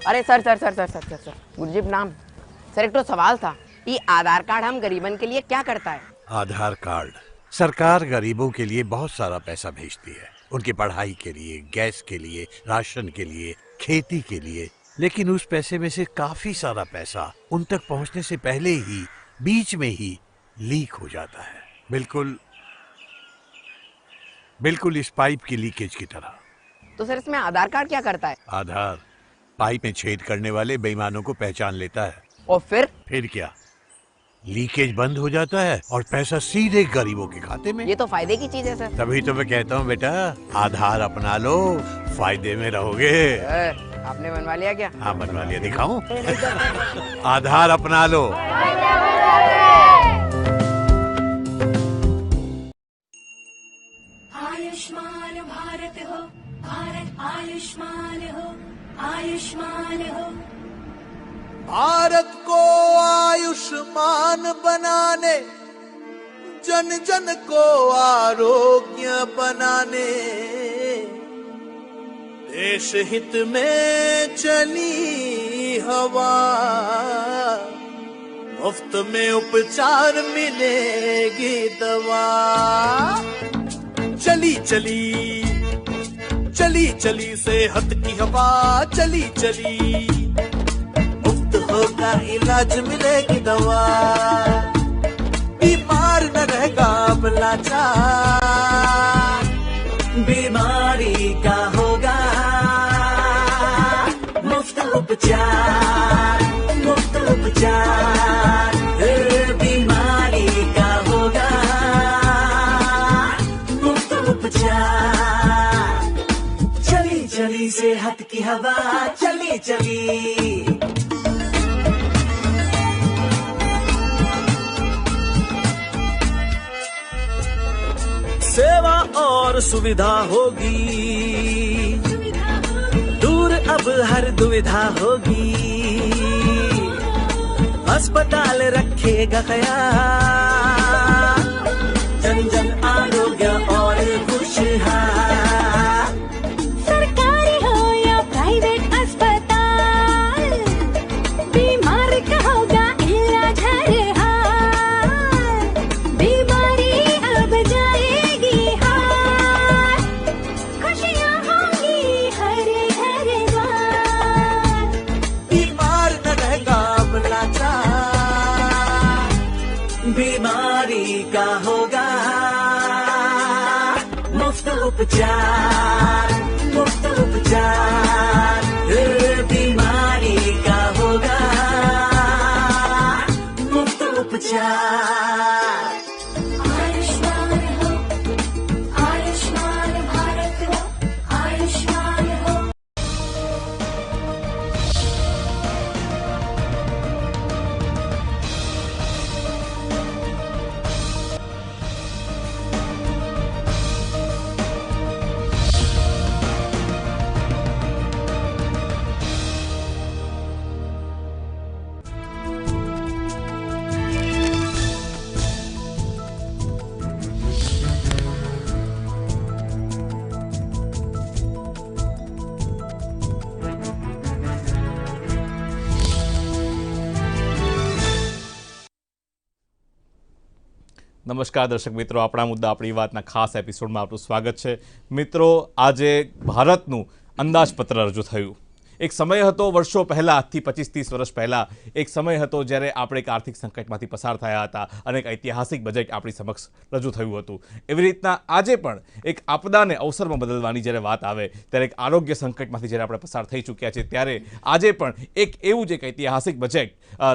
अरे सर गुरुजी नाम सर, एक तो सवाल था, ये आधार कार्ड हम गरीबन के लिए क्या करता है? आधार कार्ड सरकार गरीबों के लिए बहुत सारा पैसा भेजती है, उनकी पढ़ाई के लिए, गैस के लिए, राशन के लिए, खेती के लिए। लेकिन उस पैसे में से काफी सारा पैसा उन तक पहुंचने से पहले ही बीच में ही लीक हो जाता है, बिल्कुल इस पाइप की लीकेज की तरह। तो सर इसमें आधार कार्ड क्या करता है? आधार पाइप में छेद करने वाले बेईमानों को पहचान लेता है। और फिर क्या, लीकेज बंद हो जाता है और पैसा सीधे गरीबों के खाते में। ये तो फायदे की चीज है सर। तभी तो मैं कहता हूँ बेटा, आधार अपना लो, फायदे में रहोगे। आपने बनवा लिया क्या? हाँ बनवा लिया, दिखाऊं? आधार अपना लो। आयुष्मान भारत हो, भारत आयुष्मान हो, आयुष्मान हो। भारत को आयुष्मान बनाने, जन जन को आरोग्य बनाने, देश हित में चली हवा, मुफ्त में उपचार मिलेगी दवा। चली चली चली चली सेहत की हवा, चली चली मुफ्त होगा इलाज, मिलेगी दवा। बीमार न रहेगा अब लाचार, बीमारी का होगा मुफ्त उपचार, मुफ्त उपचार। बीमारी का होगा मुफ्त उपचार। चली चली सेहत की हवा, चली चली। सेवा और सुविधा होगी, दूर अब हर दुविधा होगी। अस्पताल रखेगा ख्याल, जन जन आरोग्य और खुशहाल। सरकारी हो या प्राइवेट अस्पताल, बीमार का होगा इलाज हर हाल। बीमारी अब जाएगी हार, खुशियाँ होंगी हर हर द्वार। बीमार न रहेगा अब लाचार, बीमारी का होगा मुफ्त उपचार, मुफ्त उपचार। बीमारी का होगा मुफ्त उपचार। आयुष्मान हो, आयुष्मान भारत हो, आयुष्मान हो। નમસ્કાર દર્શક મિત્રો, આપણા મુદ્દા આપણી વાતના ખાસ એપિસોડમાં આપનું સ્વાગત છે। મિત્રો, આજે ભારતનું અંદાજપત્ર રજૂ થયું। એક સમય હતો વર્ષો પહેલાં, આજથી 25-30 વર્ષ પહેલાં એક સમય હતો જ્યારે આપણે એક આર્થિક સંકટમાંથી પસાર થયા હતા અને એક ઐતિહાસિક બજેટ આપણી સમક્ષ રજૂ થયું હતું। એવી રીતના આજે પણ એક આપદાને અવસરમાં બદલવાની જ્યારે વાત આવે ત્યારે એક આરોગ્ય સંકટમાંથી જ્યારે આપણે પસાર થઈ ચૂક્યા છે ત્યારે આજે પણ એક એવું જ એક ઐતિહાસિક બજેટ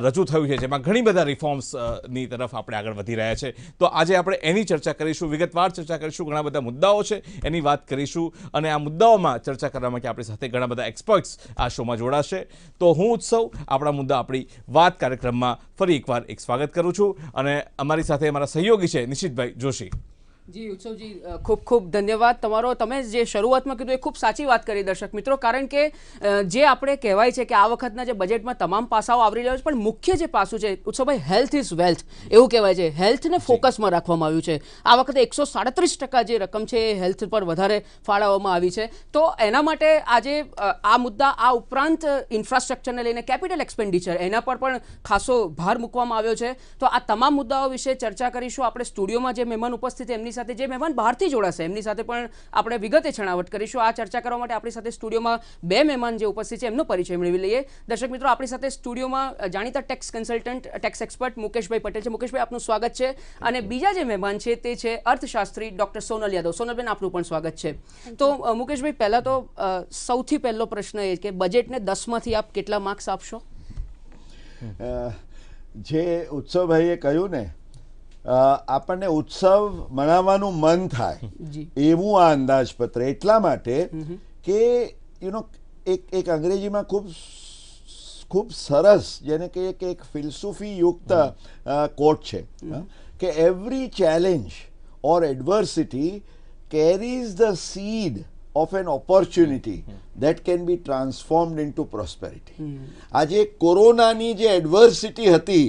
રજૂ થયું છે જેમાં ઘણી બધા રિફોર્મ્સની તરફ આપણે આગળ વધી રહ્યા છે। તો આજે આપણે એની ચર્ચા કરીશું, વિગતવાર ચર્ચા કરીશું, ઘણા બધા મુદ્દાઓ છે એની વાત કરીશું અને આ મુદ્દાઓમાં ચર્ચા કરવા માટે આપણી સાથે ઘણા બધા એક્સપર્ટ્સ આ શોમાં જોડાશે। તો હું ઉત્સવ આપણા મુદ્દા આપણી વાત કાર્યક્રમમાં ફરી એકવાર એક સ્વાગત કરું છું અને અમારી સાથે અમારા સહયોગી છે નિશિતભાઈ જોશી। જી ઉત્સવજી ખૂબ ખૂબ ધન્યવાદ તમારો. તમે જે શરૂઆતમાં કીધું એ ખૂબ સાચી વાત કરી દર્શક મિત્રો, કારણ કે જે આપણે કહેવાય છે કે આ વખતના જે બજેટમાં તમામ પાસાઓ આવરી રહ્યા છે, પણ મુખ્ય જે પાસું છે ઉત્સવભાઈ, હેલ્થ ઇઝ વેલ્થ એવું કહેવાય છે. હેલ્થને ફોકસમાં રાખવામાં આવ્યું છે. આ વખતે 137% જે રકમ છે એ હેલ્થ પર વધારે ફાળવવામાં આવી છે. તો એના માટે આજે આ મુદ્દા, આ ઉપરાંત ઇન્ફ્રાસ્ટ્રક્ચરને લઈને કેપિટલ એક્સપેન્ડિચર, એના પર પણ ખાસો ભાર મૂકવામાં આવ્યો છે. તો આ તમામ મુદ્દાઓ વિશે ચર્ચા કરીશું. આપણે સ્ટુડિયોમાં જે મહેમાન ઉપસ્થિત છે એમની સાથે, જે મહેમાન બહારથી જોડાશે એમની સાથે પણ આપણે વિગતે છણાવટ કરીશું. આ ચર્ચા કરવા માટે આપણી સાથે સ્ટુડિયોમાં બે મહેમાન જે ઉપસ્થિત છે એમનો પરિચય મેળવી લઈએ. દર્શક મિત્રો, આપણી સાથે સ્ટુડિયોમાં જાણીતા ટેક્સ કન્સલ્ટન્ટ, ટેક્સ એક્સપર્ટ મુકેશભાઈ પટેલ છે. મુકેશભાઈ, આપનું સ્વાગત છે. અને બીજા જે મહેમાન છે તે છે અર્થશાસ્ત્રી ડોક્ટર સોનલ યાદવ. સોનલબેન, આપનું પણ સ્વાગત છે. તો મુકેશભાઈ, પહેલા તો સૌથી પહેલો પ્રશ્ન એ કે બજેટને 10માંથી આપ કેટલા માર્ક્સ આપશો? જે ઉત્સવભાઈએ કહ્યું ને, આપણને ઉત્સવ મનાવવાનું મન થાય એવું આ અંદાજપત્ર, એટલા માટે કે એક અંગ્રેજીમાં ખૂબ સરસ, જેને કહીએ કે એક ફિલસૂફી યુક્ત કોટ છે કે every challenge or adversity carries the seed of an opportunity that can be transformed into prosperity. આજે કોરોનાની જે એડવર્સિટી હતી,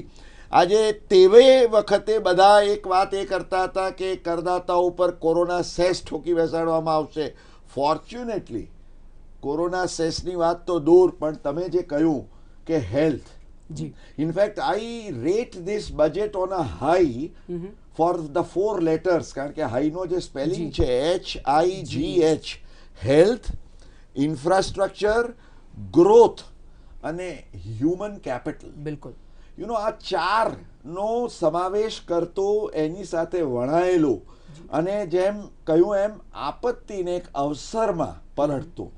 આજે તેવે વખતે બધા એક વાત એ કરતા હતા કે કરદાતાઓ ઉપર કોરોના સેસ ઠોકી બેસાડવામાં આવશે. ફોર્ચ્યુનેટલી કોરોના સેસની વાત તો દૂર, પણ તમે જે કહ્યું કે health, in fact I rate this budget on a high for the 4 letters, કારણ કે હાઈનો જે સ્પેલિંગ છે HIGH, હેલ્થ, ઇન્ફ્રાસ્ટ્રક્ચર, ગ્રોથ અને હ્યુમન કેપિટલ. બિલકુલ. આ ચારનો સમાવેશ કરતો, એની સાથે વણાયેલું અને જેમ કહ્યું એમ આપત્તિને એક અવસરમાં પલટતું.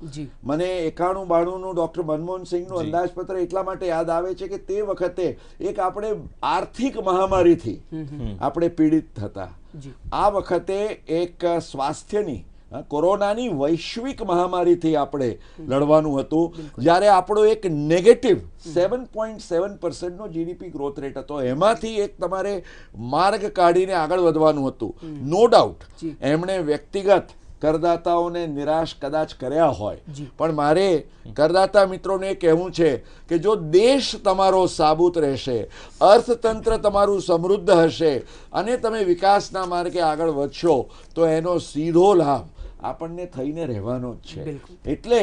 મને 91-92નું ડૉક્ટર મનમોહન સિંહનું અંદાજપત્ર એટલા માટે યાદ આવે છે કે તે વખતે એક આપણે આર્થિક મહામારીથી આપણે પીડિત થતા. આ વખતે એક સ્વાસ્થ્યની, કોરોનાની વૈશ્વિક મહામારીથી આપણે લડવાનું હતું, જ્યારે આપણો એક નેગેટિવ 7.7%નો GDP ગ્રોથ રેટ હતો. એમાંથી એક તમારે માર્ગ કાઢીને આગળ વધવાનું હતું. નો ડાઉટ એમણે વ્યક્તિગત કરદાતાઓને નિરાશ કદાચ કર્યા હોય, પણ મારે કરદાતા મિત્રોને કહેવું છે કે જો દેશ તમારો સાબુત રહેશે, અર્થતંત્ર તમારું સમૃદ્ધ હશે અને તમે વિકાસના માર્ગે આગળ વધશો, તો એનો સીધો લાભ આપણને થઈને રહેવાનો જ છે. એટલે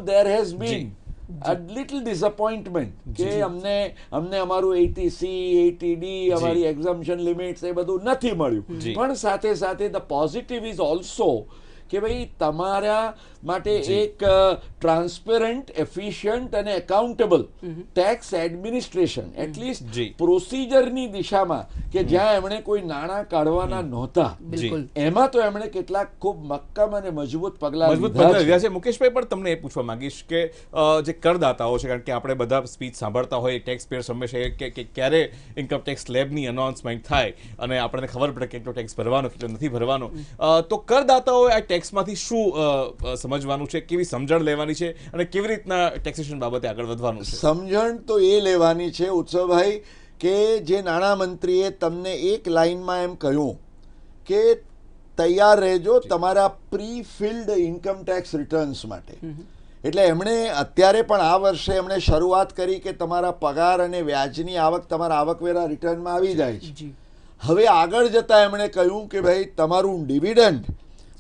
there has been a little disappointment કે અમને અમારું 80C 80D, અમારી એક્ઝમ્પશન લિમિટ્સ એ બધું નથી મળ્યું. પણ સાથે સાથે ધ પોઝિટિવ ઇઝ ઓલ્સો કે ભાઈ તમારા માટે એક ટ્રાન્સપેરન્ટ, એફિશિયન્ટ અને એકાઉન્ટેબલ ટેક્સ એડમિનિસ્ટ્રેશન, એટલીસ્ટ પ્રોસિજરની દિશામાં, કે જ્યાં એમણે કોઈ નાણાં કાઢવાના નહોતા, એમાં તો એમણે કેટલાક ખૂબ મક્કમ અને મજબૂત પગલાં લીધા છે. મુકેશભાઈ, પણ તમને એ પૂછવા માંગીશ કે જે કરદાતાઓ છે, કારણ કે આપણે બધા સ્પીચ સાંભળતા હોય, ટેક્સ પેયર્સ હંમેશા કે ક્યારે ઇન્કમ ટેક્સ સ્લેબની અનાઉન્સમેન્ટ થાય અને આપણને ખબર પડે કેટલો ટેક્સ ભરવાનો, કેટલો નથી ભરવાનો, તો કરદાતાઓએ આ ટેક્સમાંથી શું સમજવાનું છે, કેવી સમજણ લેવાની છે અને કેવી રીતના ટેક્સેશન બાબતે આગળ વધવાનું છે? સમજણ તો એ લેવાની છે ઉત્સવભાઈ કે જે નાણામંત્રીએ તમને એક લાઇનમાં એમ કહ્યું કે તૈયાર રહેજો તમારા pre field income tax returns માટે. એટલે એમણે અત્યારે પણ આ વર્ષે એમણે શરૂઆત કરી કે તમારા પગાર અને વ્યાજની આવક તમારા આવકવેરા રિટર્નમાં આવી જાય છે. હવે આગળ જતા એમણે કહ્યું કે ભાઈ તમારું ડિવિડન્ડ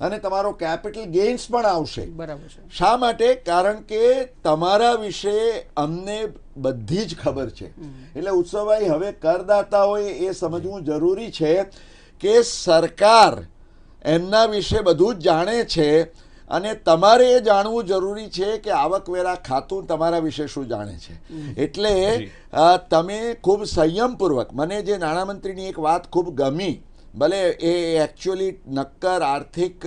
અને તમારો કેપિટલ ગેઇન્સ પણ આવશે. બરાબર છે. શા માટે? કારણ કે તમારા વિશે અમને બધી જ ખબર છે. એટલે ઉત્સવભાઈ, હવે કરદાતાઓએ એ સમજવું જરૂરી છે કે સરકાર એમના વિશે બધું જ જાણે છે અને તમારે એ જાણવું જરૂરી છે કે આવકવેરા ખાતું તમારા વિશે શું જાણે છે. એટલે તમે ખૂબ સંયમપૂર્વક, મને જે નાણામંત્રીની એક વાત ખૂબ ગમી, ભલે એ એકચ્યુઅલી નક્કર આર્થિક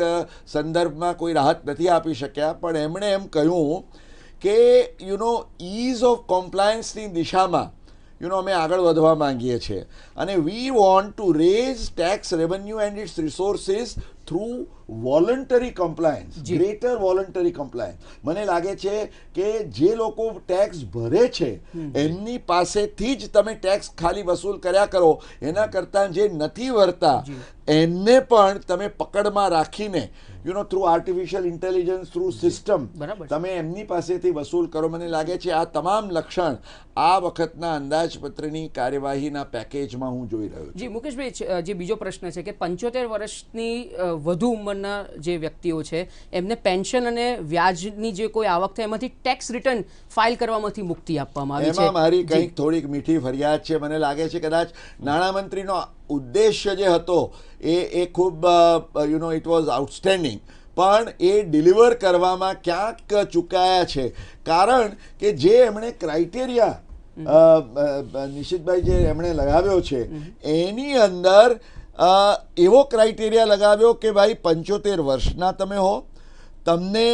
સંદર્ભમાં કોઈ રાહત નથી આપી શક્યા, પણ એમણે એમ કહ્યું કે ઇઝ ઓફ કોમ્પ્લાયન્સની દિશામાં અમે આગળ વધવા માંગીએ છીએ અને we want to raise tax revenue and its resources through voluntary compliance, greater voluntary compliance. મને લાગે છે કે જે લોકો ટેક્સ ભરે છે એમની પાસેથી જ તમે ટેક્સ ખાલી વસૂલ કર્યા કરો, એના કરતાં જે નથી ભરતા એમને પણ તમે પકડમાં રાખીને through artificial intelligence, through system તમે એમની પાસેથી વસૂલ કરો. મને લાગે છે આ તમામ લક્ષણ આ વખતના અંદાજપત્રની કાર્યવાહીના પેકેજમાં હું જોઈ રહ્યો છું. જી મુકેશભાઈ, જે બીજો પ્રશ્ન છે કે 75 વર્ષની વધુ ઉંમરના જે વ્યક્તિઓ છે એમને પેન્શન અને વ્યાજની જે કોઈ આવક થાય એમાંથી ટેક્સ રિટર્ન ફાઇલ કરવામાંથી મુક્તિ આપવામાં આવી છે. એમાં મારી કંઈક થોડીક મીઠી ફરિયાદ છે. મને લાગે છે કદાચ નાણામંત્રીનો ઉદ્દેશ્ય જે હતો એ ખૂબ ઇટ વોઝ આઉટસ્ટેન્ડિંગ, પણ એ ડિલિવર કરવામાં ક્યાંક ચૂકાયા છે. કારણ કે જે એમણે ક્રાઇટેરિયા નિશિતભાઈ જે એમણે લગાવ્યો છે એની અંદર એવો ક્રાઇટેરિયા લગાવ્યો કે ભાઈ 75 વર્ષના તમે હો, તમને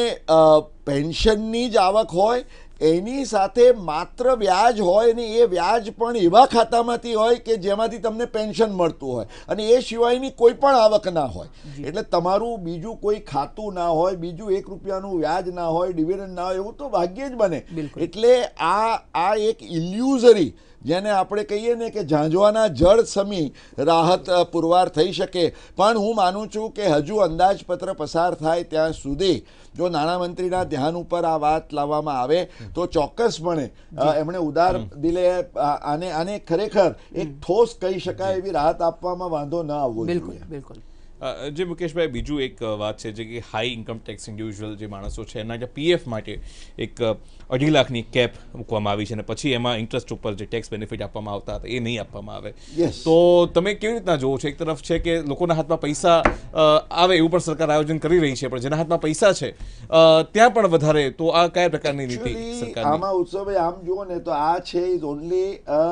પેન્શનની જ આવક હોય, એની સાથે માત્ર વ્યાજ હોય ને એ વ્યાજ પણ એવા ખાતામાંથી હોય કે જેમાંથી તમને પેન્શન મળતું હોય અને એ સિવાયની કોઈ પણ આવક ના હોય. એટલે તમારું બીજું કોઈ ખાતું ના હોય, બીજું 1 રૂપિયાનું વ્યાજ ના હોય, ડિવિડન્ડ ના હોય, એવું તો ભાગ્યે જ બને. એટલે આ એક ઇલ્યુઝરી, જેને આપણે કહીએ ને કે ઝાંઝવાના જળ સમી રાહત પુરવાર થઈ શકે. પણ હું માનું છું કે હજુ અંદાજપત્ર પસાર થાય ત્યાં સુધી જો નાણામંત્રીના ધ્યાન ઉપર આ વાત લાવવામાં આવે તો ચોક્કસપણે એમણે ઉદાર દિલે આને ખરેખર એક ઠોસ કહી શકાય એવી રાહત આપવામાં વાંધો ન આવવો જોઈએ. બિલકુલ. જે મુકેશભાઈ, બીજું એક વાત છે જે કે હાઈ ઇન્કમ ટેક્સ ઇન્ડિવિજ્યુઅલ જે માણસો છે એના જે પીએફ માટે એક 2.5 લાખની કેપ મૂકવામાં આવી છે અને પછી એમાં ઇન્ટરેસ્ટ ઉપર જે ટેક્સ બેનિફિટ આપવામાં આવતા હતા એ નહીં આપવામાં આવે. તો તમે કેવી રીતના જોવો છો? એક તરફ છે કે લોકોના હાથમાં પૈસા આવે એવું પણ સરકાર આયોજન કરી રહી છે, પણ જેના હાથમાં પૈસા છે ત્યાં પણ વધારે, તો આ કયા પ્રકારની નીતિ સરકારની? આમાં ઉત્સવભાઈ આમ જુઓ ને તો આ છે is only a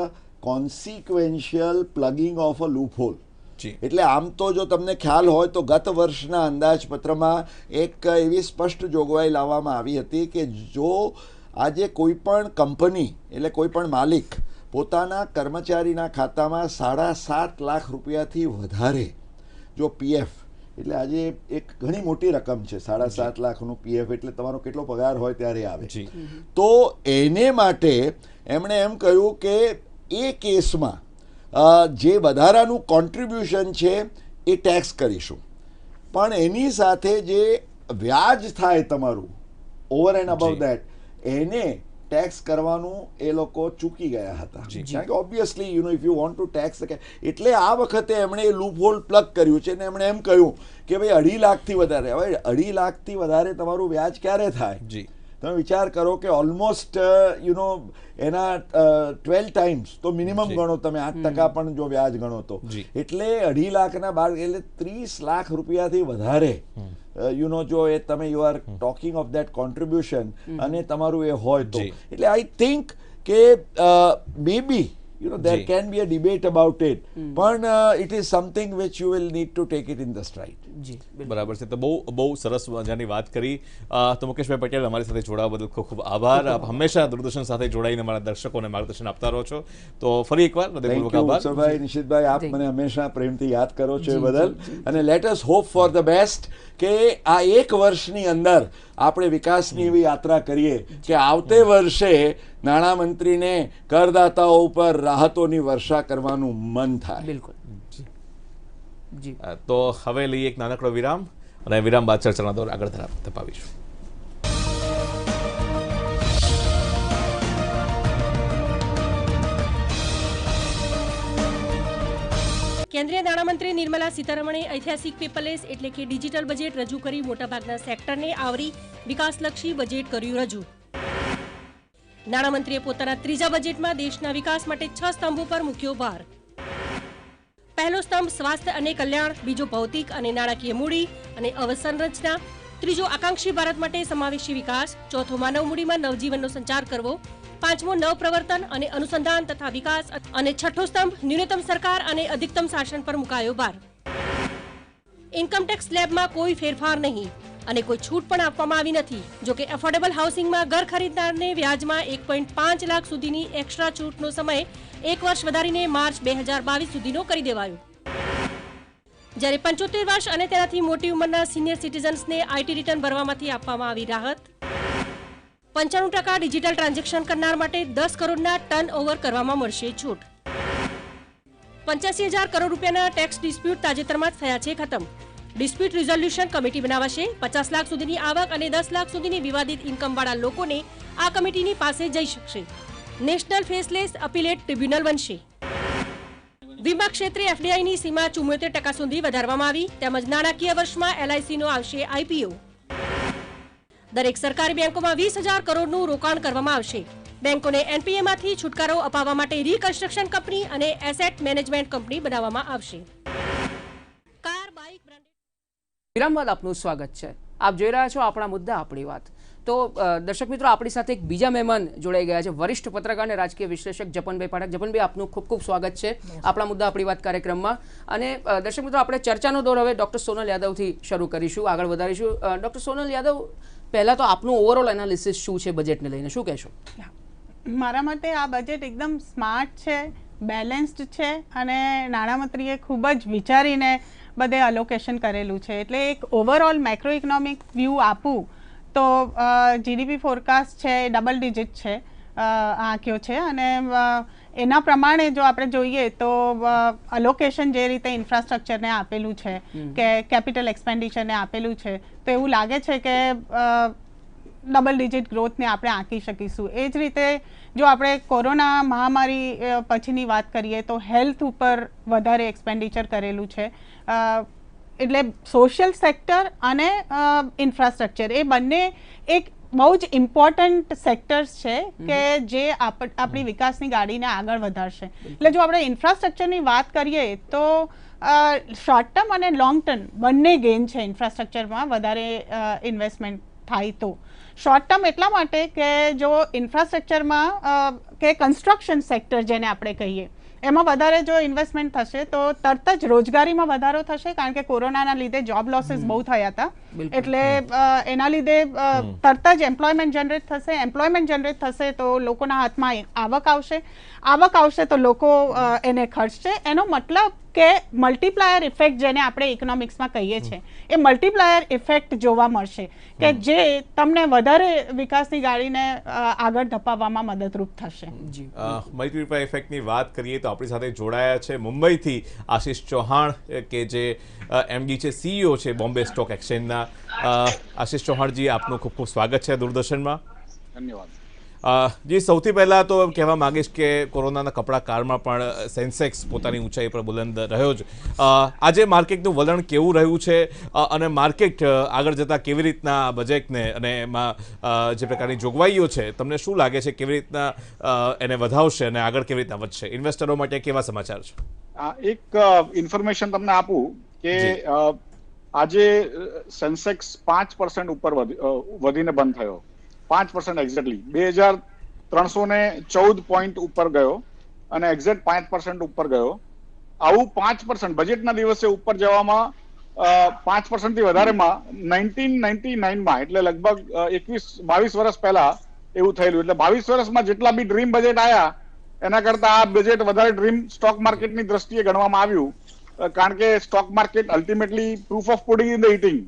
consequential plugging of a loop hole. એટલે આમ તો જો તમને ખ્યાલ હોય તો ગત વર્ષના અંદાજપત્રમાં એક એવી સ્પષ્ટ જોગવાઈ લાવવામાં આવી હતી કે જો આજે કોઈ પણ કંપની એટલે કોઈ પણ માલિક પોતાના કર્મચારીના ખાતામાં 7.5 લાખ રૂપિયાથી વધારે જો પીએફ, એટલે આજે એક ઘણી મોટી રકમ છે 7.5 લાખનું પીએફ, એટલે તમારો કેટલો પગાર હોય ત્યારે આવે, તો એને માટે એમણે એમ કહ્યું કે એ કેસમાં જે વધારાનું કોન્ટ્રીબ્યુશન છે એ ટેક્સ કરીશું, પણ એની સાથે જે વ્યાજ થાય તમારું ઓવર એન્ડ અબવ દેટ એને ટેક્સ કરવાનું એ લોકો ચૂકી ગયા હતા. કારણ કે obviously if you want to tax, એટલે આ વખતે એમણે એ લૂપ હોલ પ્લગ કર્યું છે અને એમણે એમ કહ્યું કે ભાઈ 2.5 લાખથી વધારે. હવે 2.5 લાખથી વધારે તમારું વ્યાજ ક્યારે થાય? તમે વિચાર કરો કે ઓલમોસ્ટ એના 12 ટાઈમ્સ તો મિનિમમ ગણો તમે, 8% પણ જો વ્યાજ ગણો તો, એટલે 2.5 લાખના બાર એટલે 30 લાખ રૂપિયાથી વધારે જો એ તમે you are talking of that contribution અને તમારું એ હોય તો, એટલે આઈ થિંક કે મે બી there can be a debate about it, but it is something which you will need to take it in the stride. બરાબર છે. તો બહુ સરસ મજાની વાત કરી. તો મુકેશભાઈ પટેલ, અમારી સાથે જોડાવા બદલ ખૂબ ખૂબ આભાર. આપ હંમેશા દૂરદર્શન સાથે જોડાઈને અમારા દર્શકોને માર્ગદર્શન આપતા રહો છો, તો ફરી એકવાર હૃદયપૂર્વક આભાર. ઉત્સવભાઈ, નિશિતભાઈ, આપ મને હંમેશા પ્રેમથી યાદ કરો છો એ બદલ, અને let us hope for the best કે આ 1 વર્ષની અંદર આપણે વિકાસની એવી યાત્રા કરીએ કે આવતે વર્ષે નાણામંત્રીને કરદાતાઓ ઉપર રાહતોની વર્ષા કરવાનું મન થાય. બિલકુલ. તો હવે લઈએ એક નાનકડો વિરામ અને વિરામ બાદ ચર્ચાના દોર આગળ ધપાવીશું. કેન્દ્રીય નાણામંત્રી નિર્મલા સીતારમણે ઐતિહાસિક પેપરલેસ એટલે કે ડિજિટલ બજેટ રજૂ કરી મોટાભાગના સેક્ટરને આવરી વિકાસલક્ષી બજેટ કર્યું રજૂ. નાણામંત્રીએ પોતાના ત્રીજા બજેટમાં દેશના વિકાસ માટે 6 સ્તંભો પર મૂક્યો ભાર. પહેલો સ્તંભ સ્વાસ્થ્ય અને કલ્યાણ, બીજો ભૌતિક અને નાણાકીય મૂડી અને અવસંરચના, ત્રીજો આકાંક્ષી ભારત માટે સમાવેશી વિકાસ, ચોથો માનવ મૂડીમાં નવજીવનનો સંચાર કરવો, પાંચમો નવપ્રવર્તન અને અનુસંધાન તથા વિકાસ અને છઠ્ઠો સ્તંભ ન્યૂનતમ સરકાર અને અધિકતમ શાસન પર મુકાયો ભાર. ઇન્કમટેક્સ સ્લેબમાં કોઈ ફેરફાર નહીં અને કોઈ છૂટ પણ આપવામાં આવી નથી. જોકે એફોર્ડેબલ હાઉસિંગમાં ઘર ખરીદનારને વ્યાજમાં 1.5 લાખ સુધીની એક્સ્ટ્રા છૂટનો સમય 1 વર્ષ વધારીને માર્ચ 2022 સુધીનો કરી દેવાયો. જ્યારે 75 વર્ષ અને તેનાથી મોટી ઉંમરના સિનિયર સિટીઝન્સને આઈટી રિટર્ન ભરવામાંથી આપવામાં આવી રાહત. 95% ડિજિટલ ટ્રાન્ઝેક્શન કરનાર માટે 10 કરોડના ટર્ન ઓવર કરવામાં મળશે છૂટ. 85,000 કરોડ રૂપિયાના ટેક્સ ડિસ્પ્યુટ તાજેતરમાં જ થયા છે ખતમ. ડિસ્પ્યુટ રિઝોલ્યુશન કમિટી બનાવાશે. 50 લાખ સુધીની આવક અને 10 લાખ સુધીની વિવાદિત ઇન્કમવાળા લોકોને આ કમિટીની પાસે જઈ શકશે. નેશનલ ફેસલેસ અપીલેટ ટ્રિબ્યુનલ બનશે. વીમા ક્ષેત્રે એફડીઆઈની સીમા 74% સુધી વધારવામાં આવી. તેમજ નાણાકીય વર્ષમાં એલઆઈસીનો આવશે આઈપીઓ. દરેક સરકારી બેંકોમાં 20,000 કરોડનું રોકાણ કરવામાં આવશે. બેંકોને એનપીએમાંથી છુટકારો અપાવવા માટે રિકન્સ્ટ્રક્શન કંપની અને એસેટ મેનેજમેન્ટ કંપની બનાવવામાં આવશે. કાર બાઇક વિરામ બાદ આપનું સ્વાગત છે. આપ જોઈ રહ્યા છો આપણા મુદ્દા આપણી વાત. તો દર્શક મિત્રો, આપણી સાથે એક બીજા મહેમાન જોડાઈ ગયા છે, વરિષ્ઠ પત્રકાર અને રાજકીય વિશ્લેષક જપનભાઈ પાઠક. જપનભાઈ, આપનું ખૂબ ખૂબ સ્વાગત છે આપણા મુદ્દા આપણી વાત કાર્યક્રમમાં. અને દર્શક મિત્રો, આપણે ચર્ચાનો દોર હવે ડૉક્ટર સોનલ યાદવથી શરૂ કરીશું, આગળ વધારીશું. ડૉક્ટર સોનલ યાદવ, પહેલાં તો આપનું ઓવરઓલ એનાલિસિસ શું છે બજેટને લઈને, શું કહેશો? મારા માટે આ બજેટ એકદમ સ્માર્ટ છે, બેલેન્સ્ડ છે અને નાણામંત્રીએ ખૂબ જ વિચારીને બધે અલોકેશન કરેલું છે. એટલે એક ઓવરઓલ મેક્રો ઇકોનોમિક વ્યૂ આપું તો જીડીપી ફોરકાસ્ટ છે એ ડબલ ડિજિટ છે આંક્યો છે. અને એના પ્રમાણે જો આપણે જોઈએ તો અલોકેશન જે રીતે ઇન્ફ્રાસ્ટ્રક્ચરને આપેલું છે કે કેપિટલ એક્સપેન્ડિચરને આપેલું છે, તો એવું લાગે છે કે ડબલ ડિજિટ ગ્રોથને આપણે આંકી શકીશું. એ જ રીતે જો આપણે કોરોના મહામારી પછીની વાત કરીએ તો હેલ્થ ઉપર વધારે એક્સપેન્ડિચર કરેલું છે. એટલે સોશિયલ સેક્ટર અને ઇન્ફ્રાસ્ટ્રક્ચર એ બંને એક બહુ જ ઇમ્પોર્ટન્ટ સેક્ટર્સ છે કે જે આપણી વિકાસની ગાડીને આગળ વધારશે. એટલે જો આપણે ઇન્ફ્રાસ્ટ્રક્ચરની વાત કરીએ તો શોર્ટ ટર્મ અને લોંગ ટર્મ બંને ગેઇન છે ઇન્ફ્રાસ્ટ્રક્ચરમાં વધારે ઇન્વેસ્ટમેન્ટ થાય તો. શોર્ટ ટર્મ એટલા માટે કે જો ઇન્ફ્રાસ્ટ્રક્ચરમાં કે કન્સ્ટ્રક્શન સેક્ટર જેને આપણે કહીએ એમાં વધારે જો ઇન્વેસ્ટમેન્ટ થશે તો તરત જ રોજગારીમાં વધારો થશે, કારણ કે કોરોનાના લીધે જોબ લોસીસ બહુ થયા હતા. એટલે એના લીધે તરત જ એમ્પ્લોયમેન્ટ જનરેટ થશે. એમ્પ્લોયમેન્ટ જનરેટ થશે તો લોકોના હાથમાં આવક આવશે. આવક આવશે તો લોકો એને ખર્ચશે. એનો મતલબ કે મલ્ટીપ્લાયર ઇફેક્ટ જેને આપણે ઇકોનોમિક્સમાં કહીએ છીએ એ મલ્ટીપ્લાયર ઇફેક્ટ જોવા મળશે કે જે તમને વધારે વિકાસની ગાડીને આગળ ધપાવવામાં મદદરૂપ થશે. મલ્ટીપ્લાયર ઇફેક્ટની વાત કરીએ તો આપણી સાથે જોડાયા છે મુંબઈથી આશિષ ચૌહાણ, કે જે એમડી છે, સીઈઓ છે બોમ્બે સ્ટોક એક્સચેન્જના. આશિષ ચૌહાણજી, આપનું ખૂબ ખૂબ સ્વાગત છે દૂરદર્શનમાં. ધન્યવાદ. જી, સૌથી પહેલાં તો એમ કહેવા માંગીશ કે કોરોનાના કપડા કાળમાં પણ સેન્સેક્સ પોતાની ઊંચાઈ પર બુલંદ રહ્યો જ. આજે માર્કેટનું વલણ કેવું રહ્યું છે અને માર્કેટ આગળ જતાં કેવી રીતના બજેટને અને એમાં જે પ્રકારની જોગવાઈઓ છે, તમને શું લાગે છે કેવી રીતના એને વધાવશે અને આગળ કેવી રીતના વધશે? ઇન્વેસ્ટરો માટે કેવા સમાચાર છે? એક ઇન્ફોર્મેશન તમને આપું કે આજે સેન્સેક્સ 5% ઉપર વધીને બંધ થયો. 5% એક્ઝેક્ટલી 2,314 પોઈન્ટ ઉપર ગયો અને એક્ઝેક્ટ 5% ઉપર ગયો. આવું 5% બજેટના દિવસે ઉપર જવામાં 5% થી વધારેમાં 1999માં એટલે લગભગ 22 વર્ષ પહેલા એવું થયેલું. એટલે 22 વર્ષમાં જેટલા બી ડ્રીમ બજેટ આવ્યા એના કરતા આ બજેટ વધારે ડ્રીમ સ્ટોક માર્કેટની દ્રષ્ટિએ ગણવામાં આવ્યું, કારણ કે stock market ultimately proof of pudding in the eating.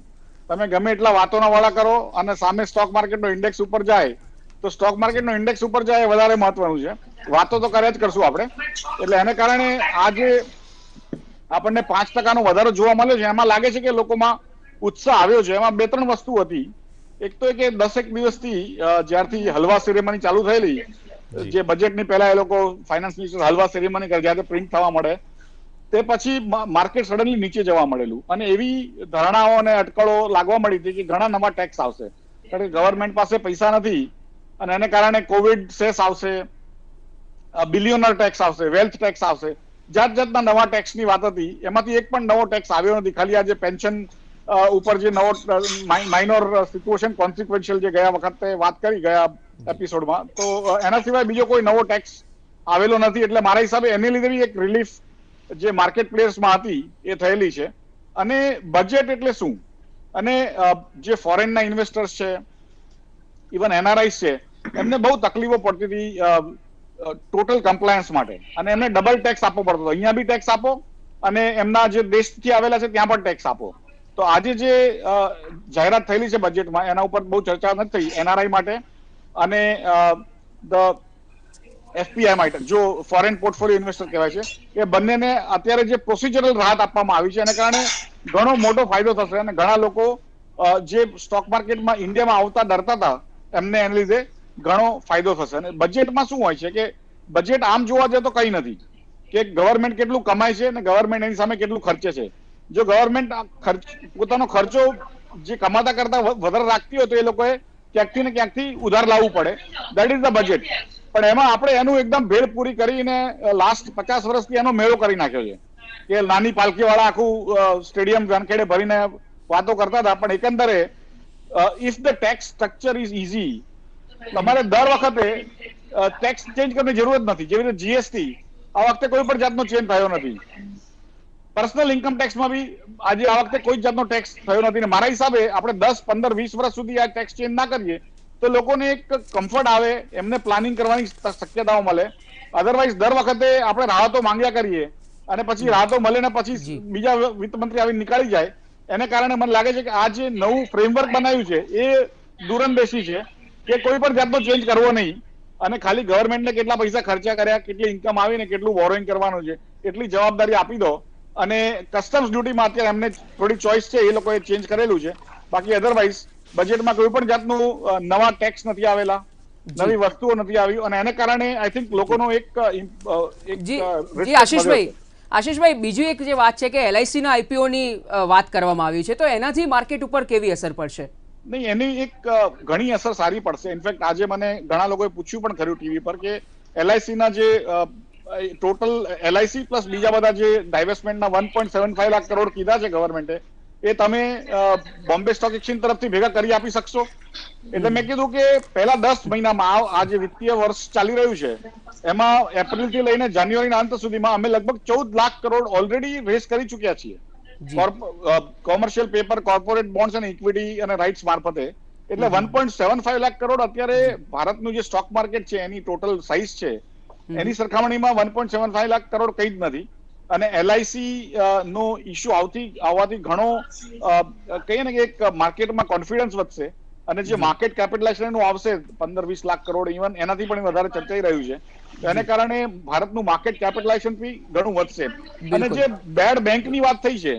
તમે ગમે એટલા વાતોના વાળા કરો અને સામે સ્ટોક માર્કેટનો ઇન્ડેક્સ ઉપર જાય તો સ્ટોક માર્કેટનો ઇન્ડેક્સ ઉપર જાય એ વધારે મહત્વનું છે. વાતો તો કર્યા જ કરશું આપણે. એટલે એને કારણે આજે આપણને 5%નો વધારો જોવા મળ્યો છે. એમાં લાગે છે કે લોકોમાં ઉત્સાહ આવ્યો છે. એમાં 2-3 વસ્તુ હતી. એક તો કે 10 દિવસથી જ્યારથી હલવા સેરેમની ચાલુ થયેલી, જે બજેટની પહેલા એ લોકો ફાઇનાન્સ મિનિસ્ટર હલવા સેરેમની કરે જ્યારે પ્રિન્ટ થવા મળે, તે પછી માર્કેટ સડનલી નીચે જવા મળેલું અને એવી ધારણાઓ અને અટકળો લાગવા મળી હતી કે ઘણા નવા ટેક્સ આવશે, કારણ કે ગવર્મેન્ટ પાસે પૈસા નથી અને એને કારણે કોવિડ સેસ આવશે, બિલિયનર ટેક્સ આવશે, વેલ્થ ટેક્સ આવશે, જાત જાતના નવા ટેક્સની વાત હતી. એમાંથી એક પણ નવો ટેક્સ આવ્યો નથી. ખાલી આ જે પેન્શન ઉપર જે નવો માઇનોર સિચ્યુએશન કોન્સિક્વન્શિયલ જે ગયા વખતે વાત કરી ગયા એપિસોડમાં, તો એના સિવાય બીજો કોઈ નવો ટેક્સ આવેલો નથી. એટલે મારા હિસાબે એની લીધે બી એક રિલીફ જે માર્કેટ પ્લેસમાં હતી એ થયેલી છે. અને બજેટ એટલે શું, અને જે ફોરેનના ઇન્વેસ્ટર્સ છે, ઇવન એનઆરઆઈસ છે, એમને બહુ તકલીફો પડતી હતી ટોટલ કમ્પ્લાયન્સ માટે અને એમને ડબલ ટેક્સ આપવો પડતો હતો. અહીંયા બી ટેક્સ આપો અને એમના જે દેશથી આવેલા છે ત્યાં પણ ટેક્સ આપો. તો આજે જે જાહેરાત થયેલી છે બજેટમાં એના ઉપર બહુ ચર્ચા નથી થઈ એનઆરઆઈ માટે અને ધ એફપીઆઈ માટે, જો ફોરેન પોર્ટફોલિયો ઇન્વેસ્ટર કહેવાય છે, એ બંનેને અત્યારે જે પ્રોસિજરલ રાહત આપવામાં આવી છે એને કારણે ઘણો મોટો ફાયદો થશે અને ઘણા લોકો જે સ્ટોક માર્કેટમાં ઇન્ડિયામાં આવતા ડરતા હતા એમને એને લીધે ઘણો ફાયદો થશે. અને બજેટમાં શું હોય છે કે બજેટ આમ જોવા જાય તો કંઈ નથી કે ગવર્મેન્ટ કેટલું કમાય છે અને ગવર્મેન્ટ એની સામે કેટલું ખર્ચે છે. જો ગવર્મેન્ટ પોતાનો ખર્ચો જે કમાતા કરતા વધારે રાખતી હોય તો એ લોકોએ ક્યાંકથી ને ક્યાંકથી ઉધાર લાવવું પડે. That is the budget. પણ એમાં આપણે એનું એકદમ ભેળ પૂરી કરીને લાસ્ટ 50 વર્ષથી એનો મેળો કરી નાખ્યો છે કે નાની પાલખી વાળા આખું સ્ટેડિયમ વાનખેડે ભરીને વાતો કરતા હતા. પણ એકંદરે if the tax structure is easy, તમારે દર વખતે ટેક્સ ચેન્જ કરવાની જરૂર જ નથી. જેવી રીતે જીએસટી આ વખતે કોઈ પણ જાતનો ચેન્જ થયો નથી. પર્સનલ ઇન્કમ ટેક્સમાં બી આજે આ વખતે કોઈ જાતનો ટેક્સ થયો નથી. ને મારા હિસાબે આપણે 10, 15, 20 વર્ષ સુધી આ ટેક્સ ચેન્જ ના કરીએ તો લોકોને એક કમ્ફર્ટ આવે, એમને પ્લાનિંગ કરવાની શક્યતાઓ મળે. અધરવાઇઝ દર વખતે આપણે રાહતો માંગ્યા કરીએ અને પછી રાહતો મળે ને પછી બીજા વિત્ત મંત્રી આવીને નીકાળી જાય, એને કારણે મને લાગે છે કે આ જે નવું ફ્રેમવર્ક બનાવ્યું છે એ દૂરંદેશી છે કે કોઈ પણ જાતનો ચેન્જ કરવો નહીં અને ખાલી ગવર્મેન્ટને કેટલા પૈસા ખર્ચા કર્યા, કેટલી ઇન્કમ આવી ને કેટલું બોરોઈંગ કરવાનું છે એટલી જવાબદારી આપી દો. અને કસ્ટમ્સ ડ્યુટીમાં અત્યારે એમને થોડી ચોઇસ છે, એ લોકોએ ચેન્જ કરેલું છે. બાકી અધરવાઇઝ બજેટમાં કોઈ પણ જાતનું નવા ટેક્સ નથી આવેલા, નવી વસ્તુઓ નથી આવી અને એને કારણે આઈ થિંક લોકોનો એક આશીષભાઈ બીજું એક જે વાત છે કે LIC ના IPO ની વાત કરવામાં આવી છે, તો એનાથી માર્કેટ ઉપર કેવી અસર પડશે? નહીં, એની એક ઘણી અસર સારી પડશે. ઇનફેક્ટ આજે મને ઘણા લોકોએ પૂછ્યું પણ ખરું ટીવી પર કે LIC ના જે ટોટલ LIC પ્લસ બીજા બધા જે ડાયવેસ્ટમેન્ટના 1.75 લાખ કરોડ કીધા છે ગવર્મેન્ટે, એ તમે બોમ્બે સ્ટોક એક્સચેન્જ તરફથી ભેગા કરી આપી શકશો? એટલે મેં કીધું કે પહેલા 10 મહિનામાં આ જે વિત્તીય વર્ષ ચાલી રહ્યું છે એમાં એપ્રિલથી લઈને જાન્યુઆરીના અંત સુધીમાં અમે લગભગ 14 લાખ કરોડ ઓલરેડી રેઝ કરી ચૂક્યા છીએ કોમર્શિયલ પેપર, કોર્પોરેટ બોન્ડ્સ અને ઇક્વિટી અને રાઇટ્સ મારફતે. એટલે 1.75 લાખ કરોડ અત્યારે ભારતનું જે સ્ટોક માર્કેટ છે એની ટોટલ સાઇઝ છે એની સરખામણીમાં 1.75 લાખ કરોડ કંઈ જ નથી. અને LIC નો ઇસ્યુ આવવાથી ઘણો કહીએ ને કે એક માર્કેટમાં કોન્ફિડન્સ વધશે અને જે માર્કેટ કેપિટલાઇઝેશન આવશે 15-20 લાખ કરોડ ઇવન એનાથી પણ વધારે ચર્ચાઈ રહ્યું છે. એને કારણે ભારતનું માર્કેટ કેપિટલાઇઝેશન બી ઘણું વધશે. અને જે બેડ બેંકની વાત થઈ છે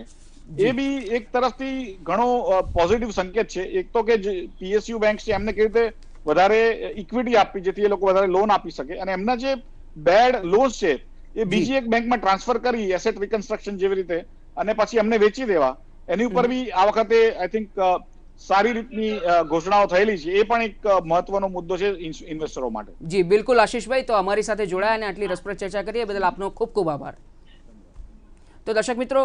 એ બી એક તરફથી ઘણો પોઝિટિવ સંકેત છે. એક તો કે જે PSU બેંક છે એમને કેવી રીતે વધારે ઇક્વિટી આપવી જેથી એ લોકો વધારે લોન આપી શકે અને એમના જે બેડ લોન્સ છે એ બીજી એક બેંકમાં ટ્રાન્સફર કરી એસેટ રિકન્સ્ટ્રક્શન જેવી રીતે અને પછી એમને વેચી દેવા, એની ઉપર બી આ વખતે આઈ થિંક સારી રીતની ઘોષણાઓ થયેલી છે. એ પણ એક મહત્વનો મુદ્દો છે ઇન્વેસ્ટરો માટે. જી બિલકુલ આશીષભાઈ, તો અમારી સાથે જોડાયા અને આટલી રસપ્રદ ચર્ચા કરી એ બદલ આપનો ખૂબ ખૂબ આભાર. તો દર્શક મિત્રો,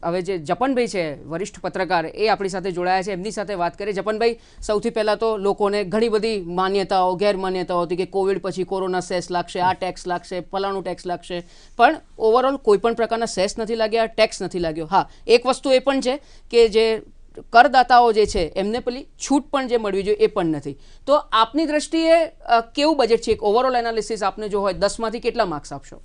હવે જે જપનભાઈ છે વરિષ્ઠ પત્રકાર, એ આપણી સાથે જોડાયા છે, એમની સાથે વાત કરીએ. જપનભાઈ, સૌથી પહેલાં તો લોકોને ઘણી બધી માન્યતાઓ, ગેરમાન્યતાઓ હતી કે કોવિડ પછી કોરોના સેસ લાગશે, આ ટેક્સ લાગશે, ફલાણું ટેક્સ લાગશે, પણ ઓવરઓલ કોઈ પણ પ્રકારના સેસ નથી લાગ્યા, ટેક્સ નથી લાગ્યો. હા, એક વસ્તુ એ પણ છે કે જે કરદાતાઓ જે છે એમને પેલી છૂટ પણ જે મળવી જોઈએ એ પણ નથી. તો આપની દ્રષ્ટિએ કેવું બજેટ છે? એક ઓવરઓલ એનાલિસિસ આપને જો હોય 10માંથી કેટલા માર્ક્સ આપશો?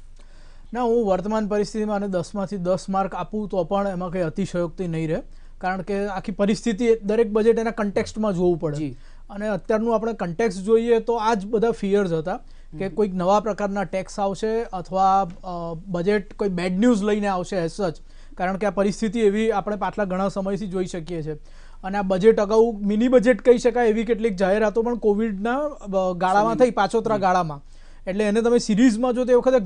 ના, હું વર્તમાન પરિસ્થિતિમાં આને 10માંથી 10 માર્ક આપું તો પણ એમાં કંઈ અતિશયોક્તિ નહીં રહે, કારણ કે આખી પરિસ્થિતિ દરેક બજેટ એના કન્ટેક્સ્ટમાં જોવું પડે. અને અત્યારનું આપણે કન્ટેક્સ્ટ જોઈએ તો આ જ બધા ફિયર્સ હતા કે કોઈક નવા પ્રકારના ટેક્સ આવશે અથવા બજેટ કોઈ બેડ ન્યૂઝ લઈને આવશે એઝ સચ, કારણ કે આ પરિસ્થિતિ એવી આપણે પાછલા ઘણા સમયથી જોઈ શકીએ છીએ. અને આ બજેટ અગાઉ મિની બજેટ કહી શકાય એવી કેટલીક જાહેરાતો પણ કોવિડના ગાળામાં થઈ, પાછોતરા ગાળામાં. એટલે એને તમે સિરીઝમાં જો તે વખતે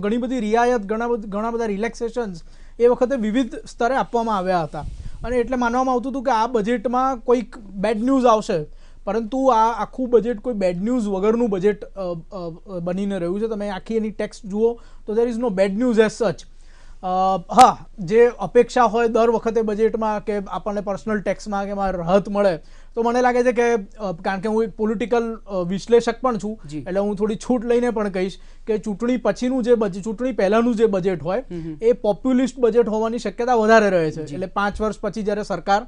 ઘણી બધી રિયાયત, ઘણા બધા રિલેક્સેશન્સ એ વખતે વિવિધ સ્તરે આપવામાં આવ્યા હતા. અને એટલે માનવામાં આવતું હતું કે આ બજેટમાં કોઈક બેડ ન્યૂઝ આવશે, પરંતુ આ આખું બજેટ કોઈ બેડ ન્યૂઝ વગરનું બજેટ બનીને રહ્યું છે. તમે આખી એની ટેક્સ્ટ જુઓ તો there is no bad news as such. હા, જે અપેક્ષા હોય દર વખતે બજેટમાં કે આપણને પર્સનલ ટેક્સમાં કે રાહત મળે, તો મને લાગે છે કે કારણ કે હું એક પોલિટિકલ વિશ્લેષક પણ છું એટલે હું થોડી છૂટ લઈને પણ કહીશ કે ચૂંટણી પછીનું જે ચૂંટણી પહેલાનું જે બજેટ હોય એ પોપ્યુલિસ્ટ બજેટ હોવાની શક્યતા વધારે રહે છે. એટલે 5 વર્ષ પછી જ્યારે સરકાર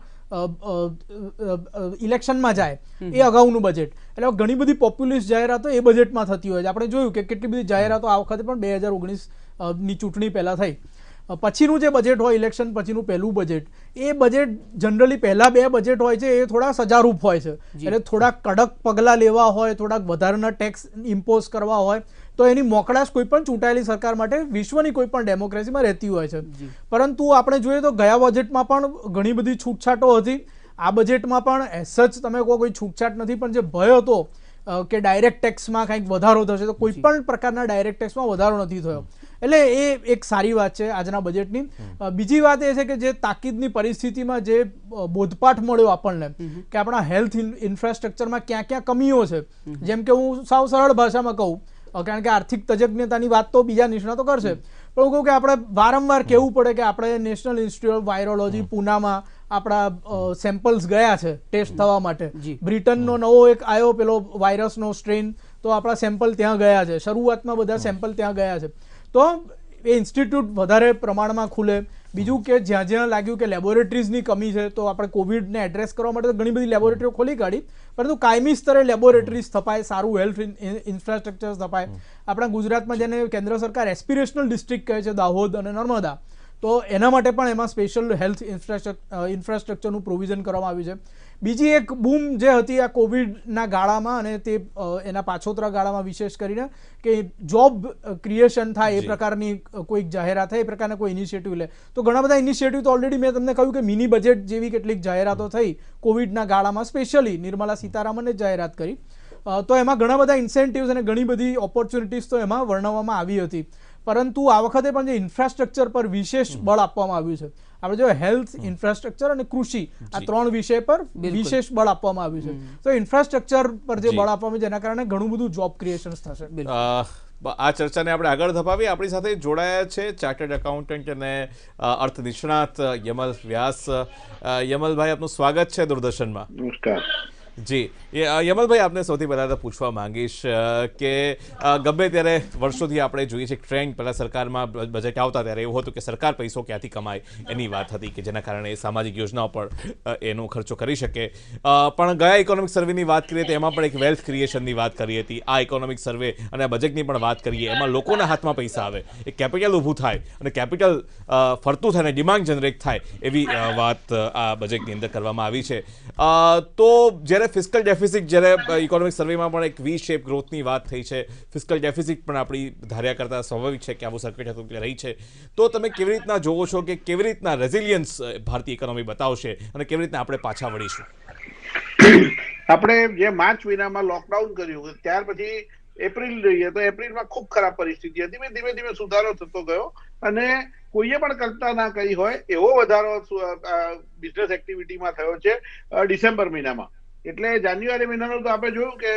ઇલેક્શનમાં જાય એ અગાઉનું બજેટ. એટલે ઘણી બધી પોપ્યુલિસ્ટ જાહેરાતો એ બજેટમાં થતી હોય છે. આપણે જોયું કે કેટલી બધી જાહેરાતો આ વખતે પણ 2019ની ચૂંટણી પહેલાં થઈ. પછીનું જે બજેટ હોય ઇલેક્શન પછીનું પહેલું બજેટ, એ બજેટ જનરલી પહેલા 2 બજેટ હોય છે એ થોડા સજારૂપ હોય છે. એટલે થોડાક કડક પગલાં લેવા હોય, થોડાક વધારાના ટેક્સ ઇમ્પોઝ કરવા હોય તો એની મોકળાશ કોઈ પણ ચૂંટાયેલી સરકાર માટે વિશ્વની કોઈ પણ ડેમોક્રેસીમાં રહેતી હોય છે. પરંતુ આપણે જોઈએ તો ગયા બજેટમાં પણ ઘણી બધી છૂટછાટો હતી. આ બજેટમાં પણ એઝ સચ તમે કહો કોઈ છૂટછાટ નથી, પણ જે ભય હતો કે ડાયરેક્ટ ટેક્સમાં કંઈક વધારો થશે, તો કોઈ પણ પ્રકારના ડાયરેક્ટ ટેક્સમાં વધારો નથી થયો. એટલે એ એક સારી વાત છે આજના બજેટની. બીજી વાત એ છે કે જે તાકીદની પરિસ્થિતિમાં જે બોધપાઠ મળ્યો આપણને કે આપણા હેલ્થ ઇન્ફ્રાસ્ટ્રક્ચરમાં ક્યાં ક્યાં કમીઓ છે, જેમ કે હું સાવ સરળ ભાષામાં કહું, કારણ કે આર્થિક તજજ્ઞતાની વાત તો બીજા નિષ્ણાતો કરશે, પણ હું કહું કે આપણે વારંવાર કહેવું પડે કે આપણે નેશનલ ઇન્સ્ટિટ્યૂટ ઓફ વાયરોલોજી પૂનામાં આપણા સેમ્પલ્સ ગયા છે ટેસ્ટ થવા માટે. બ્રિટનનો નવો એક આવ્યો પેલો વાયરસનો સ્ટ્રેન, તો આપણા સેમ્પલ ત્યાં ગયા છે. શરૂઆતમાં બધા સેમ્પલ ત્યાં ગયા છે. તો એ ઇન્સ્ટિટ્યૂટ વધારે પ્રમાણમાં ખુલે. બીજું કે જ્યાં જ્યાં લાગ્યું કે લેબોરેટરીઝની કમી છે તો આપણે કોવિડને એડ્રેસ કરવા માટે તો ઘણી બધી લેબોરેટરીઓ ખોલી કાઢી, પરંતુ કાયમી સ્તરે લેબોરેટરીઝ સ્થપાય, સારું હેલ્થ ઇન્ફ્રાસ્ટ્રક્ચર સ્થપાય. આપણા ગુજરાતમાં જેને કેન્દ્ર સરકાર એસ્પિરેશનલ ડિસ્ટ્રિક્ટ કહે છે, દાહોદ અને નર્મદા, તો એના માટે પણ એમાં સ્પેશિયલ હેલ્થ ઇન્ફ્રાસ્ટ્રક્ચરનું પ્રોવિઝન કરવામાં આવ્યું છે. બીજી એક બૂમ જે હતી આ કોવિડના ગાળામાં અને તે એના પાછોતરા ગાળામાં વિશેષ કરીને કે જોબ ક્રિએશન થાય એ પ્રકારની કોઈક જાહેરાત થાય, એ પ્રકારના કોઈ ઇનિશિયેટિવ લે. તો ઘણા બધા ઇનિશિયેટિવ તો ઓલરેડી મેં તમને કહ્યું કે મિની બજેટ જેવી કેટલીક જાહેરાતો થઈ કોવિડના ગાળામાં, સ્પેશિયલી નિર્મલા સીતારામને જ જાહેરાત કરી. તો એમાં ઘણા બધા ઇન્સેન્ટિવ્સ અને ઘણી બધી ઓપોર્ચ્યુનિટીઝ તો એમાં વર્ણવવામાં આવી હતી. પરંતુ આ વખતે પણ જે ઇન્ફ્રાસ્ટ્રક્ચર પર વિશેષ બળ આપવામાં આવ્યું છે, આપણે જો હેલ્થ, ઇન્ફ્રાસ્ટ્રક્ચર અને કૃષિ આ 3 વિષય પર વિશેષ બળ આપવામાં આવ્યું છે. તો ઇન્ફ્રાસ્ટ્રક્ચર પર જે બળ આપવામાં જેના કારણે ઘણું બધું જોબ ક્રિએશન થશે. આ ચર્ચાને આપણે આગળ ધપાવી. આપણી સાથે જોડાયા છે ચાર્ટર્ડ એકાઉન્ટન્ટ અને અર્થ નિષ્ણાત યમલ વ્યાસ. યમલભાઈ, આપનું સ્વાગત છે દૂરદર્શનમાં. નમસ્કાર જી. યમલભાઈ, આપને સૌથી પહેલાં તો પૂછવા માંગીશ કે ગમે ત્યારે વર્ષોથી આપણે જોઈએ છીએ ટ્રેન્ડ, પહેલાં સરકારમાં બજેટ આવતા ત્યારે એવું હતું કે સરકાર પૈસો ક્યાંથી કમાય એની વાત હતી કે જેના કારણે સામાજિક યોજનાઓ પર એનો ખર્ચો કરી શકે. પણ ગયા ઇકોનોમિક સર્વેની વાત કરીએ તો એમાં પણ એક વેલ્થ ક્રિએશનની વાત કરી હતી. આ ઇકોનોમિક સર્વે અને આ બજેટની પણ વાત કરીએ, એમાં લોકોના હાથમાં પૈસા આવે, એક કેપિટલ ઊભું થાય અને કેપિટલ ફરતું થાય અને ડિમાન્ડ જનરેટ થાય એવી વાત આ બજેટની અંદર કરવામાં આવી છે. તો જ્યારે ફિસ્કલ ડેફિસિટ, જ્યારે ઇકોનોમિક સર્વેમાં પણ એક વી શેપ ગ્રોથની વાત થઈ છે, ફિસ્કલ ડેફિસિટ પણ આપણી ધાર્યા કરતાં સ્વાભાવિક છે કે આવું સર્કિટ હતું એટલે રહી છે. તો તમે કેવી રીતના જોવો છો કે કેવી રીતના રેઝિલિયન્સ ભારતીય ઇકોનોમી બતાવશે અને કેવી રીતના આપણે પાછા વળીશું? આપણે જે માર્ચ મહિનામાં લોકડાઉન કર્યું ત્યાર પછી એપ્રિલ જોઈએ તો એપ્રિલમાં ખૂબ ખરાબ પરિસ્થિતિ હતી. ધીમે ધીમે સુધારો થતો ગયો અને કોઈએ પણ કલ્પના ના કરી હોય એવો વધારો બિઝનેસ એક્ટિવિટીમાં થયો છે ડિસેમ્બર મહિનામાં. એટલે જાન્યુઆરી મહિનાનો તો આપણે જોયું કે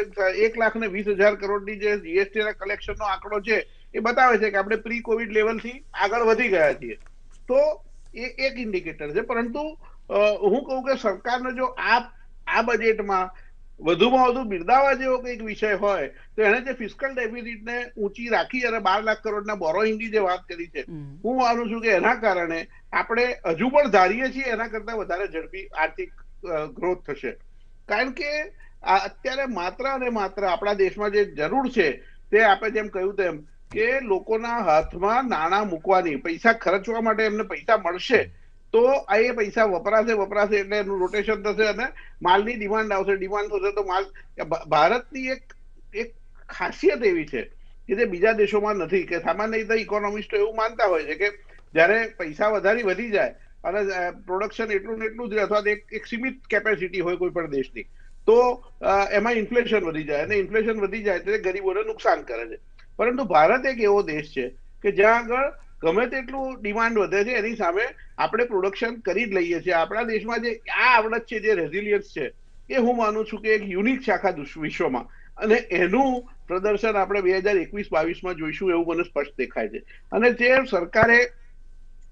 1,20,000 કરોડની જે જીએસટી ના કલેક્શનનો આંકડો છે એ બતાવે છે કે આપણે પ્રી કોવિડ લેવલથી આગળ વધી ગયા છીએ. તો એ એક ઇન્ડિકેટર છે. પરંતુ હું કહું કે સરકારનો જો આ બજેટમાં વધુમાં વધુ બિરદાવા જેવો કંઈક વિષય હોય તો એને જે ફિસ્કલ ડેફિસિટને ઊંચી રાખી અને 12 લાખ કરોડના બોરોઇંગની જે વાત કરી છે, હું માનું છું કે એના કારણે આપણે હજુ પણ ધારીએ છીએ એના કરતાં વધારે ઝડપી આર્થિક ગ્રોથ થશે. કારણ કે અત્યારે માત્ર અને માત્ર આપણા દેશમાં જે જરૂર છે તે આપણે જેમ કહ્યું તેમ કે લોકોના હાથમાં નાણાં મૂકવાની, પૈસા ખર્ચવા માટે એમને પૈસા મળશે તો એ પૈસા વપરાશે એટલે એનું રોટેશન થશે અને માલની ડિમાન્ડ આવશે. ડિમાન્ડ થશે તો માલ. ભારતની એક ખાસિયત એવી છે કે જે બીજા દેશોમાં નથી કે સામાન્ય રીતે ઇકોનોમિસ્ટો એવું માનતા હોય છે કે જ્યારે પૈસા વધી જાય અને પ્રોડક્શન એટલું ને એટલું જ અથવા એક સીમિત કેપેસિટી હોય કોઈ પણ દેશની, તો એમાં ઇન્ફ્લેશન વધી જાય અને ઇન્ફ્લેશન વધી જાય એટલે ગરીબોને નુકસાન કરે છે. પરંતુ ભારત એક એવો દેશ છે કે જ્યાં આગળ ગમે તેટલું ડિમાન્ડ વધે છે એની સામે આપણે પ્રોડક્શન કરી જ લઈએ છીએ. આપણા દેશમાં જે આ આવડત છે, જે રેઝિલિયન્સ છે, એ હું માનું છું કે એક યુનિક છે આખા વિશ્વમાં અને એનું પ્રદર્શન આપણે 2021-22માં જોઈશું એવું મને સ્પષ્ટ દેખાય છે. અને જે સરકારે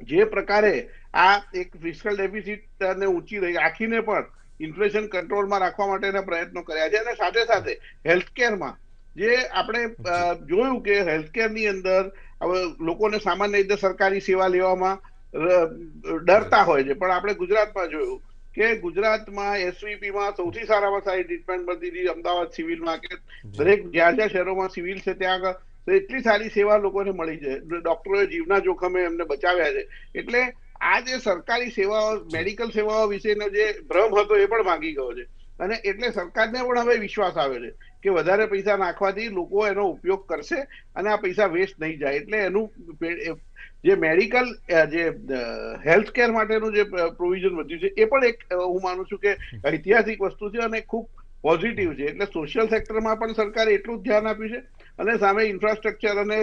જે પ્રકારે આ એક ફિસ્કલ ડેફિસિટને ઊંચી રાખીને પણ ઇન્ફ્લેશન કંટ્રોલમાં રાખવા માટેના પ્રયત્નો કર્યા છે અને સાથે સાથે હેલ્થકેરમાં જે આપણે જોયું કે હેલ્થકેરની અંદર હવે લોકોને સામાન્ય રીતે સરકારી સેવા લેવામાં ડરતા હોય છે, પણ આપણે ગુજરાતમાં જોયું કે ગુજરાતમાં એસવીપીમાં સૌથી સારામાં સારી ટ્રીટમેન્ટ મળતી હતી અમદાવાદ સિવિલમાં, કે દરેક જ્યાં જ્યાં શહેરોમાં સિવિલ છે ત્યાં આગળ તો એટલી સારી સેવા લોકોને મળી છે, ડોક્ટરોએ જીવના જોખમે એમને બચાવ્યા છે. એટલે આ જે સરકારી સેવાઓ, મેડિકલ સેવાઓ વિશેનો જે ભ્રમ હતો એ પણ ભાગી ગયો છે. અને એટલે સરકારને પણ હવે વિશ્વાસ આવ્યો છે કે વધારે પૈસા નાખવાથી લોકો એનો ઉપયોગ કરશે અને આ પૈસા વેસ્ટ નહીં જાય. એટલે એનું જે મેડિકલ જે હેલ્થ કેર માટેનું જે પ્રોવિઝન વધ્યું છે એ પણ એક હું માનું છું કે ઐતિહાસિક વસ્તુ છે અને ખૂબ પોઝિટિવ છે. એટલે સોશિયલ સેક્ટરમાં પણ સરકારે એટલું જ ધ્યાન આપ્યું છે અને સામે ઇન્ફ્રાસ્ટ્રક્ચર અને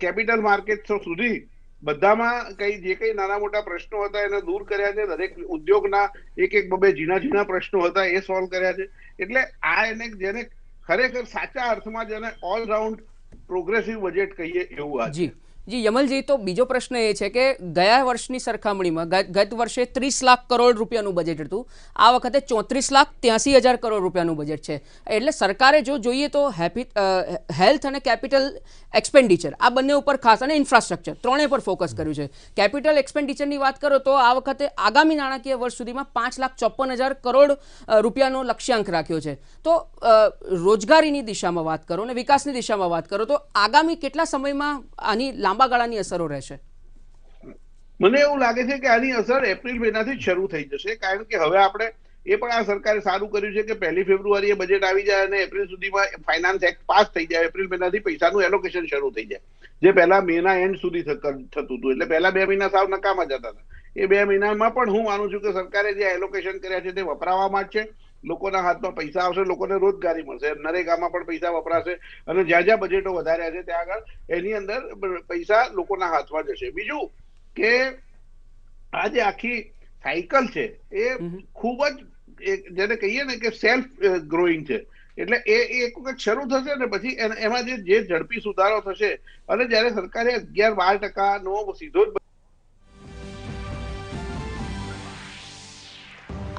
કેપિટલ માર્કેટ સુધી બધામાં જે કઈ નાના મોટા પ્રશ્નો હતા એને દૂર કર્યા છે. દરેક ઉદ્યોગના એક બે ઝીણા પ્રશ્નો હતા એ સોલ્વ કર્યા છે. એટલે આ જેને ખરેખર સાચા અર્થમાં જેને ઓલરાઉન્ડ પ્રોગ્રેસિવ બજેટ કહીએ એવું આ છે. જી યમલજી, તો બીજો પ્રશ્ન એ છે કે ગયા વર્ષની સરખામણીમાં ગત વર્ષે 30 લાખ કરોડ રૂપિયાનું બજેટ હતું, આ વખતે 34,83,000 કરોડ રૂપિયાનું બજેટ છે. એટલે સરકારે જો જોઈએ તો હેલ્થ અને કેપિટલ એક્સપેન્ડિચર આ બંને ઉપર ખાસ, અને ઇન્ફ્રાસ્ટ્રક્ચર ત્રણેય પર ફોકસ કર્યું છે. કેપિટલ એક્સપેન્ડિચરની વાત કરો તો આ વખતે આગામી નાણાકીય વર્ષ સુધીમાં 5,54,000 કરોડ રૂપિયાનો લક્ષ્યાંક રાખ્યો છે. તો રોજગારીની દિશામાં વાત કરો અને વિકાસની દિશામાં વાત કરો તો આગામી કેટલા સમયમાં આની લાંબા ગાળાની અસરો રહેશે? મને એવું લાગે છે કે આની અસર એપ્રિલ મહિનાથી જ શરૂ થઈ જશે, કારણ કે હવે આપણે એ પણ આ સરકારે સારું કર્યું છે કે 1 ફેબ્રુઆરીએ બજેટ આવી જાય અને એપ્રિલ સુધીમાં ફાઇનાન્સ એક્ટ પાસ થઈ જાય. એપ્રિલ મહિનાથી પૈસાનું એલોકેશન શરૂ થઈ જાય, જે પહેલા મેના એન્ડ સુધી થતું હતું. એટલે પહેલા 2 મહિના સાવ નકામા જતા હતા. એ 2 મહિનામાં પણ હું માનું છું કે સરકારે જે એલોકેશન કર્યા છે તે વપરાવામાં જ છે. લોકોના હાથમાં પૈસા આવશે, લોકોને રોજગારી મળશે, નરેગામાં પણ પૈસા વપરાશે અને જ્યાં જ્યાં બજેટો વધાર્યા છે ત્યાં આગળ એની અંદર પૈસા લોકોના હાથમાં જશે. બીજું કે આ જે આખી સાયકલ છે એ ખૂબ જ જેને કહીએ ને કે સેલ્ફ ગ્રોઈંગ છે. એટલે એ એક વખત શરૂ થશે ને પછી એમાં જે ઝડપી સુધારો થશે અને જયારે સરકારે 11-12% સીધો જ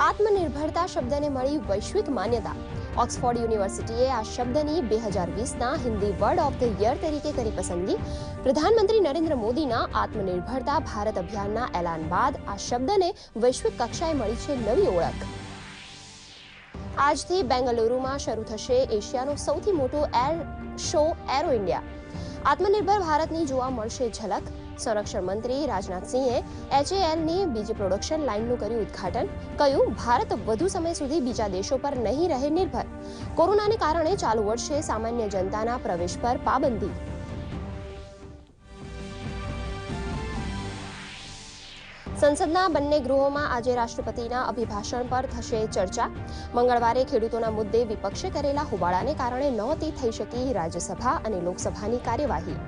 આત્મનિર્ભરતા શબ્દને મળી વૈશ્વિક માન્યતા. ઓક્સફોર્ડ યુનિવર્સિટીએ આ શબ્દની 2020ના Hindi word of the year તરીકે કરી પસંદગી. પ્રધાનમંત્રી નરેન્દ્ર મોદીના આત્મનિર્ભરતા ભારત અભિયાનના એલાન બાદ આ શબ્દને વૈશ્વિક કક્ષાએ મળી છે નવી ઓળખ. આજથી બેંગલુરુમાં શરૂ થશે એશિયાનો સૌથી મોટો એર શો એરો ઇન્ડિયા. આત્મનિર્ભર ભારતની જોવા મળશે ઝલક. સંરક્ષણ મંત્રી રાજનાથસિંહે HALની બીજી પ્રોડક્શન લાઇનનું કર્યું ઉદ્ઘાટન. કહ્યું, ભારત વધુ સમય સુધી બીજા દેશો પર નહીં રહે નિર્ભર. કોરોનાને કારણે ચાલુ વર્ષે સામાન્ય જનતાના પ્રવેશ પર પાબંદી. સંસદના બંને ગૃહોમાં આજે રાષ્ટ્રપતિના અભિભાષણ પર થશે ચર્ચા. મંગળવારે ખેડૂતોના મુદ્દે વિપક્ષે કરેલા હોબાળાને કારણે નહોતી થઈ શકી રાજ્યસભા અને લોકસભાની કાર્યવાહી.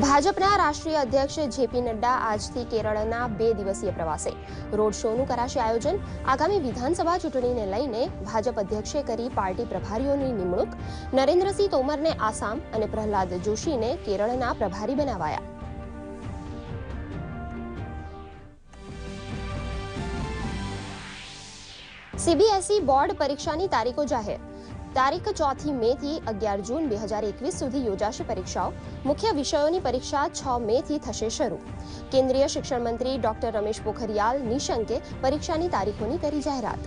ભાજપના રાષ્ટ્રીય અધ્યક્ષ JP નડ્ડા આજથી કેરળના 2 દિવસીય પ્રવાસે. રોડ શોનું કરાશે આયોજન. આગામી વિધાનસભા ચૂંટણીને લઈને ભાજપ અધ્યક્ષે કરી પાર્ટી પ્રભારીઓની નિમણૂક. નરેન્દ્રસિંહ તોમરને આસામ અને પ્રહલાદ જોશીને કેરળના પ્રભારી બનાવાયા. CBSE બોર્ડ પરીક્ષાની તારીખો જાહેર. તારીખ 4 મેથી 11 જૂન 2021 સુધી યોજાશે પરીક્ષાઓ. મુખ્ય વિષયોની પરીક્ષા 6 મેથી થશે શરૂ. કેન્દ્રીય શિક્ષણ મંત્રી ડોક્ટર રમેશ પોખરિયાલ નિશંકે પરીક્ષાની તારીખોની કરી જાહેરાત.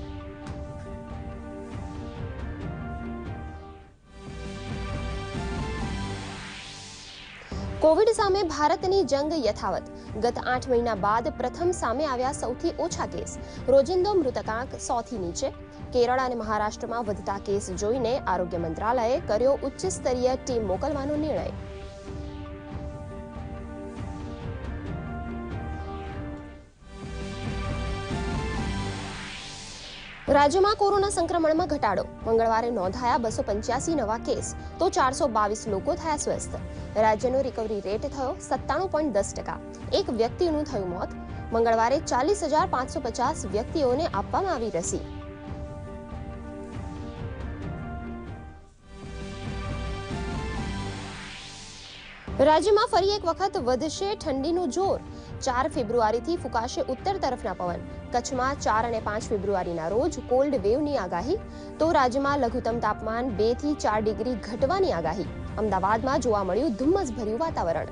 કોવિડ સામે ભારતની જંગ યથાવત. ગત 8 મહિના બાદ પ્રથમ સામે આવ્યા સૌથી ઓછા કેસ. રોજિંદો મૃતકાંક 100થી નીચે. કેરળ અને મહારાષ્ટ્રમાં વધતા કેસ જોઈને આરોગ્ય મંત્રાલયે કર્યો ઉચ્ચ સ્તરીય ટીમ મોકલવાનો નિર્ણય. રાજ્યમાં કોરોના સંક્રમણમાં ઘટાડો. મંગળવારે નોંધાયા 285 નવા કેસ, તો 422 લોકો થયા સ્વસ્થ. રાજ્યનો રિકવરી રેટ થયો 97.10%. એક વ્યક્તિનું થયું મોત. મંગળવારે 40,550 વ્યક્તિઓને આપવામાં આવી રસી. રાજ્યમાં ફરી એક વખત વધશે ઠંડીનું જોર. 4 ફેબ્રુઆરીથી ફૂંકાશે ઉત્તર તરફના પવન. કચ્છમાં 4 અને 5 ફેબ્રુઆરીના રોજ કોલ્ડ વેવની આગાહી. તો રાજ્યમાં લઘુત્તમ તાપમાન 2 થી 4 ડિગ્રી ઘટવાની આગાહી. અમદાવાદમાં જોવા મળ્યું ધુમ્મસભર્યું વાતાવરણ.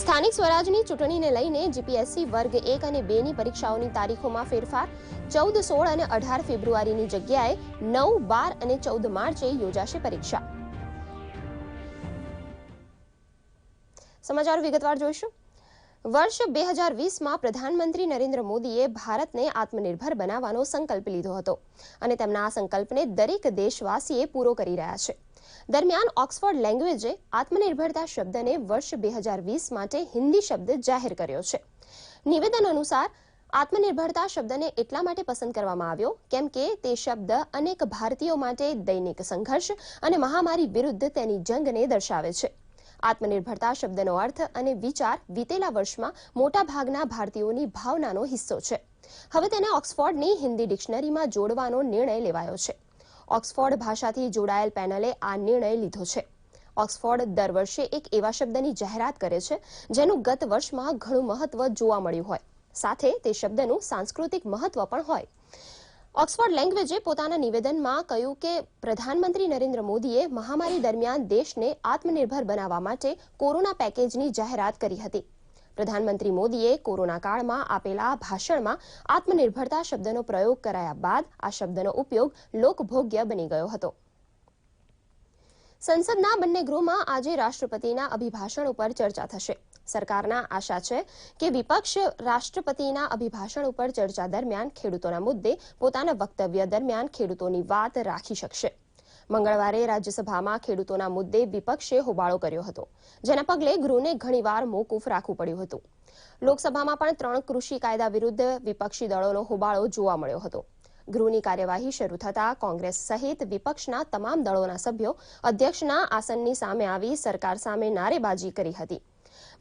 સ્થાનિક સ્વરાજની ચૂંટણીને લઈને જીપીએસસી વર્ગ 1 અને 2 ની પરીક્ષાઓની તારીખોમાં ફેરફાર. 14, 16 અને 18 ફેબ્રુઆરીની જગ્યાએ 9, 12 અને 14 માર્ચે યોજાશે પરીક્ષા. સમાચાર વિગતવાર જોઈશું. વર્ષ 2020માં પ્રધાનમંત્રી નરેન્દ્ર મોદીએ ભારતને આત્મનિર્ભર બનાવવાનો સંકલ્પ લીધો હતો અને તેમના આ સંકલ્પને દરેક દેશવાસીએ પૂરો કરી રહ્યા છે. દરમિયાન ઓક્સફોર્ડ લેંગ્વેજે આત્મનિર્ભરતા શબ્દને વર્ષ 2020 માટે હિન્દી શબ્દ જાહેર કર્યો છે. નિવેદન અનુસાર આત્મનિર્ભરતા શબ્દને એટલા માટે પસંદ કરવામાં આવ્યો કેમ કે તે શબ્દ અનેક ભારતીયો માટે દૈનિક સંઘર્ષ અને મહામારી વિરુદ્ધ તેની જંગને દર્શાવે છે. આત્મનિર્ભરતા શબ્દનો અર્થ અને વિચાર વીતેલા વર્ષમાં મોટા ભાગના ભારતીયોની ભાવનાનો હિસ્સો છે. હવે તેને ઓક્સફોર્ડની હિન્દી ડિક્શનરીમાં જોડવાનો નિર્ણય લેવાયો છે. ઓક્સફોર્ડ ભાષાથી જોડાયેલ પેનલે આ નિર્ણય લીધો છે. ઓક્સફોર્ડ દર વર્ષે એક એવા શબ્દની જાહેરાત કરે છે જેનું ગત વર્ષમાં ઘણું મહત્વ જોવા મળ્યું હોય, સાથે તે શબ્દનું સાંસ્કૃતિક મહત્વ પણ હોય. ઓક્સફોર્ડ લેંગ્વેજે પોતાના નિવેદનમાં કહ્યું કે પ્રધાનમંત્રી નરેન્દ્ર મોદીએ મહામારી દરમિયાન દેશને આત્મનિર્ભર બનાવવા માટે કોરોના પેકેજની જાહેરાત કરી હતી. પ્રધાનમંત્રી મોદીએ કોરોના કાળમાં આપેલા ભાષણમાં આત્મનિર્ભરતા શબ્દનો પ્રયોગ કરાયા બાદ આ શબ્દનો ઉપયોગ લોકભોગ્ય બની ગયો હતો. સંસદના બંને ગૃહમાં આજે રાષ્ટ્રપતિના અભિભાષણ ઉપર ચર્ચા થશે. સરકારના આશા છે કે વિપક્ષ રાષ્ટ્રપતિના અભિભાષણ ઉપર ચર્ચા દરમિયાન ખેડૂતોના મુદ્દે પોતાના વક્તવ્ય દરમિયાન ખેડૂતોની વાત રાખી શકશે. મંગળવારે રાજ્યસભામાં ખેડૂતોના મુદ્દે વિપક્ષે હોબાળો કર્યો હતો, જેના પગલે ગૃહને ઘણીવાર મોકૂફ રાખવું પડ્યું હતું. લોકસભામાં પણ 3 કૃષિ કાયદા વિરુદ્ધ વિપક્ષી દળોનો હોબાળો જોવા મળ્યો હતો. ગૃહની કાર્યવાહી શરૂ થતાં કોંગ્રેસ સહિત વિપક્ષના તમામ દળોના સભ્યો અધ્યક્ષના આસનની સામે આવી સરકાર સામે નારેબાજી કરી હતી.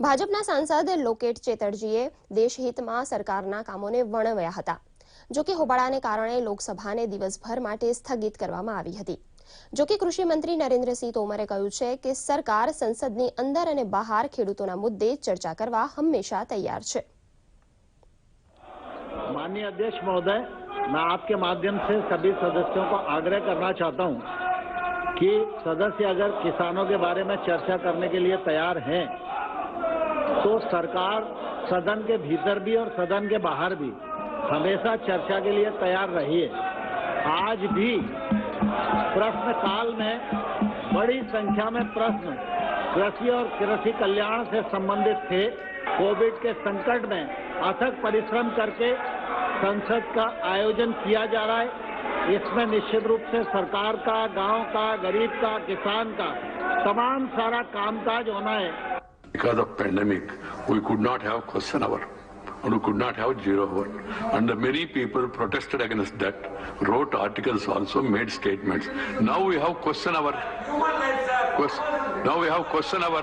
ભાજપના સાંસદ લોકેટ ચેટર્જીએ દેશહિતમાં સરકારના કામોને વર્ણવ્યા હતા. જોકે હોબાળાને કારણે લોકસભાને દિવસભર માટે સ્થગિત કરવામાં આવી હતી. જોકે કૃષિ મંત્રી નરેન્દ્રસિંહ તોમરે કહ્યું છે કે સરકાર સંસદની અંદર અને બહાર ખેડૂતોના મુદ્દે ચર્ચા કરવા હંમેશા તૈયાર છે. माननीय अध्यक्ष महोदय, मैं आपके माध्यम से सभी सदस्यों को आग्रह करना चाहता हूं कि सदस्य अगर किसानों के बारे में चर्चा करने के लिए तैयार हैं तो सरकार सदन के भीतर भी और सदन के बाहर भी हमेशा चर्चा के लिए तैयार रही है. आज भी प्रश्नकाल में बड़ी संख्या में प्रश्न कृषि और कृषि कल्याण से संबंधित थे. कोविड के संकट में अथक परिश्रम करके संसद का आयोजन किया जा रहा है. इसमें निश्चित रूप से सरकार का, गांव का, गरीब का, किसान का तमाम सारा कामकाज होना है. Because of pandemic, we could not have question hour, and we could not have 0 hour, and many people protested against that, wrote articles also, made statements. Now we have question hour. Now we have question hour.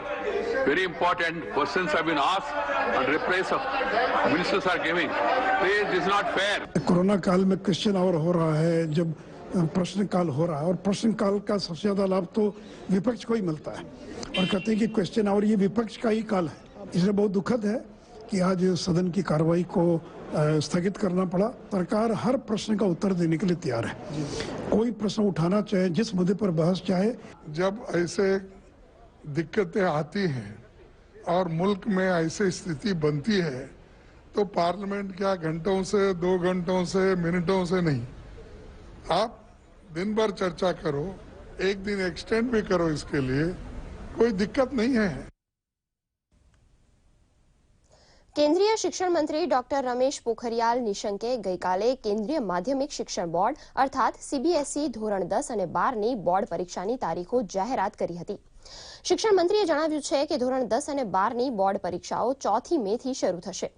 Very important questions have been asked, and replies of ministers are giving. This is not fair. Corona काल में question our हो रहा है, जब प्रश्नकाल हो रहा है, और प्रश्नकाल का सबसे ज्यादा लाभ तो विपक्ष को ही मिलता है, और कहते हैं कि क्वेश्चन आवर ये विपक्ष का ही काल है. इसलिए बहुत दुखद है कि आज सदन की कार्रवाई को स्थगित करना पड़ा. सरकार हर प्रश्न का उत्तर देने के लिए तैयार है. कोई प्रश्न उठाना चाहे, जिस मुद्दे पर बहस चाहे. जब ऐसे दिक्कतें आती हैं और मुल्क में ऐसी स्थिति बनती है तो पार्लियामेंट क्या घंटों से, 2 घंटों से, मिनटों से नहीं, आप दिन भर चर्चा करो, एक दिन एक्सटेंड भी करो, इसके लिए कोई दिक्कत नहीं है. કેન્દ્રીય શિક્ષણ મંત્રી ડોક્ટર રમેશ પોખરિયાલ નિશંકે ગઈકાલે કેન્દ્રીય માધ્યમિક શિક્ષણ બોર્ડ અર્થાત સીબીએસઈ ધોરણ 10 અને 12ની બોર્ડ પરીક્ષાની તારીખો જાહેરાત કરી હતી. શિક્ષણ મંત્રીએ જણાવ્યું છે કે ધોરણ 10 અને 12ની બોર્ડ પરીક્ષાઓ 4 મેથી શરૂ થશે.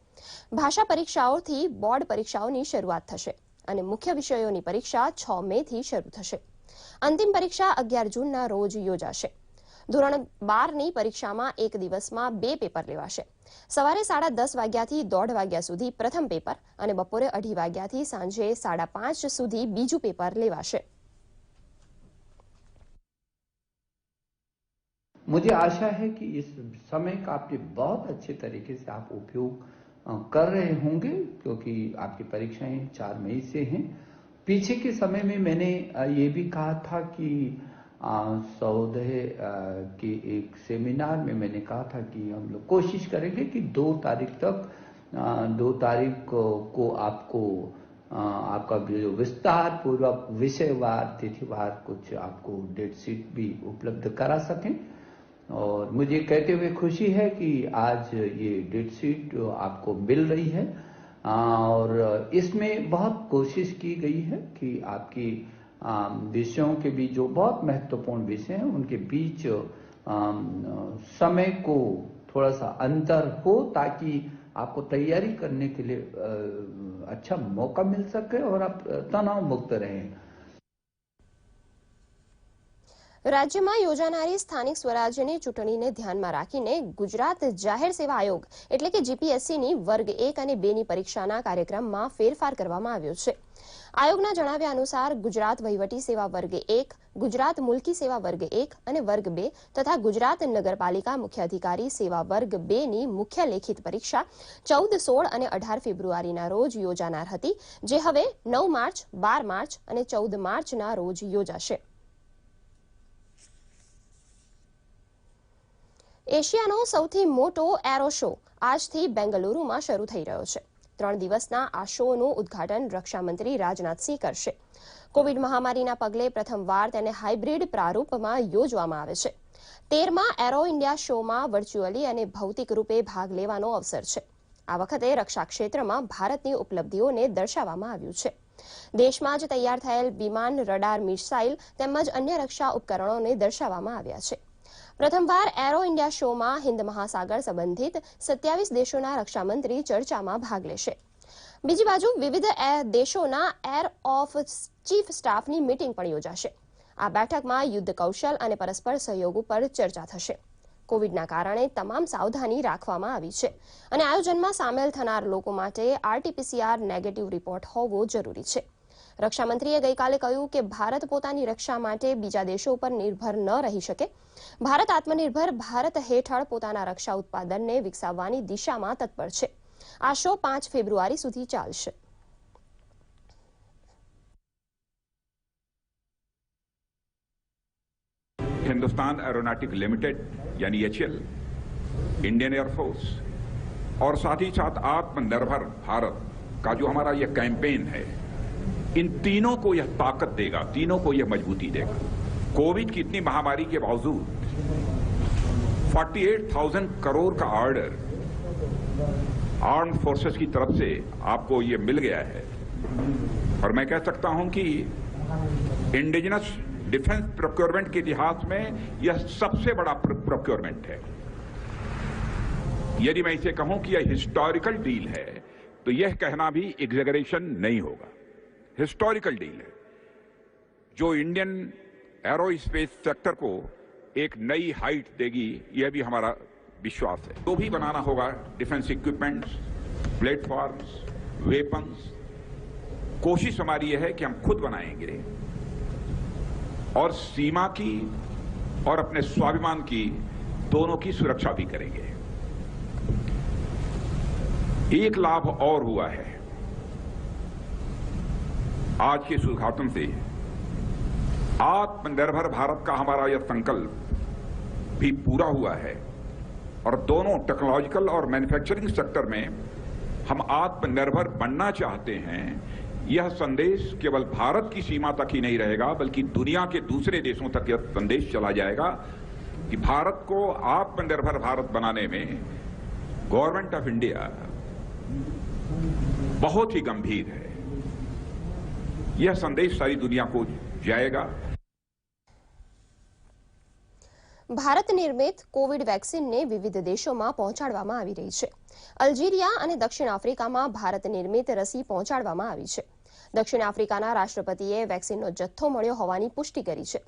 ભાષા પરીક્ષાઓથી બોર્ડ પરીક્ષાઓની શરૂઆત થશે અને મુખ્ય વિષયોની પરીક્ષા 6 મેથી શરૂ થશે. અંતિમ પરીક્ષા 11 જૂનના રોજ યોજાશે. ધોરણ 12ની પરીક્ષામાં એક દિવસમાં 2 પેપર લેવાશે. સવારે 10:30 વાગ્યાથી 1:30 વાગ્યા સુધી પ્રથમ પેપર અને બપોરે 2:30 વાગ્યાથી સાંજે 5:30 સુધી બીજું પેપર લેવાશે. मुझे आशा है कि इस समय का आपने बहुत अच्छे तरीके से आप उपयोग कर रहे होंगे, क्योंकि आपकी परीक्षाएं 4 मई से हैं। पीछे के समय में मैंने ये भी कहा था कि सौदे के एक सेमिनार में मैंने कहा था कि हम लोग कोशिश करेंगे कि 2 तारीख तक 2 तारीख को आपको आपका जो विस्तार पूर्वक विषयवार तिथिवार कुछ आपको डेट शीट भी उपलब्ध करा सकें। और मुझे कहते हुए खुशी है कि आज ये डेट शीट आपको मिल रही है और इसमें बहुत कोशिश की गई है कि आपकी विषयों के बीच जो बहुत महत्वपूर्ण विषय हैं उनके बीच समय को थोड़ा सा अंतर हो, ताकि आपको तैयारी करने के लिए अच्छा मौका मिल सके और आप तनाव मुक्त रहें। રાજ્યમાં યોજાનારી સ્થાનિક સ્વરાજ્યની ચૂંટણીને ધ્યાનમાં રાખીને ગુજરાત જાહેર સેવા આયોગ એટલે કે જીપીએસસીની વર્ગ 1 અને 2ની પરીક્ષાના કાર્યક્રમમાં ફેરફાર કરવામાં આવ્યો છે। આયોગના જણાવ્યા અનુસાર ગુજરાત વહીવટી સેવા વર્ગ 1, ગુજરાત મુલ્કી સેવા વર્ગ 1 અને વર્ગ 2 તથા ગુજરાત નગરપાલિકા મુખ્ય અધિકારી સેવા વર્ગ 2ની મુખ્ય લેખિત પરીક્ષા 14, 16 અને 18 ફેબ્રુઆરીના રોજ યોજાનાર હતી, જે હવે 9 માર્ચ, 12 માર્ચ અને 14 માર્ચના રોજ યોજાશે। એશિયાનો સૌથી મોટો એરો શો આજથી બેંગલુરુમાં શરૂ થઈ રહ્યો છે। 3 દિવસના આ શોનું ઉદ્ઘાટન રક્ષામંત્રી રાજનાથ સિંહ કરશે। કોવિડ મહામારીના પગલે પ્રથમવાર તેને હાઇબ્રિડ પ્રારૂપમાં યોજવામાં આવે છે। 13મા એરો ઇન્ડિયા શોમાં વર્ચ્યુઅલી અને ભૌતિક રૂપે ભાગ લેવાનો અવસર છે। આ વખતે રક્ષા ક્ષેત્રમાં ભારતની ઉપલબ્ધિઓને દર્શાવવામાં આવ્યું છે। દેશમાં જ તૈયાર થયેલ વિમાન, રડાર, મિસાઇલ તેમજ અન્ય રક્ષા ઉપકરણોને દર્શાવવામાં આવ્યા છે। પ્રથમવાર એરો ઇન્ડિયા શોમાં હિન્દ મહાસાગર સંબંધિત 27 દેશોના રક્ષામંત્રી ચર્ચામાં ભાગ લેશે। બીજી બાજુ વિવિધ દેશોના એર ઓફ ચીફ સ્ટાફની મીટિંગ પણ યોજાશે। આ બેઠકમાં યુદ્ધ કૌશલ અને પરસ્પર સહયોગ ઉપર ચર્ચા થશે। કોવિડના કારણે તમામ સાવધાની રાખવામાં આવી છે અને આયોજનમાં સામેલ થનાર લોકો માટે આરટીપીસીઆર નેગેટિવ રિપોર્ટ હોવો જરૂરી છે। રક્ષામંત્રીએ ગઈકાલે કહ્યું કે ભારત પોતાની રક્ષા માટે બીજા દેશો પર નિર્ભર ન રહી શકે। ભારત આત્મનિર્ભર ભારત હેઠળ પોતાના રક્ષા ઉત્પાદનને વિકસાવવાની દિશામાં તત્પર છે। આ શો 5 ફેબ્રુઆરી સુધી ચાલશે। हिंदुस्तान एरोनॉटिक लिमिटेड यानी एचएल, इंडियन एयरफोर्स और साथ ही साथ आत्मनिर्भर भारत का जो हमारा यह कैंपेन है, इन तीनों को यह ताकत देगा, तीनों को यह मजबूती देगा। कोविड की इतनी महामारी के बावजूद 48,000 करोड़ का ऑर्डर आर्म्ड फोर्सेस की तरफ से आपको यह मिल गया है और मैं कह सकता हूं कि इंडिजिनस डिफेंस प्रोक्योरमेंट के इतिहास में यह सबसे बड़ा प्रोक्योरमेंट है। यदि मैं इसे कहूं कि यह हिस्टोरिकल डील है तो यह कहना भी एग्जेगरेशन नहीं होगा। हिस्टोरिकल डील है जो इंडियन एरोस्पेस सेक्टर को एक नई हाइट देगी, यह भी हमारा विश्वास है। तो भी बनाना होगा डिफेंस इक्विपमेंट्स, प्लेटफॉर्म्स, वेपन्स। कोशिश हमारी यह है कि हम खुद बनाएंगे और सीमा की और अपने स्वाभिमान की दोनों की सुरक्षा भी करेंगे। एक लाभ और हुआ है आज के इस उद्घाटन से। आत्मनिर्भर भारत का हमारा यह संकल्प भी पूरा हुआ है और दोनों टेक्नोलॉजिकल और मैन्युफैक्चरिंग सेक्टर में हम आत्मनिर्भर बनना चाहते हैं। यह संदेश केवल भारत की सीमा तक ही नहीं रहेगा बल्कि दुनिया के दूसरे देशों तक यह संदेश चला जाएगा कि भारत को आत्मनिर्भर भारत बनाने में गवर्नमेंट ऑफ इंडिया बहुत ही गंभीर है। यह संदेश सारी दुनिया को जाएगा। ભારત નિર્મિત કોવિડ વેક્સિનને વિવિધ દેશોમાં પહોંચાડવામાં આવી રહી છે। અલ્જીરિયા અને દક્ષિણ આફ્રિકામાં ભારત નિર્મિત રસી પહોંચાડવામાં આવી છે। દક્ષિણ આફ્રિકાના રાષ્ટ્રપતિએ વેક્સિનનો જથ્થો મળ્યો હોવાની પુષ્ટિ કરી છે।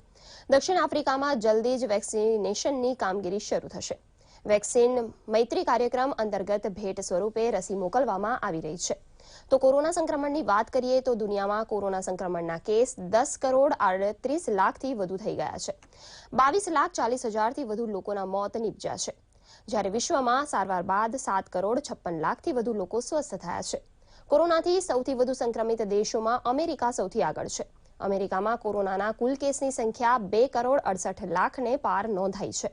દક્ષિણ આફ્રિકામાં જલ્દી જ વેક્સિનેશનની કામગીરી શરૂ થશે। વેક્સિન મૈત્રી કાર્યક્રમ અંતર્ગત ભેટ સ્વરૂપે રસી મોકલવામાં આવી રહી છે। તો કોરોના સંક્રમણની વાત કરીએ તો દુનિયામાં કોરોના સંક્રમણના કેસ 10 કરોડ 38 લાખથી વધુ થઈ ગયા છે। 22,40,000થી વધુ લોકોના મોત નીપજ્યા છે। જ્યારે વિશ્વમાં સારવાર બાદ 7,56,00,000થી વધુ લોકો સ્વસ્થ થયા છે. કોરોનાથી સૌથી વધુ સંક્રમિત દેશોમાં અમેરિકા સૌથી આગળ છે. અમેરિકામાં કોરોનાના કુલ કેસની સંખ્યા 2,68,00,000ને પાર નોંધાઈ છે.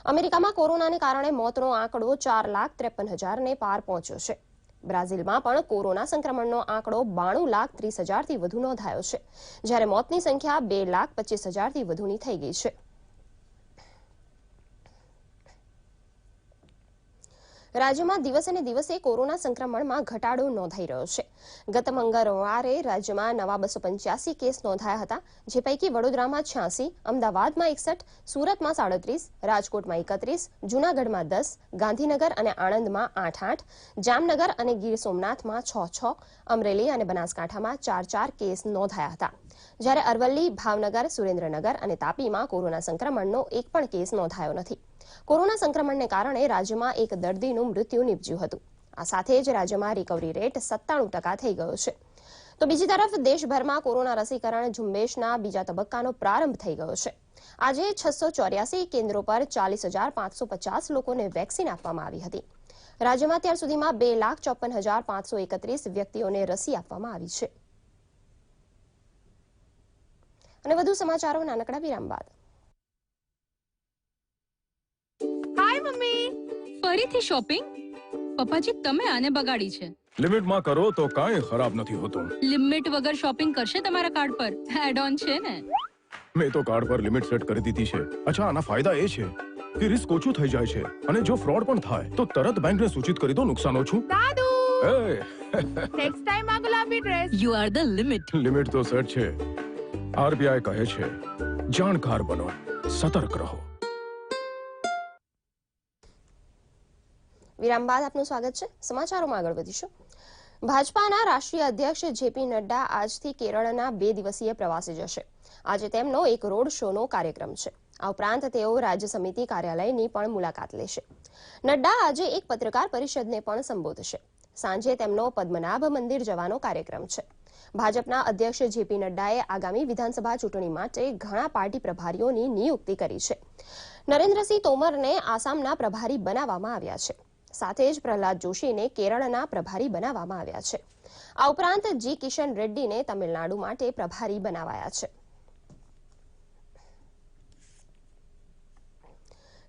અમેરિકામાં કોરોનાને કારણે મોતનો આંકડો 4,53,000ને પાર પહોંચ્યો છે. બ્રાઝિલમાં પણ કોરોના સંક્રમણનો આંકડો 92,30,000થી વધુ નોંધાયો છે, જ્યારે મોતની સંખ્યા 2,25,000થી વધુની થઈ ગઈ છે. રાજ્યમાં દિવસે ને દિવસે કોરોના સંક્રમણમાં ઘટાડો નોંધાઈ રહ્યો છે. ગત મંગળવારે રાજ્યમાં નવા 285 કેસ નોંધાયા હતા, જે પૈકી વડોદરામાં 86, અમદાવાદમાં 61, સુરતમાં 37, રાજકોટમાં 31, જૂનાગઢમાં 10, ગાંધીનગર અને આણંદમાં 8-8, જામનગર અને ગીર સોમનાથમાં 6-6, અમરેલી અને બનાસકાંઠામાં 4-4 કેસ નોંધાયા હતા, જ્યારે અરવલ્લી, ભાવનગર, સુરેન્દ્રનગર અને તાપીમાં કોરોના સંક્રમણનો એક પણ કેસ નોંધાયો નથી. કોરોના સંક્રમણને કારણે રાજ્યમાં એક દર્દીનું મૃત્યુ નીપજ્યું હતું. આ સાથે જ રાજ્યમાં રિકવરી રેટ 97% થઈ ગયો છે. તો બીજી તરફ દેશભરમાં કોરોના રસીકરણ ઝુંબેશના બીજા તબક્કાનો પ્રારંભ થઈ ગયો છે. આજે 684 કેન્દ્રો પર 40,550 લોકોને વેક્સિન આપવામાં આવી હતી. રાજ્યમાં અત્યાર સુધીમાં 2,54,531 વ્યક્તિઓને રસી આપવામાં આવી છે. અને વધુ સમાચારો નાનકડા વિરામ બાદ. હાય મમ્મી, ફરીથી શોપિંગ? પપ્પાજી, તમે આને બગાડી છે. લિમિટમાં કરો તો કાંઈ ખરાબ નથી હોતું. લિમિટ વગર શોપિંગ કરશે તમારા કાર્ડ પર એડ ઓન છે ને? મેં તો કાર્ડ પર લિમિટ સેટ કરી દીધી છે. અચ્છા, આના ફાયદા એ છે કે રિસ્ક ઓછું થઈ જાય છે અને જો ફ્રોડ પણ થાય તો તરત બેંકને સૂચિત કરી દો નુકસાન ઓછું. દાદુ, નેક્સ્ટ ટાઈમ આ ગુલાબી dress. You are the limit. Limit તો સેટ છે. આરબીઆઈ કહે છે, જાણકાર બનો, સતર્ક રહો. વિરામ બાદ આપનું સ્વાગત છે. સમાચારોમાં આગળ વધીશું. ભાજપાના રાષ્ટ્રીય અધ્યક્ષ જેપી નડ્ડા આજથી કેરળના 2 દિવસીય પ્રવાસે જશે. આજે તેમનો એક રોડ શોનો કાર્યક્રમ છે. આ ઉપરાંત તેઓ રાજ્ય સમિતિ કાર્યાલયની પણ મુલાકાત લેશે. નડ્ડા આજે એક પત્રકાર પરિષદને પણ સંબોધશે. સાંજે તેમનો પદ્મનાભ મંદિર જવાનો કાર્યક્રમ છે. ભાજપના અધ્યક્ષ જેપી નડ્ડાએ આગામી વિધાનસભા ચૂંટણી માટે ઘણા પાર્ટી પ્રભારીઓની નિયુક્તિ કરી છે. નરેન્દ્રસિંહ તોમરને આસામના પ્રભારી બનાવવામાં આવ્યા છે. સાથે જ પ્રહલાદ જોશીને કેરળના પ્રભારી બનાવવામાં આવ્યા છે. આ ઉપરાંત જી કિશન રેડ્ડીને તમિલનાડુ માટે પ્રભારી બનાવાયા છે.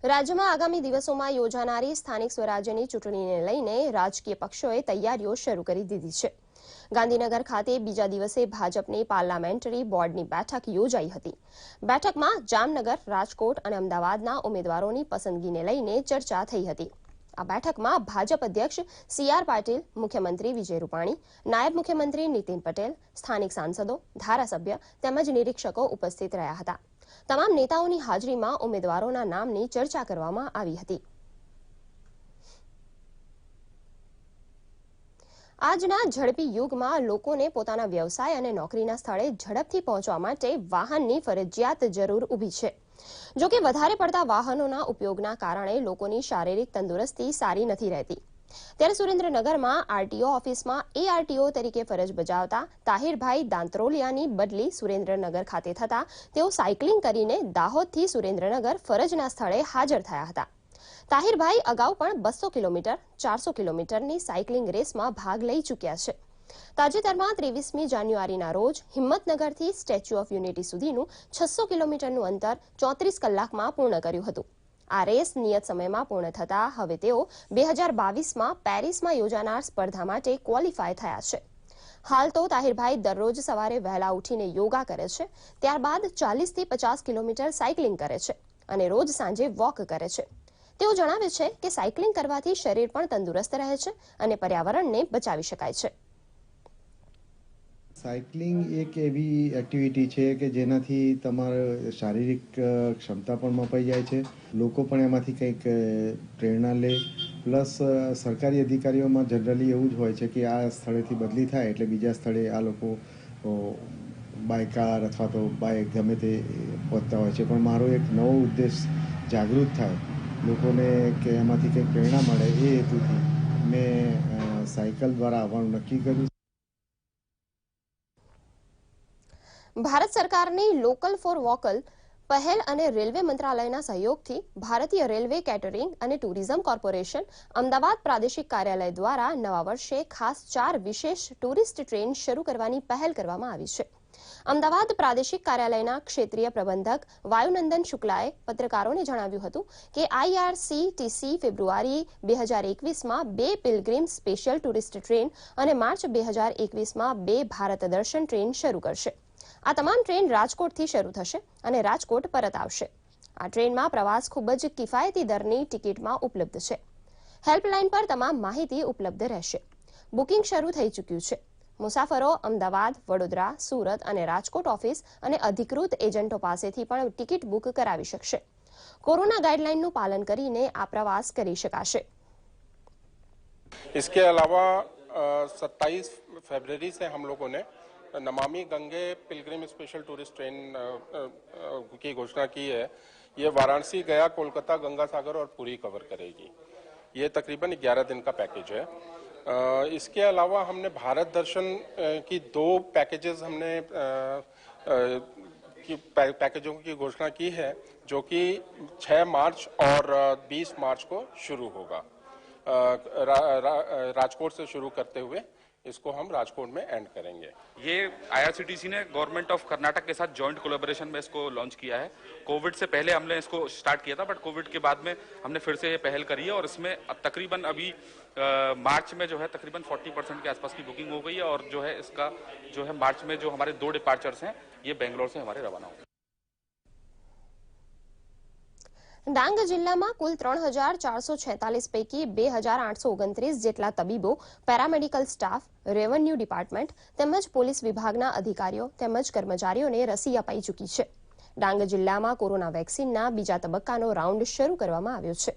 રાજ્યમાં આગામી દિવસોમાં યોજાનારી સ્થાનિક સ્વરાજ્યની ચૂંટણીને લઈને રાજકીય પક્ષોએ તૈયારીઓ શરૂ કરી દીધી છે. ગાંધીનગર ખાતે બીજા દિવસે ભાજપની પાર્લામેન્ટરી બોર્ડની બેઠક યોજાઈ હતી. બેઠકમાં જામનગર, રાજકોટ અને અમદાવાદના ઉમેદવારોની પસંદગીને લઈને ચર્ચા થઈ હતી. આ બેઠકમાં ભાજપ અધ્યક્ષ સી.આર. પાટીલ, મુખ્યમંત્રી વિજય રૂપાણી, નાયબ મુખ્યમંત્રી નીતિન પટેલ, સ્થાનિક સાંસદો, ધારાસભ્ય તેમજ નિરીક્ષકો ઉપસ્થિત રહ્યા હતા. તમામ નેતાઓની હાજરીમાં ઉમેદવારોના નામની ચર્ચા કરવામાં આવી હતી. આજના ઝડપી યુગમાં લોકોને પોતાના વ્યવસાય અને નોકરીના સ્થળે ઝડપથી પહોંચવા માટે વાહનની ફરજિયાત જરૂર ઊભી છે. જો કે વધારે પડતા વાહનોના ઉપયોગના કારણે લોકોની શારીરિક તંદુરસ્તી સારી નથી રહેતી. ત્યારે સુરેન્દ્રનગરમાં આરટીઓ ઓફિસમાં એઆરટીઓ તરીકે ફરજ બજાવતા તાહિરભાઈ દાંત્રોલિયાની બદલી સુરેન્દ્રનગર ખાતે થતા તેઓ સાયકલિંગ કરીને દાહોદથી સુરેન્દ્રનગર ફરજના સ્થળે હાજર થયા હતા. તાહિરભાઈ અગાઉ પણ 200 કિલોમીટર, 400 કિલોમીટરની સાયકલિંગ રેસમાં ભાગ લઈ ચૂક્યા છે. તાજેતરમાં 23મી જાન્યુઆરીના રોજ હિંમતનગરથી સ્ટેચ્યુ ઓફ યુનિટી સુધીનું 600 કિલોમીટરનું અંતર 34 કલાકમાં પૂર્ણ કર્યું હતું. આ રેસ નિયત સમયમાં પૂર્ણ થતાં હવે તેઓ 2022માં પેરિસમાં યોજાનાર સ્પર્ધા માટે ક્વોલિફાય થયા છે. હાલ તો તાહિરભાઈ દરરોજ સવારે વહેલા ઉઠીને યોગા કરે છે, ત્યારબાદ 40થી 50 કિલોમીટર સાયકલિંગ કરે છે અને રોજ સાંજે વોક કરે છે. તેઓ જણાવે છે કે સાયકલિંગ કરવાથી શરીર પણ તંદુરસ્ત રહે છે અને પર્યાવરણને બચાવી શકાય છે. સાયકલિંગ એક એવી એક્ટિવિટી છે કે જેનાથી તમારે શારીરિક ક્ષમતા પણ મપાઈ જાય છે. લોકો પણ એમાંથી કંઈક પ્રેરણા લે. પ્લસ સરકારી અધિકારીઓમાં જનરલી એવું જ હોય છે કે આ સ્થળેથી બદલી થાય એટલે બીજા સ્થળે આ લોકો બાય કાર અથવા તો બાય ગમે તે પહોંચતા હોય છે. પણ મારો એક નવો ઉદ્દેશ જાગૃત થાય, લોકોને કે એમાંથી કંઈક પ્રેરણા મળે, એ હેતુથી મેં સાયકલ દ્વારા આવવાનું નક્કી કર્યું. ભારત સરકારની લોકલ ફોર વોકલ પહેલ અને રેલવે મંત્રાલયના સહયોગથી ભારતીય રેલવે કેટરિંગ અને ટુરિઝમ કોર્પોરેશન અમદાવાદ પ્રાદેશિક કાર્યાલય દ્વારા નવા વર્ષે ખાસ 4 વિશેષ ટુરિસ્ટ ટ્રેન શરૂ કરવાની પહેલ કરવામાં આવી છે. અમદાવાદ પ્રાદેશિક કાર્યાલયના ક્ષેત્રીય પ્રબંધક વાયુનંદન શુક્લાએ પત્રકારોને જણાવ્યું હતું કે IRCTC ફેબ્રુઆરી 2021માં 2 પિલગ્રીમ સ્પેશિયલ ટુરિસ્ટ ટ્રેન અને માર્ચ 2021માં 2 ભારત દર્શન ટ્રેન શરૂ કરશે. આ તમામ ટ્રેન રાજકોટથી શરૂ થશે અને રાજકોટ પરત આવશે. આ ટ્રેનમાં પ્રવાસ ખૂબ જ કિફાયતી દરની ટિકિટમાં ઉપલબ્ધ છે. હેલ્પલાઇન પર તમામ માહિતી ઉપલબ્ધ રહેશે. બુકિંગ શરૂ થઈ ચૂક્યું છે. મુસાફરો અમદાવાદ, વડોદરા, સુરત અને રાજકોટ ઓફિસ અને અધિકૃત એજન્ટો પાસેથી પણ ટિકિટ બુક કરાવી શકશે. કોરોના ગાઈડલાઇનનું પાલન કરીને આ પ્રવાસ કરી શકાશે. इसके अलावा 27 फरवरी से हम लोगों ने Namami Gange Pilgrim special tourist train की घोषणा की है. ये वाराणसी, गया, कोलकाता, गंगा सागर और पुरी कवर करेगी. ये तकरीबन 11 दिन का पैकेज है. इसके अलावा हमने भारत दर्शन की 2 पैकेजेस हमने पैकेजों की घोषणा की है, जो कि 6 मार्च और 20 मार्च को शुरू होगा. राजकोट से शुरू करते हुए इसको हम राजकोट में एंड करेंगे. ये IRCTC ने गवर्नमेंट ऑफ कर्नाटक के साथ जॉइंट कोलैबोरेशन में इसको लॉन्च किया है. कोविड से पहले हमने इसको स्टार्ट किया था, बट कोविड के बाद में हमने फिर से ये पहल करी है और इसमें तकरीबन अभी मार्च में जो है तकरीबन 40% के आसपास की बुकिंग हो गई है. और जो है इसका जो है मार्च में जो हमारे 2 डिपार्चर्स हैं ये बेंगलोर से हमारे रवाना होंगे. ડાંગ જિલ્લામાં કુલ 3446 પૈકી 2829 જેટલા તબીબો, પેરામેડિકલ સ્ટાફ, રેવન્યુ ડિપાર્ટમેન્ટ તેમજ પોલીસ વિભાગના અધિકારીઓ તેમજ કર્મચારીઓને રસી અપાઈ ચૂકી છે. ડાંગ જિલ્લામાં કોરોના વેક્સિનના બીજા તબક્કાનો રાઉન્ડ શરૂ કરવામાં આવ્યો છે.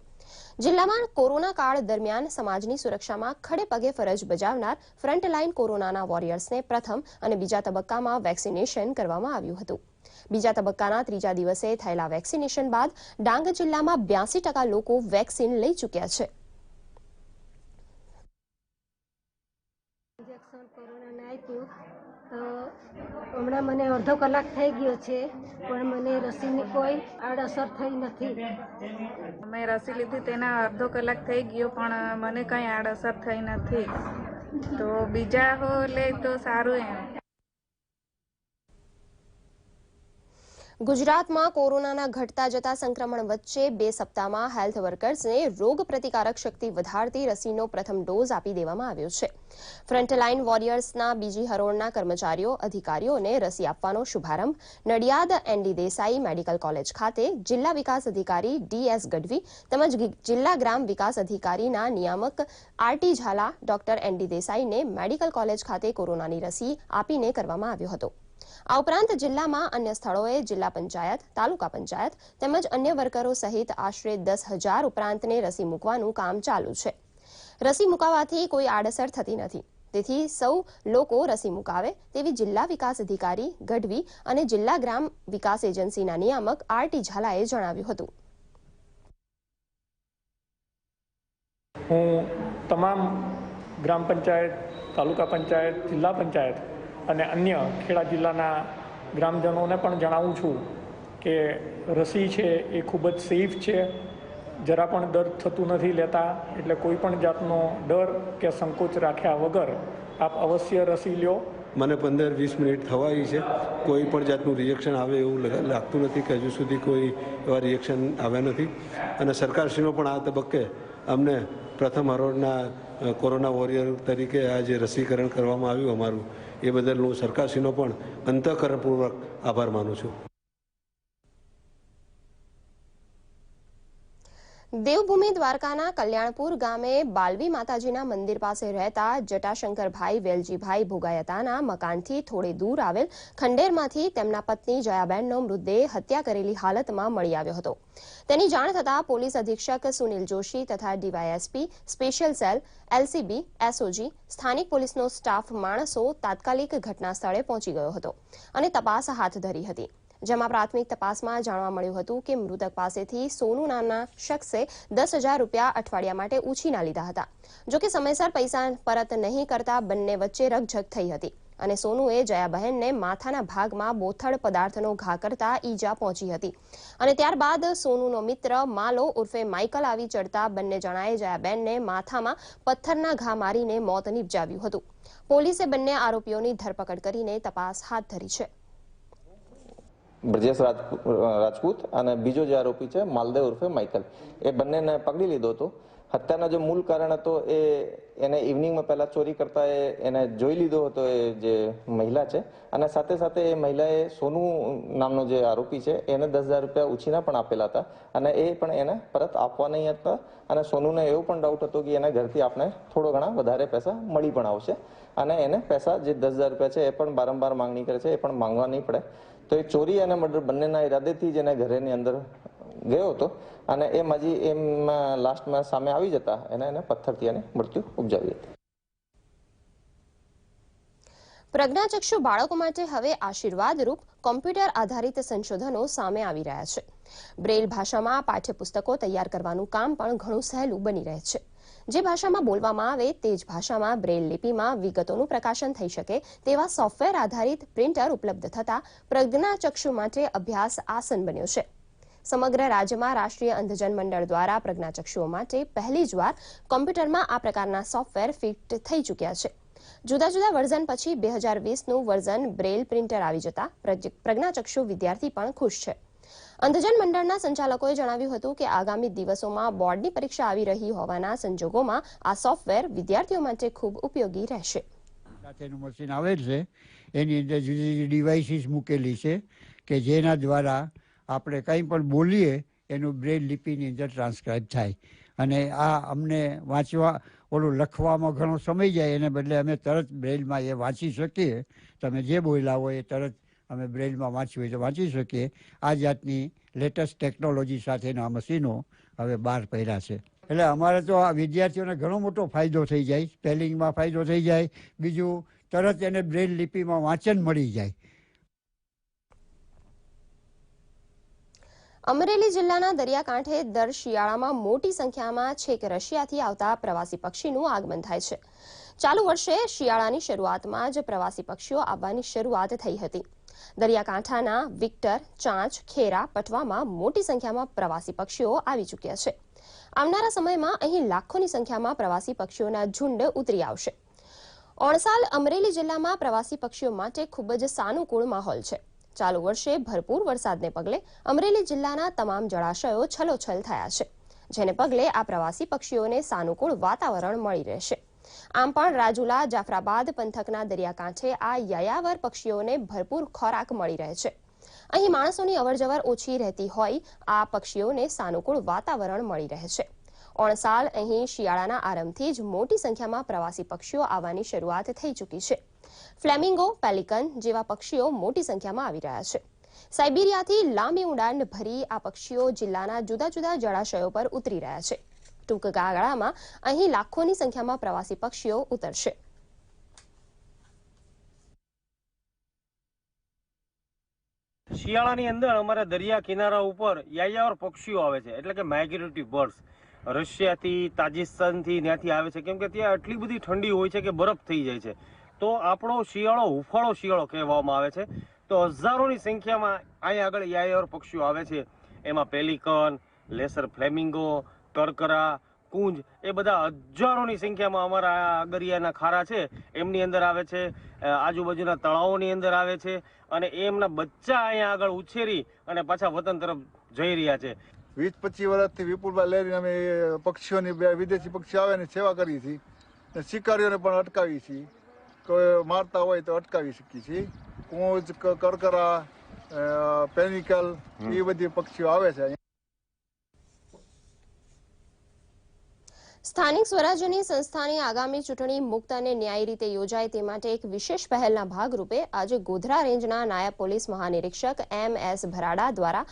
જિલ્લામાં કોરોના કાળ દરમિયાન સમાજની સુરક્ષામાં ખડે પગે ફરજ બજાવનાર ફ્રન્ટલાઇન કોરોનાના વોરિયર્સને પ્રથમ અને બીજા તબક્કામાં વેક્સિનેશન કરવામાં આવ્યું હતું. બીજા તબક્કાના ત્રીજા દિવસે થયેલા વેક્સિનેશન બાદ ડાંગ જિલ્લામાં 82% લોકો વેક્સિન લઈ ચૂક્યા છે. હમણાં મને અડધો કલાક થઈ ગયો છે, પણ મને રસીની કોઈ આડઅસર થઈ નથી. મેં રસી લીધી તેના અડધો કલાક થઈ ગયો, પણ મને કંઈ આડઅસર થઈ નથી. તો બીજા લે તો સારું એમ. ગુજરાતમાં કોરોનાના ઘટતા જતા સંક્રમણ વચ્ચે 2 સપ્તાહમાં હેલ્થ વર્કર્સને રોગ પ્રતિકારક શક્તિ વધારતી રસીનો પ્રથમ ડોઝ આપી દેવામાં આવ્યો છે. ફ્રન્ટલાઇન વોરિયર્સના બીજી હરોળના કર્મચારીઓ, અધિકારીઓને રસી આપવાનો શુભારંભ Nadiad ND Desai medical college ખાતે જિલ્લા વિકાસ અધિકારી DS ગઢવી તેમજ જિલ્લા ગ્રામ વિકાસ અધિકારીના નિયામક RT ઝાલા, ડોક્ટર ND દેસાઈને મેડિકલ કોલેજ ખાતે કોરોનાની રસી આપીને કરવામાં આવ્યો હતો. આ ઉપરાંત જિલ્લામાં અન્ય સ્થળોએ જિલ્લા પંચાયત, તાલુકા પંચાયત તેમજ અન્ય વર્કરો સહિત આશરે 10,000 ઉપરાંતને રસી મૂકવાનું કામ ચાલુ છે. રસી મુકાવવાથી કોઈ આડઅસર થતી નથી, તેથી સૌ લોકો રસી મુકાવે તેવી જિલ્લા વિકાસ અધિકારી ગઢવી અને જિલ્લા ગ્રામ વિકાસ એજન્સીના નિયામક RT ઝાલાએ જણાવ્યું હતું. હું તમામ ગ્રામ પંચાયત, તાલુકા પંચાયત, જિલ્લા પંચાયત અને અન્ય ખેડા જિલ્લાના ગ્રામજનોને પણ જણાવું છું કે રસી છે એ ખૂબ જ સેફ છે. જરા પણ દર્દ થતું નથી લેતા, એટલે કોઈ પણ જાતનો ડર કે સંકોચ રાખ્યા વગર આપ અવશ્ય રસી લ્યો. મને 15-20 મિનિટ થવાઈ છે. કોઈ પણ જાતનું રિએક્શન આવે એવું લાગતું નથી કે હજુ સુધી કોઈ એવા રિએક્શન આવ્યા નથી. અને સરકારશ્રીનો પણ આ તબક્કે અમને પ્રથમ હરોળના કોરોના વોરિયર તરીકે આ જે રસીકરણ કરવામાં આવ્યું અમારું, એ બદલ હું સરકારશ્રીનો પણ અંતઃકરણપૂર્વક આભાર માનું છું. દેવભૂમિ દ્વારકાના કલ્યાણપુર ગામે બાલવી માતાજીના મંદિર પાસે રહેતા જટાશંકરભાઈ વેલજીભાઈ ભોગાયતાના મકાનથી થોડે દૂર આવેલ ખંડેરમાંથી તેમના પત્ની જયાબેનનો મૃતદેહ હત્યા કરેલી હાલતમાં મળી આવ્યો હતો. તેની જાણ થતાં પોલીસ અધિક્ષક સુનિલ જોશી તથા DYSP special cell, LCB, SOG, સ્થાનિક પોલીસનો સ્ટાફ માણસો તાત્કાલિક ઘટના સ્થળે પહોંચી ગયો હતો અને તપાસ હાથ ધરી હતી. જેમાં પ્રાથમિક તપાસમાં જાણવા મળ્યું હતું કે મૃતક પાસેથી સોનુ નામના શખ્સે 10,000 રૂપિયા અઠવાડિયા માટે ઉછીના લીધા હતા. જોકે સમયસર પૈસા પરત નહીં કરતા બંને વચ્ચે રકઝક થઈ હતી અને સોનુએ જયાબહેનને માથાના ભાગમાં બોથડ પદાર્થનો ઘા કરતા ઈજા પહોંચી હતી અને ત્યારબાદ સોનુનો મિત્ર માલો ઉર્ફે માઇકલ આવી ચડતા બંને જણાએ જયાબહેનને માથામાં પથ્થરના ઘા મારીને મોત નિપજાવ્યું હતું. પોલીસે બંને આરોપીઓની ધરપકડ કરીને તપાસ હાથ ધરી છે. બ્રજેશ રાજપૂત અને બીજો જે આરોપી છે માલદેવ ઉર્ફે માઇકલ, એ બંનેને પકડી લીધો હતો. હત્યાનો જે મૂળ કારણ હતો એને ઇવનિંગમાં પહેલા ચોરી કરતા એને જોઈ લીધો હતો એ જે મહિલા છે, અને સાથે સાથે એ મહિલાએ સોનુ નામનો જે આરોપી છે એને 10,000 રૂપિયા ઉછીના પણ આપેલા હતા અને એ પણ એને પરત આપવા નહીં હતા અને સોનુને એવો પણ ડાઉટ હતો કે એના ઘરથી આપણે થોડો ઘણા વધારે પૈસા મળી પણ આવશે અને એને પૈસા જે 10,000 રૂપિયા છે એ પણ વારંવાર માંગણી કરે છે, એ પણ માંગવા નહીં પડે. તો એ ચોરી અને મર્ડર બંનેના ઈરાદેથી જ એને ઘરેની અંદર ગયો હતો અને એ માજી એમાં લાસ્ટમાં સામે આવી જતા એને પથ્થરથી એને મૃત્યુ ઉપજાવી હતી. પ્રજ્ઞાચક્ષુ બાળકો માટે હવે આશીર્વાદરૂપ કોમ્પ્યુટર આધારિત સંશોધનો સામે આવી રહ્યા છે. બ્રેઇલ ભાષામાં પાઠ્યપુસ્તકો તૈયાર કરવાનું કામ પણ ઘણું સહેલું બની રહે છે. જે ભાષામાં બોલવામાં આવે તે જ ભાષામાં બ્રેઇલ લિપિમાં વિગતોનું પ્રકાશન થઈ શકે તેવા સોફ્ટવેર આધારિત પ્રિન્ટર ઉપલબ્ધ થતા પ્રજ્ઞાચક્ષુ માટે અભ્યાસ આસન બન્યો છે. સમગ્ર રાજ્યમાં રાષ્ટ્રીય અંધજન મંડળ દ્વારા પ્રજ્ઞાચક્ષુઓ માટે પહેલી જ વાર કોમ્પ્યુટરમાં આ પ્રકારના સોફ્ટવેર ફિટ થઈ ચૂક્યા છે. જુદા જુદા વર્ઝન પછી 2020નું વર્ઝન બ્રેઇલ પ્રિન્ટર આવી જતા પ્રજ્ઞાચક્ષુ વિદ્યાર્થી પણ ખુશ છે. અંધજન મંડળના સંચાલકોએ જણાવ્યું હતું કે આગામી દિવસોમાં બોર્ડની પરીક્ષા આવી રહી હોવાના સંજોગોમાં આ સોફ્ટવેર વિદ્યાર્થીઓ માટે ખૂબ ઉપયોગી રહેશે. સાથેનું મશીન આવે છે એની અંદર જુદી જુદી ડિવાઇસીસ મૂકેલી છે કે જેના દ્વારા આપણે કંઈ પણ બોલીએ એનું બ્રેઇલ લિપિની અંદર ટ્રાન્સક્રાઇબ થાય અને આ અમને વાંચવા લખવામાં ઘણો સમય જાય એને બદલે અમે તરત બ્રેઇલમાં એ વાંચી શકીએ. તમે જે બોલ્યા હોય એ તરત અમે બ્રેઇલમાં વાંચવું હોય તો વાંચી શકીએ. આ જાતની લેટેસ્ટ ટેકનોલોજી સાથેના મશીનો હવે બહાર પડ્યા છે. એટલે અમારે તો આ વિદ્યાર્થીઓને ઘણો મોટો ફાયદો થઈ જાય. સ્પેલિંગમાં ફાયદો થઈ જાય, બીજું તરત એને બ્રેઇલ લિપિમાં વાંચન મળી જાય. અમરેલી જિલ્લાના દરિયાકાંઠે દર શિયાળામાં મોટી સંખ્યામાં છેક રશિયાથી આવતા પ્રવાસી પક્ષીનું આગમન થાય છે. ચાલુ વર્ષે શિયાળાની શરૂઆતમાં જ પ્રવાસી પક્ષીઓ આવવાની શરૂઆત થઈ હતી. દરિયાકાંઠાના વિક્ટર, ચાંચ, ખેરા, પટવામાં મોટી સંખ્યામાં પ્રવાસી પક્ષીઓ આવી ચૂક્યા છે. આવનારા સમયમાં અહીં લાખોની સંખ્યામાં પ્રવાસી પક્ષીઓના ઝુંડ ઉતરી આવશે. ઓણસાલ અમરેલી જિલ્લામાં પ્રવાસી પક્ષીઓ માટે ખૂબ જ સાનુકૂળ માહોલ છે. ચાલુ વર્ષે ભરપૂર વરસાદને પગલે અમરેલી જિલ્લાના તમામ જળાશયો છલોછલ થયા છે, જેને પગલે આ પ્રવાસી પક્ષીઓને સાનુકૂળ વાતાવરણ મળી રહેશે. આમ પણ રાજુલા, જાફરાબાદ પંથકના દરિયાકાંઠે આ યાયાવર પક્ષીઓને ભરપૂર ખોરાક મળી રહે છે. અહીં માણસોની અવરજવર ઓછી રહેતી હોય આ પક્ષીઓને સાનુકૂળ વાતાવરણ મળી રહે છે. ઓણસાલ અહીં શિયાળાના આરંભથી જ મોટી સંખ્યામાં પ્રવાસી પક્ષીઓ આવવાની શરૂઆત થઈ ચૂકી છે. ફ્લેમિંગો, પેલિકન જેવા પક્ષીઓ મોટી સંખ્યામાં આવી રહ્યા છે. સાઇબિરિયાથી લાંબી ઉડાન ભરી આ પક્ષીઓ જિલ્લાના જુદા જુદા જળાશયો પર ઉતરી રહ્યા છે. ટૂંક ગાળામાં અહીં લાખોની સંખ્યામાં પ્રવાસી પક્ષીઓ ઉતરશે. શિયાળાની અંદર અમારા દરિયા કિનારા ઉપર યાયાવર પક્ષીઓ આવે છે, એટલે કે માઇગ્રેટરી બર્ડ્સ. રશિયાથી, તાજિસ્તાનથી ત્યાંથી આવે છે, કેમ કે ત્યાં આટલી બધી ઠંડી હોય છે કે બરફ થઈ જાય છે. તો આપણો શિયાળો હુંફાળો શિયાળો કહેવામાં આવે છે. તો હજારોની સંખ્યામાં અહીંયા આગળ યાયાવર પક્ષીઓ આવે છે. એમાં પેલિકન, લેસર ફ્લેમિંગો, કરકરા, કુંજ, એ બધા હજારોની સંખ્યામાં અમારા દરિયાના ખારા છે એમની અંદર આવે છે. આજુબાજુના તળાવોની અંદર આવે છે અને એમના બચ્ચા અહીંયા આગળ ઉછેરી અને પાછા વતન તરફ જઈ રહ્યા છે. 20-25 વર્ષથી વિપુલભાઈ લઈને અમે પક્ષીઓની વિદેશી પક્ષીઓ આવે એની સેવા કરી છીએ. શિકારીઓને પણ અટકાવી છીએ. કોઈ મારતા હોય તો અટકાવી શકીએ છીએ. કુંજ, કરકરા, પેનિકલ એ બધી પક્ષીઓ આવે છે. સ્થાનિક સ્વરાજ્યની સંસ્થાની આગામી ચૂંટણી મુક્ત અને ન્યાયી રીતે યોજાય તે માટે એક વિશેષ પહેલના ભાગરૂપે આજે ગોધરા રેન્જના નાયબ પોલીસ મહાનિરીક્ષક MS ભરાડા દ્વારા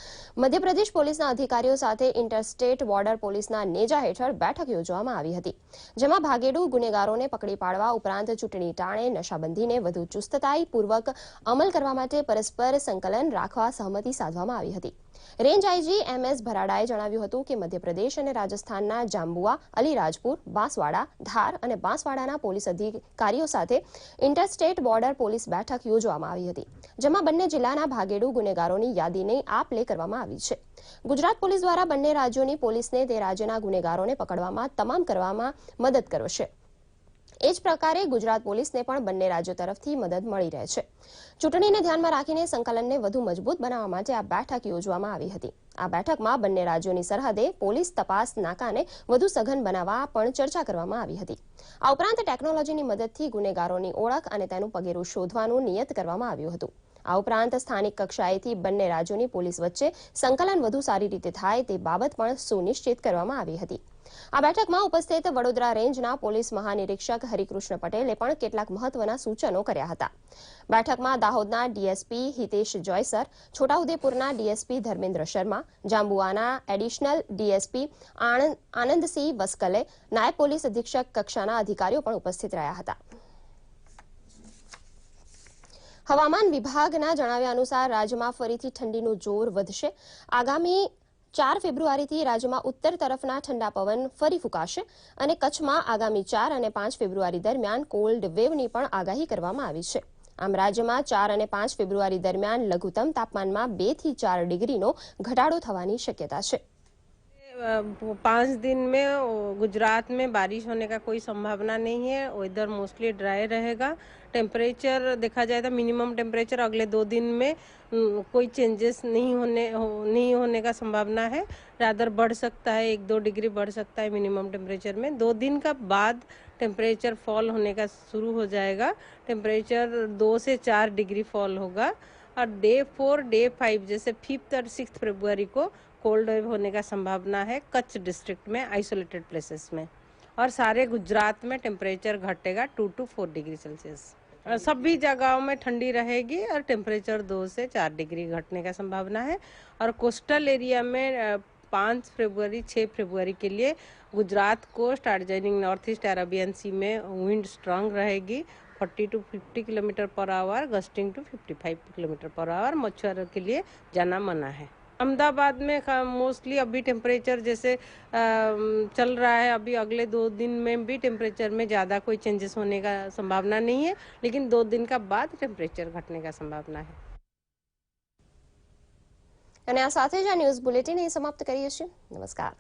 મધ્યપ્રદેશ પોલીસના અધિકારીઓ સાથે ઇન્ટરસ્ટેટ બોર્ડર પોલીસના નેજા હેઠળ બેઠક યોજવામાં આવી હતી, જેમાં ભાગેડુ ગુનેગારોને પકડી પાડવા ઉપરાંત ચૂંટણી ટાણે નશાબંધીને વધુ ચુસ્તતાઈપૂર્વક અમલ કરવા માટે પરસ્પર સંકલન રાખવા સહમતિ સાધવામાં આવી હતી. રેન્જ IG MS ભરાડાએ જણાવ્યું હતું કે મધ્યપ્રદેશ અને રાજસ્થાનના જાંબુઆ, અલી રાજપુર, બાંસવાડા, ધાર અને બાંસવાડાના પોલીસ અધિકારીઓ સાથે ઇન્ટરસ્ટેટ બોર્ડર પોલીસ બેઠક યોજવામાં આવી હતી, જેમાં બંને જિલ્લાના ભાગેડુ ગુનેગારોની યાદીને આપ-લે કરવામાં આવી છે. ગુજરાત પોલીસ દ્વારા બંને રાજ્યોની પોલીસને તે રાજ્યના ગુનેગારોને પકડવામાં કરવામાં મદદ કરશે. એ જ પ્રકારે ગુજરાત પોલીસને પણ બંને રાજ્યો તરફથી મદદ મળી રહે છે. ચૂંટણીને ધ્યાનમાં રાખીને સંકલનને વધુ મજબૂત બનાવવા માટે આ બેઠક યોજવામાં આવી હતી. આ બેઠકમાં બંને રાજ્યોની સરહદે પોલીસ તપાસ નાકાને વધુ સઘન બનાવવા પણ ચર્ચા કરવામાં આવી હતી. આ ઉપરાંત ટેકનોલોજીની મદદથી ગુનેગારોની ઓળખ અને તેનું પગેરું શોધવાનું નિયત કરવામાં આવ્યું હતું. આ ઉપરાંત સ્થાનિક કક્ષાએથી બંને રાજ્યોની પોલીસ વચ્ચે સંકલન વધુ સારી રીતે થાય તે બાબત પણ સુનિશ્ચિત કરવામાં આવી હતી. આ બેઠકમાં ઉપસ્થિત વડોદરા રેન્જના પોલીસ મહાનિરીક્ષક હરિકૃષ્ણ પટેલે પણ કેટલાક મહત્વના સૂચનો કર્યા હતા. બેઠકમાં દાહોદના ડીએસપી હિતેશ જોયસર, છોટાઉદેપુરના ડીએસપી ધર્મેન્દ્ર શર્મા, જાંબુઆના એડિશનલ ડીએસપી આનંદસિંહ વસ્કલે, નાયબ પોલીસ અધિક્ષક કક્ષાના અધિકારીઓ પણ ઉપસ્થિત રહ્યા હતા. હવામાન વિભાગના જણાવ્યા અનુસાર રાજ્યમાં ફરીથી ઠંડીનું જોર વધશે. આગામી 4 ફેબ્રુઆરીથી રાજ્યમાં ઉત્તર તરફના ઠંડા પવન ફરી ફૂંકાશે અને કચ્છમાં આગામી 4 અને 5 ફેબ્રુઆરી દરમિયાન કોલ્ડ વેવની પણ આગાહી કરવામાં આવી છે. આમ રાજ્યમાં 4 અને 5 ફેબ્રુઆરી દરમિયાન લઘુત્તમ તાપમાનમાં 2 થી 4 ડિગ્રીનો घटाड़ो થવાની શક્યતા છે. 5 दिन में गुजरात में बारिश होने का कोई संभावना नहीं है. वेदर मोस्टली ड्राई रहेगा. टेम्परेचर देखा जाए तो मिनिमम टेम्परेचर अगले 2 दिन में कोई चेंजेस नहीं होने का संभावना है. रादर बढ़ सकता है, 1-2 डिग्री बढ़ सकता है मिनिमम टेम्परेचर में. 2 दिन का बाद टेम्परेचर फॉल होने का शुरू हो जाएगा. टेम्परेचर 2 से 4 डिग्री फॉल होगा और डे 4, डे 5 जैसे 5th और 6th फरवरी को कोल्ड वेव होने का संभावना है कच्छ डिस्ट्रिक्ट में आइसोलेटेड प्लेसेस में. और सारे गुजरात में टेम्परेचर घटेगा 2 to 4 डिग्री सेल्सियस. सभी जगहों में ठंडी रहेगी और टेम्परेचर 2 से 4 डिग्री घटने का संभावना है. और कोस्टल एरिया में 5 फरवरी 6 फरवरी के लिए Gujarat coast adjoining north east Arabian sea में विंड स्ट्रांग रहेगी. 40 to 50 kilometre per hour, gusting to 55 kilometre per hour. मच्छर के लिए जाना मना है. अहमदाबाद में मोस्टली अभी टेम्परेचर जैसे चल रहा है, अभी अगले 2 दिन में भी टेम्परेचर में ज़्यादा कोई चेंजेस होने का संभावना नहीं है, लेकिन 2 दिन का बाद टेम्परेचर घटने का संभावना है. અને આ સાથે જ આ ન્યૂઝ બુલેટિન અહીં સમાપ્ત કરીએ છીએ. નમસ્કાર.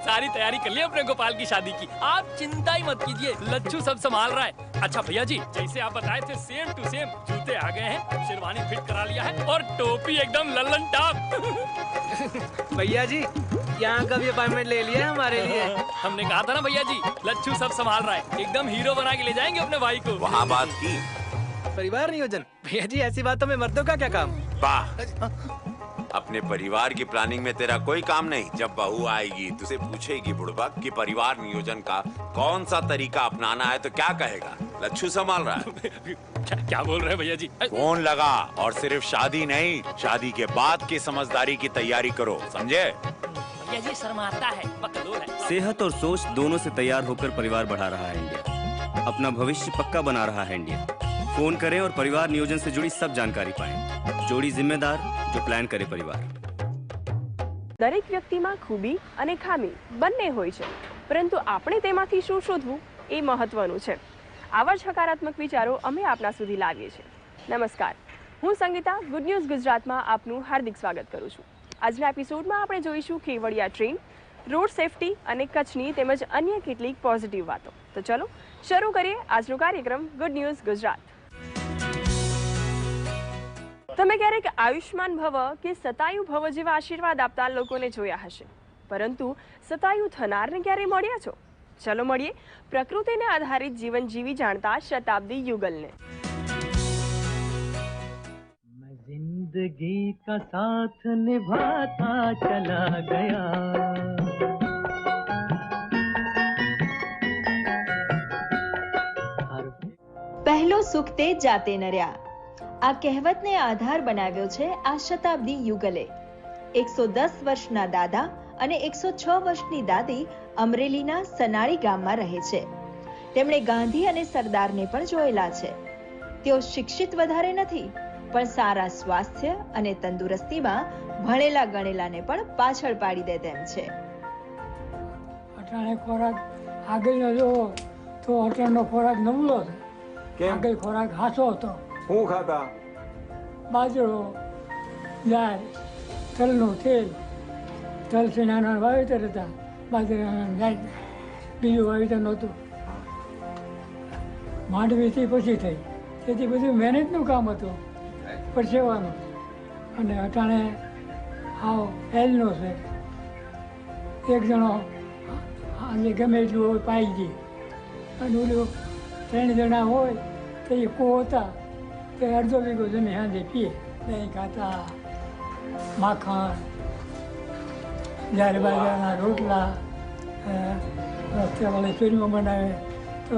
सारी तैयारी कर ली अपने गोपाल की शादी की. आप चिंता ही मत कीजिए, लच्छू सब संभाल रहा है. अच्छा भैया जी, जैसे आप बताए थे सेम टू सेम जूते आ गए हैं, शेरवानी फिट करा लिया है और टोपी एकदम लल्लन टॉप. भैया जी यहाँ का भी अपॉइंटमेंट ले लिया है हमारे लिए. हमने कहा था ना भैया जी, लच्छू सब संभाल रहा है, एकदम हीरो बना के ले जाएंगे अपने भाई को. वहाँ बात की परिवार नियोजन. भैया जी ऐसी बातों में मर्दों का क्या काम. वाह, अपने परिवार की प्लानिंग में तेरा कोई काम नहीं. जब बहू आएगी तुझे पूछेगी बुड़बक कि परिवार नियोजन का कौन सा तरीका अपनाना है तो क्या कहेगा. लच्छू संभाल रहा है. क्या बोल रहे हैं भैया जी. फोन लगा और सिर्फ शादी नहीं, शादी के बाद की समझदारी की तैयारी करो, समझे. भैया जी शर्माता है, बकलोल है. सेहत और सोच दोनों से तैयार होकर परिवार बढ़ा रहा है इंडिया. अपना भविष्य पक्का बना रहा है इंडिया. फोन करें और परिवार नियोजन से जुड़ी सब जानकारी पाएं. जोड़ी जिम्मेदार जो प्लान करे परिवार. દરેક વ્યક્તિમાં ખૂબી અને ખામી બંને હોય છે, પરંતુ આપણે તેમાંથી શું શોધવું એ મહત્વનું છે. આવા જ હકારાત્મક વિચારો અમે આપના સુધી લાવીએ છીએ. નમસ્કાર, હું સંગીતા ગુડ ન્યૂઝ ગુજરાતમાં આપનું હાર્દિક સ્વાગત કરું છું. આજના એપિસોડમાં આપણે જોઈશું કેવડિયા ટ્રેન, રોડ સેફટી અને કચ્છની તેમજ અન્ય કેટલીક પોઝિટિવ વાતો. તો ચલો શરૂ કરીએ આજનો કાર્યક્રમ ગુડ ન્યૂઝ ગુજરાત. તમે ક્યારેક આયુષ્માન ભવ કે સતાયુ ભવ જેવા આશીર્વાદ આપતા લોકોને જોયા હશે, પરંતુ સતાયુ થનારને ક્યારે મળ્યા છો? ચલો મળીએ પ્રકૃતિને આધારિત જીવન જીવી જાણતા શતાબ્દી યુગલને. जिंदगी का साथ निभाता चला गया, પહેલો સુખ તે જાતે નર્યા. આ કહેવતને આધાર બનાવ્યો છે આ શતાબ્દી યુગલે. 110 વર્ષના દાદા અને 106 વર્ષની દાદી અમરેલીના સનાળી ગામમાં રહે છે. તેમણે ગાંધી અને સરદારને પણ જોયેલા છે. તેઓ શિક્ષિત વધારે નથી, પણ સારા સ્વાસ્થ્ય અને તંદુરસ્તીમાં ભણેલા ગણેલાને પણ પાછળ પાડી દે તેમ છે. અટાણે ખોરાક આગળનો જોવો તો અટાણનો ખોરાક નબળો છે. આગળ ખોરાક હાસો હતો. શું ખાતા? બાજરો, દાળ, તલનું તેલ, તલ સેનાના વાવેતર હતા, બાજરાના દાળ, બીજું વાવેતર નહોતું. માંડવીથી પછી થઈ, તેથી બધું મહેનતનું કામ હતું, પરસેવાનું. અને અટાણે આવો હેલનો છે. એક જણો આજે ગમે એટલું હોય પાઈ ગઈ, અને ઓલું 3 જણા હોય તો એ કો હતા તે અડધો વીઘો જમી સાંજે પીએ. દહીં ખાતા, માખણ, જ્યારે બાજરાના રોટલા, રસ્તે ચોરીમાં બનાવે તો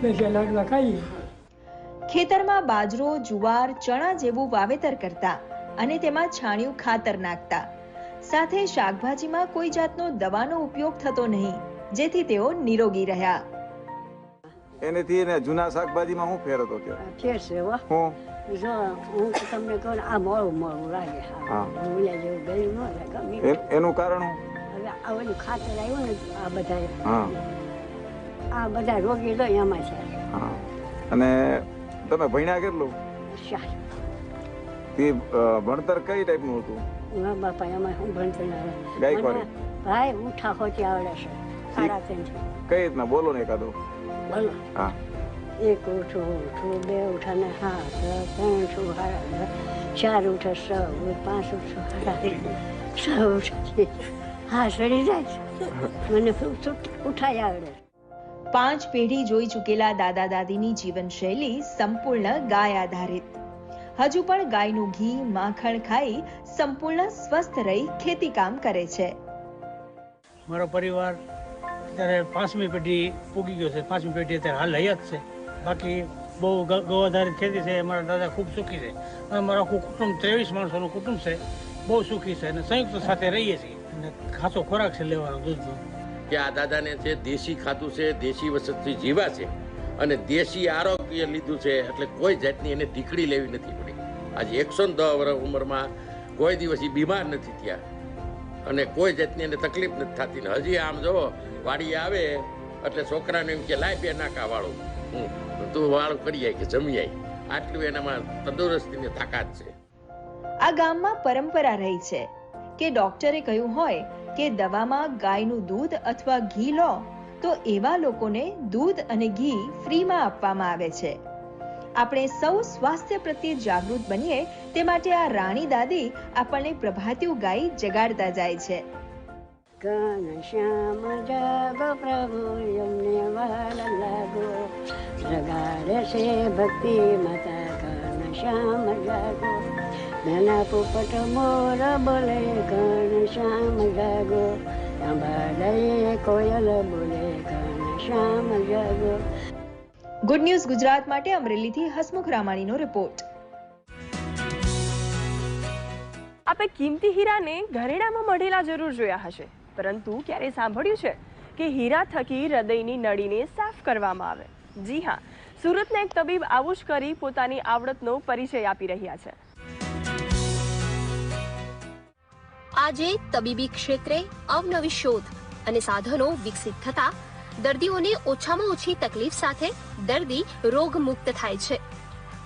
બેસે લાડવા ખાઈએ. ખેતરમાં બાજરો, જુવાર, ચણા જેવું વાવેતર કરતા અને તેમાં છાણિયું ખાતર નાખતા. સાથે શાકભાજીમાં કોઈ જાતનો દવાનો ઉપયોગ થતો નહીં, જેથી તેઓ નિરોગી રહ્યા. એનેથી એને જૂના શાકભાજીમાં શું ફેર હતો ત્યાં? ફેર છે હું તમને કહું, આ મોડું મોડું લાગે. ભૂલ્યા જેવું ગયું ન લાગે. એનું કારણ હવે આ બધું ખાતર આવ્યું ને, આ બધા રોગી તો એમાં છે. અને તમે ભણ્યા કેટલું? તે ભણતર કઈ ટાઈપનું હતું? બાપા એમાં હું ભણતર ગાયકવાડી ભાઈ ઉઠા હોતી આવડે છે. 3.5 કઈ રીતના બોલો ને એકાદો? બોલો. હા. 1 ઉઠું, 2 ઉઠા ને 3 ઉઠું, 4 ઉઠે 6, 5 ઉઠું 6 ઉઠે. હા, સડી જાય મને ઉઠાઈ આવડે. 5 પેઢી જોઈ ચૂકેલા દાદા દાદીની જીવનશૈલી સંપૂર્ણ ગાય આધારિત. હજુ પણ ગાયનું ઘી, માખણ ખાઈ સંપૂર્ણ સ્વસ્થ રહી ખેતી કામ કરે છે. મારો પરિવાર અત્યારે 5મી પેઢી પૂગી ગયો છે. 5મી પેઢી અત્યારે હાલ હયાત છે. બાકી બહુ ગૌ આધારિત ખેતી છે. મારા દાદા ખૂબ સુખી છે અને મારું આખું કુટુંબ 23 માણસોનું કુટુંબ છે. બહુ સુખી છે અને સંયુક્ત સાથે રહીએ છીએ. અને ખાસો ખોરાક છે લેવાનો દૂધનો. કે આ દાદાને છે દેશી ખાતું છે, દેશી વસ્તુથી જીવા છે અને દેશી આરોગ્ય લીધું છે, એટલે કોઈ જાતની એને ટીકડી લેવી નથી પડી. આજે 110 વર્ષ ઉંમરમાં કોઈ દિવસ બીમાર નથી થયા અને કોઈ જાતની એને તકલીફ નથી થતી. ને હજી આમ જો વાડી આવે એટલે છોકરાને એમ કે લાય 2 નાકા વાળું, તું વાળું કરી આય કે જમી આય. આટલું એનામાં તંદુરસ્તીની તાકાત છે. આ ગામમાં પરંપરા રહી છે કે ડોક્ટરે કહ્યું હોય કે દવામાં ગાયનું દૂધ અથવા ઘી લો તો એવા લોકોને દૂધ અને ઘી ફ્રીમાં આપવામાં આવે છે. આપણે સૌ સ્વાસ્થ્ય પ્રત્યે જાગૃત બનીએ તે માટે આ રાણી દાદી આપણને પ્રભાતિયું ગાઈ જગાડતા જાય છે. ઘનશ્યામ જાગો પ્રભુ એમને વાલા લાગો, જગાડે છે ભક્તિ માતા ઘનશ્યામ જાગો. નાના પોપટ મોર બોલે ઘનશ્યામ જાગો, સાંભળે કોયલ બોલે ઘનશ્યામ જાગો. ગુડ ન્યૂઝ ગુજરાત માટે અમરેલીથી હસમુખ રામાણીનો રિપોર્ટ. આપે કિંમતી હીરાને ઘરેણામાં મઢેલા જરૂર જોયા હશે, પરંતુ ક્યારે સાંભળ્યું છે કે હીરા થકી હૃદયની નળીને સાફ કરવામાં આવે? જી હા, સુરતના એક તબીબ આવું જ કરી પોતાની આવડતનો પરિચય આપી રહ્યા છે. આજે તબીબી ક્ષેત્રે અવનવી શોધ અને સાધનો વિકસિત થતા દર્દીઓને ઓછામાં ઓછી તકલીફ સાથે દર્દી રોગમુક્ત થાય છે.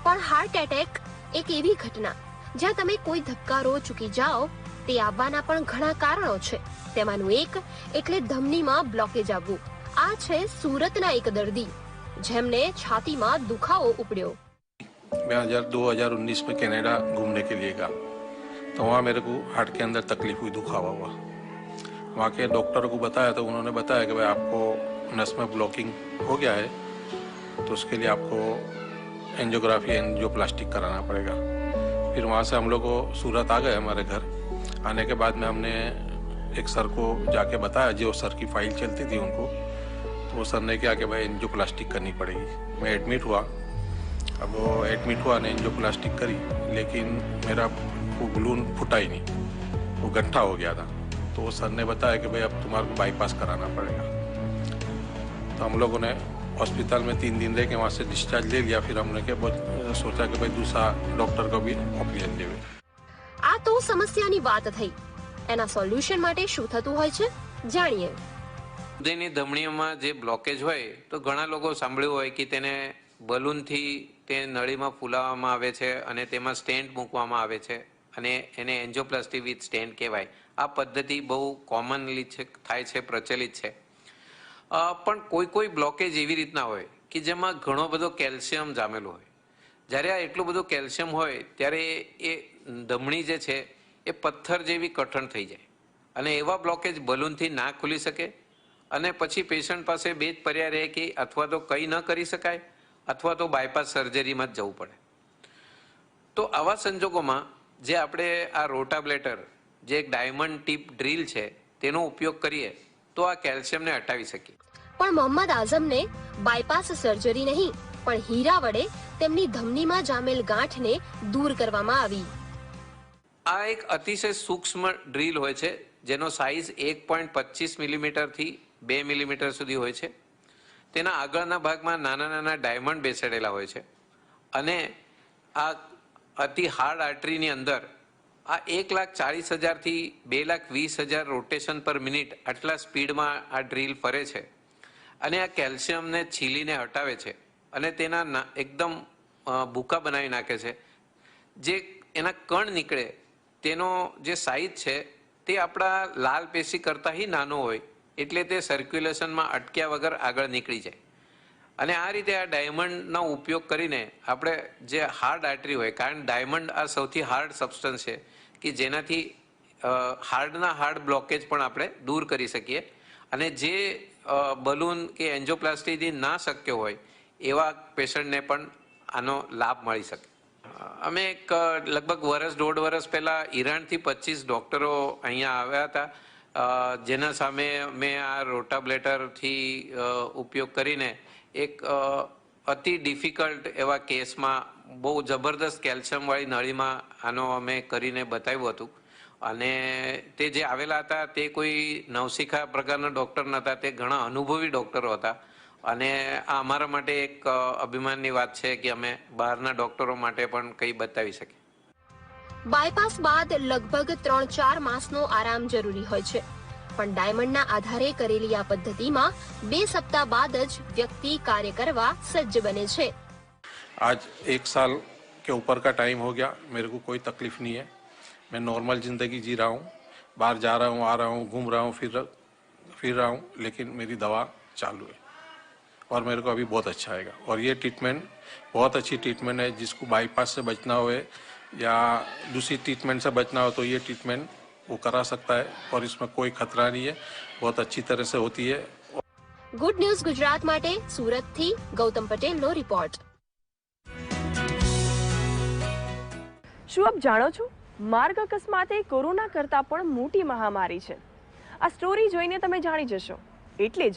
પણ હાર્ટ એટેક એક એવી ઘટના જ્યાં તમે કોઈ ધબકારો ચૂકી જાઓ તે આવવાના પણ ઘણા કારણો છે. તેમાંનું એક એટલે ધમનીમાં બ્લોકેજ આવવું. આ છે સુરતના એક દર્દી જેમને છાતીમાં દુખાવો ઉપડ્યો. मैं 2019 में कनाडा घूमने के लिए गया तो वहाँ मेरे को हार्ट के अंदर तकलीफ हुई, दुखावा हुआ. वहाँ के डॉक्टर को बताया तो उन्होंने बताया कि भाई आपको नस में ब्लॉकिंग हो गया है तो उसके लिए आपको एंजियोग्राफी एंजियोप्लास्टिक कराना पड़ेगा. फिर वहाँ से हम लोग को सूरत आ गए हमारे घर. आने के बाद में हमने एक सर को जाके बताया, जो सर की फाइल चलती थी उनको, तो वो सर ने क्या कि भाई एंजियोप्लास्टिक करनी पड़ेगी. मैं एडमिट हुआ. अब वो एडमिट हुआ ने एंजियोप्लास्टिक करी, लेकिन मेरा वो बलून फूटा ही नहीं, वो गट्ठा हो गया था. तो वो सर ने बताया कि भाई अब तुम्हारे को बाईपास कराना पड़ेगा. तो हम लोगों ने हॉस्पिटल में 3 दिन रह के वहाँ से डिस्चार्ज ले लिया. फिर हमने सोचा कि भाई दूसरा डॉक्टर को भी ओपिनियन लेवे. આ તો સમસ્યાની વાત થઈ. એના સોલ્યુશન માટે શું થતું હોય છે જાણીએ. હૃદયની ધમનીઓમાં જે બ્લોકેજ હોય તો ઘણા લોકો સાંભળ્યું હોય કે તેને બલૂનથી તે નળીમાં ફૂલાવવામાં આવે છે અને તેમાં સ્ટેન્ટ મૂકવામાં આવે છે અને એને એન્જિયોપ્લાસ્ટી વિથ સ્ટેન્ટ કહેવાય. આ પદ્ધતિ બહુ કોમનલી થાય છે, પ્રચલિત છે. પણ કોઈ બ્લોકેજ એવી રીતના હોય કે જેમાં ઘણો બધો કેલ્શિયમ જામેલું હોય. જ્યારે આ એટલું બધું કેલ્શિયમ હોય ત્યારે એ ધમણી જે છે એ પથ્થર જેવી કઠણ થઈ જાય અને એવા બ્લોકેજ બલૂનથી ના ખુલી શકે અને પછી પેશન્ટ પાસે બે જ પર્યાય રહે કે અથવા તો કંઈ ન કરી શકાય અથવા તો બાયપાસ સર્જરીમાં જ જવું પડે. તો આવા સંજોગોમાં જે આપણે આ રોટાબ્લેટર, જે એક ડાયમંડ ટીપ ડ્રીલ છે, તેનો ઉપયોગ કરીએ તો આ કેલ્શિયમને હટાવી શકીએ. પણ મોહમ્મદ આઝમને બાયપાસ સર્જરી નહીં પણ હીરા વડે તેમની ધમનીમાં જામેલ ગાંઠને દૂર કરવામાં આવી. આ એક અતિશય સૂક્ષ્મ ડ્રીલ હોય છે જેનો સાઇઝ 1.25 મિલીમીટરથી 2 મિલીમીટર સુધી હોય છે. તેના આગળના ભાગમાં નાના નાના ડાયમંડ બેસાડેલા હોય છે અને આ અતિ હાર્ડ આર્ટરીની અંદર આ 1,40,000 થી 2,20,000 રોટેશન પર મિનિટ આટલા સ્પીડમાં આ ડ્રીલ ફરે છે અને આ કેલ્શિયમને છીલીને હટાવે છે અને તેના એકદમ ભૂકા બનાવી નાખે છે. જે એના કણ નીકળે તેનો જે સાઇઝ છે તે આપણા લાલ પેશી કરતાં નાનો હોય એટલે તે સર્ક્યુલેશનમાં અટક્યા વગર આગળ નીકળી જાય. અને આ રીતે આ ડાયમંડનો ઉપયોગ કરીને આપણે જે હાર્ડ આર્ટરી હોય, કારણ ડાયમંડ આ સૌથી હાર્ડ સબસ્ટન્સ છે કે જેનાથી હાર્ડના હાર્ડ બ્લોકેજ પણ આપણે દૂર કરી શકીએ અને જે બલૂન કે એન્જિયોપ્લાસ્ટીથી ના શક્ય હોય એવા પેશન્ટને પણ આનો લાભ મળી શકે. અમે એક લગભગ 1.5 વર્ષ પહેલાં ઈરાનથી 25 ડૉક્ટરો અહીંયા આવ્યા હતા, જેના સામે મેં આ રોટાબ્લેટરથી ઉપયોગ કરીને એક અતિ ડિફિકલ્ટ એવા કેસમાં બહુ જબરદસ્ત કેલ્શિયમવાળી નળીમાં આનો અમે કરીને બતાવ્યું હતું. અને તે જે આવેલા હતા તે કોઈ નવશીખા પ્રકારના ડૉક્ટર નહોતા, તે ઘણા અનુભવી ડૉક્ટરો હતા અને આ અમારા માટે એક અભિમાનની વાત છે કે અમે બહારના ડૉક્ટરો માટે પણ કંઈ બતાવી શકીએ. બાયપાસ બાદ લગભગ 3-4 માસનો આરામ જરૂરી હોય છે, પણ ડાયમંડના આધારે કરેલી આ પદ્ધતિમાં 2 સપ્તાહ બાદ જ વ્યક્તિ કાર્ય કરવા સજ્જ બને છે. आज 1 साल के ऊपर का टाइम हो गया, मेरे को कोई तकलीफ नहीं है. मैं नॉर्मल ज़िंदगी जी रहा हूँ, बाहर जा रहा हूँ, आ रहा हूँ, घूम रहा हूँ, फिर रहा हूँ, लेकिन मेरी दवा चालू है और मेरे को अभी बहुत अच्छा आएगा. और ये ट्रीटमेंट बहुत अच्छी ट्रीटमेंट है. जिसको बाईपास से बचना हो या दूसरी ट्रीटमेंट से बचना हो तो ये ट्रीटमेंट वो करा सकता है और इसमें कोई खतरा नहीं है, बहुत अच्छी तरह से होती है. ગુડ ન્યૂઝ ગુજરાત માટે સુરતથી ગૌતમ પટેલનો રિપોર્ટ. શું આપ જાણો છો, માર્ગ અકસ્માત એ કોરોના કરતાં પણ મોટી મહામારી છે. આ સ્ટોરી જોઈને તમે જાણી જશો. એટલે જ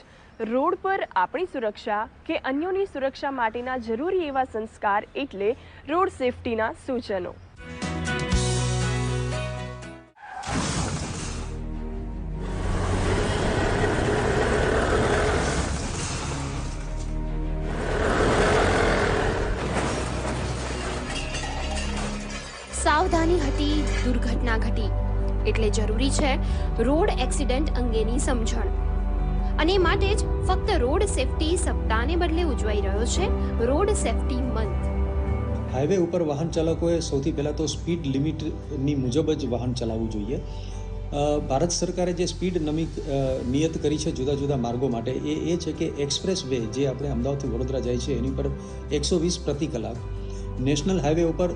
રોડ પર આપણી સુરક્ષા કે અન્યોની સુરક્ષા માટેના જરૂરી એવા સંસ્કાર એટલે રોડ સેફટીના સૂચનો. સાવધાની ઘટી દુર્ઘટના ઘટી એટલે જરૂરી છે રોડ એક્સિડન્ટ અંગેની સમજણ. અને માટે જ ફક્ત રોડ સેફટી સપ્તાહને બદલે ઉજવાઈ રહ્યો છે રોડ સેફટી મંથ. હાઈવે ઉપર વાહન ચાલકોએ સૌથી પહેલાં તો સ્પીડ લિમિટની મુજબ જ વાહન ચલાવવું જોઈએ. ભારત સરકારે જે સ્પીડ નિયત કરી છે જુદા જુદા માર્ગો માટે એ છે કે એક્સપ્રેસ વે જે આપણે અમદાવાદથી વડોદરા જાય છે એની પર 120 પ્રતિ કલાક, નેશનલ હાઈવે ઉપર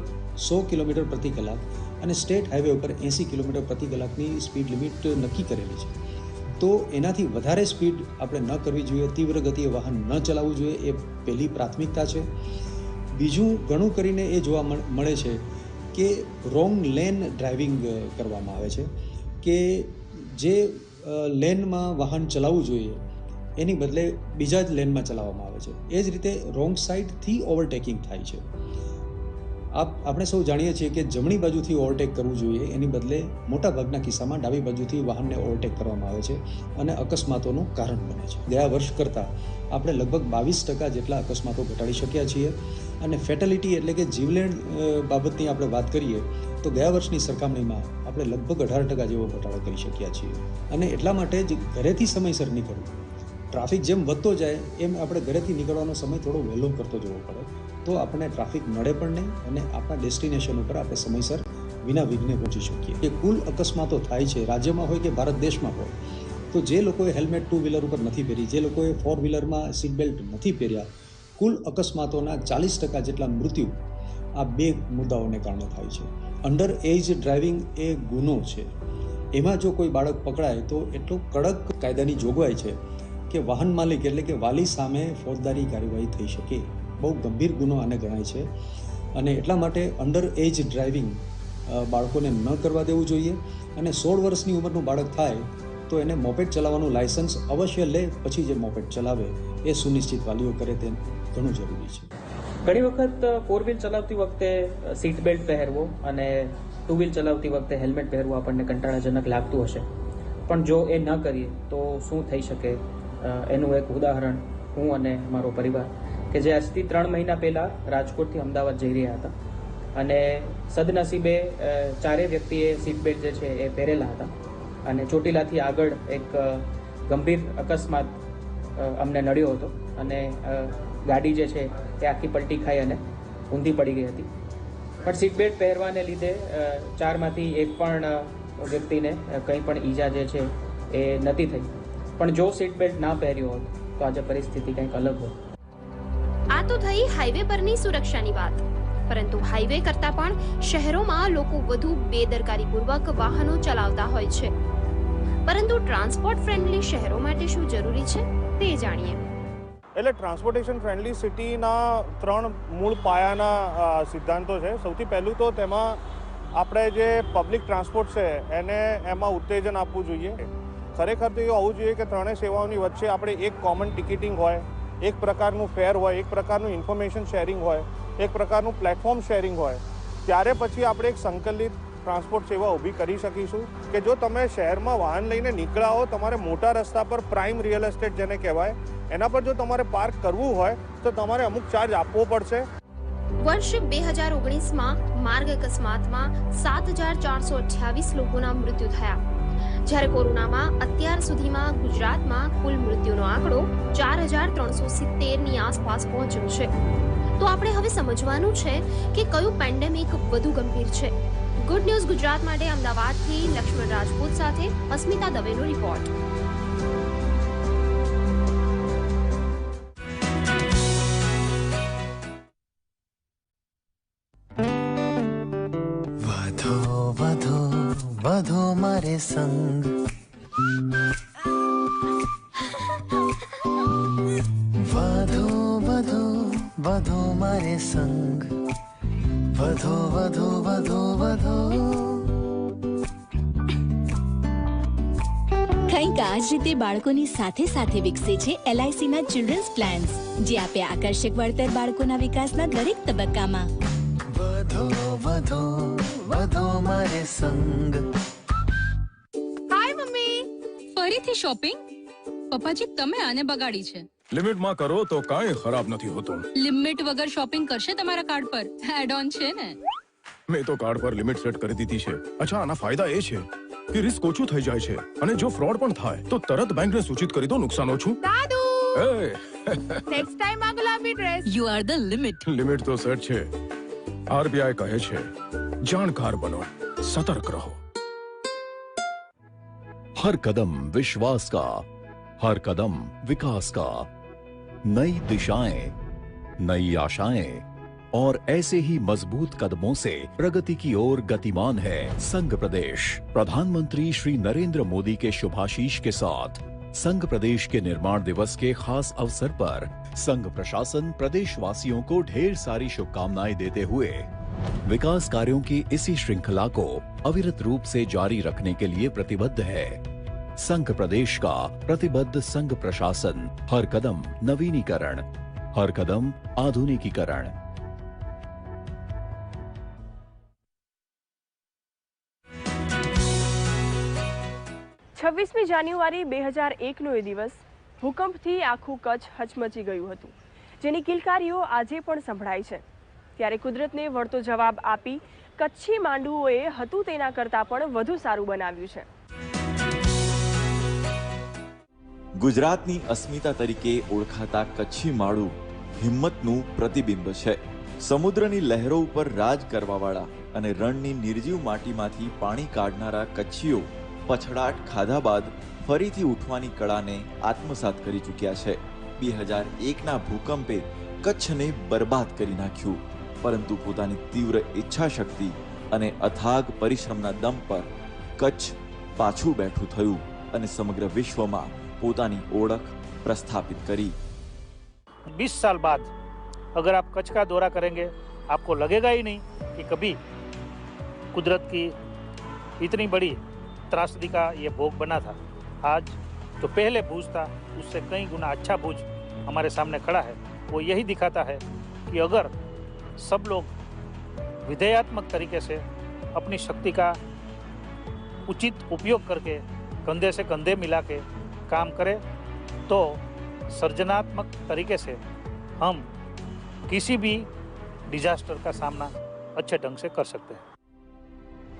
100 કિલોમીટર પ્રતિ કલાક અને સ્ટેટ હાઈવે ઉપર 80 કિલોમીટર પ્રતિ કલાકની સ્પીડ લિમિટ નક્કી કરેલી છે. તો એનાથી વધારે સ્પીડ આપણે ન કરવી જોઈએ, તીવ્ર ગતિએ વાહન ન ચલાવવું જોઈએ, એ પહેલી પ્રાથમિકતા છે. બીજું ઘણું કરીને એ જોવા મળે છે કે રોંગ લેન ડ્રાઇવિંગ કરવામાં આવે છે, કે જે લેનમાં વાહન ચલાવવું જોઈએ એની બદલે બીજા જ લેનમાં ચલાવવામાં આવે છે. એ જ રીતે રોંગ સાઈડથી ઓવરટેકિંગ થાય છે. આપણે સૌ જાણીએ છીએ કે જમણી બાજુથી ઓવરટેક કરવું જોઈએ એની બદલે મોટાભાગના કિસ્સામાં ડાબી બાજુથી વાહનને ઓવરટેક કરવામાં આવે છે અને અકસ્માતોનું કારણ બને છે. ગયા વર્ષ કરતાં આપણે લગભગ 22% જેટલા અકસ્માતો ઘટાડી શક્યા છીએ અને ફેટેલિટી એટલે કે જીવલેણ બાબતની આપણે વાત કરીએ તો ગયા વર્ષની સરખામણીમાં આપણે લગભગ 18% જેવો ઘટાડો કરી શક્યા છીએ. અને એટલા માટે જ ઘરેથી સમયસર નીકળવું. ટ્રાફિક જેમ વધતો જાય એમ આપણે ઘરેથી નીકળવાનો સમય થોડો વહેલો કરતો જવો પડે તો આપણને ટ્રાફિક નડે પણ નહીં અને આપણા ડેસ્ટિનેશન ઉપર આપણે સમયસર વિના વિઘ્ને પહોંચી શકીએ. કે કુલ અકસ્માતો થાય છે રાજ્યમાં હોય કે ભારત દેશમાં હોય તો જે લોકોએ હેલ્મેટ 2 વ્હીલર ઉપર નથી પહેરી, જે લોકોએ 4 વ્હીલરમાં સીટ બેલ્ટ નથી પહેર્યા, કુલ અકસ્માતોના 40% જેટલા મૃત્યુ આ બે મુદ્દાઓને કારણે થાય છે. અંડર એજ ડ્રાઇવિંગ એ ગુનો છે. એમાં જો કોઈ બાળક પકડાય તો એટલો કડક કાયદાની જોગવાઈ છે કે વાહન માલિક એટલે કે વાલી સામે ફોજદારી કાર્યવાહી થઈ શકે. બહુ ગંભીર ગુનો આને ગણાય છે અને એટલા માટે અંડર એજ ડ્રાઇવિંગ બાળકોને ન કરવા દેવું જોઈએ અને 16 વર્ષની ઉંમરનું બાળક થાય તો એને મોપેડ ચલાવવાનું લાયસન્સ અવશ્ય લે, પછી જે મોપેડ ચલાવે એ સુનિશ્ચિત વાલીઓ કરે તે ઘણું જરૂરી છે. ઘણી વખત 4 વ્હીલ ચલાવતી વખતે સીટ બેલ્ટ પહેરવો અને 2 વ્હીલ ચલાવતી વખતે હેલ્મેટ પહેરવું આપણને કંટાળાજનક લાગતું હશે, પણ જો એ ન કરીએ તો શું થઈ શકે એનું એક ઉદાહરણ હું અને મારો પરિવાર કે જે આજથી 3 મહિના પહેલાં રાજકોટથી અમદાવાદ જઈ રહ્યા હતા અને સદનસીબે ચારેય વ્યક્તિએ સીટ બેલ્ટ જે છે એ પહેરેલા હતા અને ચોટીલાથી આગળ એક ગંભીર અકસ્માત અમને નડ્યો હતો અને ગાડી જે છે એ આખી પલટી ખાઈ અને ઊંધી પડી ગઈ હતી. પણ સીટ બેલ્ટ પહેરવાને લીધે 4માંથી એક પણ વ્યક્તિને કંઈ પણ ઈજા જે છે એ નથી થઈ. પણ જો સીટ બેલ્ટ ના પહેર્યો હોત તો આજે પરિસ્થિતિ કંઈક અલગ હોત. આ તો થઈ હાઈવે પરની સુરક્ષાની વાત, પરંતુ હાઈવે કરતા પણ શહેરોમાં લોકો વધુ બેદરકારીપૂર્વક વાહનો ચલાવતા હોય છે. પરંતુ ટ્રાન્સપોર્ટ ફ્રેન્ડલી શહેરો માટે શું જરૂરી છે તે જાણીએ. એટલે ટ્રાન્સપોર્ટેશન ફ્રેન્ડલી સિટીના 3 મૂળ પાયાના સિદ્ધાંતો છે. સૌથી પહેલું તો તેમાં આપણે જે પબ્લિક ટ્રાન્સપોર્ટ છે એને એમાં ઉત્તેજન આપવું જોઈએ. ખરેખર તો એવું હોવું જોઈએ કે ત્રણેય સેવાઓની વચ્ચે આપણે એક કોમન ટિકિટિંગ હોય, એક પ્રકારનું ફેર હોય, એક પ્રકારનું ઇન્ફોર્મેશન શેરિંગ હોય, એક પ્રકારનું પ્લેટફોર્મ શેરિંગ હોય. ત્યારે પછી આપણે એક સંકલિત ટ્રાન્સપોર્ટ સેવા ઊભી કરી શકીશું કે જો તમે શહેરમાં વાહન લઈને નીકળ્યા હો, તમારે મોટા રસ્તા પર પ્રાઇમ રિયલ એસ્ટેટ જેને કહેવાય એના પર જો તમારે પાર્ક કરવું હોય તો તમારે અમુક ચાર્જ આપવો પડશે. વર્ષ 2019માં માર્ગ અકસ્માતમાં 7,428 લોકોના મૃત્યુ થયા, જ્યારે કોરોનામાં અત્યાર સુધીમાં ગુજરાતમાં કુલ મૃત્યુનો આંકડો 4,370ની આસપાસ પહોંચ્યો છે. તો આપણે હવે સમજવાનું છે કે કયું પેન્ડેમિક વધુ ગંભીર છે. ગુડ ન્યૂઝ ગુજરાત માટે અમદાવાદથી લક્ષ્મણ રાજપૂત સાથે અસ્મિતા દવેનો રિપોર્ટ. વધો વધો વધો મારે સંગ, વધો વધો વધો મારે સંગ, વધો વધો વધો વધો. કંઈક આ જ રીતે બાળકોની સાથે સાથે વિકસે છે LICના ચિલ્ડ્રન્સ પ્લાન્સ, જે આપે આકર્ષક વળતર બાળકોના વિકાસના દરેક તબક્કામાં. વધો વધો વધો મારે સંગ. હાય મમ્મી, ફરીથી શોપિંગ? પપ્પાજી તમે આને બગાડી છે. લિમિટમાં કરો તો કાંઈ ખરાબ નથી હોતું. લિમિટ વગર શોપિંગ કરશે તમારા કાર્ડ પર એડ ઓન છે ને? મેં તો કાર્ડ પર લિમિટ સેટ કરી દીધી છે. અચ્છા, આના ફાયદા એ છે કે રિસ્ક ઓછું થઈ જાય છે અને જો ફ્રોડ પણ થાય તો તરત બેંકને સૂચિત કરી દો નુકસાન ઓછું. દાદુ એ નેક્સ્ટ ટાઈમ આ ગુલાબી dress. You are the limit. Limit તો સેટ છે. આરબીઆઈ કહે છે જાણકાર બનો, સતર્ક રહો. हर कदम विश्वास का, हर कदम विकास का, नई दिशाएं, नई आशाएं और ऐसे ही मजबूत कदमों से प्रगति की ओर गतिमान है संघ प्रदेश। प्रधानमंत्री श्री नरेंद्र मोदी के शुभाशीष के साथ संघ प्रदेश के निर्माण दिवस के खास अवसर पर संघ प्रशासन प्रदेशवासियों को ढेर सारी शुभकामनाएं देते हुए विकास कार्यों की इसी श्रृंखला को अविरत रूप से जारी रखने के लिए प्रतिबद्ध है। संघ प्रदेश का प्रतिबद्ध संघ प्रशासन, हर कदम नवीनीकरण, हर कदम आधुनिकीकरण। છવ્વીસમી જાન્યુઆરી 2001નો એ દિવસ ભૂકંપથી આખું કચ્છ હચમચી ગયું હતું, જેની કિલકારીઓ આજે પણ સંભળાય છે। ત્યારે કુદરતને વળતો જવાબ આપી કચ્છી માંડુઓએ હતું તેના કરતાં પણ વધુ સારું બનાવ્યું છે। ગુજરાતની અસ્મિતા તરીકે ઓળખાતા કચ્છી માળું હિંમતનું પ્રતિબિંબ છે। સમુદ્રની લહેરો ઉપર રાજ કરવાવાળા અને રણની નિર્જીવ માટીમાંથી પાણી કાઢનારા કચ્છીઓ પછડાટ ખાધા બાદ ફરીથી ઉઠવાની કળાને આત્મસાત કરી ચૂક્યા છે। 2001ના ભૂકંપે કચ્છને બરબાદ કરી નાખ્યું, પરંતુ પોતાની તીવ્ર ઈચ્છાશક્તિ અને અથાગ પરિશ્રમના દમ પર કચ્છ પાછું બેઠું થયું અને સમગ્ર વિશ્વમાં પોતાની ઓળખ प्रस्थापित करी। 20 साल बाद अगर आप कच्छ का दौरा करेंगे आपको लगेगा ही नहीं कि कभी कुदरत की इतनी बड़ी त्रासदी का ये भोग बना था। आज जो पहले भूज था उससे कई गुना अच्छा भूज हमारे सामने खड़ा है। वो यही दिखाता है कि अगर सब लोग विधेयात्मक तरीके से अपनी शक्ति का उचित उपयोग करके कंधे से कंधे मिला के काम करें तो सर्जनात्मक तरीके से हम किसी भी डिजास्टर का सामना अच्छे ढंग से कर सकते हैं।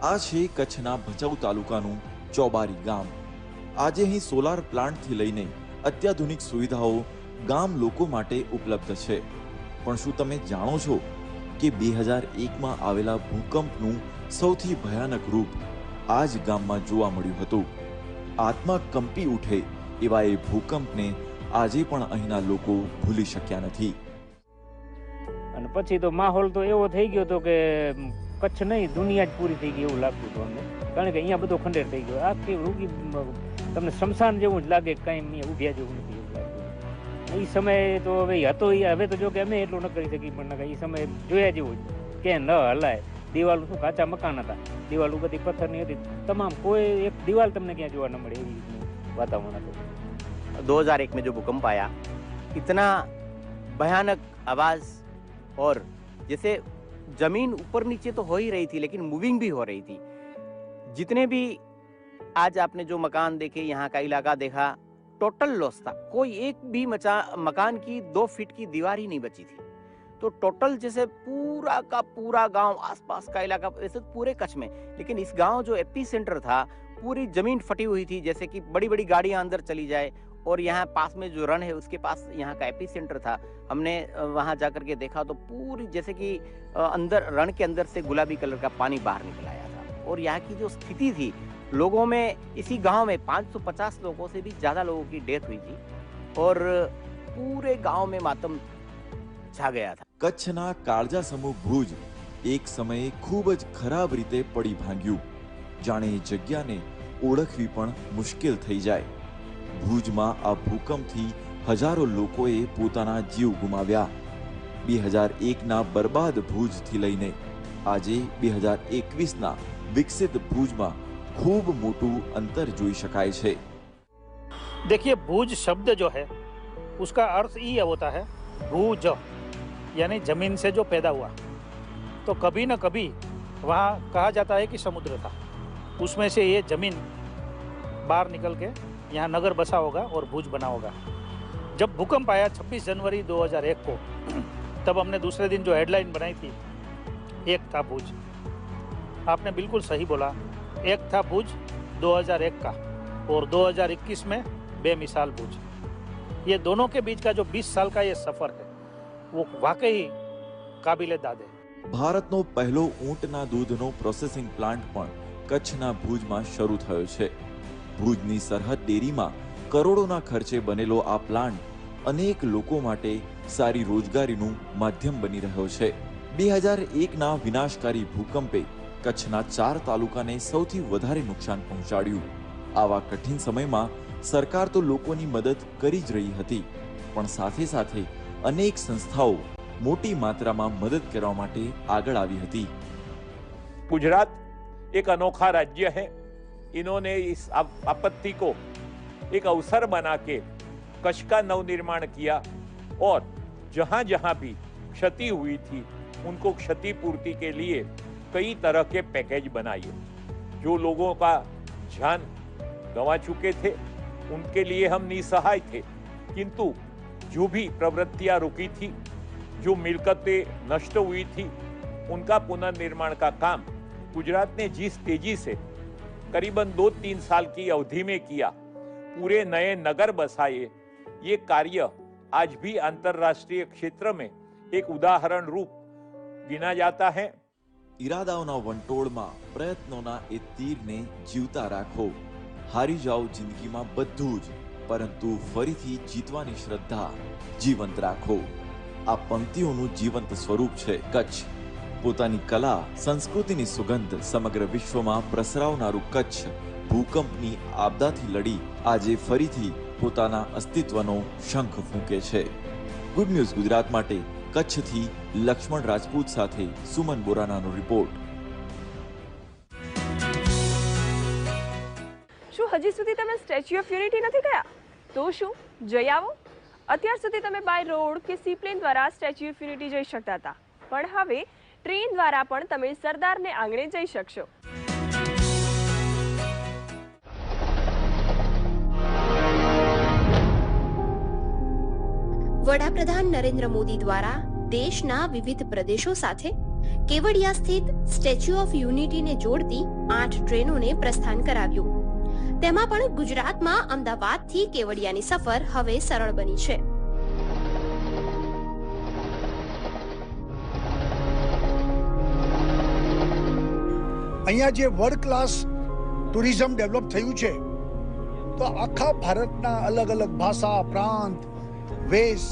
આ છે કચ્છના ભચાઉ તાલુકાનું ચોબારી ગામ। આજે અહીં સોલાર પ્લાન્ટથી લઈને અત્યાધુનિક સુવિધાઓ ગામ લોકો માટે ઉપલબ્ધ છે। પણ શું તમે જાણો છો કે 2001માં આવેલા ભૂકંપનું સૌથી ભયાનક રૂપ આ જ ગામમાં જોવા મળ્યું હતું। આત્મા કંપી ઉઠે એવા એ ભૂકંપને આજે પણ અહીંના લોકો ભૂલી શક્યા નથી। અને પછી તો માહોલ તો એવો થઈ ગયો હતો કે કચ્છ નહીં દુનિયા જ પૂરી થઈ ગઈ એવું લાગતું હતું અમને, કારણ કે અહીંયા બધો ખંડેર થઈ ગયો। આખી રૂગી તમને શમશાન જેવું જ લાગે, કાંઈ અહીંયા ઉભ્યા જેવું નથી એવું લાગતું। એ સમય તો હવે તો જો કે અમે એટલું ન કરી શકી, પણ એ સમય જોયા જેવું જ કે ન હલાય। દિવાલો શું કાચા મકાન હતા, દિવાલો બધી પથ્થરની હતી, તમામ કોઈ એક દિવાલ તમને ક્યાં જોવા ન મળે એવી રીતનું वातावरण था। 2001 में जो भूकंप आया, इतना भयानक आवाज और जैसे जमीन ऊपर नीचे तो हो ही रही थी लेकिन मूविंग भी हो रही थी। जितने भी आज आपने जो मकान देखे, यहाँ का इलाका देखा, टोटल लॉस था। कोई एक भी मकान की 2 फीट की दीवार ही नहीं बची थी। तो टोटल जैसे पूरा का पूरा गांव, आसपास का इलाका, वैसे पूरे कच्छ में, लेकिन इस गांव जो एपी सेंटर था पूरी जमीन फटी हुई थी, जैसे कि बड़ी बड़ी गाड़ियां अंदर चली जाए। और यहाँ पास में जो रण है उसके पास यहाँ का एपी सेंटर था। हमने वहाँ जाकर के देखा तो पूरी जैसे कि अंदर रण के अंदर से गुलाबी कलर का पानी बाहर निकल आया था। और यहाँ की जो स्थिति थी, लोगों में, इसी गांव में 550 लोगों से भी ज़्यादा लोगों की डेथ हुई थी और पूरे गांव में मातम छा गया था। કચ્છના કાળજા સમૂહ ભુજ એક સમયે ખૂબ જ ખરાબ રીતે પડી ભાંગ્યું, જાણે એ જગ્યાને ઓળખવી પણ મુશ્કેલ થઈ જાય। ભુજમાં આ ભૂકંપથી હજારો લોકોએ પોતાના જીવ ગુમાવ્યા। 2001ના બરબાદ ભુજથી લઈને આજે 2021ના વિકસિત ભુજમાં ખૂબ મોટું અંતર જોઈ શકાય છે। देखिए, भूज शब्द जो है उसका अर्थ ये होता है भूज, यानी जमीन से जो पैदा हुआ। तो कभी न कभी वहाँ कहा जाता है कि समुद्र था, उसमें से ये जमीन बाहर निकल के यहाँ नगर बसा होगा और भुज बना होगा। जब भूकंप आया 26 जनवरी 2001 को, तब हमने दूसरे दिन जो हेडलाइन बनाई थी, एक था भुज। आपने बिल्कुल सही बोला, एक था भुज, 2001 का और 2021 में बेमिसाल भूज। ये दोनों के बीच का जो 20 साल का ये सफर है वो वाकई काबिले दाद है। ભારતનો પહેલો ઊંટના દૂધનો પ્રોસેસિંગ પ્લાન્ટ પણ કચ્છના ભુજમાં શરૂ થયો છે. ભુજની સરહદ ડેરીમાં કરોડોના ખર્ચે બનેલો આ પ્લાન્ટ અનેક લોકો માટે સારી રોજગારીનું માધ્યમ બની રહ્યો છે. 2001ના વિનાશકારી ભૂકંપે કચ્છના 4 તાલુકાને સૌથી વધારે નુકસાન પહોંચાડ્યું. આવા કઠિન સમયમાં સરકાર તો લોકોની મદદ કરી જ રહી હતી, પણ સાથે સાથે અનેક સંસ્થાઓ મોટી માત્રામાં મદદ કરવા માટે આગળ આવી હતી. गुजरात एक अनोखा राज्य है. इन्होंने इस आपत्ति को एक अवसर बना के कच्छ का नवनिर्माण किया और जहां जहां भी क्षति हुई थी उनको क्षतिपूर्ति के लिए कई तरह के पैकेज बनाए. जो लोगों का जान गंवा चुके थे उनके लिए हम निसहाय थे, किंतु जो भी प्रवृत्तियां रुकी थी, जो मिलकतें नष्ट हुई थी, उनका पुनर्निर्माण का काम गुजरात ने जिस तेजी से करीबन 2-3 साल की अवधि में किया, पूरे नए नगर बसाए, ये कार्य आज भी अंतरराष्ट्रीय क्षेत्र में एक उदाहरण रूप गिना जाता है. ઈરાદાઓના વંટોળમાં પ્રયત્નોના એ તીરને જીવતા રાખો. હારી જાઓ જિંદગીમાં બધું જ, પરંતુ ફરીથી જીતવાની શ્રદ્ધા જીવંત રાખો. આ પંક્તિઓનું જીવંત સ્વરૂપ છે કચ્છ. પોતાની કલા, સંસ્કૃતિની સુગંધ સમગ્ર વિશ્વમાં પ્રસરાવનારું કચ્છ ભૂકંપની આપદાથી લડી આજે ફરીથી પોતાના અસ્તિત્વનો શંખ ફૂંકે છે. ગુડ ન્યૂઝ ગુજરાત માટે કચ્છથી લક્ષ્મણ રાજપૂત સાથે સુમન બોરાનાનો રિપોર્ટ. શું હજી સુધી તમે સ્ટેચ્યુ ઓફ યુનિટી નથી ગયા? તો શું જઈ આવો. અત્યાર સુધી તમે બાય રોડ કે સીપ્લેન દ્વારા સ્ટેચ્યુ ઓફ યુનિટી જઈ શકતા હતા, પણ હવે ટ્રેન દ્વારા પણ તમે સરદારને આંગણે જઈ શકશો. વડાપ્રધાન નરેન્દ્ર મોદી દ્વારા દેશના વિવિધ પ્રદેશો સાથે કેવડિયા સ્થિત સ્ટેચ્યુ ઓફ યુનિટીને જોડતી 8 ટ્રેનોને પ્રસ્થાન કરાવ્યું. તેમાં પણ ગુજરાતમાં અમદાવાદથી કેવડિયાની સફર હવે સરળ બની છે. અહીંયા જે વર્લ્ડ ક્લાસ ટુરિઝમ ડેવલપ થયું છે, તો આખા ભારતના અલગ અલગ ભાષા, પ્રાંત, વેશ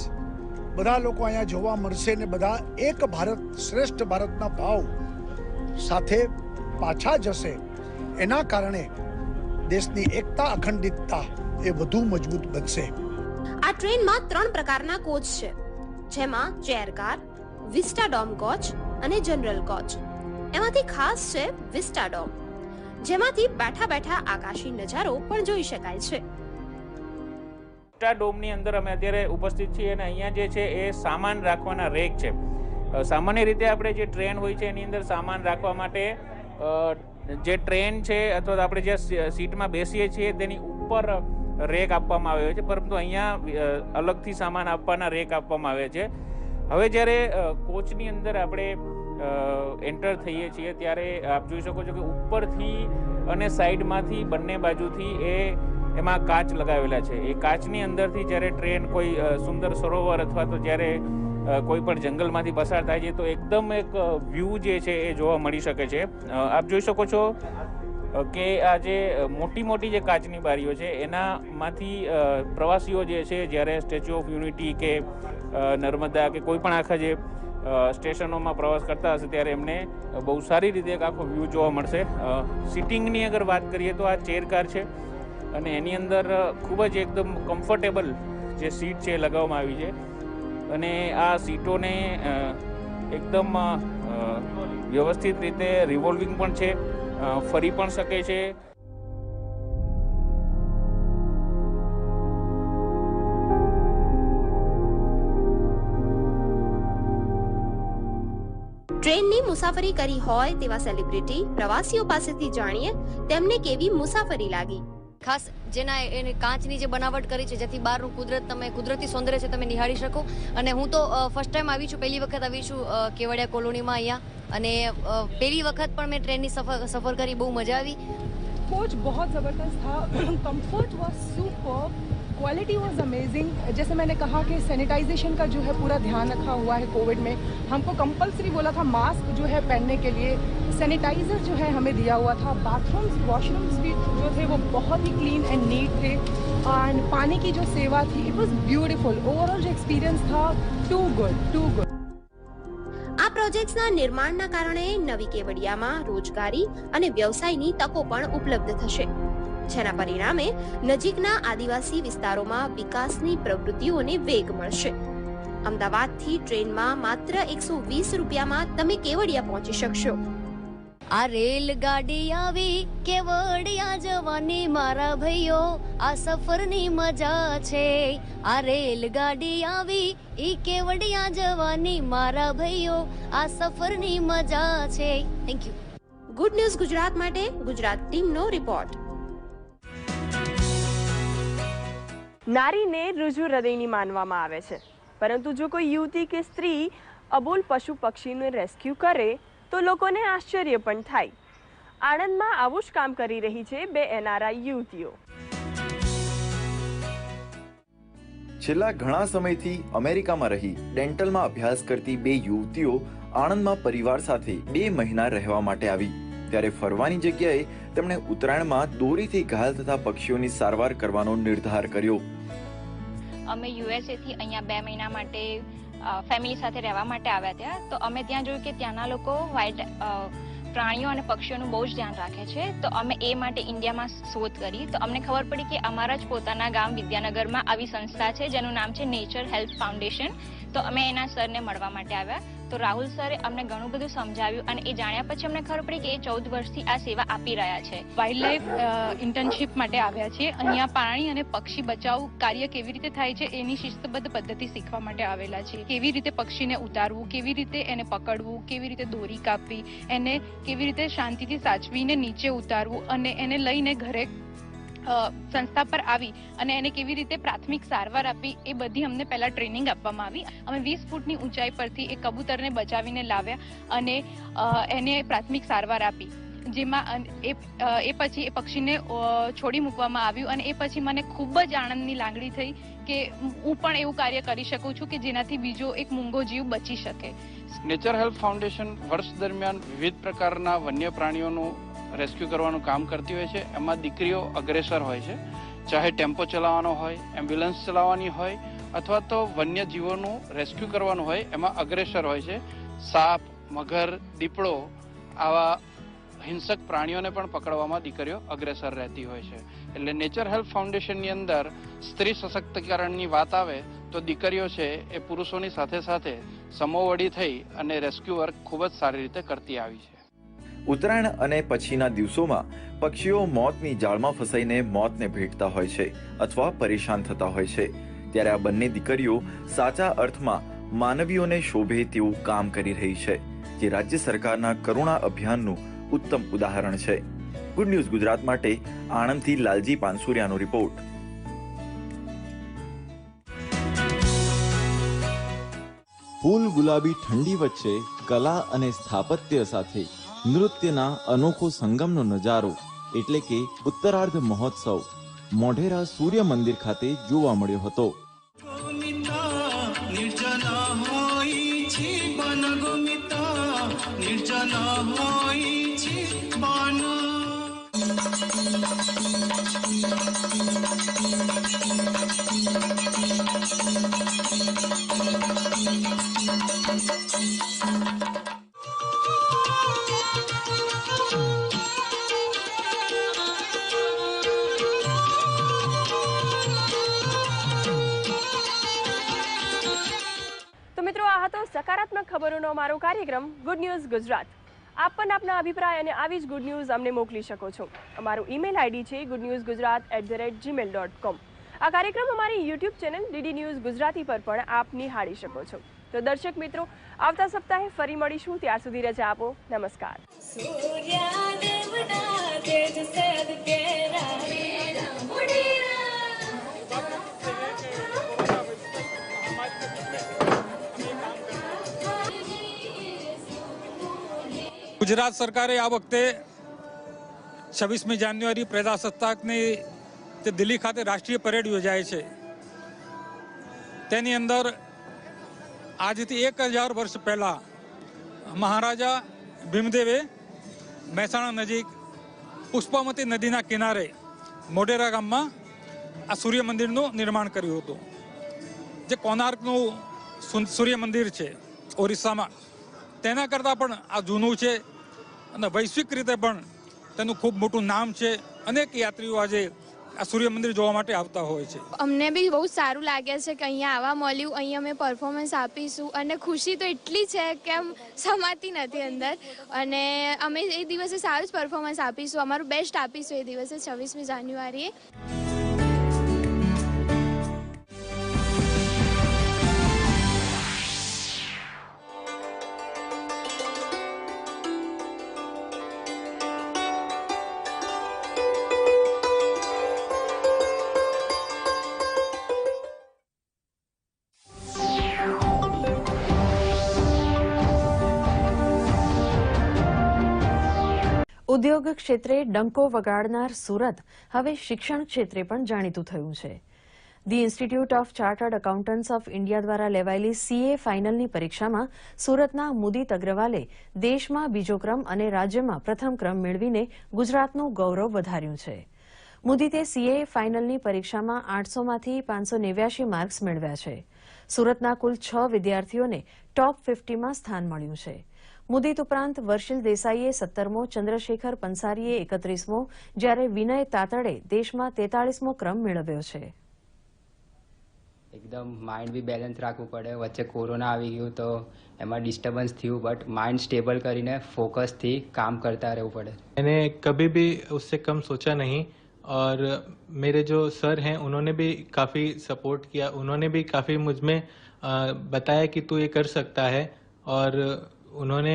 બધા લોકો અહીંયા જોવા મળશે ને બધા એક ભારત શ્રેષ્ઠ ભારતના ભાવ સાથે પાછા જશે. એના કારણે દેશની એકતા, અખંડિતતા એ વધુ મજબૂત બનશે. આ ટ્રેનમાં 3 પ્રકારના કોચ છે, જેમાં chair car, vista dome coach અને જનરલ કોચ. એમાંથી ખાસ છે વિસ્ટા ડોમ, જેમાંથી બેઠા બેઠા આકાશી નજારો પણ જોઈ શકાય છે. ડોમની અંદર અમે અત્યારે ઉપસ્થિત છીએ અને અહીંયા જે છે એ સામાન રાખવાના રેક છે. સામાન્ય રીતે આપણે જે ટ્રેન હોય છે એની અંદર સામાન રાખવા માટે જે ટ્રેન છે અથવા આપણે જે સીટમાં બેસીએ છીએ તેની ઉપર રેક આપવામાં આવે છે, પરંતુ અહીંયા અલગથી સામાન આપવાના રેક આપવામાં આવે છે. હવે જ્યારે કોચની અંદર આપણે એન્ટર થઈએ છીએ ત્યારે આપ જોઈ શકો છો કે ઉપરથી અને સાઈડમાંથી બંને બાજુથી એમાં કાચ લગાવેલા છે. એ કાચની અંદરથી જ્યારે ટ્રેન કોઈ સુંદર સરોવર અથવા તો જ્યારે કોઈ પણ જંગલમાંથી પસાર થાય છે તો એકદમ એક વ્યૂ જે છે એ જોવા મળી શકે છે. આપ જોઈ શકો છો કે આ જે મોટી મોટી જે કાચની બારીઓ છે એનામાંથી પ્રવાસીઓ જે છે જ્યારે સ્ટેચ્યુ ઓફ યુનિટી કે નર્મદા કે કોઈ પણ આખા જે સ્ટેશનોમાં પ્રવાસ કરતા હશે ત્યારે એમને બહુ સારી રીતે એક આખો વ્યૂ જોવા મળશે. સિટિંગની અગર વાત કરીએ તો આ ચેર કાર છે અને એની અંદર ખૂબ જ એકદમ કમ્ફર્ટેબલ જે સીટ છે એ લગાવવામાં આવી છે અને આ સીટોને એકદમ વ્યવસ્થિત રીતે રિવોલ્વિંગ પણ છે, ફરી પણ શકે છે. ટ્રેનની મુસાફરી કરી હોય તેવા સેલિબ્રિટી પ્રવાસીઓ પાસેથી જાણીએ તેમને કેવી મુસાફરી લાગી. ખાસ જેના એને કાચની જે બનાવટ કરી છે જેથી બહારનું કુદરતી સૌંદર્ય છે તમે નિહાળી શકો. અને હું તો ફર્સ્ટ ટાઈમ આવી છું, પહેલી વખત આવી છું કેવડિયા કોલોનીમાં અહીંયા, અને પહેલી વખત પણ મેં ટ્રેનની સફર કરી, બહુ મજા આવી. कोच बहुत ज़बरदस्त था, comfort was super, quality was amazing. जैसे मैंने कहा कि सैनिटाइजेशन का जो है पूरा ध्यान रखा हुआ है। कोविड में हमको कंपलसरी बोला था मास्क जो है पहनने के लिए, सैनिटाइजर जो है हमें दिया हुआ था, बाथरूम्स वॉशरूम्स भी जो थे वो बहुत ही क्लीन एंड नीट थे, एंड पानी की जो सेवा थी इट वाज ब्यूटीफुल। ओवरऑल जो एक्सपीरियंस था टू गुड। આ પ્રોજેક્ટ્સના નિર્માણના કારણે નવી કેવડિયામાં રોજગારી અને વ્યવસાયની તકો પણ ઉપલબ્ધ થશે, જેના પરિણામે નજીકના આદિવાસી વિસ્તારોમાં વિકાસની પ્રવૃત્તિઓને વેગ મળશે। અમદાવાદથી ટ્રેનમાં માત્ર 120 રૂપિયામાં તમે કેવડિયા પહોંચી શકશો। આ રેલગાડી આવી કેવડિયા જવાની મારા ભાઈઓ, આ સફરની મજા છે। આ રેલગાડી આવી ઈ કેવડિયા જવાની મારા ભાઈઓ, આ સફરની મજા છે। Thank you. Good news Gujarat માટે ગુજરાત ટીમનો રિપોર્ટ। નારીને ઋજુ હૃદયની માનવામાં આવે છે, પરંતુ જો કોઈ યુવતી કે સ્ત્રી અબોલ પશુ પક્ષીને રેસ્ક્યુ કરે તો લોકોને આશ્ચર્ય પણ થાય। આણંદમાં આવું જ કામ કરી રહી છે બે એનઆરઆઈ યુવતીઓ। છેલ્લા ઘણા સમયથી અમેરિકામાં રહી ડેન્ટલમાં અભ્યાસ કરતી બે યુવતીઓ આણંદમાં પરિવાર સાથે 2 મહિના રહેવા માટે આવી, ત્યારે ફરવાની જગ્યાએ તેમણે ઉત્તરાયણમાં દોરીથી ઘાયલ થતા પક્ષીઓની સારવાર કરવાનો નિર્ધાર કર્યો। અમે યુએસએ થી અહીંયા 2 મહિના માટે ફેમિલી સાથે રહેવા માટે આવ્યા ત્યાં, તો અમે ત્યાં જોયું કે ત્યાંના લોકો વાઇલ્ડ પ્રાણીઓ અને પક્ષીઓનું બહુ જ ધ્યાન રાખે છે। તો અમે એ માટે ઇન્ડિયામાં શોધ કરી, તો અમને ખબર પડી કે અમારા જ પોતાના ગામ વિદ્યાનગરમાં આવી સંસ્થા છે જેનું નામ છે નેચર હેલ્પ ફાઉન્ડેશન। તો અમે એના સરને મળવા માટે આવ્યા, તો રાહુલ સરે અમને ઘણું બધું સમજાવ્યું અને એ જાણ્યા પછી અમને ખબર પડી કે એ 14 વર્ષથી આ સેવા આપી રહ્યા છે। વાઇલ્ડ લાઈફ ઇન્ટર્નશિપ માટે આવ્યા છે। અહીંયા પ્રાણી અને પક્ષી બચાવ કાર્ય કેવી રીતે થાય છે એની શિસ્તબદ્ધ પદ્ધતિ શીખવા માટે આવેલા છે। કેવી રીતે પક્ષીને ઉતારવું, કેવી રીતે એને પકડવું, કેવી રીતે દોરી કાપવી, એને કેવી રીતે શાંતિથી સાચવીને નીચે ઉતારવું અને એને લઈને ઘરે સંસ્થા પર આવી અને એને કેવી રીતે પ્રાથમિક સારવાર આપી એ બધી અમને પહેલા ટ્રેનિંગ આપવામાં આવી। અમે 20 ફૂટની ઊંચાઈ પરથી એક કબૂતરને બચાવીને લાવ્યા અને એને પ્રાથમિક સારવાર આપી, જેમાં એ પછી એ પક્ષીને છોડી મૂકવામાં આવ્યું અને એ પછી મને ખૂબ જ આનંદની લાગણી થઈ કે હું પણ એવું કાર્ય કરી શકું છું કે જેનાથી બીજો એક મૂંગો જીવ બચી શકે। નેચર હેલ્પ ફાઉન્ડેશન વર્ષ દરમિયાન વિવિધ પ્રકારના વન્ય પ્રાણીઓનું રેસ્ક્યુ કરવાનું કામ કરતી હોય છે। એમાં દીકરીઓ અગ્રેસર હોય છે, ચાહે ટેમ્પો ચલાવવાનો હોય, એમ્બ્યુલન્સ ચલાવવાની હોય અથવા તો વન્ય જીવોનું રેસ્ક્યુ કરવાનું હોય, એમાં અગ્રેસર હોય છે। સાપ, મગર, દીપડો આવા હિંસક પ્રાણીઓને પણ પકડવામાં દીકરીઓ અગ્રેસર રહેતી હોય છે। એટલે નેચર હેલ્પ ફાઉન્ડેશનની અંદર સ્ત્રી સશક્તિકરણની વાત આવે તો દીકરીઓ છે એ પુરુષોની સાથે સાથે સમોવડી થઈ અને રેસ્ક્યુ વર્ક ખૂબ જ સારી રીતે કરતી આવી છે। ઉત્તરાયણ અને પછીના દિવસોમાં પક્ષીઓ મોતની જાળમાં ફસાઈને મોતને ભેટતા હોય છે અથવા પરેશાન થતા હોય છે, ત્યારે આ બંને દીકરીઓ સાચા અર્થમાં માનવીઓને શોભે તેવું કામ કરી રહી છે, જે રાજ્ય સરકારના કરુણા અભિયાનનું ઉત્તમ ઉદાહરણ છે। ગુડ ન્યૂઝ ગુજરાત માટે આણંદથી લાલજી પાનસુરિયાનો રિપોર્ટ। ફૂલ ગુલાબી ઠંડી વચ્ચે કલા અને સ્થાપત્ય સાથે નૃત્યના અનોખો સંગમનો નજારો એટલે કે ઉત્તરાર્ધ મહોત્સવ મોઢેરા સૂર્ય મંદિર ખાતે જોવા મળ્યો હતો। સકારાત્મક ખબરોનો અમારો કાર્યક્રમ ગુડ ન્યૂઝ ગુજરાત। આપ પણ આપના અભિપ્રાય અને આવી જ ગુડ ન્યૂઝ અમને મોકલી શકો છો। અમારું ઈમેલ આઈડી છે goodnewsgujarat@gmail.com। આ કાર્યક્રમ અમારી YouTube channel DD news Gujarati પર પણ આપ નિહાળી શકો છો। તો દર્શક મિત્રો, આવતા સપ્તાહે ફરી મળીશું, ત્યાર સુધી રજા આપો। નમસ્કાર। ગુજરાત સરકારે આ વખતે 26મી જાન્યુઆરી પ્રજાસત્તાકની જે દિલ્હી ખાતે રાષ્ટ્રીય પરેડ યોજાય છે તેની અંદર આજથી 1000 વર્ષ પહેલાં મહારાજા ભીમદેવે મહેસાણા નજીક પુષ્પામતી નદીના કિનારે મોઢેરા ગામમાં આ સૂર્ય મંદિરનું નિર્માણ કર્યું હતું. જે કોનાર્કનું સૂર્ય મંદિર છે ઓરિસ્સામાં, તેના કરતાં પણ આ જૂનું છે અને વૈશ્વિક રીતે પણ તેનું ખૂબ મોટું નામ છે. અનેક યાત્રીઓ આજે આ સૂર્ય મંદિર જોવા માટે આવતા હોય છે. અમને બી બહુ સારું લાગે છે કે અહીંયા આવવા મળ્યું, અહીંયા અમે પરફોર્મન્સ આપીશું અને ખુશી તો એટલી છે કે એમ સમાતી નથી અંદર. અને અમે એ દિવસે સારું જ પરફોર્મન્સ આપીશું, અમારું બેસ્ટ આપીશું એ દિવસે 26મી જાન્યુઆરીએ. ઉદ્યોગ ક્ષેત્રે ડંકો વગાડનાર સુરત હવે શિક્ષણ ક્ષેત્રે પણ જાણીતું થયું છે. The institute of chartered accountants of India દ્વારા લેવાયેલી સીએ ફાઇનલની પરીક્ષામાં સુરતના મુદિત અગ્રવાલે દેશમાં બીજો ક્રમ અને રાજ્યમાં પ્રથમ ક્રમ મેળવીને ગુજરાતનું ગૌરવ વધાર્યું છે. મુદિતે સીએ ફાઇનલની પરીક્ષામાં 800માંથી 589 માર્ક્સ મેળવ્યા છે. સુરતના કુલ 6 વિદ્યાર્થીઓને ટોપ 50માં સ્થાન મળ્યું છે. મુદિત ઉપરાંત વર્ષિલ દેસાઈએ 17મો, ચંદ્રશેખર પંસારીએ 31મો, જ્યારે વિનય તાતડે દેશમાં 43મો ક્રમ મેળવ્યો છે. એકદમ માઇન્ડ બી બેલેન્સ રાખવું પડે. વચ્ચે કોરોના આવી ગયું તો એમાં ડિસ્ટર્બન્સ થયું, બટ માइंड स्टेबल કરીને फोकसથી काम करता रहવું પડે. मैंने कभी भी उससे कम सोचा नहीं और मेरे जो सर हैं उन्होंने भी काफ़ी सपोर्ट किया. उन्होंने भी काफ़ी मुझ में बताया कि तू ये कर सकता है और उन्होंने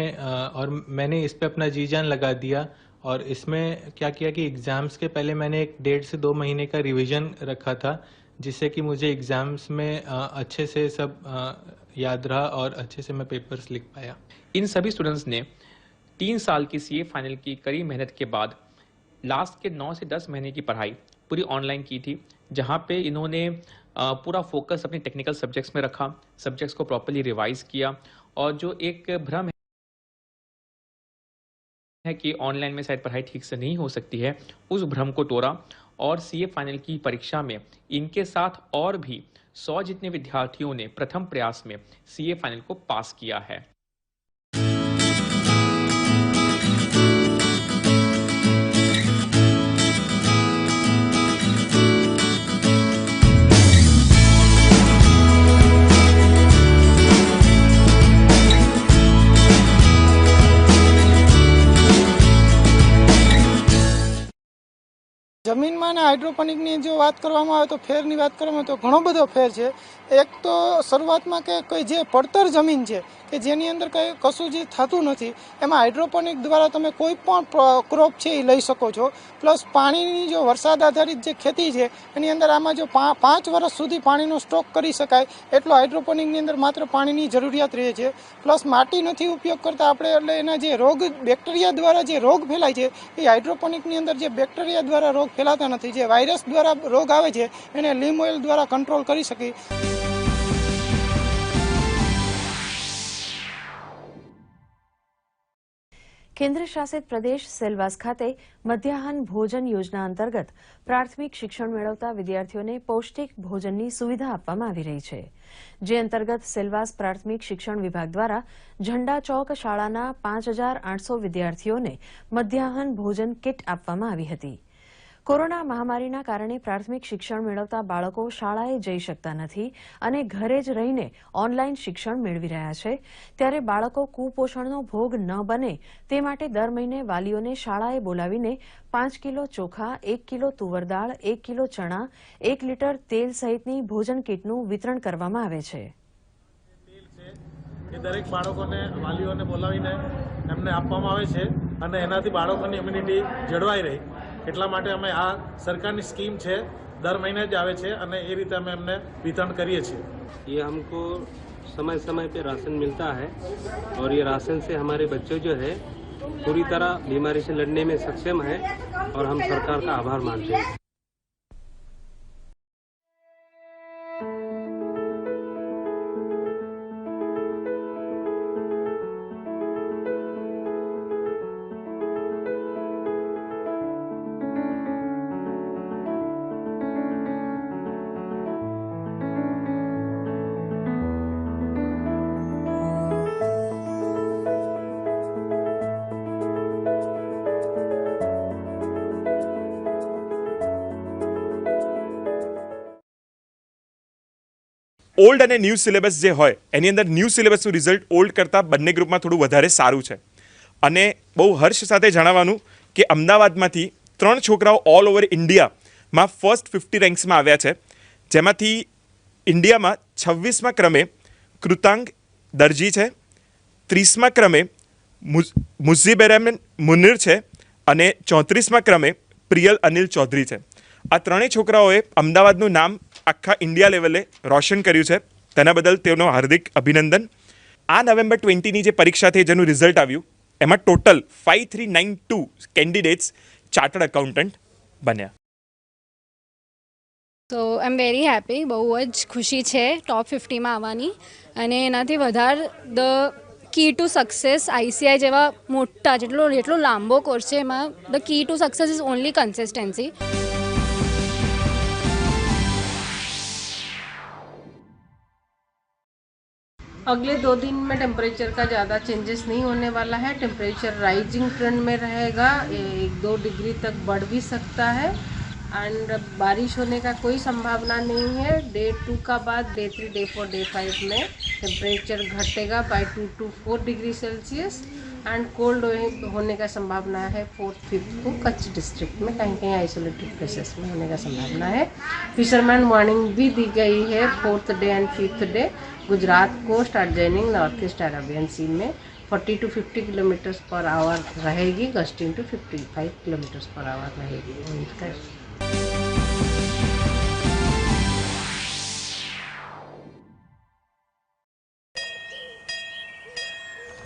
और मैंने इस पे अपना जी जान लगा दिया. और इसमें क्या किया कि एग्ज़ाम्स के पहले मैंने एक 1.5 से 2 महीने का रिवीजन रखा था, जिससे कि मुझे एग्ज़ाम्स में अच्छे से सब याद रहा और अच्छे से मैं पेपर्स लिख पाया. इन सभी स्टूडेंट्स ने 3 साल की सीए फाइनल की कड़ी मेहनत के बाद लास्ट के 9 से 10 महीने की पढ़ाई पूरी ऑनलाइन की थी, जहाँ पे इन्होंने पूरा फोकस अपने टेक्निकल सब्जेक्ट्स में रखा, सब्जेक्ट्स को प्रॉपर्ली रिवाइज किया और जो एक भ्रम है कि ऑनलाइन में शायद पढ़ाई ठीक से नहीं हो सकती है, उस भ्रम को तोड़ा और सीए फाइनल की परीक्षा में इनके साथ और भी 100 जितने विद्यार्थियों ने प्रथम प्रयास में सीए फाइनल को पास किया है. જમીનમાં અને હાઇડ્રોપોનિકની જો વાત કરવામાં આવે તો ફેરની વાત કરવામાં આવે તો ઘણો બધો ફેર છે. એક તો શરૂઆતમાં કે કોઈ જે પડતર જમીન છે કે જેની અંદર કંઈ કશું જે થતું નથી, એમાં હાઇડ્રોપોનિક દ્વારા તમે કોઈ પણ ક્રોપ છે એ લઈ શકો છો. પ્લસ પાણીની જો વરસાદ આધારિત જે ખેતી છે એની અંદર આમાં જો 5 વર્ષ સુધી પાણીનો સ્ટોક કરી શકાય એટલો હાઇડ્રોપોનિકની અંદર માત્ર પાણીની જરૂરિયાત રહે છે. પ્લસ માટી નથી ઉપયોગ કરતા આપણે, એટલે એના જે રોગ બેક્ટેરિયા દ્વારા જે રોગ ફેલાય છે એ હાઇડ્રોપોનિકની અંદર જે બેક્ટેરિયા દ્વારા રોગ ફેલાતા નથી, જે વાયરસ દ્વારા રોગ આવે છે એને લીમ ઓઇલ દ્વારા કંટ્રોલ કરી શકીએ. કેન્દ્ર શાસિત પ્રદેશ સેલવાસ ખાતે મધ્યાહન ભોજન યોજના અંતર્ગત પ્રાથમિક શિક્ષણ મેળવતા વિદ્યાર્થીઓને પૌષ્ટિક ભોજનની સુવિધા આપવામાં આવી રહી છે. જે અંતર્ગત સેલવાસ પ્રાથમિક શિક્ષણ વિભાગ દ્વારા ઝંડા ચોક શાળાના 5800 વિદ્યાર્થીઓને મધ્યાહન ભોજન કિટ આપવામાં આવી હતી. કોરોના મહામારીના કારણે પ્રાથમિક શિક્ષણ મેળવતા બાળકો શાળાએ જઈ શકતા નથી અને ઘરે જ રહીને ઓનલાઈન શિક્ષણ મેળવી રહ્યા છે, ત્યારે બાળકો કુપોષણનો ભોગ ન બને તે માટે દર મહિને વાલીઓને શાળાએ બોલાવીને 5 કિલો ચોખા, 1 કિલો તુવર દાળ, 1 કિલો ચણા, 1 લીટર તેલ સહિતની ભોજન કીટનું વિતરણ કરવામાં આવે છે. દરેક બાળકોને વાલીઓને બોલાવીને એમને આપવામાં આવે છે અને એનાથી બાળકોની ઇમ્યુનિટી જળવાઈ રહે એટલા માટે અમે આ સરકારની સ્કીમ છે, દર મહિને જ આવે છે અને એ રીતે અમે એમને વિતરણ કરીએ છીએ. ये हमको समय समय पे राशन मिलता है और ये राशन से हमारे बच्चे जो है पूरी तरह बीमारी से लड़ने में सक्षम है और हम सरकार का आभार मानते हैं। ઓલ્ડ અને ન્યૂ સિલેબસ જે હોય એની અંદર ન્યૂ સિલેબસનું રિઝલ્ટ ઓલ્ડ કરતાં બંને ગ્રુપમાં થોડું વધારે સારું છે. અને બહુ હર્ષ સાથે જણાવવાનું કે અમદાવાદમાંથી 3 છોકરાઓ ઓલ ઓવર ઇન્ડિયામાં ફર્સ્ટ 50 રેન્ક્સમાં આવ્યા છે, જેમાંથી ઇન્ડિયામાં 26મા ક્રમે કૃતાંગ દરજી છે, 30મા ક્રમે મુઝીબેરામન મુનિર છે અને 34મા ક્રમે પ્રિયલ અનિલ ચૌધરી છે. આ ત્રણેય છોકરાઓએ અમદાવાદનું નામ આખા ઇન્ડિયા લેવલે રોશન કર્યું છે. તેના બદલ તેનો હાર્દિક અભિનંદન. આ નવેમ્બર 20ની જે પરીક્ષા થઈ જેનું રિઝલ્ટ આવ્યું એમાં ટોટલ 5392 કેન્ડિડેટ્સ ચાર્ટર્ડ એકાઉન્ટન્ટ બન્યા. તો આઈ એમ વેરી હેપી. બહુ જ ખુશી છે ટોપ 50માં આવવાની, અને એનાથી વધારે the key to success ICI જેવા મોટા જેટલો લાંબો કોર્સ છે એમાં the key to success is only consistency. अगले 2 दिन में टेम्परेचर का ज़्यादा चेंजेस नहीं होने वाला है. टेम्परेचर राइजिंग ट्रेंड में रहेगा, 1-2 डिग्री तक बढ़ भी सकता है एंड बारिश होने का कोई संभावना नहीं है. डे 2 का बाद डे 3, डे 4, डे 5 में टेम्परेचर घटेगा by 2 to 4 degree Celsius and cold होने का संभावना है 4th, 5th को कच्छ डिस्ट्रिक्ट में कहीं कहीं आइसोलेटेड प्लेसेस में होने का संभावना है. फिशरमैन वार्निंग भी दी गई है 4th day and 5th day. Gujarat coast adjoining north east Arabian sea में 40 to 50 किलोमीटर्स पर आवर रहेगी, gusting to 55 kilometres per hour रहेगी.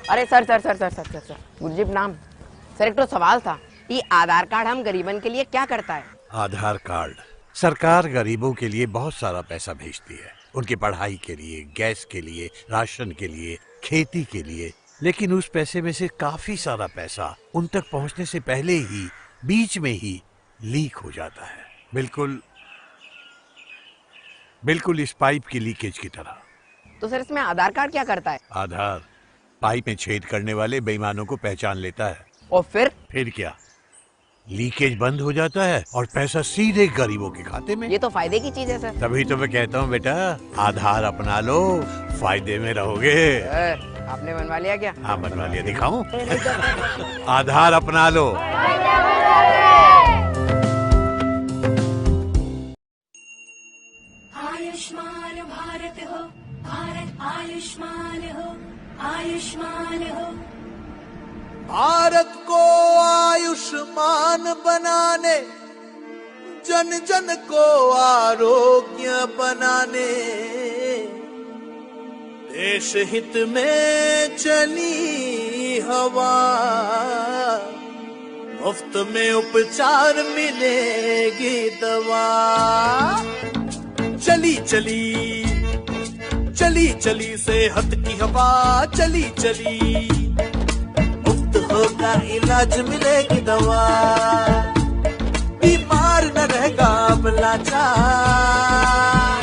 अरे sir sir sir sir sir sir sir Gurjeet नाम सर, एक तो सवाल था, ये आधार कार्ड हम गरीबन के लिए क्या करता है? आधार कार्ड सरकार गरीबों के लिए बहुत सारा पैसा भेजती है, उनकी पढ़ाई के लिए, गैस के लिए, राशन के लिए, खेती के लिए. लेकिन उस पैसे में से काफी सारा पैसा उन तक पहुंचने से पहले ही बीच में ही लीक हो जाता है, बिल्कुल इस पाइप की लीकेज की तरह. तो सर इसमें आधार कार्ड क्या करता है? आधार पाइप में छेद करने वाले बेईमानों को पहचान लेता है. और फिर क्या, लीकेज बंद हो जाता है और पैसा सीधे गरीबों के खाते में. ये तो फायदे की चीज है सर. तभी तो मैं कहता हूँ बेटा, आधार अपना लो, फायदे में रहोगे. आपने बनवा लिया क्या? हाँ बनवा लिया, दिखाऊं? आधार अपना लो. आयुष्मान भारत हो, भारत आयुष्मान हो, आयुष्मान हो. भारत को आयुष्मान बनाने, जन जन को आरोग्य बनाने, देश हित में चली हवा, मुफ्त में उपचार मिलेगी दवा. चली चली चली चली सेहत की हवा, चली चली होगा इलाज मिलेगी दवा. बीमार न रहेगा अब लाचार,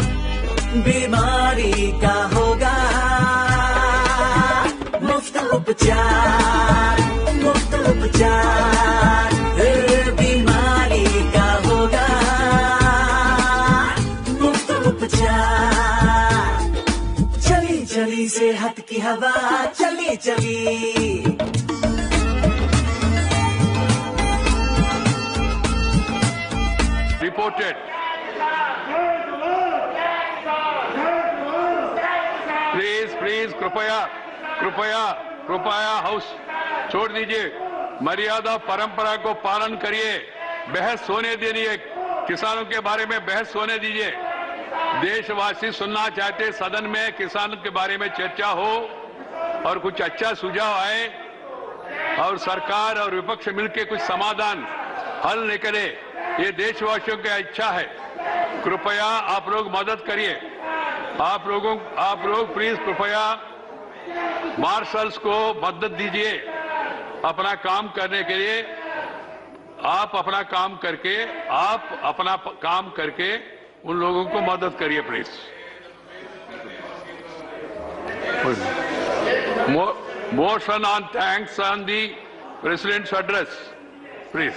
बीमारी का होगा मुफ्त उपचार, मुफ्त उपचार. बीमारी का होगा मुफ्त उपचार. चली चली सेहत की हवा, चली चली. Reported. प्लीज कृपया हाउस छोड़ दीजिए. मर्यादा परंपरा को पालन करिए. बहस होने दीजिए, किसानों के बारे में बहस होने दीजिए. देशवासी सुनना चाहते सदन में किसानों के बारे में चर्चा हो और कुछ अच्छा सुझाव आए और सरकार और विपक्ष मिलकर कुछ समाधान हल निकले, ये देशवासियों की इच्छा है। कृपया आप लोग मदद करिए। आप लोग प्लीज कृपया मार्शल्स को मदद दीजिए अपना काम करने के लिए। आप अपना काम करके उन लोगों को मदद करिए please. Motion on thanks on the President's address. Please.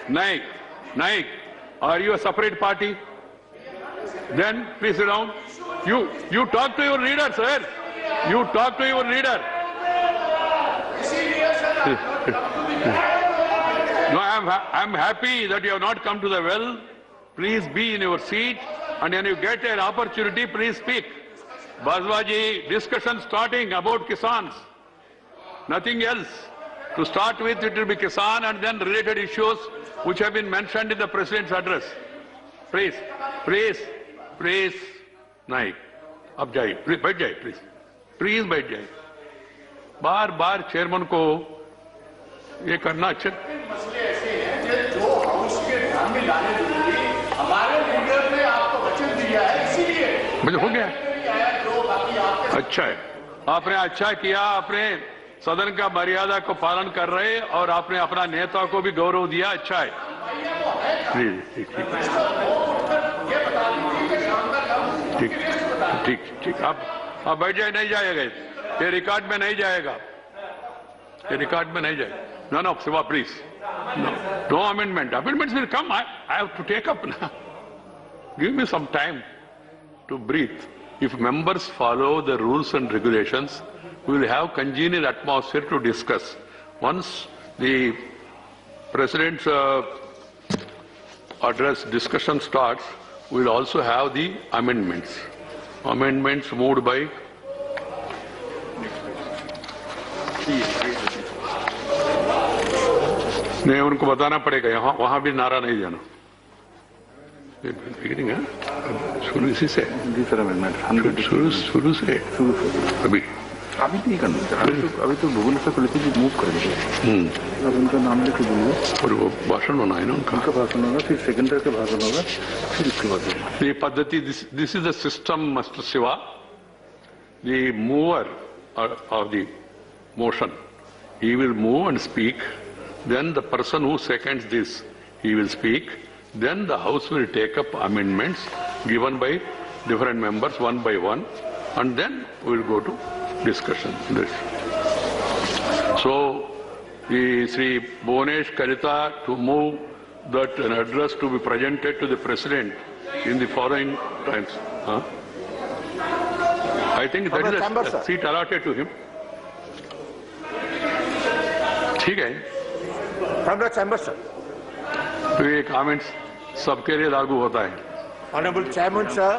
Naik, are you a separate party? Then please sit down. You talk to your leader, sir. You talk to your leader. No, I'm happy that you have not come to the well. Please be in your seat, and when you get an opportunity, please speak. Bazwaji, discussion starting about Kisans. Nothing else. To start with, it will be Kisan and then related issues which have been mentioned in the President's address. Please. Naik. अब जाइए, बैठ जाइए please बैठ जाइए। बार chairman को ये करना अच्छा। मसले ऐसे हैं जो हाउस के ध्यान में लाने जरूरी। हमारे लीडर ने आपको वचन दिया है, इसीलिए मुझे हो गया। अच्छा है, आपने अच्छा किया, आपने सदन का मर्यादा को पालन कर रहे और आपने अपना नेता को भी गौरव दिया। अच्छा है, ठीक। आप बैठ जाए, नहीं जाएगा ये रिकॉर्ड में नहीं जाएगा, No, Siva, please. No amendment. Amendments will come. I have to take up now. Give me some time to breathe. If members follow the rules and regulations, we will have congenial atmosphere to discuss. Once the President's address discussion starts, we will also have the amendments. Amendments moved by नहीं, उनको बताना पड़ेगा, यहाँ वहां भी नारा नहीं देना। बिगिनिंग है शुरू इसी से। जी सर, अमेंडमेंट शुरू से अभी नहीं करना। अभी तो गूगल से खुले थे, मूव कर देंगे। अब उनका नाम लेके बोलिए और वो भाषण होना है ना, उनका भाषण होगा, फिर सेकेंडर का भाषण होगा, फिर इसके बाद ये पद्धति। This is the system, mister Shiva. The mover of the motion, he will move and speak, then the person who seconds this, he will speak, then the House will take up amendments given by different members one by one, and then we will go to discussion. So, Sri Bhuvanesh Karita to move that an address to be presented to the President in the following times. Huh? I think that is a seat allotted to him. ठीक है, chamber sir. तो ये comments सबके लिए लागू होता है। Honourable chairman sir,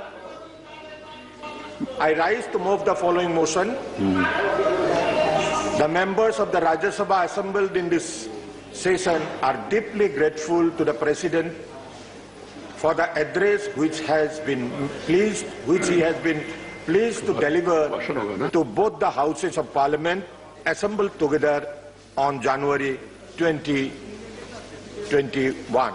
I rise to move the following motion. The members of the Rajya Sabha assembled in this session are deeply grateful to the President for the address which he has been pleased to deliver to both the houses of Parliament assembled together on January 2021.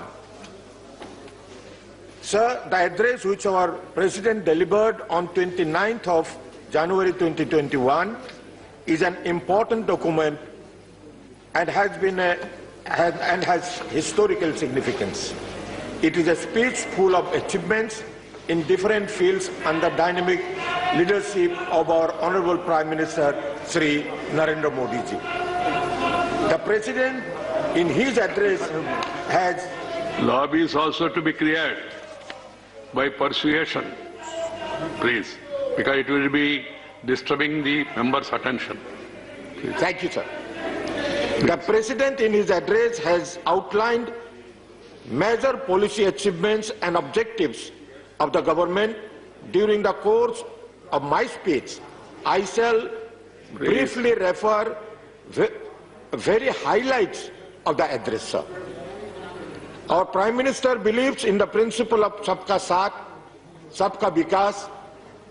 Sir, the address which our President delivered on 29th of January 2021 is an important document and has historical significance. It is a speech full of achievements in different fields under dynamic leadership of our Honorable Prime Minister Sri Narendra Modi ji. The President, in his address, has lobbies also to be cleared by persuasion, please, because it will be disturbing the members' attention. Please. Thank you, sir. The President, in his address, has outlined major policy achievements and objectives of the government. During the course of my speech, I shall briefly refer very highlights of the address, sir. Our Prime Minister believes in the principle of Sabka Saath, Sabka Vikas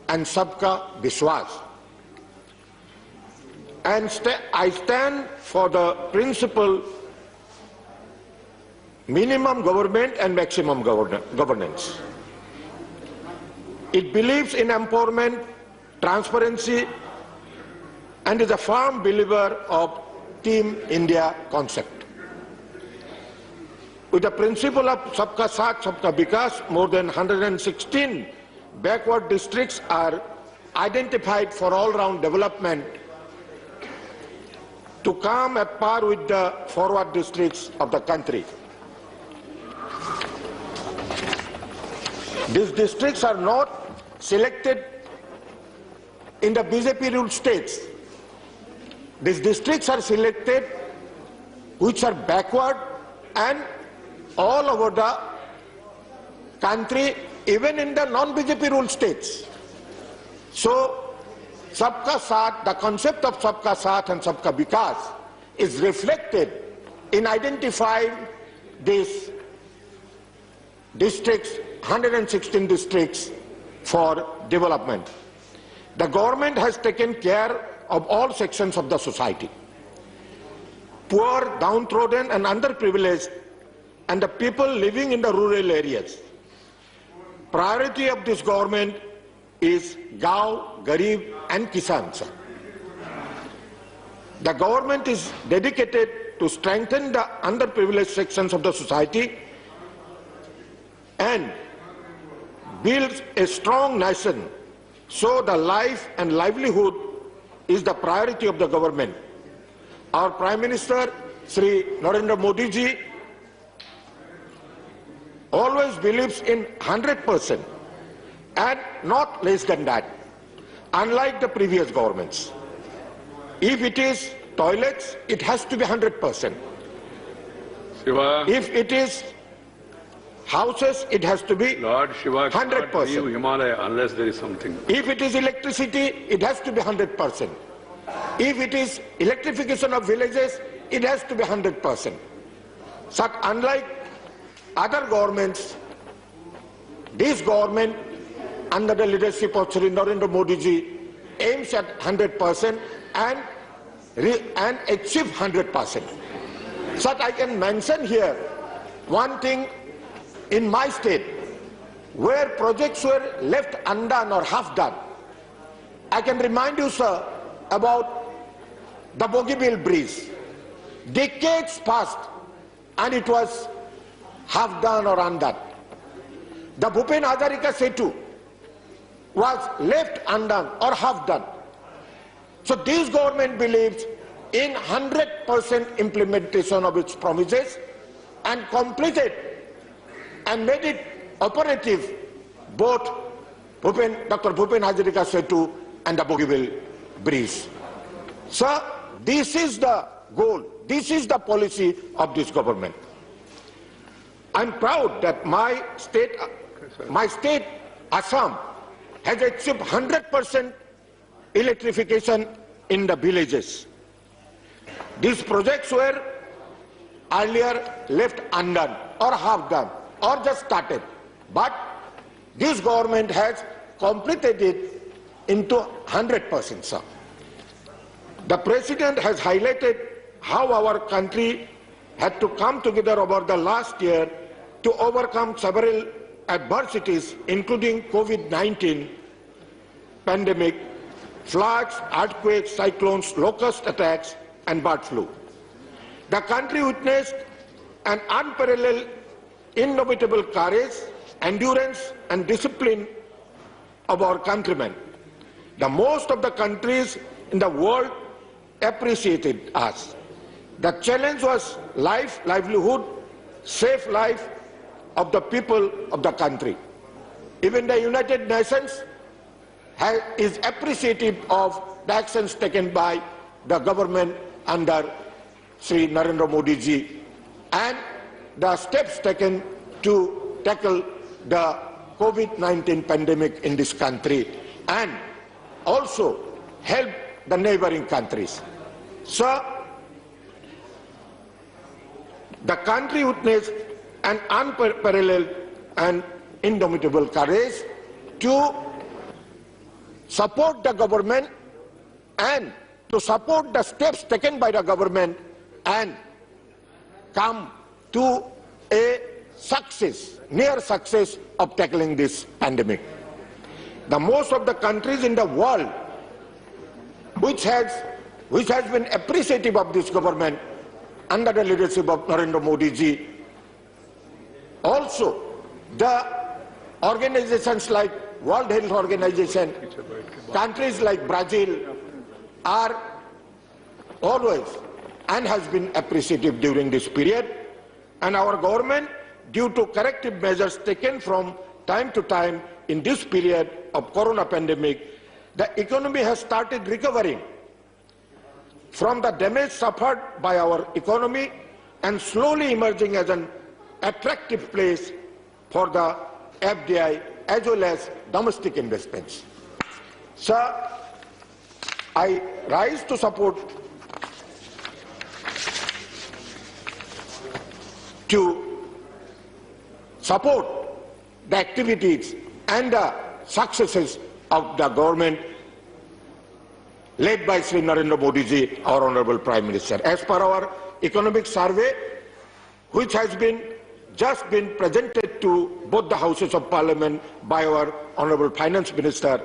and Sabka Vishwas. And I stand for the principle minimum government and maximum governance. It believes in empowerment, transparency, and is a firm believer of Team India concept. With the principle of Sabka Saath, Sabka Vikas, more than 116 backward districts are identified for all-round development to come at par with the forward districts of the country. These districts are not selected in the BJP ruled states. These districts are selected which are backward and all over the country, even in the non-BJP ruled states. So, Sabka Saath, the concept of Sabka Saath and Sabka Vikas is reflected in identifying these districts, 116 districts for development. The government has taken care of all sections of the society. Poor, downtrodden and underprivileged, and the people living in the rural areas. Priority of this government is Gaon, Garib and Kisan. The government is dedicated to strengthen the underprivileged sections of the society and build a strong nation. So the life and livelihood is the priority of the government. Our Prime Minister, Shri Narendra Modi ji, always believes in 100% and not less than that, unlike the previous governments. If it is toilets, it has to be 100%. Shiva, if it is houses, it has to be Lord Shiva 100%. cannot leave Himalaya unless there is something. If it is electricity, it has to be 100%. If it is electrification of villages, it has to be 100%. So unlike other governments, this government, under the leadership of Shri Narendra Modi ji, aims at 100% and achieve 100%. So I can mention here one thing in my state, where projects were left undone or half done. I can remind you, sir, about the Bogeybill Bridge. Decades passed and it was half done or undone. The Bhupen Hazarika Setu was left undone or half done. So this government believes in 100% implementation of its promises and completed and made it operative both Dr. Bhupen Hazarika Setu and the Bogeybill Bridge. Sir, this is the goal, this is the policy of this government. I'm proud that my state, Assam, has achieved 100% electrification in the villages. These projects were earlier left undone or half done or just started. But this government has completed it into 100%, sir. The President has highlighted how our country had to come together over the last year to overcome several adversities, including COVID-19 pandemic, floods, earthquakes, cyclones, locust attacks, and bird flu. The country witnessed an unparalleled, indomitable courage, endurance, and discipline of our countrymen. The most of the countries in the world appreciated us. The challenge was life, livelihood, safe life of the people of the country. Even the United Nations is appreciative of the actions taken by the government under Shri Narendra Modi ji and the steps taken to tackle the COVID-19 pandemic in this country and also help the neighboring countries. Sir, the country witnessed an unparalleled and indomitable courage to support the government and to support the steps taken by the government and come to a success, near success of tackling this pandemic. The most of the countries in the world which has been appreciative of this government under the leadership of Narendra Modi ji. Also, the organizations like World Health Organization, countries like Brazil are always and has been appreciative during this period. And our government, due to corrective measures taken from time to time in this period of corona pandemic, the economy has started recovering from the damage suffered by our economy and slowly emerging as an attractive place for the FDI as well as domestic investments. Sir, I rise to support the activities and the successes of the government led by Sri Narendra Modi ji, our Honorable Prime Minister. As per our economic survey, which has just been presented to both the Houses of Parliament by our Honorable Finance Minister,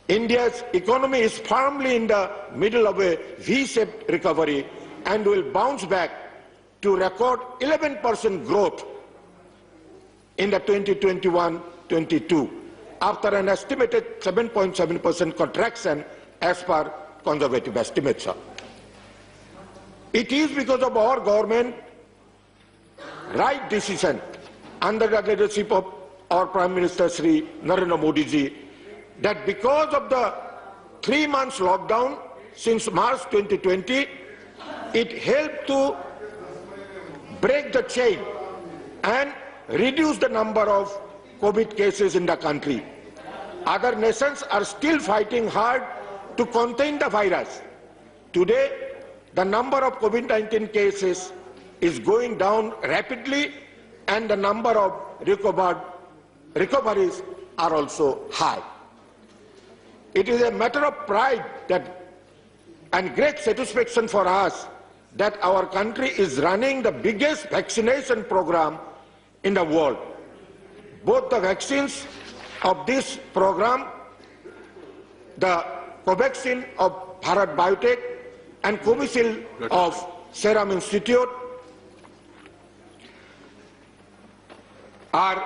India's economy is firmly in the middle of a V-shaped recovery and will bounce back to record 11% growth in the 2021-22 after an estimated 7.7% contraction as per conservative estimates. It is because of our government right decision under the leadership of our Prime Minister Sri Narendra Modi ji that because of the 3 months lockdown since March 2020, it helped to break the chain and reduce the number of COVID cases in the country. Other nations are still fighting hard to contain the virus. Today, the number of COVID-19 cases is going down rapidly and the number of recoveries are also high. It is a matter of pride and great satisfaction for us that our country is running the biggest vaccination program in the world. Both the vaccines of this program, the Covaxin of Bharat Biotech and Covishield of Serum Institute, are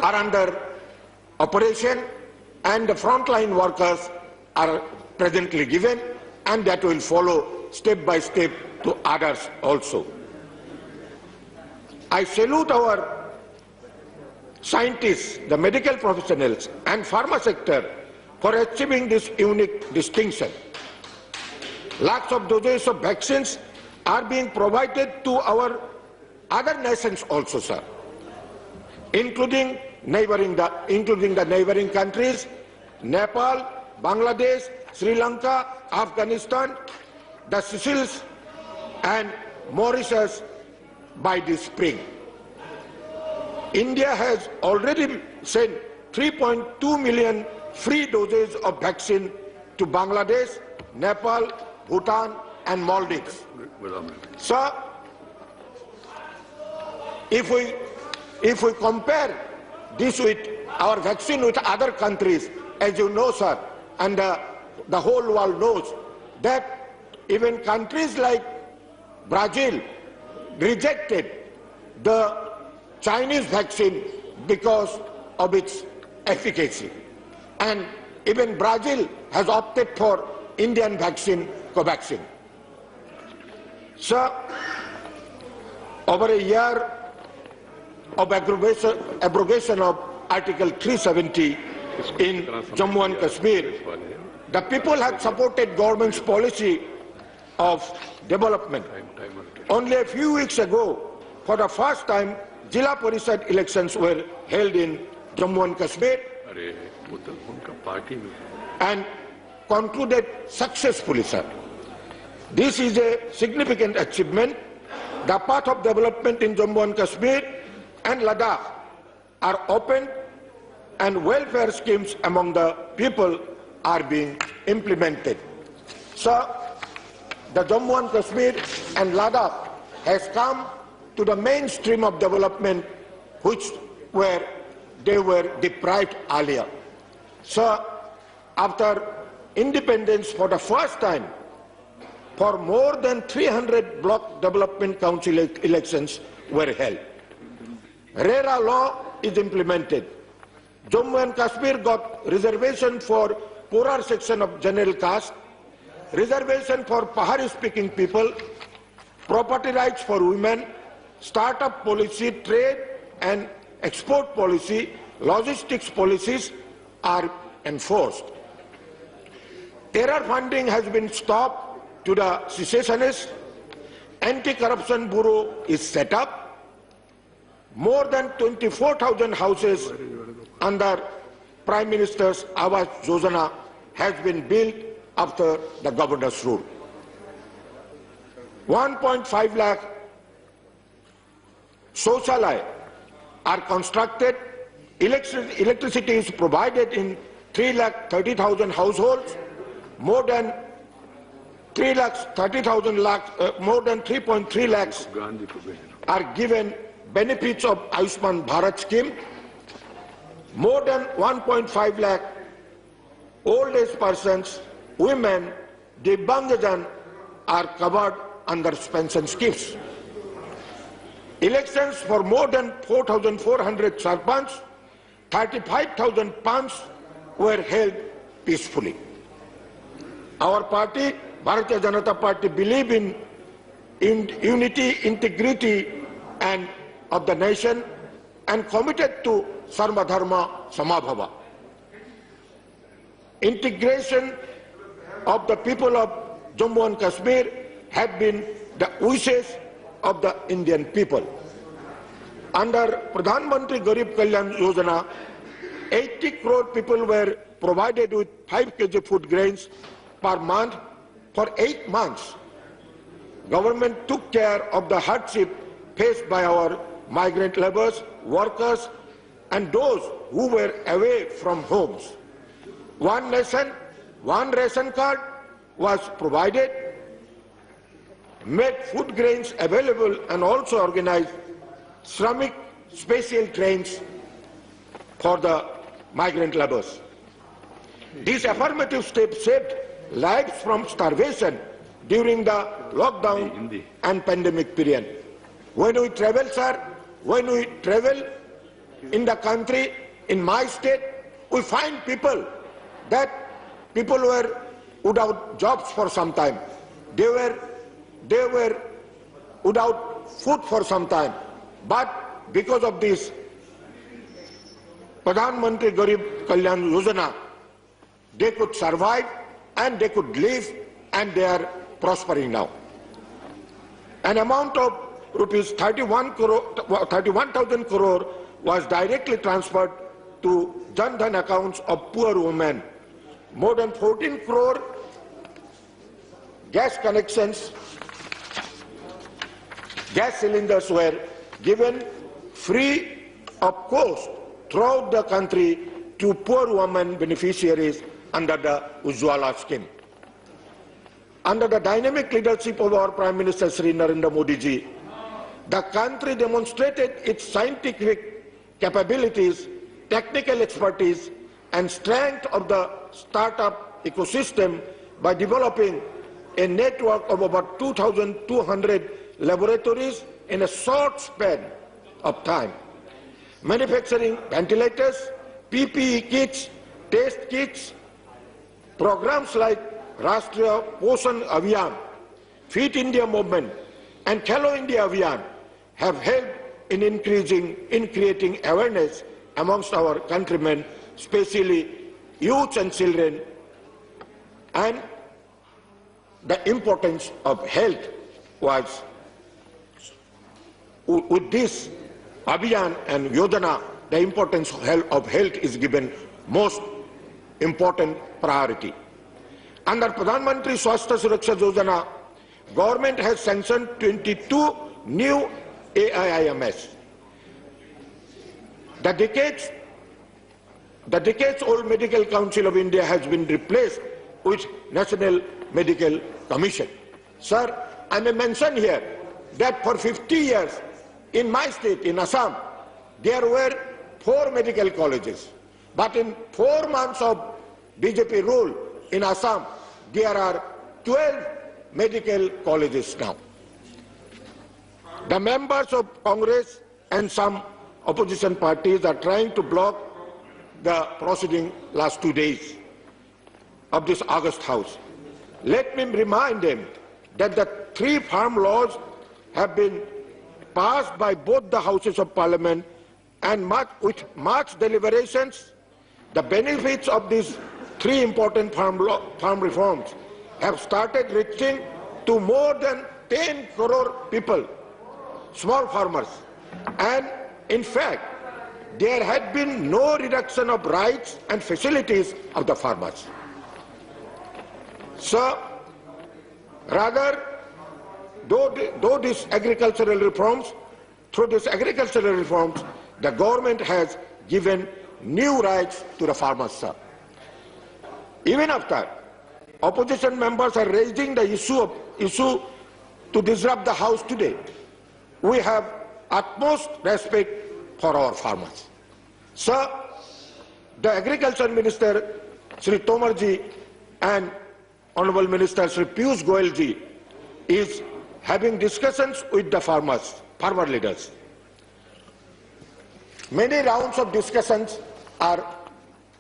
under operation and the frontline workers are presently given, and that will follow step by step to others also. I salute our scientists, the medical professionals and pharma sector for achieving this unique distinction. Lakhs of doses of vaccines are being provided to our other nations also, sir, including the neighboring countries, Nepal, Bangladesh, Sri Lanka, Afghanistan, the Seychelles and Mauritius by this spring. India has already sent 3.2 million free doses of vaccine to Bangladesh, Nepal, Bhutan and Maldives. So, if we compare this with our vaccine with other countries, as you know, sir, and the whole world knows that even countries like Brazil rejected the Chinese vaccine because of its efficacy. And even Brazil has opted for Indian vaccine, Covaxin. So, over a year of abrogation of Article 370 in Jammu and Kashmir, the people had supported government's policy of development. Only a few weeks ago, for the first time, Jila Parishad elections were held in Jammu and Kashmir and concluded successfully, sir. This is a significant achievement. The path of development in Jammu and Kashmir and Ladakh are open and welfare schemes among the people are being implemented. So, the Jammu and Kashmir and Ladakh has come to the mainstream of development which they were deprived earlier. So, after independence, for the first time, for more than 300 block development council elections were held. RERA law is implemented. Jammu and Kashmir got reservation for poorer section of general caste, reservation for Pahari-speaking people, property rights for women, startup policy, trade and export policy, logistics policies are enforced. Terror funding has been stopped to the secessionists. Anti-corruption bureau is set up. More than 24,000 houses under Prime Minister's Awas Yojana has been built after the governor's rule. 1.5 lakh Shauchalaya are constructed. Electricity is provided in 3,30,000 households. More than 3.3 lakhs are given benefits of Ayushman Bharat scheme. More than 1.5 lakh old age persons, women, Divyangjan are covered under pension schemes. Elections for more than 4,400 sarpanch, 35,000 panch were held peacefully. Our party, Bharatiya Janata Party, believe in unity, integrity and of the nation and committed to Sarva Dharma Samabhava. Integration of the people of Jammu and Kashmir have been the wishes of the Indian people. Under Pradhan Mantri Garib Kalyan Yojana, 80 crore people were provided with 5 kg food grains per month for 8 months. Government took care of the hardship faced by our migrant laborers, workers, and those who were away from homes. One nation, one ration card was provided, made food grains available, and also organized Shramik special trains for the migrant laborers. These affirmative steps saved lives from starvation during the lockdown and pandemic period. When we travel, sir, when we travel in the country, in my state, we find people were without jobs for some time. They were without food for some time. But because of this Pradhan Mantri Garib Kalyan Yojana, they could survive and they could live and they are prospering now. An amount of rupees 31,000 crore was directly transferred to Jan Dhan accounts of poor women. More than 14 crore gas connections, gas cylinders were given free of cost throughout the country to poor women beneficiaries under the Ujjwala scheme. Under the dynamic leadership of our Prime Minister Shri Narendra Modi ji, the country demonstrated its scientific capabilities, technical expertise, and strength of the startup ecosystem by developing a network of about 2,200 laboratories in a short span of time. Manufacturing ventilators, PPE kits, test kits, programs like Rashtriya Poshan Abhiyan, Fit India Movement, and Khelo India Abhiyan have helped in creating awareness amongst our countrymen, especially youth and children, and the importance of health was, with this Abhiyan and Yojana, the importance of health is given most important priority. Under Pradhan Mantri Swasthya Suraksha Yojana, government has sanctioned 22 new AIIMS. The decades-old Medical Council of India has been replaced with National Medical Commission. Sir, I may mention here that for 50 years in my state, in Assam, there were 4 medical colleges. But in 4 months of BJP rule in Assam, there are 12 medical colleges now. The members of Congress and some opposition parties are trying to block the proceeding last 2 days of this August House. Let me remind them that the 3 farm laws have been passed by both the houses of parliament, and with much deliberations, the benefits of these 3 important farm reforms have started reaching to more than 10 crore people, small farmers. And in fact, there had been no reduction of rights and facilities of the farmers. So, rather, through these agricultural reforms, the government has given new rights to the farmers, sir. Even after, opposition members are raising the issue to disrupt the House today. We have utmost respect for our farmers. Sir, the Agriculture Minister, Sri Tomarji, and Honorable Minister Sri Piyush Goyalji is having discussions with the farmer leaders. Many rounds of discussions are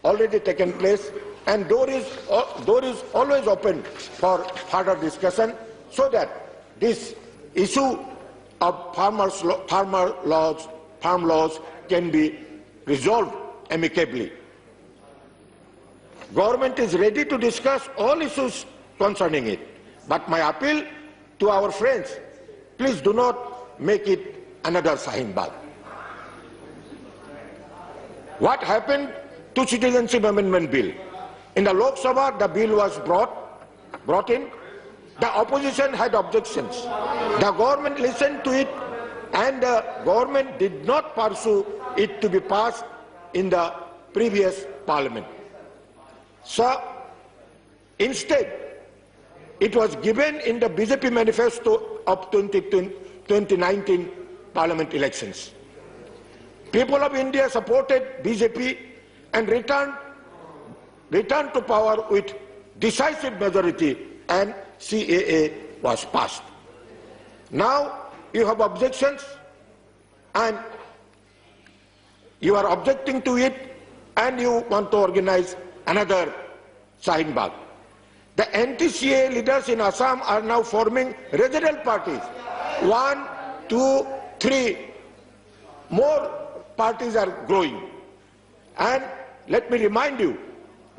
already taken place, and door is always open for further discussion, so that this issue of farm laws can be resolved amicably. Government is ready to discuss all issues concerning it, but my appeal to our friends, please do not make it another Shahin Bagh. What happened to Citizenship Amendment Bill? In the Lok Sabha, the bill was brought in. The opposition had objections. The government listened to it, and the government did not pursue it to be passed in the previous parliament. So, instead, it was given in the BJP manifesto of 2019 parliament elections. People of India supported BJP and returned to power with decisive majority, and CAA was passed. Now you have objections, and you are objecting to it, and you want to organize another Shahin Bagh. The anti-CAA leaders in Assam are now forming regional parties. 1, 2, 3 more parties are growing. And let me remind you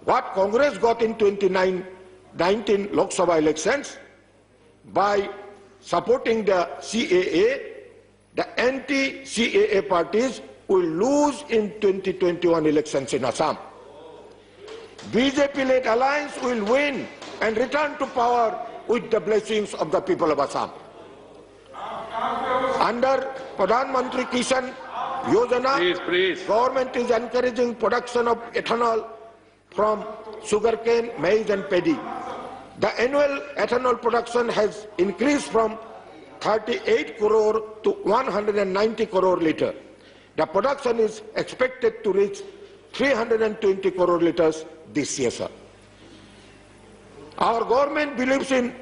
what Congress got in 2019 Lok Sabha elections. By supporting the CAA, the anti-CAA parties will lose in 2021 elections in Assam. BJP-led alliance will win and return to power with the blessings of the people of Assam. Under Pradhan Mantri Kisan Yojana, government is encouraging production of ethanol from sugarcane, maize and paddy. The annual ethanol production has increased from 38 crore to 190 crore litre. The production is expected to reach 320 crore litres this year, sir. Our government believes in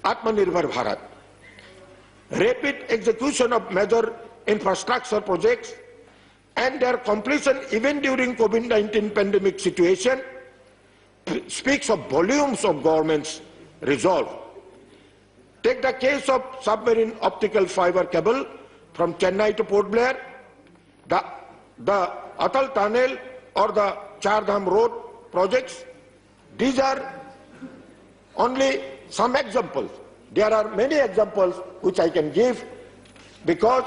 Atmanirbhar Bharat. Rapid execution of major infrastructure projects and their completion even during COVID-19 pandemic situation speaks of volumes of government's resolve. Take the case of submarine optical fiber cable from Chennai to Port Blair, the Atal Tunnel or the Char Dham Road projects. These are only some examples. There are many examples which I can give, because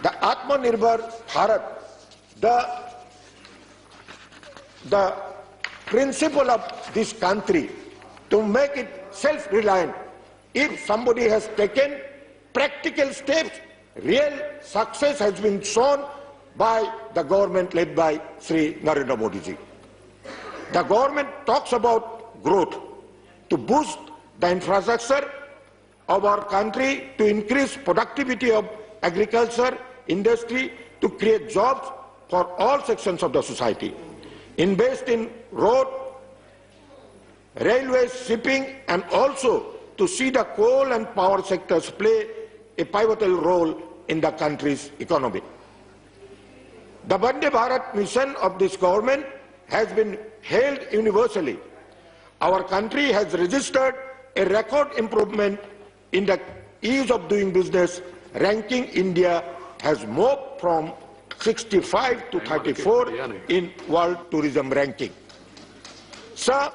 the Atmanirbhar Bharat, the principle of this country to make it self-reliant, if somebody has taken practical steps, real success has been shown by the government led by Sri Narendra Modi ji. The government talks about growth to boost the infrastructure of our country to increase productivity of agriculture, industry, to create jobs for all sections of the society. Invest in road, railways, shipping, and also to see the coal and power sectors play a pivotal role in the country's economy. The Vande Bharat mission of this government has been hailed universally. Our country has registered a record improvement in the ease of doing business, ranking India has moved from 65 to 34 in World Tourism Ranking. Sir,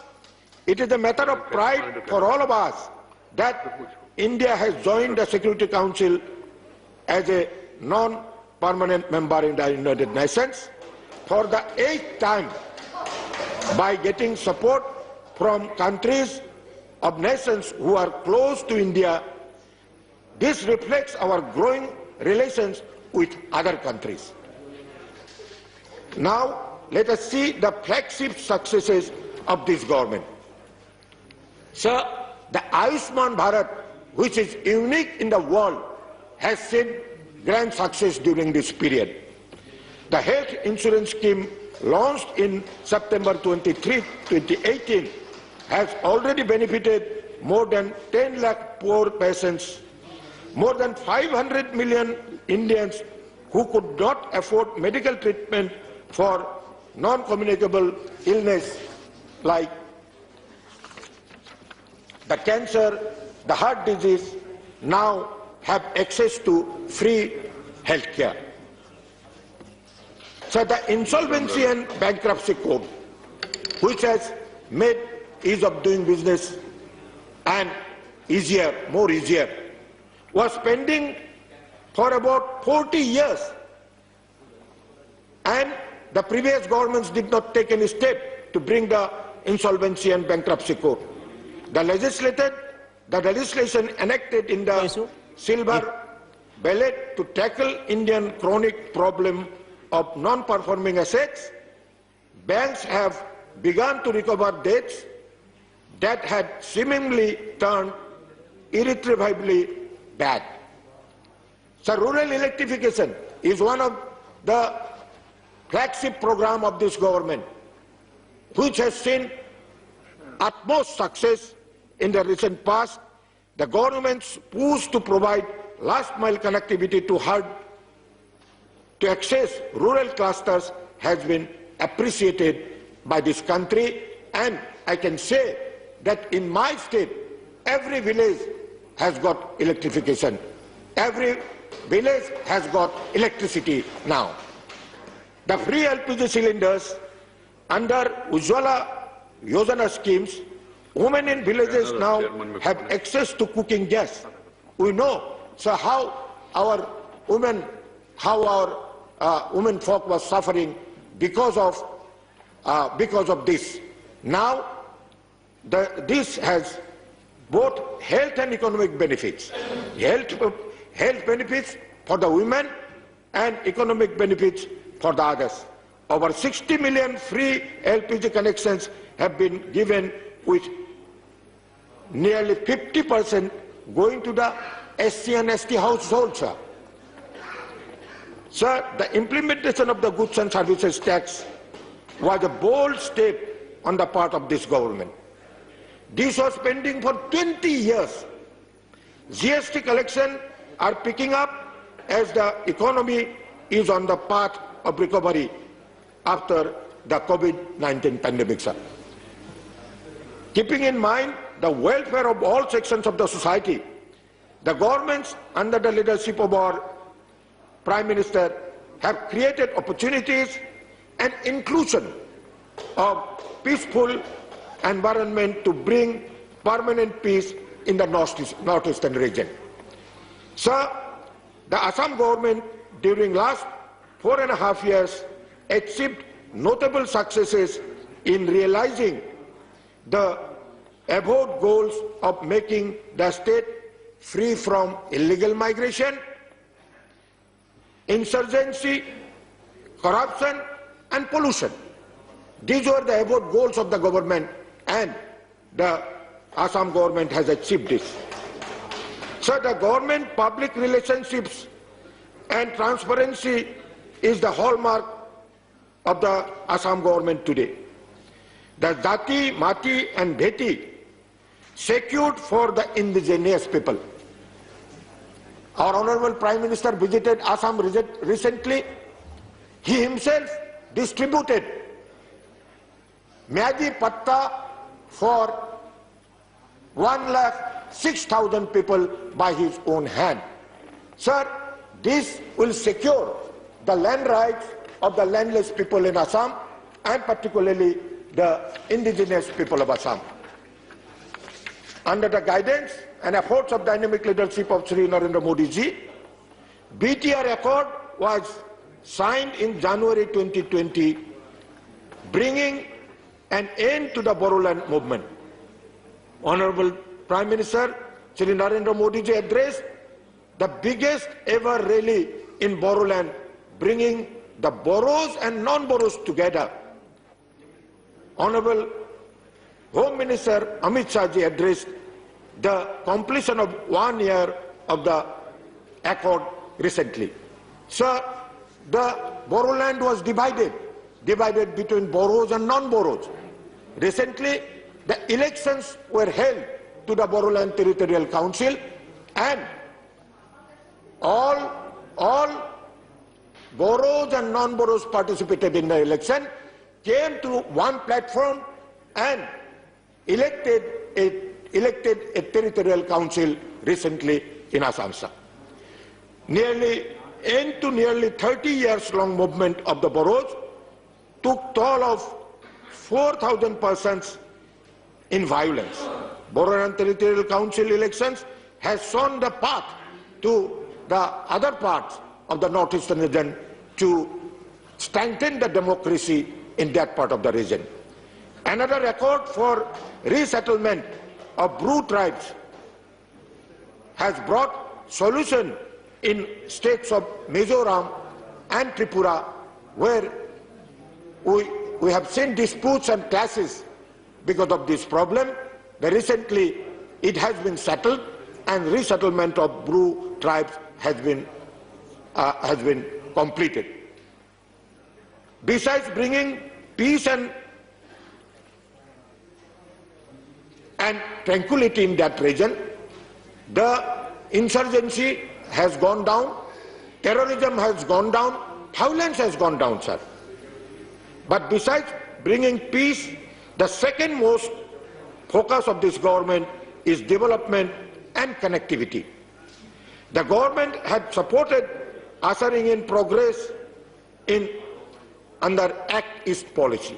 it is a matter of pride for all of us that India has joined the Security Council as a non-permanent member in the United Nations for the 8th time by getting support from countries of nations who are close to India. This reflects our growing relations with other countries. Now, let us see the flagship successes of this government. Sir, the Ayushman Bharat, which is unique in the world, has seen grand success during this period. The health insurance scheme launched in September 23, 2018 has already benefited more than 10 lakh poor patients, more than 500 million Indians who could not afford medical treatment for non-communicable illness like the cancer, the heart disease, now have access to free health care. So the Insolvency and Bankruptcy Code, which has made ease of doing business and more easier, was pending for about 40 years, and the previous governments did not take any step to bring the Insolvency and Bankruptcy Code. The legislation enacted in the Silver Ballot to tackle Indian chronic problem of non-performing assets, banks have begun to recover debts that had seemingly turned irretrievably bad. So rural electrification is one of the flagship program of this government, which has seen utmost success in the recent past. The government's push to provide last-mile connectivity to access rural clusters has been appreciated by this country, and I can say that in my state, every village has got electrification. Every village has got electricity now. The free LPG cylinders under Ujjwala Yojana schemes, women in villages now have access to cooking gas. We know how our women folk was suffering because of this. Now, this has both health and economic benefits. Health benefits for the women and economic benefits for the others. Over 60 million free LPG connections have been given, with nearly 50% going to the SC and ST households. Sir, the implementation of the goods and services tax was a bold step on the part of this government. This was pending for 20 years. GST collection are picking up as the economy is on the path of recovery after the COVID-19 pandemic, sir. Keeping in mind the welfare of all sections of the society, the governments under the leadership of our Prime Minister have created opportunities and inclusion of peaceful environment to bring permanent peace in the northeastern region. Sir, the Assam government during last 4.5 years achieved notable successes in realizing the above goals of making the state free from illegal migration, insurgency, corruption and pollution. These were the above goals of the government, and the Assam government has achieved this. Sir, the government public relationships and transparency is the hallmark of the Assam government today. The Jati, Mati and Bheti secured for the indigenous people. Our Honorable Prime Minister visited Assam recently. He himself distributed Myaji Patta for 1,06,000 people by his own hand. Sir, this will secure the land rights of the landless people in Assam and particularly the indigenous people of Assam. Under the guidance and efforts of dynamic leadership of Shri Narendra Modi ji, BTR Accord was signed in January 2020, bringing an end to the Bodoland movement. Honorable Prime Minister Shri Narendra Modi ji addressed the biggest ever rally in Bodoland, bringing the Boros and non-Boros together. Honorable Home Minister Amit Shah ji addressed the completion of 1 year of the accord recently. Sir, the Bodoland was divided between Boros and non-Boros. Recently, the elections were held to the Bodoland Territorial Council, and all Boros and non-Boros participated in the election, came to one platform and elected a territorial council recently in Assam. Nearly 30 years long movement of the Boros took toll of 4,000 persons in violence. Bodoland Territorial Council elections has shown the path to the other parts of the northeastern region to strengthen the democracy in that part of the region. Another record for resettlement of Bru tribes has brought solution in states of Mizoram and Tripura, where we have seen disputes and clashes because of this problem. Recently, it has been settled, and resettlement of Bru tribes has been completed. Besides bringing peace and tranquility in that region, the insurgency has gone down, terrorism has gone down, violence has gone down, sir. But besides bringing peace, the second most focus of this government is development and connectivity. The government had supported ushering in progress under Act East policy.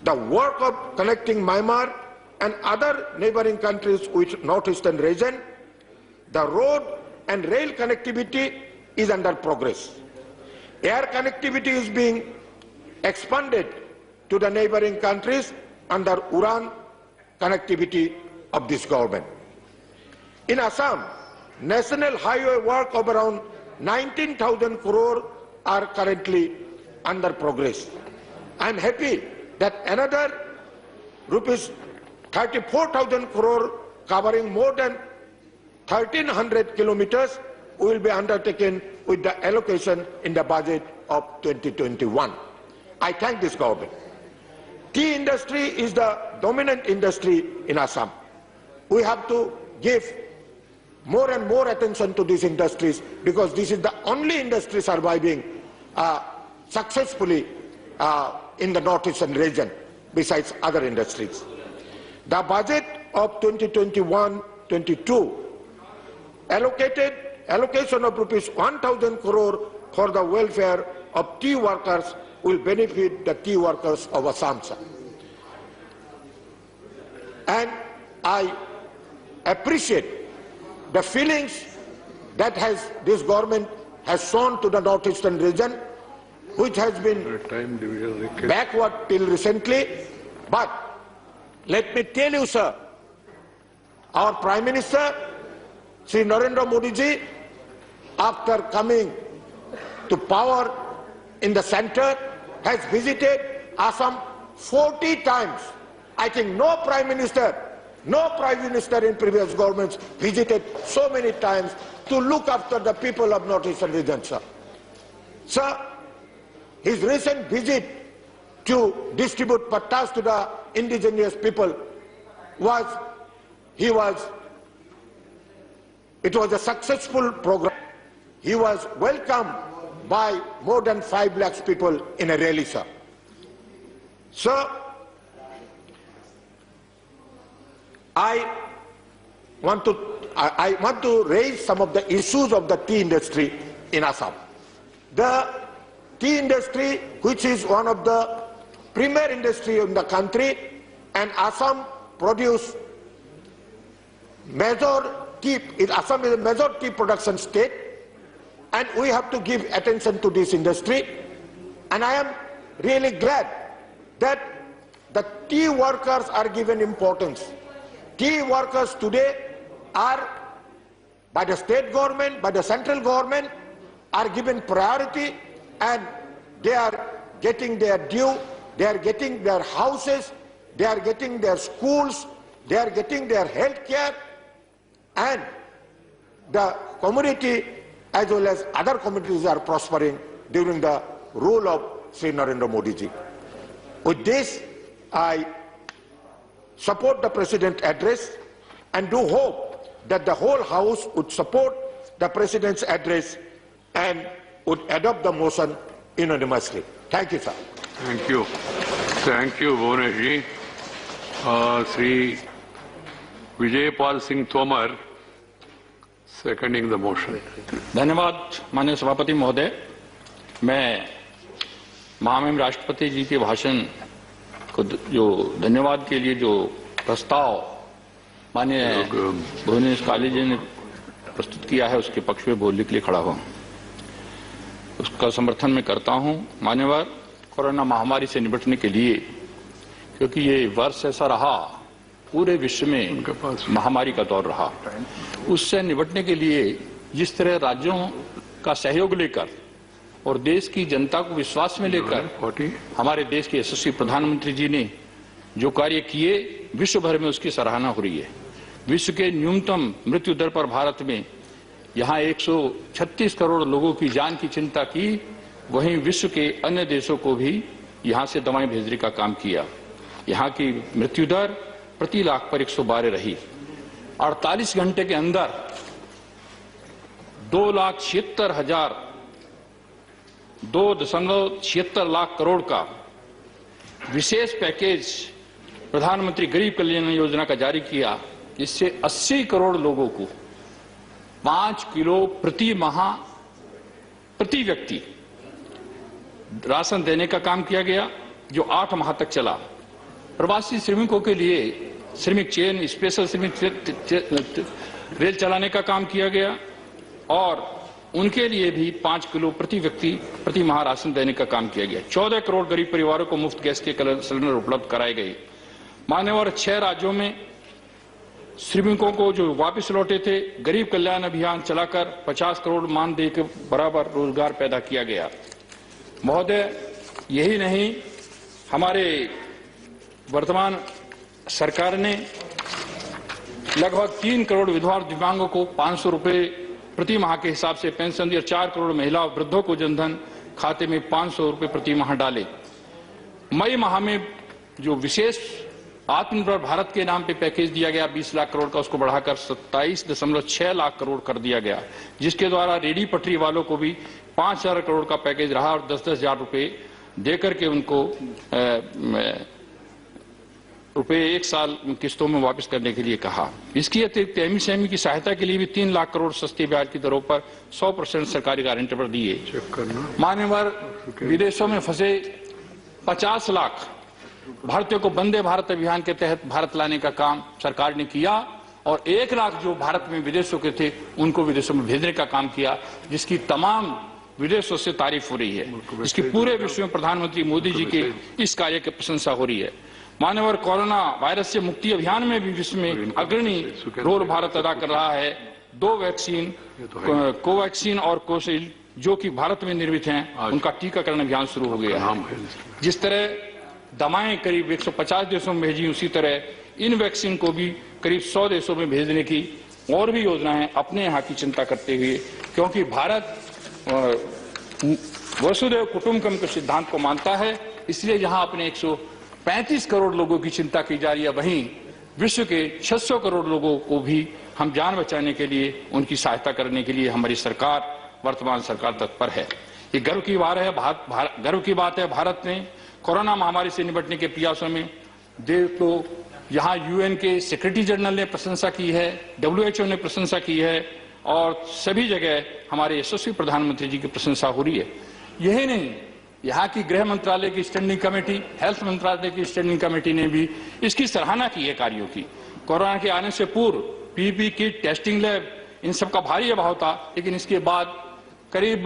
The work of connecting Myanmar and other neighboring countries with northeastern region, the road and rail connectivity is under progress. Air connectivity is being expanded to the neighboring countries under UDAN connectivity of this government. In Assam, national highway work of around 19,000 crore are currently under progress. I am happy that another rupees 34,000 crore covering more than 1,300 kilometers will be undertaken with the allocation in the budget of 2021. I thank this government. Tea industry is the dominant industry in Assam. We have to give more and more attention to these industries because this is the only industry surviving successfully in the northeastern region besides other industries. The budget of 2021-22 allocation of rupees 1,000 crore for the welfare of tea workers will benefit the tea workers of Assam. And I appreciate the feelings that this government has shown to the northeastern region, which has been backward till recently. But let me tell you, sir, our Prime Minister, Shri Narendra Modi ji, after coming to power in the center, has visited Assam 40 times. I think no Prime Minister No Prime Minister in previous governments visited so many times to look after the people of Northeastern region, sir. Sir, his recent visit to distribute pattas to the indigenous people it was a successful program. He was welcomed by more than 5 lakhs people in a rally, sir. Sir, I want to raise some of the issues of the tea industry in Assam. The tea industry, which is one of the premier industry in the country, and Assam produce major tea. Assam is a major tea production state, and we have to give attention to this industry. And I am really glad that the tea workers are given importance. Tea workers today are, by the state government, by the central government, are given priority, and they are getting their due, they are getting their houses, they are getting their schools, they are getting their health care, and the community as well as other communities are prospering during the rule of Sri Narendra Modi ji. With this, I support the President's address and do hope that the whole House would support the President's address and would adopt the motion unanimously. Thank you, sir. Thank you. Thank you, Bhuvanesh ji. Sri Vijaypal Singh Tomar, seconding the motion. धन्यवाद माननीय सभापति महोदय। मैं महामहिम राष्ट्रपति जी के भाषण को जो धन्यवाद के लिए जो प्रस्ताव माननीय भुवनेश काली जी ने प्रस्तुत किया है उसके पक्ष में बोलने के लिए खड़ा हुआ, उसका समर्थन मैं करता हूं। मान्यवर, कोरोना महामारी से निपटने के लिए, क्योंकि ये वर्ष ऐसा रहा, पूरे विश्व में महामारी का दौर रहा, उससे निपटने के लिए जिस तरह राज्यों का सहयोग लेकर और देश की जनता को विश्वास में लेकर हमारे देश के यशस्वी प्रधानमंत्री जी ने जो कार्य किए, विश्व भर में उसकी सराहना हो रही है। विश्व के न्यूनतम मृत्यु दर पर भारत में यहाँ 136 करोड़ लोगों की जान की चिंता की, वहीं विश्व के अन्य देशों को भी यहाँ से दवाएं भेजने का काम किया। यहाँ की मृत्यु दर प्रति लाख पर 112 रही। 48 घंटे के अंदर 2,76,000 लाख करोड़ का विशेष पैकेज प्रधानमंत्री गरीब कल्याण योजना का जारी किया। इससे 80 करोड़ लोगों को 5 किलो प्रति माह प्रति व्यक्ति राशन देने का काम किया गया, जो 8 माह तक चला। प्रवासी श्रमिकों के लिए श्रमिक चेन, स्पेशल श्रमिक रेल चलाने का काम किया गया और उनके लिए भी 5 किलो प्रति व्यक्ति प्रति माह राशन देने का काम किया गया। 14 करोड़ गरीब परिवारों को मुफ्त गैस के सिलेंडर उपलब्ध कराए गए। मान्यवर, 6 राज्यों में श्रमिकों को जो वापस लौटे थे, गरीब कल्याण अभियान चलाकर 50 करोड़ मानदेय के बराबर रोजगार पैदा किया गया। महोदय, यही नहीं, हमारे वर्तमान सरकार ने लगभग 3 करोड़ विधवा और दिव्यांगों को 500 रुपए प्रति माह के हिसाब से पेंशन दी और 4 करोड़ महिला और वृद्धों को जनधन खाते में 500 रुपए प्रति माह डाले। मई माह में जो विशेष आत्मनिर्भर भारत के नाम पे पैकेज दिया गया 20 लाख करोड़ का, उसको बढ़ाकर 27.6 लाख करोड़ कर दिया गया, जिसके द्वारा रेडी पटरी वालों को भी 5,000 करोड़ का पैकेज रहा और 10-10 हजार रुपए देकर के उनको रुपए 1 साल किस्तों में वापस करने के लिए कहा। इसकी अतिरिक्त एमएसएमई की सहायता के लिए भी 3 लाख करोड़ सस्ती ब्याज की दरों पर 100% सरकारी गारंटी पर दिए। मान्यवर, विदेशों में फंसे 50 लाख भारतीयों को वंदे भारत अभियान के तहत भारत लाने का काम सरकार ने किया और 1 लाख जो भारत में विदेशों के थे उनको विदेशों में भेजने का काम किया, जिसकी तमाम विदेशों से तारीफ हो रही है। इसकी पूरे विश्व में प्रधानमंत्री मोदी जी के इस कार्य की प्रशंसा हो रही है। मान्यवर, कोरोना वायरस से मुक्ति अभियान में भी विश्व में अग्रणी रोल भारत अदा कर रहा है। 2 वैक्सीन, कोवैक्सीन और कोविशील्ड, जो कि भारत में निर्मित हैं, उनका टीकाकरण अभियान शुरू हो गया है। जिस तरह दवाएं करीब 150 देशों में भेजी, उसी तरह इन वैक्सीन को भी करीब 100 देशों में भेजने की और भी योजनाएं अपने यहाँ की चिंता करते हुए, क्योंकि भारत वसुधैव कुटुंबकम के सिद्धांत को मानता है, इसलिए यहाँ अपने 135 करोड़ लोगों की चिंता की जा रही है। वहीं विश्व के 600 करोड़ लोगों को भी हम जान बचाने के लिए, उनकी सहायता करने के लिए हमारी सरकार, वर्तमान सरकार तत्पर है। ये गर्व की बात है। भारत ने कोरोना महामारी से निपटने के प्रयासों में तो यहाँ यूएन के सेक्रेटरी जनरल ने प्रशंसा की है, WHO ने प्रशंसा की है और सभी जगह हमारे यशस्वी प्रधानमंत्री जी की प्रशंसा हो रही है। यही नहीं, यहाँ की गृह मंत्रालय की स्टैंडिंग कमेटी, हेल्थ मंत्रालय की स्टैंडिंग कमेटी ने भी इसकी सराहना की है कार्यों की। कोरोना के आने से पूर्व पीपीई किट, टेस्टिंग लैब, इन सब का भारी अभाव था, लेकिन इसके बाद करीब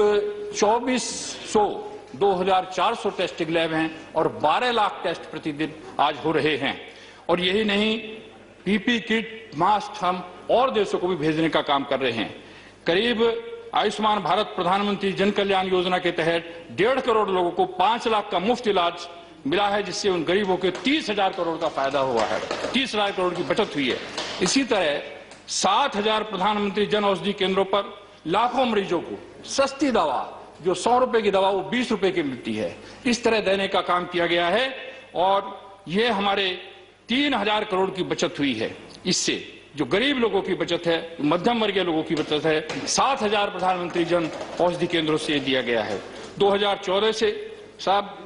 2400 टेस्टिंग लैब हैं और 12 लाख टेस्ट प्रतिदिन आज हो रहे हैं। और यही नहीं, पीपीई किट, मास्क हम और देशों को भी भेजने का काम कर रहे हैं। करीब आयुष्मान भारत प्रधानमंत्री जन कल्याण योजना के तहत 1.5 करोड़ लोगों को 5 लाख का मुफ्त इलाज मिला है, जिससे उन गरीबों के 30,000 करोड़ का फायदा हुआ है, 30,000 करोड़ की बचत हुई है। इसी तरह 7,000 प्रधानमंत्री जन औषधि केंद्रों पर लाखों मरीजों को सस्ती दवा, जो 100 रुपए की दवा वो 20 रुपए की मिलती है, इस तरह देने का काम किया गया है और ये हमारे 3,000 करोड़ की बचत हुई है। इससे जो गरीब लोगों की बचत है, मध्यम वर्गीय लोगों की बचत है, 7,000 प्रधानमंत्री जन औषधि केंद्रों से दिया गया है। 2014 से साहब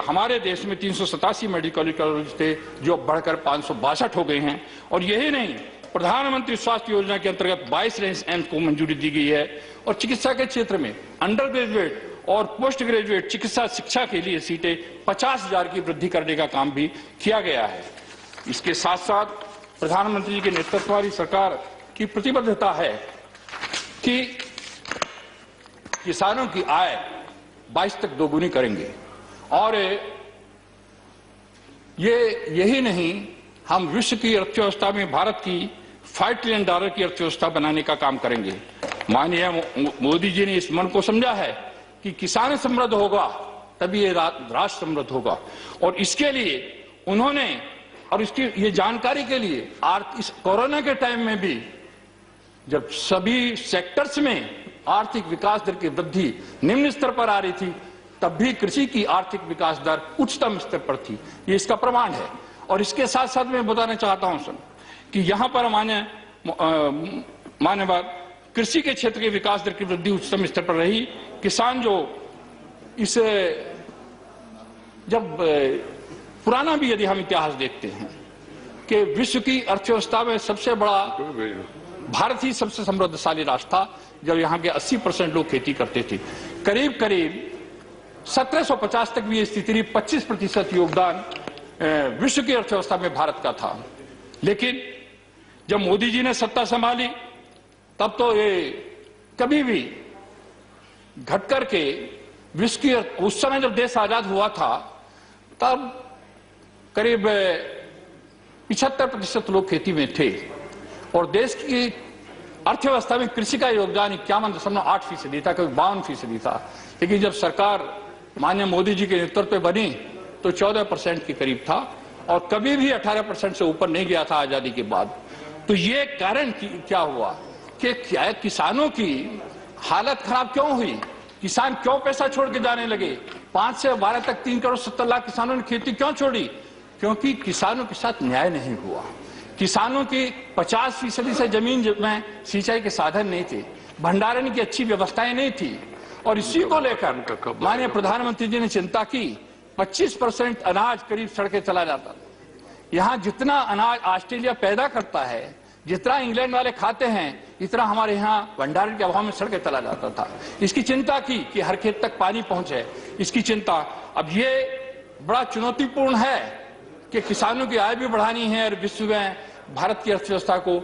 हमारे देश में 387 मेडिकल कॉलेज थे, जो बढ़कर 562 हो गए हैं। और यही नहीं, प्रधानमंत्री स्वास्थ्य योजना के अंतर्गत 22 एम्स को मंजूरी दी गई है और चिकित्सा के क्षेत्र में अंडर ग्रेजुएट और पोस्ट ग्रेजुएट चिकित्सा शिक्षा के लिए सीटें 50,000 की वृद्धि करने का काम भी किया गया है। इसके साथ साथ प्रधानमंत्री जी के नेतृत्व वाली सरकार की प्रतिबद्धता है कि किसानों की आय 22 तक दोगुनी करेंगे। और यही नहीं, हम विश्व की अर्थव्यवस्था में भारत की $5 ट्रिलियन की अर्थव्यवस्था बनाने का काम करेंगे। माननीय मोदी जी ने इस मन को समझा है कि किसान समृद्ध होगा तभी ये राष्ट्र समृद्ध होगा। और इसके लिए उन्होंने, और इसकी ये जानकारी के लिए, इस कोरोना के टाइम में भी जब सभी सेक्टर्स में आर्थिक विकास दर की वृद्धि निम्न स्तर पर आ रही थी, तब भी कृषि की आर्थिक विकास दर उच्चतम स्तर पर थी। ये इसका प्रमाण है। और इसके साथ साथ मैं बताना चाहता हूं सर कि यहां पर मान्यवर कृषि के क्षेत्र के विकास दर की वृद्धि उच्चतम स्तर पर रही। किसान जो इस जब पुराना भी यदि हम इतिहास देखते हैं कि विश्व की अर्थव्यवस्था में सबसे बड़ा भारत ही सबसे समृद्धशाली राष्ट्र था, जब यहाँ के 80% लोग खेती करते थे। करीब करीब 1750 तक भी ये स्थिति रही, 25% योगदान विश्व की अर्थव्यवस्था में भारत का था। लेकिन जब मोदी जी ने सत्ता संभाली, तब तो ये कभी भी घट करके विश्व की, उस समय जब देश आजाद हुआ था तब करीब 75% लोग खेती में थे और देश की अर्थव्यवस्था में कृषि का योगदान 51.8% था, कभी 52% था। लेकिन जब सरकार माननीय मोदी जी के नेतृत्व में बनी तो 14% के करीब था और कभी भी 18% से ऊपर नहीं गया था आजादी के बाद। तो ये कारण क्या हुआ कि क्या किसानों की हालत खराब क्यों हुई, किसान क्यों पैसा छोड़ के जाने लगे। 5 से 12 तक 3 करोड़ 70 लाख किसानों ने खेती क्यों छोड़ी, क्योंकि किसानों के साथ न्याय नहीं हुआ। किसानों की 50% से जमीन में सिंचाई के साधन नहीं थे, भंडारण की अच्छी व्यवस्थाएं नहीं थी और इसी को लेकर माननीय प्रधानमंत्री जी ने चिंता की। 25% अनाज करीब सड़के चला जाता था। यहाँ जितना अनाज ऑस्ट्रेलिया पैदा करता है, जितना इंग्लैंड वाले खाते हैं, इतना हमारे यहाँ भंडारण के अभाव में सड़के चला जाता था। इसकी चिंता की कि हर खेत तक पानी पहुंचे, इसकी चिंता। अब ये बड़ा चुनौतीपूर्ण है कि किसानों की आय भी बढ़ानी है और विश्व में भारत की अर्थव्यवस्था को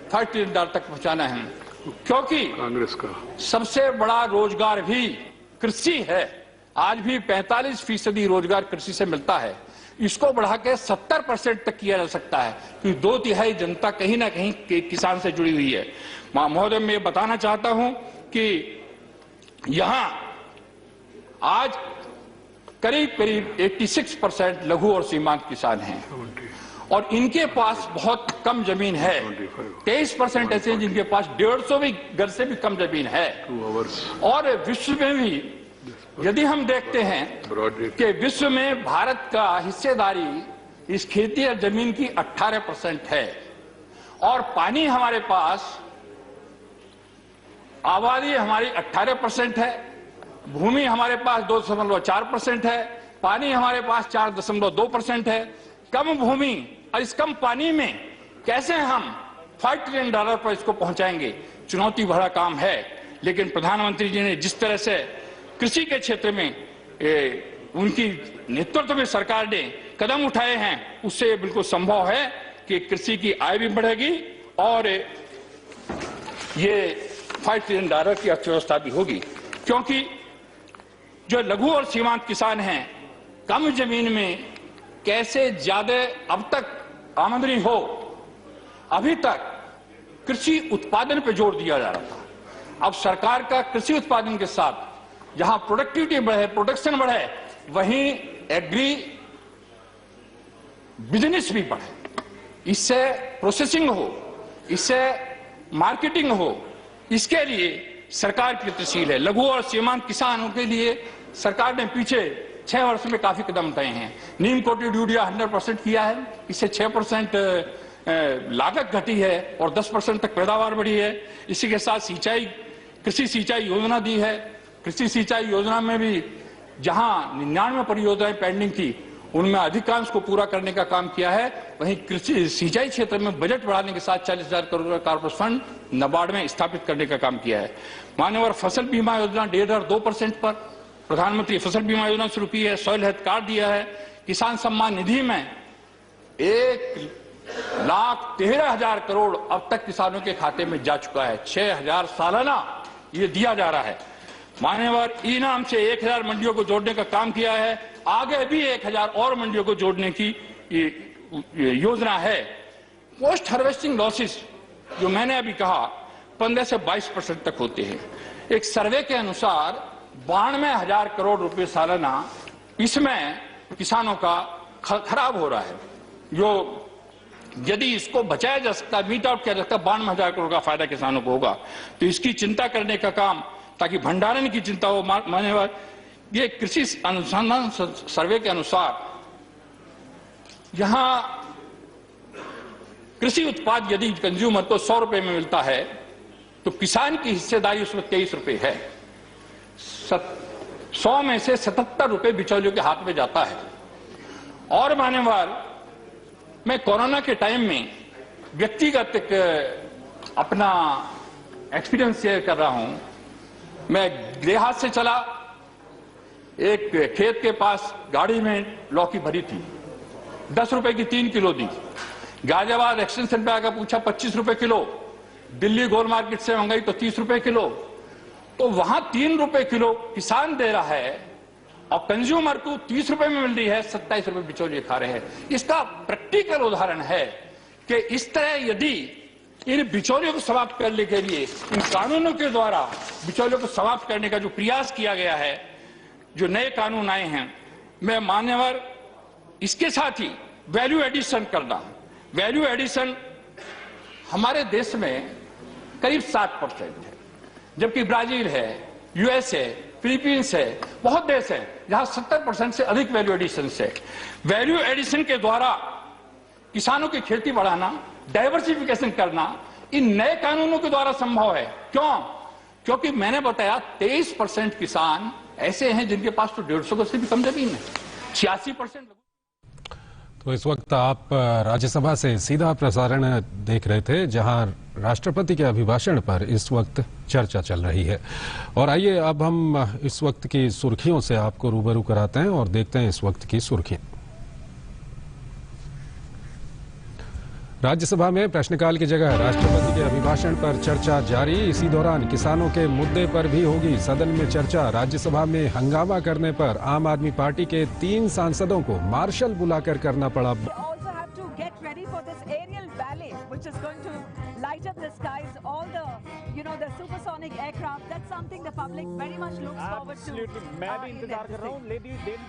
$5 ट्रिलियन तक पहुंचाना है, क्योंकि कांग्रेस का सबसे बड़ा रोजगार भी कृषि है। आज भी 45% रोजगार कृषि से मिलता है, इसको बढ़ा के 70% तक किया जा सकता है, क्योंकि 2/3 जनता कहीं ना कहीं किसान से जुड़ी हुई है। महोदय, मैं बताना चाहता हूं कि यहां आज करीब 86% लघु और सीमांत किसान हैं और इनके पास बहुत कम जमीन है। 23% ऐसे हैं जिनके पास 150 भी घर से भी कम जमीन है। और विश्व में भी यदि हम देखते हैं कि विश्व में भारत का हिस्सेदारी इस खेती और जमीन की 18% है, और पानी हमारे पास, आबादी हमारी 18% है, भूमि हमारे पास 2.4% है, पानी हमारे पास 4.2% है। कम भूमि और इस कम पानी में कैसे हम $5 ट्रिलियन पर इसको पहुंचाएंगे, चुनौती भरा काम है। लेकिन प्रधानमंत्री जी ने जिस तरह से कृषि के क्षेत्र में उनकी नेतृत्व में सरकार ने कदम उठाए हैं, उससे ये बिल्कुल संभव है कि कृषि की आय भी बढ़ेगी और ये $5 ट्रिलियन की अर्थव्यवस्था भी होगी। क्योंकि जो लघु और सीमांत किसान हैं, कम जमीन में कैसे ज्यादा अब तक आमदनी हो, अभी तक कृषि उत्पादन पर जोर दिया जा रहा था। अब सरकार का कृषि उत्पादन के साथ जहां प्रोडक्टिविटी बढ़े, प्रोडक्शन बढ़े, वहीं एग्री बिजनेस भी बढ़े, इससे प्रोसेसिंग हो, इससे मार्केटिंग हो, इसके लिए सरकार प्रयत्नशील है। लघु और सीमांत किसानों के लिए सरकार ने पीछे 6 वर्ष में काफी कदम उठाए हैं। नीम कोटेड यूरिया 100% किया है, इससे 6% लागत घटी है और 10% तक पैदावार बढ़ी है। इसी के साथ सिंचाई, कृषि सिंचाई योजना दी है। कृषि सिंचाई योजना में भी जहां 99 परियोजनाएं पेंडिंग थी, उनमें अधिकांश को पूरा करने का काम किया है। वहीं कृषि सिंचाई क्षेत्र में बजट बढ़ाने के साथ 40,000 करोड़ का कॉर्पोरेट फंड नाबार्ड में स्थापित करने का काम किया है। मान्यवर फसल बीमा योजना 1.5-2% पर प्रधानमंत्री फसल बीमा योजना शुरू की है। सॉइल हेल्थ कार्ड दिया है। किसान सम्मान निधि में 1,13,000 करोड़ अब तक किसानों के खाते में जा चुका है। 6,000 सालाना ये दिया जा रहा है। मान्यवर ई नाम से 1,000 मंडियों को जोड़ने का काम किया है। आगे भी 1,000 और मंडियों को जोड़ने की योजना है। पोस्ट हार्वेस्टिंग लॉसेस जो मैंने अभी कहा 15 से 22% तक होते हैं। एक सर्वे के अनुसार 92,000 करोड़ रुपए सालाना इसमें किसानों का खराब हो रहा है। जो यदि इसको बचाया जा सकता, मीट आउट किया जा सकता, 92,000 करोड़ का फायदा किसानों को होगा। तो इसकी चिंता करने का काम, ताकि भंडारण की चिंता हो। मान्यवर, ये कृषि अनुसंधान सर्वे के अनुसार यहां कृषि उत्पाद यदि कंज्यूमर को 100 रुपए में मिलता है, तो किसान की हिस्सेदारी उसमें 23 रुपए है। 100 में से 77 रुपए बिचौलियों के हाथ में जाता है। और मान्यवर, मैं कोरोना के टाइम में व्यक्तिगत अपना एक्सपीरियंस शेयर कर रहा हूं। मैं देहात से चला, एक खेत के पास गाड़ी में लौकी भरी थी, 10 रुपए की 3 किलो दी। गाजियाबाद एक्सटेंशन पे आकर पूछा 25 रुपए किलो। दिल्ली गोल मार्केट से मंगाई तो 30 रुपए किलो। तो वहां 3 रुपए किलो किसान दे रहा है और कंज्यूमर को 30 रुपए में मिल रही है, 27 रुपए बिचौलिए खा रहे हैं। इसका प्रैक्टिकल उदाहरण है कि इस तरह यदि इन बिचौलियों को समाप्त करने के लिए इन कानूनों के द्वारा बिचौलियों को समाप्त करने का जो प्रयास किया गया है, जो नए कानून आए हैं, मैं मान्यवर इसके साथ ही वैल्यू एडिशन करना। वैल्यू एडिशन हमारे देश में करीब 7% है, जबकि ब्राजील है, यूएस है, फिलीपींस है, बहुत देश है जहां 70% से अधिक वैल्यू एडिशन है। वैल्यू एडिशन के द्वारा किसानों की खेती बढ़ाना, डाइवर्सिफिकेशन करना इन नए कानूनों के द्वारा संभव है। क्यों? क्योंकि मैंने बताया 23% किसान ऐसे हैं जिनके पास तो 150 से भी कम जमीन है। 86%। तो इस वक्त आप राज्यसभा से सीधा प्रसारण देख रहे थे, जहां राष्ट्रपति के अभिभाषण पर इस वक्त चर्चा चल रही है। और आइए अब हम इस वक्त की सुर्खियों से आपको रूबरू कराते हैं और देखते हैं इस वक्त की सुर्खियां। राज्यसभा में प्रश्नकाल की जगह राष्ट्रपति के अभिभाषण पर चर्चा जारी। इसी दौरान किसानों के मुद्दे पर भी होगी सदन में चर्चा। राज्यसभा में हंगामा करने पर आम आदमी पार्टी के 3 सांसदों को मार्शल बुलाकर करना पड़ा। Which is going to light up the skies. All the, the supersonic aircraft. That's something the public very much looks forward to. Absolutely. मैं भी इंतजार कर रहा हूँ।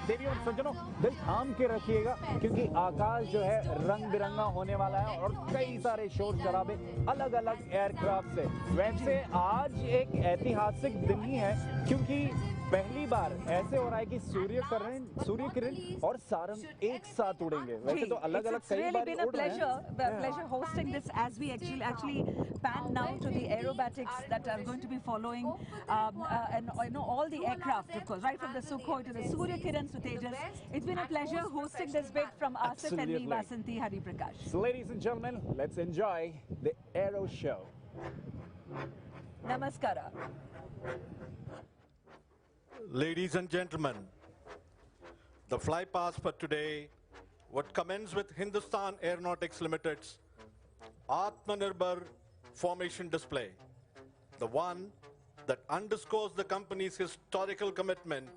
देवी और सज्जनों, दिल थाम के रखिएगा क्योंकि आकाश जो है रंग बिरंगा होने वाला है और कई सारे शोर शराबे अलग अलग एयरक्राफ्ट से। वैसे आज एक ऐतिहासिक दिन ही है क्योंकि पहली बार ऐसे हो रहा है कि सूर्य किरण और सारंग एक साथ उड़ेंगे। वैसे तो अलग अलग कई बार उड़ रहे हैं। Pleasure hosting this as we actually pan now to the aerobatics that are going to be following, and you know all the aircraft, of course, right from the Sukhoi to the Surya Kiran to Tejas. It's been a pleasure hosting this bit from Asif and me, Vasanthi Hari Prakash. So, ladies and gentlemen, let's enjoy the Aero Show. Namaskara. Ladies and gentlemen, the fly past for today would commence with Hindustan Aeronautics Limited's Atmanirbhar formation display, the one that underscores the company's historical commitment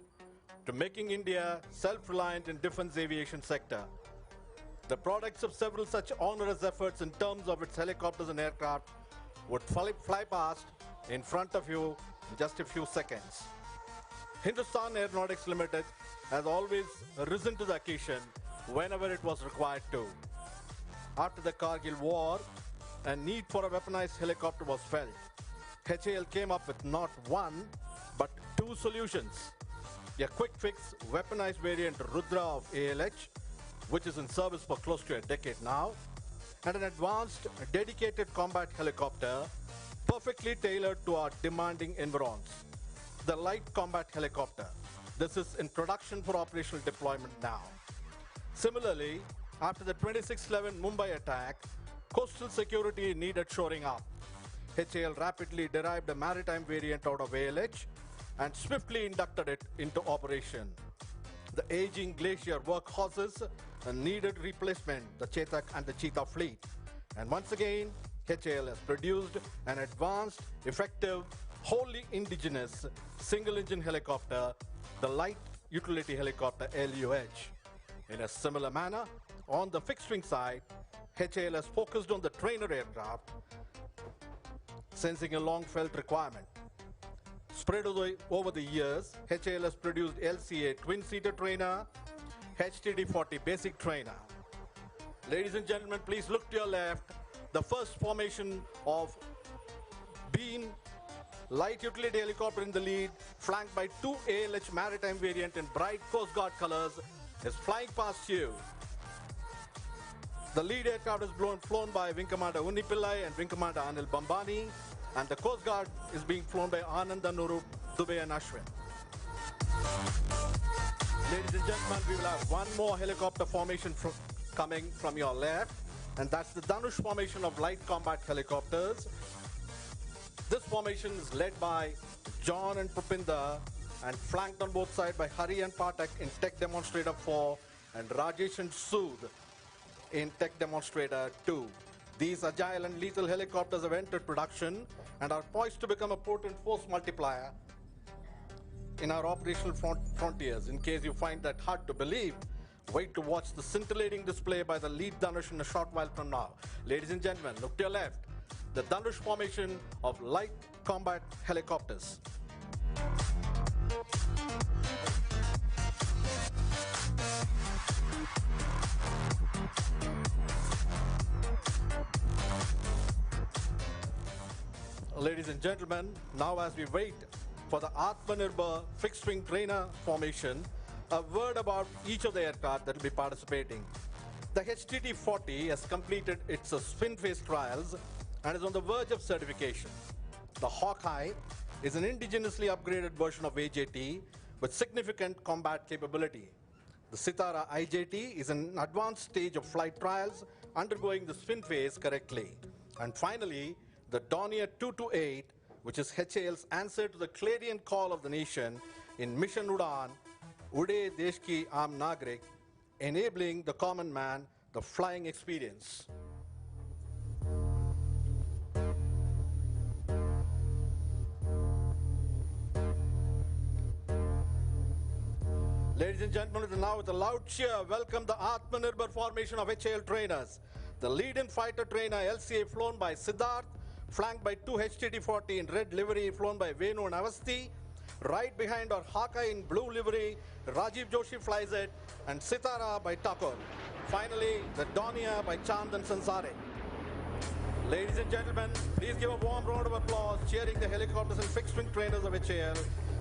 to making India self-reliant in defense aviation sector. The products of several such onerous efforts in terms of its helicopters and aircraft would fly past in front of you in just a few seconds. Hindustan Aeronautics Limited has always risen to the occasion whenever it was required to. After the Kargil war, a need for a weaponized helicopter was felt. HAL came up with not one, but two solutions. A quick-fix weaponized variant Rudra of ALH, which is in service for close to a decade now, and an advanced, dedicated combat helicopter perfectly tailored to our demanding environs. The light combat helicopter. This is in production for operational deployment now. Similarly, after the 26/11 Mumbai attack, coastal security needed shoring up. HAL rapidly derived a maritime variant out of ALH and swiftly inducted it into operation. The aging glacier workhorses needed replacement, the Chetak and the Cheetah fleet. And once again, HAL has produced an advanced, effective, wholly indigenous single-engine helicopter, the Light Utility Helicopter LUH. In a similar manner, on the fixed-wing side, HAL has focused on the trainer aircraft, sensing a long-felt requirement. Spread over the years, HAL has produced LCA twin-seater trainer, HTD-40 basic trainer. Ladies and gentlemen, please look to your left. The first formation of Beam light utility helicopter in the lead, flanked by two ALH maritime variant in bright Coast Guard colors, is flying past you. The lead aircraft is flown by Wing Commander Unni Pillai and Wing Commander Anil Bambani, and the Coast Guard is being flown by Ananda Nurup, Dubey and Ashwin. Ladies and gentlemen, we will have one more helicopter formation coming from your left, and that's the Dhanush formation of light combat helicopters. This formation is led by John and Pupinder and flanked on both sides by Hari and Patak in Tech Demonstrator 4 and Rajesh and Sood in Tech Demonstrator 2. These agile and lethal helicopters have entered production and are poised to become a potent force multiplier in our operational frontiers. In case you find that hard to believe, wait to watch the scintillating display by the lead Dhanush in a short while from now. Ladies and gentlemen, look to your left. The Dhanush formation of light combat helicopters. Ladies and gentlemen, now as we wait for the Atmanirbhar fixed-wing trainer formation, a word about each of the aircraft that will be participating. The HTT-40 has completed its spin phase trials and is on the verge of certification. The Hawkeye is an indigenously upgraded version of AJT with significant combat capability. The Sitara IJT is an advanced stage of flight trials undergoing the spin phase correctly. And finally, the Dornier 228, which is HAL's answer to the clarion call of the nation in Mission Udan, Ude Desh Ki Aam Nagrik, enabling the common man the flying experience. Ladies and gentlemen, now with a loud cheer, welcome the Atmanirbhar formation of HAL trainers. The lead-in fighter trainer LCA flown by Siddharth flanked by two HTT-40 in red livery flown by Venu and Avasti. Right behind are Hawkeye in blue livery, Rajiv Joshi flies it, and Sitara by Thakur. Finally, the Donia by Chand and Sansare. Ladies and gentlemen, please give a warm round of applause, cheering the helicopters and fixed-wing trainers of HAL,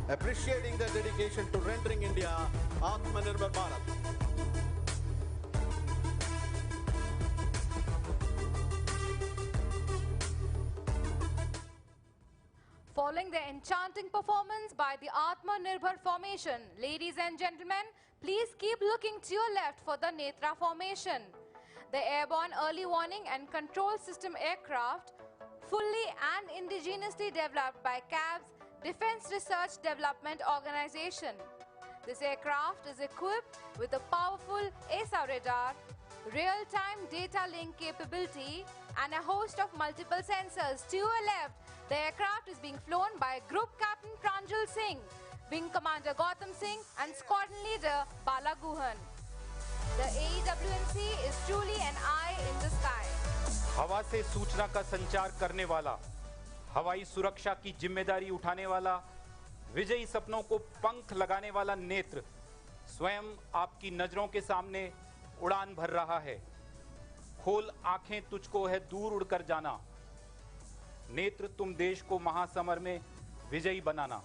appreciating their dedication to rendering India Atmanirbhar Bharat. Following the enchanting performance by the Atmanirbhar formation, ladies and gentlemen, please keep looking to your left for the Netra formation. The airborne early warning and control system aircraft, fully and indigenously developed by CAB's Defense Research Development Organization. This aircraft is equipped with a powerful AESA radar, real-time data link capability, and a host of multiple sensors. To your left, the aircraft is being flown by Group Captain Pranjal Singh, Wing Commander Gautam Singh, and Squadron Leader Bala Guhan. The AEWNC is truly an eye in the sky. हवा से सूचना का संचार करने वाला, हवाई सुरक्षा की जिम्मेदारी उठाने वाला, विजयी सपनों को पंख लगाने वाला नेत्र स्वयं आपकी नजरों के सामने उड़ान भर रहा है। खोल आंखें, तुझको है दूर उड़कर जाना। नेत्र, तुम देश को महासमर में विजयी बनाना।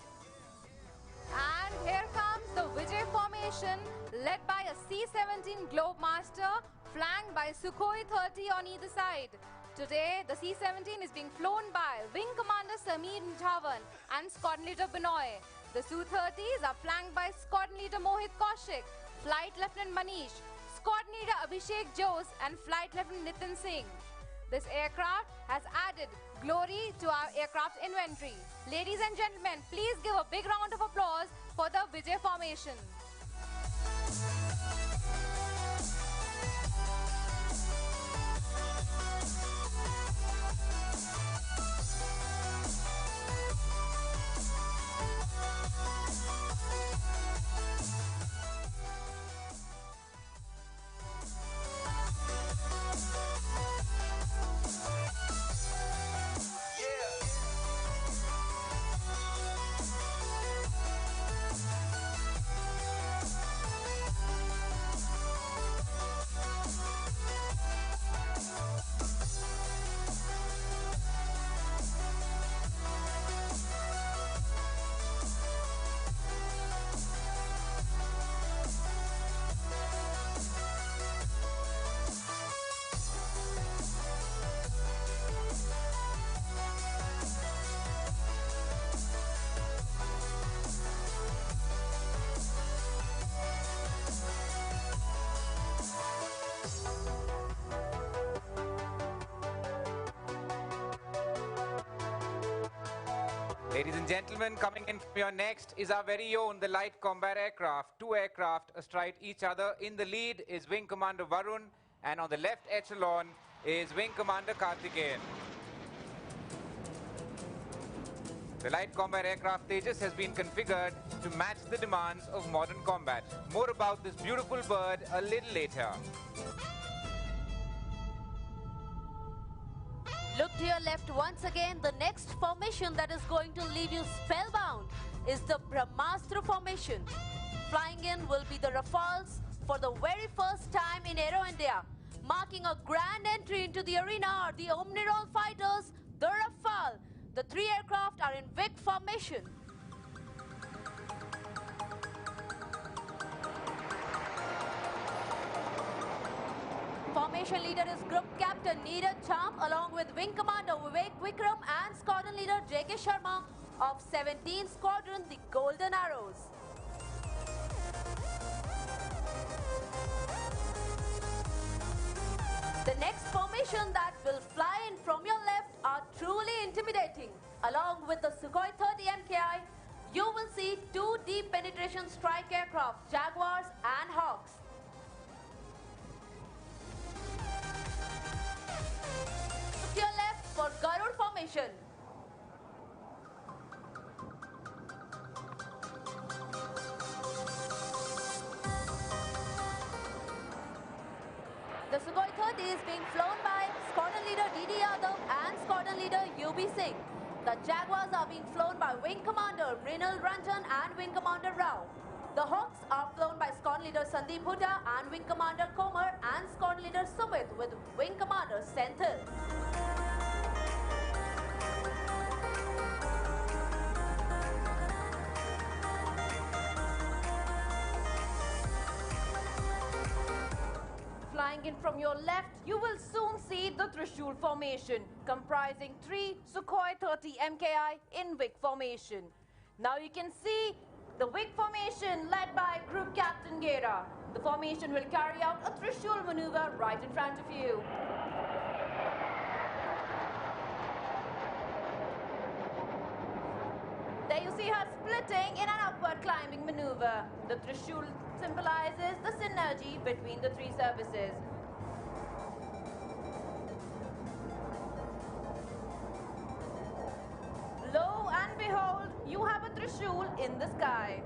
And here comes the Vijay formation, led by a C-17 Globemaster, flanked by Sukhoi 30 on either side. Today, the C-17 is being flown by Wing Commander Sameer Dhawan and Squadron Leader Binoy. The Su-30s are flanked by Squadron Leader Mohit Kaushik, Flight Lieutenant Manish, Squadron Leader Abhishek Jose, and Flight Lieutenant Nitin Singh. This aircraft has added glory to our aircraft inventory. Ladies and gentlemen, please give a big round of applause for the Vijay formation. Ladies and gentlemen, coming in from your next is our very own, the light combat aircraft. Two aircraft astride each other. In the lead is Wing Commander Varun, and on the left echelon is Wing Commander Karthikeyan. The light combat aircraft Tejas has been configured to match the demands of modern combat. More about this beautiful bird a little later. Look to your left once again. The next formation that is going to leave you spellbound is the Brahmastra formation. Flying in will be the Rafales for the very first time in Aero India. Marking a grand entry into the arena are the Omnirol fighters, the Rafale. The three aircraft are in Vic formation. Formation leader is Group Captain Neeraj Champ along with Wing Commander Vivek Vikram and Squadron Leader J.K. Sharma of 17 Squadron, the Golden Arrows. The next formation that will fly in from your left are truly intimidating. Along with the Sukhoi 30 MKI, you will see two deep penetration strike aircraft, Jaguars and Hawks. To your left for Garud formation. The Sukhoi 30 is being flown by Squadron Leader D.D. Yadav and Squadron Leader U.B. Singh. The Jaguars are being flown by Wing Commander Mrinal Ranjan and Wing Commander Rao. The Hawks are flown by Squadron Leader Sandeep Huda and Wing Commander Komar and Squadron Leader Sumit with Wing Commander Senthil. Flying in from your left, you will soon see the Trishul formation, comprising 3 Sukhoi 30 MKI in Wig formation. Now you can see the Wig formation led by Group Captain Gera. The formation will carry out a Trishul maneuver right in front of you. There you see her splitting in an upward climbing maneuver. The Trishul symbolizes the synergy between the 3 services. Lo and behold, you have a Trishul in the sky.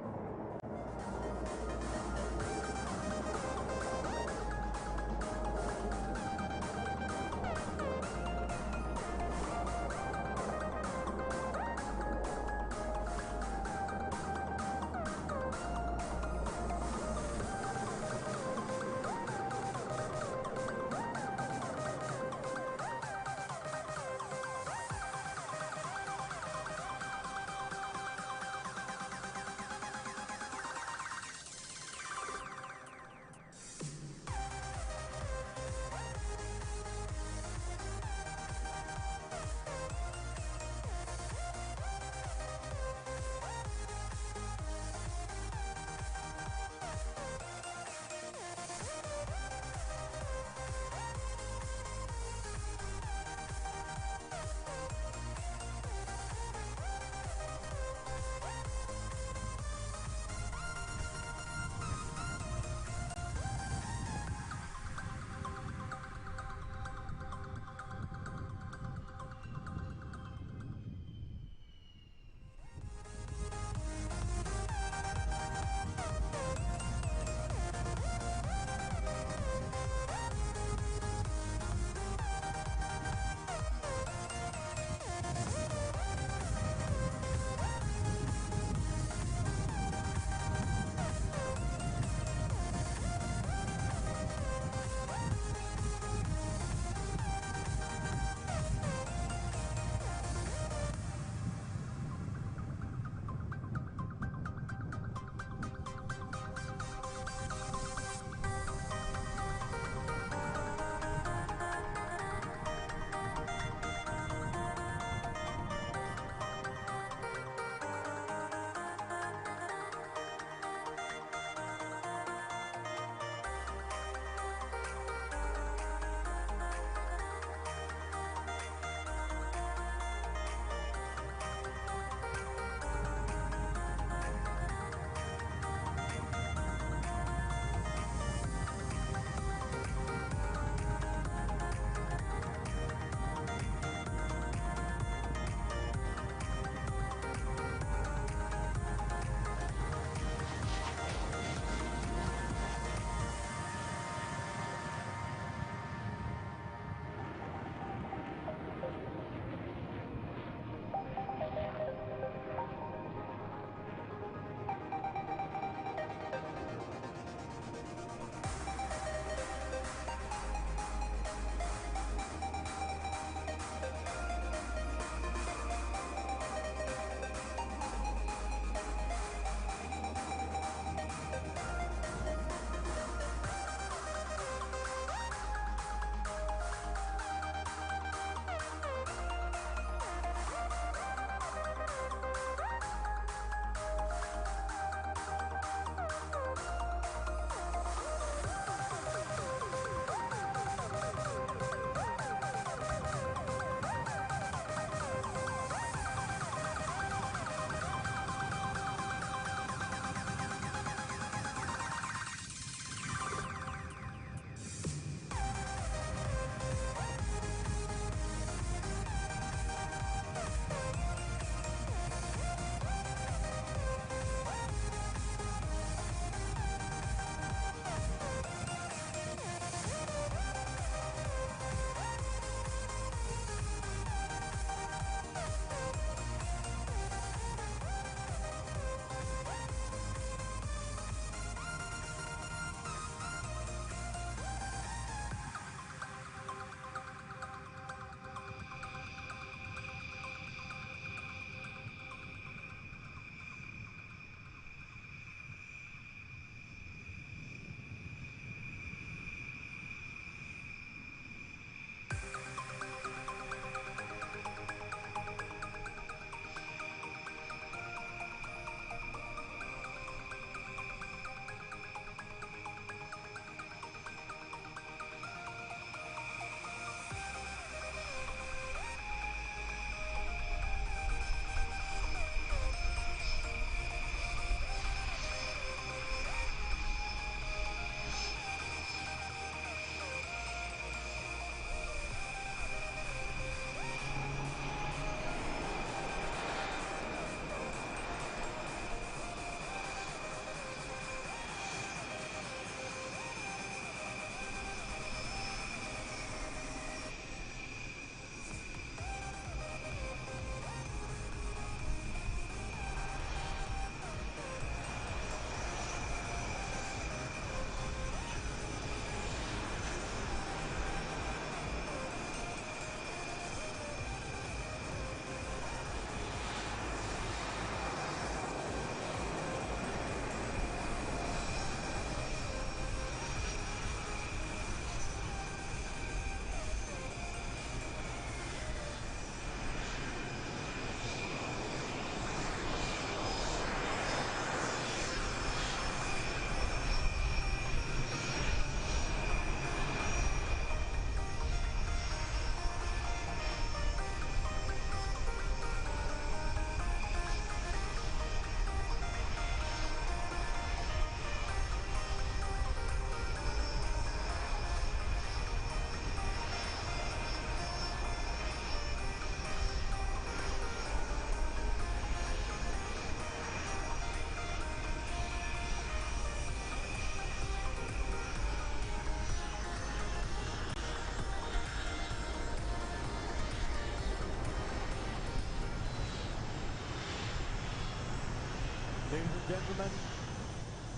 Ladies and gentlemen,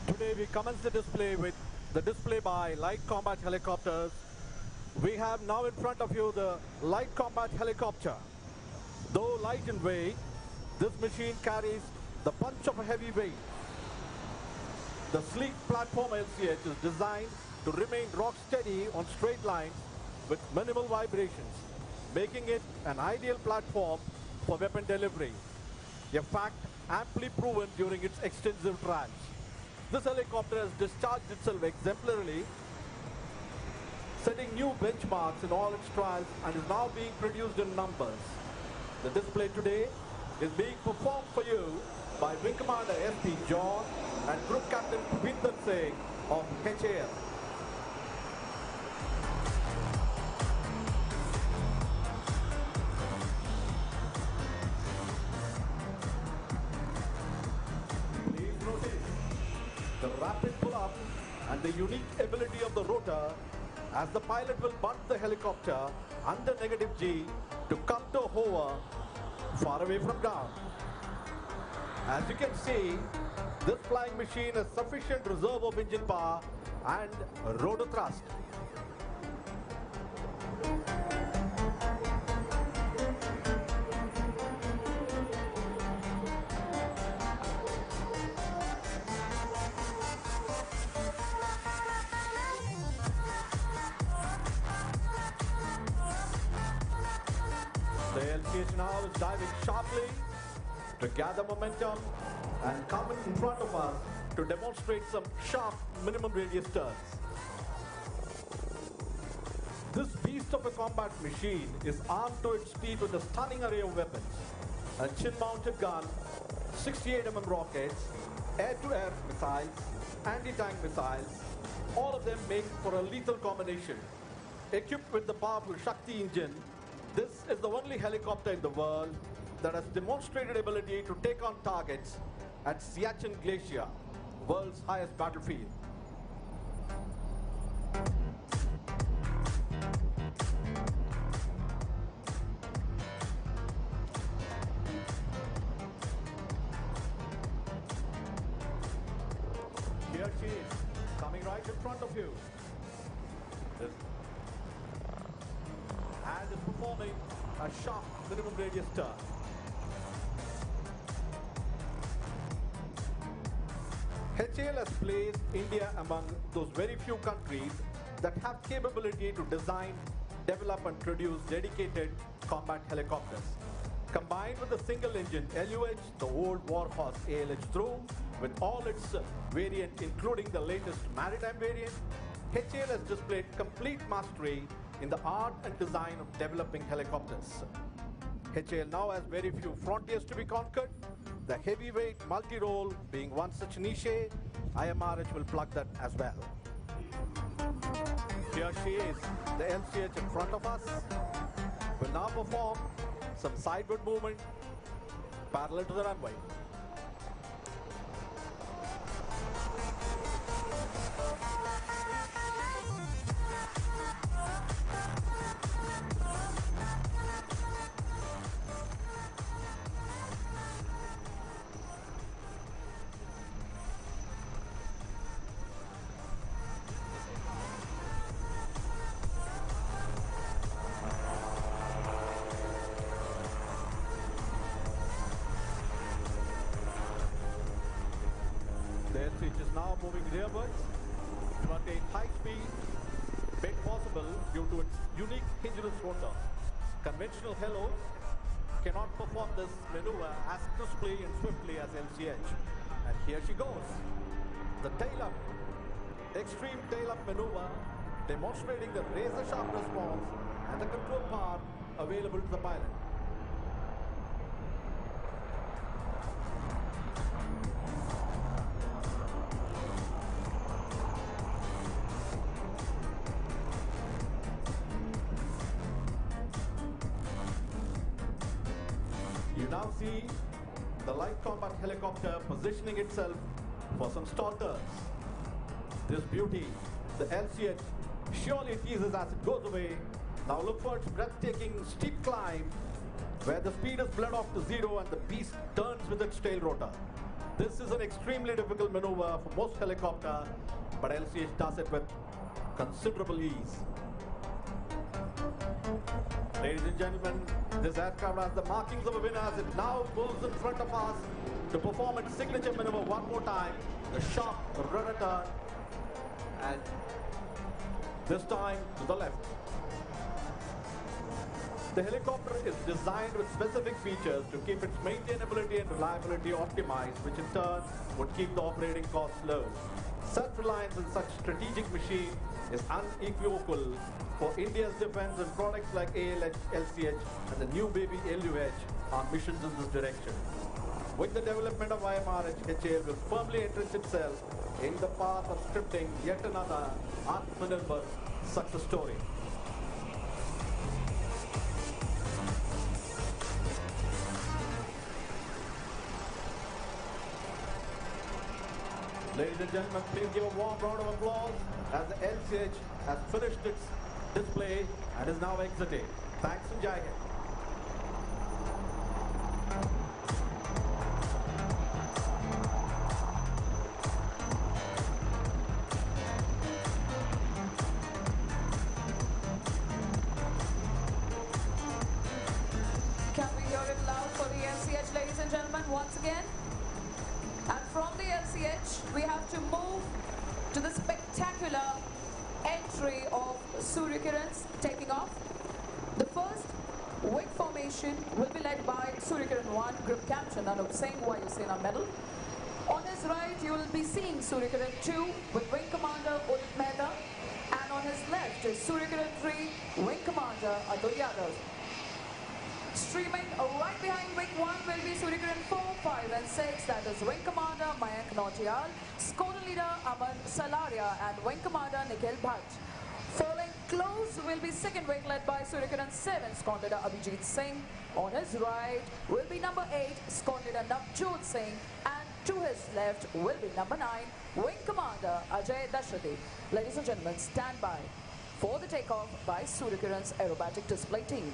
today we commence the display with the display by Light Combat Helicopters. We have now in front of you the Light Combat Helicopter. Though light in weight, this machine carries the punch of a heavy weight. The sleek platform LCH is designed to remain rock steady on straight lines with minimal vibrations, making it an ideal platform for weapon delivery. A fact amply proven during its extensive trials. This helicopter has discharged itself exemplarily, setting new benchmarks in all its trials and is now being produced in numbers. The display today is being performed for you by Wing Commander S.P. John and Group Captain Vinder Singh of HAL. Please notice the rapid pull-up and the unique ability of the rotor, as the pilot will bunt the helicopter under negative G to come to a hover far away from ground. As you can see, this flying machine has sufficient reserve of engine power and rotor thrust. The LCH now is diving sharply to gather momentum and come in front of us to demonstrate some sharp minimum radius turns. This beast of a combat machine is armed to its teeth with a stunning array of weapons: a chin-mounted gun, 68mm rockets, air-to-air missiles, anti-tank missiles, all of them make for a lethal combination. Equipped with the powerful Shakti engine, this is the only helicopter in the world that has demonstrated ability to take on targets at Siachen Glacier, world's highest battlefield. Here she is, coming right in front of you. And is performing a sharp minimum radius turn. HAL has placed India among those very few countries that have capability to design, develop and produce dedicated combat helicopters. Combined with the single engine LUH, the old warhorse ALH through, with all its variants including the latest maritime variant, HAL has displayed complete mastery in the art and design of developing helicopters. HAL now has very few frontiers to be conquered, the heavyweight multi-role being one such niche. IMRH will plug that as well. Here she is, the LCH in front of us, will now perform some sideward movement parallel to the runway. Which is now moving rearwards to attain high speed, made possible due to its unique hingeless rotor. Conventional helos cannot perform this maneuver as crisply and swiftly as LCH. And here she goes. The tail-up, extreme tail-up maneuver, demonstrating the razor-sharp response and the control power available to the pilot. You now see the light combat helicopter positioning itself for some stall turns. This beauty, the LCH, surely teases as it goes away. Now look for its breathtaking steep climb, where the speed is bled off to zero and the beast turns with its tail rotor. This is an extremely difficult maneuver for most helicopters, but LCH does it with considerable ease. Ladies and gentlemen, this aircraft has the markings of a winner as it now moves in front of us to perform its signature maneuver one more time, the sharp rudder turn, and this time to the left. The helicopter is designed with specific features to keep its maintainability and reliability optimized, which in turn would keep the operating costs low. Self-reliance in such strategic machine is unequivocal for India's defense, and products like ALH, LCH and the new baby LUH are missions in this direction. With the development of IMR, HAL will firmly entrench itself in the path of scripting yet another Atmanirbhar success story. Ladies and gentlemen, please give a warm round of applause as the LCH has finished its display and is now exiting. Thanks and Jai Hind. Can we hear it loud for the LCH, ladies and gentlemen, once again? And from the LCH, we have to move to the spectacular entry of Surya Kirans taking off. The first wing formation will be led by Surya Kiran 1 Group Captain Anup Singh, Vayu Sena Medal. On his right, you will be seeing Surya Kiran 2 with Wing Commander Udit Mehta. And on his left is Surya Kiran 3 Wing Commander Atul Yadav. Streaming right behind Wing 1 will be Surya Kiran 4, 5 and 6, that is Wing Commander Mayank Nautiyal, Squadron Leader Aman Salaria and Wing Commander Nikhil Bhatt. Following close will be second wing led by Surya Kiran 7, Squadron Leader Abhijit Singh. On his right will be number 8, Squadron Leader Navjot Singh, and to his left will be number 9, Wing Commander Ajay Dashrathi. Ladies and gentlemen, stand by for the takeoff by Surya Kiran's aerobatic display team.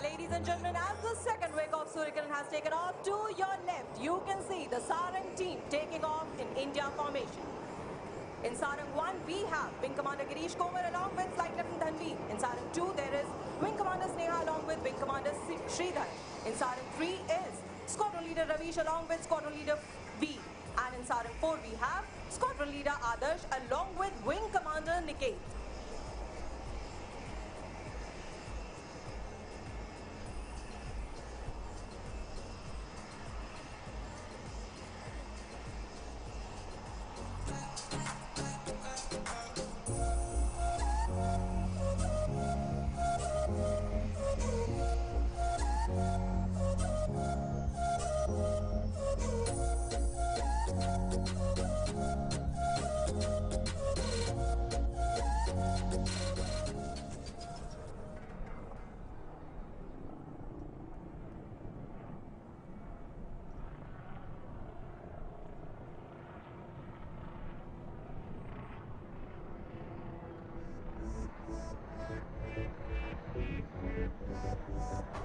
Ladies and gentlemen, as the second wing of Surya Kiran has taken off, to your left, you can see the Sarang team taking off in India formation. In Sarang 1, we have Wing Commander Girish Komar along with Flight Lieutenant Dhanvi. In Sarang 2, there is Wing Commander Sneha along with Wing Commander Sridhar. In Sarang 3 is Squadron Leader Ravish along with Squadron Leader V. And in Sarang 4, we have Squadron Leader Adarsh along with Wing Commander Niket.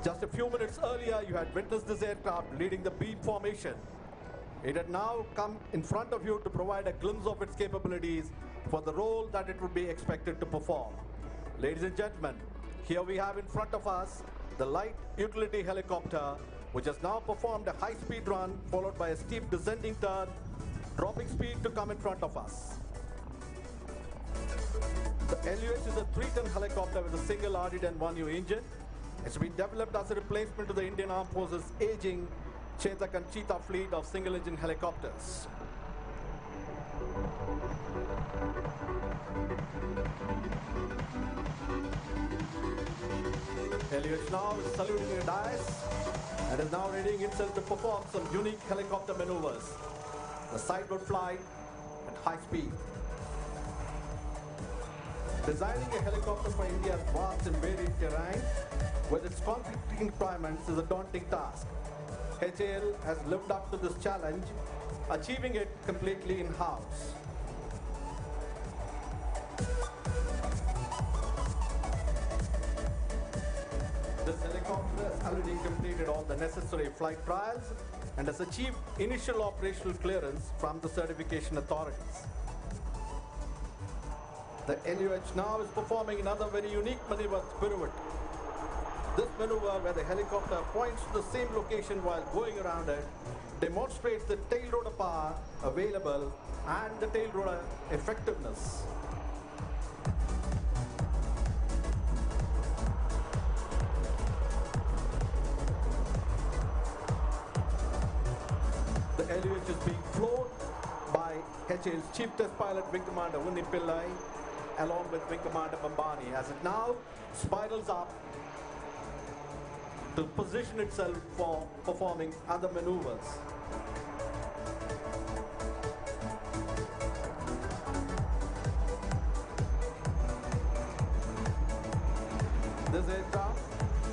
Just a few minutes earlier, you had witnessed this aircraft leading the beam formation. It had now come in front of you to provide a glimpse of its capabilities for the role that it would be expected to perform. Ladies and gentlemen, Here we have in front of us the light utility helicopter, which has now performed a high-speed run followed by a steep descending turn, dropping speed to come in front of us. The LUH is a 3-ton helicopter with a single RD-10 1U engine. It's been developed as a replacement to the Indian Armed Forces' aging Chetak and Cheetah fleet of single-engine helicopters. LUH now is saluting the dais and is now readying itself to perform some unique helicopter maneuvers. The sideward flight at high speed. Designing a helicopter for India's vast and varied terrain with its conflicting requirements is a daunting task. HAL has lived up to this challenge, achieving it completely in-house. This helicopter has already completed all the necessary flight trials and has achieved initial operational clearance from the certification authorities. The LUH now is performing another very unique maneuver at Pirouette. This maneuver, where the helicopter points to the same location while going around it, demonstrates the tail rotor power available and the tail rotor effectiveness. The LUH is being flown by HAL's Chief Test Pilot Wing Commander Unni Pillai along with Wing Commander Bambani as it now spirals up to position itself for performing other maneuvers. This aircraft,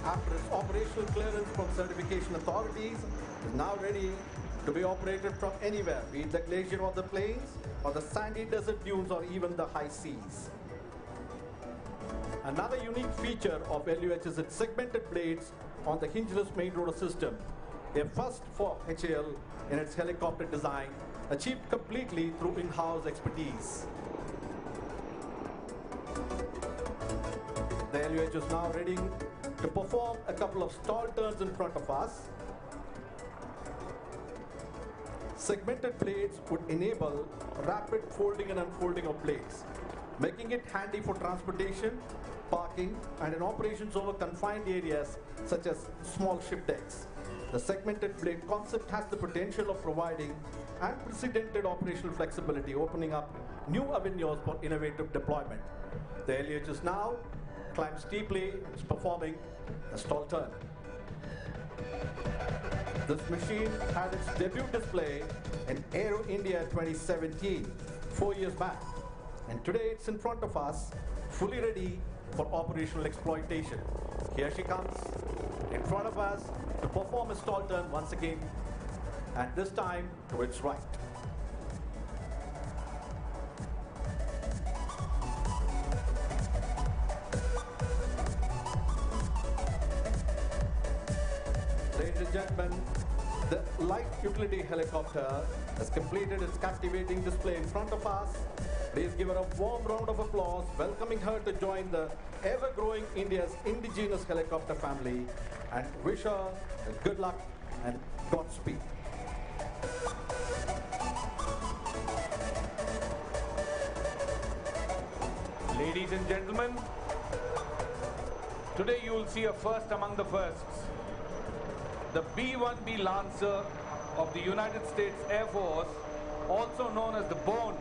after its operational clearance from certification authorities, is now ready to be operated from anywhere, be it the glacier or the plains, or the sandy desert dunes, or even the high seas. Another unique feature of LUH is its segmented blades on the hingeless main rotor system, a first for HAL in its helicopter design, achieved completely through in-house expertise. The LUH is now ready to perform a couple of stall turns in front of us. Segmented blades would enable rapid folding and unfolding of blades, making it handy for transportation, parking, and in operations over confined areas such as small ship decks. The segmented blade concept has the potential of providing unprecedented operational flexibility, opening up new avenues for innovative deployment. The LUH now climbs steeply and is performing a stall turn. This machine had its debut display in Aero India 2017, 4 years back. And today it's in front of us, fully ready for operational exploitation. Here she comes in front of us to perform a stall turn once again, and this time to its right. Ladies and gentlemen, the light utility helicopter has completed its captivating display in front of us. Please give her a warm round of applause, welcoming her to join the ever-growing India's indigenous helicopter family, and wish her good luck and Godspeed. Ladies and gentlemen, today you will see a first among the firsts. The B-1B Lancer of the United States Air Force, also known as the Bone,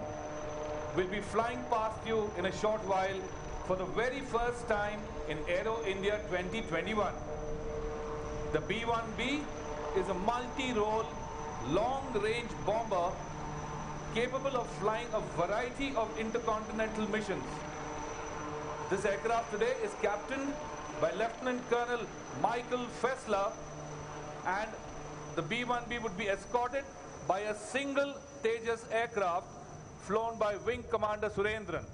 will be flying past you in a short while for the very first time in Aero India 2021. The B-1B is a multi-role, long-range bomber capable of flying a variety of intercontinental missions. This aircraft today is captained by Lieutenant Colonel Michael Fessler, and the B-1B would be escorted by a single Tejas aircraft flown by Wing Commander Surendran.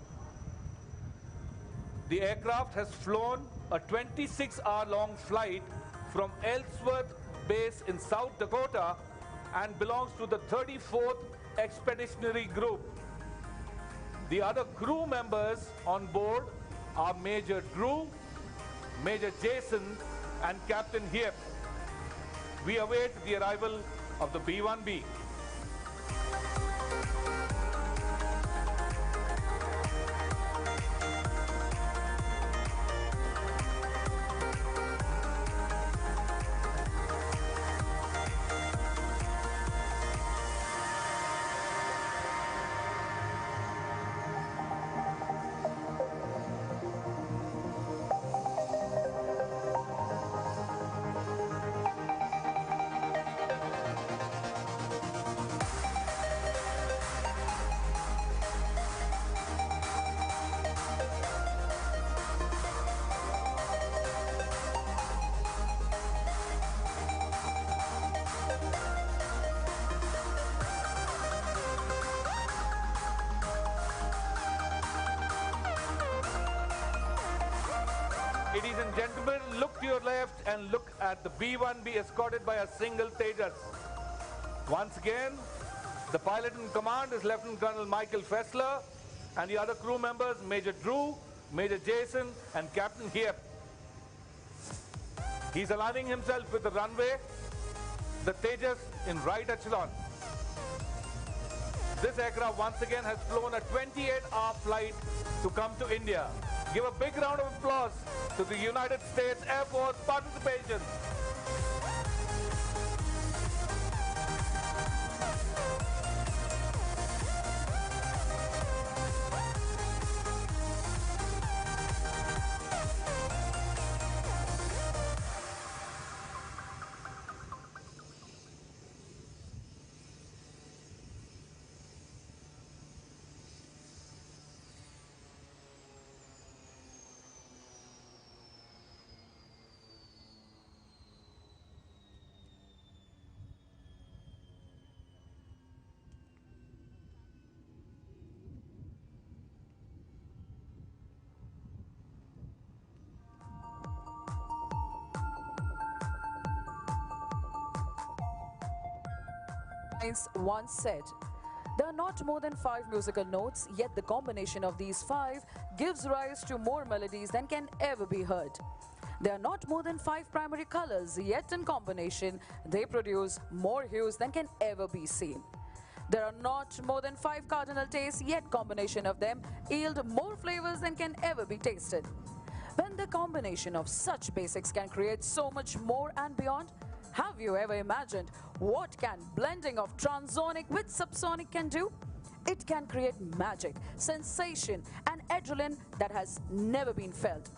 The aircraft has flown a 26-hour-long flight from Ellsworth Base in South Dakota and belongs to the 34th Expeditionary Group. The other crew members on board are Major Drew, Major Jason, and Captain Hiep. We await the arrival of the B-1B. Ladies and gentlemen, look to your left and look at the B-1B escorted by a single Tejas. Once again, the pilot in command is Lieutenant Colonel Michael Fessler, and the other crew members, Major Drew, Major Jason, and Captain Hiep. He's aligning himself with the runway, the Tejas in right echelon. This aircraft once again has flown a 28-hour flight to come to India. Give a big round of applause to the United States Air Force participation. Once said, there are not more than 5 musical notes, yet the combination of these 5 gives rise to more melodies than can ever be heard. There are not more than 5 primary colors, yet in combination they produce more hues than can ever be seen. There are not more than 5 cardinal tastes, yet combination of them yield more flavors than can ever be tasted. When the combination of such basics can create so much more and beyond, have you ever imagined what can blending of transonic with subsonic can do? It can create magic, sensation, and adrenaline that has never been felt.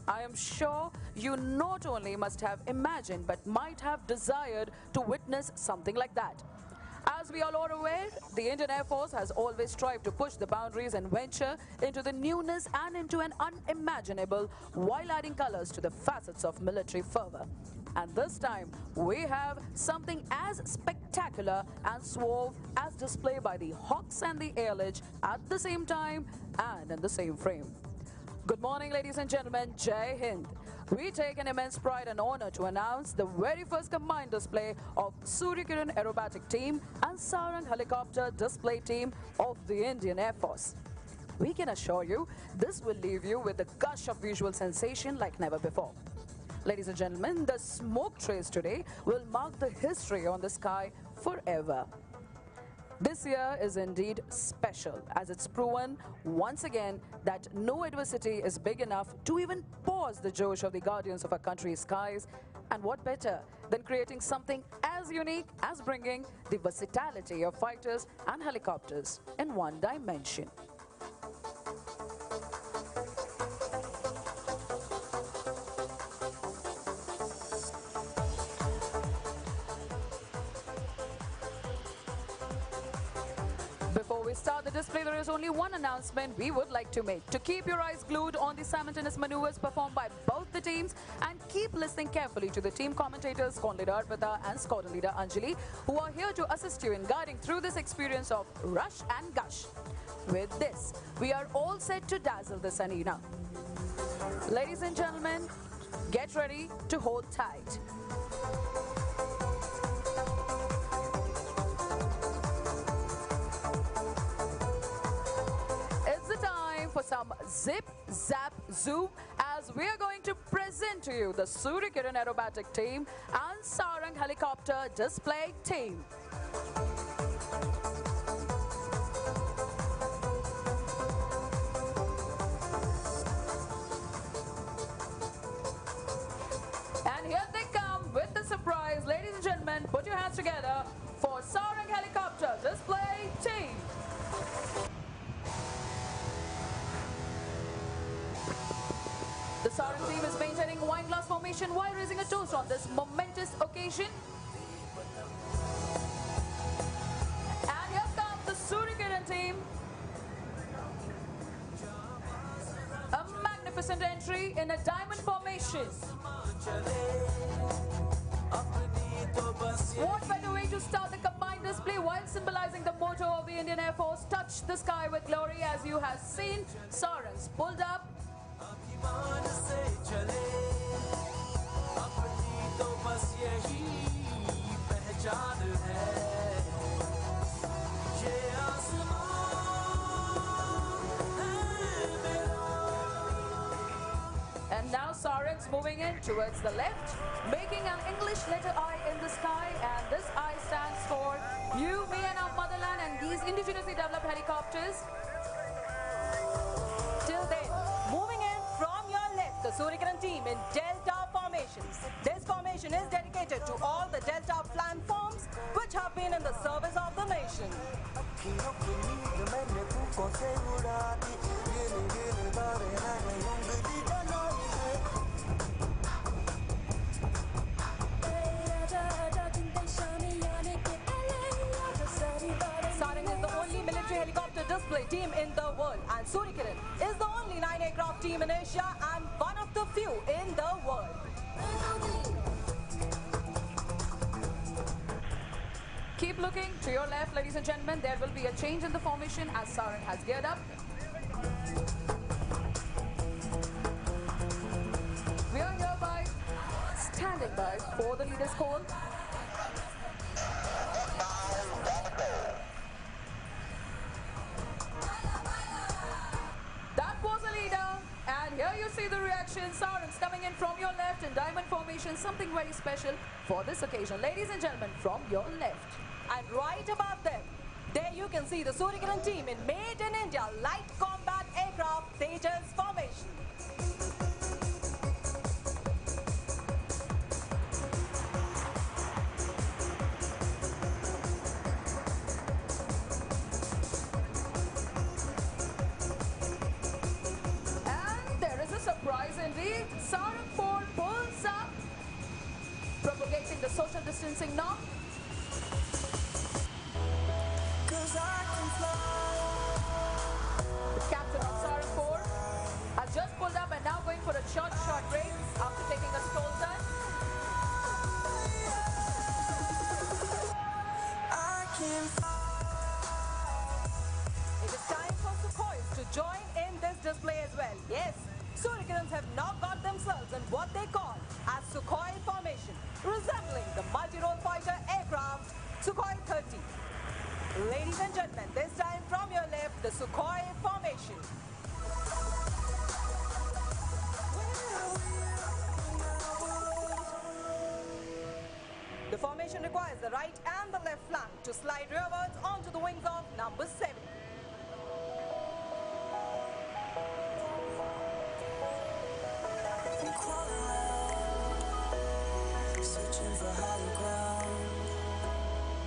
I am sure you not only must have imagined but might have desired to witness something like that. As we all are aware, the Indian Air Force has always strived to push the boundaries and venture into the newness and into an unimaginable while adding colors to the facets of military fervor. And this time, we have something as spectacular and suave as displayed by the Hawks and the Airledge at the same time and in the same frame. Good morning, ladies and gentlemen. Jai Hind. We take an immense pride and honor to announce the very first combined display of Surya Kiran Aerobatic Team and Sarang Helicopter Display Team of the Indian Air Force. We can assure you, this will leave you with a gush of visual sensation like never before. Ladies and gentlemen, the smoke trace today will mark the history on the sky forever. This year is indeed special, as it's proven once again that no adversity is big enough to even pause the josh of the guardians of our country's skies. And what better than creating something as unique as bringing the versatility of fighters and helicopters in one dimension. Before we start the display, there is only one announcement we would like to make. To keep your eyes glued on the simultaneous maneuvers performed by both the teams and keep listening carefully to the team commentators, Squadron Leader Arpita and Squadron Leader Anjali, who are here to assist you in guiding through this experience of rush and gush. With this, we are all set to dazzle this arena. Ladies and gentlemen, get ready to hold tight. For some zip, zap, zoom as we are going to present to you the Suryakiran aerobatic team and Sarang helicopter display team. And here they come with the surprise. Ladies and gentlemen, put your hands together for Sarang helicopter display team. The Sarang team is maintaining a wine glass formation while raising a toast on this momentous occasion. And here comes the Suryakiran team. A magnificent entry in a diamond formation. What better way to start the combined display while symbolizing the motto of the Indian Air Force, touch the sky with glory. As you have seen, Sarangs pulled up. And now Sarangs moving in towards the left, making an English letter I in the sky, and this I stands for you, me and our motherland and these indigenously developed helicopters. Till then, moving in from your left, the Suryakiran team in Delta formations. This formation is dedicated to all the Delta platforms which have been in the service of the nation. Sarang is the only military helicopter display team in the world, and Suryakiran is the only 9-aircraft team in Asia and one of the few in the world. Keep looking to your left, ladies and gentlemen. There will be a change in the formation as Sarang has geared up. We are hereby standing by for the leader's call. That was a leader, and here you see the reaction. Sarangs coming in from your left in diamond formation, something very special for this occasion. Ladies and gentlemen, from your left. And right above them, there you can see the Suryakiran team in Made in India light combat aircraft Tejas formation. And there is a surprise indeed. Sarang 4 pulls up, propagating the social distancing norm. The captain of Sarang 4 has just pulled up and now going for a short break after taking a stroll turn. It is time for Sukhois to join in this display as well. Yes, Suryakirans have now got themselves in what they call as Sukhoi formation, resembling the multi-role fighter aircraft Sukhoi 30. Ladies and gentlemen, this time from your left, the Sukhoi formation. The formation requires the right and the left flank to slide rearwards onto the wings of number 7.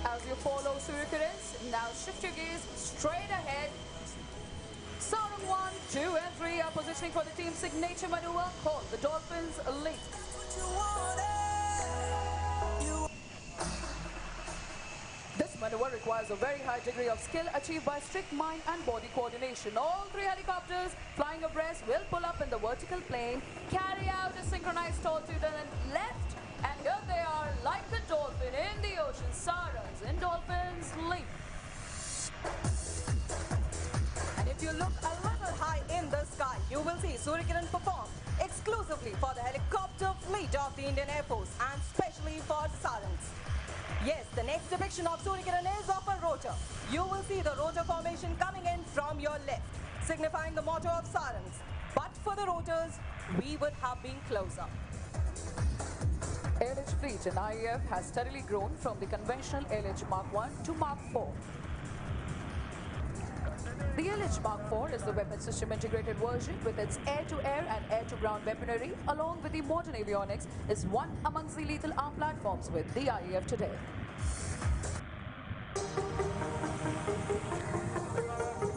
As you follow Suryakirans, now shift your gaze straight ahead. Sarang 1, 2 and 3 are positioning for the team's signature maneuver called the Dolphins Leap. This maneuver requires a very high degree of skill achieved by strict mind and body coordination. All 3 helicopters flying abreast will pull up in the vertical plane, carry out a synchronized altitude and left, and here they are like the dolphin in the ocean. Sarangs in Dolphins Leap. And if you look a little high in the sky, you will see Suryakiran perform exclusively for the helicopter fleet of the Indian Air Force and specially for Sarangs. Yes, the next depiction of Suryakiran is of a rotor. You will see the rotor formation coming in from your left, signifying the motto of Sarangs. But for the rotors, we would have been closer. LH fleet in IAF has steadily grown from the conventional LH Mark 1 to Mark 4. The LH Mark IV is the weapon system integrated version with its air-to-air and air-to-ground weaponry, along with the modern avionics, is one amongst the lethal arm platforms with the IAF today.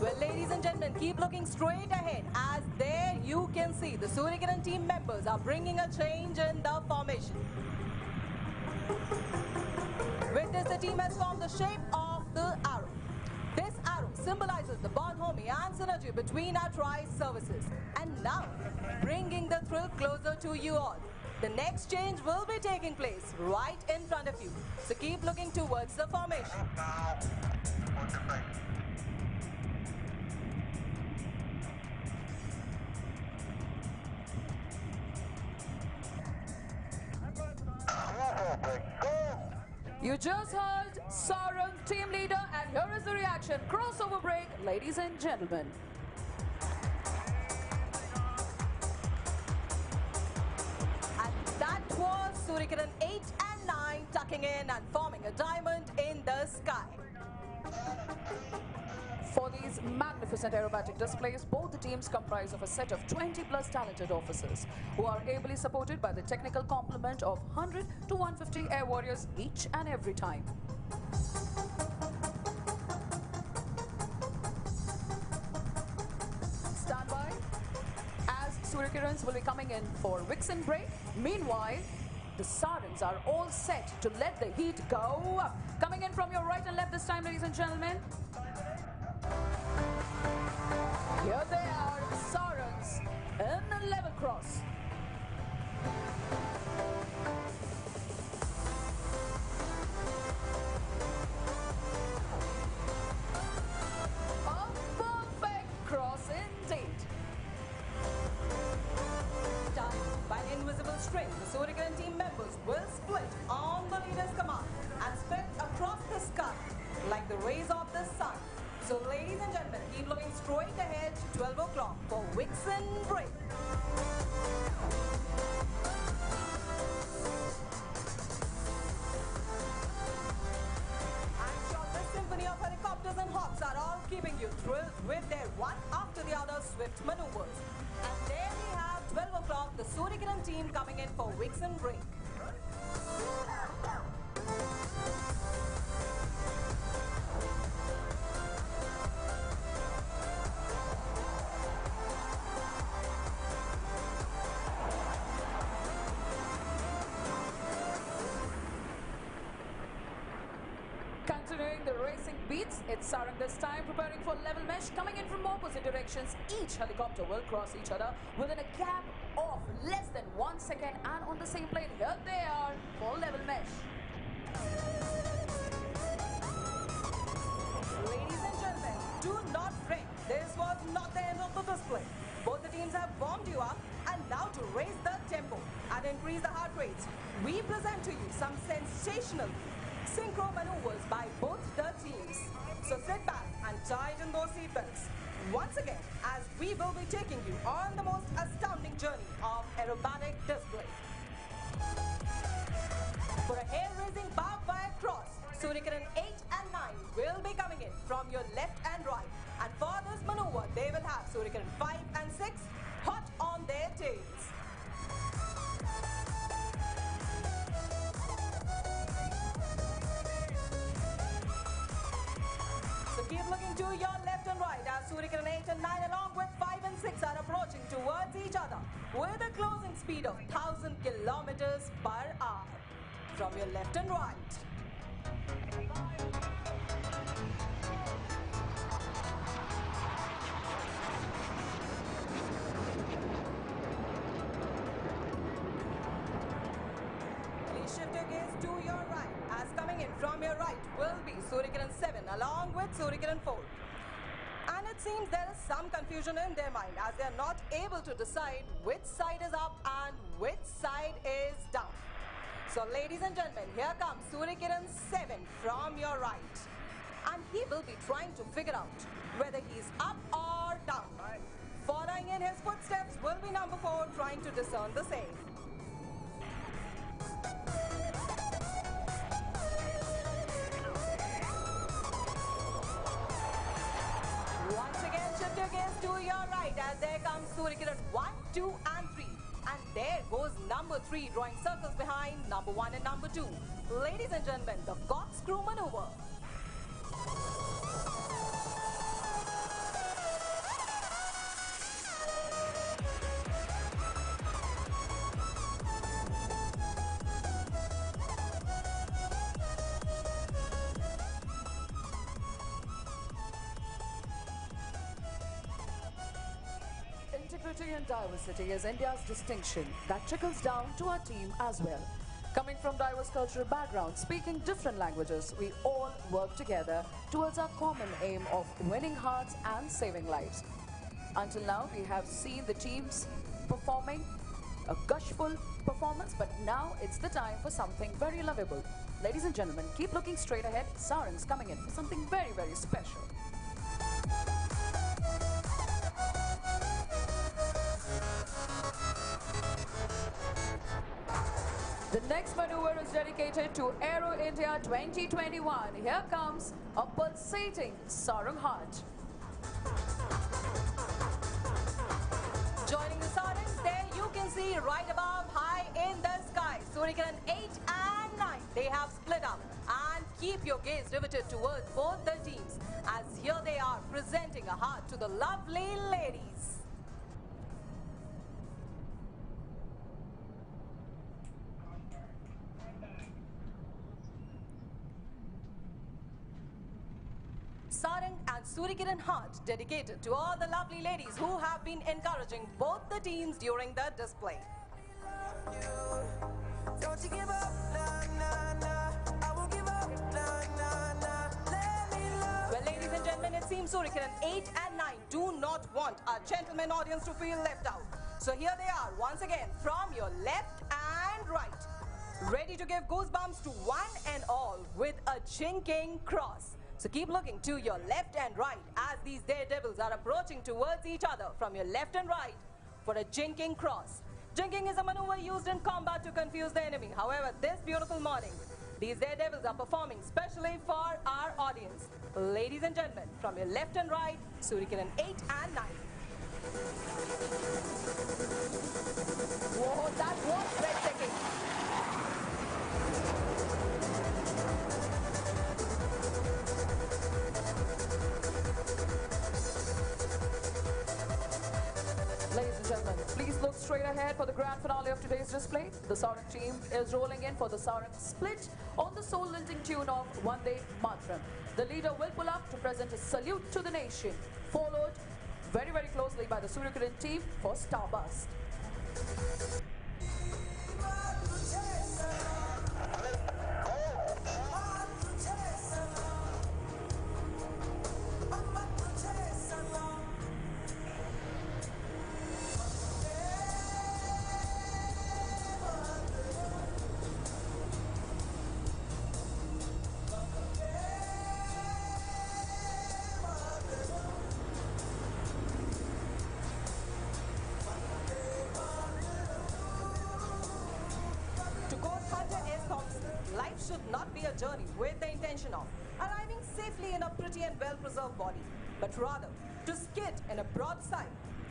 Well, ladies and gentlemen, keep looking straight ahead as there you can see the Suryakiran team members are bringing a change in the formation. With this, the team has formed the shape of the arrow. This arrow symbolizes the bonhomie and synergy between our tri-services. And now, bringing the thrill closer to you all. The next change will be taking place right in front of you. So keep looking towards the formation. You just heard Sarang, team leader, and here is the reaction. Crossover break, ladies and gentlemen. And that was Suryakiran 8 and 9 tucking in and forming a diamond in the sky. For these magnificent aerobatic displays, both the teams comprise of a set of 20+ talented officers who are ably supported by the technical complement of 100 to 150 air warriors each and every time. Stand by, as Suryakirans will be coming in for Vixen break. Meanwhile, the Sarangs are all set to let the heat go up. Coming in from your right and left this time, ladies and gentlemen. Here they are, Sarangs in the level cross. A perfect cross indeed. Done by invisible string, the Suryakiran team members will split on the leader's command and spread across the sky like the rays of the sun. So ladies and gentlemen, keep looking straight ahead to 12 o'clock for Vixen break. I'm sure this symphony of helicopters and hawks are all keeping you thrilled with their one after the other swift maneuvers. And there we have 12 o'clock, the Suryakiran team coming in for Vixen break. Continuing the racing beats, it's Sarang this time preparing for level mesh. Coming in from opposite directions, each helicopter will cross each other within a gap of less than 1 second and on the same plane. Here they are for level mesh. Ladies and gentlemen, do not fret. This was not the end of the display. Both the teams have warmed you up, and now to raise the tempo and increase the heart rates, we present to you some sensational synchro maneuvers by both the teams. So sit back and tighten those seatbelts. Once again, as we will be taking you on the most astounding journey of aerobatic display. For a hair-raising barbed wire cross, Suryakiran 8 and 9 will be coming in from your left and right. And for this maneuver, they will have Suryakiran 5 and 6 hot on their tails. So keep looking to your left and right as Suryakiran 8 and 9 along with 5 and 6 are approaching towards each other with a closing speed of 1,000 kilometers per hour. From your left and right. Please shift your gaze to your right as coming in from your right will be Suryakiran 7 along with Suryakiran 4. And it seems there is some confusion in their mind as they are not able to decide which side is up and which side is down. So ladies and gentlemen, here comes Suryakiran 7 from your right. And he will be trying to figure out whether he's up or down. Following in his footsteps will be number 4, trying to discern the same. Once again, shift your gaze to your right as there comes Suryakiran 1, 2 and 3. And there goes number 3 drawing circles behind number 1 and number 2. Ladies and gentlemen, the corkscrew maneuver. Integrity and diversity is India's distinction that trickles down to our team as well. Coming from diverse cultural backgrounds, speaking different languages, we all work together towards our common aim of winning hearts and saving lives. Until now, we have seen the teams performing a gushful performance, but now it's the time for something very lovable. Ladies and gentlemen, keep looking straight ahead. Sarang's coming in for something very, very special. The next maneuver is dedicated to Aero India 2021. Here comes a pulsating Sarang heart. Joining the Sarangs, there you can see right above, high in the sky, Suryakiran 8 and 9. They have split up. And keep your gaze riveted towards both the teams, as here they are presenting a heart to the lovely ladies. Sarang and Suryakiran heart dedicated to all the lovely ladies who have been encouraging both the teams during the display. Don't you give up, nah, nah, nah. I won't give up, nah, nah, nah. Let me love. Well, ladies and gentlemen, it seems Suryakiran 8 and 9 do not want our gentleman audience to feel left out. So here they are once again from your left and right, ready to give goosebumps to one and all with a jinking cross. So keep looking to your left and right as these daredevils are approaching towards each other from your left and right for a jinking cross. Jinking is a maneuver used in combat to confuse the enemy. However, this beautiful morning, these daredevils are performing specially for our audience. Ladies and gentlemen, from your left and right, Suryakiran 8 and 9. Whoa, that was breathtaking. Ladies and gentlemen, please look straight ahead for the grand finale of today's display. The Sarang team is rolling in for the Sarang split on the soul-lilting tune of Vande Mataram. The leader will pull up to present a salute to the nation, followed very, very closely by the Suryakiran team for Starburst. Life should not be a journey with the intention of arriving safely in a pretty and well-preserved body, but rather to skid in a broadside,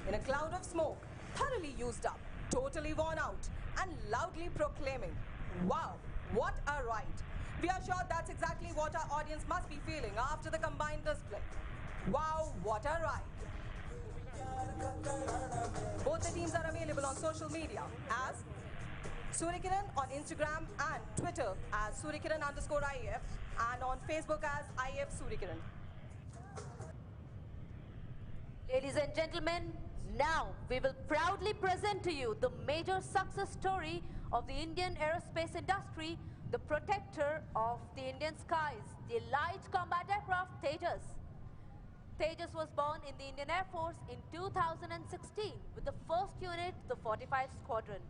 in a cloud of smoke, thoroughly used up, totally worn out, and loudly proclaiming, "Wow, what a ride!" We are sure that's exactly what our audience must be feeling after the combined display. Wow, what a ride! Both the teams are available on social media as Suryakiran on Instagram and Twitter as Suryakiran_IF and on Facebook as IF Suryakiran. Ladies and gentlemen, now we will proudly present to you the major success story of the Indian aerospace industry, the protector of the Indian skies, the light combat aircraft Tejas. Tejas was born in the Indian Air Force in 2016 with the first unit, the 45 Squadron.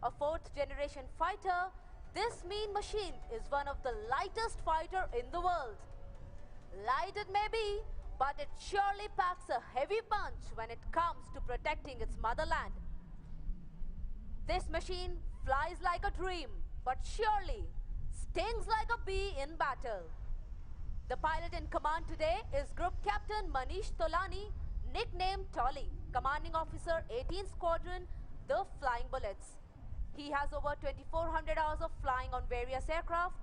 A fourth-generation fighter, this mean machine is one of the lightest fighter in the world. Light it may be, but it surely packs a heavy punch when it comes to protecting its motherland. This machine flies like a dream, but surely stings like a bee in battle. The pilot in command today is Group Captain Manish Tolani, nicknamed Tolly, Commanding Officer 18th Squadron, the Flying Bullets. He has over 2,400 hours of flying on various aircraft.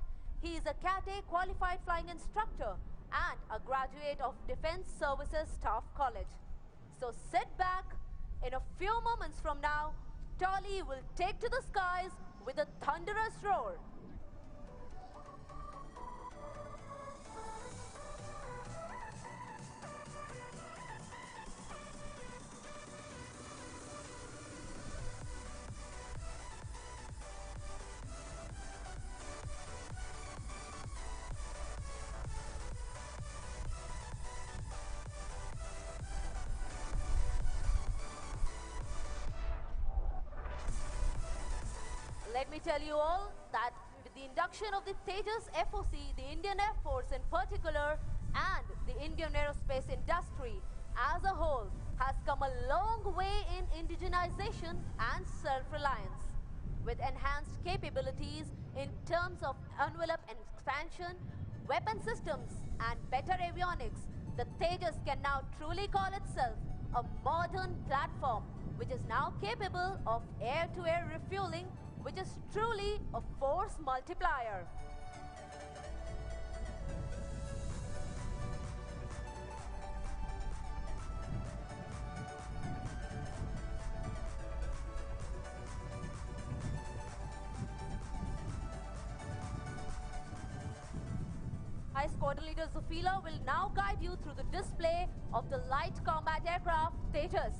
He is a Cat A qualified flying instructor and a graduate of Defense Services Staff College. So sit back. In a few moments from now, Tolly will take to the skies with a thunderous roar. Let me tell you all that with the induction of the Tejas FOC, the Indian Air Force in particular, and the Indian aerospace industry as a whole has come a long way in indigenization and self-reliance. With enhanced capabilities in terms of envelope and expansion, weapon systems, and better avionics, the Tejas can now truly call itself a modern platform which is now capable of air-to-air refueling, which is truly a force multiplier. High Squadron Leader Zufila will now guide you through the display of the light combat aircraft Tejas.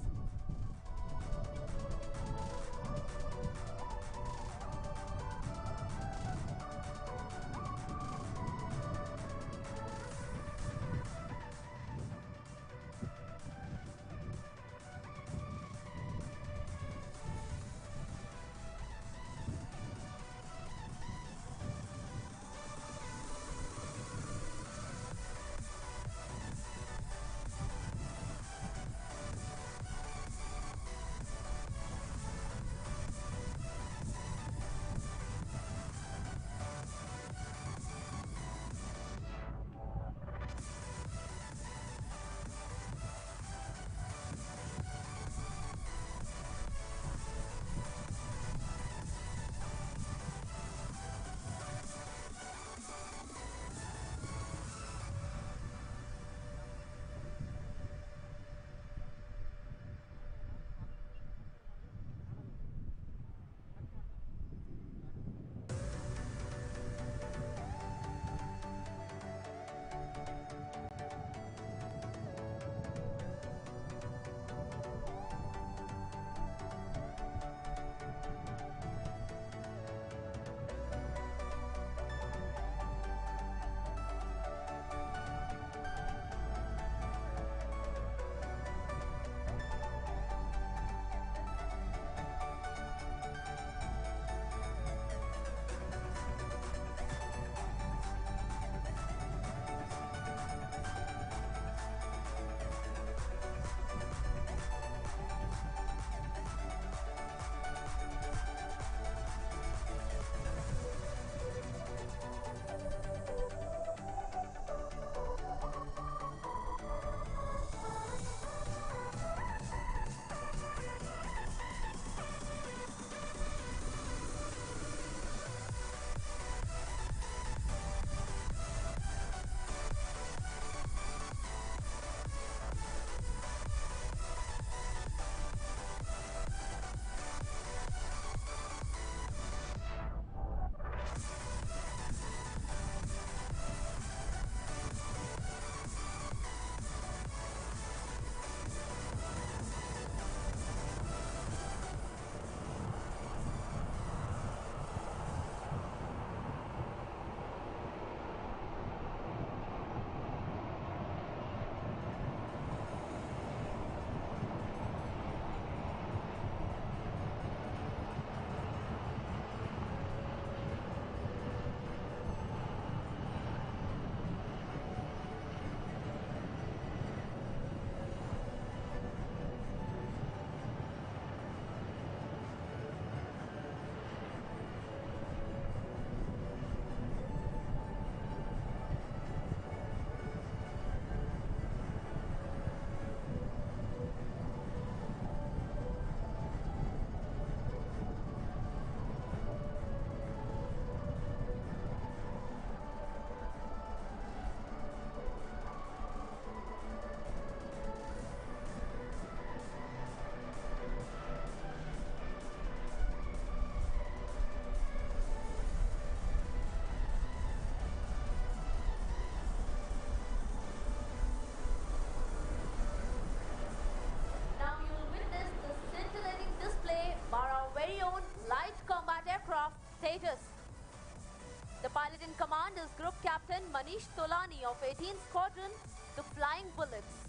in command is Group Captain Manish Tolani of 18th Squadron, the Flying Bullets.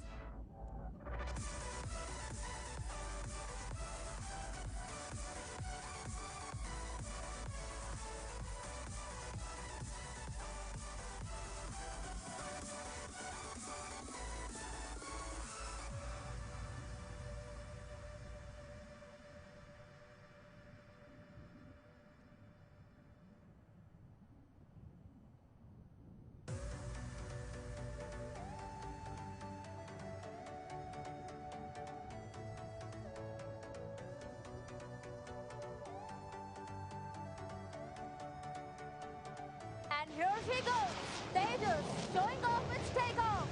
And here she goes, Tejas showing off its takeoff.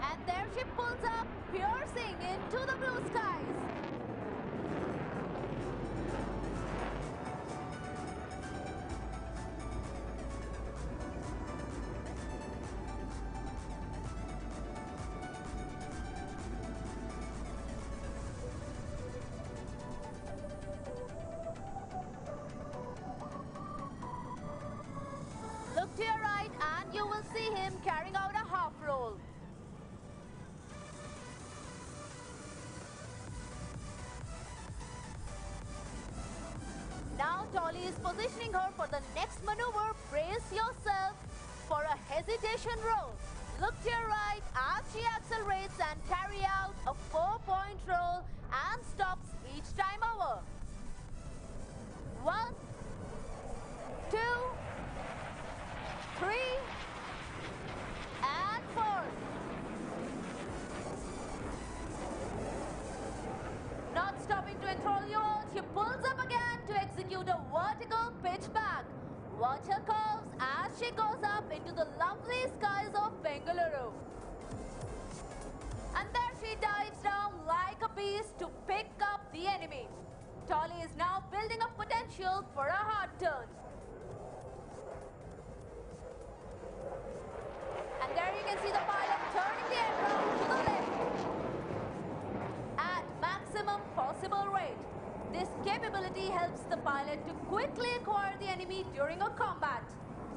And there she pulls up, piercing into the blue skies. Look to your right and you will see him carrying out a half roll. Now Tolly is positioning her for the next maneuver. Brace yourself for a hesitation roll. Look to your right as she accelerates and carry out a 4-point roll and stops each time over. 1, 2, 3, and 4. Not stopping to enthrall you all, she pulls up again to execute a vertical pitch back. Watch her curves as she goes up into the lovely skies of Bengaluru. And there she dives down like a beast to pick up the enemy. Tolly is now building up potential for a hard turn. And there you can see the pilot turning the aircraft to the left at maximum possible rate. This capability helps the pilot to quickly acquire the enemy during a combat,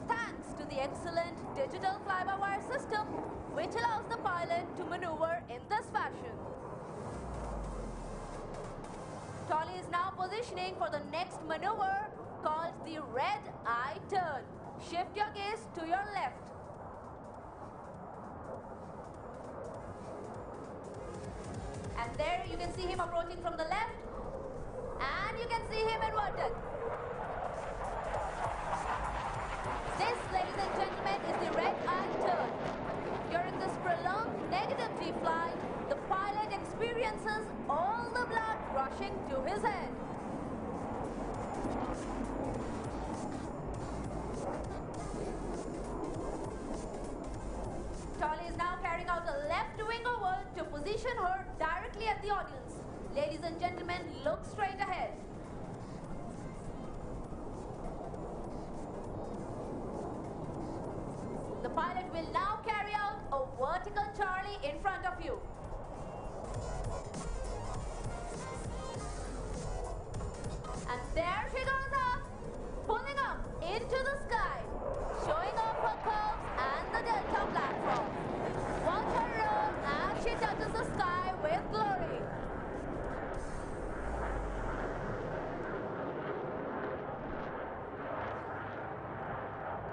thanks to the excellent digital fly-by-wire system, which allows the pilot to maneuver in this fashion. Tolly is now positioning for the next maneuver called the red eye turn. Shift your gaze to your left. And there you can see him approaching from the left, and you can see him inverted. This, ladies and gentlemen, is the red eye turn. During this prolonged negative G-flight, the pilot experiences all the blood rushing to his head. Tolly is now carrying out a left wing over to position her directly at the audience. Ladies and gentlemen, look straight ahead. The pilot will now carry out a vertical Charlie in front of you. And there she goes up, pulling up into the sky, showing off her curves and the Delta platform. Watch her roll as she touches the sky with glory.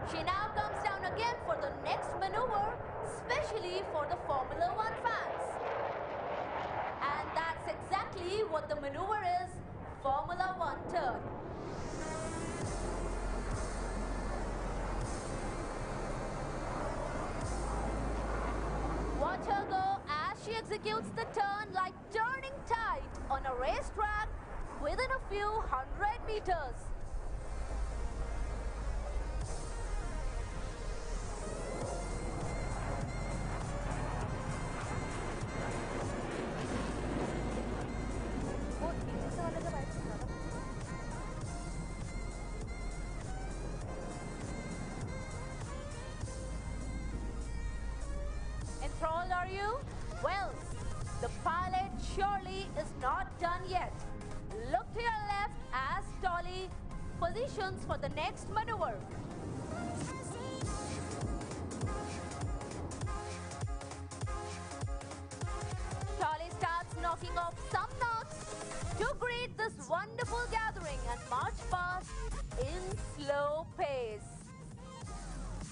She now comes down again for the next maneuver, especially for the Formula 1 fans. And that's exactly what the maneuver is, Formula 1 turn. Watch her go as she executes the turn like turning tight on a racetrack within a few 100 meters. Enthralled, are you? Well, The pilot surely is not done yet. Look to your left as Tolly positions for the next maneuver. Tolly starts knocking off some knots to greet this wonderful gathering and march past in slow pace.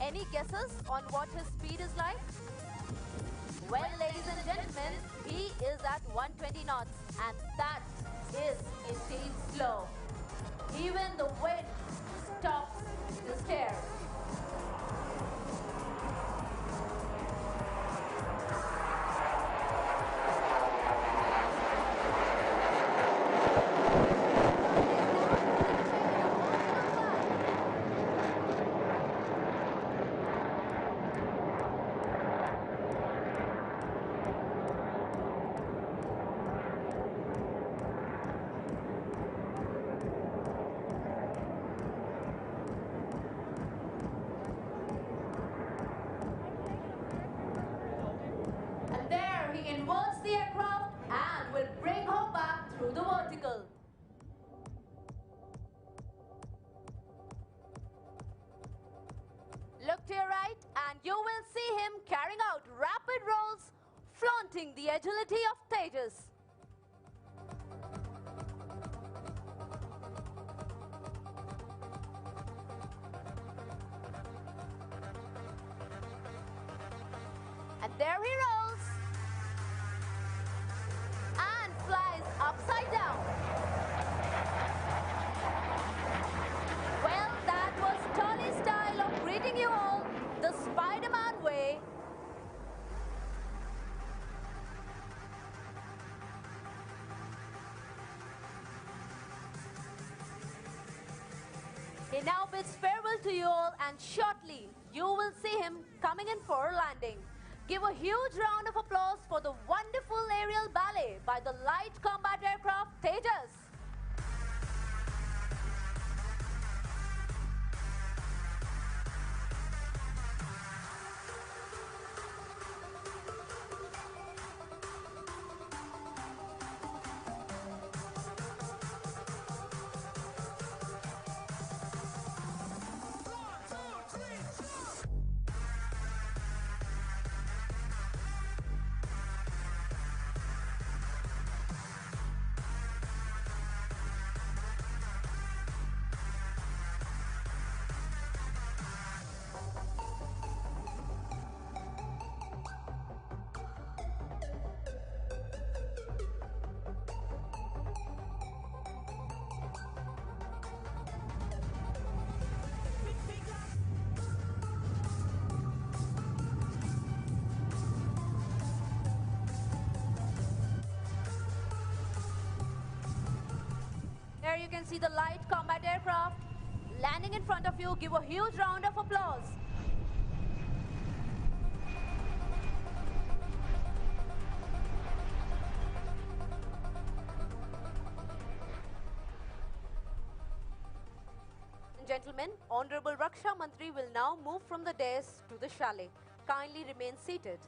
Any guesses on what his speed is like? Well, ladies and gentlemen, he is at 120 knots, and that is indeed slow. Even the wind stops to stare. And there he inverts the aircraft and will bring her back through the vertical. Look to your right and you will see him carrying out rapid rolls, flaunting the agility of Tejas. And there he rolls and flies upside down. Well, that was Tolly's style of greeting you all, the Spider-Man way. He now bids farewell to you all, and shortly you will see him coming in for a landing. Give a huge round of applause for the wonderful aerial ballet by the light combat aircraft Tejas. There you can see the light combat aircraft landing in front of you. Give a huge round of applause. Gentlemen, Honorable Raksha Mantri will now move from the dais to the chalet. Kindly remain seated.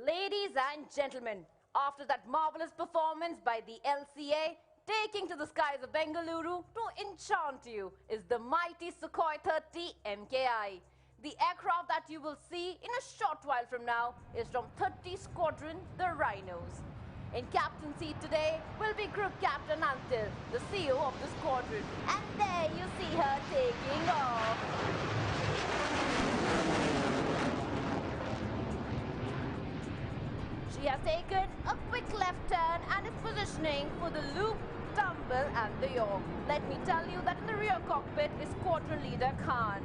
Ladies and gentlemen, after that marvelous performance by the LCA, taking to the skies of Bengaluru to enchant you is the mighty Sukhoi 30 MKI. The aircraft that you will see in a short while from now is from 30 Squadron, the Rhinos. In captain seat today will be Group Captain Antil, the CEO of the squadron. And there you see her taking off. She has taken a quick left turn and is positioning for the loop, tumble and the yaw. Let me tell you that in the rear cockpit is squadron leader Khan.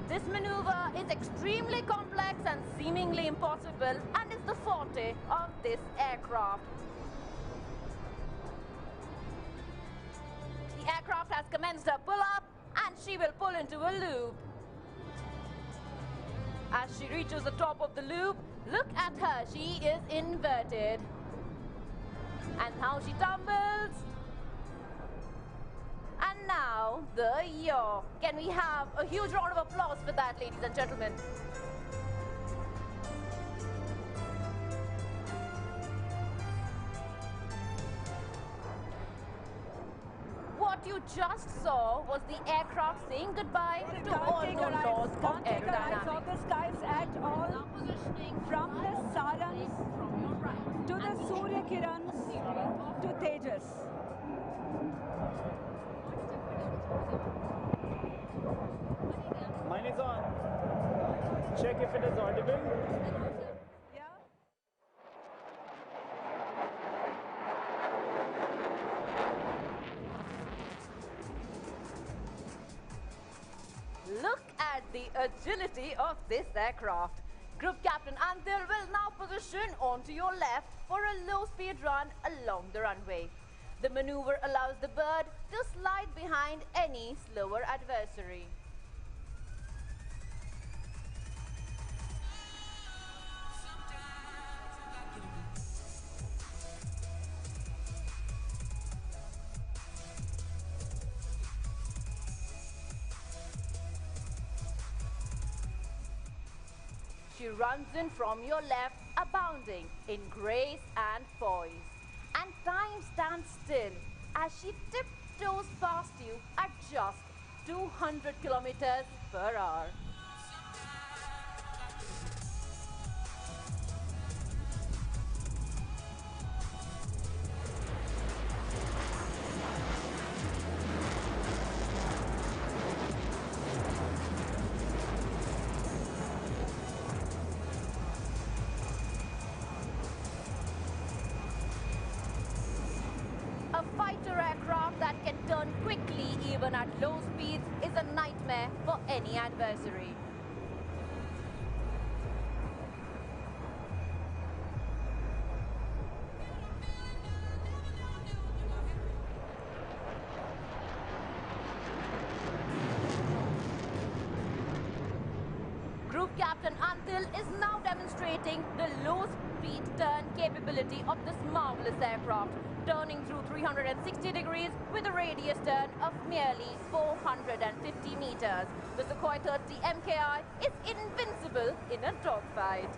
This maneuver is extremely complex and seemingly impossible and is the forte of this aircraft. The aircraft has commenced her pull-up and she will pull into a loop. As she reaches the top of the loop, look at her, she is inverted. And now she tumbles. And now, the yaw. Can we have a huge round of applause for that, ladies and gentlemen? What you just saw was the aircraft saying goodbye to all known laws of aerodynamics. Of the skies at all, from the Sarangs to the Surya Kirans to Tejas. Mine is on. Check if it is audible. Look at the agility of this aircraft. Group Captain Antil will now position onto your left for a low-speed run along the runway. The maneuver allows the bird to slide behind any slower adversary. She runs in from your left, abounding in grace and poise. And time stands still as she tiptoes past you at just 200 kilometers per hour. A fighter aircraft that can turn quickly even at low speeds is a nightmare for any adversary. Group Captain Antil is now demonstrating the low-speed turn capability of this marvelous aircraft, turning through 360 degrees with a radius turn of merely 450 meters. The Sukhoi 30 MKI is invincible in a dogfight.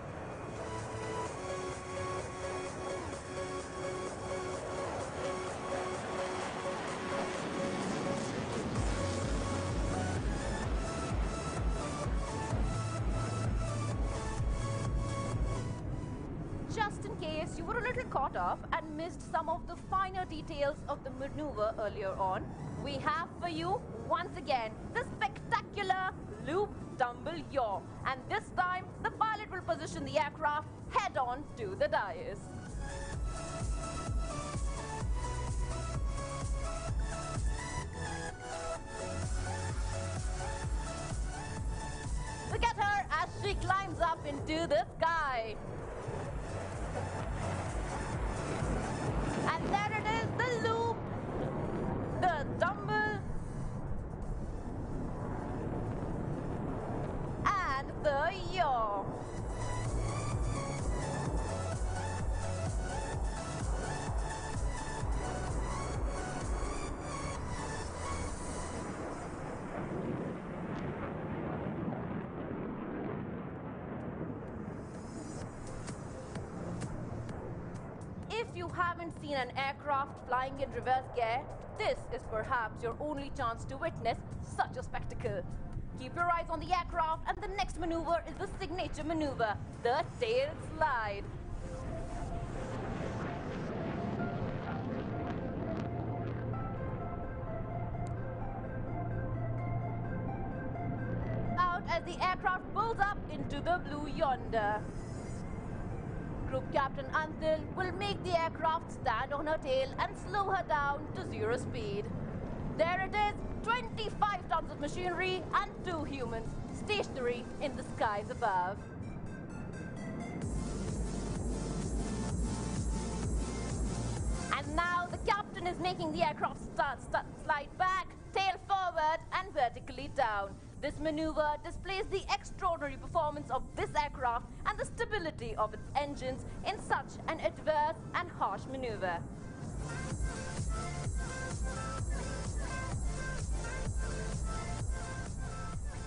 Just in case you were a little caught off and missed some of the finer details of the maneuver earlier on, we have for you, once again, the spectacular loop, tumble, yaw. And this time, the pilot will position the aircraft head-on to the dais. Look at her as she climbs up into the sky. And there it is, the loop, the tumble, and the yaw. If you haven't seen an aircraft flying in reverse gear, this is perhaps your only chance to witness such a spectacle. Keep your eyes on the aircraft, and the next maneuver is the signature maneuver, the tail slide. Out as the aircraft pulls up into the blue yonder. Group Captain Antil will make the aircraft stand on her tail and slow her down to 0 speed. There it is, 25 tons of machinery and 2 humans stationary in the skies above. And now the captain is making the aircraft slide back, tail forward and vertically down. This maneuver displays the extraordinary performance of this aircraft and the stability of its engines in such an adverse and harsh maneuver.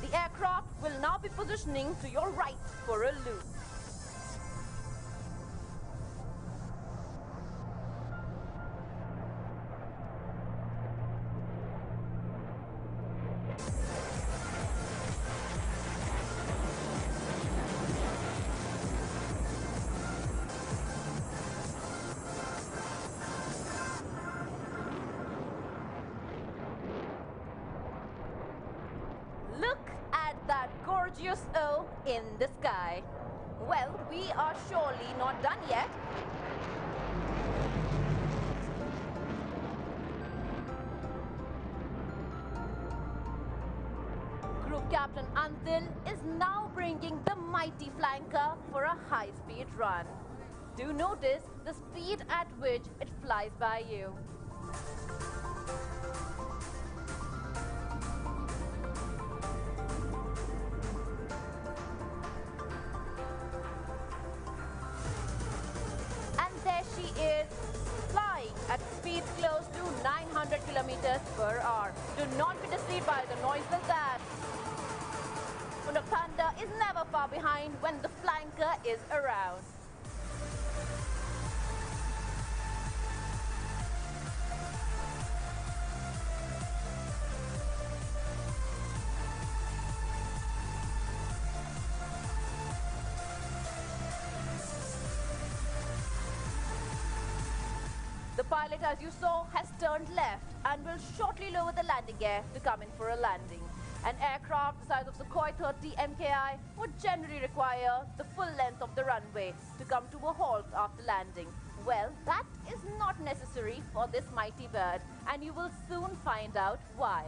The aircraft will now be positioning to your right for a loop. Look at that gorgeous O in the sky. Well, we are surely not done yet. Group Captain Antil is now bringing the mighty flanker for a high-speed run. Do notice the speed at which it flies by you. There she is, flying at speeds close to 900 kilometers per hour. Do not be deceived by the noise of that. The thunder is never far behind when the flanker is around. The pilot, as you saw, has turned left and will shortly lower the landing gear to come in for a landing. An aircraft the size of Sukhoi 30 MKI would generally require the full length of the runway to come to a halt after landing. Well, that is not necessary for this mighty bird, and you will soon find out why.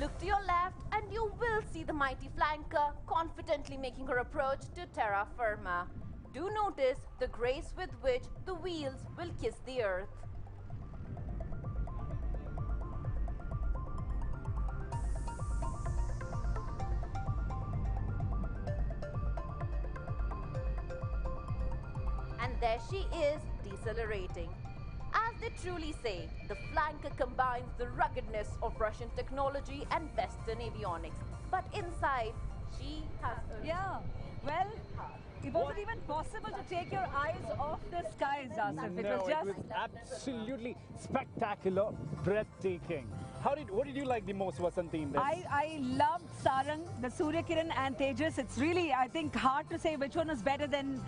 Look to your left and you will see the mighty flanker confidently making her approach to terra firma. Do notice the grace with which the wheels will kiss the earth. And there she is, decelerating. As they truly say, the flanker combines the ruggedness of Russian technology and Western avionics. But inside, she has a... Yeah, well, it wasn't even possible to take your eyes off the skies, Asif. It was just... It was absolutely spectacular, breathtaking. What did you like the most, Vasanti, in this? I loved Sarang, the Surya Kiran and Tejas. It's really, I think, hard to say which one was better than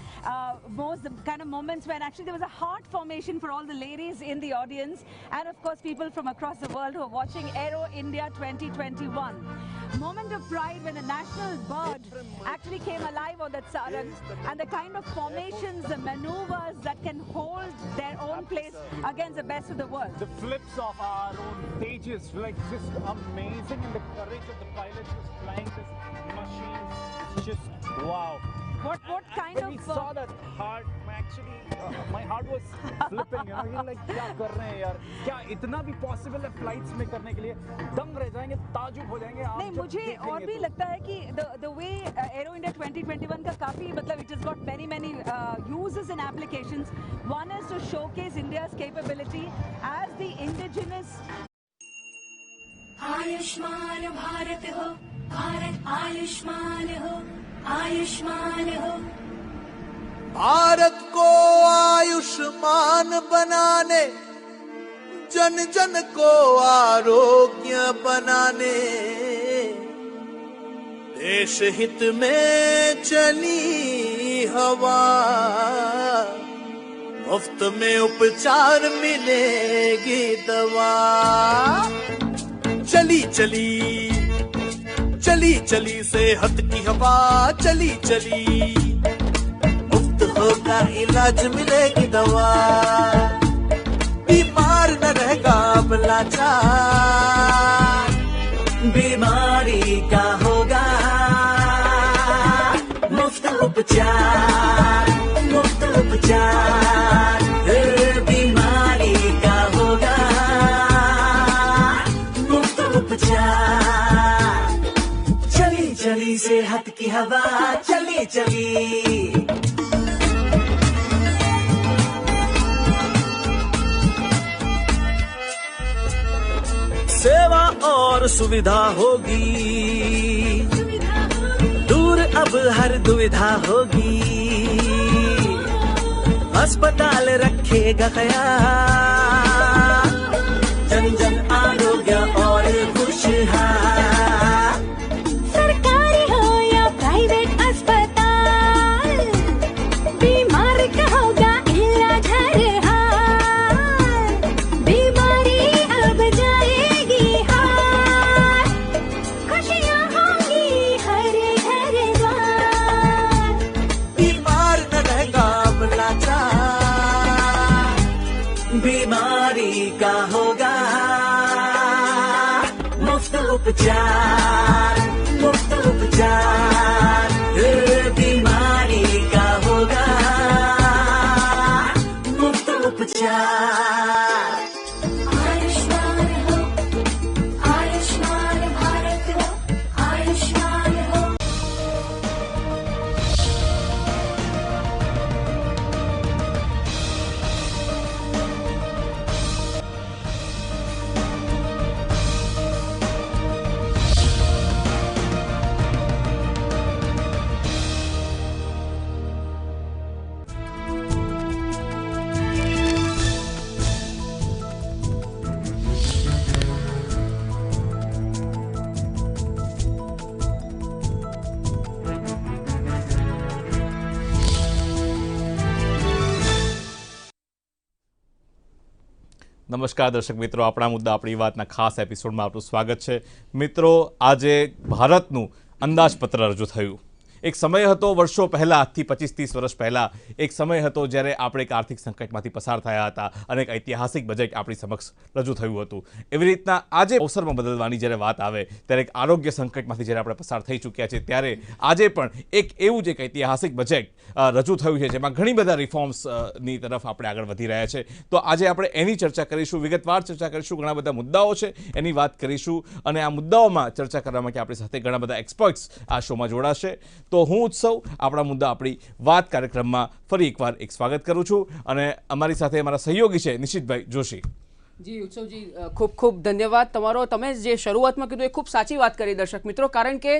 most, the kind of moments when actually there was a heart formation for all the ladies in the audience and, of course, people from across the world who are watching Aero India 2021. Moment of pride when a national bird actually came alive on that Sarang, and the kind of formations, the maneuvers that can hold their own place against the best of the world. The flips of our own Tejas, like just amazing, and the courage of the pilots just flying this machine, it's just wow. What kind when of... we saw that heart, actually, my heart was flipping, you know, you're like, क्या कर रहे हैं यार? क्या इतना भी possible है flights में करने के लिए? दंग रह जाएंगे, ताजुब हो जाएंगे आप नहीं, जब मुझे देखेंगे और भी तो। लगता है कि the way Aero India 2021 का काफी मतलब it has got many uses and applications. One is to showcase India's capability as the indigenous. Ayushman Bharat हो, भारत आयुष्मान हो, आयुष्मान हो। भारत को आयुष्मान बनाने, जन जन को आरोग्य बनाने, देश हित में चली हवा, मुफ्त में उपचार मिलेगी दवा। चली चली चली चली सेहत की हवा, चली चली मुफ्त होगा इलाज मिलेगी दवा। बीमार न रहेगा अब लाचार, बीमारी का होगा मुफ्त उपचार, मुफ्त उपचार, बीमारी का होगा मुफ्त उपचार। चली चली सेहत की हवा, चली चली। सेवा और सुविधा होगी, दूर अब हर दुविधा होगी, अस्पताल रखेगा ख्याल, जन जन आरोग्य और खुशहाल। सरकारी हो या प्राइवेट अस्पताल, बीमार का होगा इलाज हर हाल, बीमारी अब जाएगी हार, खुशियाँ होंगी हर घर द्वार। बीमार न रहेगा अब लाचार, बीमारी का होगा मुफ्त उपचार, मुफ्त उपचार, बीमारी का होगा मुफ्त उपचार। आयुष्मान हो, आयुष्मान भारत हो, आयुष्मान हो। નમસ્કાર દર્શક મિત્રો, આપણા મુદ્દા આપણી વાતના ખાસ એપિસોડમાં આપનું સ્વાગત છે. મિત્રો, આજે ભારતનું અંદાજપત્ર રજૂ થયું. એક સમય હતો વર્ષો પહેલાં, આજથી 25-30 વર્ષ પહેલાં એક સમય હતો જ્યારે આપણે એક આર્થિક સંકટમાંથી પસાર થયા હતા અને એક ઐતિહાસિક બજેટ આપણી સમક્ષ રજૂ થયું હતું. એવી રીતના આજે અવસરમાં બદલવાની જ્યારે વાત આવે ત્યારે એક આરોગ્ય સંકટમાંથી જ્યારે આપણે પસાર થઈ ચૂક્યા છે ત્યારે આજે પણ એક એવું જ એક ઐતિહાસિક બજેટ રજૂ થયું છે જેમાં ઘણી બધા રિફોર્મ્સની તરફ આપણે આગળ વધી રહ્યા છે. તો આજે આપણે એની ચર્ચા કરીશું, વિગતવાર ચર્ચા કરીશું, ઘણા બધા મુદ્દાઓ છે એની વાત કરીશું અને આ મુદ્દાઓમાં ચર્ચા કરવા માટે આપણી સાથે ઘણા બધા એક્સપર્ટ્સ આ શોમાં જોડાશે. તો હું ઉત્સવ આપણા મુદ્દા આપણી વાત કાર્યક્રમમાં ફરી એકવાર એક સ્વાગત કરું છું અને અમારી સાથે અમારા સહયોગી છે નિશિતભાઈ જોશી. જી ઉત્સવજી, ખૂબ ખૂબ ધન્યવાદ તમારો. તમે જે શરૂઆતમાં કીધું એ ખૂબ સાચી વાત કરી દર્શક મિત્રો, કારણ કે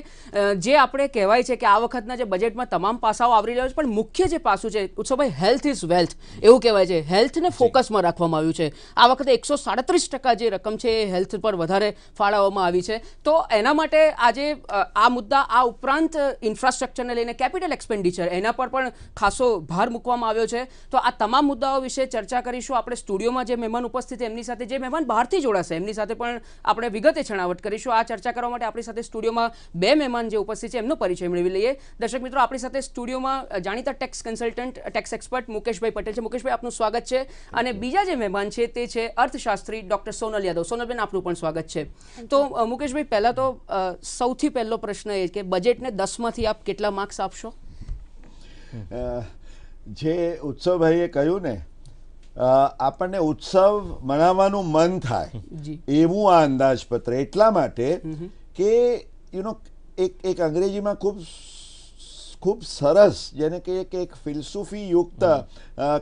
જે આપણે કહેવાય છે કે આ વખતના જે બજેટમાં તમામ પાસાઓ આવરી રહ્યા છે પણ મુખ્ય જે પાસું છે ઉત્સવભાઈ, હેલ્થ ઇઝ વેલ્થ એવું કહેવાય છે. હેલ્થને ફોકસમાં રાખવામાં આવ્યું છે. આ વખતે 137% જે રકમ છે એ હેલ્થ પર વધારે ફાળવવામાં આવી છે. તો એના માટે આજે આ મુદ્દા, આ ઉપરાંત ઇન્ફ્રાસ્ટ્રક્ચરને લઈને કેપિટલ એક્સપેન્ડિચર એના પર પણ ખાસો ભાર મૂકવામાં આવ્યો છે. તો આ તમામ મુદ્દાઓ વિશે ચર્ચા કરીશું. આપણે સ્ટુડિયોમાં જે મહેમાન ઉપસ્થિત એમની સાથે, જે મહેમાન બહારથી જોડાશે એમની સાથે પણ આપણે વિગતે છણાવટ કરીશું. આ ચર્ચા કરવા માટે આપણી સાથે સ્ટુડિયોમાં બે મહેમાન જે ઉપસ્થિત છે એમનો પરિચય મેળવી લઈએ. દર્શક મિત્રો, આપણી સાથે સ્ટુડિયોમાં જાણીતા ટેક્સ કન્સલ્ટન્ટ, ટેક્સ એક્સપર્ટ મુકેશભાઈ પટેલ છે. મુકેશભાઈ, આપનું સ્વાગત છે. અને બીજા જે મહેમાન છે તે છે અર્થશાસ્ત્રી ડોક્ટર સોનલ યાદવ. સોનલબેન, આપનું પણ સ્વાગત છે. તો મુકેશભાઈ, પહેલા તો સૌથી પહેલો પ્રશ્ન એ કે બજેટને 10માંથી આપ કેટલા માર્ક્સ આપશો? જે ઉત્સવભાઈએ કહ્યું ને, આપણને ઉત્સવ મનાવવાનું મન થાય એવું આ અંદાજપત્ર. એટલા માટે કે એક અંગ્રેજીમાં ખૂબ સરસ, જેને કહીએ કે એક ફિલસૂફી યુક્ત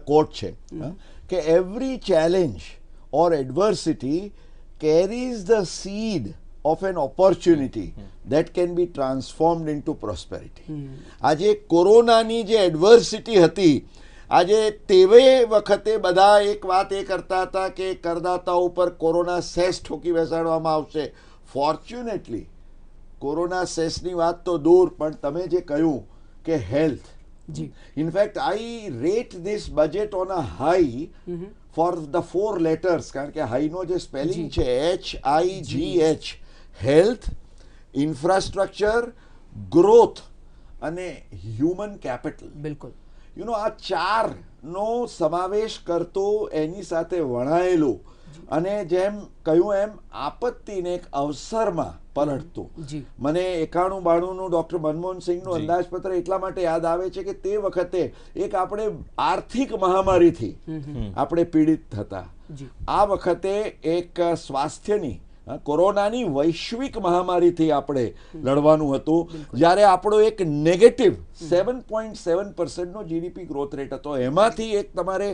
કોટ છે કે every challenge or adversity carries the seed of an opportunity that can be transformed into prosperity. આજે કોરોનાની જે એડવર્સિટી હતી, આજે તેવે વખતે બધા એક વાત એ કરતા હતા કે કરદાતાઓ ઉપર કોરોના સેસ ઠોકી બેસાડવામાં આવશે. ફોર્ચ્યુનેટલી કોરોના સેસની વાત તો દૂર, પણ તમે જે કહ્યું કે health, in fact I rate this budget on a high for the 4 letters, કારણ કે હાઈનો જે સ્પેલિંગ છે HIGH, હેલ્થ, ઇન્ફ્રાસ્ટ્રક્ચર, ગ્રોથ અને હ્યુમન કેપિટલ. બિલકુલ, આ 4 નો સમાવેશ કરતો, એની સાથે વણાયેલું અને જેમ કહ્યું એમ આપત્તિને એક અવસરમાં પલટતું. મને 91-92 નું ડોક્ટર મનમોહન સિંહનું અંદાજપત્ર એટલા માટે યાદ આવે છે કે તે વખતે એક આપણે આર્થિક મહામારીથી આપણે પીડિત થતા. આ વખતે એક સ્વાસ્થ્યની, કોરોનાની વૈશ્વિક મહામારીથી આપણે લડવાનું હતું, જ્યારે આપણો એક નેગેટિવ 7.7% નો GDP ગ્રોથ રેટ હતો. એમાંથી એક તમારે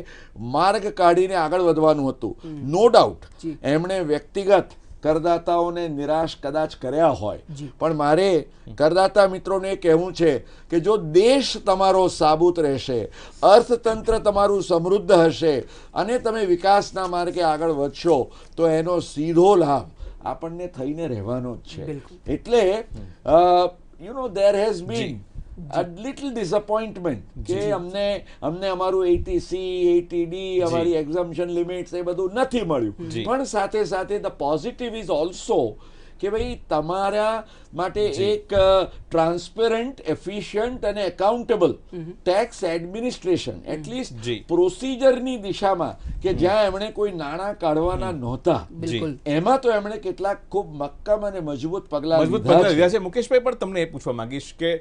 માર્ગ કાઢીને આગળ વધવાનું હતું. નો ડાઉટ એમણે વ્યક્તિગત કરદાતાઓને નિરાશ કદાચ કર્યા હોય, પણ મારે કરદાતા મિત્રોને કહેવું છે કે જો દેશ તમારો સાબુત રહેશે, અર્થતંત્ર તમારું સમૃદ્ધ હશે અને તમે વિકાસના માર્ગે આગળ વધશો, તો એનો સીધો લાભ આપણને થઈને રહેવાનો જ છે. એટલે there has been a little disappointment કે અમને અમારું 80C 80D અમારી એક્ઝમ્પશન લિમિટ્સ એ બધું નથી મળ્યું. પણ સાથે સાથે ધ પોઝિટિવ ઇઝ ઓલ્સો કે ભાઈ તમારા માટે એક ટ્રાન્સપેરન્ટ, એફિશિયન્ટ અને એકાઉન્ટેબલ ટેક્સ એડમિનિસ્ટ્રેશન, એટલીસ્ટ પ્રોસિજરની દિશામાં, કે જ્યાં એમણે કોઈ નાણાં કાઢવાના નહોતા, એમાં તો એમણે કેટલાક ખૂબ મક્કમ અને મજબૂત પગલાં લીધા છે. મુકેશભાઈ, પણ તમને એ પૂછવા માંગીશ કે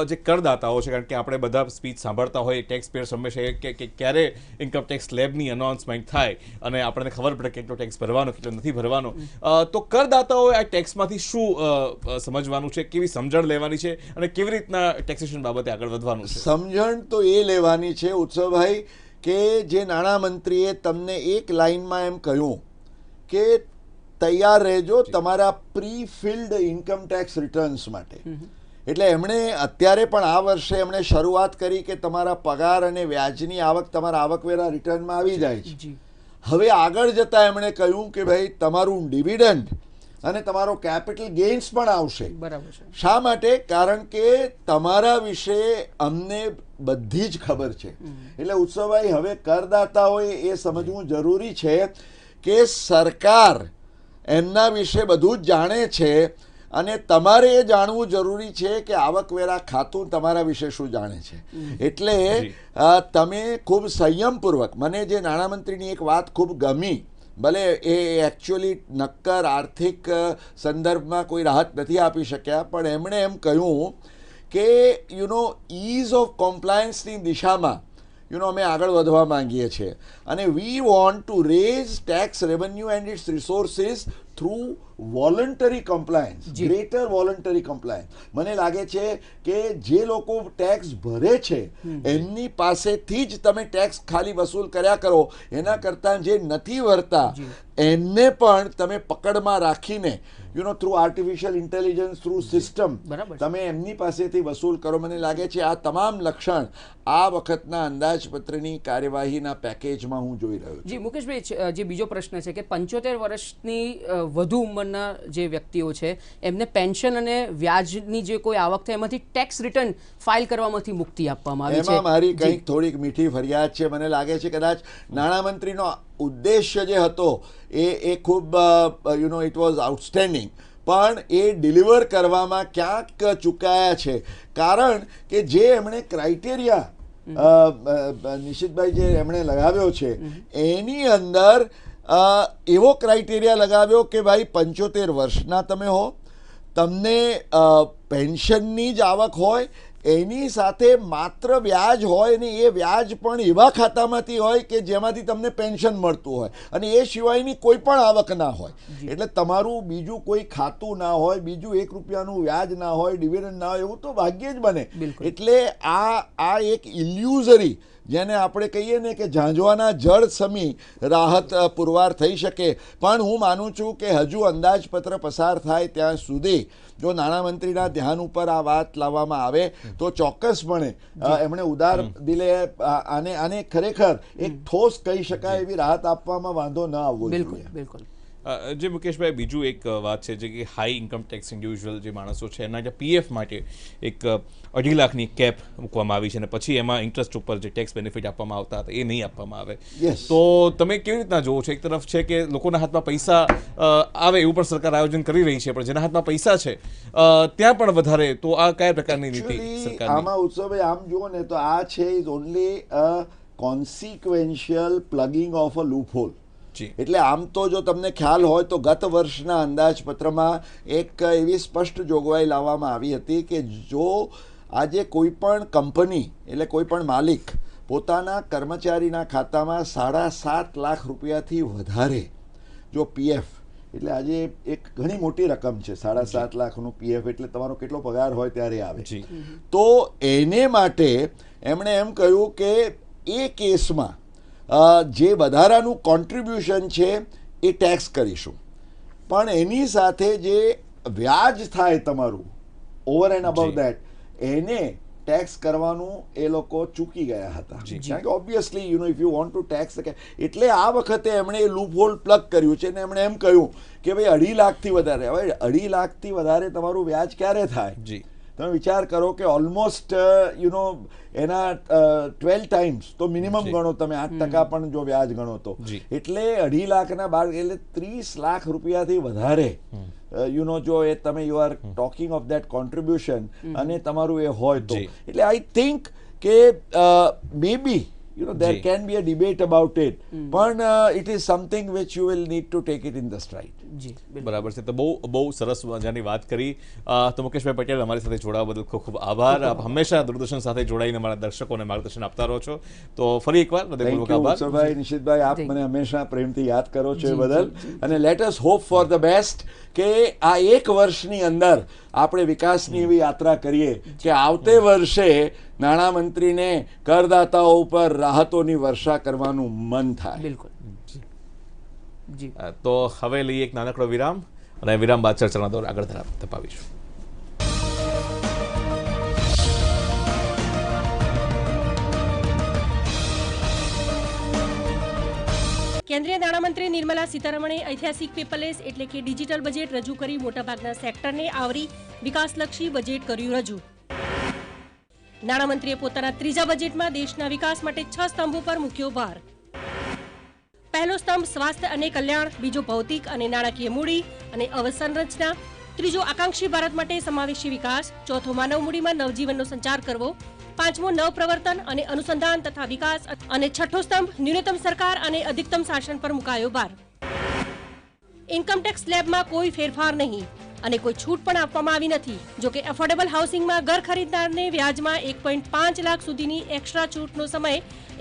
જે કરદાતાઓ છે, કારણ કે આપણે બધા સ્પીચ સાંભળતા હોય, ટેક્સ પેયર્સ હંમેશા કે ક્યારે ઇન્કમ ટેક્સ સ્લેબની અનાઉન્સમેન્ટ થાય અને આપણને ખબર પડે કેટલો ટેક્સ ભરવાનો, કેટલો નથી ભરવાનો, તો કરદાતાઓએ આ ટેક્સમાંથી શું સમજવાનું છે, કેવી સમજણ લેવાની છે અને કેવી રીતના ટેક્સેશન બાબતે આગળ વધવાનું છે? સમજણ તો એ લેવાની છે ઉત્સવભાઈ કે જે નાણામંત્રીએ તમને એક લાઇનમાં એમ કહ્યું કે તૈયાર રહેજો તમારા pre field income tax returns માટે. એટલે એમણે અત્યારે પણ આ વર્ષે એમણે શરૂઆત કરી કે તમારા પગાર અને વ્યાજની આવક તમારા આવકવેરા રિટર્નમાં આવી જાય છે. હવે આગળ જતા એમણે કહ્યું કે ભાઈ તમારું ડિવિડન્ડ અને તમારો કેપિટલ ગેઇન્સ પણ આવશે. બરાબર છે. શા માટે? કારણ કે તમારા વિશે અમને બધી જ ખબર છે. એટલે ઉત્સવભાઈ, હવે કરદાતાઓએ એ સમજવું જરૂરી છે કે સરકાર એમના વિશે બધું જ જાણે છે અને તમારે એ જાણવું જરૂરી છે કે આવકવેરા ખાતું તમારા વિશે શું જાણે છે. એટલે તમે ખૂબ સંયમપૂર્વક, મને જે નાણામંત્રીની એક વાત ખૂબ ગમી, ભલે એ એકચ્યુઅલી નક્કર આર્થિક સંદર્ભમાં કોઈ રાહત નથી આપી શક્યા, પણ એમણે એમ કહ્યું કે ઇઝ ઓફ કોમ્પ્લાયન્સની દિશામાં અમે આગળ વધવા માંગીએ છીએ અને we want to raise tax revenue and its resources through voluntary compliance, greater voluntary compliance. મને લાગે છે કે જે લોકો ટેક્સ ભરે છે એમની પાસેથી જ તમે ટેક્સ ખાલી વસૂલ કર્યા કરો, એના કરતાં જે નથી ભરતા એમને પણ તમે પકડમાં રાખીને through artificial intelligence, through system તમે એમની પાસેથી વસૂલ કરો. મને લાગે છે આ તમામ લક્ષણ આ વખતના અંદાજપત્રની કાર્યવાહીના પેકેજમાં હું જોઈ રહ્યો છું. જી મુકેશભાઈ, જે બીજો પ્રશ્ન છે કે 75 વર્ષની વધુ ઉંમરના જે વ્યક્તિઓ છે એમને પેન્શન અને વ્યાજની જે કોઈ આવક થાય એમાંથી ટેક્સ રિટર્ન ફાઇલ કરવામાંથી મુક્તિ આપવામાં આવી છે. એમાં મારી કંઈક થોડીક મીઠી ફરિયાદ છે. મને લાગે છે કદાચ નાણામંત્રીનો ઉદ્દેશ્ય જે હતો એ ખૂબ ઇટ વોઝ આઉટસ્ટેન્ડિંગ, પણ એ ડિલિવર કરવામાં ક્યાંક ચૂકાયા છે. કારણ કે જે એમણે ક્રાઇટેરિયા નિશિતભાઈ જે એમણે લગાવ્યો છે એની અંદર એવો ક્રાઇટેરિયા લગાવ્યો કે ભાઈ 75 વર્ષના તમે હો, તમને પેન્શનની જ આવક હોય, એની સાથે માત્ર વ્યાજ હોય ને એ વ્યાજ પણ એવા ખાતામાંથી હોય કે જેમાંથી તમને પેન્શન મળતું હોય અને એ સિવાયની કોઈ પણ આવક ના હોય. એટલે તમારું બીજું કોઈ ખાતું ના હોય, બીજું 1 રૂપિયાનું વ્યાજ ના હોય, ડિવિડન્ડ ના હોય, એવું તો ભાગ્યે જ બને. એટલે આ એક ઇલ્યુઝરી જેને આપણે કહીએ ને કે ઝાંઝવાના જળ સમી રાહત પુરવાર થઈ શકે. પણ હું માનું છું કે હજુ અંદાજપત્ર પસાર થાય ત્યાં સુધી જો નાણામંત્રીના ધ્યાન ઉપર આ વાત લાવવામાં આવે તો ચોક્કસપણે એમણે ઉદાર દિલે આને ખરેખર એક ઠોસ કહી શકાય એવી રાહત આપવામાં વાંધો ન આવવો જોઈએ. બિલકુલ. જે મુકેશભાઈ બીજું એક વાત છે જે કે હાઈ ઇન્કમ ટેક્સ ઇન્ડિવિજ્યુઅલ જે માણસો છે એના જે પીએફ માટે એક 2.5 લાખની કેપ મૂકવામાં આવી છે અને પછી એમાં ઇન્ટરેસ્ટ ઉપર જે ટેક્સ બેનિફિટ આપવામાં આવતા હતા એ નહીં આપવામાં આવે. તો તમે કેવી રીતના જોવો છો? એક તરફ છે કે લોકોના હાથમાં પૈસા આવે એવું પણ સરકાર આયોજન કરી રહી છે, પણ જેના હાથમાં પૈસા છે ત્યાં પણ વધારે, તો આ કયા પ્રકારની નીતિ સરકારની? આમાં ઉત્સવે આમ જુઓ ને તો આ છે is only a consequential plugging of a loop hole. એટલે આમ તો જો તમને ખ્યાલ હોય તો ગત વર્ષના અંદાજપત્રમાં એક એવી સ્પષ્ટ જોગવાઈ લાવવામાં આવી હતી કે જો આજે કોઈ પણ કંપની એટલે કોઈ પણ માલિક પોતાના કર્મચારીના ખાતામાં 7.5 લાખ રૂપિયાથી વધારે જો પીએફ, એટલે આજે એક ઘણી મોટી રકમ છે 7.5 લાખનું પીએફ, એટલે તમારો કેટલો પગાર હોય ત્યારે આવે, તો એને માટે એમણે એમ કહ્યું કે એ કેસમાં જે વધારાનું કોન્ટ્રીબ્યુશન છે એ ટેક્સ કરીશું, પણ એની સાથે જે વ્યાજ થાય તમારું ઓવર એન્ડ અબવ દેટ એને ટેક્સ કરવાનું એ લોકો ચૂકી ગયા હતા. કારણ કે obviously if you want to tax, એટલે આ વખતે એમણે એ લૂપ હોલ પ્લગ કર્યું છે અને એમણે એમ કહ્યું કે ભાઈ 2.5 લાખથી વધારે. હવે 2.5 લાખથી વધારે તમારું વ્યાજ ક્યારે થાય? તમે વિચાર કરો કે ઓલમોસ્ટ એના 12 ટાઈમ્સ તો મિનિમમ ગણો તમે, 8% પણ જો વ્યાજ ગણો તો, એટલે 2.5 લાખના બાર એટલે 30 લાખ રૂપિયાથી વધારે જો એ તમે you are talking of that contribution અને તમારું એ હોય તો, એટલે આઈ થિંક કે મે બી there can be a debate about it, but it is something which you will need to take it in the stride. બરાબર છે. તો બહુ સરસ મજાની વાત કરી. તો મુકેશભાઈ પટેલ, અમારી સાથે જોડાવા બદલ ખૂબ ખૂબ આભાર. આપ હંમેશા દૂરદર્શન સાથે જોડાઈને અમારા દર્શકોને માર્ગદર્શન આપતા રહો છો, તો ફરી એકવાર હૃદયપૂર્વક આભાર. ઉત્સવભાઈ, નિશિતભાઈ, આપ મને હંમેશા પ્રેમથી યાદ કરો છો એ બદલ, અને let us hope for the best કે આ એક વર્ષની અંદર આપણે વિકાસની એવી યાત્રા કરીએ કે આવતે વર્ષે નાણામંત્રીને કરદાતાઓ ઉપર રાહતોની વર્ષા કરવાનું મન થાય. બિલકુલ. તો હવે લઈએ એક નાનકડો વિરામ, અને વિરામ બાદ ચર્ચાના દોર આગળ ધપાવીશું. કેન્દ્રીય નાણામંત્રી નિર્મલા સીતારમણે ઐતિહાસિક પેપરલેસ એટલે કે ડિજિટલ બજેટ રજૂ કરી મોટાભાગના સેક્ટરને આવરી વિકાસલક્ષી બજેટ કર્યું રજૂ. નાણામંત્રીએ પોતાના ત્રીજા બજેટમાં દેશના વિકાસ માટે 6 સ્તંભો પર મૂક્યો ભાર. પહેલો સ્તંભ સ્વાસ્થ્ય અને કલ્યાણ, બીજો ભૌતિક અને નાણાકીય મૂડી અને અવસંરચના, ત્રીજો આકાંક્ષી ભારત માટે સમાવેશી વિકાસ, ચોથો માનવ મૂડીમાં નવજીવનનો સંચાર કરવો, પાંચમો નવપ્રવર્તન અને અનુસંધાન તથા વિકાસ, અને છઠ્ઠો સ્તંભ ન્યૂનતમ સરકાર અને અધિકતમ શાસન પર મુકાયો ભાર. ઇન્કમટેક્સ સ્લેબમાં કોઈ ફેરફાર નહીં અને કોઈ છૂટ પણ આપવામાં આવી નથી. જો કે એફોર્ડેબલ હાઉસિંગમાં ઘર ખરીદનારને વ્યાજમાં 1.5 લાખ સુધીની એક્સ્ટ્રા છૂટનો સમય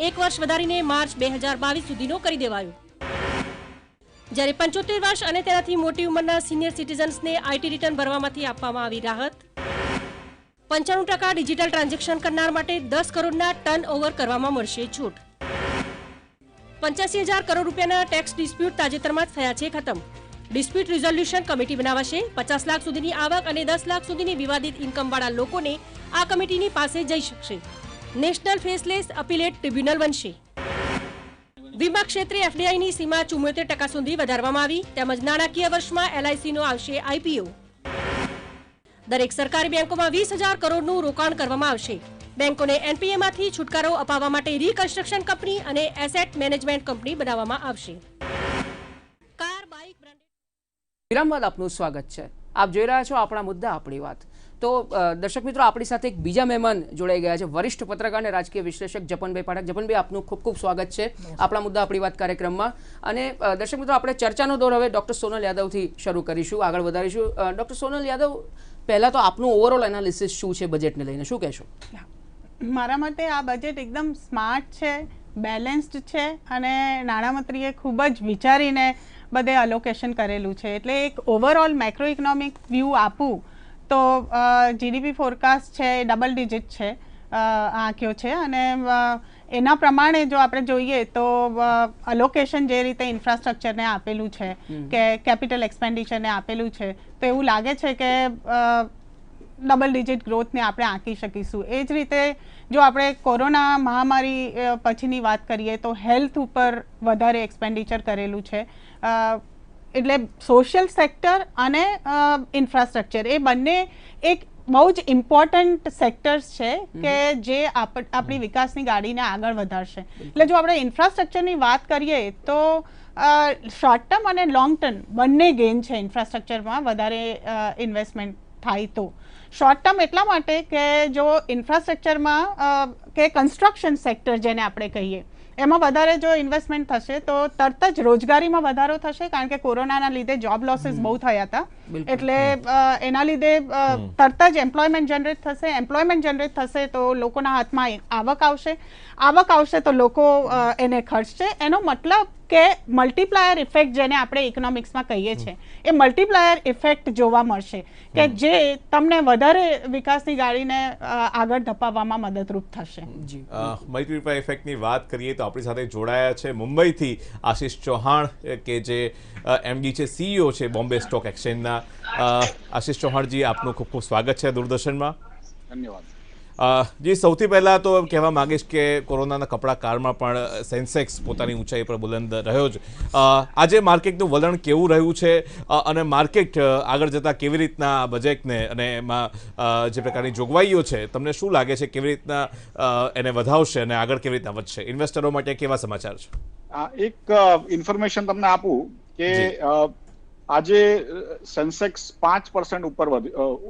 1 વર્ષ વધારીને માર્ચ 2022 સુધીનો કરી દેવાયો. જ્યારે 75 વર્ષ અને તેનાથી મોટી ઉંમરના સિનિયર સિટીઝન્સને આઈટી રિટર્ન ભરવામાંથી આપવામાં આવી રાહત. 95% ડિજિટલ ટ્રાન્ઝેક્શન કરનાર માટે 10 કરોડના ટર્ન ઓવર કરવામાં મળશે છૂટ. 85,000 કરોડ રૂપિયાના ટેક્સ ડિસ્પ્યુટ તાજેતરમાં જ થયા છે ખતમ. ડિસ્પ્યુટ રિઝોલ્યુશન કમિટી બનાવાશે. 50 લાખ સુધીની આવક અને 10 લાખ સુધીની વિવાદિત ઇન્કમવાળા લોકોને આ કમિટીની પાસે જઈ શકશે. નેશનલ ફેસલેસ અપીલેટ ટ્રિબ્યુનલ બનશે. વીમા ક્ષેત્રે એફડીઆઈની સીમા 74% સુધી વધારવામાં આવી. તેમજ નાણાકીય વર્ષમાં એલઆઈસીનો આવશે આઈપીઓ. દરેક સરકારી બેંકોમાં 20,000 કરોડનું રોકાણ કરવામાં આવશે. બેંકોને એનપીએમાંથી છુટકારો અપાવવા માટે રિકન્સ્ટ્રક્શન કંપની અને એસેટ મેનેજમેન્ટ કંપની બનાવવામાં આવશે. વિરામ બાદ આપનું સ્વાગત છે. આપ જોઈ રહ્યા છો આપણા મુદ્દા આપણી વાત. તો દર્શક મિત્રો, આપણી સાથે એક બીજા મહેમાન જોડાઈ ગયા છે, વરિષ્ઠ પત્રકાર અને રાજકીય વિશ્લેષક જપનભાઈ પાઠક. જપનભાઈ, આપનું ખૂબ ખૂબ સ્વાગત છે આપણા મુદ્દા આપણી વાત કાર્યક્રમમાં. અને દર્શક મિત્રો, આપણે ચર્ચાનો દોર હવે ડૉક્ટર સોનલ યાદવથી શરૂ કરીશું, આગળ વધારીશું. ડૉક્ટર સોનલ યાદવ, પહેલાં તો આપનું ઓવરઓલ એનાલિસિસ શું છે બજેટને લઈને, શું કહેશો? મારા માટે આ બજેટ એકદમ સ્માર્ટ છે, બેલેન્સ્ડ છે, અને નાણામંત્રીએ ખૂબ જ વિચારીને બધે અલોકેશન કરેલું છે. એટલે એક ઓવરઓલ મેક્રો ઇકોનોમિક વ્યૂ આપું તો જીડીપી ફોરકાસ્ટ છે એ ડબલ ડિજિટ છે આંક્યો છે, અને એના પ્રમાણે જો આપણે જોઈએ તો અલોકેશન જે રીતે ઇન્ફ્રાસ્ટ્રક્ચરને આપેલું છે કે કેપિટલ એક્સપેન્ડિચરને આપેલું છે તો એવું લાગે છે કે ડબલ ડિજિટ ગ્રોથને આપણે આંકી શકીશું. એ જ રીતે જો આપણે કોરોના મહામારી પછીની વાત કરીએ તો હેલ્થ ઉપર વધારે એક્સપેન્ડિચર કરેલું છે. એટલે સોશિયલ સેક્ટર અને ઇન્ફ્રાસ્ટ્રક્ચર એ બંને એક બહુ જ ઇમ્પોર્ટન્ટ સેક્ટર્સ છે કે જે આપણી વિકાસની ગાડીને આગળ વધારશે. એટલે જો આપણે ઇન્ફ્રાસ્ટ્રક્ચરની વાત કરીએ તો શોર્ટ ટર્મ અને લોંગ ટર્મ બંને ગેઇન છે ઇન્ફ્રાસ્ટ્રક્ચરમાં વધારે ઇન્વેસ્ટમેન્ટ થાય તો. શોર્ટ ટર્મ એટલા માટે કે જો ઇન્ફ્રાસ્ટ્રક્ચરમાં કે કન્સ્ટ્રક્શન સેક્ટર જેને આપણે કહીએ એમાં વધારે જો ઇન્વેસ્ટમેન્ટ થશે તો તરત જ રોજગારીમાં વધારો થશે કારણ કે કોરોનાના લીધે જોબ લોસીસ બહુ થયા હતા. એટલે એના લીધે તરત જ એમ્પ્લોયમેન્ટ જનરેટ થશે. એમ્પ્લોયમેન્ટ જનરેટ થશે તો લોકોના હાથમાં આવક આવશે. આવક આવશે તો લોકો એને ખર્ચશે. એનો મતલબ કે મલ્ટીપ્લાયર ઇફેક્ટ જેને આપણે ઇકોનોમિક્સમાં કહીએ છીએ એ મલ્ટીપ્લાયર ઇફેક્ટ જોવા મળશે કે જે તમને વધારે વિકાસની ગાડીને આગળ ધપાવવામાં મદદરૂપ થશે. મલ્ટીપ્લાયર ઇફેક્ટની વાત કરીએ તો આપણી સાથે જોડાયા છે મુંબઈથી આશિષ ચૌહાણ કે જે એમડી છે, સીઈઓ છે બોમ્બે સ્ટોક એક્સચેન્જના. આશિષ ચૌહાણજી, આપનું ખૂબ ખૂબ સ્વાગત છે દૂરદર્શનમાં. ધન્યવાદ. જી, સૌથી પહેલાં તો એમ કહેવા માંગીશ કે કોરોનાના કપડા કાળમાં પણ સેન્સેક્સ પોતાની ઊંચાઈ પર બુલંદ રહ્યો જ. આજે માર્કેટનું વલણ કેવું રહ્યું છે અને માર્કેટ આગળ જતાં કેવી રીતના બજેટને અને એમાં જે પ્રકારની જોગવાઈઓ છે તમને શું લાગે છે કેવી રીતના એને વધાવશે અને આગળ કેવી રીતના વધશે? ઇન્વેસ્ટરો માટે કેવા સમાચાર છે? એક ઇન્ફોર્મેશન તમને આપું કે આજે સેન્સેક્સ 5% ઉપર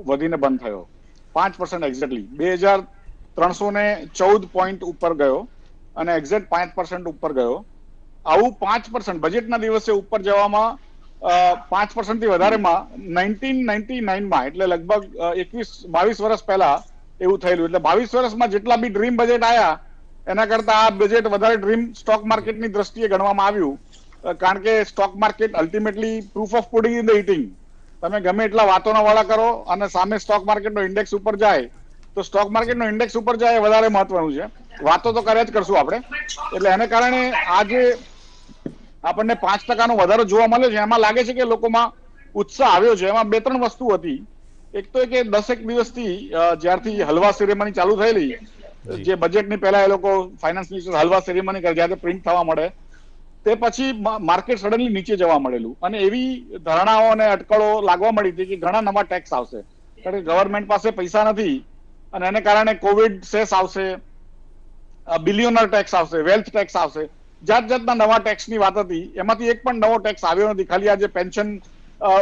વધીને બંધ થયો. 5% એક્ઝેક્ટલી 2314 પોઈન્ટ ઉપર ગયો અને એક્ઝેક્ટ 5% ઉપર ગયો. આવું 5% બજેટના દિવસે ઉપર જવામાં 5% થી વધારેમાં 1999માં એટલે લગભગ 22 વર્ષ પહેલા એવું થયેલું. એટલે 22 વર્ષમાં જેટલા બી ડ્રીમ બજેટ આવ્યા એના કરતા આ બજેટ વધારે ડ્રીમ સ્ટોક માર્કેટની દ્રષ્ટિએ ગણવામાં આવ્યું. કારણ કે stock market ultimately proof of pudding in the eating. તમે ગમે એટલા વાતોના વાળા કરો અને સામે સ્ટોક માર્કેટનો ઇન્ડેક્સ ઉપર જાય તો સ્ટોક માર્કેટનો ઇન્ડેક્સ ઉપર જાય એ વધારે મહત્વનું છે. વાતો તો કર્યા જ કરશું આપણે. એટલે એને કારણે આજે આપણને 5% વધારો જોવા મળ્યો છે. એમાં લાગે છે કે લોકોમાં ઉત્સાહ આવ્યો છે. એમાં 2-3 વસ્તુ હતી. એક તો કે 10 દિવસથી જ્યારથી હલવા સેરેમની ચાલુ થયેલી, જે બજેટની પહેલા એ લોકો ફાઇનાન્સ મિનિસ્ટર હલવા સેરેમની કરે જ્યારે પ્રિન્ટ થવા મળે તે પછી માર્કેટ સડનલી નીચે જવા મળેલું અને એવી ધારણાઓ અને અટકળો લાગવા મળી હતી કે ઘણા નવા ટેક્સ આવશે. કારણ કે ગવર્મેન્ટ પાસે પૈસા નથી અને એને કારણે કોવિડ સેસ આવશે, બિલિયનર ટેક્સ આવશે, વેલ્થ ટેક્સ આવશે, જાત જાતના નવા ટેક્સની વાત હતી. એમાંથી એક પણ નવો ટેક્સ આવ્યો નથી. ખાલી આજે પેન્શન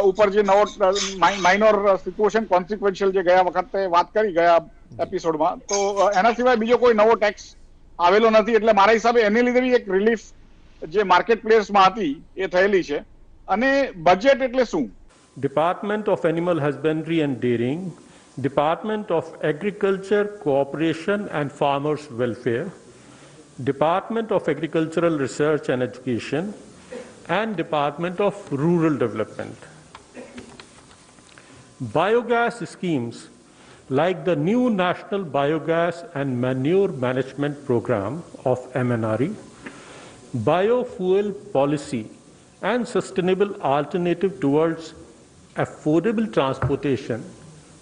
ઉપર જે નવો માઇનોર સિચ્યુએશન કોન્સિક્વન્શિયલ જે ગયા વખતે વાત કરી ગયા એપિસોડમાં, તો એના સિવાય બીજો કોઈ નવો ટેક્સ આવેલો નથી. એટલે મારા હિસાબે એની લીધે બી એક રિલીફ જે માર્કેટ પ્લેસમાં હતી એ થયેલી છે. અને બજેટ એટલે શું? Department of Animal Husbandry and Dairying, Department of Agriculture, Cooperation and Farmers Welfare, Department of Agricultural Research and Education, and Department of Rural Development. Biogas schemes like the new National Biogas and Manure Management Program of MNRE, biofuel policy and sustainable alternative towards affordable transportation,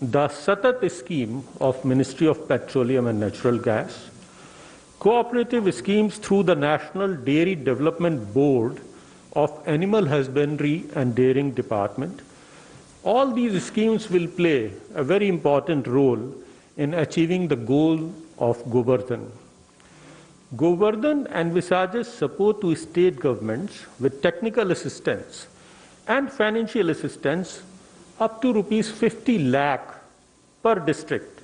the Satat scheme of Ministry of Petroleum and Natural Gas, cooperative schemes through the National Dairy Development Board of Animal Husbandry and Dairying Department. All these schemes will play a very important role in achieving the goal of Govardhan. Govardhan envisages support to state governments with technical assistance and financial assistance up to rupees 50 lakh per district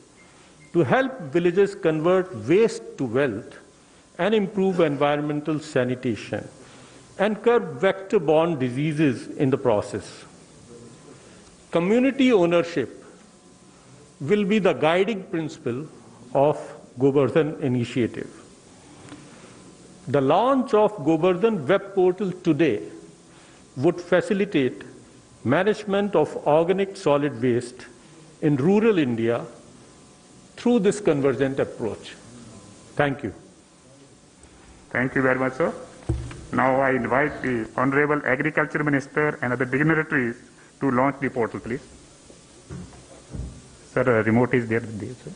to help villages convert waste to wealth and improve environmental sanitation and curb vector-borne diseases in the process. Community ownership will be the guiding principle of Govardhan initiative. The launch of Govardhan web portal today would facilitate management of organic solid waste in rural India through this convergent approach. Thank you. Thank you very much, sir. Now I invite the Honorable Agriculture Minister and other dignitaries to launch the portal, please. Sir, remote is there with you, sir.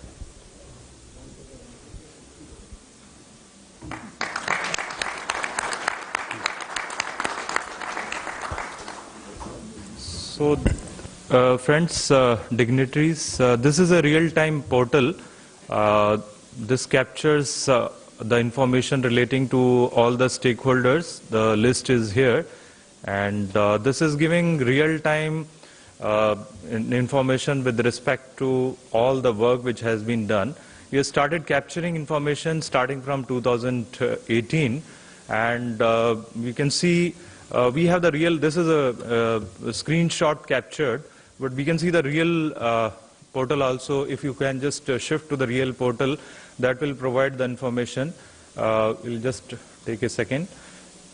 So, friends, dignitaries, this is a real-time portal. This captures the information relating to all the stakeholders. The list is here, and this is giving real-time information with respect to all the work which has been done. We have started capturing information starting from 2018, and we can see we have the real, this is a screenshot captured, but we can see the real portal also. If you can just shift to the real portal, that will provide the information. We'll just take a second.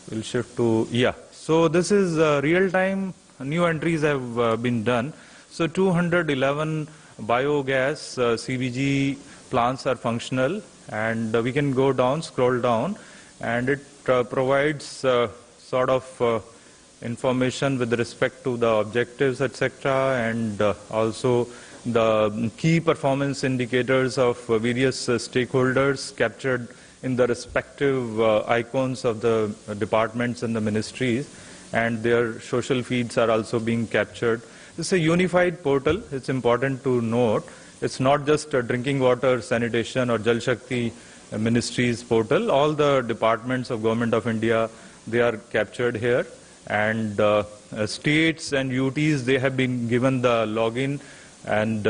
We'll shift to, yeah. So this is real-time, new entries have been done. So 211 biogas CBG plants are functional, and we can go down, scroll down, and it provides sort of information with respect to the objectives, etc., and also the key performance indicators of various stakeholders captured in the respective icons of the departments and the ministries, and their social feeds are also being captured. This is a unified portal. It's important to note. It's not just a drinking water, sanitation, or Jal Shakti ministries portal. All the departments of Government of India, they are captured here, and states and UTs, they have been given the login and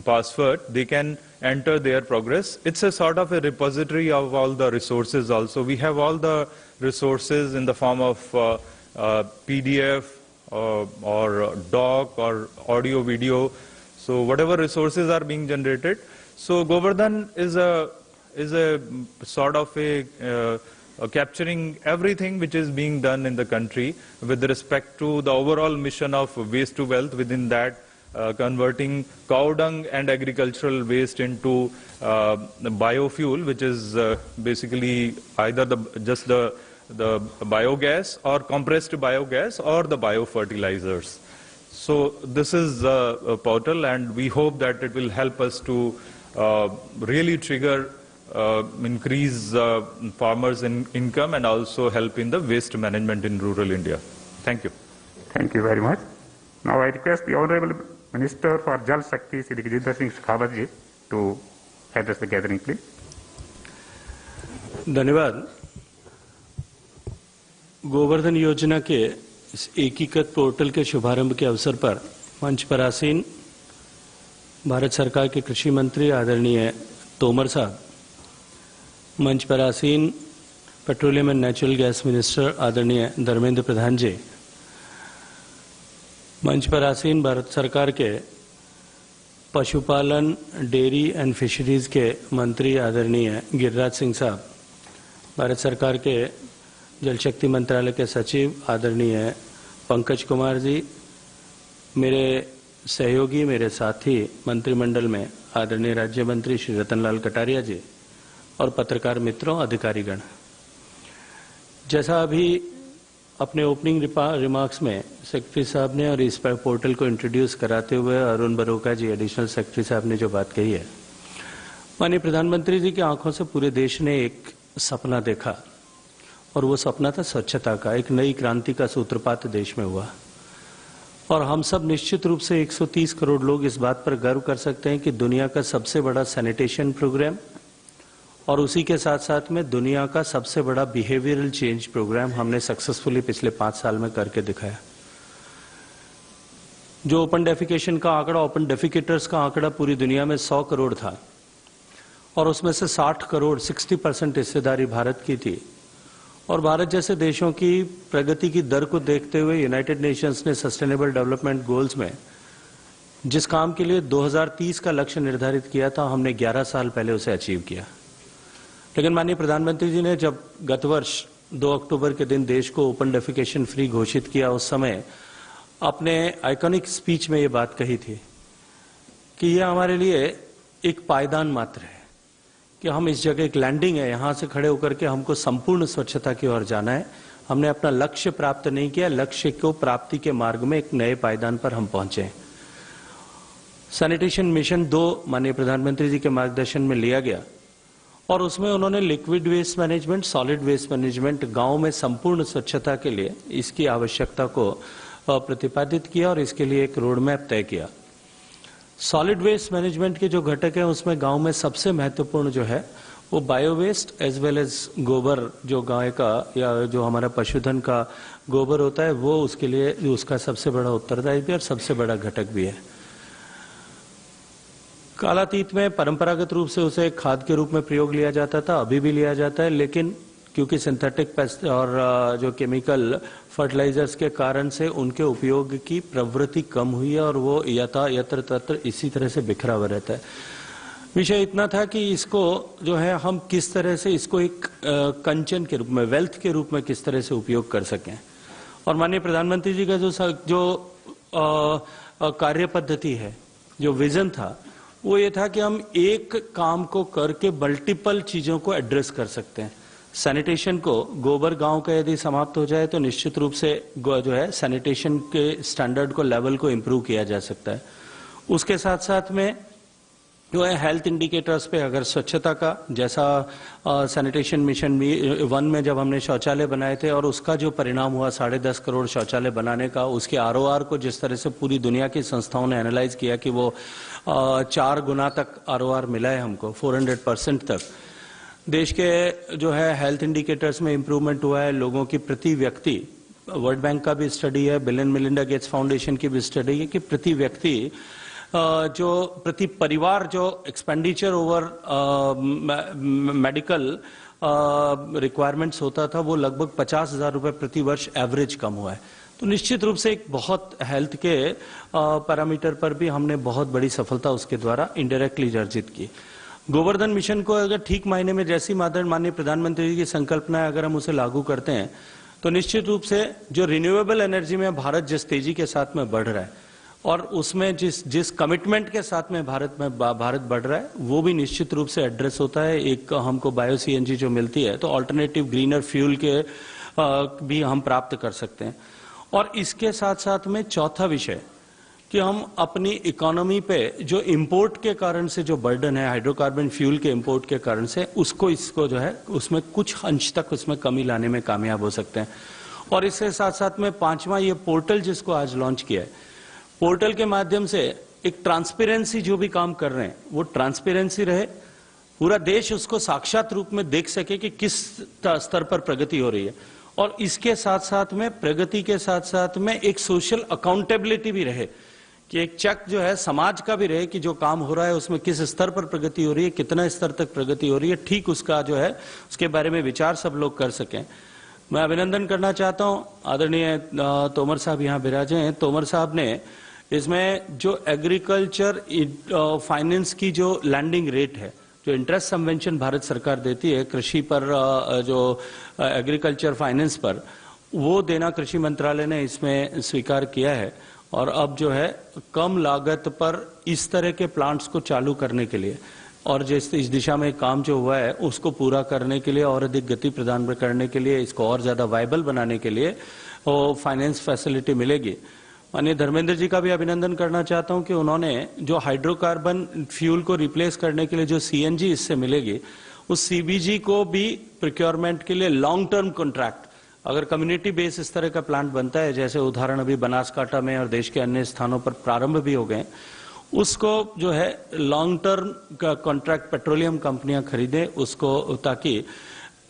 password. They can enter their progress. It's a sort of a repository of all the resources also. We have all the resources in the form of PDF or doc or audio, video. So whatever resources are being generated. So Govardhan is a sort of a capturing everything which is being done in the country with respect to the overall mission of waste to wealth. Within that, converting cow dung and agricultural waste into biofuel, which is basically either just the biogas or compressed biogas or the biofertilizers. So this is a portal, and we hope that it will help us to really trigger increase farmers' income and also help in the waste management in rural India. Thank you. Thank you very much. Now I request the Honorable Minister for Jal Shakti, Shri Gajendra Singh Shekhawat ji, to address the gathering, please. धन्यवाद। गोवर्धन योजना के इस एकीकृत portal के शुभारंभ के अवसर पर मंच पर आसीन भारत सरकार के कृषि मंत्री आदरणीय तोमर साहब, मंच पर आसीन petroleum and natural gas minister आदरणीय धर्मेंद्र प्रधान जी, मंच पर आसीन भारत सरकार के पशुपालन, डेयरी एंड फिशरीज के मंत्री आदरणीय गिरिराज सिंह साहब, भारत सरकार के जल शक्ति मंत्रालय के सचिव आदरणीय पंकज कुमार जी, मेरे सहयोगी, मेरे साथी मंत्रिमंडल में आदरणीय राज्य मंत्री श्री रतनलाल कटारिया जी, और पत्रकार मित्रों, अधिकारीगण। जैसा अभी अपने ओपनिंग रिमार्क्स में सेक्रेटरी साहब ने और इस पोर्टल को इंट्रोड्यूस कराते हुए अरुण बरोका जी, एडिशनल सेक्रेटरी साहब ने जो बात कही है, माननीय प्रधानमंत्री जी की आंखों से पूरे देश ने एक सपना देखा, और वो सपना था स्वच्छता का। एक नई क्रांति का सूत्रपात देश में हुआ, और हम सब निश्चित रूप से 130 करोड़ लोग इस बात पर गर्व कर सकते हैं कि दुनिया का सबसे बड़ा सैनिटेशन प्रोग्राम और उसी के साथ साथ में दुनिया का सबसे बड़ा बिहेवियरल चेंज प्रोग्राम हमने सक्सेसफुली पिछले 5 साल में करके दिखाया। जो ओपन डेफिकेशन का आंकड़ा, ओपन डेफिकेटर्स का आंकड़ा पूरी दुनिया में 100 करोड़ था, और उसमें से 60 करोड़ 60% हिस्सेदारी भारत की थी। और भारत जैसे देशों की प्रगति की दर को देखते हुए यूनाइटेड नेशंस ने सस्टेनेबल डेवलपमेंट गोल्स में जिस काम के लिए 2030 का लक्ष्य निर्धारित किया था, हमने 11 साल पहले उसे अचीव किया। लेकिन माननीय प्रधानमंत्री जी ने जब गत वर्ष 2 अक्टूबर के दिन देश को ओपन डेफिकेशन फ्री घोषित किया, उस समय अपने आइकॉनिक स्पीच में ये बात कही थी कि ये हमारे लिए एक पायदान मात्र है कि हम इस जगह एक लैंडिंग है, यहाँ से खड़े होकर के हमको संपूर्ण स्वच्छता की ओर जाना है। हमने अपना लक्ष्य प्राप्त नहीं किया, लक्ष्य को प्राप्ति के मार्ग में एक नए पायदान पर हम पहुंचे। सैनिटेशन मिशन 2 माननीय प्रधानमंत्री जी के मार्गदर्शन में लिया गया और उसमें उन्होंने liquid waste management, solid waste management, गांव में संपूर्ण स्वच्छता के लिए इसकी आवश्यकता को प्रतिपादित किया और इसके लिए एक रोड मैप तय किया। सॉलिड वेस्ट मैनेजमेंट के जो घटक हैं उसमें गांव में सबसे महत्वपूर्ण जो है वो bio waste as well as गोबर, जो गाय का या जो हमारा पशुधन का गोबर होता है वो उसके लिए उसका सबसे बड़ा उत्तरदायी भी और सबसे बड़ा घटक भी है। कालातीत में परंपरागत रूप से उसे खाद के रूप में प्रयोग लिया जाता था, अभी भी लिया जाता है, लेकिन क्योंकि सिंथेटिक पेस्ट और जो केमिकल फर्टिलाइजर्स के कारण से उनके उपयोग की प्रवृत्ति कम हुई है और वो यत्र तत्र इसी तरह से बिखरा हुआ रहता है। विषय इतना था कि इसको जो है हम किस तरह से इसको एक कंचन के रूप में, वेल्थ के रूप में किस तरह से उपयोग कर सकें। और माननीय प्रधानमंत्री जी का जो कार्य पद्धति है, जो विजन था, वो ये था कि हम एक काम को करके मल्टीपल चीजों को एड्रेस कर सकते हैं। सैनिटेशन को, गोबर गांव का यदि समाप्त हो जाए तो निश्चित रूप से जो है सैनिटेशन के स्टैंडर्ड को, लेवल को इम्प्रूव किया जा सकता है। उसके साथ साथ में जो है हेल्थ इंडिकेटर्स पे, अगर स्वच्छता का जैसा सैनिटेशन मिशन 1 में जब हमने शौचालय बनाए थे और उसका जो परिणाम हुआ 10.5 करोड़ शौचालय बनाने का, उसके ROR को जिस तरह से पूरी दुनिया की संस्थाओं ने एनालाइज किया कि वो 4 गुना तक ROR मिला है हमको, 400% तक। देश के जो है हेल्थ इंडिकेटर्स में इंप्रूवमेंट हुआ है। लोगों की प्रति व्यक्ति, वर्ल्ड बैंक का भी स्टडी है, bill and Melinda Gates foundation की भी स्टडी है कि प्रति व्यक्ति जो प्रति परिवार जो एक्सपेंडिचर ओवर मेडिकल रिक्वायरमेंट्स होता था वो लगभग 50,000 रुपए प्रति वर्ष एवरेज कम हुआ है। तो निश्चित रूप से एक बहुत हेल्थ के पैरामीटर पर भी हमने बहुत बड़ी सफलता उसके द्वारा इनडायरेक्टली अर्जित की। गोवर्धन मिशन को अगर ठीक मायने में जैसी माननीय प्रधानमंत्री जी की संकल्पना है, अगर हम उसे लागू करते हैं तो निश्चित रूप से जो रिन्यूएबल एनर्जी में भारत जिस तेजी के साथ में बढ़ रहा है और उसमें जिस कमिटमेंट के साथ में भारत बढ़ रहा है वो भी निश्चित रूप से एड्रेस होता है। एक हमको बायो CNG जो मिलती है तो ऑल्टरनेटिव ग्रीनर फ्यूल के भी हम प्राप्त कर सकते हैं। और इसके साथ साथ में चौथा विषय कि हम अपनी इकोनॉमी पे जो इंपोर्ट के कारण से जो बर्डन है हाइड्रोकार्बन फ्यूल के इंपोर्ट के कारण से इसको जो है उसमें कुछ अंश तक उसमें कमी लाने में कामयाब हो सकते हैं। और इसके साथ साथ में 5वां ये पोर्टल जिसको आज लॉन्च किया है, पोर्टल के माध्यम से एक ट्रांसपेरेंसी जो भी काम कर रहे हैं वो ट्रांसपेरेंसी रहे, पूरा देश उसको साक्षात रूप में देख सके कि किस स्तर पर प्रगति हो रही है। और इसके साथ साथ में प्रगति के साथ साथ में एक सोशल अकाउंटेबिलिटी भी रहे कि एक चेक जो है समाज का भी रहे कि जो काम हो रहा है उसमें किस स्तर पर प्रगति हो रही है, कितना स्तर तक प्रगति हो रही है, ठीक उसका जो है उसके बारे में विचार सब लोग कर सकें। मैं अभिनंदन करना चाहता हूं, आदरणीय तोमर साहब यहाँ विराजे हैं। तोमर साहब ने इसमें जो एग्रीकल्चर फाइनेंस की जो लैंडिंग रेट है, जो इंटरेस्ट सबवेंशन भारत सरकार देती है कृषि पर, जो एग्रीकल्चर फाइनेंस पर, वो देना कृषि मंत्रालय ने इसमें स्वीकार किया है। और अब जो है कम लागत पर इस तरह के प्लांट्स को चालू करने के लिए और जिस इस दिशा में काम जो हुआ है उसको पूरा करने के लिए और अधिक गति प्रदान करने के लिए, इसको और ज्यादा वायबल बनाने के लिए वो फाइनेंस फैसिलिटी मिलेगी। माननीय धर्मेंद्र जी का भी अभिनंदन करना चाहता हूं कि उन्होंने जो हाइड्रोकार्बन फ्यूल को रिप्लेस करने के लिए जो CNG इससे मिलेगी, उस CBG को भी प्रोक्योरमेंट के लिए लॉन्ग टर्म कॉन्ट्रैक्ट, अगर कम्युनिटी बेस इस तरह का प्लांट बनता है, जैसे उदाहरण अभी बनासकांठा में और देश के अन्य स्थानों पर प्रारंभ भी हो गए, उसको जो है लॉन्ग टर्म का कॉन्ट्रैक्ट पेट्रोलियम कंपनियां खरीदें उसको, ताकि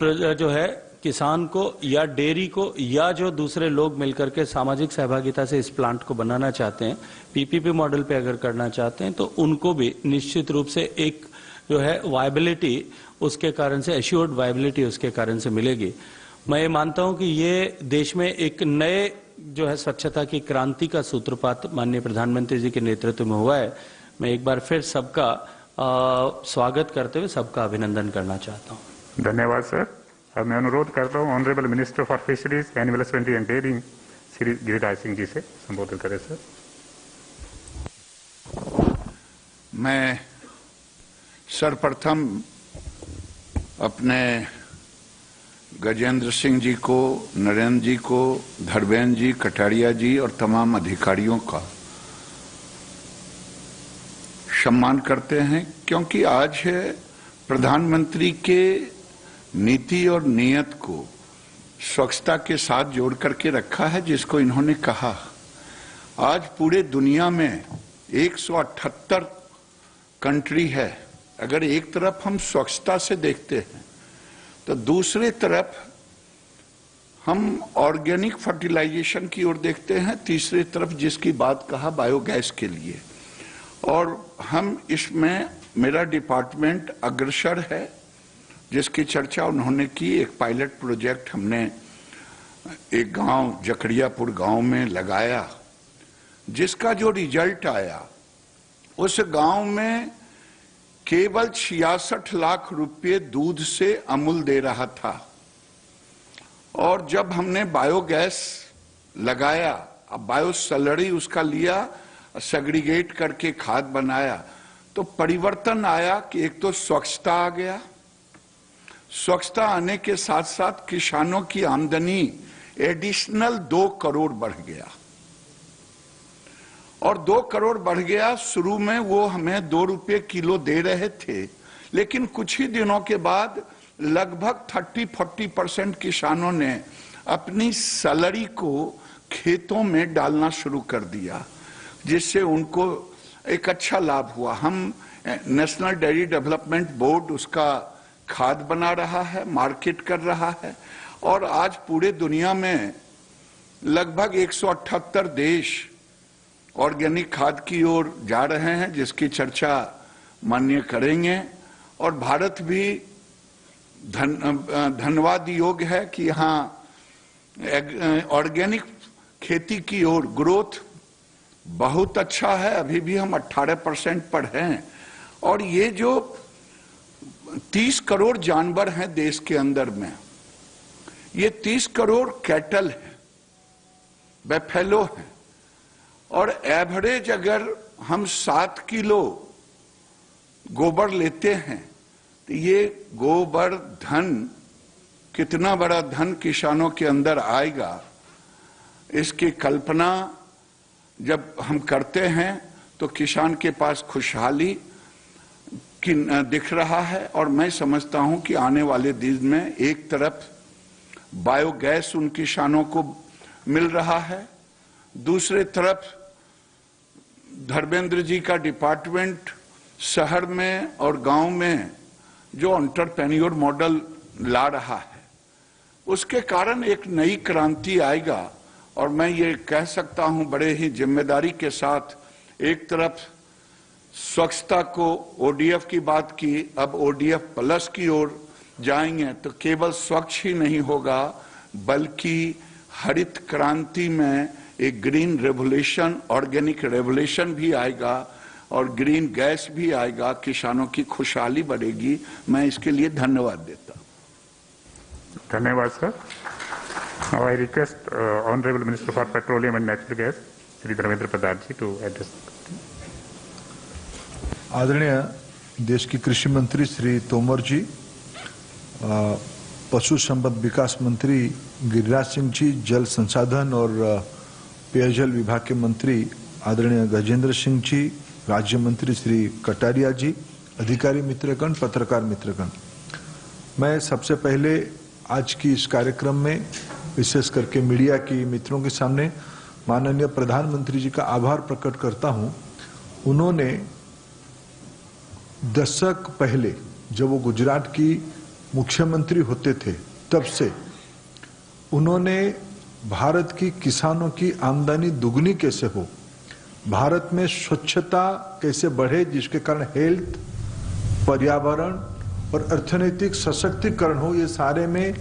जो है किसान को या डेयरी को या जो दूसरे लोग मिलकर के सामाजिक सहभागिता से इस प्लांट को बनाना चाहते हैं, PPP मॉडल पे अगर करना चाहते हैं, तो उनको भी निश्चित रूप से एक जो है वायबिलिटी उसके कारण से, एश्योर्ड वायबिलिटी उसके कारण से मिलेगी। मैं ये मानता हूं कि ये देश में एक नए जो है स्वच्छता की क्रांति का सूत्रपात माननीय प्रधानमंत्री जी के नेतृत्व में हुआ है। मैं एक बार फिर सबका स्वागत करते हुए सबका अभिनंदन करना चाहता हूं। धन्यवाद सर। अब मैं अनुरोध करता हूँ honourable minister for fisheries, animal husbandry and dairying Shri Giriraj Singh ji से संबोधित करें सर। मैं सर्वप्रथम अपने गजेंद्र सिंह जी को, नरेंद्र जी को, धर्मेंद्र जी, कटारिया जी और तमाम अधिकारियों का सम्मान करते हैं, क्योंकि आज है प्रधानमंत्री के नीति और नियत को स्वच्छता के साथ जोड़ करके रखा है, जिसको इन्होंने कहा। आज पूरे दुनिया में 178 कंट्री है। अगर एक तरफ हम स्वच्छता से देखते हैं तो दूसरी तरफ हम ऑर्गेनिक फर्टिलाइजेशन की ओर देखते हैं, तीसरी तरफ जिसकी बात कहा बायोगैस के लिए। और हम इसमें, मेरा डिपार्टमेंट अग्रसर है, जिसकी चर्चा उन्होंने की। एक पायलट प्रोजेक्ट हमने एक गांव, जकड़ियापुर गांव में लगाया, जिसका जो रिजल्ट आया, उस गांव में केवल 66 लाख रुपए दूध से अमूल दे रहा था। और जब हमने बायोगैस लगाया, अब बायो सलरी उसका लिया, सेग्रीगेट करके खाद बनाया, तो परिवर्तन आया कि एक तो स्वच्छता आ गया, स्वच्छता आने के साथ साथ किसानों की आमदनी एडिशनल 2 करोड़ बढ़ गया। और 2 करोड़ बढ़ गया। शुरू में वो हमें 2 रुपये किलो दे रहे थे, लेकिन कुछ ही दिनों के बाद लगभग 30-40% किसानों ने अपनी सैलरी को खेतों में डालना शुरू कर दिया, जिससे उनको एक अच्छा लाभ हुआ। हम नेशनल डेयरी डेवलपमेंट बोर्ड उसका खाद बना रहा है, मार्केट कर रहा है, और आज पूरे दुनिया में लगभग 178 देश ऑर्गेनिक खाद की ओर जा रहे हैं, जिसकी चर्चा माननीय करेंगे। और भारत भी धन्यवाद योग्य है कि यहाँ ऑर्गेनिक खेती की ओर ग्रोथ बहुत अच्छा है। अभी भी हम 18% पर हैं। और ये जो 30 करोड़ जानवर हैं देश के अंदर में, ये 30 करोड़ कैटल है, बैफेलो है, और एवरेज अगर हम 7 किलो गोबर लेते हैं तो ये गोबर धन, कितना बड़ा धन किसानों के अंदर आएगा, इसकी कल्पना जब हम करते हैं तो किसान के पास खुशहाली की दिख रहा है। और मैं समझता हूं कि आने वाले दिन में एक तरफ बायोगैस उन किसानों को मिल रहा है, दूसरे तरफ धर्मेंद्र जी का डिपार्टमेंट शहर में और गांव में जो एंटरप्रेन्योर मॉडल ला रहा है, उसके कारण एक नई क्रांति आएगा। और मैं ये कह सकता हूं बड़े ही जिम्मेदारी के साथ, एक तरफ स्वच्छता को, ओडीएफ की बात की, अब ओडीएफ प्लस की ओर जाएंगे तो केवल स्वच्छ ही नहीं होगा, बल्कि हरित क्रांति में एक ग्रीन रेवोल्यूशन, ऑर्गेनिक रेवोल्यूशन भी आएगा और ग्रीन गैस भी आएगा, किसानों की खुशहाली बढ़ेगी। मैं इसके लिए धन्यवाद देता हूं। धन्यवाद sir. Now I request Honorable Minister for Petroleum and Natural Gas, Shri Dharmendra Pradhan ji, to address. आदरणीय देश की कृषि मंत्री श्री तोमर जी, पशु संपदा विकास मंत्री गिरिराज सिंह जी, जल संसाधन और पेयजल विभाग के मंत्री आदरणीय गजेंद्र सिंह जी, राज्य मंत्री श्री कटारिया जी, अधिकारी मित्रगण, पत्रकार मित्रगण, मैं सबसे पहले आज की इस कार्यक्रम में विशेष करके मीडिया की मित्रों के सामने माननीय प्रधानमंत्री जी का आभार प्रकट करता हूं। उन्होंने दशक पहले जब वो गुजरात की मुख्यमंत्री होते थे, तब से उन्होंने भारत की किसानों की आमदनी दुगनी कैसे हो, भारत में स्वच्छता कैसे बढ़े, जिसके कारण हेल्थ, पर्यावरण और अर्थनैतिक सशक्तिकरण हो, ये सारे में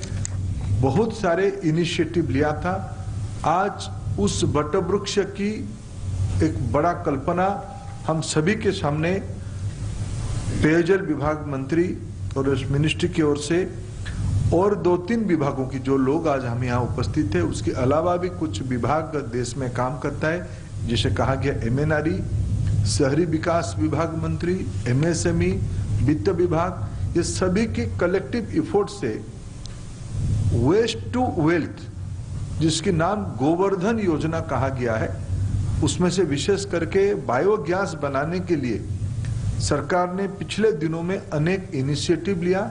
बहुत सारे इनिशिएटिव लिया था। आज उस वटवृक्ष की एक बड़ा कल्पना हम सभी के सामने पेयजल विभाग मंत्री और उस मिनिस्ट्री की ओर से और 2-3 विभागों की जो लोग आज हम यहाँ उपस्थित थे, उसके अलावा भी कुछ विभाग देश में काम करता है, जिसे कहा गया एमएनआरई, शहरी विकास विभाग मंत्री, एमएसएमई, वित्त विभाग, ये सभी की कलेक्टिव इफोर्ट से वेस्ट टू वेल्थ, जिसकी नाम गोवर्धन योजना कहा गया है, उसमें से विशेष करके बायोगैस बनाने के लिए सरकार ने पिछले दिनों में अनेक इनिशिएटिव लिया।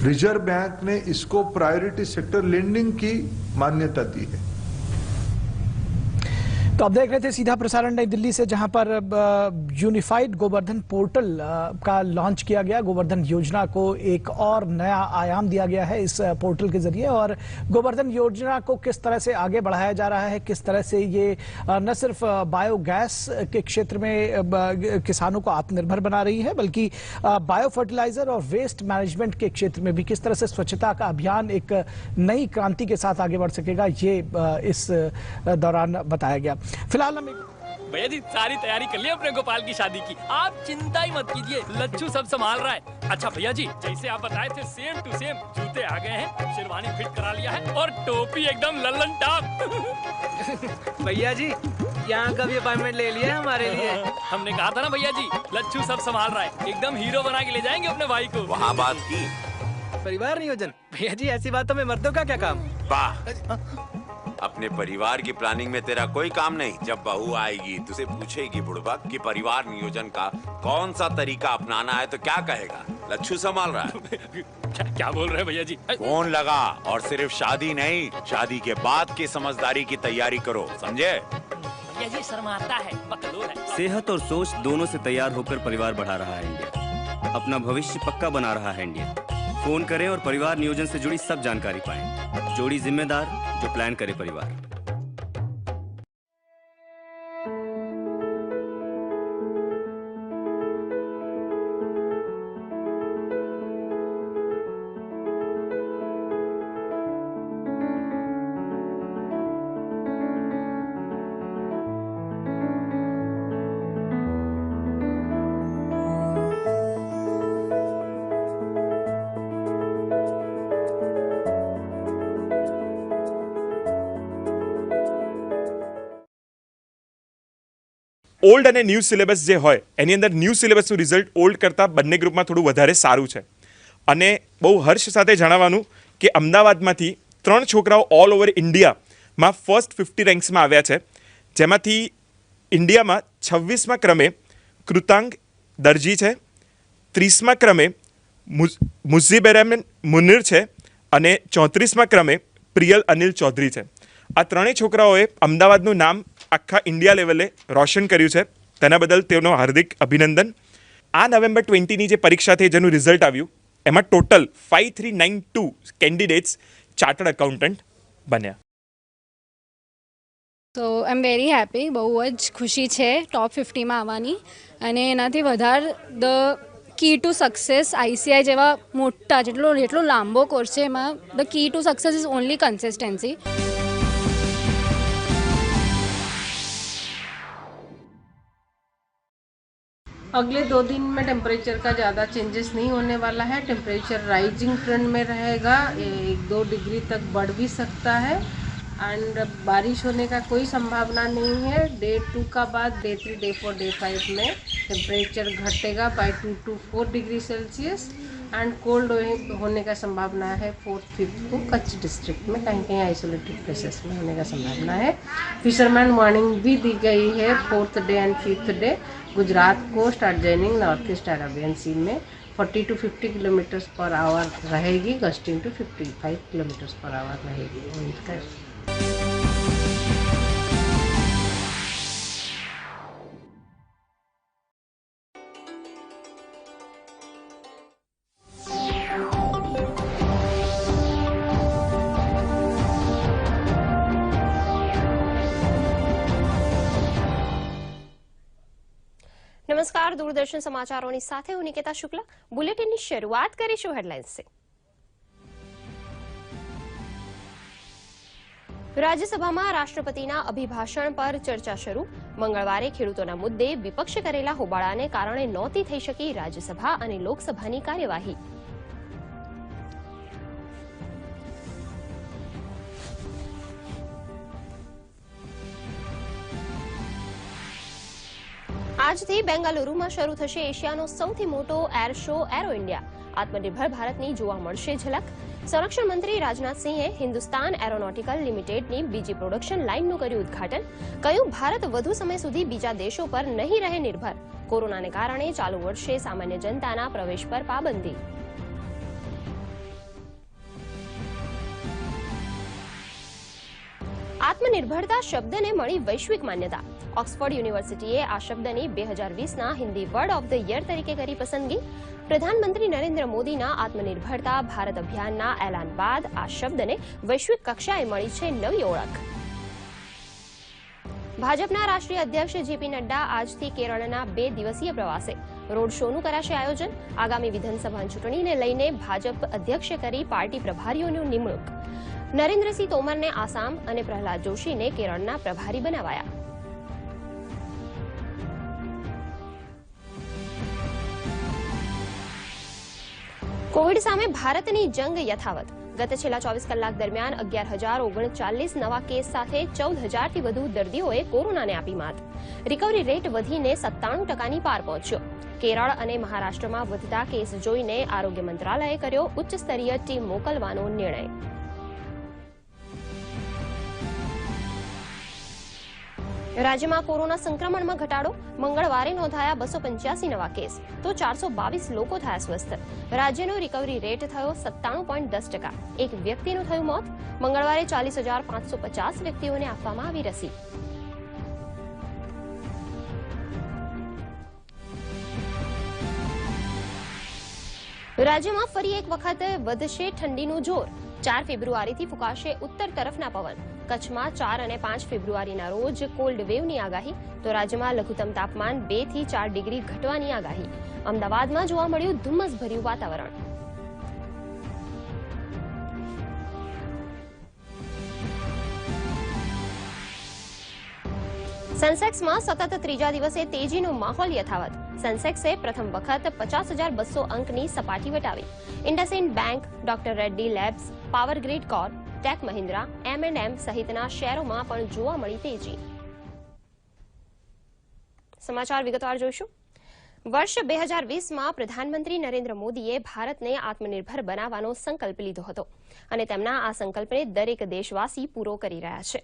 रिजर्व बैंक ने इसको प्रायोरिटी सेक्टर लेंडिंग की मान्यता दी है। तो आप देख रहे थे सीधा प्रसारण नई दिल्ली से, जहां पर यूनिफाइड गोवर्धन पोर्टल का लॉन्च किया गया। गोवर्धन योजना को एक और नया आयाम दिया गया है इस पोर्टल के जरिए, और गोवर्धन योजना को किस तरह से आगे बढ़ाया जा रहा है, किस तरह से ये न सिर्फ बायोगैस के क्षेत्र में किसानों को आत्मनिर्भर बना रही है, बल्कि बायो फर्टिलाइजर और वेस्ट मैनेजमेंट के क्षेत्र में भी किस तरह से स्वच्छता का अभियान एक नई क्रांति के साथ आगे बढ़ सकेगा, ये इस दौरान बताया गया। फिलहाल हम भैया जी सारी तैयारी कर ली अपने गोपाल की शादी की, आप चिंता ही मत कीजिए, लच्छू सब संभाल रहा है। अच्छा भैया जी, जैसे आप बताए थे सेम टू सेम जूते आ गए हैं, शेरवानी फिट करा लिया है और टोपी एकदम लल्लन टॉप। भैया जी यहाँ का भी अपॉइंटमेंट ले लिया है हमारे लिए। हमने कहा था ना भैया जी, लच्छू सब संभाल रहा है, एकदम हीरो बना के ले जाएंगे अपने भाई को। वहाँ बात की परिवार नियोजन। भैया जी ऐसी बातों में मर्दों का क्या काम। वाह, अपने परिवार की प्लानिंग में तेरा कोई काम नहीं। जब बहू आएगी तुझे पूछेगी बुड़बक कि परिवार नियोजन का कौन सा तरीका अपनाना है तो क्या कहेगा, लच्छू संभाल रहा है। क्या बोल रहे हैं भैया जी। फोन लगा और सिर्फ शादी नहीं, शादी के बाद की समझदारी की तैयारी करो, समझे। भैया जी शर्माता है, बकलोल है। सेहत और सोच दोनों से तैयार होकर परिवार बढ़ा रहा है इंडिया, अपना भविष्य पक्का बना रहा है इंडिया। फोन करें और परिवार नियोजन से जुड़ी सब जानकारी पाएं। जोड़ी जिम्मेदार जो प्लान करे परिवार। ઓલ્ડ અને ન્યૂ સિલેબસ જે હોય એની અંદર ન્યૂ સિલેબસનું રિઝલ્ટ ઓલ્ડ કરતાં બંને ગ્રુપમાં થોડું વધારે સારું છે. અને બહુ હર્ષ સાથે જણાવવાનું કે અમદાવાદમાંથી 3 છોકરાઓ ઓલ ઓવર ઇન્ડિયામાં ફર્સ્ટ 50 રેન્ક્સમાં આવ્યા છે, જેમાંથી ઇન્ડિયામાં 26મા ક્રમે કૃતાંગ દરજી છે, 30મા ક્રમે મુઝીબેરામન મુનિર છે અને 34મા ક્રમે પ્રિયલ અનિલ ચૌધરી છે. આ ત્રણેય છોકરાઓએ અમદાવાદનું નામ આખા ઇન્ડિયા લેવલે રોશન કર્યું છે. તેના બદલ તેઓનો હાર્દિક અભિનંદન. આ નવેમ્બર 20ની જે પરીક્ષા થઈ જેનું રિઝલ્ટ આવ્યું એમાં ટોટલ 5392 કેન્ડિડેટ્સ ચાર્ટર્ડ એકાઉન્ટન્ટ બન્યા. તો આઈ એમ વેરી હેપી, બહુ જ ખુશી છે ટોપ 50માં આવવાની. અને એનાથી વધારે the key to success ICI જેવા મોટા જેટલો લાંબો કોર્સ છે એમાં the key to success is only consistency. अगले 2 दिन में टेम्परेचर का ज़्यादा चेंजेस नहीं होने वाला है. टेम्परेचर राइजिंग ट्रेंड में रहेगा, 1-2 डिग्री तक बढ़ भी सकता है एंड बारिश होने का कोई संभावना नहीं है. डे 2 का बाद डे 3, डे 4, डे 5 में टेम्परेचर घटेगा by 2 to 4 degree Celsius and cold होने का संभावना है 4th, 5th को कच्छ डिस्ट्रिक्ट में कहीं कहीं आइसोलेटेड प्लेसेस में होने का संभावना है. फिशरमैन वार्निंग भी दी गई है 4th day and 5th day. Gujarat coast adjoining north east Arabian sea में 40 to 50 किलोमीटर्स पर आवर रहेगी, gusting to 55 kilometres per hour रहेगी. નમસ્કાર, દૂરદર્શન સમાચારોની સાથે હું નિકેતા શુક્લા. બુલેટિનની શરૂઆત કરીશું હેડલાઇન્સથી. રાજ્યસભામાં રાષ્ટ્રપતિના અભિભાષણ પર ચર્ચા શરૂ. મંગળવારે ખેડૂતોના મુદ્દે વિપક્ષે કરેલા હોબાળાને કારણે નહોતી થઈ શકી રાજ્યસભા અને લોકસભાની કાર્યવાહી. આ આજથી બેંગાલુરુમાં શરૂ થશે એશિયાનો સૌથી મોટો એર શો એરો ઇન્ડિયા. આત્મનિર્ભર ભારતની જોવા મળશે ઝલક. સંરક્ષણ મંત્રી રાજનાથ સિંહે હિન્દુસ્તાન એરોનોટિકલ લિમિટેડની બીજી પ્રોડક્શન લાઇનનું કર્યું ઉદ્ઘાટન. કહ્યું ભારત વધુ સમય સુધી બીજા દેશો પર નહીં રહે નિર્ભર. કોરોનાને કારણે ચાલુ વર્ષે સામાન્ય જનતાના પ્રવેશ પર પાબંદી. આત્મનિર્ભરતા શબ્દને મળી વૈશ્વિક માન્યતા. ઓક્સફર્ડ યુનિવર્સિટીએ આ શબ્દની 2020ના Hindi word of the year તરીકે કરી પસંદગી. પ્રધાનમંત્રી નરેન્દ્ર મોદીના આત્મનિર્ભરતા ભારત અભિયાનના એલાન બાદ આ શબ્દને વૈશ્વિક કક્ષાએ મળી છે નવી ઓળખ. ભાજપના રાષ્ટ્રીય અધ્યક્ષ જેપી નડ્ડા આજથી કેરળના 2 દિવસીય પ્રવાસે. રોડ શોનું કરાશે આયોજન. આગામી વિધાનસભા ચૂંટણીને લઈને ભાજપ અધ્યક્ષે કરી પાર્ટી પ્રભારીઓની નિમણૂક. નરેન્દ્રસિંહ તોમરને આસામ અને પ્રહલાદ જોશીને કેરળના પ્રભારી બનાવાયા. કોવિડ સામે ભારતની જંગ યથાવત. ગત છેલ્લા 24 કલાક દરમિયાન 11,039 નવા કેસ સાથે 14,000થી વધુ દર્દીઓએ કોરોનાને આપી માત. રિકવરી રેટ વધીને 97% પાર પહોંચ્યો. કેરળ અને મહારાષ્ટ્રમાં વધતા કેસ જોઈને આરોગ્ય મંત્રાલયે કર્યો ઉચ્ચ સ્તરીય ટીમ મોકલવાનો નિર્ણય. રાજ્યમાં કોરોના સંક્રમણમાં ઘટાડો. મંગળવારે નોંધાયા 285 નવા કેસ તો 422 લોકો થયા સ્વસ્થ. રાજ્યનો રિકવરી રેટ થયો 97.10%. એક વ્યક્તિનું થયું મોત. મંગળવારે 40,550 વ્યક્તિઓને આપવામાં આવી રસી. રાજ્યમાં ફરી એક વખત વધશે ઠંડીનું જોર. 4 ફેબ્રુઆરીથી ફૂંકાશે ઉત્તર તરફના પવન. કચ્છમાં 4 અને 5 ફેબ્રુઆરીના રોજ કોલ્ડ વેવની આગાહી તો રાજ્યમાં લઘુત્તમ તાપમાન 2 થી 4 ડિગ્રી ઘટવાની આગાહી. અમદાવાદમાં જોવા મળ્યું ધુમ્મસભર્યું વાતાવરણ. સેન્સેક્સમાં સતત ત્રીજા દિવસે તેજીનો માહોલ યથાવત. સેન્સેક્સે પ્રથમ વખત 50,200 અંકની સપાટી વટાવી. IndusInd bank, doctor Reddy labs, power grid corp, tech Mahindra, M&M સહિતના શેરોમાં પણ જોવા મળી તેજી. સમાચાર વિગતવાર જોઈશું. વર્ષ 2020માં પ્રધાનમંત્રી નરેન્દ્ર મોદીએ ભારતને આત્મનિર્ભર બનાવવાનો સંકલ્પ લીધો હતો અને તેમના આ સંકલ્પને દરેક દેશવાસી પૂરો કરી રહ્યા છે.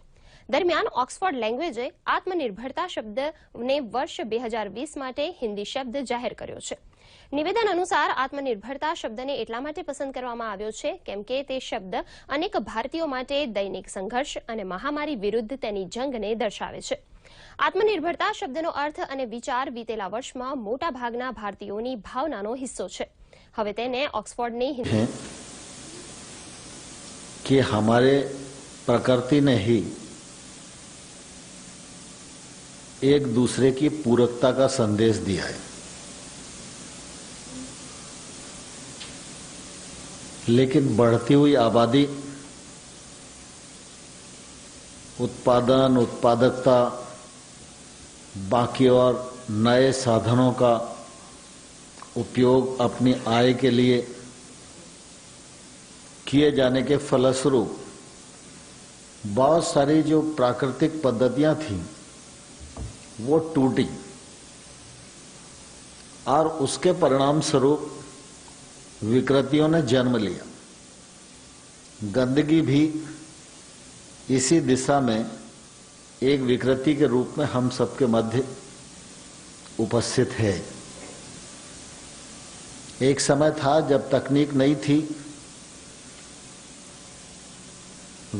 દરમિયાન ઓક્સફર્ડ લેંગ્વેજે આત્મનિર્ભરતા શબ્દને વર્ષ 2020 માટે હિન્દી શબ્દ જાહેર કર્યો છે. નિવેદન અનુસાર આત્મનિર્ભરતા શબ્દને એટલા માટે પસંદ કરવામાં આવ્યો છે કેમ કે તે શબ્દ અનેક ભારતીયો માટે દૈનિક સંઘર્ષ અને મહામારી વિરુદ્ધ તેની જંગને દર્શાવે છે. આત્મનિર્ભરતા શબ્દનો અર્થ અને વિચાર વીતેલા વર્ષમાં મોટા ભાગના ભારતીયોની ભાવનાનો હિસ્સો છે. હવે તેને ઓક્સફર્ડની કે हमारे प्रकृति ने ही एक दूसरे की पूरकता का संदेश दिया है, लेकिन बढ़ती हुई आबादी, उत्पादन, उत्पादकता, बाकी और नए साधनों का उपयोग अपनी आय के लिए किए जाने के फलस्वरूप बहुत सारी जो प्राकृतिक पद्धतियां थीं वो टूटी और उसके परिणाम स्वरूप विकृतियों ने जन्म लिया. गंदगी भी इसी दिशा में एक विकृति के रूप में हम सबके मध्य उपस्थित है. एक समय था जब तकनीक नहीं थी,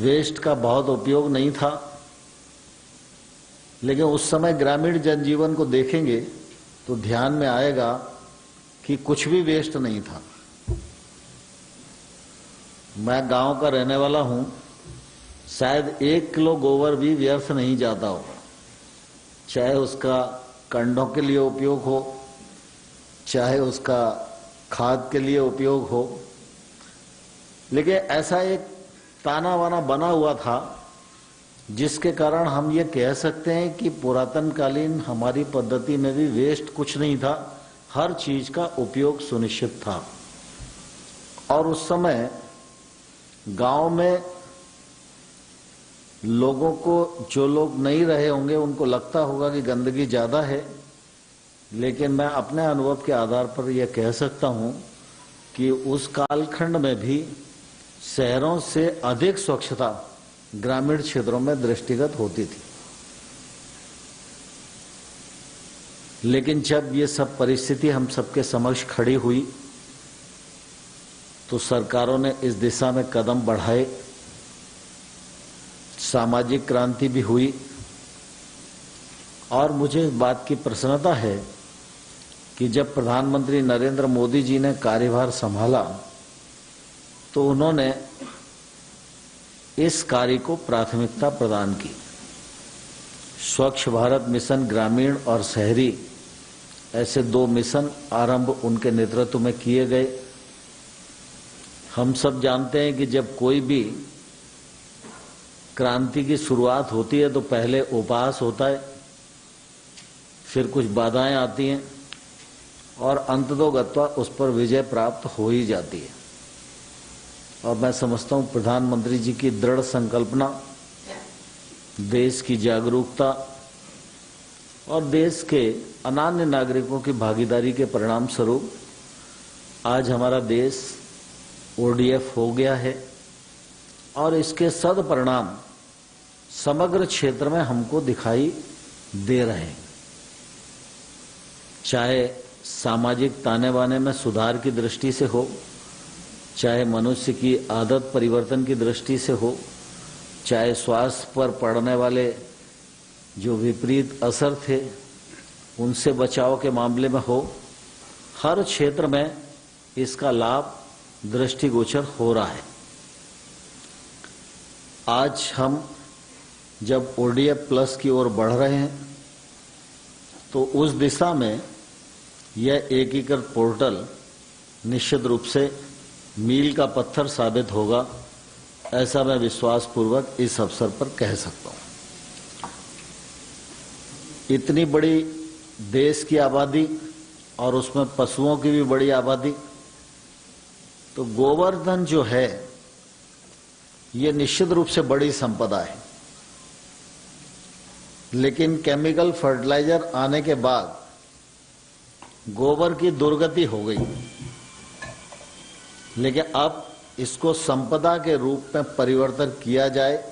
वेस्ट का बहुत उपयोग नहीं था, लेकिन उस समय ग्रामीण जनजीवन को देखेंगे तो ध्यान में आएगा कि कुछ भी वेस्ट नहीं था. मैं गांव का रहने वाला हूं, शायद 1 किलो गोबर भी व्यर्थ नहीं जाता होगा, चाहे उसका कंडों के लिए उपयोग हो, चाहे उसका खाद के लिए उपयोग हो. लेकिन ऐसा एक ताना वाना बना हुआ था जिसके कारण हम ये कह सकते हैं कि पुरातन कालीन हमारी पद्धति में भी वेस्ट कुछ नहीं था, हर चीज का उपयोग सुनिश्चित था. और उस समय गांव में लोगों को, जो लोग नहीं रहे होंगे, उनको लगता होगा कि गंदगी ज्यादा है, लेकिन मैं अपने अनुभव के आधार पर यह कह सकता हूं कि उस कालखंड में भी शहरों से अधिक स्वच्छता ग्रामीण क्षेत्रों में दृष्टिगत होती थी। लेकिन जब ये सब परिस्थिति हम सबके समक्ष खड़ी हुई तो सरकारों ने इस दिशा में कदम बढ़ाए, सामाजिक क्रांति भी हुई और मुझे इस बात की प्रसन्नता है कि जब प्रधानमंत्री नरेंद्र मोदी जी ने कार्यभार संभाला तो उन्होंने इस कार्य को प्राथमिकता प्रदान की। स्वच्छ भारत मिशन ग्रामीण और शहरी ऐसे 2 मिशन आरंभ उनके नेतृत्व में किए गए। हम सब जानते हैं कि जब कोई भी क्रांति की शुरुआत होती है तो पहले उपहास होता है, फिर कुछ बाधाएं आती हैं और अंततोगत्वा उस पर विजय प्राप्त हो ही जाती है। और मैं समझता हूं प्रधानमंत्री जी की दृढ़ संकल्पना, देश की जागरूकता और देश के अनान्य नागरिकों की भागीदारी के परिणाम स्वरूप आज हमारा देश ODF हो गया है और इसके सदपरिणाम समग्र क्षेत्र में हमको दिखाई दे रहे हैं। चाहे सामाजिक ताने बाने में सुधार की दृष्टि से हो, चाहे मनुष्य की आदत परिवर्तन की दृष्टि से हो, चाहे स्वास्थ्य पर पड़ने वाले जो विपरीत असर थे उनसे बचाव के मामले में हो, हर क्षेत्र में इसका लाभ दृष्टिगोचर हो रहा है। आज हम जब ODF प्लस की ओर बढ़ रहे हैं तो उस दिशा में यह एकीकृत पोर्टल निश्चित रूप से मील का पत्थर साबित होगा, ऐसा मैं विश्वासपूर्वक इस अवसर पर कह सकता हूं। इतनी बड़ी देश की आबादी और उसमें पशुओं की भी बड़ी आबादी, तो गोवर्धन जो है ये निश्चित रूप से बड़ी संपदा है। लेकिन केमिकल फर्टिलाइजर आने के बाद गोबर की दुर्गति हो गई, लेकिन अब इसको संपदा के रूप में परिवर्तन किया जाए,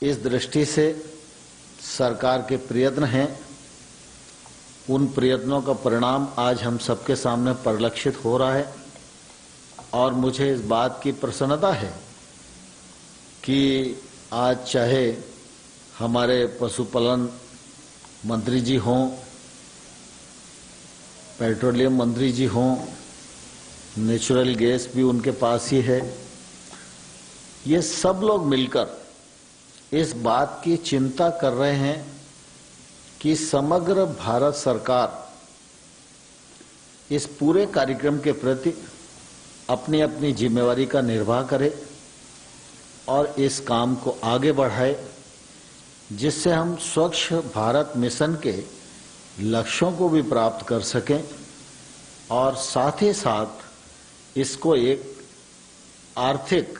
इस दृष्टि से सरकार के प्रयत्न हैं। उन प्रयत्नों का परिणाम आज हम सबके सामने परिलक्षित हो रहा है और मुझे इस बात की प्रसन्नता है कि आज चाहे हमारे पशुपालन मंत्री जी हों, पेट्रोलियम मंत्री जी हों, नेचुरल गैस भी उनके पास ही है, ये सब लोग मिलकर इस बात की चिंता कर रहे हैं कि समग्र भारत सरकार इस पूरे कार्यक्रम के प्रति अपनी अपनी जिम्मेवारी का निर्वाह करे और इस काम को आगे बढ़ाए, जिससे हम स्वच्छ भारत मिशन के लक्ष्यों को भी प्राप्त कर सकें और साथ ही साथ इसको एक आर्थिक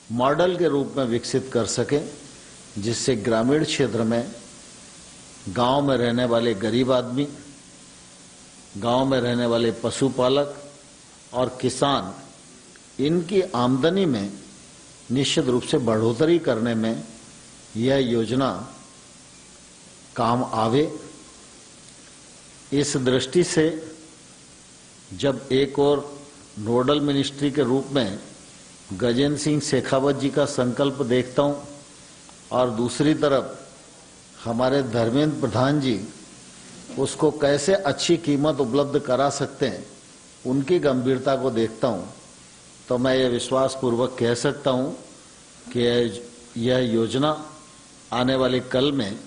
मॉडल के रूप में विकसित कर सकें, जिससे ग्रामीण क्षेत्र में गांव में रहने वाले गरीब आदमी, गांव में रहने वाले पशुपालक और किसान, इनकी आमदनी में निश्चित रूप से बढ़ोतरी करने में यह योजना काम आवे। इस दृष्टि से जब एक और नोडल मिनिस्ट्री के रूप में गजेंद्र सिंह शेखावत जी का संकल्प देखता हूं और दूसरी तरफ हमारे धर्मेंद्र प्रधान जी उसको कैसे अच्छी कीमत उपलब्ध करा सकते हैं, उनकी गंभीरता को देखता हूं, तो मैं ये विश्वासपूर्वक कह सकता हूं कि यह योजना आने वाले कल में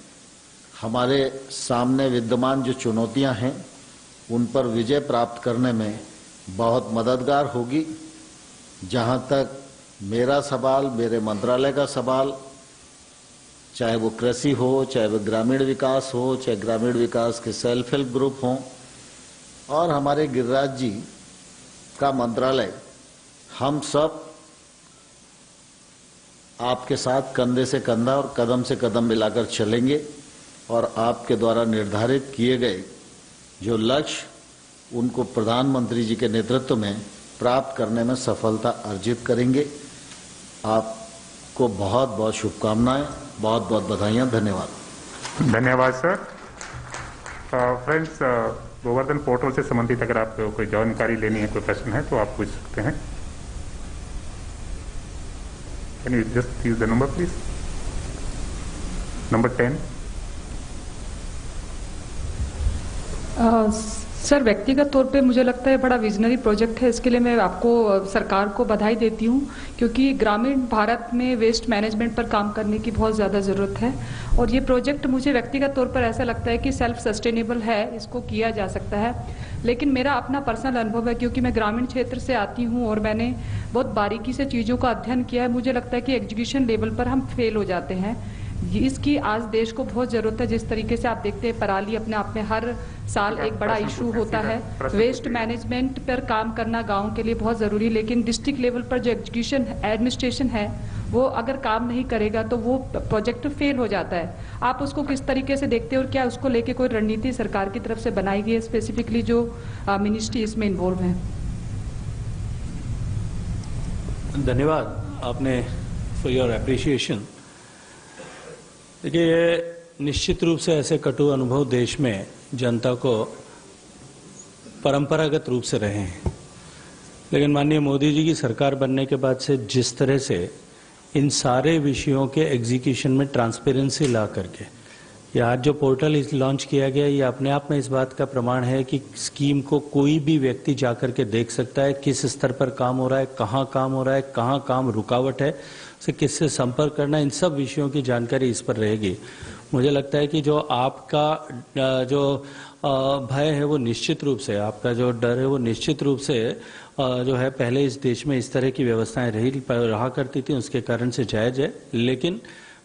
हमारे सामने विद्यमान जो चुनौतियां हैं उन पर विजय प्राप्त करने में बहुत मददगार होगी। जहां तक मेरा सवाल, मेरे मंत्रालय का सवाल, चाहे वो कृषि हो, चाहे वो ग्रामीण विकास हो, चाहे ग्रामीण विकास के सेल्फ हेल्प ग्रुप हों और हमारे गिरिराज जी का मंत्रालय, हम सब आपके साथ कंधे से कंधा और कदम से कदम मिलाकर चलेंगे और आपके द्वारा निर्धारित किए गए जो लक्ष्य उनको प्रधानमंत्री जी के नेतृत्व में प्राप्त करने में सफलता अर्जित करेंगे। आपको बहुत बहुत शुभकामनाएं, बहुत बहुत बधाइयां, धन्यवाद। धन्यवाद सर। फ्रेंड्स, गोवर्धन पोर्टल से संबंधित अगर आपको कोई जानकारी लेनी है, कोई प्रश्न है तो आप पूछ सकते हैं। Can you just use the number please, number 10। Sir, व्यक्तिगत तौर पे मुझे लगता है बड़ा विजनरी प्रोजेक्ट है। इसके लिए मैं आपको, सरकार को बधाई देती हूँ, क्योंकि ग्रामीण भारत में वेस्ट मैनेजमेंट पर काम करने की बहुत ज़्यादा ज़रूरत है। और ये प्रोजेक्ट मुझे व्यक्तिगत तौर पर ऐसा लगता है कि सेल्फ सस्टेनेबल है, इसको किया जा सकता है। लेकिन मेरा अपना पर्सनल अनुभव है, क्योंकि मैं ग्रामीण क्षेत्र से आती हूँ और मैंने बहुत बारीकी से चीज़ों का अध्ययन किया है। मुझे लगता है कि एग्जीक्यूशन लेवल पर हम फेल हो जाते हैं। इसकी आज देश को बहुत जरूरत है। जिस तरीके से आप देखते हैं, पराली अपने आप में हर साल एक बड़ा इशू होता है। वेस्ट मैनेजमेंट पर काम करना गांव के लिए बहुत जरूरी, लेकिन डिस्ट्रिक्ट लेवल पर जो एग्जीक्यूशन एडमिनिस्ट्रेशन है वो अगर काम नहीं करेगा तो वो प्रोजेक्ट फेल हो जाता है। आप उसको किस तरीके से देखते हैं और क्या उसको लेके कोई रणनीति सरकार की तरफ से बनाई गई है, स्पेसिफिकली जो मिनिस्ट्री इसमें इन्वॉल्व है? धन्यवाद आपने फॉर योर अप्रिशिएशन। देखिए, ये निश्चित रूप से ऐसे कटु अनुभव देश में जनता को परंपरागत रूप से रहे हैं, लेकिन माननीय मोदी जी की सरकार बनने के बाद से जिस तरह से इन सारे विषयों के एग्जीक्यूशन में ट्रांसपेरेंसी ला करके ये आज जो पोर्टल लॉन्च किया गया, ये अपने आप में इस बात का प्रमाण है कि स्कीम को कोई भी व्यक्ति जाकर के देख सकता है, किस स्तर पर काम हो रहा है, कहाँ काम हो रहा है, कहाँ काम रुकावट है, से किससे संपर्क करना, इन सब विषयों की जानकारी इस पर रहेगी। मुझे लगता है कि जो आपका जो भय है वो निश्चित रूप से, आपका जो डर है वो निश्चित रूप से जो है पहले इस देश में इस तरह की व्यवस्थाएं रहा करती थी, उसके कारण से जायज है। लेकिन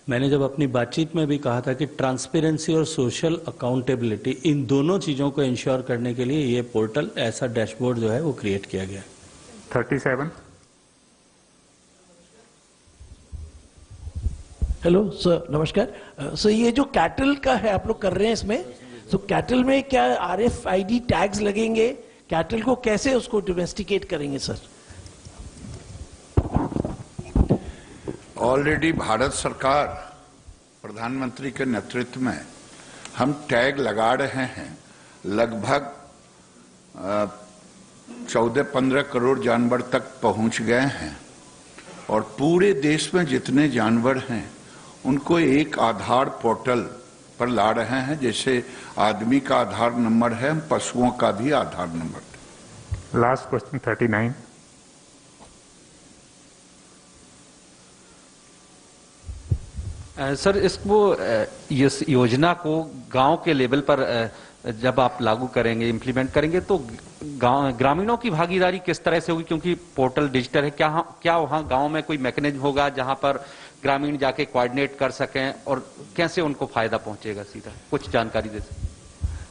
मैंने जब अपनी बातचीत में भी कहा था कि ट्रांसपेरेंसी और सोशल अकाउंटेबिलिटी, इन दोनों चीजों को इंश्योर करने के लिए ये पोर्टल, ऐसा डैशबोर्ड जो है वो क्रिएट किया गया। 37। हेलो सर, नमस्कार सर। ये जो कैटल का है आप लोग कर रहे हैं इसमें, तो कैटल में क्या RFID टैग्स लगेंगे? कैटल को कैसे उसको डोमेस्टिकेट करेंगे सर? ऑलरेडी भारत सरकार प्रधानमंत्री के नेतृत्व में हम टैग लगा रहे हैं। लगभग 14-15 करोड़ जानवर तक पहुंच गए हैं और पूरे देश में जितने जानवर हैं उनको एक आधार पोर्टल पर ला रहे हैं। जैसे आदमी का आधार नंबर है, पशुओं का भी आधार नंबर। Last question 39। सर, इस योजना को गांव के लेवल पर जब आप लागू करेंगे, इम्प्लीमेंट करेंगे, तो ग्रामीणों की भागीदारी किस तरह से होगी? क्योंकि पोर्टल डिजिटल है, क्या वहां गांव में कोई मैकेनिज्म होगा जहां पर ग्रामीण जाके कोऑर्डिनेट कर सकें, और कैसे उनको फायदा पहुंचेगा सीधा? कुछ जानकारी दे सकते?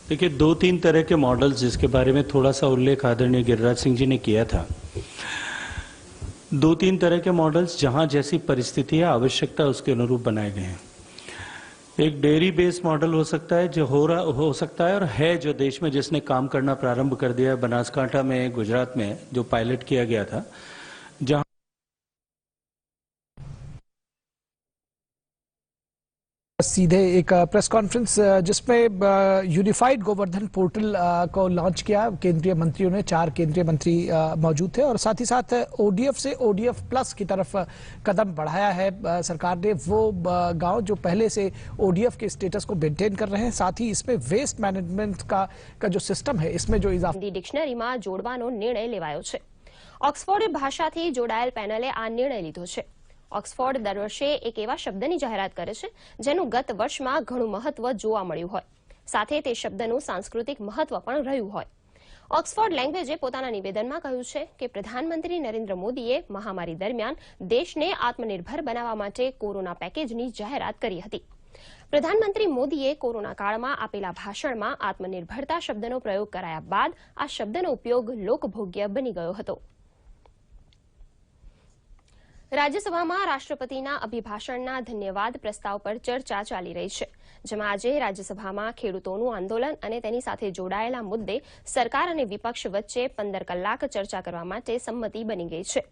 देखिए, 2-3 तरह के मॉडल्स जिसके बारे में थोड़ा सा उल्लेख आदरणीय गिरिराज सिंह जी ने किया था। 2-3 तरह के मॉडल्स जहां जैसी परिस्थिति है, आवश्यकता उसके अनुरूप बनाए गए हैं। एक डेयरी बेस्ड मॉडल हो सकता है, जो हो सकता है और है, जो देश में जिसने काम करना प्रारंभ कर दिया है, बनासकांठा में, गुजरात में जो पायलट किया गया था, जहां सीधे एक प्रेस कॉन्फ्रेंस जिसमें यूनिफाइड गोवर्धन पोर्टल को लॉन्च किया। केंद्रीय मंत्रियों ने, 4 केंद्रीय मंत्री मौजूद थे और साथ ही साथ ODF से ODF प्लस की तरफ कदम बढ़ाया है सरकार ने। वो गांव जो पहले से ODF के स्टेटस को मेंटेन कर रहे हैं, साथ ही इसमें वेस्ट मैनेजमेंट का जो सिस्टम है, इसमें जो इजाफा डिक्शनरीમાં જોડવાનો નિર્ણય લેવાયો છે। ઓક્સફોર્ડ ભાષાથી જોડાયેલ પેનલે આ નિર્ણય લીધો છે। ઓક્સફોર્ડ દર વર્ષે એક એવા શબ્દની જાહેરાત કરે છે જેનું ગત વર્ષમાં ઘણું મહત્વ જોવા મળ્યું હોય, સાથે તે શબ્દનું સાંસ્કૃતિક મહત્વ પણ રહ્યું હોય। ઓક્સફોર્ડ લેંગ્વેજે પોતાના નિવેદનમાં કહ્યું છે કે પ્રધાનમંત્રી નરેન્દ્ર મોદીએ મહામારી દરમિયાન દેશને આત્મનિર્ભર બનાવવા માટે કોરોના પેકેજની જાહેરાત કરી હતી। પ્રધાનમંત્રી મોદીએ કોરોના કાળમાં આપેલા ભાષણમાં આત્મનિર્ભરતા શબ્દનો પ્રયોગ કરાયા બાદ આ શબ્દનો ઉપયોગ લોકભોગ્ય બની ગયો હતો। રાજ્યસભામાં રાષ્ટ્રપતિના અભિભાષણના ધન્યવાદ પ્રસ્તાવ પર ચર્ચા ચાલી રહી છે, જેમાં આજે રાજ્યસભામાં ખેડૂતોનું આંદોલન અને તેની સાથે જોડાયેલા મુદ્દે સરકાર અને વિપક્ષ વચ્ચે 15 કલાક ચર્ચા કરવા માટે સંમતિ બની ગઈ છે.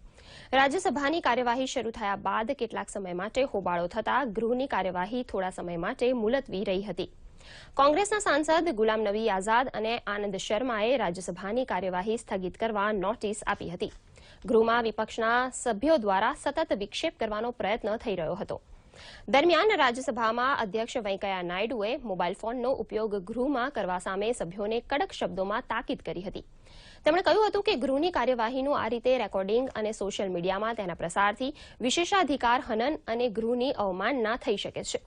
રાજ્યસભાની કાર્યવાહી શરૂ થયા બાદ કેટલાક સમય માટે હોબાળો થતા ગૃહની કાર્યવાહી થોડા સમય માટે મુલતવી રહી હતી. કોંગ્રેસના સાંસદ ગુલામ નબી આઝાદ અને આનંદ શર્માએ રાજ્યસભાની કાર્યવાહી સ્થગિત કરવા નોટિસ આપી હતી. ગૃહમાં વિપક્ષના સભ્યો દ્વારા સતત વિક્ષેપ કરવાનો પ્રયત્ન થઈ રહ્યો હતો. દરમિયાન રાજ્યસભામાં અધ્યક્ષ વેંકૈયા નાયડુએ મોબાઈલ ફોનનો ઉપયોગ ગૃહમાં કરવા સામે સભ્યોને કડક શબ્દોમાં તાકીદ કરી હતી. તેમણે કહ્યું હતું કે ગૃહની કાર્યવાહીનું આ રીતે રેકોર્ડિંગ અને સોશિયલ મીડિયામાં તેના પ્રસારથી વિશેષાધિકાર હનન અને ગૃહની અવમાનના થઈ શકે છે.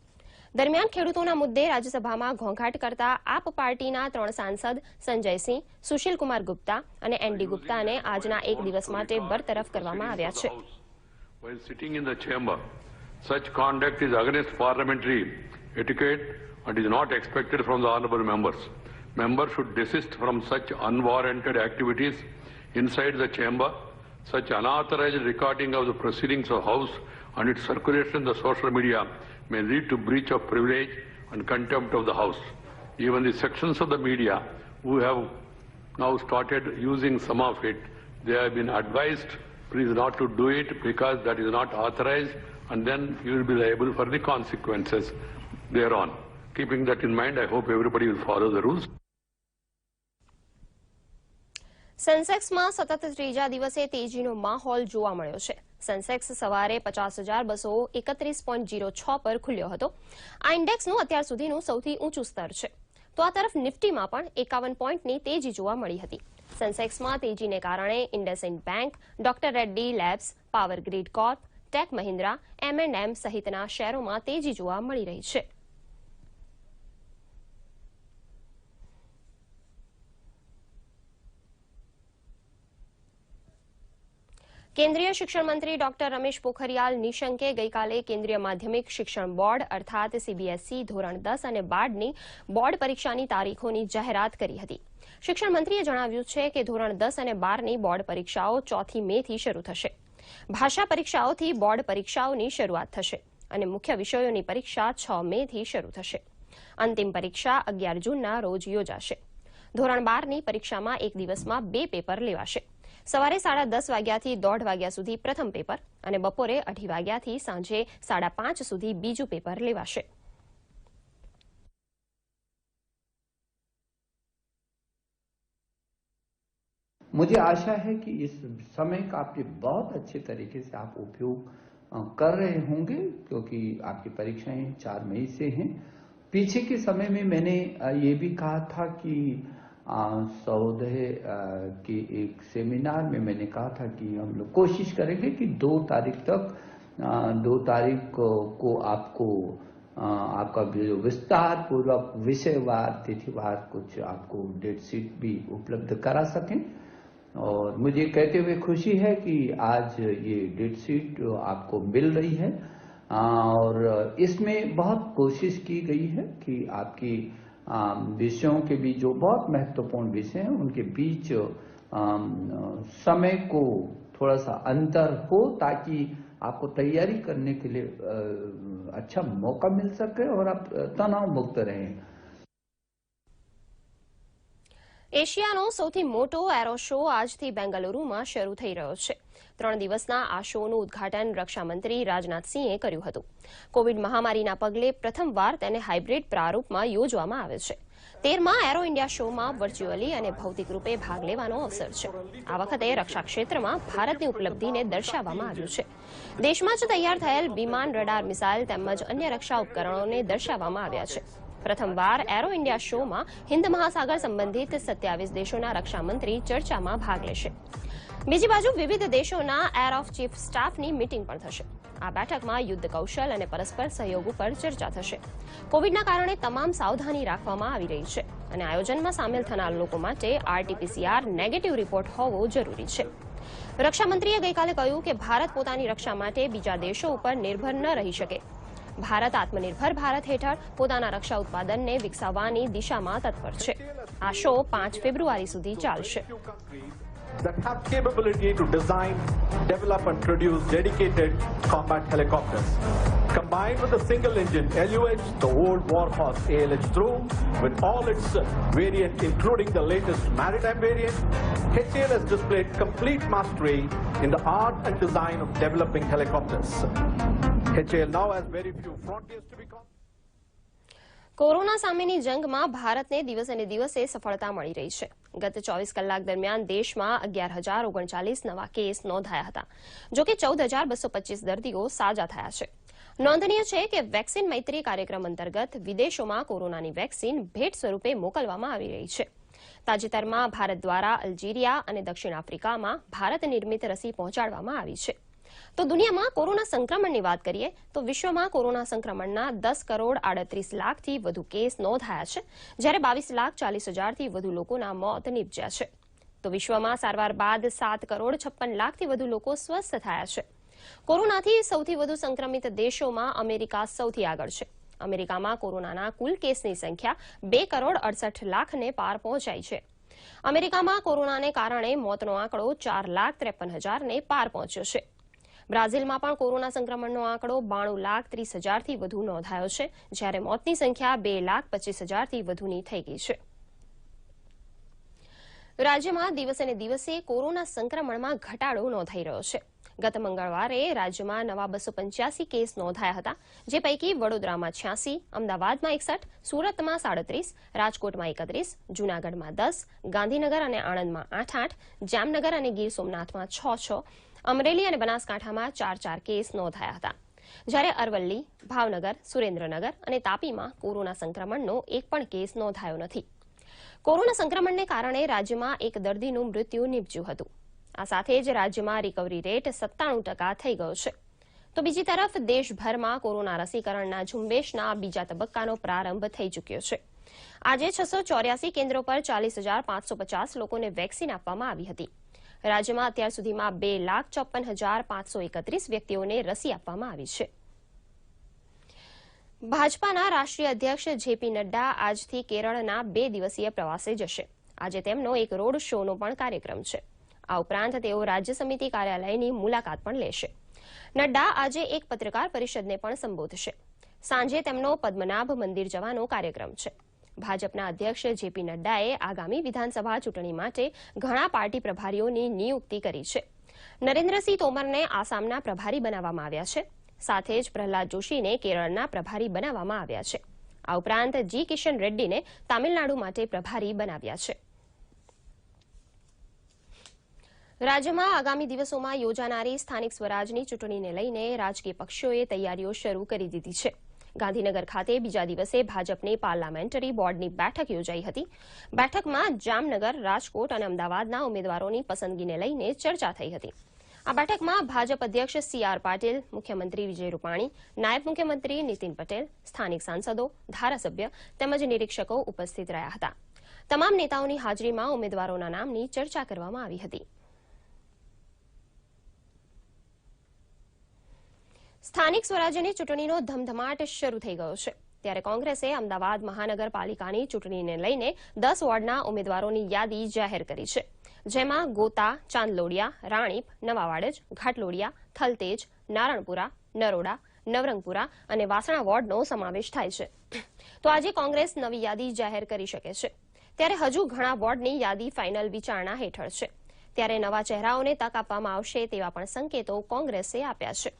દરમિયાન ખેડૂતોના મુદ્દે રાજ્યસભામાં ઘોંઘાટ કરતા આપ પાર્ટીના 3 સાંસદ સંજયસિંહ, સુશીલકુમાર ગુપ્તા અને એનડી ગુપ્તાને આજના એક દિવસ માટે બરતરફ કરવામાં આવ્યા છે. Such conduct is against parliamentary etiquette and is not expected from the honourable members. Members should desist from such unwarranted activities inside the chamber. Such unauthorized recording of the proceedings of House and its circulation in the social media may lead to breach of privilege and contempt of the House. Even the sections of the media who have now started using some of it, they have been advised please not to do it because that is not authorized, and then you will be liable for the consequences thereon. Keeping that in mind, I hope everybody will follow the rules. સેન્સેક્સમાં સતત ત્રીજા દિવસે તેજીનો માહોલ જોવા મળ્યો છે. Sensex સવારે 50,231.06 પર ખુલ્યો હતો. આ ઇન્ડેક્સનું અત્યાર સુધીનું સૌથી ઊંચું સ્તર છે. તો આ તરફ નિફ્ટીમાં પણ 51 પોઈન્ટની તેજી જોવા મળી હતી. સેન્સેક્સમાં તેજીને કારણે IndusInd bank, doctor Reddy labs, power grid corp, tech Mahindra, M&M સહિતના શેરોમાં તેજી જોવા મળી રહી છે. કેન્દ્રીય શિક્ષણ મંત્રી ડોક્ટર રમેશ પોખરિયાલ નિશંકે ગઈકાલે કેન્દ્રીય માધ્યમિક શિક્ષણ બોર્ડ અર્થાત CBSE ધોરણ 10 અને 12ની બોર્ડ પરીક્ષાની તારીખોની જાહેરાત કરી હતી. શિક્ષણ મંત્રીએ જણાવ્યું છે કે ધોરણ 10 અને 12ની બોર્ડ પરીક્ષાઓ 4 મેથી શરૂ થશે. ભાષા પરીક્ષાઓથી બોર્ડ પરીક્ષાઓની શરૂઆત થશે અને મુખ્ય વિષયોની પરીક્ષા 6 મેથી શરૂ થશે. અંતિમ પરીક્ષા 11 જૂનના રોજ યોજાશે. ધોરણ 12ની પરીક્ષામાં એક દિવસમાં 2 પેપર લેવાશે. સવારે 10:30 વાગ્યાથી 1:30 વાગ્યા સુધી પ્રથમ પેપર અને બપોરે 2:30 વાગ્યાથી સાંજે 5:30 સુધી બીજું પેપર લેવાશે. मुझे आशा है कि इस समय का आप बहुत अच्छे तरीके से आप उपयोग कर रहे होंगे क्योंकि आपकी परीक्षाएं 4 मई से हैं. पीछे के समय में मैंने ये भी कहा था कि सौदह के एक सेमिनार में मैंने कहा था कि हम लोग कोशिश करेंगे कि 2 तारीख तक 2 तारीख को आपको आपका जो विस्तार पूर्वक विषयवार तिथिवार कुछ आपको डेट शीट भी उपलब्ध करा सकें. और मुझे कहते हुए खुशी है कि आज ये डेट शीट आपको मिल रही है और इसमें बहुत कोशिश की गई है कि आपकी विषयों के बीच जो बहुत महत्वपूर्ण विषय हैं उनके बीच समय को थोड़ा सा अंतर हो ताकि आपको तैयारी करने के लिए अच्छा मौका मिल सके और आप तनाव मुक्त रहें. એશિયાનો સૌથી મોટો એરો શો આજથી બેંગલુરુમાં શરૂ થઈ રહ્યો છે. 3 દિવસના આ શોનું ઉદ્ઘાટન રક્ષામંત્રી રાજનાથસિંહે કર્યું હતું. કોવિડ મહામારીના પગલે પ્રથમવાર તેને હાઇબ્રિડ પ્રારૂપમાં યોજવામાં આવે છે. 13મા એરો ઇન્ડિયા શોમાં વર્ચ્યુઅલી અને ભૌતિક રૂપે ભાગ લેવાનો અવસર છે. આ વખતે રક્ષા ક્ષેત્રમાં ભારતની ઉપલબ્ધિને દર્શાવવામાં આવ્યું છે. દેશમાં જ તૈયાર થયેલ વિમાન, રડાર, મિસાઇલ તેમજ અન્ય રક્ષા ઉપકરણોને દર્શાવવામાં આવ્યા છે. પ્રથમવાર એરો ઇન્ડિયા શોમાં હિન્દ મહાસાગર સંબંધિત 27 દેશોના રક્ષામંત્રી ચર્ચામાં ભાગ લેશે. બીજી બાજુ વિવિધ દેશોના એર ઓફ ચીફ સ્ટાફની મીટિંગ પણ થશે. આ બેઠકમાં યુદ્ધ કૌશલ અને પરસ્પર સહયોગ ઉપર ચર્ચા થશે. કોવિડના કારણે તમામ સાવધાની રાખવામાં આવી રહી છે અને આયોજનમાં સામેલ થનાર લોકો માટે RT-PCR નેગેટિવ રિપોર્ટ હોવો જરૂરી છે. રક્ષામંત્રીએ ગઈકાલે કહ્યું કે ભારત પોતાની રક્ષા માટે બીજા દેશો ઉપર નિર્ભર ન રહી શકે. ભારત આત્મનિર્ભર ભારત હેઠળ પોતાના રક્ષા ઉત્પાદનને વિકસાવવાની દિશામાં તત્પર છે. આ શો 5 ફેબ્રુઆરી સુધી ચાલશે. that have capability to design, develop and produce dedicated combat helicopters. Combined with the single engine LUH, the old warhorse ALH-3, with all its variants including the latest maritime variant, HAL has displayed complete mastery in the art and design of developing helicopters. HAL now has very few frontiers to be conquered. Corona સામેની જંગમાં ભારતને દિવસે ને દિવસે સફળતા મળી રહી છે. ગત 24 કલાક દરમિયાન દેશમાં 11,039 નવા કેસ નોંધાયા હતા. જો કે 14,225 દર્દીઓ સાજા થયા છે. નોંધનીય છે કે વેક્સિન મૈત્રી કાર્યક્રમ અંતર્ગત વિદેશોમાં કોરોનાની વેક્સિન ભેટ સ્વરૂપે મોકલવામાં આવી રહી છે. તાજેતરમાં ભારત દ્વારા અલ્જીરિયા અને દક્ષિણ આફ્રિકામાં ભારત નિર્મિત રસી પહોંચાડવામાં આવી છે. તો દુનિયામાં કોરોના સંક્રમણની વાત કરીએ તો વિશ્વમાં કોરોના સંક્રમણના 10,38,00,000થી વધુ કેસ નોંધાયા છે, જ્યારે 22,40,000થી વધુ લોકોના મોત નીપજ્યા છે. તો વિશ્વમાં સારવાર બાદ 7,56,00,000થી વધુ લોકો સ્વસ્થ થયા છે. કોરોનાથી સૌથી વધુ સંક્રમિત દેશોમાં અમેરિકા સૌથી આગળ છે. અમેરિકામાં કોરોનાના કુલ કેસની સંખ્યા 2,68,00,000ને પાર પહોંચાઈ છે. અમેરિકામાં કોરોનાને કારણે મોતનો આંકડો 4,53,000ને પાર પહોંચ્યો છે. બ્રાઝિલમાં પણ કોરોના સંક્રમણનો આંકડો 92,30,000થી વધુ નોંધાયો છે, જ્યારે મોતની સંખ્યા 2,25,000થી વધુની થઈ ગઈ છે. રાજ્યમાં દિવસે ને દિવસે કોરોના સંક્રમણમાં ઘટાડો નોંધાઈ રહ્યો છે. ગત મંગળવારે રાજ્યમાં નવા 285 કેસ નોંધાયા હતા, જે પૈકી વડોદરામાં 86, અમદાવાદમાં 61, સુરતમાં 37, રાજકોટમાં 31, જૂનાગઢમાં 10, ગાંધીનગર અને આણંદમાં 8-8, જામનગર અને ગીર સોમનાથમાં 6-6, અમરેલી અને બનાસકાંઠામાં 4-4 કેસ નોંધાયા હતા, જ્યારે અરવલ્લી, ભાવનગર, સુરેન્દ્રનગર અને તાપીમાં કોરોના સંક્રમણનો એક પણ કેસ નોંધાયો નથી. કોરોના સંક્રમણને કારણે રાજ્યમાં એક દર્દીનું મૃત્યુ નીપજ્યું હતું. આ સાથે જ રાજ્યમાં રિકવરી રેટ 97% થઈ ગયો છે. તો બીજી તરફ દેશભરમાં કોરોના રસીકરણના ઝુંબેશના બીજા તબક્કાનો પ્રારંભ થઈ ચૂક્યો છે. આજે 684 કેન્દ્રો પર 40,550 લોકોને વેક્સિન આપવામાં આવી હતી. રાજ્યમાં અત્યાર સુધીમાં 2,54,531 વ્યક્તિઓને રસી આપવામાં આવી છે. ભાજપાના રાષ્ટ્રીય અધ્યક્ષ જેપી નડ્ડા આજથી કેરળના 2 દિવસીય પ્રવાસે જશે. આજે તેમનો એક રોડ શોનો પણ કાર્યક્રમ છે. આ ઉપરાંત તેઓ રાજ્ય સમિતિ કાર્યાલયની મુલાકાત પણ લેશે. નડ્ડા આજે એક પત્રકાર પરિષદને પણ સંબોધશે. સાંજે તેમનો પદ્મનાભ મંદિર જવાનો કાર્યક્રમ છે. ભાજપના અધ્યક્ષ જેપી નડ્ડાએ આગામી વિધાનસભા ચૂંટણી માટે ઘણા પાર્ટી પ્રભારીઓની નિયુક્તિ કરી છે. નરેન્દ્રસિંહ તોમરને આસામના પ્રભારી બનાવવામાં આવ્યા છે. સાથે જ પ્રહલાદ જોશીને કેરળના પ્રભારી બનાવવામાં આવ્યા છે. આ ઉપરાંત જી કિશન રેડ્ડીને તામિલનાડુ માટે પ્રભારી બનાવ્યા છે. રાજ્યમાં આગામી દિવસોમાં યોજાનારી સ્થાનિક સ્વરાજની ચૂંટણીને લઈને રાજકીય પક્ષોએ તૈયારીઓ શરૂ કરી દીધી છે. ગાંધીનગર ખાતે બીજા દિવસે ભાજપની પાર્લામેન્ટરી બોર્ડની બેઠક યોજાઈ હતી. બેઠકમાં જામનગર, રાજકોટ અને અમદાવાદના ઉમેદવારોની પસંદગીને લઈને ચર્ચા થઈ હતી. આ બેઠકમાં ભાજપ અધ્યક્ષ સી.આર. પાટીલ, મુખ્યમંત્રી વિજય રૂપાણી, નાયબ મુખ્યમંત્રી નીતિન પટેલ, સ્થાનિક સાંસદો, ધારાસભ્ય તેમજ નિરીક્ષકો ઉપસ્થિત રહ્યા હતા. તમામ નેતાઓની હાજરીમાં ઉમેદવારોના નામની ચર્ચા કરવામાં આવી હતી. સ્થાનિક સ્વરાજ્યની ચૂંટણીનો ધમધમાટ શરૂ થઈ ગયો છે. ત્યારે કોંગ્રેસે અમદાવાદ મહાનગરપાલિકાની ચૂંટણીને લઈને 10 વોર્ડના ઉમેદવારોની યાદી જાહેર કરી છે. જેમાં ગોતા, ચાંદલોડિયા, રાણીપ, નવાવાડજ, ઘાટલોડિયા, થલતેજ, નારણપુરા, નરોડા, નવરંગપુરા અને વાસણા વોર્ડનો સમાવેશ થાય છે. તો આજે કોંગ્રેસ નવી યાદી જાહેર કરી શકે છે. ત્યારે હજુ ઘણા વોર્ડની યાદી ફાઇનલ વિચારણા હેઠળ છે. ત્યારે નવા ચહેરાઓને તક આપવામાં આવશે તેવા પણ સંકેતો કોંગ્રેસે આપ્યા છે.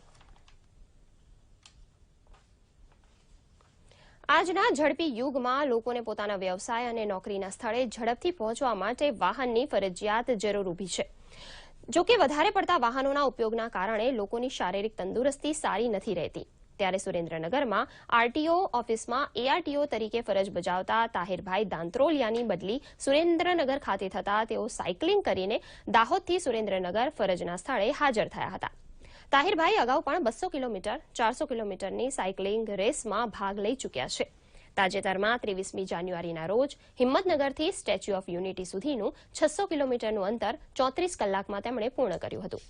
આજના ઝડપી યુગમાં લોકોને પોતાના વ્યવસાય અને નોકરીના સ્થળે ઝડપથી પહોંચવા માટે વાહનની ફરજિયાત જરૂર ઊભી છે. જોકે વધારે પડતા વાહનોના ઉપયોગના કારણે લોકોની શારીરિક તંદુરસ્તી સારી નથી રહેતી. ત્યારે સુરેન્દ્રનગરમાં આરટીઓ ઓફિસમાં એઆરટીઓ તરીકે ફરજ બજાવતા તાહિરભાઈ દાંત્રોલિયાની બદલી સુરેન્દ્રનગર ખાતે થતા તેઓ સાયકલિંગ કરીને દાહોદથી સુરેન્દ્રનગર ફરજના સ્થળે હાજર થયા હતા. તાહિરભાઈ અગાઉ પણ 200 કિલોમીટર, 400 કિલોમીટરની સાયકલિંગ રેસમાં ભાગ લઈ ચૂક્યા છે. તાજેતરમાં 23મી જાન્યુઆરીના રોજ હિંમતનગરથી સ્ટેચ્યુ ઓફ યુનિટી સુધીનું 600 કિલોમીટરનું અંતર 34 કલાકમાં તેમણે પૂર્ણ કર્યું હતું.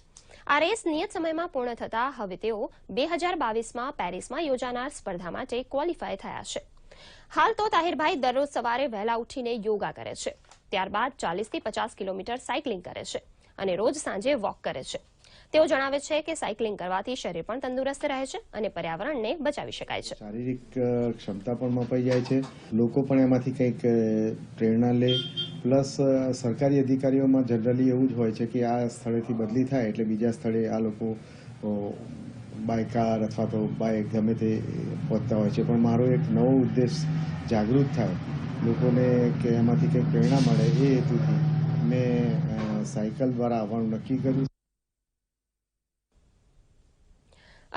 આ રેસ નિયત સમયમાં પૂર્ણ થતાં હવે તેઓ 2022માં પેરિસમાં યોજાનાર સ્પર્ધા માટે ક્વોલિફાય થયા છે. હાલ તો તાહિરભાઈ દરરોજ સવારે વહેલા ઉઠીને યોગા કરે છે. ત્યારબાદ 40 થી 50 કિલોમીટર સાયકલિંગ કરે છે. અને રોજ સાંજે વોક કરે છે. તેઓ જણાવે છે કે સાયકલિંગ કરવાથી શરીર પણ તંદુરસ્ત રહે છે અને પર્યાવરણને બચાવી શકાય છે. શારીરિક ક્ષમતા પણ મપાઈ જાય છે, લોકો પણ એમાંથી કંઈક પ્રેરણા લે. પ્લસ સરકારી અધિકારીઓમાં જનરલી એવું જ હોય છે કે આ સ્થળેથી બદલી થાય એટલે બીજા સ્થળે આ લોકો બાય કાર અથવા તો બાય ગમે તે પહોંચતા હોય છે. પણ મારો એક નવો ઉદ્દેશ જાગૃત થાય લોકોને કે એમાંથી કંઈક પ્રેરણા મળે એ હેતુથી મેં સાયકલ દ્વારા આવવાનું નક્કી કર્યું.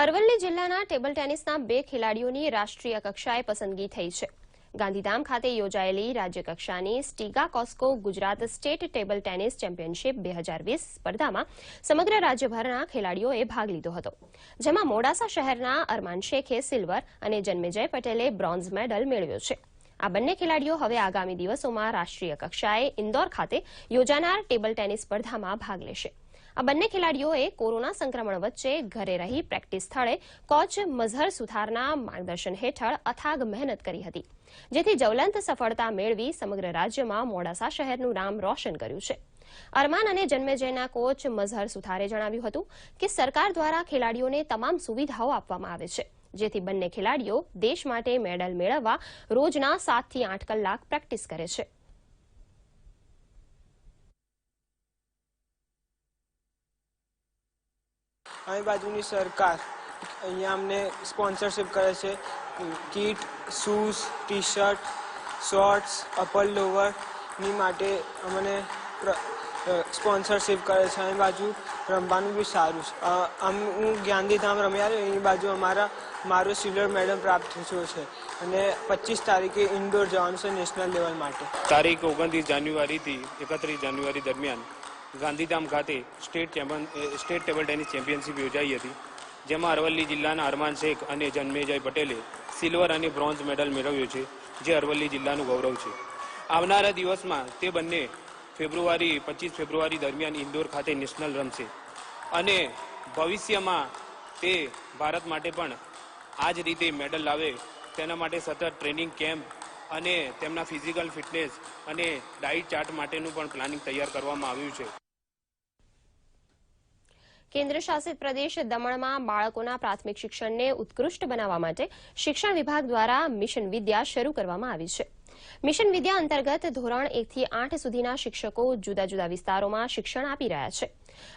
અરવલ્લી જિલ્લાના ટેબલ ટેનિસના 2 ખેલાડીઓની રાષ્ટ્રીય કક્ષાએ પસંદગી થઈ છે. ગાંધીધામ ખાતે યોજાયેલી રાજ્યકક્ષાની Stiga Cosco Gujarat state table tennis championship 2020 સ્પર્ધામાં સમગ્ર રાજ્યભરના ખેલાડીઓએ ભાગ લીધો હતો, જેમાં મોડાસા શહેરના અરમાન શેખે સિલ્વર અને જન્મેજય પટેલે બ્રોન્ઝ મેડલ મેળવ્યો છે. આ બંને ખેલાડીઓ હવે આગામી દિવસોમાં રાષ્ટ્રીય કક્ષાએ ઇન્દોર ખાતે યોજાનાર ટેબલ ટેનિસ સ્પર્ધામાં ભાગ લેશે. આ બંને ખેલાડીઓએ કોરોના સંક્રમણ વચ્ચે ઘરે રહી પ્રેક્ટિસ સ્થળે કોચ મઝહર સુથારના માર્ગદર્શન હેઠળ અથાગ મહેનત કરી હતી, જેથી જ્વલંત સફળતા મેળવી સમગ્ર રાજ્યમાં મોડાસા શહેરનું નામ રોશન કર્યું છે. અરમાન અને જન્મેજયના કોચ મઝહર સુથારે જણાવ્યું હતું કે સરકાર દ્વારા ખેલાડીઓને તમામ સુવિધાઓ આપવામાં આવે છે, જેથી બંને ખેલાડીઓ દેશ માટે મેડલ મેળવવા રોજના 7 થી 8 કલાક પ્રેક્ટિસ કરે છે. અહીં બાજુની સરકાર અહીંયા અમને સ્પોન્સરશિપ કરે છે. Kit, shoes, T shirt, shorts, upper લોવરની માટે અમને સ્પોન્સરશિપ કરે છે. અહીં બાજુ રમવાનું બી સારું છે. હું ગાંધીધામ રમ્યા અહીં બાજુ મારો સિલ્વર મેડલ પ્રાપ્ત થયો છે અને 25 તારીખે ઇન્ડોર જવાનું છે નેશનલ લેવલ માટે. તારીખ 29 જાન્યુઆરીથી 31 જાન્યુઆરી દરમિયાન ગાંધીધામ ખાતે સ્ટેટ ટેબલ ટેનિસ ચેમ્પિયનશિપ યોજાઈ હતી, જેમાં અરવલ્લી જિલ્લાના અરમાન શેખ અને જન્મેજય પટેલે સિલ્વર અને બ્રોન્ઝ મેડલ મેળવ્યો છે, જે અરવલ્લી જિલ્લાનું ગૌરવ છે. આવનારા દિવસમાં તે બંને 25 ફેબ્રુઆરી દરમિયાન ઇન્દોર ખાતે નેશનલ રમશે અને ભવિષ્યમાં તે ભારત માટે પણ આ જ રીતે મેડલ લાવે તેના માટે સતત ટ્રેનિંગ કેમ્પ અને તેમના ફિઝિકલ ફિટનેસ અને ડાયટ ચાર્ટ માટેનું પણ પ્લાનિંગ તૈયાર કરવામાં આવ્યું છે. કેન્દ્ર શાસિત પ્રદેશ દમણમાં બાળકોના પ્રાથમિક શિક્ષણને ઉત્કૃષ્ટ બનાવવા માટે શિક્ષણ વિભાગ દ્વારા મિશન વિદ્યા શરૂ કરવામાં આવી છે. મિશન વિદ્યા અંતર્ગત ધોરણ 1 થી 8 સુધીના શિક્ષકો જુદા જુદા વિસ્તારોમાં શિક્ષણ આપી રહ્યા છે.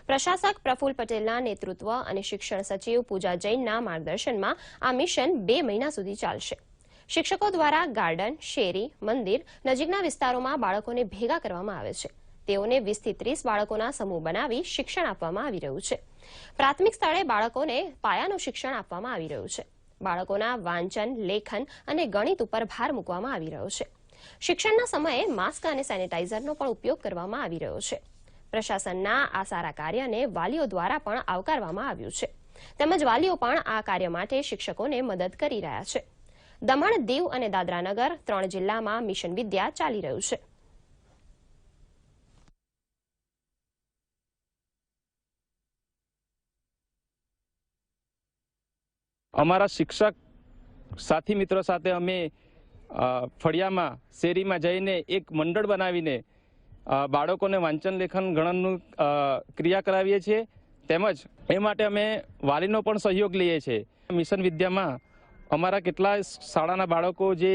પ્રશાસક પ્રફુલ પટેલના નેતૃત્વ અને શિક્ષણ સચિવ પૂજા જૈનના માર્ગદર્શનમાં આ મિશન 2 મહિના સુધી ચાલશે. શિક્ષકો દ્વારા ગાર્ડન, શેરી, મંદિર નજીકના વિસ્તારોમાં બાળકોને ભેગા કરવામાં આવે છે. તેઓને 20 થી 30 બાળકોના સમૂહ બનાવી શિક્ષણ આપવામાં આવી રહ્યું છે. પ્રાથમિક સ્તરે બાળકોને પાયાનું શિક્ષણ આપવામાં આવી રહ્યું છે. બાળકોના વાંચન, લેખન અને ગણિત ઉપર ભાર મૂકવામાં આવી રહ્યો છે. શિક્ષણના સમયે માસ્ક અને સેનેટાઇઝરનો પણ ઉપયોગ કરવામાં આવી રહ્યો છે. પ્રશાસનના આ સારા કાર્યને વાલીઓ દ્વારા પણ આવકારવામાં આવ્યું છે, તેમજ વાલીઓ પણ આ કાર્ય માટે શિક્ષકોને મદદ કરી રહ્યા છે. દમણ, દીવ અને દાદરાનગર 3 જિલ્લામાં મિશન વિદ્યા ચાલી રહ્યું છે. અમારા શિક્ષક સાથી મિત્રો સાથે અમે ફળિયામાં શેરીમાં જઈને એક મંડળ બનાવીને બાળકોને વાંચન, લેખન, ગણનનું ક્રિયા કરાવીએ છીએ, તેમજ એ માટે અમે વાલીનો પણ સહયોગ લઈએ છીએ. મિશન વિદ્યામાં અમારા કેટલા શાળાના બાળકો જે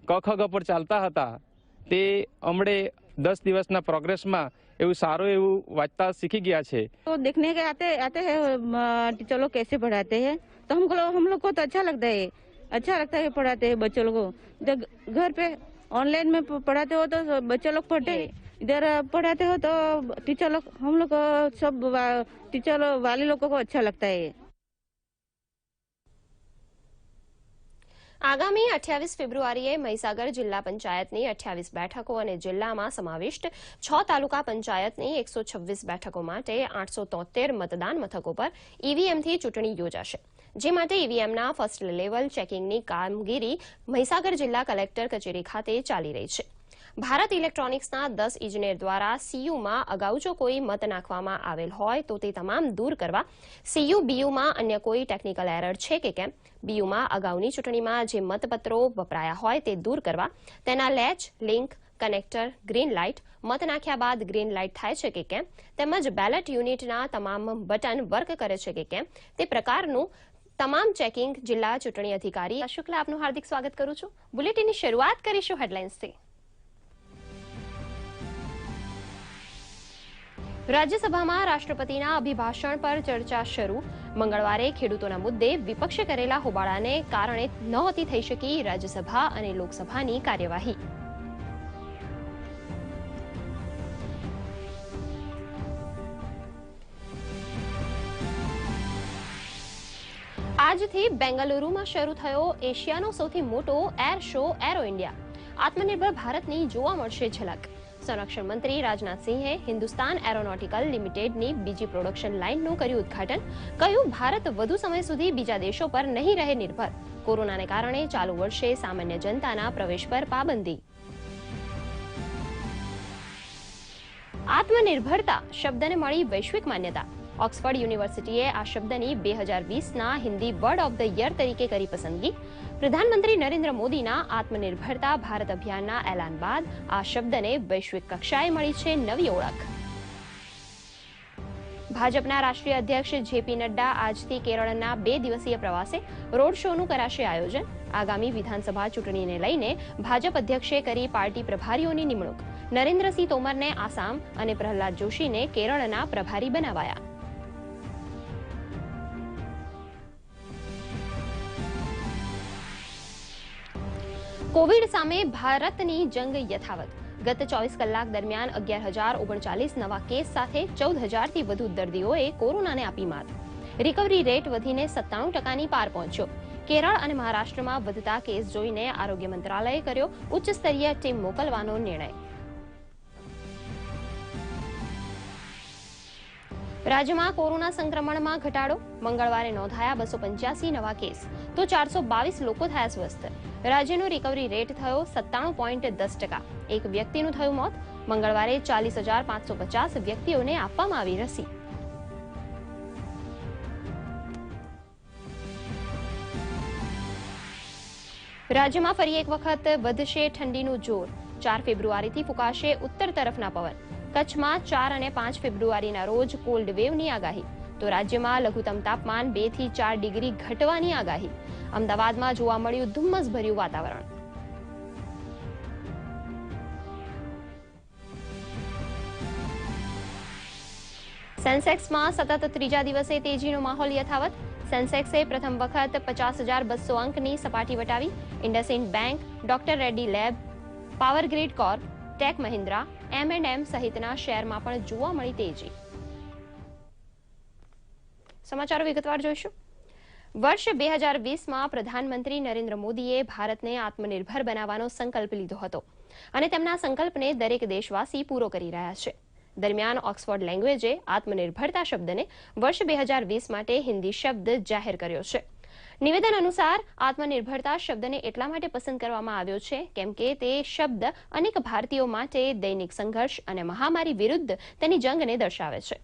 ક ખ ગ પર ચાલતા હતા તે હમણે 10 દિવસના પ્રોગ્રેસમાં એવું સારું એવું વાંચતા શીખી ગયા છે. तो देखने के आते हैं टीचर लोग कैसे पढ़ाते हैं, तो हम लोग को तो अच्छा लगता है पढ़ाते हैं बच्चों लोग को. जब घर पे ऑनलाइन में पढ़ाते हो तो बच्चे लोग पढ़ते, इधर पढ़ाते हो तो टीचर लोग हम लोग सब टीचर वाले लोगों को अच्छा लगता है. આગામી 28 ફેબ્રુઆરીએ મહીસાગર જિલ્લા પંચાયતની 28 બેઠકો અને જિલ્લામાં સમાવિષ્ટ 6 તાલુકા પંચાયતની 126 બેઠકો માટે 873 મતદાન મથકો પર ઈવીએમથી ચૂંટણી યોજાશે, જે માટે ઈવીએમના ફર્સ્ટ લેવલ ચેકિંગની કામગીરી મહીસાગર જિલ્લા કલેક્ટર કચેરી ખાતે ચાલી રહી છે. ભારત ઇલેક્ટ્રોનિક્સના 10 ઇજનેર દ્વારા સીયુમાં અગાઉ જો કોઈ મત નાખવામાં આવેલ હોય તો તે તમામ દૂર કરવા, સીયુ બીયુમાં અન્ય કોઈ ટેકનિકલ એરર છે કે કેમ, બીયુમાં અગાઉની ચૂંટણીમાં જે મતપત્રો વપરાયા હોય તે દૂર કરવા, તેના latch, link, connector, green light, મત નાખ્યા બાદ ગ્રીન લાઇટ થાય છે કે કેમ, તેમજ બેલેટ યુનિટના તમામ બટન વર્ક કરે છે કે કેમ, તે પ્રકારનું તમામ ચેકિંગ જિલ્લા ચૂંટણી અધિકારી શુક્લા, આપનું હાર્દિક સ્વાગત કરું છું. બુલેટિનની શરૂઆત કરીશું હેડલાઇન્સથી. રાજ્યસભામાં રાષ્ટ્રપતિના અભિભાષણ પર ચર્ચા શરૂ. મંગળવારે ખેડૂતોના મુદ્દે વિપક્ષે કરેલા હોબાળાને કારણે નહોતી થઈ શકી રાજ્યસભા અને લોકસભાની કાર્યવાહી. આજથી બેંગલુરુમાં શરૂ થયો એશિયાનો સૌથી મોટો એર શો એરો ઇન્ડિયા. આત્મનિર્ભર ભારતની જોવા મળશે ઝલક. સંરક્ષણ મંત્રી રાજનાથસિંહે હિન્દુસ્તાન એરોનોટિકલ લિમિટેડની બીજી પ્રોડક્શન લાઇનનું કર્યું ઉદઘાટન. કહ્યું, ભારત વધુ સમય સુધી બીજા દેશો પર નહીં રહે નિર્ભર. કોરોનાને કારણે ચાલુ વર્ષે સામાન્ય જનતાના પ્રવેશ પર પાબંદી. આત્મનિર્ભરતા શબ્દને મળી વૈશ્વિક માન્યતા. ઓક્સફર્ડ યુનિવર્સિટીએ આ શબ્દની 2020ના Hindi word of the year તરીકે કરી પસંદગી. પ્રધાનમંત્રી નરેન્દ્ર મોદીના આત્મનિર્ભરતા ભારત અભિયાનના એલાન બાદ આ શબ્દને વૈશ્વિક કક્ષાએ મળી છે નવી ઓળખ. ભાજપના રાષ્ટ્રીય અધ્યક્ષ જેપી નડ્ડા આજથી કેરળના 2 દિવસીય પ્રવાસે. રોડ શોનું કરાશે આયોજન. આગામી વિધાનસભા ચૂંટણીને લઈને ભાજપ અધ્યક્ષે કરી પાર્ટી પ્રભારીઓની નિમણૂક. નરેન્દ્રસિંહ તોમરને આસામ અને પ્રહલાદ જોશીને કેરળના પ્રભારી બનાવાયા. કોવિડ સામે ભારતની જંગ યથાવત. ગત 24 કલાક દરમિયાન 11,039 નવા કેસ સાથે 14,000થી વધુ દર્દીઓએ કોરોનાને આપી માત. રિકવરી રેટ વધીને 97% પાર પહોંચ્યો. કેરળ અને મહારાષ્ટ્રમાં વધતા કેસ જોઈને આરોગ્ય મંત્રાલયે કર્યો ઉચ્ચ સ્તરીય ટીમ મોકલવાનો નિર્ણય. રાજ્યમાં કોરોના સંક્રમણમાં ઘટાડો. મંગળવારે નોંધાયા 285 નવા કેસ, તો 422 લોકો થયા સ્વસ્થ. રાજ્યનો રિકવરી રેટ થયો 97.10%. એક વ્યક્તિનું થયું મોત. મંગળવારે 40,550 વ્યક્તિઓને આપવામાં આવી રસી. રાજ્યમાં ફરી એક વખત વધશે ઠંડીનું જોર. 4 ફેબ્રુઆરીથી ફૂંકાશે ઉત્તર તરફના પવન. કચ્છમાં 4 અને 5 ફેબ્રુઆરીના રોજ કોલ્ડ વેવની આગાહી. તો રાજ્યમાં લઘુત્તમ તાપમાન 2 થી 4 ડિગ્રી ઘટવાની આગાહી. અમદાવાદમાં જોવા મળ્યું ધુમ્મસભર્યું વાતાવરણ. સેન્સેક્સમાં સતત ત્રીજા દિવસે તેજીનો માહોલ યથાવત. સેન્સેક્સે પ્રથમ વખત 50,200 અંકની સપાટી વટાવી. IndusInd bank, doctor Reddy lab, power grid corp, tech Mahindra, M&M સહિતના શેરમાં પણ જોવા મળી તેજી. સમાચારો વિગતવાર જોઈશું. વર્ષ 2020માં પ્રધાનમંત્રી નરેન્દ્ર મોદીએ ભારતને આત્મનિર્ભર બનાવવાનો સંકલ્પ લીધો હતો અને તેમના સંકલ્પને દરેક દેશવાસી પૂરો કરી રહ્યા છે. દરમિયાન ઓક્સફર્ડ લેંગ્વેજે આત્મનિર્ભરતા શબ્દને વર્ષ 2020 માટે હિન્દી શબ્દ જાહેર કર્યો છે. નિવેદન અનુસાર આત્મનિર્ભરતા શબ્દને એટલા માટે પસંદ કરવામાં આવ્યો છે કેમ કે તે શબ્દ અનેક ભારતીયો માટે દૈનિક સંઘર્ષ અને મહામારી વિરુદ્ધ તેની જંગને દર્શાવે છે.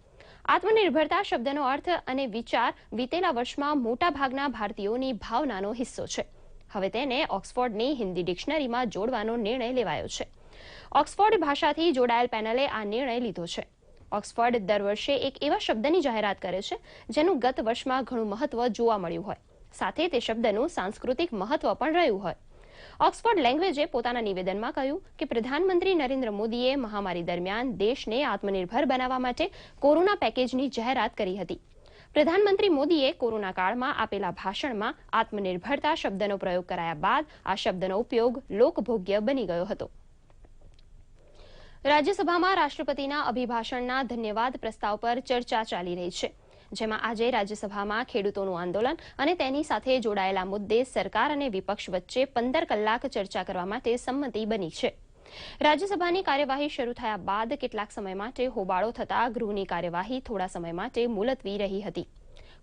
આત્મનિર્ભરતા શબ્દનો અર્થ અને વિચાર વીતેલા વર્ષમાં મોટા ભાગના ભારતીયોની ભાવનાનો હિસ્સો છે. હવે તેને ઓક્સફોર્ડની હિન્દી ડિક્શનરીમાં જોડવાનો નિર્ણય લેવાયો છે. ઓક્સફોર્ડ ભાષાથી જોડાયેલ પેનલે આ નિર્ણય લીધો છે. ઓક્સફોર્ડ દર વર્ષે એક એવા શબ્દની જાહેરાત કરે છે જેનું ગત વર્ષમાં ઘણું મહત્વ જોવા મળ્યું હોય, સાથે તે શબ્દનું સાંસ્કૃતિક મહત્વ પણ રહ્યું હોય. ઓક્સફર્ડ લેંગ્વેજે પોતાના નિવેદનમાં કહ્યું કે પ્રધાનમંત્રી નરેન્દ્ર મોદીએ મહામારી દરમિયાન દેશને આત્મનિર્ભર બનાવવા માટે કોરોના પેકેજની જાહેરાત કરી હતી. પ્રધાનમંત્રી મોદીએ કોરોના કાળમાં આપેલા ભાષણમાં આત્મનિર્ભરતા શબ્દનો પ્રયોગ કરાયા બાદ આ શબ્દનો ઉપયોગ લોકભોગ્ય બની ગયો હતો. રાજ્યસભામાં રાષ્ટ્રપતિના અભિભાષણના ધન્યવાદ પ્રસ્તાવ પર ચર્ચા ચાલી રહી છે, જેમાં આજે રાજ્યસભામાં ખેડૂતોનું આંદોલન અને તેની સાથે જોડાયેલા મુદ્દે સરકાર અને વિપક્ષ વચ્ચે 15 કલાક ચર્ચા કરવા માટે સંમતિ બની છે. રાજ્યસભાની કાર્યવાહી શરૂ થયા બાદ કેટલાક સમય માટે હોબાળો થતા ગૃહની કાર્યવાહી થોડા સમય માટે મુલતવી રહી હતી.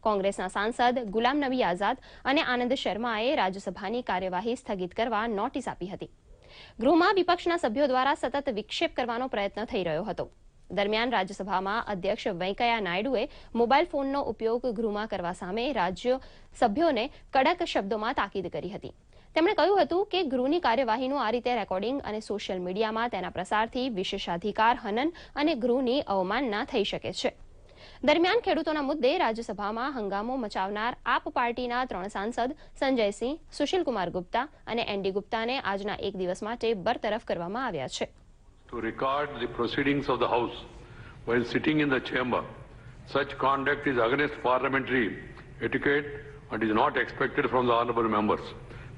કોંગ્રેસના સાંસદ ગુલામ નબી આઝાદ અને આનંદ શર્માએ રાજ્યસભાની કાર્યવાહી સ્થગિત કરવા નોટિસ આપી હતી. ગૃહમાં વિપક્ષના સભ્યો દ્વારા સતત વિક્ષેપ કરવાનો પ્રયત્ન થઈ રહ્યો હતો. દરમિયાન રાજ્યસભામાં અધ્યક્ષ વેંકૈયા નાયડુએ મોબાઈલ ફોનનો ઉપયોગ ગૃહમાં કરવા સામે રાજ્ય સભ્યોને કડક શબ્દોમાં તાકીદ કરી હતી. તેમણે કહ્યું હતું કે ગૃહની કાર્યવાહીનું આ રીતે રેકોર્ડિંગ અને સોશિયલ મીડિયામાં તેના પ્રસારથી વિશેષાધિકાર હનન અને ગૃહની અવમાનના થઈ શકે છે. દરમિયાન ખેડૂતોના મુદ્દે રાજ્યસભામાં હંગામો મચાવનાર આપ પાર્ટીના 3 સાંસદ સંજયસિંહ, સુશીલકુમાર ગુપ્તા અને એનડી ગુપ્તાને આજના એક દિવસ માટે બરતરફ કરવામાં આવ્યા છે. To record the proceedings of the House while sitting in the chamber. Such conduct is against parliamentary etiquette and is not expected from the honourable members.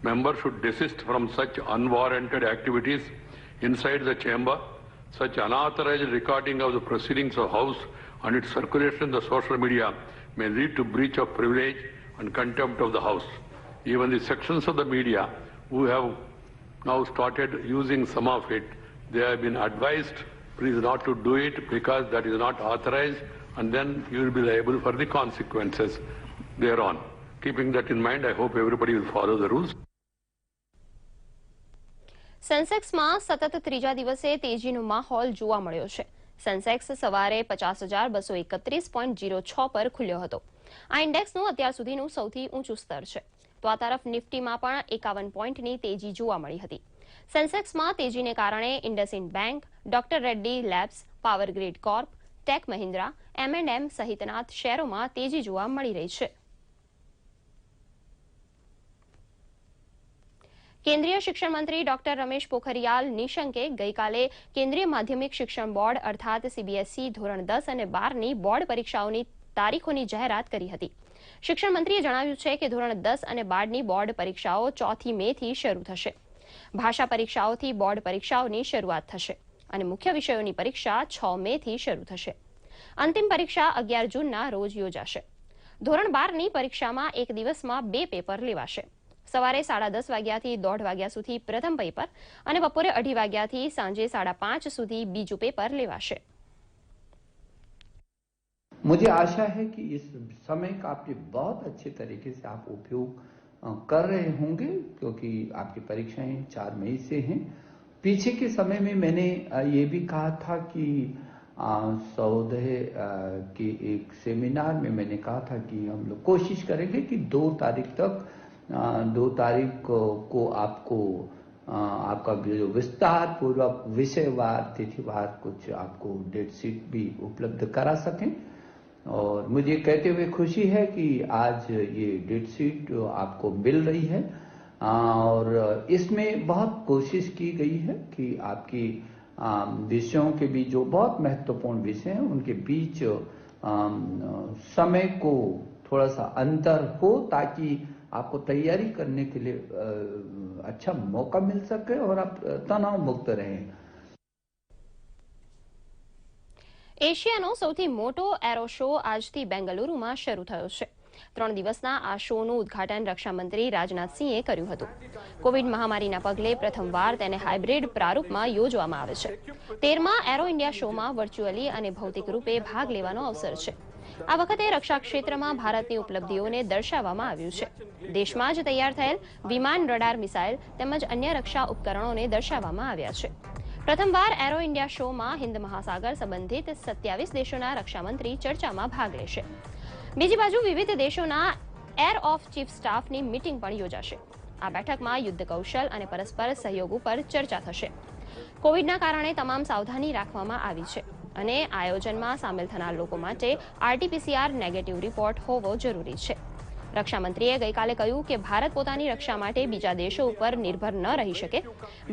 Members should desist from such unwarranted activities inside the chamber. Such unauthorized recording of the proceedings of House and its circulation in the social media may lead to breach of privilege and contempt of the House. Even the sections of the media who have now started using some of it, they have been advised please not to do it because that is not authorized, and then you will be liable for the consequences thereon. Keeping that in mind, I hope everybody will follow the rules. સેન્સેક્સમાં સતત ત્રીજા દિવસે તેજીનો માહોલ જોવા મળ્યો છે. Sensex સવારે 50,231.06 પર ખુલ્યો હતો. આ ઇન્ડેક્સનું અત્યાર સુધીનું સૌથી ઊંચું સ્તર છે. તો આ તરફ નિફ્ટીમાં પણ 51 પોઈન્ટની તેજી જોવા મળી હતી. સેન્સેક્સમાં તેજીને કારણે IndusInd bank, doctor Reddy labs, power grid corp, tech Mahindra, M&M સહિતના શેરોમાં તેજી જોવા મળી રહી છે. કેન્દ્રીય શિક્ષણ મંત્રી ડોક્ટર રમેશ પોખરિયાલ નિશંકે ગઈકાલે કેન્દ્રીય માધ્યમિક શિક્ષણ બોર્ડ અર્થાત CBSE ધોરણ 10 અને 12ની બોર્ડ પરીક્ષાઓની તારીખોની જાહેરાત કરી હતી. શિક્ષણ મંત્રીએ જણાવ્યું છે કે ધોરણ 10 અને 12ની બોર્ડ પરીક્ષાઓ 4 મેથી શરૂ થશે. ભાષા પરીક્ષાઓથી બોર્ડ પરીક્ષાઓની શરૂઆત થશે અને મુખ્ય વિષયોની પરીક્ષા 6 મેથી શરૂ થશે. અંતિમ પરીક્ષા 11 જૂનના રોજ યોજાશે. ધોરણ 12ની પરીક્ષામાં એક દિવસમાં 2 પેપર લેવાશે. સવારે 10:30 વાગ્યાથી 1:30 વાગ્યા સુધી પ્રથમ પેપર અને બપોરે 2:30 વાગ્યાથી સાંજે 5:30 સુધી બીજું પેપર લેવાશે. मुझे आशा है कि इस समय का आप ये बहुत अच्छे तरीके से आप उपयोग कर रहे होंगे क्योंकि आपकी परीक्षाएं 4 मई से हैं. पीछे के समय में मैंने ये भी कहा था कि सौदह के एक सेमिनार में मैंने कहा था कि हम लोग कोशिश करेंगे कि 2 तारीख तक 2 तारीख को आपको आपका जो विस्तार पूर्वक विषयवार तिथिवार कुछ आपको डेट शीट भी उपलब्ध करा सकें. और मुझे कहते हुए खुशी है कि आज ये डेट शीट आपको मिल रही है और इसमें बहुत कोशिश की गई है कि आपकी विषयों के बीच जो बहुत महत्वपूर्ण विषय हैं उनके बीच समय को थोड़ा सा अंतर हो ताकि आपको तैयारी करने के लिए अच्छा मौका मिल सके और आप तनाव मुक्त रहें. એશિયાનો સૌથી મોટો એરો શો આજથી બેંગલુરુમાં શરૂ થયો છે. 3 દિવસના આ શોનું ઉદ્ઘાટન રક્ષામંત્રી રાજનાથસિંહે કર્યું હતું. કોવિડ મહામારીના પગલે પ્રથમવાર તેને હાઇબ્રિડ પ્રારૂપમાં યોજવામાં આવે છે. 13મા એરો ઇન્ડિયા શોમાં વર્ચ્યુઅલી અને ભૌતિક રૂપે ભાગ લેવાનો અવસર છે. આ વખતે રક્ષા ક્ષેત્રમાં ભારતની ઉપલબ્ધિઓને દર્શાવવામાં આવ્યું છે. દેશમાં જ તૈયાર થયેલ વિમાન, રડાર, મિસાઇલ તેમજ અન્ય રક્ષા ઉપકરણોને દર્શાવવામાં આવ્યા છે. પ્રથમવાર એરો ઇન્ડિયા શોમાં હિન્દ મહાસાગર સંબંધિત 27 દેશોના રક્ષામંત્રી ચર્ચામાં ભાગ લેશે. બીજી બાજુ વિવિધ દેશોના એર ઓફ ચીફ સ્ટાફની મીટિંગ પણ યોજાશે. આ બેઠકમાં યુદ્ધ કૌશલ અને પરસ્પર સહયોગ ઉપર ચર્ચા થશે. કોવિડના કારણે તમામ સાવધાની રાખવામાં આવી છે અને આયોજનમાં સામેલ થનાર લોકો માટે RT-PCR નેગેટિવ રિપોર્ટ હોવો જરૂરી છે. રક્ષામંત્રીએ ગઈકાલે કહ્યું કે ભારત પોતાની રક્ષા માટે બીજા દેશો ઉપર નિર્ભર ન રહી શકે.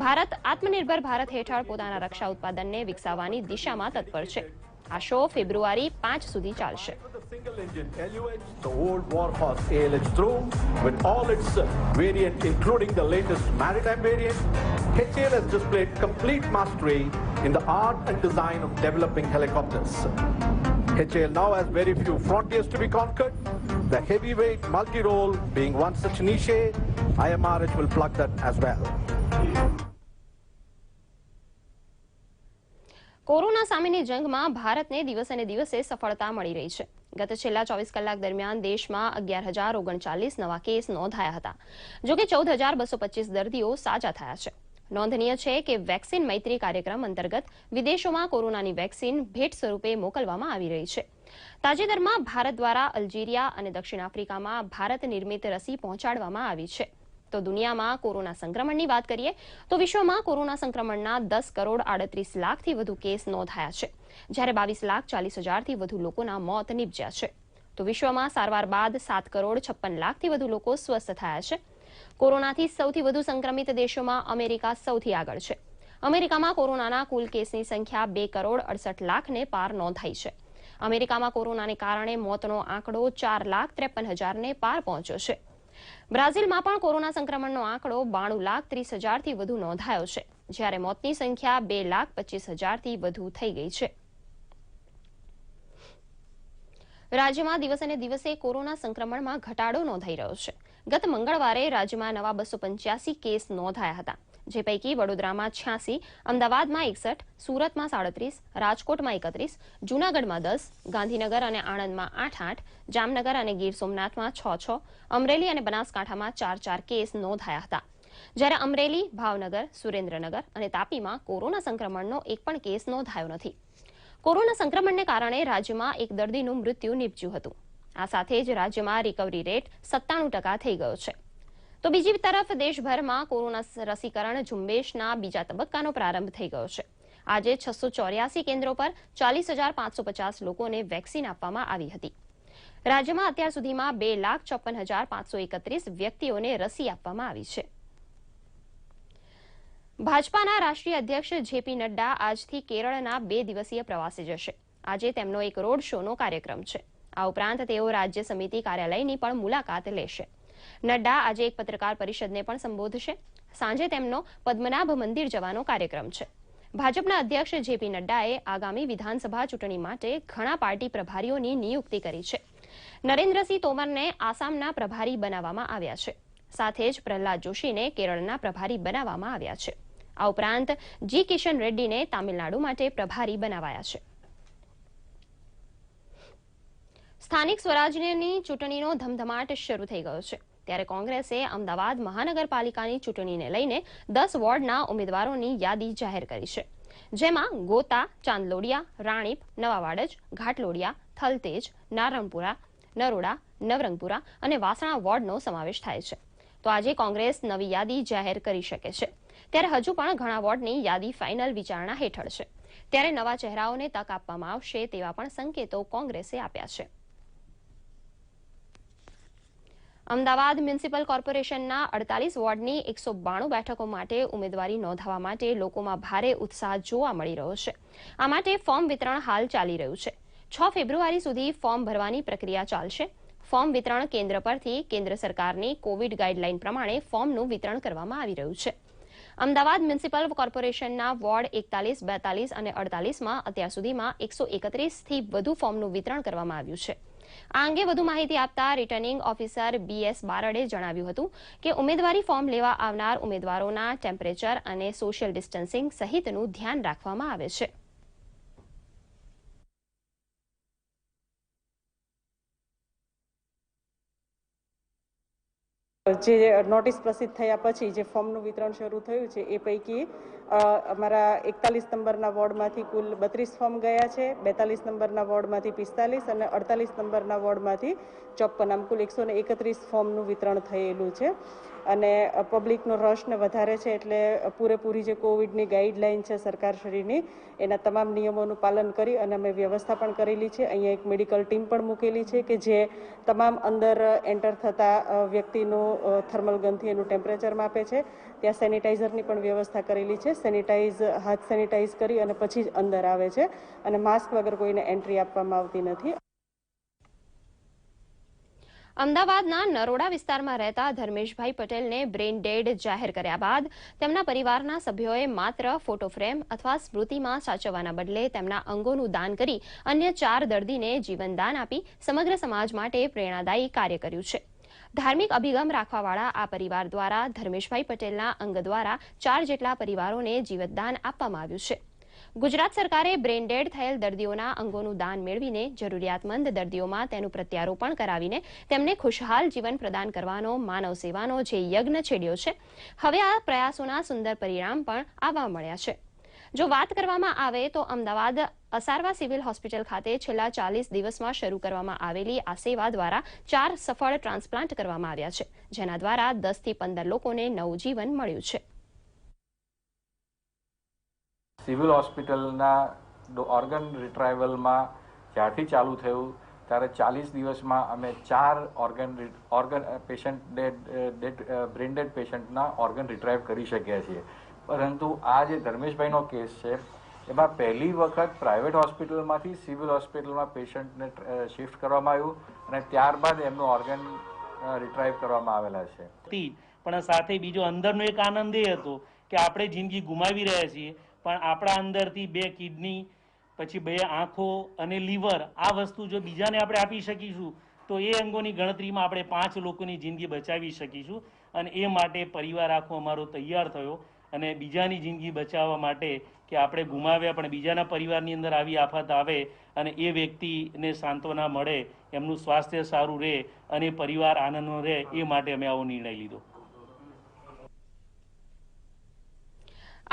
ભારત આત્મનિર્ભર ભારત હેઠળ પોતાના રક્ષા ઉત્પાદનને વિકસાવવાની દિશામાં તત્પર છે. આ શો ફેબ્રુઆરી 5 સુધી ચાલશે. Single engine LUH, the old Warhorse ALH through with all its variant including the latest maritime variant. HAL has displayed complete mastery in the art and design of developing helicopters. HAL now has very few frontiers to be conquered. The heavyweight multi-role being one such niche, IMRH will plug that as well. Corona સામેની જંગમાં ભારતને દિવસે ને દિવસે સફળતા મળી રહી છે. ગત છેલ્લા 24 કલાક દરમિયાન દેશમાં 11,039 નવા કેસ નોંધાયા હતા. જોકે 14,225 દર્દીઓ સાજા થયા છે. નોંધનીય છે કે વેક્સિન મૈત્રી કાર્યક્રમ અંતર્ગત વિદેશોમાં કોરોનાની વેક્સિન ભેટ સ્વરૂપે મોકલવામાં આવી રહી છે. તાજેતરમાં ભારત દ્વારા અલ્જીરિયા અને દક્ષિણ આફ્રિકામાં ભારત નિર્મિત રસી પહોંચાડવામાં આવી છે. તો દુનિયામાં કોરોના સંક્રમણની વાત કરીએ તો વિશ્વમાં કોરોના સંક્રમણના 10,38,00,000થી વધુ કેસ નોંધાયા છે, જ્યારે 22,40,000થી વધુ લોકોના મોત નીપજ્યા છે. તો વિશ્વમાં સારવાર બાદ 7,56,00,000થી વધુ લોકો સ્વસ્થ થયા છે. કોરોનાથી સૌથી વધુ સંક્રમિત દેશોમાં અમેરિકા સૌથી આગળ છે. અમેરિકામાં કોરોનાના કુલ કેસની સંખ્યા 2,68,00,000ને પાર નોંધાઈ છે. અમેરિકામાં કોરોનાને કારણે મોતનો આંકડો 4,53,000ને પાર પહોંચ્યો છે. બ્રાઝિલમાં પણ કોરોના સંક્રમણનો આંકડો 92,30,000થી વધુ નોંધાયો છે, જ્યારે મોતની સંખ્યા 2,25,000થી વધુ થઈ ગઈ છે. રાજ્યમાં દિવસે ને દિવસે કોરોના સંક્રમણમાં ઘટાડો નોંધાઈ રહ્યો છે. ગત મંગળવારે રાજ્યમાં નવા 285 કેસ નોંધાયા હતા, જે પૈકી વડોદરામાં 86, અમદાવાદમાં 61, સુરતમાં 37, રાજકોટમાં 31, જૂનાગઢમાં 10, ગાંધીનગર અને આણંદમાં 8-8, જામનગર અને ગીર સોમનાથમાં 6-6, અમરેલી અને બનાસકાંઠામાં 4-4 કેસ નોંધાયા હતા, જ્યારે અમરેલી, ભાવનગર, સુરેન્દ્રનગર અને તાપીમાં કોરોના સંક્રમણનો એક પણ કેસ નોંધાયો નથી. કોરોના સંક્રમણને કારણે રાજ્યમાં એક દર્દીનું મૃત્યુ નીપજ્યું હતું. આ સાથે જ રાજ્યમાં રિકવરી રેટ 97% થઈ ગયો છે. તો બીજી તરફ દેશભરમાં કોરોના રસીકરણ ઝુંબેશના બીજા તબક્કાનો પ્રારંભ થઈ ગયો છે. આજે 684 કેન્દ્રો પર 40,550 લોકોને વેક્સિન આપવામાં આવી હતી. રાજ્યમાં અત્યાર સુધીમાં 2,54,531 વ્યક્તિઓને રસી આપવામાં આવી છે. ભાજપાના રાષ્ટ્રીય અધ્યક્ષ જેપી નડ્ડા આજથી કેરળના 2 દિવસીય પ્રવાસે જશે. આજે તેમનો એક રોડ શોનો કાર્યક્રમ છે. આ ઉપરાંત તેઓ રાજ્ય સમિતિ કાર્યાલયની પણ મુલાકાત લેશે. નડ્ડા આજે એક પત્રકાર પરિષદને પણ સંબોધશે. સાંજે તેમનો પદ્મનાભ મંદિર જવાનો કાર્યક્રમ છે. ભાજપના અધ્યક્ષ જેપી નડ્ડાએ આગામી વિધાનસભા ચૂંટણી માટે ઘણા પાર્ટી પ્રભારીઓની નિયુક્તિ કરી છે. નરેન્દ્રસિંહ તોમરને આસામના પ્રભારી બનાવવામાં આવ્યા છે. સાથે જ પ્રહલાદ જોશીને કેરળના પ્રભારી બનાવવામાં આવ્યા છે. આ ઉપરાંત જી કિશન રેડ્ડીને તામિલનાડુ માટે પ્રભારી બનાવાયા છે. સ્થાનિક સ્વરાજ્યની ચૂંટણીનો ધમધમાટ શરૂ થઈ ગયો છે, ત્યારે કોંગ્રેસે અમદાવાદ મહાનગરપાલિકાની ચૂંટણીને લઈને 10 વોર્ડના ઉમેદવારોની યાદી જાહેર કરી છે, જેમાં ગોતા, ચાંદલોડિયા, રાણીપ, નવાવાડજ, ઘાટલોડિયા, થલતેજ, નારણપુરા, નરોડા, નવરંગપુરા અને વાસણા વોર્ડનો સમાવેશ થાય છે. તો આજે કોંગ્રેસ નવી યાદી જાહેર કરી શકે છે, ત્યારે હજુ પણ ઘણા વોર્ડની યાદી ફાઇનલ વિચારણા હેઠળ છે, ત્યારે નવા ચહેરાઓને તક આપવામાં આવશે તેવા પણ સંકેતો કોંગ્રેસે આપ્યા છે. અમદાવાદ મ્યુનિસિપલ કોર્પોરેશનના 48 વોર્ડની 192 બેઠકો માટે ઉમેદવારી નોંધાવવા માટે લોકોમાં ભારે ઉત્સાહ જોવા મળી રહ્યો છે. આ માટે ફોર્મ વિતરણ હાલ ચાલી રહ્યું છે. 6 ફેબ્રુઆરી સુધી ફોર્મ ભરવાની પ્રક્રિયા ચાલશે. ફોર્મ વિતરણ કેન્દ્ર પરથી કેન્દ્ર સરકારની કોવિડ ગાઈડલાઈન પ્રમાણે ફોર્મનું વિતરણ કરવામાં આવી રહ્યું છે. અમદાવાદ મ્યુનિસિપલ કોર્પોરેશનના વોર્ડ 41, 42 અને 48માં અત્યાર સુધીમાં 131થી વધુ ફોર્મનું વિતરણ કરવામાં આવ્યું છે. આ અંગે વધુ માહિતી આપતા રિટર્નિંગ ઓફિસર BS બારડે જણાવ્યું હતું કે ઉમેદવારી ફોર્મ લેવા આવનાર ઉમેદવારોના ટેમ્પરેચર અને સોશિયલ ડિસ્ટન્સિંગ સહિતનું ધ્યાન રાખવામાં આવે છે. જે નોટિસ પ્રસિદ્ધ થયા પછી જે ફોર્મનું વિતરણ શરૂ થયું છે એ પૈકી અમારા 41 નંબરના વોર્ડમાંથી કુલ 32 ફોર્મ ગયા છે, 42 નંબરના વોર્ડમાંથી 45 અને 48 નંબરના વોર્ડમાંથી 54, આમ કુલ 131 ફોર્મનું વિતરણ થયેલું છે. અને પબ્લિકનો રશને વધારે છે એટલે પૂરેપૂરી જે કોવિડની ગાઈડલાઈન છે સરકારશ્રીની એના તમામ નિયમોનું પાલન કરી અને અમે વ્યવસ્થા પણ કરેલી છે. અહીંયા એક મેડિકલ ટીમ પણ મૂકેલી છે કે જે તમામ અંદર એન્ટર થતા વ્યક્તિનું થર્મલ ગનથી એનું ટેમ્પરેચર માપે છે. ત્યાં સેનિટાઈઝરની પણ વ્યવસ્થા કરેલી છે. હાથ સેનિટાઈઝ કરી અને પછી જ અંદર આવે છે અને માસ્ક વગર કોઈને એન્ટ્રી આપવામાં આવતી નથી. અમદાવાદના નરોડા વિસ્તારમાં રહેતા ધર્મેશભાઈ પટેલને બ્રેઇન ડેડ જાહેર કર્યા બાદ તેમના પરિવારના સભ્યોએ માત્ર ફોટો ફ્રેમ અથવા સ્મૃતિમાં સાચવવાના બદલે તેમના અંગોનું દાન કરી અન્ય 4 દર્દીને જીવનદાન આપી સમગ્ર સમાજ માટે પ્રેરણાદાયી કાર્ય કર્યું છે. ધાર્મિક અભિગમ રાખવાવાળા આ પરિવાર દ્વારા ધર્મેશભાઈ પટેલના અંગ દ્વારા 4 જેટલા પરિવારોને જીવનદાન આપવામાં આવ્યું છે. ગુજરાત સરકારે બ્રેઇન ડેડ થયેલ દર્દીઓના અંગોનું દાન મેળવીને જરૂરિયાતમંદ દર્દીઓમાં તેનું પ્રત્યારોપણ કરાવીને તેમને ખુશહાલ જીવન પ્રદાન કરવાનો માનવ સેવાનો જે યજ્ઞ છેડ્યો છે, હવે આ પ્રયાસોના સુંદર પરિણામ પણ આવવા મળ્યા છે. જો વાત કરવામાં આવે તો અમદાવાદ અસારવા સિવિલ હોસ્પિટલ ખાતે છેલ્લા 40 દિવસમાં શરૂ કરવામાં આવેલી આ સેવા દ્વારા 4 સફળ ટ્રાન્સપ્લાન્ટ કરવામાં આવ્યા છે, જેના દ્વારા 10 થી 15 લોકોને નવું જીવન મળ્યું છે. સિવિલ હોસ્પિટલના ઓર્ગન રિટ્રાઇવલમાં જ્યારથી ચાલુ થયું ત્યારે 40 દિવસમાં અમે 4 ઓર્ગન પેશન્ટ બ્રેન ડેડ પેશન્ટના ઓર્ગન રિટ્રાઇવ કરી શક્યા છીએ. પરંતુ આ જે ધર્મેશભાઈનો કેસ છે એમાં પહેલી વખત પ્રાઇવેટ હોસ્પિટલમાંથી સિવિલ હોસ્પિટલમાં પેશન્ટને શિફ્ટ કરવામાં આવ્યું અને ત્યારબાદ એમનું ઓર્ગન રિટ્રાઇવ કરવામાં આવેલા છે. પણ સાથે બીજો અંદરનો એક આનંદ એ હતો કે આપણે જિંદગી ગુમાવી રહ્યા છીએ, પણ આપણા અંદરથી 2 કિડની, પછી 2 આંખો અને લીવર, આ વસ્તુ જો બીજાને આપણે આપી શકીશું તો એ અંગોની ગણતરીમાં આપણે 5 લોકોની જિંદગી બચાવી શકીશું. અને એ માટે પરિવાર આખો અમારો તૈયાર થયો અને બીજાની જિંદગી બચાવવા માટે કે આપણે ગુમાવ્યા પણ બીજાના પરિવારની અંદર આવી આફત આવે અને એ વ્યક્તિને સાંત્વના મળે, એમનું સ્વાસ્થ્ય સારું રહે અને પરિવાર આનંદમાં રહે, એ માટે અમે આવો નિર્ણય લીધો.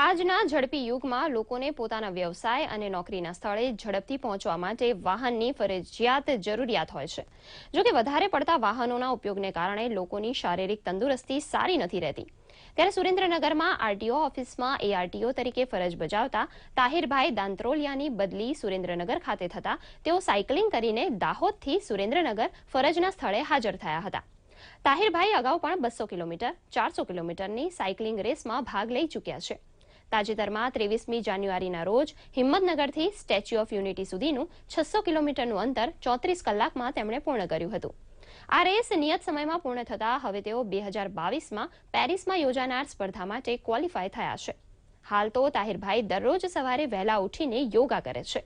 આજના ઝડપી યુગમાં લોકોને પોતાના વ્યવસાય અને નોકરીના સ્થળે ઝડપથી પહોંચવા માટે વાહનની ફરજિયાત જરૂરિયાત હોય છે. જોકે વધારે પડતા વાહનોના ઉપયોગને કારણે લોકોની શારીરિક તંદુરસ્તી સારી નથી રહેતી. ત્યારે સુરેન્દ્રનગરમાં આરટીઓ ઓફિસમાં એઆરટીઓ તરીકે ફરજ બજાવતા તાહિરભાઈ દાંત્રોલિયાની બદલી સુરેન્દ્રનગર ખાતે થતા તેઓ સાયકલિંગ કરીને દાહોદથી સુરેન્દ્રનગર ફરજના સ્થળે હાજર થયા હતા. તાહિરભાઈ અગાઉ પણ 200 કિલોમીટર, 400 કિલોમીટરની સાયકલિંગ રેસમાં ભાગ લઈ ચૂક્યા છે. તાજેતરમાં 23મી જાન્યુઆરીના રોજ હિંમતનગરથી સ્ટેચ્યુ ઓફ યુનિટી સુધીનું 600 કિલોમીટરનું અંતર 34 કલાકમાં તેમણે પૂર્ણ કર્યું હતું. આ રેસ નિયત સમયમાં પૂર્ણ થતા હવે તેઓ 2022માં પેરિસમાં યોજાનાર સ્પર્ધા માટે ક્વોલિફાય થયા છે. હાલ તો તાહિરભાઈ દરરોજ સવારે વહેલા ઉઠીને યોગા કરે છે,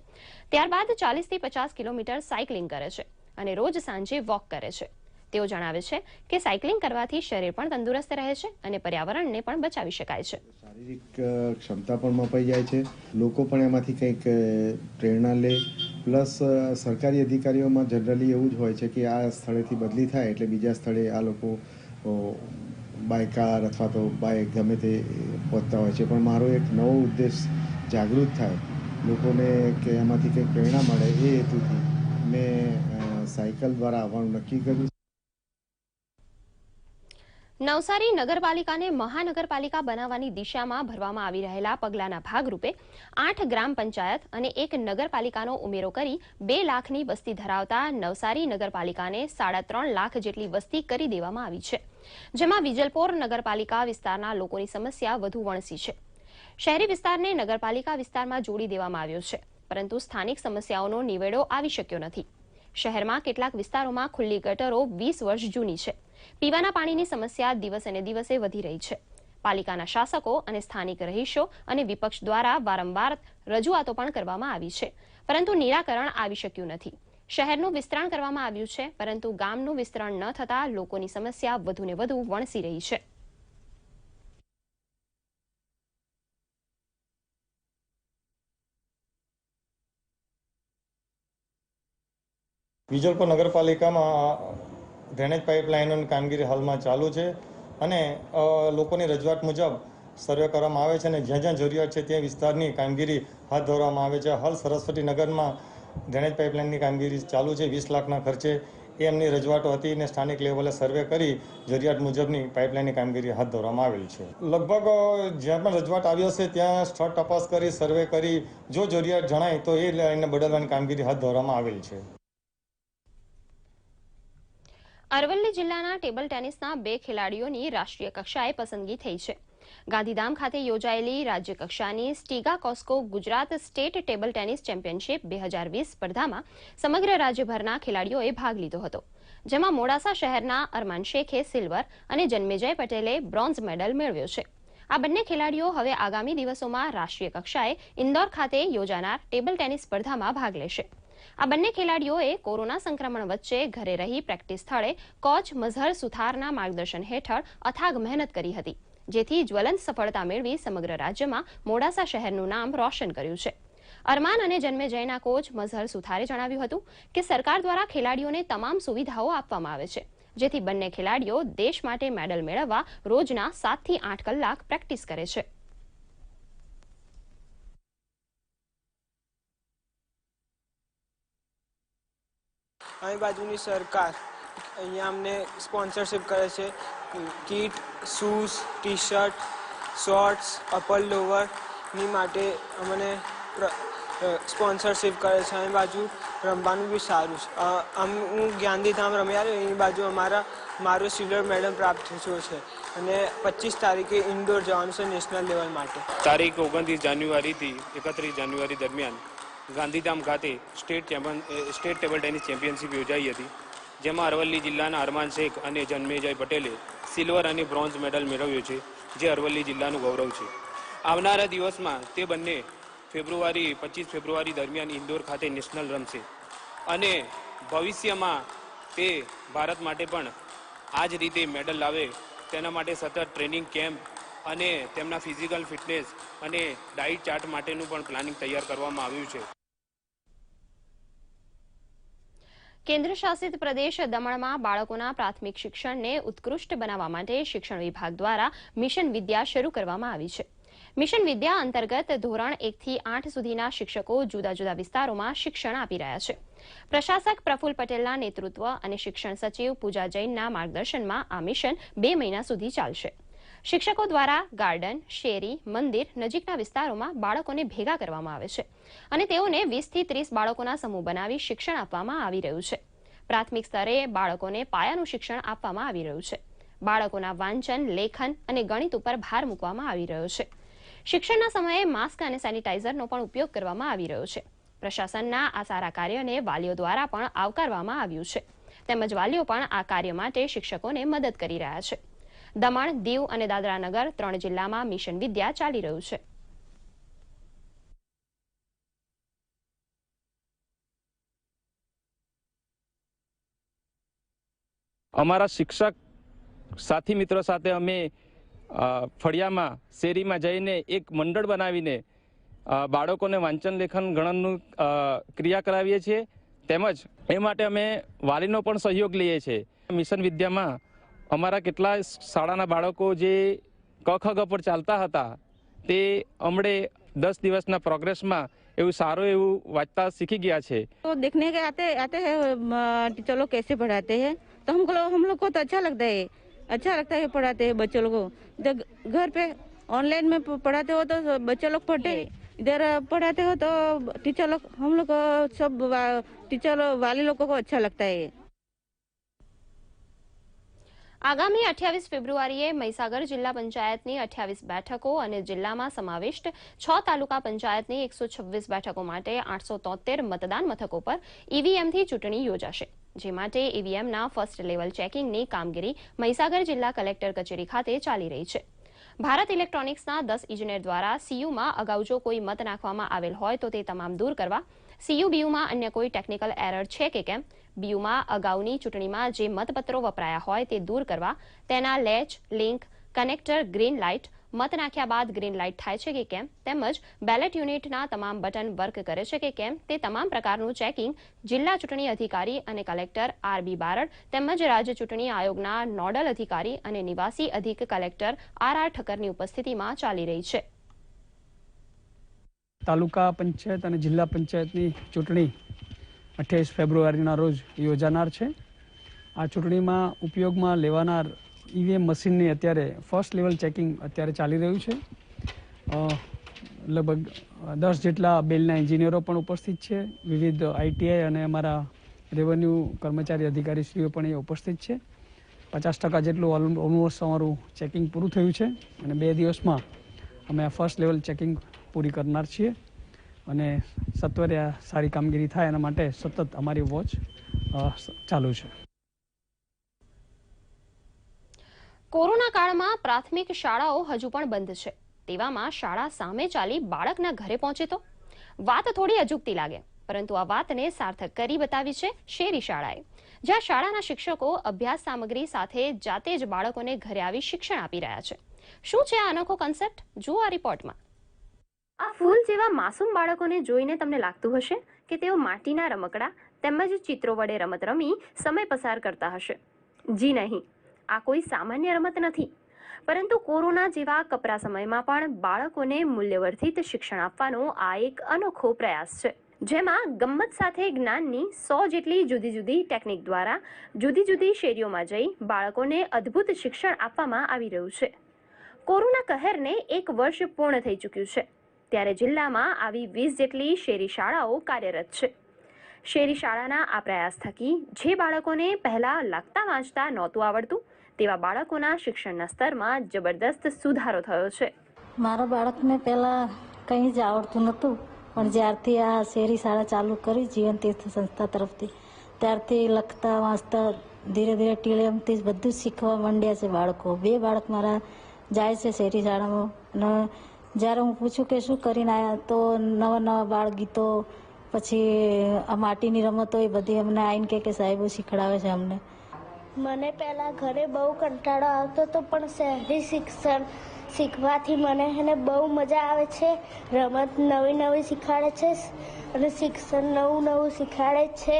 ત્યારબાદ 40 થી 50 કિલોમીટર સાયકલિંગ કરે છે અને રોજ સાંજે વોક કરે છે. તેઓ જણાવે છે કે સાયકલિંગ કરવાથી શરીર પણ તંદુરસ્ત રહે છે અને પર્યાવરણને પણ બચાવી શકાય છે. શારીરિક ક્ષમતા પણ મપાઈ જાય છે, લોકો પણ એમાંથી કંઈક પ્રેરણા લે. પ્લસ સરકારી અધિકારીઓમાં જનરલી એવું જ હોય છે કે આ સ્થળેથી બદલી થાય એટલે બીજા સ્થળે આ લોકો બાય કાર અથવા તો બાય ગમે તે પહોંચતા હોય છે. પણ મારો એક નવો ઉદ્દેશ જાગૃત થાય, લોકોને કે એમાંથી કંઈક પ્રેરણા મળે, એ હેતુથી મેં સાયકલ દ્વારા આવવાનું નક્કી કર્યું. નવસારી નગરપાલિકાને મહાનગરપાલિકા બનાવવાની દિશામાં ભરવામાં આવી રહેલા પગલાંના ભાગરૂપે 8 ગ્રામ પંચાયત અને 1 નગરપાલિકાનો ઉમેરો કરી 2 લાખની વસ્તી ધરાવતા નવસારી નગરપાલિકાને 3.5 લાખ જેટલી વસ્તી કરી દેવામાં આવી છે, જેમાં વિજલપોર નગરપાલિકા વિસ્તારના લોકોની સમસ્યા વધુ વણસી છે. શહેરી વિસ્તારને નગરપાલિકા વિસ્તારમાં જોડી દેવામાં આવ્યો છે, પરંતુ સ્થાનિક સમસ્યાઓનો નિવેડો આવી શક્યો નથી. શહેરમાં કેટલાક વિસ્તારોમાં ખુલ્લી ગટરો 20 વર્ષ જૂની છે. પીવાના પાણીની સમસ્યા દિવસે ને દિવસે વધી રહી છે. પાલિકાના શાસકો અને સ્થાનિક રહીશો અને વિપક્ષ દ્વારા વારંવાર રજૂઆતો પણ કરવામાં આવી છે, પરંતુ નિરાકરણ આવી શક્યું નથી. શહેરનું વિસ્તરણ કરવામાં આવ્યું છે, પરંતુ ગામનું વિસ્તરણ ન થતાં લોકોની સમસ્યા વધુને વધુ વણસી રહી છે. વિજલપોર નગરપાલિકામાં ડ્રેનેજ પાઇપલાઇનોની કામગીરી હાલમાં ચાલુ છે અને લોકોની રજૂઆત મુજબ સર્વે કરવામાં આવે છે અને જ્યાં જ્યાં જરૂરિયાત છે ત્યાં વિસ્તારની કામગીરી હાથ ધરવામાં આવે છે. હાલ સરસ્વતી નગરમાં ડ્રેનેજ પાઇપલાઇનની કામગીરી ચાલુ છે 20 લાખના ખર્ચે. એ એમની રજૂઆતો હતી અને સ્થાનિક લેવલે સર્વે કરી જરૂરિયાત મુજબની પાઇપલાઇનની કામગીરી હાથ ધરવામાં આવેલ છે. લગભગ જ્યાં પણ રજૂઆત આવી હશે ત્યાં સ્થળ તપાસ કરી સર્વે કરી જો જરૂરિયાત જણાય તો એ લાઇનને બદલવાની કામગીરી હાથ ધરવામાં આવેલ છે. અરવલ્લી જિલ્લાના ટેબલ ટેનિસના 2 ખેલાડીઓની રાષ્ટ્રીય કક્ષાએ પસંદગી થઈ છે. ગાંધીધામ ખાતે યોજાયેલી રાજ્ય કક્ષાની Stiga Cosco Gujarat state table tennis championship 2020 સ્પર્ધામાં સમગ્ર રાજ્યભરના ખેલાડીઓએ ભાગ લીધો હતો, જેમાં મોડાસા શહેરના અરમાન શેખે સિલ્વર અને જન્મેજય પટેલે બ્રોન્ઝ મેડલ મેળવ્યો છે. આ બંને ખેલાડીઓ હવે આગામી દિવસોમાં રાષ્ટ્રીય કક્ષાએ ઇન્દોર ખાતે યોજાનાર ટેબલ ટેનિસ સ્પર્ધામાં ભાગ લેશે. આ બંને ખેલાડીઓએ કોરોના સંક્રમણ વચ્ચે ઘરે રહી પ્રેક્ટિસ સ્થળે કોચ મઝહર સુથારના માર્ગદર્શન હેઠળ અથાગ મહેનત કરી હતી, જેથી જ્વલંત સફળતા મેળવી સમગ્ર રાજ્યમાં મોડાસા શહેરનું નામ રોશન કર્યું છે. અરમાન અને જન્મેજયના કોચ મઝહર સુથારે જણાવ્યું હતું કે સરકાર દ્વારા ખેલાડીઓને તમામ સુવિધાઓ આપવામાં આવે છે, જેથી બંને ખેલાડીઓ દેશ માટે મેડલ મેળવવા રોજના 7 થી 8 કલાક પ્રેક્ટિસ કરે છે. અહીં બાજુની સરકાર અહીંયા અમને સ્પોન્સરશિપ કરે છે kit shoes T shirt shorts upper લોવરની માટે અમને સ્પોન્સરશિપ કરે છે. અહીં બાજુ રમવાનું બી સારું છે. હું ગાંધીધામ રમ્યા અહીં બાજુ મારો સિલ્વર મેડલ પ્રાપ્ત થયો છે અને 25 તારીખે ઇન્ડોર જવાનું છે નેશનલ લેવલ માટે. તારીખ 29 જાન્યુઆરીથી 31 જાન્યુઆરી દરમિયાન ગાંધીધામ ખાતે સ્ટેટ ટેબલ ટેનિસ ચેમ્પિયનશિપ યોજાઈ હતી, જેમાં અરવલ્લી જિલ્લાના અરમાન શેખ અને જન્મેજય પટેલે સિલ્વર અને બ્રોન્ઝ મેડલ મેળવ્યો છે, જે અરવલ્લી જિલ્લાનું ગૌરવ છે. આવનારા દિવસમાં તે બંને 25 ફેબ્રુઆરી દરમિયાન ઇન્દોર ખાતે નેશનલ રમશે અને ભવિષ્યમાં તે ભારત માટે પણ આ જ રીતે મેડલ લાવે તેના માટે સતત ટ્રેનિંગ કેમ્પ અને તેમના ફિઝિકલ ફિટનેસ અને ડાઇટ ચાર્ટ માટેનું પણ પ્લાનિંગ તૈયાર કરવામાં આવ્યું છે. કેન્દ્ર શાસિત પ્રદેશ દમણમાં બાળકોના પ્રાથમિક શિક્ષણને ઉત્કૃષ્ટ બનાવવા માટે શિક્ષણ વિભાગ દ્વારા મિશન વિદ્યા શરૂ કરવામાં આવી છે. મિશન વિદ્યા અંતર્ગત ધોરણ 1 થી 8 સુધીના શિક્ષકો જુદા જુદા વિસ્તારોમાં શિક્ષણ આપી રહ્યા છે. પ્રશાસક પ્રફુલ પટેલના નેતૃત્વ અને શિક્ષણ સચિવ પૂજા જૈનના માર્ગદર્શનમાં આ મિશન 2 મહિના સુધી ચાલશે. શિક્ષકો દ્વારા ગાર્ડન, શેરી, મંદિર નજીકના વિસ્તારોમાં બાળકોને ભેગા કરવામાં આવે છે અને તેઓને 20 થી 30 બાળકોના સમૂહ બનાવી શિક્ષણ આપવામાં આવી રહ્યું છે. પ્રાથમિક સ્તરે બાળકોને પાયાનું શિક્ષણ આપવામાં આવી રહ્યું છે. બાળકોના વાંચન, લેખન અને ગણિત ઉપર ભાર મૂકવામાં આવી રહ્યો છે. શિક્ષણના સમયે માસ્ક અને સેનિટાઇઝરનો પણ ઉપયોગ કરવામાં આવી રહ્યો છે. પ્રશાસનના આ સારા કાર્યને વાલીઓ દ્વારા પણ આવકારવામાં આવ્યું છે, તેમજ વાલીઓ પણ આ કાર્ય માટે શિક્ષકોને મદદ કરી રહ્યા છે. દમણ, દીવ અને દાદરા નગર 3 જિલ્લામાં મિશન વિદ્યા ચાલી રહ્યું છે. અમારા શિક્ષક સાથી મિત્રો સાથે અમે ફળિયામાં શેરીમાં જઈને એક મંડળ બનાવીને બાળકોને વાંચન, લેખન, ગણનનું ક્રિયા કરાવીએ છીએ, તેમજ એ માટે અમે વાલીનો પણ સહયોગ લઈએ છીએ. મિશન વિદ્યામાં અમારા કેટલા શાળાના બાળકો જે ક ખ ગ પર ચાલતા હતા તે હમણે 10 દિવસના પ્રોગ્રેસમાં એવું સારું એવું વાંચતા શીખી ગયા છે. तो देखने के आते हैं टीचर लोग कैसे पढ़ाते हैं, तो हम लोग को तो अच्छा लगता है पढ़ाते हैं बच्चों लोग को. जब घर पे ऑनलाइन में पढ़ाते हो तो बच्चे लोग पढ़ते, इधर पढ़ाते हो तो टीचर लोग हम लोग को सब टीचर वाले लोगों को अच्छा लगता है. આગામી 28 ફેબ્રુઆરીએ મહીસાગર જિલ્લા પંચાયતની 28 બેઠકો અને જિલ્લામાં સમાવિષ્ટ 6 તાલુકા પંચાયતની 126 બેઠકો માટે 873 મતદાન મથકો પર ઈવીએમથી ચૂંટણી યોજાશે, જે માટે ઈવીએમના ફર્સ્ટ લેવલ ચેકિંગની કામગીરી મહીસાગર જિલ્લા કલેક્ટર કચેરી ખાતે ચાલી રહી છે. ભારત ઇલેક્ટ્રોનિક્સના 10 ઇજનેર દ્વારા સીયુમાં અગાઉ જો કોઈ મત નાખવામાં આવેલ હોય તો તે તમામ દૂર કરવા, સીયુ બીયુમાં અન્ય કોઈ ટેકનિકલ એરર છે કે કેમ, બીયુમાં અગાઉની ચૂંટણીમાં જે મતપત્રો વપરાયા હોય તે દૂર કરવા, તેના latch, link, connector, green light, મત નાખ્યા બાદ ગ્રીન લાઇટ થાય છે કે કેમ, તેમજ બેલેટ યુનિટના તમામ બટન વર્ક કરે છે કે કેમ તે તમામ પ્રકારનું ચેકિંગ જિલ્લા ચૂંટણી અધિકારી અને કલેક્ટર આર.બી. બારડ તેમજ રાજ્ય ચૂંટણી આયોગના નોડલ અધિકારી અને નિવાસી અધિક કલેક્ટર આર.આર. ઠક્કરની ઉપસ્થિતિમાં ચાલી રહી છે. તાલુકા પંચાયત અને જિલ્લા પંચાયતની ચૂંટણી 28 ફેબ્રુઆરીના રોજ યોજાનાર છે. આ ચૂંટણીમાં ઉપયોગમાં લેવાનાર ઈવીએમ મશીનની અત્યારે ફર્સ્ટ લેવલ ચેકિંગ અત્યારે ચાલી રહ્યું છે. લગભગ 10 જેટલા બેલના એન્જિનિયરો પણ ઉપસ્થિત છે. વિવિધ આઈટીઆઈ અને અમારા રેવન્યુ કર્મચારી અધિકારીશ્રીઓ પણ એ ઉપસ્થિત છે. 50% જેટલું ઓલમોસ્ટ અમારું ચેકિંગ પૂરું થયું છે અને 2 દિવસમાં અમે આ ફર્સ્ટ લેવલ ચેકિંગ પૂરી કરનાર છીએ અને સત્વરે આ સારી કામગીરી થાય એના માટે સતત અમારી વોચ ચાલુ છે. કોરોના કાળમાં પ્રાથમિક શાળાઓ હજુ પણ બંધ છે. તેવામાં શાળા સામે ચાલી બાળકના ઘરે પહોંચે તો વાત થોડી અજુગતી લાગે, પરંતુ આ વાતને સાર્થક કરી બતાવી છે શેરી શાળાએ, જ્યાં શાળાના શિક્ષકો અભ્યાસ સામગ્રી સાથે જાતે જ બાળકોને ઘરે આવી શિક્ષણ આપી રહ્યા છે. શું છે આ અનોખો કન્સેપ્ટ? જુઓ આ રિપોર્ટમાં. આ ફૂલ જેવા માસૂમ બાળકોને જોઈને તમને લાગતું હશે કે તેઓ માટીના રમકડા તેમજ ચિત્રો વડે રમત રમી સમય પસાર કરતા હશે. જી નહીં, આ કોઈ સામાન્ય રમત નથી, પરંતુ કોરોના જેવા કપરા સમયમાં પણ બાળકોને મૂલ્યવર્ધિત શિક્ષણ આપવાનો આ એક અનોખો પ્રયાસ છે. જેમાં ગમ્મત સાથે જ્ઞાનની 100 જેટલી જુદી જુદી ટેકનિક દ્વારા જુદી જુદી શેરીઓમાં જઈ બાળકોને અદ્ભુત શિક્ષણ આપવામાં આવી રહ્યું છે. કોરોના કહેરને 1 વર્ષ પૂર્ણ થઈ ચૂક્યું છે, ત્યારે જિલ્લામાં આવી 20 જેટલી શેરી શાળાઓ કાર્યરત છે. શેરી શાળાના આ પ્રયાસ થકી જે બાળકોને પહેલા લખતા વાંચતા નહોતું આવડતું તેવા બાળકોના શિક્ષણના સ્તરમાં જબરદસ્ત સુધારો થયો છે. મારા બાળકને પહેલા કંઈ જ આવડતું નહોતું, પણ જ્યારથી આ શેરી શાળા ચાલુ કરી જીવન તીર્થ સંસ્થા તરફથી, ત્યારથી લખતા વાંચતા ધીરે ધીરે ટીળેમથી બધું શીખવા માંડ્યા છે બાળકો. 2 બાળક મારા જાય છે શેરી શાળામાં, અને જ્યારે હું પૂછું કે શું કરીને આવ્યા, તો નવા બાળ ગીતો, પછી આ માટીની રમતો, એ બધી અમને આવીને કે સાહેબો શીખડાવે છે અમને. મને પહેલા ઘરે બહુ કંટાળો આવતો હતો, પણ શહેરી શિક્ષણ શીખવાથી મને એને બહુ મજા આવે છે. રમત નવી નવી શીખવાડે છે અને શિક્ષણ નવું શીખવાડે છે.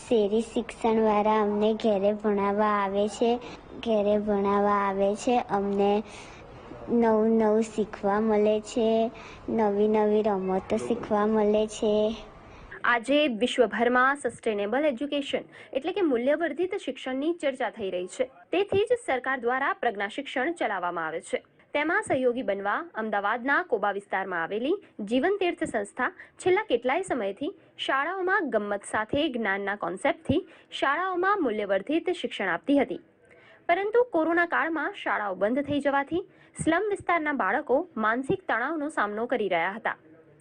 શેરી શિક્ષણવાળા અમને ઘરે ભણાવવા આવે છે. અમને નવું શીખવા મળે છે, નવી રમતો શીખવા મળે છે. આજે વિશ્વભરમાં સસ્ટેનેબલ એજ્યુકેશન એટલે કે મૂલ્યવર્ધિત શિક્ષણની ચર્ચા થઈ રહી છે. તેથી જ સરકાર દ્વારા પ્રજ્ઞા શિક્ષણ ચલાવવામાં આવે છે. તેમાં સહયોગી બનવા અમદાવાદના કોબા વિસ્તારમાં આવેલી જીવન તીર્થ સંસ્થા છેલ્લા કેટલાય સમયથી શાળાઓમાં ગમ્મત સાથે જ્ઞાનના કોન્સેપ્ટથી શાળાઓમાં મૂલ્યવર્ધિત શિક્ષણ આપતી હતી. પરંતુ કોરોના કાળમાં શાળાઓ બંધ થઈ જવાથી સ્લમ વિસ્તારના બાળકો માનસિક તણાવનો સામનો કરી રહ્યા હતા.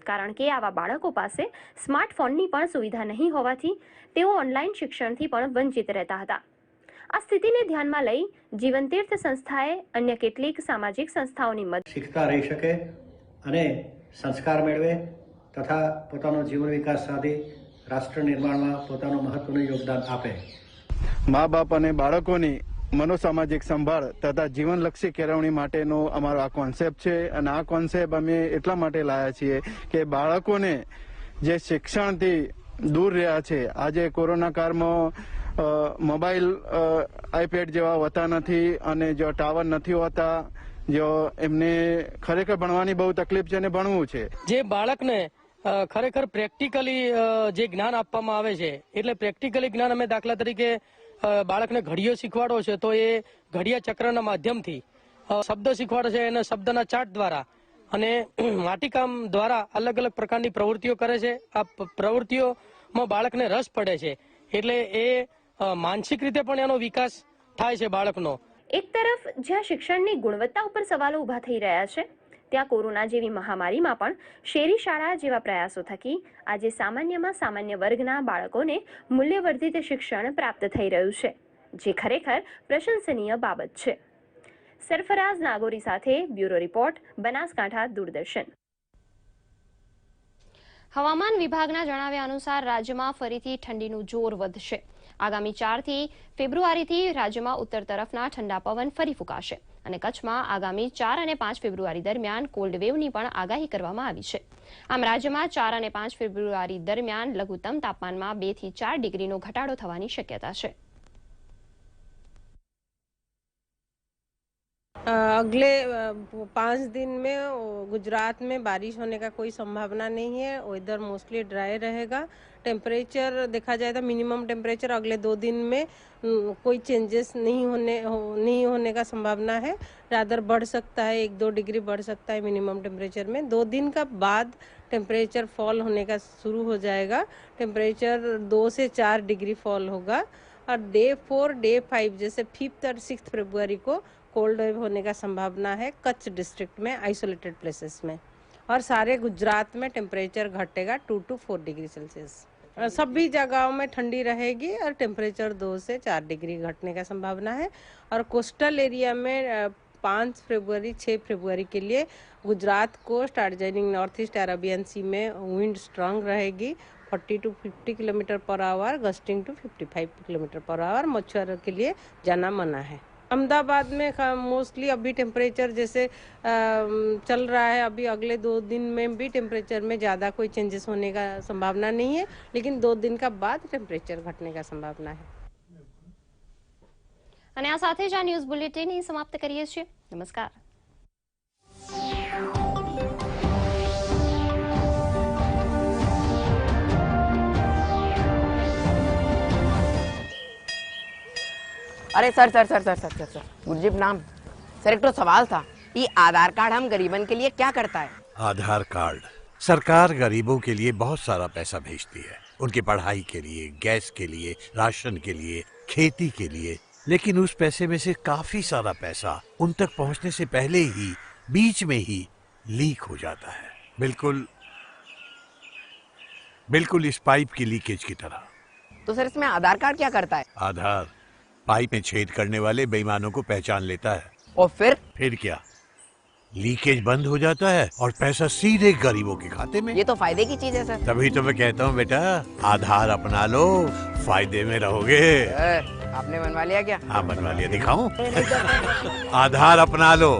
કારણ કે આવા બાળકો પાસે સ્માર્ટફોનની પણ સુવિધા નહીં હોવાથી તેઓ ઓનલાઈન શિક્ષણથી પણ વંચિત રહેતા હતા. આ સ્થિતિને ધ્યાનમાં લઈ જીવન તીર્થ સંસ્થાએ અન્ય કેટલીક સામાજિક સંસ્થાઓની મદદ શીખતા રહી શકે અને સંસ્કાર મેળવે તથા પોતાનો જીવન વિકાસ સાધી રાષ્ટ્ર નિર્માણમાં પોતાનું મહત્વનું યોગદાન આપે. મા બાપ અને બાળકોની મનોસામાજિક સંભાળ તથા જીવનલક્ષી કેળવણી માટેનો અમારો આ કોન્સેપ્ટ છે. અને આ કોન્સેપ્ટ અમે એટલા માટે લાયા છીએ કે બાળકોને જે શિક્ષણથી દૂર રહ્યા છે, આજે કોરોના કાળમાં મોબાઈલ આઈપેડ જેવા હોતા નથી અને જો ટાવર નથી હોતા, જો એમને ખરેખર ભણવાની બહુ તકલીફ છે અને ભણવું છે. જે બાળકને ખરેખર પ્રેક્ટિકલી જે જ્ઞાન આપવામાં આવે છે, એટલે પ્રેક્ટિકલી જ્ઞાન અમે દાખલા તરીકે બાળકને ઘડીઓ શીખવાડો છે, તો એ ઘડિયા ચક્રના માધ્યમથી શબ્દ શીખવાડે છે, એને શબ્દના ચાર્ટ દ્વારા અને માટીકામ દ્વારા અલગ અલગ પ્રકારની પ્રવૃત્તિઓ કરે છે. આ પ્રવૃત્તિઓમાં બાળકને રસ પડે છે, એટલે એ માનસિક રીતે પણ એનો વિકાસ થાય છે બાળકનો. એક તરફ જ્યાં શિક્ષણની ગુણવત્તા ઉપર સવાલો ઉભા થઈ રહ્યા છે, ત્યાં કોરોના જેવી મહામારીમાં પણ શેરી શાળા જેવા પ્રયાસો થકી આજે સામાન્યમાં સામાન્ય વર્ગના બાળકોને મૂલ્યવર્ધિત શિક્ષણ પ્રાપ્ત થઈ રહ્યું છે, જે ખરેખર પ્રશંસનીય બાબત છે. સરફરાઝ નાગોરી સાથે બ્યુરો રિપોર્ટ, બનાસકાંઠા દૂરદર્શન. હવામાન વિભાગના જણાવ્યા અનુસાર રાજ્યમાં ફરીથી ઠંડીનું જોર વધશે. આગામી 4 ફેબ્રુઆરીથી રાજ્યમાં ઉત્તર તરફના ઠંડા પવન ફરી ફૂંકાશે અને કચ્છમાં આગામી 4 અને 5 ફેબ્રુઆરી દરમિયાન કોલ્ડ વેવની પણ આગાહી કરવામાં આવી છે. આમ રાજ્યમાં 4 અને 5 ફેબ્રુઆરી દરમિયાન લઘુત્તમ તાપમાનમાં 2 થી 4 ડિગ્રીનો ઘટાડો થવાની શક્યતા છે. अगले 5 दिन में गुजरात में बारिश होने का कोई संभावना नहीं है. वेदर मोस्टली ड्राई रहेगा. टेम्परेचर देखा जाए तो मिनिमम टेम्परेचर अगले 2 दिन में कोई चेंजेस नहीं होने का संभावना है. रादर बढ़ सकता है, 1-2 डिग्री बढ़ सकता है मिनिमम टेम्परेचर में. 2 दिन का बाद टेम्परेचर फॉल होने का शुरू हो जाएगा. टेम्परेचर 2 से 4 डिग्री फॉल होगा और डे 4, डे 5 जैसे 5th और 6th फरवरी को कोल्ड वेव होने का संभावना है कच्छ डिस्ट्रिक्ट में आइसोलेटेड प्लेसेस में. और सारे गुजरात में टेम्परेचर घटेगा 2 to 4 डिग्री सेल्सियस. सभी जगहों में ठंडी रहेगी और टेम्परेचर 2 से 4 डिग्री घटने का संभावना है. और कोस्टल एरिया में 5 फरवरी 6 फरवरी के लिए Gujarat coast adjoining north east Arabian sea में विंड स्ट्रांग रहेगी. 40 to 50 kilometre per hour, gusting to 55 kilometre per hour. मछुआरों के लिए जाना मना है. अहमदाबाद में मोस्टली अभी टेम्परेचर जैसे चल रहा है, अभी अगले 2 दिन में भी टेम्परेचर में ज़्यादा कोई चेंजेस होने का संभावना नहीं है, लेकिन 2 दिन का बाद टेम्परेचर घटने का संभावना है. અને આ સાથે જ આ ન્યૂઝ બુલેટિન સમાપ્ત કરીએ છીએ. નમસ્કાર. अरे sir sir sir sir sir sir sir Gurjeet नाम सर, एक तो सवाल था, ये आधार कार्ड हम गरीबन के लिए क्या करता है? आधार कार्ड सरकार गरीबों के लिए बहुत सारा पैसा भेजती है, उनकी पढ़ाई के लिए, गैस के लिए, राशन के लिए, खेती के लिए, लेकिन उस पैसे में से काफी सारा पैसा उन तक पहुंचने से पहले ही बीच में ही लीक हो जाता है, बिल्कुल इस पाइप की लीकेज की तरह। तो सर इसमें आधार कार्ड क्या करता है? आधार पाइप में छेद करने वाले बेईमानों को पहचान लेता है। और फिर क्या, लीकेज बंद हो जाता है और पैसा सीधे गरीबों के खाते में। ये तो फायदे की चीज है सर। तभी तो मैं कहता हूँ बेटा, आधार अपना लो, फायदे में रहोगे। आपने बनवा लिया क्या? हाँ बनवा लिया, दिखाऊं? आधार अपना लो।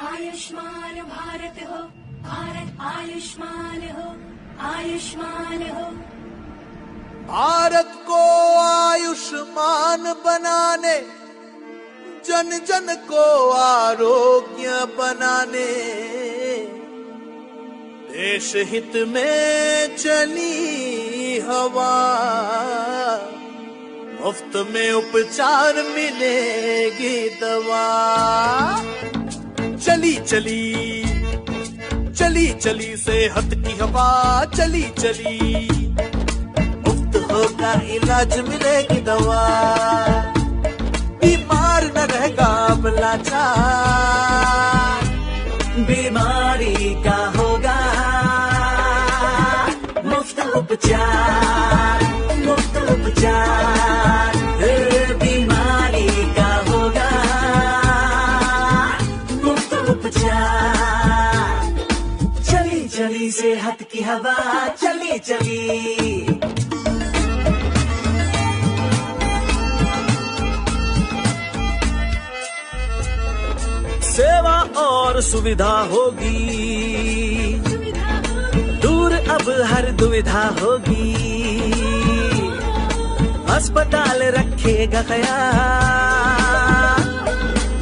आयुष्मान भारत हो, भारत आयुष्मान हो, आयुष्मान हो। भारत को आयुष्मान बनाने, जन जन को आरोग्य बनाने, देश हित में चली हवा, मुफ्त में उपचार मिलेगी दवा। चली चली चली चली सेहत की हवा, चली चली मुफ्त होगा इलाज, मिलेगी दवा, बीमार न रहेगा अब लाचार, बीमारी का होगा मुफ्त उपचार, मुफ्त उपचार, बीमारी का होगा मुफ्त उपचार। चली चली सेहत की हवा, चली चली। सेवा और सुविधा होगी, दूर अब हर दुविधा होगी, अस्पताल रखेगा ख्याल,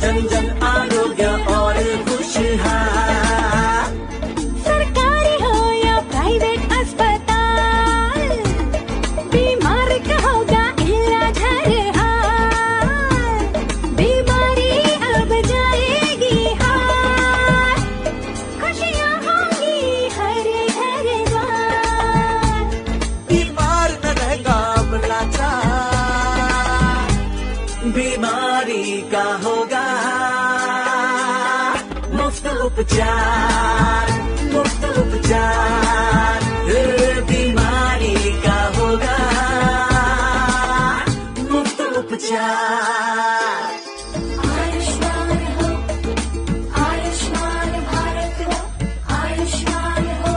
जन जन आरोग्य और खुशहाल। सरकारी हो या प्राइवेट अस्पताल, बीमार का होगा इलाज हर हाल, बीमारी अब जाएगी हार, खुशियाँ होंगी हर हर बार, बीमार न रहेगा अब लाचार, बीमारी का होगा मुफ्त उपचार, मुफ्त उपचार, बीमारी का होगा मुफ्त उपचार। आयुष्मान हो, आयुष्मान भारत हो, आयुष्मान हो।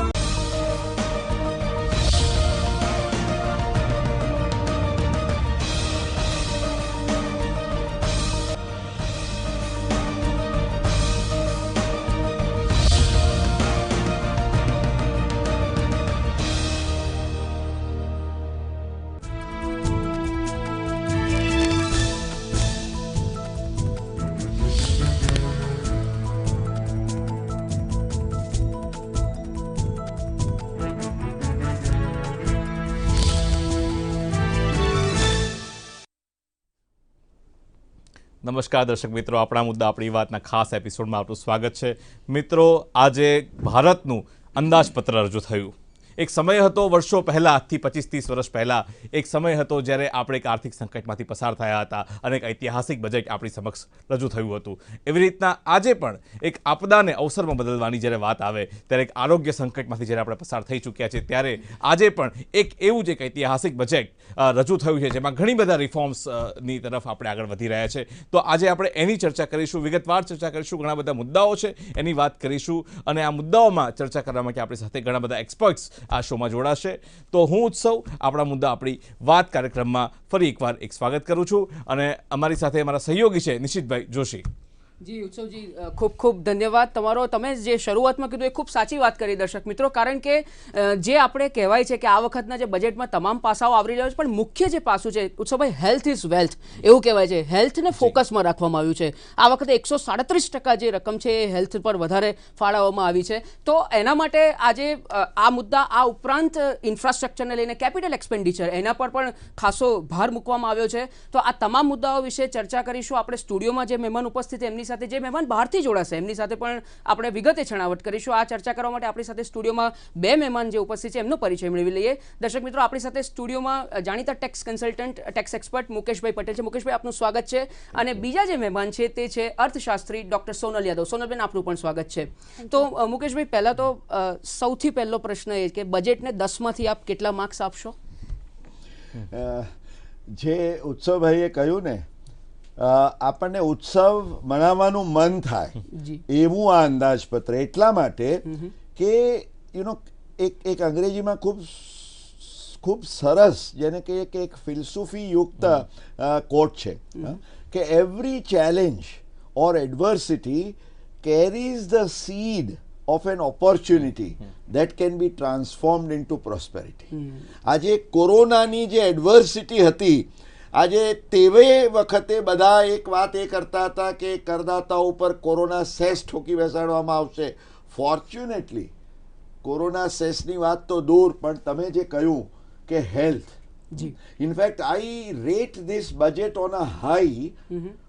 નમસ્કાર દર્શક મિત્રો, આપણા મુદ્દા આપણી વાતના ખાસ એપિસોડમાં આપનું સ્વાગત છે। મિત્રો, આજે ભારતનું અંદાજપત્ર રજૂ થયું। એક સમય હતો વર્ષો પહેલાં, આજથી 25-30 વર્ષ પહેલાં એક સમય હતો જ્યારે આપણે એક આર્થિક સંકટમાંથી પસાર થયા હતા અને એક ઐતિહાસિક બજેટ આપણી સમક્ષ રજૂ થયું હતું। એવી રીતના આજે પણ એક આપદાને અવસરમાં બદલવાની જ્યારે વાત આવે ત્યારે એક આરોગ્ય સંકટમાંથી જ્યારે આપણે પસાર થઈ ચૂક્યા છે ત્યારે આજે પણ એક એવું જ એક ઐતિહાસિક બજેટ રજૂ થયું છે જેમાં ઘણી બધા રિફોર્મ્સની તરફ આપણે આગળ વધી રહ્યા છે। તો આજે આપણે એની ચર્ચા કરીશું, વિગતવાર ચર્ચા કરીશું, ઘણા બધા મુદ્દાઓ છે એની વાત કરીશું અને આ મુદ્દાઓમાં ચર્ચા કરવા માટે આપણી સાથે ઘણા બધા એક્સપર્ટ્સ આ શોમાં જોડાશે। તો હું ઉત્સવ આપણા મુદ્દા આપણી વાત કાર્યક્રમમાં ફરી એકવાર એક સ્વાગત કરું છું અને અમારી સાથે અમારા સહયોગી છે નિશિતભાઈ જોશી। જી ઉત્સવજી ખૂબ ખૂબ ધન્યવાદ તમારો. તમે જે શરૂઆતમાં કીધું એ ખૂબ સાચી વાત કરી દર્શક મિત્રો, કારણ કે જે આપણે કહેવાય છે કે આ વખતના જે બજેટમાં તમામ પાસાઓ આવરી રહ્યા છે, પણ મુખ્ય જે પાસું છે ઉત્સવભાઈ, હેલ્થ ઇઝ વેલ્થ એવું કહેવાય છે. હેલ્થને ફોકસમાં રાખવામાં આવ્યું છે. આ વખતે 137% જે રકમ છે એ હેલ્થ પર વધારે ફાળવવામાં આવી છે. તો એના માટે આજે આ મુદ્દા, આ ઉપરાંત ઇન્ફ્રાસ્ટ્રક્ચરને લઈને કેપિટલ એક્સપેન્ડિચર, એના પર પણ ખાસો ભાર મૂકવામાં આવ્યો છે. તો આ તમામ મુદ્દાઓ વિશે ચર્ચા કરીશું. આપણે સ્ટુડિયોમાં જે મહેમાન ઉપસ્થિત એમની સાથે, જે મહેમાન બહારથી જોડાશે એમની સાથે પણ આપણે વિગતે છણાવટ કરીશું. આ ચર્ચા કરવા માટે આપણી સાથે સ્ટુડિયોમાં બે મહેમાન જે ઉપસ્થિત છે એમનો પરિચય મેળવી લઈએ. દર્શક મિત્રો, આપણી સાથે સ્ટુડિયોમાં જાણીતા ટેક્સ કન્સલ્ટન્ટ, ટેક્સ એક્સપર્ટ મુકેશભાઈ પટેલ છે. મુકેશભાઈ, આપનું સ્વાગત છે. અને બીજા જે મહેમાન છે તે છે અર્થશાસ્ત્રી ડોક્ટર સોનલ યાદવ. સોનલબેન, આપનું પણ સ્વાગત છે. તો મુકેશભાઈ, પહેલા તો સૌથી પહેલો પ્રશ્ન એ કે બજેટને 10માંથી આપ કેટલા માર્ક્સ આપશો? જે ઉત્સવભાઈએ કહ્યું ને, આપણને ઉત્સવ મનાવવાનું મન થાય એવું આ અંદાજપત્ર, એટલા માટે કે એક અંગ્રેજીમાં ખૂબ સરસ, જેને કહીએ કે એક ફિલસૂફી યુક્ત કોટ છે કે every challenge or adversity carries the seed of an opportunity that can be transformed into prosperity. આજે કોરોનાની જે એડવર્સિટી હતી, આજે તેવે વખતે બધા એક વાત એ કરતા હતા કે કરદાતાઓ ઉપર કોરોના સેસ ઠોકી બેસાડવામાં આવશે. ફોર્ચ્યુનેટલી કોરોના સેસની વાત તો દૂર, પણ તમે જે કહ્યું કે health, in fact I rate this budget on a high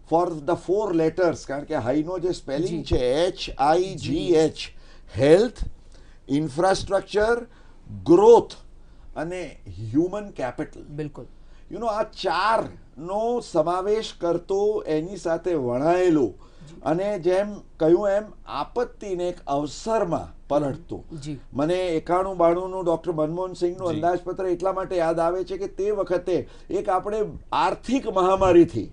for the 4 letters, કારણ કે હાઈનો જે સ્પેલિંગ છે HIGH, હેલ્થ, ઇન્ફ્રાસ્ટ્રક્ચર, ગ્રોથ અને હ્યુમન કેપિટલ. બિલકુલ, આ 4નો સમાવેશ કરતો, એની સાથે વણાયેલું અને જેમ કહ્યું એમ આપત્તિને એક અવસરમાં પલટતું. મને 91-92નું ડૉક્ટર મનમોહન સિંહનું અંદાજપત્ર એટલા માટે યાદ આવે છે કે તે વખતે એક આપણે આર્થિક મહામારીથી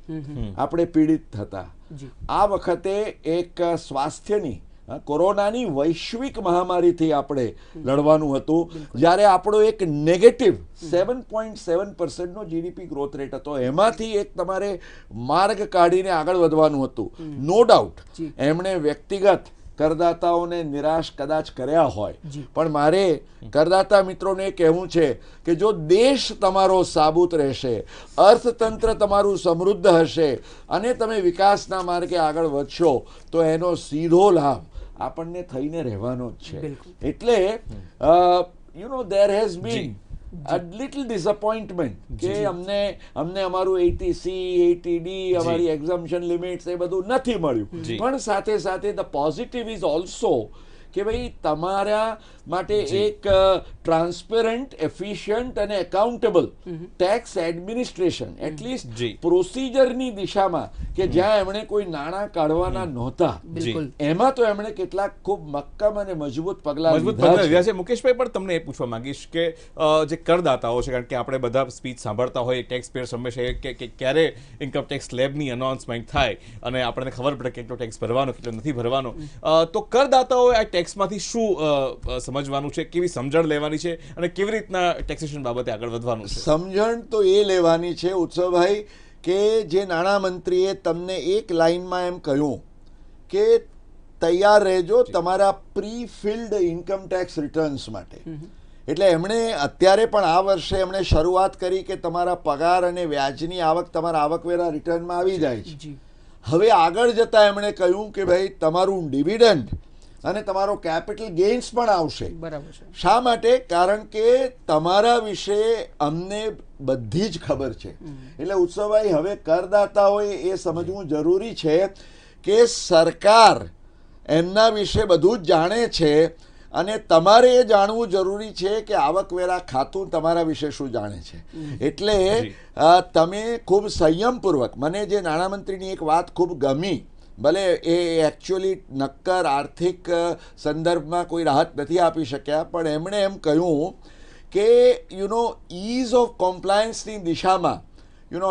આપણે પીડિત થતા. આ વખતે એક સ્વાસ્થ્યની, કોરોનાની વૈશ્વિક મહામારીથી આપણે લડવાનું હતું, જ્યારે આપણો એક નેગેટિવ 7.7%નો GDP ગ્રોથ રેટ હતો. એમાંથી એક તમારે માર્ગ કાઢીને આગળ વધવાનું હતું. નો ડાઉટ એમણે વ્યક્તિગત કરદાતાઓને નિરાશ કદાચ કર્યા હોય, પણ મારે કરદાતા મિત્રોને કહેવું છે કે જો દેશ તમારો સાબુત રહેશે, અર્થતંત્ર તમારું સમૃદ્ધ હશે અને તમે વિકાસના માર્ગે આગળ વધશો, તો એનો સીધો લાભ આપણને થઈને રહેવાનો જ છે. એટલે there has been a little disappointment કે અમને અમારું ATC, ATD, અમારી exemption limits એ બધું નથી મળ્યું. પણ સાથે સાથે the positive is also કે ભાઈ તમારા માટે એક ટ્રાન્સપેરન્ટ, એફિશિયન્ટ અને એકાઉન્ટેબલ ટેક્સ એડમિનિસ્ટ્રેશન, એટલીસ્ટ પ્રોસિજરની દિશામાં, કે જ્યાં એમણે કોઈ નાણાં કાઢવાના નહોતા, એમાં તો એમણે કેટલાક ખૂબ મક્કમ અને મજબૂત પગલાં લીધા છે. મુકેશભાઈ, પણ તમને એ પૂછવા માંગીશ કે જે કરદાતાઓ છે, કારણ કે આપણે બધા સ્પીચ સાંભળતા હોય ટેક્સ પેયર્સ હંમેશા કે ક્યારે ઇન્કમ ટેક્સ સ્લેબની અનાઉન્સમેન્ટ થાય અને આપણને ખબર પડે કેટલો ટેક્સ ભરવાનો, કેટલો નથી ભરવાનો, તો કરદાતાઓએ આ ટેક્સમાંથી શું સમજવાનું છે, કેવી સમજણ લેવાની છે અને કેવી રીતના ટેક્સેશન બાબતે આગળ વધવાનું છે? સમજણ તો એ લેવાની છે ઉત્સવભાઈ કે જે નાણામંત્રીએ તમને એક લાઇનમાં એમ કહ્યું કે તૈયાર રહેજો તમારા pre field income tax returns માટે. એટલે એમણે અત્યારે પણ આ વર્ષે એમણે શરૂઆત કરી કે તમારા પગાર અને વ્યાજની આવક તમારા આવકવેરા રિટર્નમાં આવી જાય છે. હવે આગળ જતા એમણે કહ્યું કે ભાઈ તમારું ડિવિડન્ડ અને તમારો કેપિટલ ગેઇન્સ પણ આવશે. શા માટે? કારણ કે તમારા વિશે અમને બધી જ ખબર છે. એટલે ઉત્સવભાઈ, હવે કરદાતાઓએ એ સમજવું જરૂરી છે કે સરકાર એમના વિશે બધું જ જાણે છે અને તમારે એ જાણવું જરૂરી છે કે આવકવેરા ખાતું તમારા વિશે શું જાણે છે. એટલે તમે ખૂબ સંયમપૂર્વક, મને જે નાણામંત્રીની એક વાત ખૂબ ગમી, ભલે એ એકચ્યુઅલી નક્કર આર્થિક સંદર્ભમાં કોઈ રાહત નથી આપી શક્યા, પણ એમણે એમ કહ્યું કે ઇઝ ઓફ કોમ્પ્લાયન્સની દિશામાં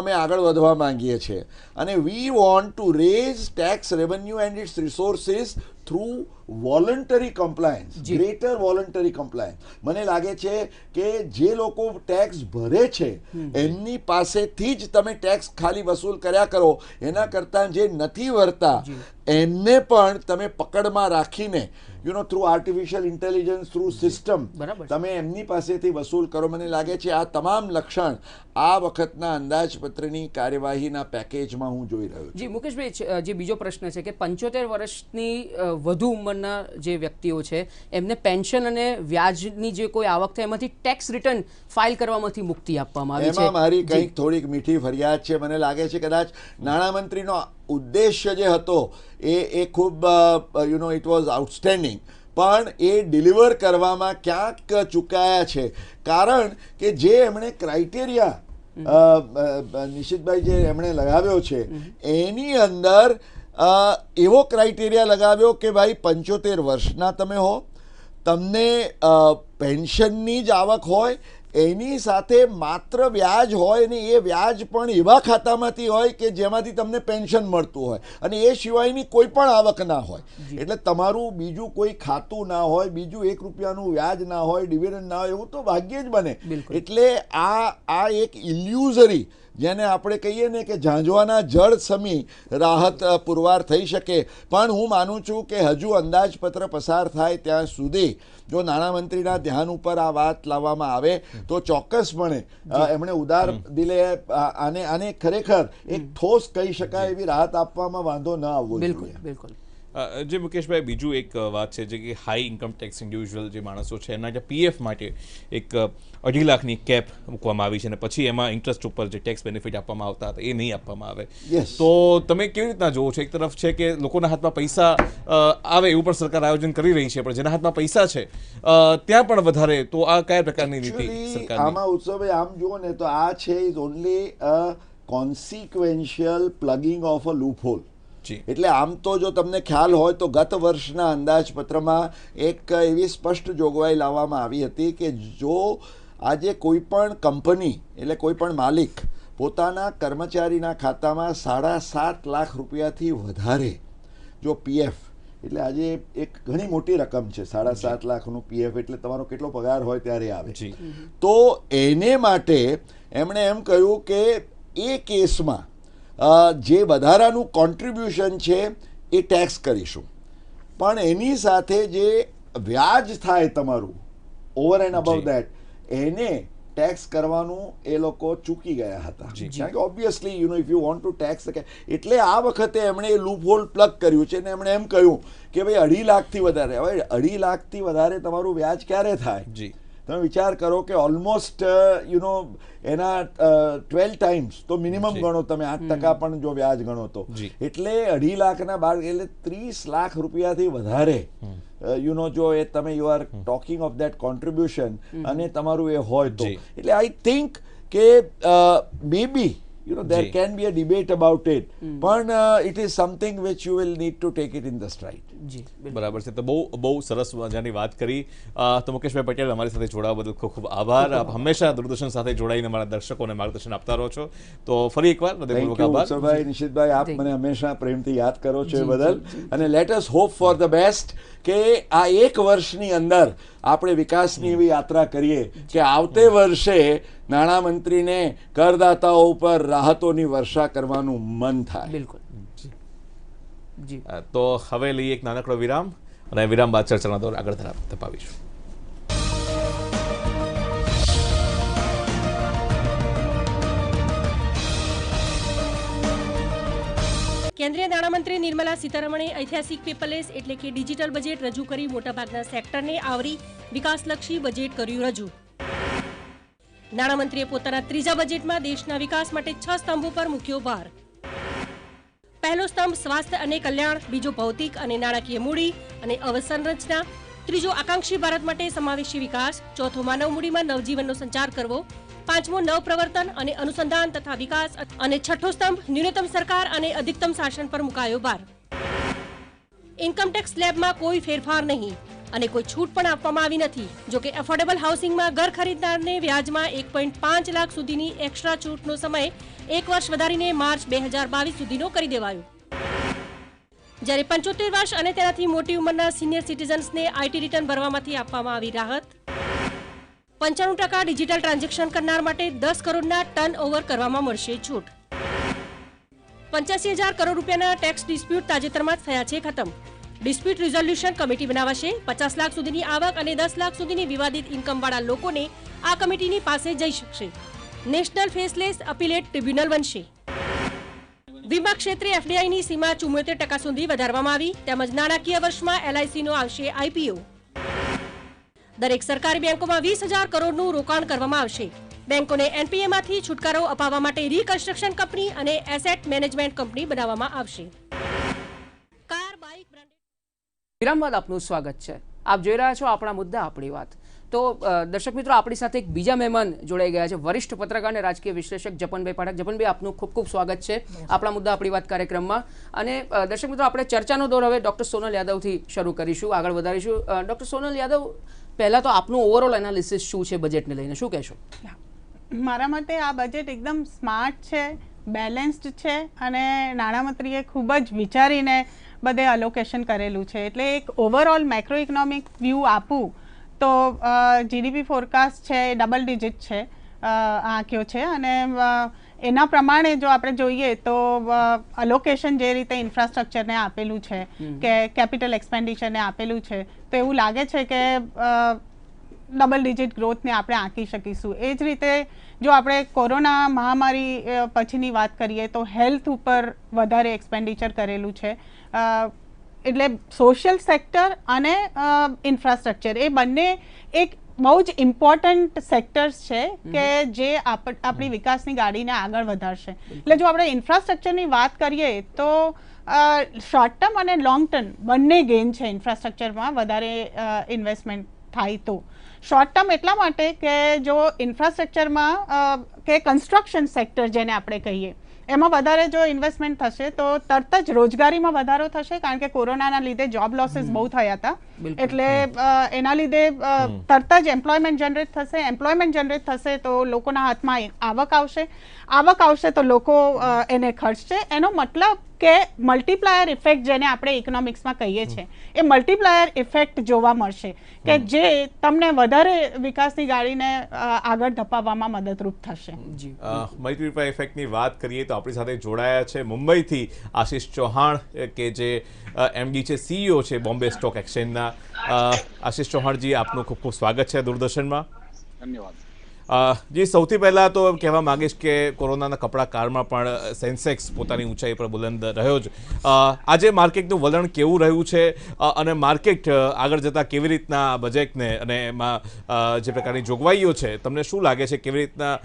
અમે આગળ વધવા માંગીએ છીએ અને we want to raise tax revenue and its resources through voluntary compliance, greater voluntary compliance. મને લાગે છે કે જે લોકો ટેક્સ ભરે છે એમની પાસેથી જ તમે ટેક્સ ખાલી વસૂલ કર્યા કરો, એના કરતાં જે નથી ભરતા એમને પણ તમે પકડમાં રાખીને through artificial intelligence, through system તમે એમની પાસેથી વસૂલ કરો. મને લાગે છે આ તમામ લક્ષણ આ વખતના અંદાજપત્રની કાર્યવાહીના પેકેજમાં હું જોઈ રહ્યો છું. જી મુકેશભાઈ, જે બીજો પ્રશ્ન છે કે 75 વર્ષની વધુ ઉંમરના જે વ્યક્તિઓ છે એમને પેન્શન અને વ્યાજની જે કોઈ આવક થાય એમાંથી ટેક્સ રિટર્ન ફાઇલ કરવામાંથી મુક્તિ આપવામાં આવી છે. એમાં મારી કંઈક થોડીક મીઠી ફરિયાદ છે. મને લાગે છે કદાચ નાણામંત્રીનો ઉદ્દેશ્ય જે હતો એ ખૂબ ઇટ વોઝ આઉટસ્ટેન્ડિંગ, પણ એ ડિલિવર કરવામાં ક્યાંક ચૂકાયા છે. કારણ કે જે એમણે ક્રાઇટેરિયા નિશિતભાઈ જે એમણે લગાવ્યો છે એની અંદર એવો ક્રાઇટેરિયા લગાવ્યો કે ભાઈ 75 વર્ષના તમે હો, તમને પેન્શનની જ આવક હોય, એની સાથે માત્ર વ્યાજ હોય ને એ વ્યાજ પણ એવા ખાતામાંથી હોય કે જેમાંથી તમને પેન્શન મળતું હોય, અને એ સિવાયની કોઈ પણ આવક ના હોય. એટલે તમારું બીજું કોઈ ખાતું ના હોય, બીજું 1 રૂપિયાનું વ્યાજ ના હોય, ડિવિડન્ડ ના હોય, એવું તો ભાગ્યે જ બને. એટલે આ એક ઇલ્યુઝરી, જેને આપણે કહીએ ને કે ઝાંઝવાના જળ સમી રાહત પુરવાર થઈ શકે. પણ હું માનું છું કે હજુ અંદાજપત્ર પસાર થાય ત્યાં સુધી જો નાણામંત્રીના ધ્યાન ઉપર આ વાત લાવવામાં આવે તો ચોક્કસપણે એમણે ઉદાર દિલે આને ખરેખર એક ઠોસ કહી શકાય એવી રાહત આપવામાં વાંધો ન આવવો જોઈએ. બિલકુલ. જે મુકેશભાઈ, બીજું એક વાત છે જે કે હાઈ ઇન્કમ ટેક્સ ઇન્ડિવિજ્યુઅલ જે માણસો છે એના જે પીએફ માટે એક 2.5 લાખની કેપ મૂકવામાં આવી છે અને પછી એમાં ઇન્ટરેસ્ટ ઉપર જે ટેક્સ બેનિફિટ આપવામાં આવતા હતા એ નહીં આપવામાં આવે. તો તમે કેવી રીતના જોવો છો? એક તરફ છે કે લોકોના હાથમાં પૈસા આવે એવું પણ સરકાર આયોજન કરી રહી છે, પણ જેના હાથમાં પૈસા છે ત્યાં પણ વધારે, તો આ કયા પ્રકારની નીતિ સરકાર? આમાં ઉત્સવે આમ જુઓ ને તો આ છે is only a consequential plugging of a loop hole. એટલે આમ તો જો તમને ખ્યાલ હોય તો ગત વર્ષના અંદાજપત્રમાં એક એવી સ્પષ્ટ જોગવાઈ લાવવામાં આવી હતી કે જો આજે કોઈ પણ કંપની એટલે કોઈ પણ માલિક પોતાના કર્મચારીના ખાતામાં 7.5 લાખ રૂપિયાથી વધારે જો પીએફ, એટલે આજે એક ઘણી મોટી રકમ છે 7.5 લાખનું પીએફ, એટલે તમારો કેટલો પગાર હોય ત્યારે આવે, તો એને માટે એમણે એમ કહ્યું કે એ કેસમાં જે વધારાનું કોન્ટ્રીબ્યુશન છે એ ટેક્સ કરીશું, પણ એની સાથે જે વ્યાજ થાય તમારું ઓવર એન્ડ અબવ દેટ એને ટેક્સ કરવાનું એ લોકો ચૂકી ગયા હતા. કારણ કે obviously if you want to tax, એટલે આ વખતે એમણે એ લૂપ હોલ પ્લગ કર્યું છે અને એમણે એમ કહ્યું કે ભાઈ 2.5 લાખથી વધારે. હવે 2.5 લાખથી વધારે તમારું વ્યાજ ક્યારે થાય? તમે વિચાર કરો કે ઓલમોસ્ટ એના 12 ટાઈમ્સ તો મિનિમમ ગણો તમે, 8% પણ જો વ્યાજ ગણો તો, એટલે 2.5 લાખના બાર એટલે 30 લાખ રૂપિયાથી વધારે જો એ તમે you are talking of that contribution અને તમારું એ હોય તો, એટલે આઈ થિંક કે baby there can be a debate about it, but it is something which you will need to take it in the stride. બરાબર છે. તો બહુ સરસ મજાની વાત કરી. તો મુકેશભાઈ પટેલ, અમારી સાથે જોડાવા બદલ ખૂબ ખૂબ આભાર. આપ હંમેશા દૂરદર્શન સાથે જોડાઈને અમારા દર્શકોને માર્ગદર્શન આપતા રહો છો, તો ફરી એકવાર હૃદયપૂર્વક આભાર. ઉત્સવભાઈ, નિશિતભાઈ, આપ મને હંમેશા પ્રેમથી યાદ કરો છો એ બદલ, અને let us hope for the best કે આ 1 વર્ષની અંદર આપણે વિકાસની એવી યાત્રા કરીએ કે આવતે વર્ષે નાણામંત્રીને કરદાતાઓ ઉપર રાહતોની વર્ષા કરવાનું મન થાય. બિલકુલ. તો હવે લઈએ એક નાનકડો વિરામ, અને વિરામ બાદ ચર્ચાના દોર આગળ ધપાવીશું. કેન્દ્રીય નાણામંત્રી નિર્મલા સીતારમણે ઐતિહાસિક પેપરલેસ એટલે કે ડિજિટલ બજેટ રજૂ કરી મોટાભાગના સેક્ટરને આવરી વિકાસલક્ષી બજેટ કર્યું રજૂ. નાણામંત્રીએ પોતાના ત્રીજા બજેટમાં દેશના વિકાસ માટે 6 સ્તંભો પર મૂક્યો ભાર. પહેલો સ્તંભ સ્વાસ્થ્ય અને કલ્યાણ, બીજો ભૌતિક અને નાણાકીય મૂડી અને અવસંરચના, ત્રીજો આકાંક્ષી ભારત માટે સમાવેશી વિકાસ, ચોથો માનવ મૂડીમાં નવજીવનનો સંચાર કરવો, પાંચમો નવપ્રવર્તન અને અનુસંધાન તથા વિકાસ, અને છઠ્ઠો સ્તંભ ન્યૂનતમ સરકાર અને અધિકતમ શાસન પર મુકાયો ભાર. ઇન્કમટેક્સ સ્લેબમાં કોઈ ફેરફાર નહીં અને કોઈ છૂટ પણ આપવામાં આવી નથી. જોકે એફોર્ડેબલ હાઉસિંગમાં ઘર ખરીદનારને વ્યાજમાં 1.5 લાખ સુધીની એક્સ્ટ્રા છૂટનો સમય 1 વર્ષ વધારીને માર્ચ 2022 સુધીનો કરી દેવાયો. જ્યારે 75 વર્ષ અને તેનાથી મોટી ઉંમરના સિનિયર સિટીઝન્સને આઈટી રિટર્ન ભરવામાંથી આપવામાં આવી રાહત. 95% ડિજિટલ ટ્રાન્ઝેક્શન કરનાર માટે 10 કરોડના ટર્ન ઓવર કરવામાં મળશે છૂટ. 85,000 કરોડ રૂપિયાના ટેક્સ ડિસ્પ્યુટ તાજેતરમાં જ થયા છે ખતમ. ડિસ્પ્યુટ રિઝોલ્યુશન કમિટી બનાવાશે. 50 લાખ સુધીની આવક અને 10 લાખ સુધીની વિવાદિત ઇન્કમવાળા લોકોને આ કમિટીની પાસે જઈ શકશે. નેશનલ ફેસલેસ અપીલેટ ટ્રિબ્યુનલ બનશે. વીમા ક્ષેત્રે એફડીઆઈની સીમા 74% સુધી વધારવામાં આવી. તેમજ નાણાકીય વર્ષમાં એલઆઈસીનો આવશે આઈપીઓ. દરેક સરકારી બેંકોમાં 20,000 કરોડનું રોકાણ કરવામાં આવશે. બેંકોને એનપીએમાંથી છુટકારો અપાવવા માટે રિકન્સ્ટ્રક્શન કંપની અને એસેટ મેનેજમેન્ટ કંપની બનાવવામાં આવશે. વિરામ બાદ આપનું સ્વાગત છે. આપ જોઈ રહ્યા છો આપણા મુદ્દા આપણી વાત. તો દર્શક મિત્રો, આપણી સાથે એક બીજા મહેમાન જોડાઈ ગયા છે, વરિષ્ઠ પત્રકાર અને રાજકીય વિશ્લેષક જપનભાઈ પાઠક. જપનભાઈ, આપનું ખૂબ ખૂબ સ્વાગત છે આપણા મુદ્દા આપણી વાત કાર્યક્રમમાં. અને દર્શક મિત્રો, આપણે ચર્ચાનો દોર હવે ડૉક્ટર સોનલ યાદવથી શરૂ કરીશું, આગળ વધારીશું. ડૉક્ટર સોનલ યાદવ, પહેલાં તો આપનું ઓવરઓલ એનાલિસિસ શું છે બજેટને લઈને, શું કહેશો? મારા મતે આ બજેટ એકદમ સ્માર્ટ છે, બેલેન્સ્ડ છે અને નાણામંત્રીએ ખૂબ જ વિચારીને બધે અલોકેશન કરેલું છે. એટલે એક ઓવરઓલ મેક્રો ઇકોનોમિક વ્યૂ આપું તો જીડીપી ફોરકાસ્ટ છે એ ડબલ ડિજિટ છે આંક્યો છે. અને એના પ્રમાણે જો આપણે જોઈએ તો અલોકેશન જે રીતે ઇન્ફ્રાસ્ટ્રક્ચરને આપેલું છે કે કેપિટલ એક્સપેન્ડિચરને આપેલું છે, તો એવું લાગે છે કે ડબલ ડિજિટ ગ્રોથને આપણે આંકી શકીશું. એ જ રીતે જો આપણે કોરોના મહામારી પછીની વાત કરીએ તો હેલ્થ ઉપર વધારે એક્સપેન્ડિચર કરેલું છે. એટલે સોશિયલ સેક્ટર અને ઇન્ફ્રાસ્ટ્રક્ચર એ બંને એક બહુ જ ઇમ્પોર્ટન્ટ સેક્ટર્સ છે કે જે આપણી વિકાસની ગાડીને આગળ વધારશે. એટલે જો આપણે ઇન્ફ્રાસ્ટ્રક્ચરની વાત કરીએ તો શોર્ટ ટર્મ અને લોંગ ટર્મ બંને ગેઇન છે ઇન્ફ્રાસ્ટ્રક્ચરમાં વધારે ઇન્વેસ્ટમેન્ટ થાય તો. શોર્ટ ટર્મ એટલા માટે કે જો ઇન્ફ્રાસ્ટ્રક્ચરમાં કે કન્સ્ટ્રક્શન સેક્ટર જેને આપણે કહીએ એમાં વધારે જો ઇન્વેસ્ટમેન્ટ થશે તો તરત જ રોજગારીમાં વધારો થશે, કારણ કે કોરોનાના લીધે જોબ લોસીસ બહુ થયા હતા. એટલે એના લીધે તરત જ એમ્પ્લોયમેન્ટ જનરેટ થશે. એમ્પ્લોયમેન્ટ જનરેટ થશે તો લોકોના હાથમાં આવક આવશે. આવક આવશે તો લોકો એને ખર્ચશે. એનો મતલબ કે મલ્ટીપ્લાયર ઇફેક્ટ જેને આપણે ઇકોનોમિક્સમાં કહીએ છીએ એ મલ્ટીપ્લાયર ઇફેક્ટ જોવા મળશે કે જે તમને વધારે વિકાસની ગાડીને આગળ ધપાવવામાં મદદરૂપ થશે. મલ્ટીપ્લાયર ઇફેક્ટની વાત કરીએ તો આપણી સાથે જોડાયા છે મુંબઈથી આશિષ ચૌહાણ, કે જે એમડી છે, સીઈઓ છે બોમ્બે સ્ટોક એક્સચેન્જના. આશિષ ચૌહાણજી, આપનું ખૂબ ખૂબ સ્વાગત છે દૂરદર્શનમાં. ધન્યવાદ. જી, સૌથી પહેલાં તો કહેવા માંગીશ કે કોરોનાના કપડા કાળમાં પણ સેન્સેક્સ પોતાની ઊંચાઈ પર બુલંદ રહ્યો જ. આજે માર્કેટનું વલણ કેવું રહ્યું છે અને માર્કેટ આગળ જતાં કેવી રીતના બજેટને અને એમાં જે પ્રકારની જોગવાઈઓ છે, તમને શું લાગે છે કેવી રીતના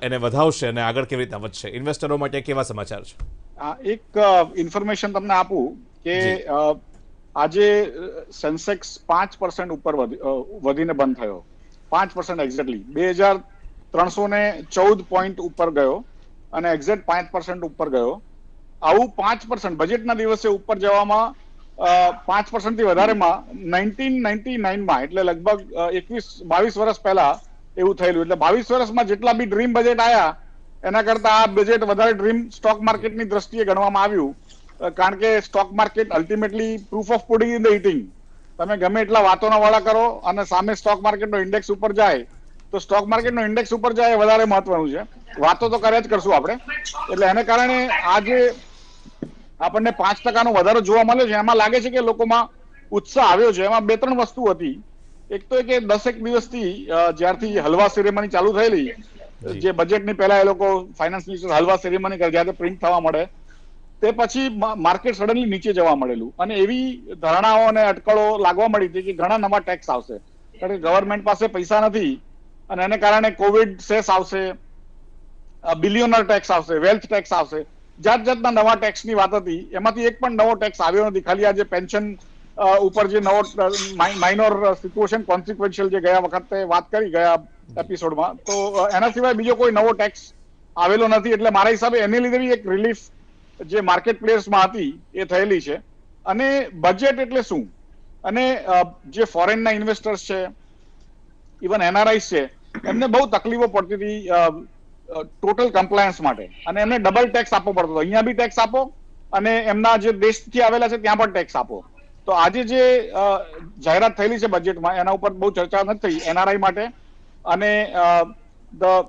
એને વધાવશે અને આગળ કેવી રીતના વધશે? ઇન્વેસ્ટરો માટે કેવા સમાચાર છે? એક ઇન્ફોર્મેશન તમને આપું કે આજે સેન્સેક્સ 5% ઉપર વધીને બંધ થયો. 5% એક્ઝેક્ટલી 2314 પોઈન્ટ ઉપર ગયો અને એક્ઝેક્ટ 5% ઉપર ગયો. આવું 5% બજેટના દિવસે ઉપર જવામાં 5% થી વધારેમાં 1999માં એટલે લગભગ 22 વર્ષ પહેલા એવું થયેલું. એટલે 22 વર્ષમાં જેટલા બી ડ્રીમ બજેટ આવ્યા એના કરતા આ બજેટ વધારે ડ્રીમ સ્ટોક માર્કેટની દ્રષ્ટિએ ગણવામાં આવ્યું, કારણ કે stock market ultimately proof of pudding in the eating. તમે ગમે એટલા વાતોના વાળા કરો અને સામે સ્ટોક માર્કેટનો ઇન્ડેક્સ ઉપર જાય તો સ્ટોક માર્કેટનો ઇન્ડેક્સ ઉપર જાય એ વધારે મહત્વનું છે. વાતો તો કર્યા જ કરશું આપણે. એટલે એને કારણે આજે આપણને 5%નો વધારો જોવા મળ્યો છે. એમાં લાગે છે કે લોકોમાં ઉત્સાહ આવ્યો છે. એમાં 2-3 વસ્તુ હતી. એક તો કે 10 દિવસથી જ્યારથી હલવા સેરેમની ચાલુ થયેલી, જે બજેટની પહેલા એ લોકો ફાઇનાન્સ મિનિસ્ટર હલવા સેરેમની કરે જ્યારે પ્રિન્ટ થવા મળે, તે પછી માર્કેટ સડનલી નીચે જવા મળેલું અને એવી ધારણાઓ અને અટકળો લાગવા મળી હતી કે ઘણા નવા ટેક્સ આવશે, કારણ કે ગવર્મેન્ટ પાસે પૈસા નથી અને એને કારણે કોવિડ સેસ આવશે, બિલિયનર ટેક્સ આવશે, વેલ્થ ટેક્સ આવશે, જાત જાતના નવા ટેક્સની વાત હતી. એમાંથી એક પણ નવો ટેક્સ આવ્યો નથી. ખાલી આજે પેન્શન ઉપર જે નવો માઇનોર સિચ્યુએશન કોન્સિક્વન્શિયલ જે ગયા વખતે વાત કરી ગયા એપિસોડમાં, તો એના સિવાય બીજો કોઈ નવો ટેક્સ આવેલો નથી. એટલે મારા હિસાબે એની લીધે બી એક રિલીફ જે માર્કેટ પ્લેયર્સમાં હતી એ થયેલી છે. અને બજેટ એટલે શું, અને જે ફોરેનના ઇન્વેસ્ટર્સ છે, ઇવન એનઆરઆઈસ છે, એમને બહુ તકલીફો પડતી હતી ટોટલ કમ્પ્લાયન્સ માટે અને એમને ડબલ ટેક્સ આપવો પડતો હતો. અહીંયા બી ટેક્સ આપો અને એમના જે દેશથી આવેલા છે ત્યાં પણ ટેક્સ આપો. તો આજે જે જાહેરાત થયેલી છે બજેટમાં એના ઉપર બહુ ચર્ચા નથી થઈ. એનઆરઆઈ માટે અને ધ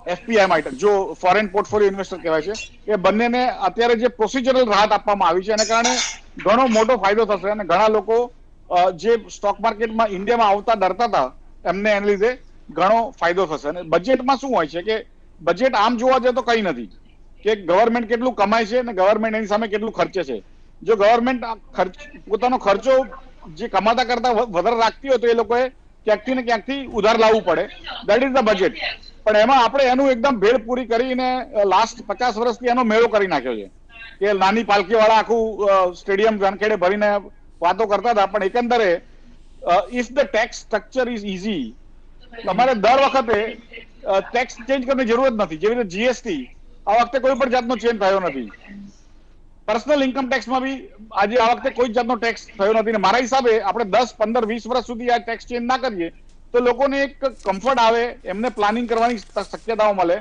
એફપીઆઈ માટે, જો ફોરેન પોર્ટફોલિયો ઇન્વેસ્ટર કહેવાય છે, એ બંનેને અત્યારે જે પ્રોસિજરલ રાહત આપવામાં આવી છે એના કારણે ઘણો મોટો ફાયદો થશે અને ઘણા લોકો જે સ્ટોક માર્કેટમાં ઇન્ડિયામાં આવતા ડરતા હતા એમને એને લીધે ઘણો ફાયદો થશે. અને બજેટમાં શું હોય છે કે બજેટ આમ જોવા જાય તો કંઈ નથી, કે ગવર્મેન્ટ કેટલું કમાય છે અને ગવર્મેન્ટ એની સામે કેટલું ખર્ચે છે. જો ગવર્મેન્ટ પોતાનો ખર્ચો જે કમાતા કરતા વધારે રાખતી હોય તો એ લોકોએ ક્યાંકથી ને ક્યાંકથી ઉધાર લાવવું પડે. That is the budget. પણ એમાં આપણે એનું એકદમ ભેળ પૂરી કરીને લાસ્ટ 50 વર્ષથી એનો મેળો કરી નાખ્યો છે કે નાની પાલખી વાળા આખું સ્ટેડિયમ વાનખેડે ભરીને વાતો કરતા હતા. પણ એકંદરે if the tax structure is easy, તમારે દર વખતે ટેક્સ ચેન્જ કરવાની જરૂર જ નથી. જેવી રીતે જીએસટી આ વખતે કોઈ પણ જાતનો ચેન્જ થયો નથી. પર્સનલ ઇન્કમ ટેક્સમાં બી આજે આ વખતે કોઈ જાતનો ટેક્સ થયો નથી. મારા હિસાબે આપણે 10, 15, 20 વર્ષ સુધી આ ટેક્સ ચેન્જ ના કરીએ તો લોકોને એક કમ્ફર્ટ આવે, એમને પ્લાનિંગ કરવાની શક્યતાઓ મળે.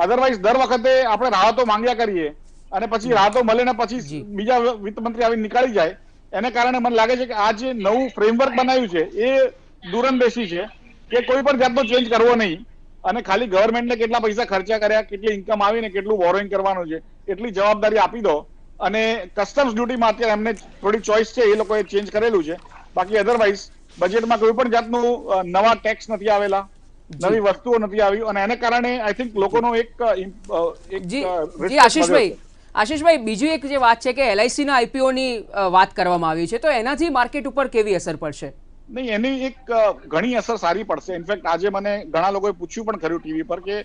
અધરવાઇઝ દર વખતે આપણે રાહતો માંગ્યા કરીએ અને પછી રાહતો મળે ને પછી બીજા વિત્ત મંત્રી આવીને નીકાળી જાય, એને કારણે મને લાગે છે કે આ જે નવું ફ્રેમવર્ક બનાવ્યું છે એ દૂરંદેશી છે કે કોઈ પણ જાતનો ચેન્જ કરવો નહીં અને ખાલી ગવર્મેન્ટને કેટલા પૈસા ખર્ચા કર્યા, કેટલી ઇન્કમ આવી ને કેટલું બોરોઈંગ કરવાનું છે એટલી જવાબદારી આપી દો. અને કસ્ટમ્સ ડ્યુટીમાં અત્યારે એમને થોડી ચોઇસ છે, એ લોકોએ ચેન્જ કરેલું છે. બાકી અધરવાઇઝ બજેટમાં કોઈ પણ જાતનું નવા ટેક્સ નથી આવેલા, નવી વસ્તુઓ નથી આવી અને એને કારણે આઈ થિંક લોકોનો એક આશીષભાઈ બીજું એક જે વાત છે કે LIC ના IPO ની વાત કરવામાં આવી છે, તો એનાથી માર્કેટ ઉપર કેવી અસર પડશે? નહીં, એની એક ઘણી અસર સારી પડશે. ઇનફેક્ટ આજે મને ઘણા લોકોએ પૂછ્યું પણ ખરું ટીવી પર કે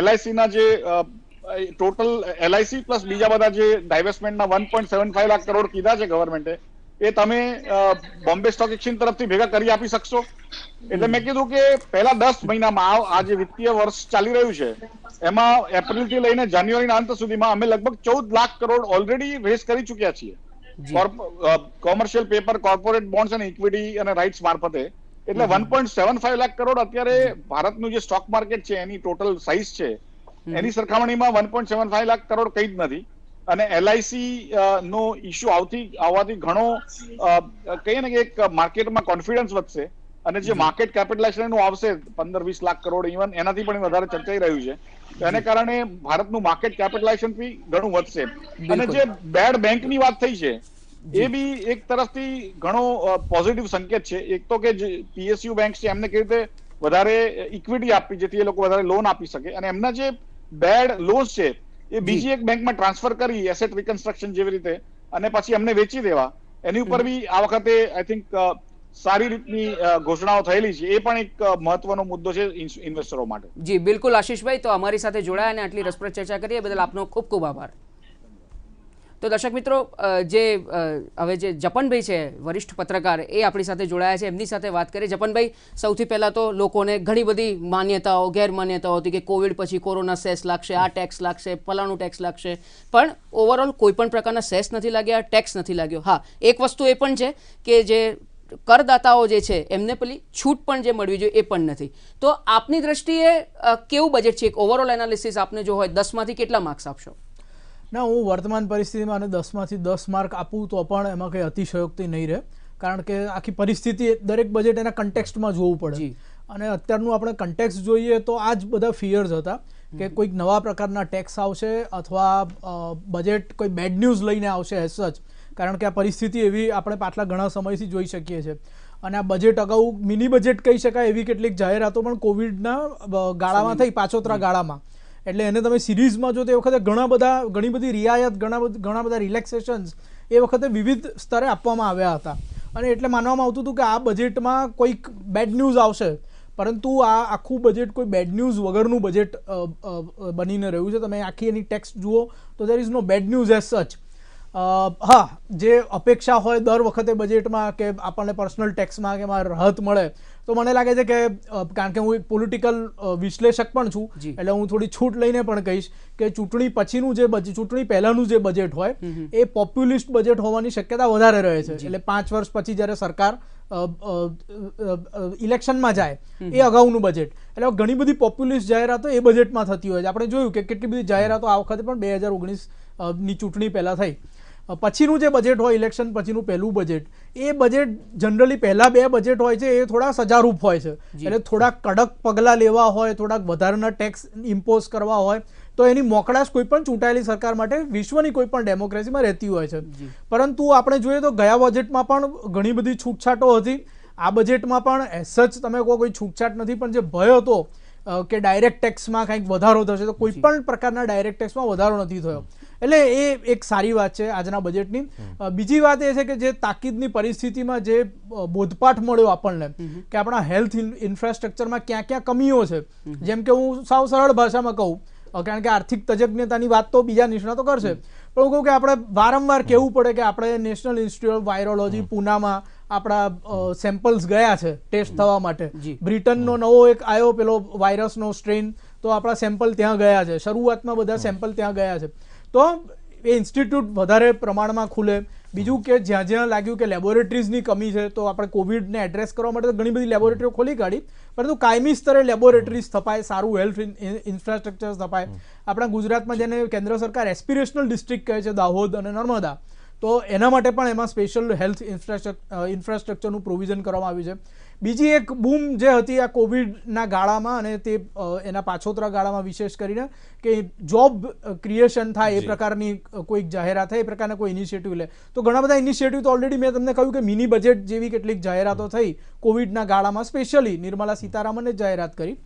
LIC ના જે ટોટલ LIC પ્લસ બીજા બધા જે ડાયવેસ્ટમેન્ટના 1.75 લાખ કરોડ કીધા છે ગવર્મેન્ટે, એ તમે બોમ્બે સ્ટોક એક્સચેન્જ તરફથી ભેગા કરી આપી શકશો? એટલે મેં કીધું કે પહેલા 10 મહિનામાં આ જે વિત્તીય વર્ષ ચાલી રહ્યું છે એમાં એપ્રિલથી લઈને જાન્યુઆરીના અંત સુધીમાં અમે લગભગ 14 લાખ કરોડ ઓલરેડી રેઝ કરી ચૂક્યા છીએ કોમર્શિયલ પેપર, કોર્પોરેટ બોન્ડ્સ અને ઇક્વિટી અને રાઇટ્સ મારફતે. એટલે 1.75 લાખ કરોડ અત્યારે ભારતનું જે સ્ટોક માર્કેટ છે એની ટોટલ સાઇઝ છે એની સરખામણીમાં 1.75 લાખ કરોડ કંઈ જ નથી. અને LIC નો ઇસ્યુ આવવાથી ઘણો કહીએ ને કે એક માર્કેટમાં કોન્ફિડન્સ વધશે અને જે માર્કેટ કેપિટલાઇઝેશન આવશે 15-20 લાખ કરોડ ઇવન એનાથી પણ વધારે ચર્ચાઈ રહ્યું છે. તો એને કારણે ભારતનું માર્કેટ કેપિટલાઇઝેશન બી ઘણું વધશે. અને જે બેડ બેંકની વાત થઈ છે એ બી એક તરફથી ઘણો પોઝિટિવ સંકેત છે. એક તો કે PSU બેંક છે એમને કેવી રીતે વધારે ઇક્વિટી આપવી જેથી એ લોકો વધારે લોન આપી શકે અને એમના જે બેડ લોન્સ છે એ બીજી એક બેંકમાં ટ્રાન્સફર કરી એસેટ રિકન્સ્ટ્રક્શન જેવી રીતે અને પછી એમને વેચી દેવા, એની ઉપર બી આ વખતે આઈ થિંક સારી રીતની ઘોષણાઓ થયેલી છે. એ પણ એક મહત્વનો મુદ્દો છે ઇન્વેસ્ટરો માટે. જી બિલકુલ આશીષભાઈ, તો અમારી સાથે જોડાયા અને આટલી રસપ્રદ ચર્ચા કરીએ બદલ આપનો ખૂબ ખૂબ આભાર. તો દર્શક મિત્રો, હવે જે જપનભાઈ છે વરિષ્ઠ પત્રકાર, એ આપણી સાથે જોડાયા છે, એમની સાથે વાત કરીએ. જપનભાઈ, સૌથી પહેલાં તો લોકોને ઘણી બધી માન્યતાઓ, ગેરમાન્યતાઓ હતી કે કોવિડ પછી કોરોના સેસ લાગશે, આ ટેક્સ લાગશે, ફલાણું ટેક્સ લાગશે, પણ ઓવરઓલ કોઈ પણ પ્રકારના સેસ નથી લાગ્યા, ટેક્સ નથી લાગ્યો. હા, એક વસ્તુ એ પણ છે કે જે કરદાતાઓ જે છે એમને પેલી છૂટ પણ જે મળવી જોઈએ એ પણ નથી. તો આપની દ્રષ્ટિએ કેવું બજેટ છે? એક ઓવરઓલ એનાલિસિસ આપને જો હોય 10માંથી કેટલા માર્ક્સ આપશો? ના, હું વર્તમાન પરિસ્થિતિમાં અને 10માંથી 10 માર્ક આપું તો પણ એમાં કંઈ અતિશયોક્તિ નહીં રહે, કારણ કે આખી પરિસ્થિતિ દરેક બજેટ એના કન્ટેક્સ્ટમાં જોવું પડે. અને અત્યારનું આપણે કન્ટેક્સ્ટ જોઈએ તો આ જ બધા ફિયર્સ હતા કે કોઈક નવા પ્રકારના ટેક્સ આવશે અથવા બજેટ કોઈ બેડ ન્યૂઝ લઈને આવશે એઝ સચ, કારણ કે આ પરિસ્થિતિ એવી આપણે પાછલા ઘણા સમયથી જોઈ શકીએ છીએ. અને આ બજેટ અગાઉ મિની બજેટ કહી શકાય એવી કેટલીક જાહેરાતો પણ કોવિડના ગાળામાં થઈ, પાછોતરા ગાળામાં. એટલે એને તમે સિરીઝમાં જો તે વખતે ઘણી બધી રિયાયત, ઘણા બધા રિલેક્સેશન્સ એ વખતે વિવિધ સ્તરે આપવામાં આવ્યા હતા. અને એટલે માનવામાં આવતું હતું કે આ બજેટમાં કોઈક બેડ ન્યૂઝ આવશે, પરંતુ આ આખું બજેટ કોઈ બેડ ન્યૂઝ વગરનું બજેટ બનીને રહ્યું છે. તમે આખી એની ટેક્સ્ટ જુઓ તો there is no bad news as such. હા, જે અપેક્ષા હોય દર વખતે બજેટમાં કે આપણને પર્સનલ ટેક્સમાં કે એમાં રાહત મળે, તો મને લાગે છે કે કારણ કે હું એક પોલિટિકલ વિશ્લેષક પણ છું એટલે હું થોડી છૂટ લઈને પણ કહીશ કે ચૂંટણી પછીનું જે ચૂંટણી પહેલાંનું જે બજેટ હોય એ પોપ્યુલિસ્ટ બજેટ હોવાની શક્યતા વધારે રહે છે. એટલે 5 વર્ષ પછી જ્યારે સરકાર ઇલેક્શનમાં જાય એ અગાઉનું બજેટ, એટલે ઘણી બધી પોપ્યુલિસ્ટ જાહેરાતો એ બજેટમાં થતી હોય છે. આપણે જોયું કે કેટલી બધી જાહેરાતો આ વખતે પણ 2019ની ચૂંટણી પહેલાં થઈ. પછીનું જે બજેટ હોય ઇલેક્શન પછીનું પહેલું બજેટ, એ બજેટ જનરલી પહેલા 2 બજેટ હોય છે એ થોડા સજારૂપ હોય છે, એટલે થોડાક કડક પગલાં લેવા હોય, થોડાક વધારાના ટેક્સ ઇમ્પોઝ કરવા હોય તો એની મોકળાશ કોઈ પણ ચૂંટાયેલી સરકાર માટે વિશ્વની કોઈ પણ ડેમોક્રેસીમાં રહેતી હોય છે. પરંતુ આપણે જોઈએ તો ગયા બજેટમાં પણ ઘણી બધી છૂટછાટો હતી, આ બજેટમાં પણ એઝ સચ તમે કહો કોઈ છૂટછાટ નથી, પણ જે ભય હતો કે ડાયરેક્ટ ટેક્સમાં કંઈક વધારો થશે તો કોઈ પણ પ્રકારના ડાયરેક્ટ ટેક્સમાં વધારો નથી થયો, એટલે એ એક સારી વાત છે આજના બજેટની. બીજી વાત એ છે કે જે તાકીદની પરિસ્થિતિમાં જે બોધપાઠ મળ્યો આપણને કે આપણા હેલ્થ ઇન્ફ્રાસ્ટ્રક્ચરમાં ક્યાં ક્યાં કમીઓ છે, જેમ કે હું સાવ સરળ ભાષામાં કહું, કારણ કે આર્થિક તજજ્ઞતાની વાત તો બીજા નિષ્ણાતો કરશે, પણ હું કહું કે આપણે વારંવાર કહેવું પડે કે આપણે નેશનલ ઇન્સ્ટિટ્યૂટ ઓફ વાયરોલોજી પૂનામાં આપણા સેમ્પલ્સ ગયા છે ટેસ્ટ થવા માટે. બ્રિટનનો નવો એક આવ્યો પેલો વાયરસનો સ્ટ્રેન, તો આપણા સેમ્પલ ત્યાં ગયા છે, શરૂઆતમાં બધા સેમ્પલ ત્યાં ગયા છે. તો એ ઇન્સ્ટિટ્યૂટ વધારે પ્રમાણમાં ખુલે. બીજું કે જ્યાં જ્યાં લાગ્યું કે લેબોરેટરીઝની કમી છે તો આપણે કોવિડને એડ્રેસ કરવા માટે તો ઘણી બધી લેબોરેટરીઓ ખોલી કાઢી, પરંતુ કાયમી સ્તરે લેબોરેટરીઝ સ્થપાય, સારું હેલ્થ ઇન્ફ્રાસ્ટ્રક્ચર સ્થપાય. આપણા ગુજરાતમાં જેને કેન્દ્ર સરકાર એસ્પિરેશનલ ડિસ્ટ્રિક્ટ કહે છે, દાહોદ અને નર્મદા, તો એના માટે પણ એમાં સ્પેશિયલ હેલ્થ ઇન્ફ્રાસ્ટ્રક્ચરનું પ્રોવિઝન કરવામાં આવ્યું છે. બીજી એક બૂમ જે હતી આ કોવિડના ગાળામાં અને તે એના પાછોતરા ગાળામાં વિશેષ કરીને કે જોબ ક્રિએશન થાય એ પ્રકારની કોઈક જાહેરાત થાય, એ પ્રકારના કોઈ ઇનિશિયેટિવ લે, તો ઘણા બધા ઇનિશિયેટિવ તો ઓલરેડી મેં તમને કહ્યું કે મિની બજેટ જેવી કેટલીક જાહેરાતો થઈ કોવિડના ગાળામાં, સ્પેશિયલી નિર્મલા સીતારામને જ જાહેરાત કરી,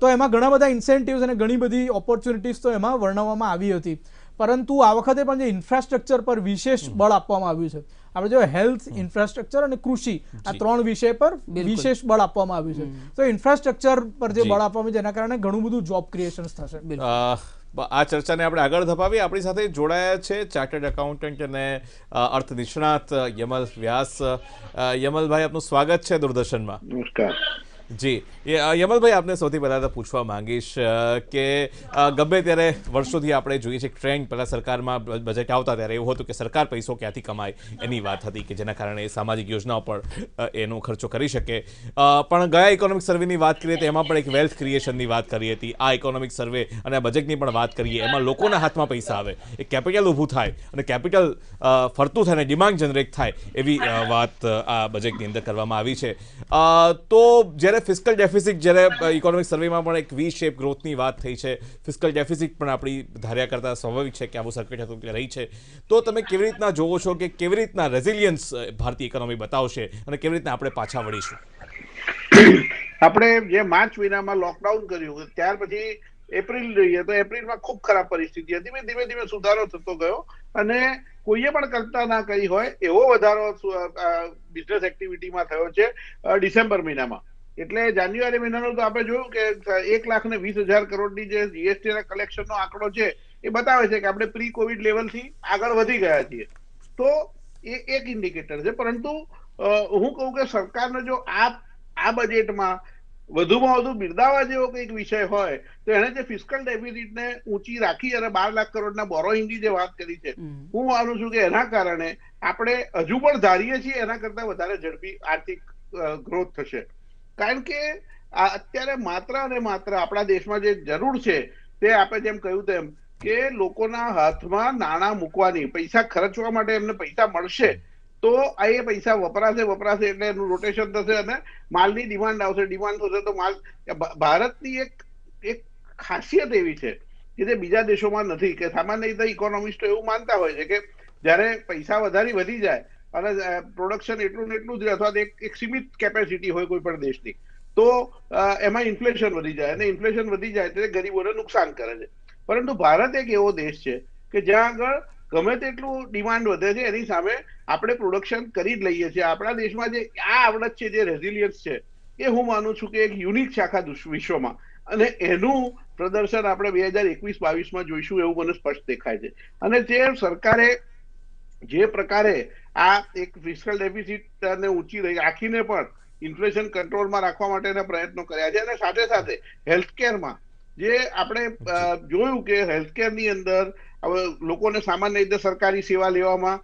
તો એમાં ઘણા બધા ઇન્સેન્ટિવ્સ અને ઘણી બધી ઓપોર્ચ્યુનિટીઝ તો એમાં વર્ણવવામાં આવી હતી. પરંતુ આ વખતે પણ જે ઇન્ફ્રાસ્ટ્રક્ચર પર વિશેષ બળ આપવામાં આવ્યું છે, આપણે જો હેલ્થ, ઇન્ફ્રાસ્ટ્રક્ચર અને કૃષિ આ 3 વિષય પર વિશેષ બળ આપવામાં આવ્યું છે, તો ઇન્ફ્રાસ્ટ્રક્ચર પર જે બળ આપવામાં આવ્યું જેના કારણે ઘણું બધું જોબ ક્રિએશન થશે. આ ચર્ચાને આપણે આગળ ધપાવી. આપણી સાથે જોડાયા છે ચાર્ટર્ડ એકાઉન્ટન્ટ અને અર્થ નિષ્ણાત યમલ વ્યાસ. યમલભાઈ, આપનું સ્વાગત છે દૂરદર્શનમાં. નમસ્કાર જી. યમલભાઈ, આપને સૌથી પહેલાં તો પૂછવા માંગીશ કે ગમે ત્યારે વર્ષોથી આપણે જોઈએ છીએ ટ્રેન્ડ, પહેલાં સરકારમાં બજેટ આવતા ત્યારે એવું હતું કે સરકાર પૈસો ક્યાંથી કમાય એની વાત હતી કે જેના કારણે સામાજિક યોજનાઓ પર એનો ખર્ચો કરી શકે. પણ ગયા ઇકોનોમિક સર્વેની વાત કરીએ તો એમાં પણ એક વેલ્થ ક્રિએશનની વાત કરી હતી. આ ઇકોનોમિક સર્વે અને બજેટની પણ વાત કરીએ, એમાં લોકોના હાથમાં પૈસા આવે, એક કેપિટલ ઊભું થાય અને કેપિટલ ફરતું થાય અને ડિમાન્ડ જનરેટ થાય એવી વાત આ બજેટની અંદર કરવામાં આવી છે. તો જ્યારે ફિસ્કલ ડેફિસિટ, જ્યારે ઇકોનોમિક સર્વેમાં પણ એક વી શેપ ગ્રોથની વાત થઈ છે, ફિસ્કલ ડેફિસિટ પણ આપણી ધાર્યા કરતાં સ્વાભાવિક છે કે આવું સર્કિટ હતું રહી છે, તો તમે કેવી રીતના જોવો છો કે કેવી રીતના રેઝિલિયન્સ ભારતીય ઇકોનોમી બતાવશે અને કેવી રીતના આપણે પાછા વળીશું? આપણે જે માર્ચ મહિનામાં લોકડાઉન કર્યું ત્યાર પછી એપ્રિલ જોઈએ તો એપ્રિલમાં ખૂબ ખરાબ પરિસ્થિતિ હતી, ધીમે ધીમે સુધારો થતો ગયો અને કોઈએ પણ કલ્પના ના કરી હોય એવો વધારો બિઝનેસ એક્ટિવિટીમાં થયો છે ડિસેમ્બર મહિનામાં. એટલે જાન્યુઆરી મહિનાનો તો આપણે જોયું કે 1,20,000 કરોડની જે જીએસટી ના કલેક્શનનો આંકડો છે એ બતાવે છે કે આપણે પ્રી કોવિડ લેવલથી આગળ વધી ગયા છીએ, તો એ એક ઇન્ડિકેટર છે. પરંતુ હું કહું કે સરકારને જો આ બજેટમાં વધુમાં વધુ બિરદાવવા જેવો કંઈક વિષય હોય તો એને જે ફિસ્કલ ડેફિસિટને ઊંચી રાખી અને 12 લાખ કરોડના બોરોઇંગની જે વાત કરી છે, હું માનું છું કે એના કારણે આપણે હજુ પણ ધારીએ છીએ એના કરતા વધારે ઝડપી આર્થિક ગ્રોથ થશે. કારણ કે અત્યારે માત્ર અને માત્ર આપણા દેશમાં જે જરૂર છે તે આપણે જેમ કહ્યું તેમ કે લોકોના હાથમાં નાણાં મૂકવાની, પૈસા ખર્ચવા માટે એમને પૈસા મળશે તો એ પૈસા વપરાશે એટલે એનું રોટેશન થશે અને માલની ડિમાન્ડ આવશે, ડિમાન્ડ થશે તો માલ. ભારતની એક ખાસિયત એવી છે કે જે બીજા દેશોમાં નથી કે સામાન્ય રીતે ઇકોનોમિસ્ટો એવું માનતા હોય છે કે જ્યારે પૈસા વધી જાય અને પ્રોડક્શન એટલું ને એટલું જ રહે અથવા એક સીમિત કેપેસિટી હોય કોઈ પણ દેશની, તો એમાં ઇન્ફ્લેશન વધી જાય અને ઇન્ફ્લેશન વધી જાય એટલે ગરીબોને નુકસાન કરે છે. પરંતુ ભારત એક એવો દેશ છે કે જ્યાં આગળ ગમે તેટલું ડિમાન્ડ વધે છે એની સામે આપણે પ્રોડક્શન કરી જ લઈએ છીએ. આપણા દેશમાં જે આ આવડત છે, જે રેઝિલિયન્સ છે, એ હું માનું છું કે એક યુનિક છે આખા વિશ્વમાં અને એનું પ્રદર્શન આપણે 2021-22માં જોઈશું એવું મને સ્પષ્ટ દેખાય છે. અને જે સરકારે જે પ્રકારે આ એક ફિસ્કલ ડેફિસિટને ઊંચી રાખીને પણ ઇન્ફ્લેશન કંટ્રોલમાં રાખવા માટેના પ્રયત્નો કર્યા છે અને સાથે સાથે હેલ્થકેરમાં જે આપણે જોયું કે હેલ્થકેરની અંદર હવે લોકોને સામાન્ય રીતે સરકારી સેવા લેવામાં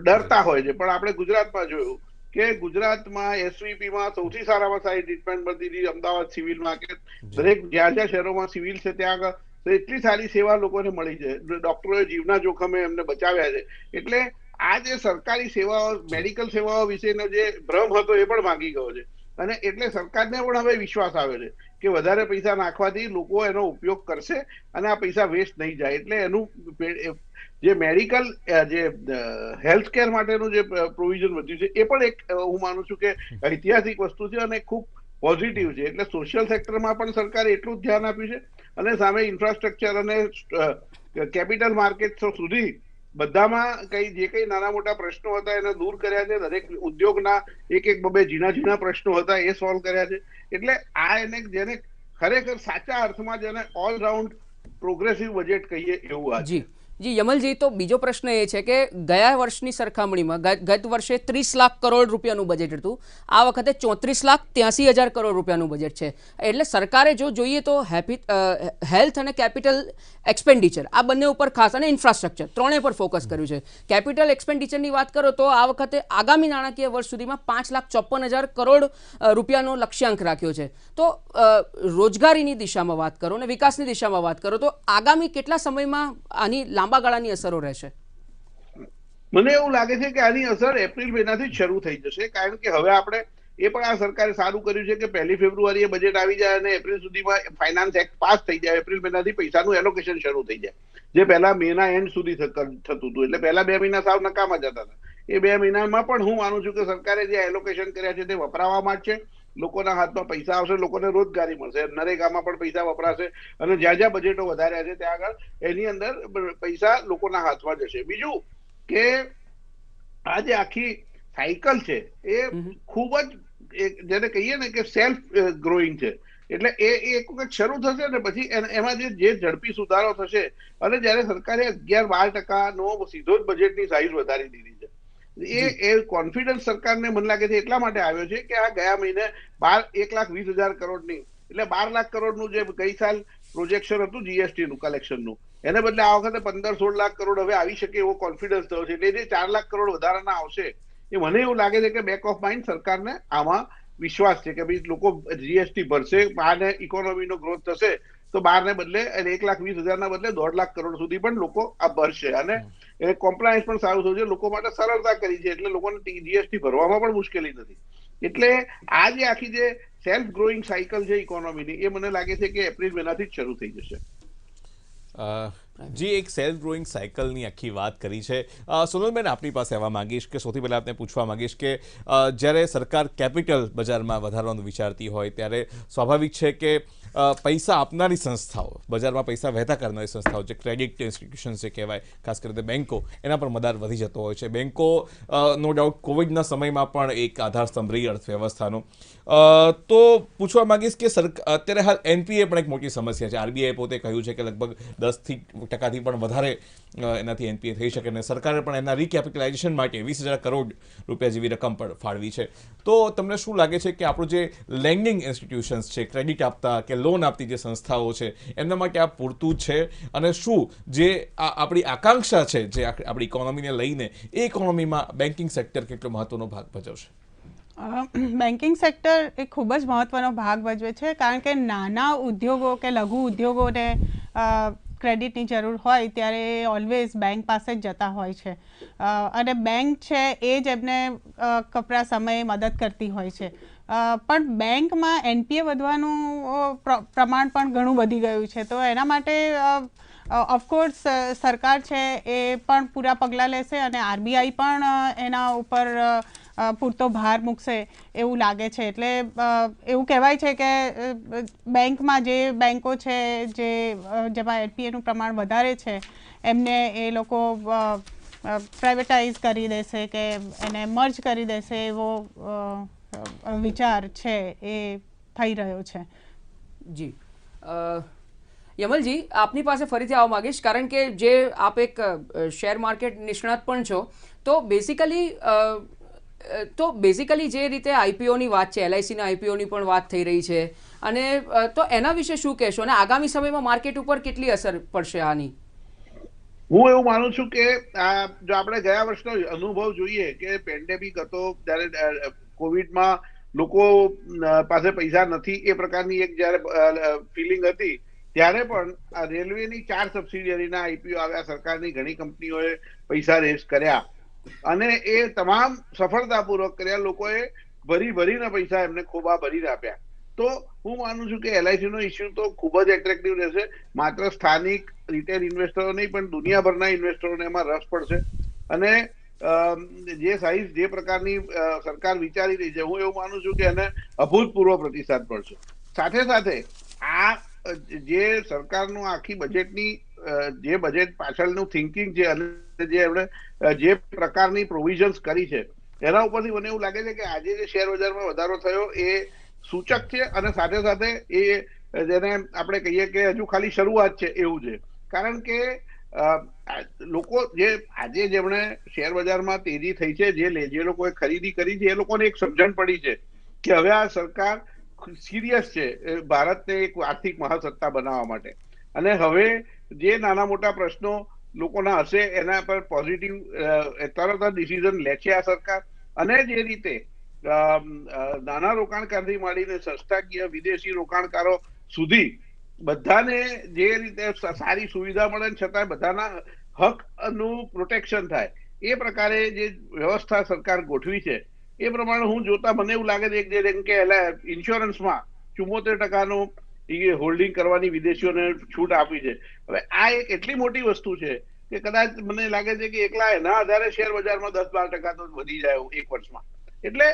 ડરતા હોય છે, પણ આપણે ગુજરાતમાં જોયું કે ગુજરાતમાં એસવીપીમાં સૌથી સારામાં સારી ટ્રીટમેન્ટ મળતી હતી, અમદાવાદ સિવિલમાં કે દરેક જ્યાં શહેરોમાં સિવિલ છે ત્યાં આગળ તો એટલી સારી સેવા લોકોને મળી છે, ડોક્ટરોએ જીવના જોખમે એમને બચાવ્યા છે. એટલે આ જે સરકારી સેવાઓ, મેડિકલ સેવાઓ વિશેનો જે ભ્રમ હતો એ પણ ભાંગી ગયો છે. અને એટલે સરકારને પણ હવે વિશ્વાસ આવ્યો છે કે વધારે પૈસા નાખવાથી લોકો એનો ઉપયોગ કરશે અને આ પૈસા વેસ્ટ નહીં જાય. એટલે એનું જે મેડિકલ જે હેલ્થ કેર માટેનું જે પ્રોવિઝન વધ્યું છે એ પણ એક હું માનું છું કે ઐતિહાસિક વસ્તુ છે અને ખૂબ પોઝિટિવ છે. એટલે સોશિયલ સેક્ટરમાં પણ સરકારે એટલું જ ધ્યાન આપ્યું છે અને સામે ઇન્ફ્રાસ્ટ્રક્ચર અને કેપિટલ માર્કેટ સુધી બધામાં જે કઈ નાના મોટા પ્રશ્નો હતા એને દૂર કર્યા છે. દરેક ઉદ્યોગના એક બબે ઝીણા પ્રશ્નો હતા એ સોલ્વ કર્યા છે. એટલે આ એને જેને ખરેખર સાચા અર્થમાં જેને ઓલરાઉન્ડ પ્રોગ્રેસિવ બજેટ કહીએ એવું આ છે. જી યમલજી, તો બીજો પ્રશ્ન એ છે કે ગયા વર્ષની સરખામણીમાં ગત વર્ષે 30 લાખ કરોડ રૂપિયાનું બજેટ હતું, આ વખતે 34,83,000 કરોડ રૂપિયાનું બજેટ છે. એટલે સરકારે જો જોઈએ તો હેલ્થ અને કેપિટલ એક્સપેન્ડિચર આ બંને ઉપર ખાસ, અને ઇન્ફ્રાસ્ટ્રક્ચર ત્રણેય પર ફોકસ કર્યું છે. કેપિટલ એક્સપેન્ડિચરની વાત કરો તો આ વખતે આગામી નાણાકીય વર્ષ સુધીમાં 5,54,000 કરોડ રૂપિયાનો લક્ષ્યાંક રાખ્યો છે. તો રોજગારીની દિશામાં વાત કરો અને વિકાસની દિશામાં વાત કરો તો આગામી કેટલા સમયમાં આની લાંબા ગાળાની અસરો રહેશે? મને એવું લાગે છે કે આની અસર એપ્રિલ મહિનાથી જ શરૂ થઈ જશે. કારણ કે હવે આપણે એ પણ આ સરકારે સારું કર્યું છે કે 1 ફેબ્રુઆરીએ બજેટ આવી જાય અને એપ્રિલ સુધીમાં ફાઇનાન્સ એક્ટ પાસ થઈ જાય. એપ્રિલ મહિનાથી પૈસાનું એલોકેશન શરૂ થઈ જાય, જે પહેલા મેના એન્ડ સુધી થતું હતું. એટલે પહેલા 2 મહિના સાવ નકામા જતા હતા. એ 2 મહિનામાં પણ હું માનું છું કે સરકારે જે એલોકેશન કર્યા છે તે વપરાવામાં જ છે. લોકોના હાથમાં પૈસા આવશે, લોકોને રોજગારી મળશે, નરેગામાં પણ પૈસા વપરાશે અને જ્યાં જ્યાં બજેટો વધાર્યા છે ત્યાં આગળ એની અંદર પૈસા લોકોના હાથમાં જશે. બીજું કે આ જે આખી સાયકલ છે એ ખૂબ જ જેને કહીએ ને કે સેલ્ફ ગ્રોઈંગ છે. એટલે એ એક વખત શરૂ થશે ને પછી એમાં જે ઝડપી સુધારો થશે અને જ્યારે સરકારે 11-12% સીધો જ બજેટની સાઈઝ વધારી દીધી છે, એ કોન્ફિડન્સ સરકારને મને લાગે છે એટલા માટે આવ્યો છે કે આ ગયા મહિને 1,20,000 કરોડની એટલે 12 લાખ કરોડનું જે ગઈ સાલ પ્રોજેક્શન હતું જીએસટી નું કલેક્શનનું, એને બદલે આ વખતે 15-16 લાખ કરોડ હવે આવી શકે એવો કોન્ફિડન્સ થયો છે. એટલે જે 4 લાખ કરોડ વધારાના આવશે એ મને એવું લાગે છે કે બેક ઓફ માઇન્ડ સરકારને આમાં વિશ્વાસ છે કે ભાઈ લોકો જીએસટી ભરશે, બહારને ઇકોનોમીનો ગ્રોથ થશે તો 12 ને બદલે 1,20,000 ના બદલે 1.5 લાખ કરોડ સુધી પણ લોકો આ ભરશે. અને કોમ્પ્લાયન્સ પણ સારું થયું છે, લોકો માટે સરળતા કરી છે એટલે લોકોને જીએસટી ભરવામાં પણ મુશ્કેલી નથી. એટલે આ જે આખી જે સેલ્ફ ગ્રોઈંગ સાયકલ છે ઇકોનોમીની એ મને લાગે છે કે એપ્રિલ મહિનાથી જ શરૂ થઈ જશે. જે એક સેલ્ફ ગ્રોઈંગ સાયકલની આખી વાત કરી છે. સોનલબેન, આપની પાસે આવવા માંગીશ કે સૌથી પહેલાં આપને પૂછવા માંગીશ કે જ્યારે સરકાર કેપિટલ બજારમાં વધારવાનું વિચારતી હોય ત્યારે સ્વાભાવિક છે કે પૈસા આપનારી સંસ્થાઓ, બજારમાં પૈસા વહેતા કરનારી સંસ્થાઓ, જે ક્રેડિટ ઇન્સ્ટિટ્યુશન્સ જે કહેવાય, ખાસ કરીને બેન્કો, એના પર મદાર વધી જતો હોય છે. બેન્કો નો ડાઉટ કોવિડના સમયમાં પણ એક આધારસ્તંભ રહી અર્થવ્યવસ્થાનો. તો પૂછવા માંગીશ કે અત્યારે હાલ એનપીએ પણ એક મોટી સમસ્યા છે. આરબીઆઈ પોતે કહ્યું છે કે લગભગ 10% પણ વધારે એનાથી એનપીએ થઈ શકે અને સરકારે પણ એના રિકેપિટલાઇઝેશન માટે 20,000 કરોડ રૂપિયા જેવી રકમ પણ ફાળવી છે. તો તમને શું લાગે છે કે આપણું જે લેન્ડિંગ ઇન્સ્ટિટ્યુશન્સ છે, ક્રેડિટ આપતા કે લોન આપતી જે સંસ્થાઓ છે, એમના માટે આ પૂરતું છે? અને શું જે આપણી આકાંક્ષા છે જે આપણી ઇકોનોમીને લઈને, એ ઇકોનોમીમાં બેન્કિંગ સેક્ટર કેટલો મહત્વનો ભાગ ભજવશે? બેન્કિંગ સેક્ટર એ ખૂબ જ મહત્વનો ભાગ ભજવે છે, કારણ કે નાના ઉદ્યોગો કે લઘુ ઉદ્યોગોને ક્રેડિટની જરૂર હોય ત્યારે ઓલવેઝ બેંક પાસે જ જતા હોય છે અને બેંક છે એ જ એમને કપરા સમયે મદદ કરતી હોય છે. પણ બેંકમાં એનપીએ વધવાનું પ્રમાણ પણ ઘણું વધી ગયું છે. તો એના માટે ઓફકોર્સ સરકાર છે એ પણ પૂરા પગલાં લેશે અને આરબીઆઈ પણ એના ઉપર પૂરતો ભાર મૂકશે એવું લાગે છે. એટલે એવું કહેવાય છે કે બેંકમાં જે બેંકો છે જેમાં એનપીએનું પ્રમાણ વધારે છે એમને એ લોકો પ્રાઇવેટાઇઝ કરી દેશે કે એને મર્જ કરી દેશે એવો વિચાર છે એ થઈ રહ્યો છે. જી યમલજી, આપની પાસે ફરીથી આવવા માંગીશ, કારણ કે જે આપ એક શેર માર્કેટ નિષ્ણાત પણ છો, તો બેઝિકલી જે રીતે આઈપીઓની વાત છે, એલઆઈસીના આઈપીઓની પણ વાત થઈ રહી છે, અને તો એના વિશે શું કહેશો અને આગામી સમયમાં માર્કેટ ઉપર કેટલી અસર પડશે આની? હું એવું માનું છું કે જો આપણે ગયા વર્ષનો અનુભવ જોઈએ કે પેન્ડેમિક હતો ત્યારે કોવિડમાં લોકો પાસે પૈસા નથી એ પ્રકારની એક જ્યારે ફિલિંગ હતી ત્યારે પણ આ રેલવેની 4 સબસિડિયરીના આઈપીઓ આવ્યા, સરકારની ઘણી કંપનીઓએ પૈસા રેઝ કર્યા અને એ તમામ સફળતાપૂર્વક કર્યા. લોકોએ ભરીને પૈસા એમને ખોબા ભરીને આપ્યા. તો હું માનું છું કે એલઆઈસી નો ઇસ્યુ તો ખૂબ જ એટ્રેક્ટિવ રહેશે. માત્ર સ્થાનિક રિટેલ ઇન્વેસ્ટરો નહીં પણ દુનિયાભરના ઇન્વેસ્ટરોને એમાં રસ પડશે અને જે સાઈઝ જે પ્રકારની સરકાર વિચારી રહી છે, હું એવું માનું છું કે એને અભૂતપૂર્વ પ્રતિસાદ મળશે. સાથે સાથે આ જે સરકારનું આખી બજેટની જે બજેટ પાછળનું થિંકિંગ છે અને જે એમણે જે પ્રકારની પ્રોવિઝન્સ કરી છે એના ઉપરથી મને એવું લાગે છે કે આજે જે શેર બજારમાં વધારો થયો એ સૂચક છે અને સાથે સાથે એ જેને આપણે કહીએ કે હજુ ખાલી શરૂઆત છે એવું છે. કારણ કે લોકો જે આજે જેમણે શેર બજારમાં તેજી થઈ છે, જે લોકોએ ખરીદી કરી છે, એ લોકોને એક સમજણ પડી છે કે હવે આ સરકાર સિરિયસ છે ભારતને એક આર્થિક મહાસત્તા બનાવવા માટે અને હવે જે નાના મોટા પ્રશ્નો લોકોના હશે એના પર પોઝિટિવ તરત જ ડિસિઝન લે છે આ સરકાર. અને જે રીતે નાના રોકાણકારથી માંડીને સંસ્થાકીય વિદેશી રોકાણકારો સુધી બધાને જે રીતે સારી સુવિધા મળે છતાં બધાના હકનું પ્રોટેક્શન થાય એ પ્રકારે જે વ્યવસ્થા સરકાર ગોઠવી છે એ પ્રમાણે હું જોતા મને એવું લાગે છે જેમ કે ઇન્સ્યોરન્સમાં 74% હોલ્ડિંગ કરવાની વિદેશીઓને છૂટ આપી છે. હવે આ એક એટલી મોટી વસ્તુ છે કે કદાચ મને લાગે છે કે એકલા એના આધારે શેર બજારમાં 10-12% તો વધી જાય એક વર્ષમાં. એટલે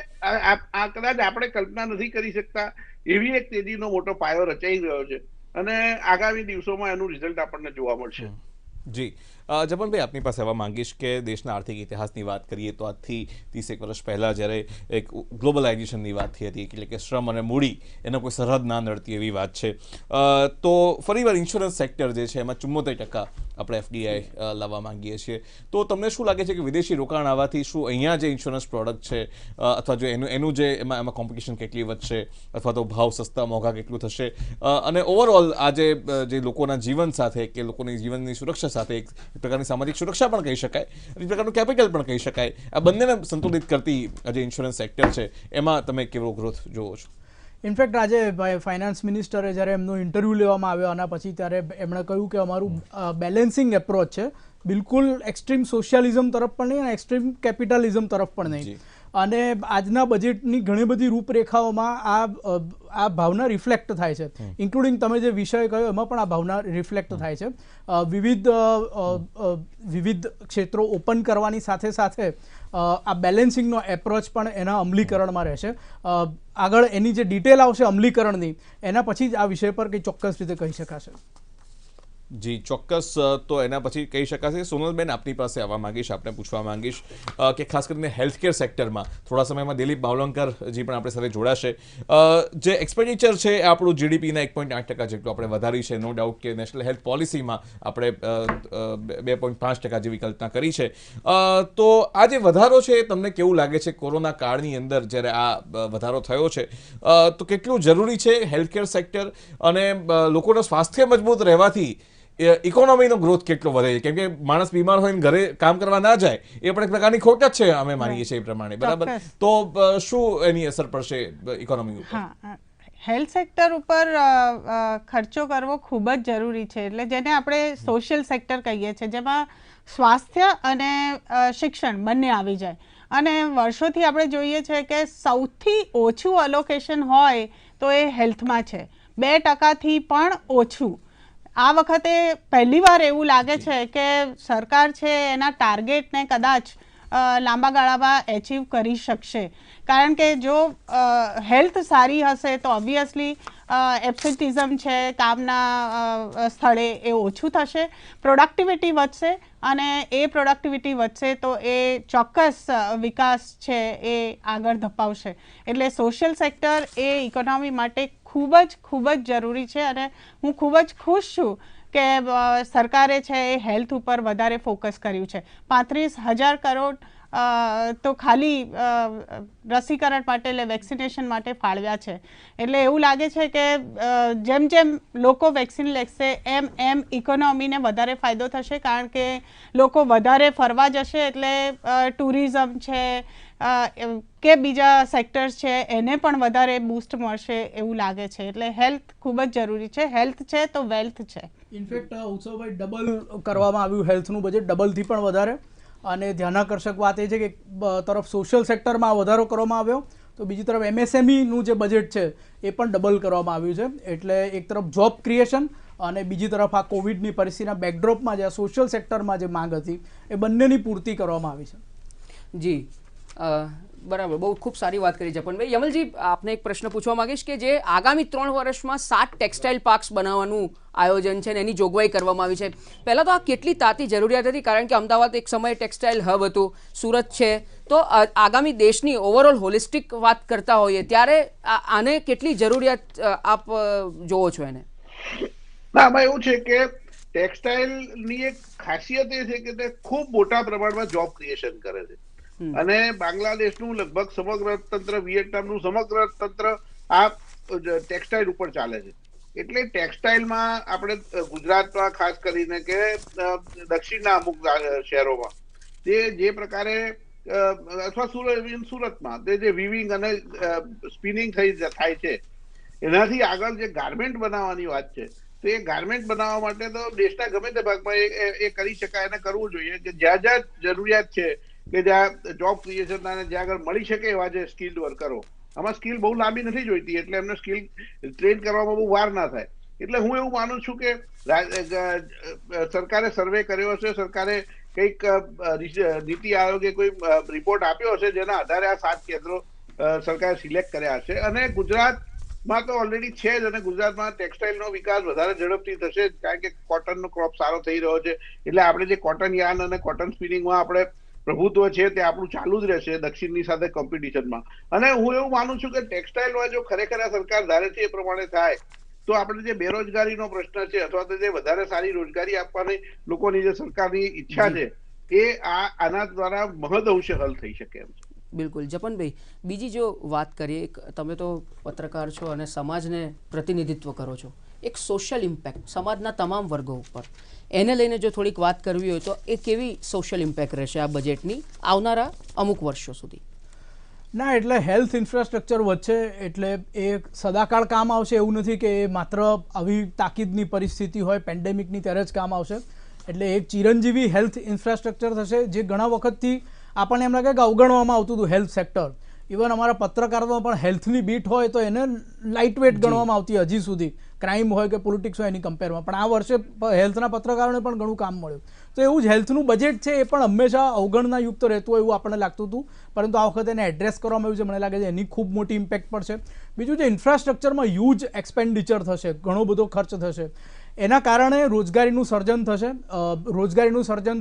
આ કદાચ આપણે કલ્પના નથી કરી શકતા એવી એક તેજીનો મોટો પાયો રચાઈ રહ્યો છે અને આગામી દિવસોમાં એનું રિઝલ્ટ આપણને જોવા મળશે. જી જપનભાઈ, આપની પાસે આવવા માંગીશ કે દેશના આર્થિક ઇતિહાસની વાત કરીએ તો આજથી 30 વર્ષ પહેલાં જ્યારે એક ગ્લોબલાઇઝેશનની વાત થઈ હતી, એટલે કે શ્રમ અને મૂડી એનો કોઈ સરહદ ના નડતી એવી વાત છે, તો ફરીવાર ઇન્સ્યોરન્સ સેક્ટર જે છે એમાં 74% આપણે એફડીઆઈ લાવવા માંગીએ છીએ. તો તમને શું લાગે છે કે વિદેશી રોકાણ આવવાથી શું અહીંયા જે ઇન્સ્યોરન્સ પ્રોડક્ટ છે અથવા જો એનું જે એમાં કોમ્પિટિશન કેટલી વધશે અથવા તો ભાવ સસ્તા મોંઘા કેટલું થશે અને ઓવરઓલ આજે જે લોકોના જીવન સાથે કે લોકોની જીવનની સુરક્ષા સાથે એક પ્રકારની સામાજિક સુરક્ષા પણ કહી શકાય, એક પ્રકારનું કેપિટલ પણ કહી શકાય, આ બંનેને સંતુલિત કરતી જે ઇન્સ્યોરન્સ સેક્ટર છે એમાં તમે કેવો ગ્રોથ જોવો છો? ઇનફેક્ટ આજે ફાઇનાન્સ મિનિસ્ટરે જ્યારે એમનો ઇન્ટરવ્યૂ લેવામાં આવ્યો આના પછી ત્યારે એમણે કહ્યું કે અમારું બેલેન્સિંગ એપ્રોચ છે, બિલકુલ એક્સ્ટ્રીમ સોશિયાલિઝમ તરફ પણ નહીં અને એક્સ્ટ્રીમ કેપિટલિઝમ તરફ પણ નહીં. અને આજના બજેટની ઘણી બધી રૂપરેખાઓમાં આ ભાવના રિફ્લેક્ટ થાય છે, ઇન્ક્લુડિંગ તમે જે વિષય કહ્યો એમાં પણ આ ભાવના રિફ્લેક્ટ થાય છે. વિવિધ ક્ષેત્રો ઓપન કરવાની સાથે સાથે આ બેલેન્સિંગનો એપ્રોચ પણ એના અમલીકરણમાં રહેશે. આગળ એની જે ડિટેલ આવશે અમલીકરણની એના પછી જ આ વિષય પર કંઈ ચોક્કસ રીતે કહી શકાશે. જી ચોક્કસ, તો એના પછી કહી શકાશે. સોનલબેન, આપની પાસે આવવા માંગીશ, આપને પૂછવા માંગીશ કે ખાસ કરીને હેલ્થકેર સેક્ટરમાં થોડા સમયમાં દિલીપ ભાવલંકરજી પણ આપણી સાથે જોડાશે. જે એક્સપેન્ડિચર છે એ આપણું જીડીપીના 1.8% જેટલું આપણે વધારી છે. નો ડાઉટ કે નેશનલ હેલ્થ પોલિસીમાં આપણે 2.5% જેવી કલ્પના કરી છે. તો આ જે વધારો છે એ તમને કેવું લાગે છે કોરોના કાળની અંદર જ્યારે આ વધારો થયો છે તો કેટલું જરૂરી છે હેલ્થકેર સેક્ટર અને લોકોનું સ્વાસ્થ્ય મજબૂત રહેવાથી ઇકોનોમીનો ગ્રોથ કેટલો વધે છે? કેમ કે માણસ બીમાર હોય ઘરે કામ કરવા ના જાય એ પણ એક પ્રકારની ખોટ જ છે, અમે માનીએ છીએ એ પ્રમાણે, બરાબર? તો શું એની અસર પડશે ઇકોનોમી ઉપર? હેલ્થ સેક્ટર ઉપર ખર્ચો કરવો ખૂબ જ જરૂરી છે, એટલે જેને આપણે સોશિયલ સેક્ટર કહીએ છીએ, જેમાં સ્વાસ્થ્ય અને શિક્ષણ બંને આવી જાય. અને વર્ષોથી આપણે જોઈએ છે કે સૌથી ઓછું અલોકેશન હોય તો એ હેલ્થમાં છે, 2%થી પણ ઓછું. આ વખતે પહેલીવાર એવું લાગે છે કે સરકાર છે એના ટાર્ગેટને કદાચ લાંબા ગાળામાં એચીવ કરી શકશે, કારણ કે જો હેલ્થ સારી હશે તો ઓબ્વિયસલી એબ્સેન્ટિઝમ છે કામના સ્થળે એ ઓછું થશે, પ્રોડક્ટિવિટી વધશે અને એ પ્રોડક્ટિવિટી વધશે તો એ ચોક્કસ વિકાસ છે એ આગળ ધપાવશે. એટલે સોશિયલ સેક્ટર એ ઇકોનોમી માટે ખૂબ જ જરૂરી છે અને હું ખૂબ જ ખુશ છું કે સરકારે છે એ હેલ્થ ઉપર વધારે ફોકસ કર્યું છે. 35,000 કરોડ તો ખાલી રસીકરણ માટે એટલે વેક્સિનેશન માટે ફાળવ્યા છે. એટલે એવું લાગે છે કે જેમ જેમ લોકો વેક્સિન લેશે એમ ઇકોનોમીને વધારે ફાયદો થશે, કારણ કે લોકો વધારે ફરવા જશે એટલે ટુરિઝમ છે, કે બીજા સેક્ટર્સ છે એને પણ વધારે બૂસ્ટ મળશે એવું લાગે છે. એટલે હેલ્થ ખૂબ જ જરૂરી છે. હેલ્થ છે તો વેલ્થ છે. ઇનફેક્ટ ઉત્સવભાઈ ડબલ કરવામાં આવ્યું હેલ્થનું બજેટ, ડબલથી પણ વધારે. અને ધ્યાનાકર્ષક વાત એ છે કે તરફ સોશિયલ સેક્ટરમાં વધારો કરવામાં આવ્યો, તો બીજી તરફ MSMEનું જે બજેટ છે એ પણ ડબલ કરવામાં આવ્યું છે. એટલે એક તરફ જોબ ક્રિએશન અને બીજી તરફ આ કોવિડની પરિસ્થિતિના બેકડ્રોપમાં જે સોશિયલ સેક્ટરમાં જે માંગ હતી એ બંનેની પૂર્તિ કરવામાં આવી છે. જી બરાબર, બહુ ખૂબ સારી વાત કરી જપનભાઈ. યમલજી, આપને એક પ્રશ્ન પૂછવા માંગીશ કે જે આગામી 3 વર્ષમાં 7 ટેક્સટાઇલ પાર્ક્સ બનાવવાનું આયોજન છે ને એની જોગવાઈ કરવામાં આવી છે. પહેલાં તો આ કેટલી તાતી જરૂરિયાત હતી, કારણ કે અમદાવાદ એક સમયે ટેક્સટાઇલ હબ હતું, સુરત છે, તો આગામી દેશની ઓવરઓલ હોલિસ્ટિક વાત કરતા હોઈએ ત્યારે આને કેટલી જરૂરિયાત આપ જોવો છો એને? ના, આમાં એવું છે કે ટેક્સટાઇલની એક ખાસિયત એ છે કે તે ખૂબ મોટા પ્રમાણમાં જોબ ક્રિએશન કરે છે. અને બાંગ્લાદેશનું લગભગ સમગ્ર તંત્ર, વિયેટનામનું સમગ્ર તંત્ર આ ટેક્સટાઇલ ઉપર ચાલે છે. એટલે ટેક્સટાઇલમાં આપણે ગુજરાતમાં ખાસ કરીને કે દક્ષિણના અમુક શહેરોમાં જે પ્રકારે અથવા સુરતમાં જે વિવિંગ અને સ્પિનિંગ થાય છે, એનાથી આગળ જે ગાર્મેન્ટ બનાવવાની વાત છે, તો એ ગાર્મેન્ટ બનાવવા માટે તો દેશના ગમે તે ભાગમાં એ કરી શકાય અને કરવું જોઈએ કે જ્યાં જ્યાં જરૂરિયાત છે કે જ્યાં જોબ ક્રિએશન જ્યાં આગળ મળી શકે એવા જે સ્કિલ્ડ વર્કરો, આમાં સ્કિલ બહુ લાંબી નથી જોઈતી, એટલે એમને સ્કિલ ટ્રેન કરવામાં બહુ વાર ના થાય. એટલે હું એવું માનું છું કે સરકારે સર્વે કર્યો હશે, સરકારે કંઈક નીતિ આયોગે કોઈ રિપોર્ટ આપ્યો હશે જેના આધારે આ 7 કેન્દ્રો સરકારે સિલેક્ટ કર્યા હશે. અને ગુજરાતમાં તો ઓલરેડી છે જ, અને ગુજરાતમાં ટેક્સટાઇલનો વિકાસ વધારે ઝડપથી થશે કારણ કે કોટનનો ક્રોપ સારો થઈ રહ્યો છે. એટલે આપણે જે કોટન યાર્ન અને કોટન સ્પિનિંગમાં આપણે પ્રભુત્વ છે તે આપણું ચાલુ જ રહેશે દક્ષિણની સાથે કોમ્પિટિશનમાં. અને હું એવું માનું છું કે ટેક્સટાઇલમાં જો ખરેખર આ સરકાર ધારે છે એ પ્રમાણે થાય તો આપણે જે બેરોજગારીનો પ્રશ્ન છે અથવા તો જે વધારે સારી રોજગારી આપવાની લોકોની જે સરકારની ઈચ્છા છે એ આના દ્વારા મહદઅંશે હલ થઈ શકે એમ છે. બિલકુલ. જપનભાઈ, બીજી જો વાત કરીએ, તમે તો પત્રકાર છો અને સમાજને પ્રતિનિધિત્વ કરો છો, એક સોશિયલ ઇમ્પેક્ટ સમાજના તમામ વર્ગો ઉપર, એને લઈને જો થોડીક વાત કરવી હોય તો એ કેવી સોશિયલ ઇમ્પેક્ટ રહેશે આ બજેટની આવનારા અમુક વર્ષો સુધી? ના, એટલે હેલ્થ ઇન્ફ્રાસ્ટ્રક્ચર વચ્ચે એટલે એ સદાકાળ કામ આવશે એવું નથી કે એ માત્ર આવી તાકીદની પરિસ્થિતિ હોય, પેન્ડેમિકની ત્યારે જ કામ આવશે. એટલે એક ચિરંજીવી હેલ્થ ઇન્ફ્રાસ્ટ્રક્ચર થશે જે ઘણા વખતથી આપણને એમ લાગે કે અવગણવામાં આવતું હતું હેલ્થ સેક્ટર. ઇવન અમારા પત્રકારમાં પણ હેલ્થની બીટ હોય તો એને લાઇટ વેટ ગણવામાં આવતી હજી સુધી, ક્રાઇમ હોય કે પોલિટિક્સ હોય એની કમ્પેરમાં. પણ આ વર્ષે હેલ્થના પત્રકારોને પણ ઘણું કામ મળ્યું. તો એવું જ હેલ્થનું બજેટ છે એ પણ હંમેશા અવગણનાયુક્ત રહેતું હોય એવું આપણને લાગતું હતું, પરંતુ આ વખતે એને એડ્રેસ કરવામાં આવ્યું છે. મને લાગે છે એની ખૂબ મોટી ઇમ્પેક્ટ પડશે. બીજું જે ઇન્ફ્રાસ્ટ્રક્ચરમાં હ્યુજ એક્સપેન્ડિચર થશે, ઘણો બધો ખર્ચ થશે, એના કારણે રોજગારીનું સર્જન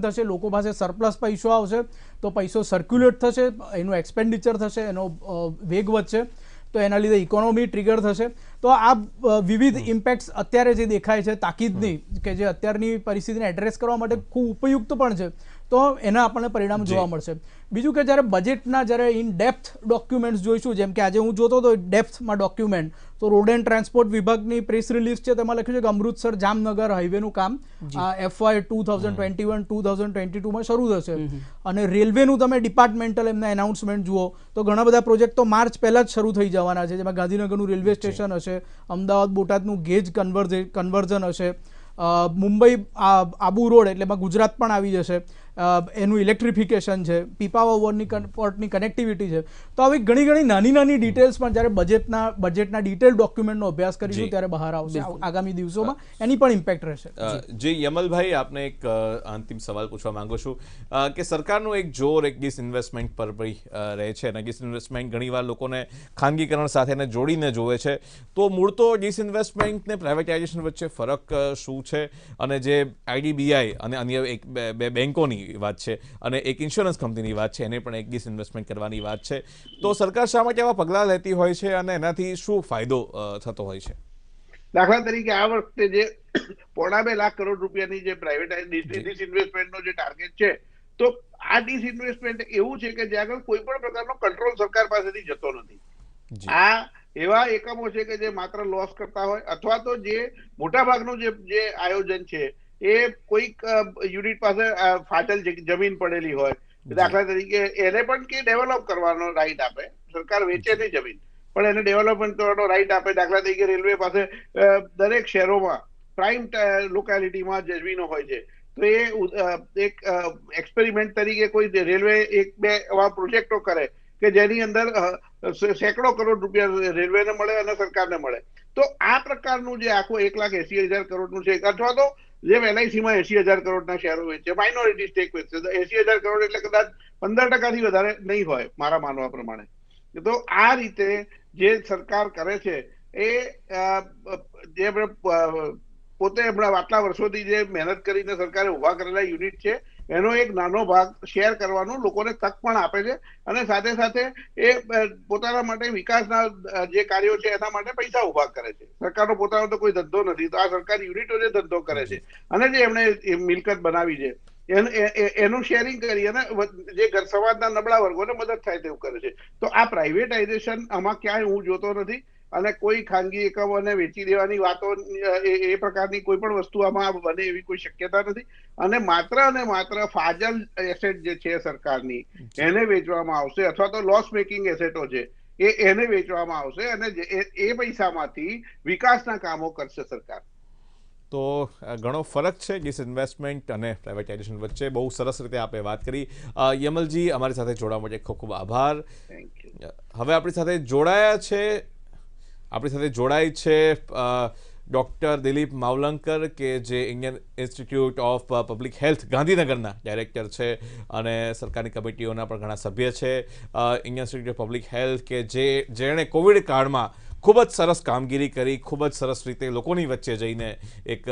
થશે, લોકો પાસે સરપ્લસ પૈસો આવશે તો પૈસો સર્ક્યુલેટ થશે, એનું એક્સપેન્ડિચર થશે, એનો વેગ વધશે, તો એના લીધે ઇકોનોમી ટ્રિગર થશે. તો આ વિવિધ ઇમ્પેક્ટ્સ અત્યારે જે દેખાય છે તાકીદની, કે જે અત્યારની પરિસ્થિતિને એડ્રેસ કરવા માટે ખૂબ ઉપયુક્ત પણ છે, તો એના આપણને પરિણામ જોવા મળશે. બીજું કે જ્યારે બજેટના જ્યારે ઇન ડેપ્થ ડોક્યુમેન્ટ્સ જોઈશું, જેમ કે આજે હું જોતો હતો ડેપ્થમાં ડોક્યુમેન્ટ, તો રોડ એન્ડ ટ્રાન્સપોર્ટ વિભાગની પ્રેસ રિલીઝ છે તેમાં લખ્યું છે કે અમૃતસર જામનગર હાઈવેનું કામ FY 2021-2022માં શરૂ થશે. અને રેલવેનું તમે ડિપાર્ટમેન્ટલ એમના એનાઉન્સમેન્ટ જુઓ તો ઘણા બધા પ્રોજેક્ટ તો માર્ચ પહેલાં જ શરૂ થઈ જવાના છે, જેમાં ગાંધીનગરનું રેલવે સ્ટેશન હશે, અમદાવાદ બોટાદનું ગેજ કન્વર્ઝન હશે, મુંબઈ આબુ રોડ એટલે એમાં ગુજરાત પણ આવી જશે, એનું ઇલેક્ટ્રિફિકેશન છે, પીપાવાવ પોર્ટની કનેક્ટિવિટી છે. તો આવી ઘણી નાની ડિટેલ્સ પણ જ્યારે બજેટના ડિટેલ ડોક્યુમેન્ટનો અભ્યાસ કરીશું ત્યારે બહાર આવશે આગામી દિવસોમાં, એની પણ ઇમ્પેક્ટ રહેશે. જે યમલભાઈ, આપને એક અંતિમ સવાલ પૂછવા માંગુ છું કે સરકારનું એક જોર એક ડિસઇન્વેસ્ટમેન્ટ પર રહે છે, અને ડિસઇન્વેસ્ટમેન્ટ ઘણીવાર લોકોને ખાનગીકરણ સાથે જોડીને જોવે છે. તો મૂળ તો ડિસઇન્વેસ્ટમેન્ટ ને પ્રાઇવેટાઇઝેશન વચ્ચે ફરક શું છે? અને જે IDBI અને અન્ય બે બેંકોની વાત છે અને એક ઇન્સ્યોરન્સ કંપનીની વાત છે, એને પણ એક ડિસઇન્વેસ્ટમેન્ટ કરવાની વાત છે, તો સરકાર શા માટે આવા પગલાં લેતી હોય છે અને એનાથી શું ફાયદો થતો હોય છે? દાખલા તરીકે આ વખતે જે 2.5 લાખ કરોડ રૂપિયાની જે ડિસઇન્વેસ્ટમેન્ટનો જે ટાર્ગેટ છે, તો આ ડિસઇન્વેસ્ટમેન્ટ એવું છે કે જ્યાં આગળ કોઈ પણ પ્રકારનો કંટ્રોલ સરકાર પાસેથી જતો નથી. આ એવા એકમો છે કે જે માત્ર લોસ કરતા હોય, અથવા તો જે મોટાભાગનું જે આયોજન છે એ કોઈક યુનિટ પાસે ફાટલ જમીન પડેલી હોય, દાખલા તરીકે એને પણ કે ડેવલપ કરવાનો રાઈટ આપે, સરકાર વેચે નહીં જમીન, પણ એને ડેવલપમેન્ટ કરવાનો રાઈટ આપે. દાખલા તરીકે રેલવે પાસે દરેક શહેરોમાં પ્રાઇમ લોકેલિટીમાં જમીનો હોય છે, તો એ એક એક્સપેરિમેન્ટ તરીકે કોઈ રેલવે એક બે એવા પ્રોજેક્ટો કરે કે જેની અંદર સેંકડો કરોડ રૂપિયા રેલવેને મળે અને સરકારને મળે. તો આ પ્રકારનું જે આખું 1,80,000 કરોડનું છે, અથવા તો જેમ LICમાં 80,000 કરોડના શેરો વેચે, માઇનોરિટી સ્ટેક વેચે, તો 80,000 કરોડ એટલે કદાચ 15% વધારે નહીં હોય મારા માનવા પ્રમાણે. તો આ રીતે જે સરકાર કરે છે એ જે પોતે હમણાં આટલા વર્ષોથી જે મહેનત કરીને સરકારે ઉભા કરેલા યુનિટ છે એનો એક નાનો ભાગ શેર કરવાનો લોકોને તક પણ આપે છે, અને સાથે સાથે એ પોતાના માટે વિકાસના જે કાર્યો છે એના માટે પૈસા ઉભા કરે છે. સરકારનો પોતાનો તો કોઈ ધંધો નથી, તો આ સરકારી યુનિટો જે ધંધો કરે છે અને જે એમણે મિલકત બનાવી છે એનું શેરિંગ કરી અને જે સમાજના નબળા વર્ગોને મદદ થાય તેવું કરે છે. તો આ પ્રાઇવેટાઇઝેશન આમાં ક્યાંય હું જોતો નથી, અને કોઈ ખાનગી એકમોને વેચી દેવાની વાતો એ પ્રકારની કોઈ પણ વસ્તુ આમાં બને એવી કોઈ શક્યતા નથી. અને માત્ર ફાજલ એસેટ જે છે સરકારની એને વેચવામાં આવશે, અથવા તો લોસ મેકિંગ એસેટો છે એને વેચવામાં આવશે, અને એ પૈસામાંથી વિકાસના કામો કરશે સરકાર. તો ઘણો ફરક છે ડિસઇન્વેસ્ટમેન્ટ અને પ્રાઇવેટાઇઝેશન વચ્ચે. બહુ સરસ રીતે આપણે વાત કરી. યમલજી, અમારી સાથે જોડાવા માટે ખૂબ ખૂબ આભાર. હવે આપણી સાથે જોડાય છે ડૉક્ટર દિલીપ માવલંકર, કે જે Indian institute of public health ગાંધીનગરના ડાયરેક્ટર છે અને સરકારની કમિટીઓના પણ ઘણા સભ્ય છે. Indian institute of public health કે જેણે કોવિડ કાળમાં ખૂબ જ સરસ કામગીરી કરી, ખૂબ જ સરસ રીતે લોકોની વચ્ચે જઈને એક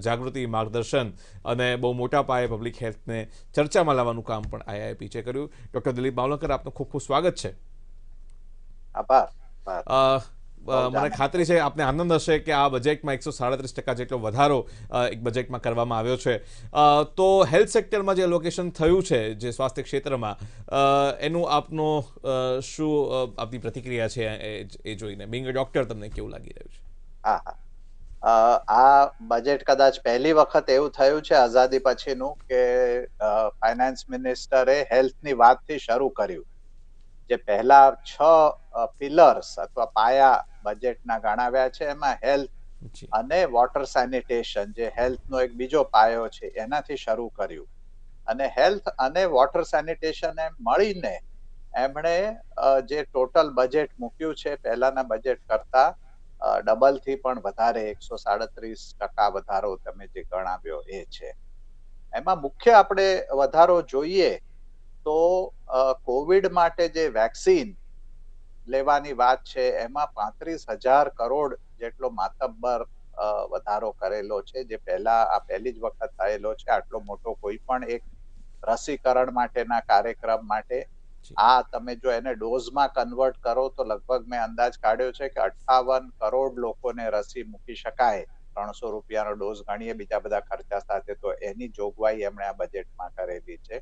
જાગૃતિ, માર્ગદર્શન અને બહુ મોટા પાયે પબ્લિક હેલ્થને ચર્ચામાં લાવવાનું કામ પણ IIPચે કર્યું. ડૉક્ટર દિલીપ માવલંકર, આપનું ખૂબ ખૂબ સ્વાગત છે. આભાર. મને ખાતરી છે આપને આનંદ હશે કે આ બજેટમાં 137% જેટલો વધારો એક બજેટમાં કરવામાં આવ્યો છે. તો હેલ્થ સેક્ટરમાં જે એલોકેશન થયું છે, જે સ્વાસ્થ્ય ક્ષેત્રમાં, એનું આપનો શું આપની પ્રતિક્રિયા છે એ જોઈને? બિંગ અ ડોક્ટર, તમને કેવું લાગી રહ્યું છે? આ બજેટ કદાચ પહેલી વખત એવું થયું છે આઝાદી પછીનું કે ફાઇનાન્સ મિનિસ્ટરે હેલ્થની વાતથી શરૂ કર્યું. જે પહેલા 6 પિલર્સ અથવા પાયા બજેટના ગણાવ્યા છે, એમાં હેલ્થ અને વોટર સેનિટેશન, જે હેલ્થનો એક બીજો પાયો છે, એનાથી શરૂ કર્યું. અને હેલ્થ અને વોટર સેનિટેશન એમ મળીને એમણે જે ટોટલ બજેટ મૂક્યું છે પહેલાના બજેટ કરતા ડબલ થી પણ વધારે, 137% વધારો તમે જે ગણાવ્યો એ છે. એમાં મુખ્ય આપણે વધારો જોઈએ તો કોવિડ માટે જે વેક્સિન લેવાની વાત છે એમાં 35,000 કરોડ જેટલો માતબ્બર વધારો કરેલો છે, જે પહેલી જ વખત થયેલો છે. આટલો મોટો કોઈ પણ એક રસીકરણ માટેના કાર્યક્રમ માટે આ તમે જો એને ડોઝમાં કન્વર્ટ કરો તો લગભગ મેં અંદાજ કાઢ્યો છે કે 58 કરોડ લોકોને રસી મૂકી શકાય. 300 રૂપિયાનો ડોઝ ગણીએ બીજા બધા ખર્ચા સાથે, તો એની જોગવાઈ એમણે આ બજેટમાં કરેલી છે.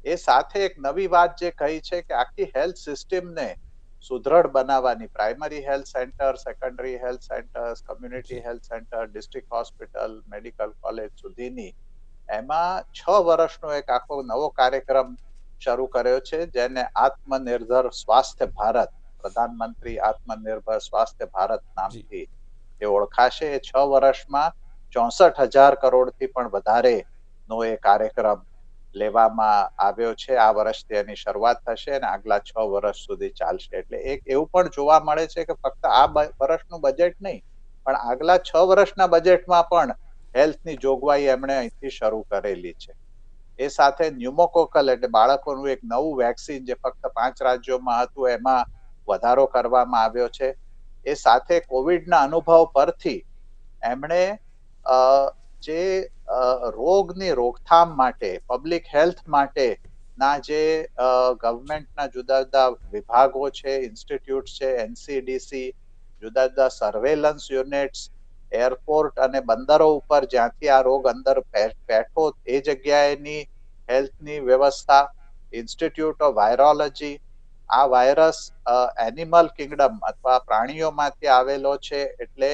એ સાથે એક નવી વાત જે કહી છે કે આખી હેલ્થ સિસ્ટમને સુદ્રઢ બનાવવાની, primary health centre, secondary health centres, community health centre, district hospital, medical college સુધીની, એમાં 6 વર્ષનો એક આખો નવો કાર્યક્રમ શરૂ કર્યો છે, જેને આત્મનિર્ભર સ્વાસ્થ્ય ભારત, પ્રધાનમંત્રી આત્મનિર્ભર સ્વાસ્થ્ય ભારત નામથી એ ઓળખાશે. એ 6 વર્ષમાં 64,000 કરોડથી પણ વધારે નો એ કાર્યક્રમ લેવામાં આવ્યો છે. આ વર્ષથી એની શરૂઆત થશે અને આગલા 6 વર્ષ સુધી ચાલશે. એટલે એક એવું પણ જોવા મળે છે કે ફક્ત આ વર્ષનું બજેટ નહીં, પણ આગલા 6 વર્ષના બજેટમાં પણ હેલ્થની જોગવાઈ એમણે અહીંથી શરૂ કરેલી છે. એ સાથે ન્યુમોકોકલ એટલે બાળકોનું એક નવું વેક્સિન જે ફક્ત 5 રાજ્યોમાં હતું એમાં વધારો કરવામાં આવ્યો છે. એ સાથે કોવિડના અનુભવ પરથી એમણે જે રોગની રોકથામ માટે, પબ્લિક હેલ્થ માટે ના જે ગવર્મેન્ટના જુદા જુદા વિભાગો છે, ઇન્સ્ટિટ્યૂટ છે, NCDC, જુદા જુદા સર્વેલન્સ યુનિટ્સ, એરપોર્ટ અને બંદરો ઉપર જ્યાંથી આ રોગ અંદર બેઠો એ જગ્યાએની હેલ્થની વ્યવસ્થા, ઇન્સ્ટિટ્યૂટ ઓફ વાયરોલોજી, આ વાયરસ એનિમલ કિંગડમ અથવા પ્રાણીઓમાંથી આવેલો છે, એટલે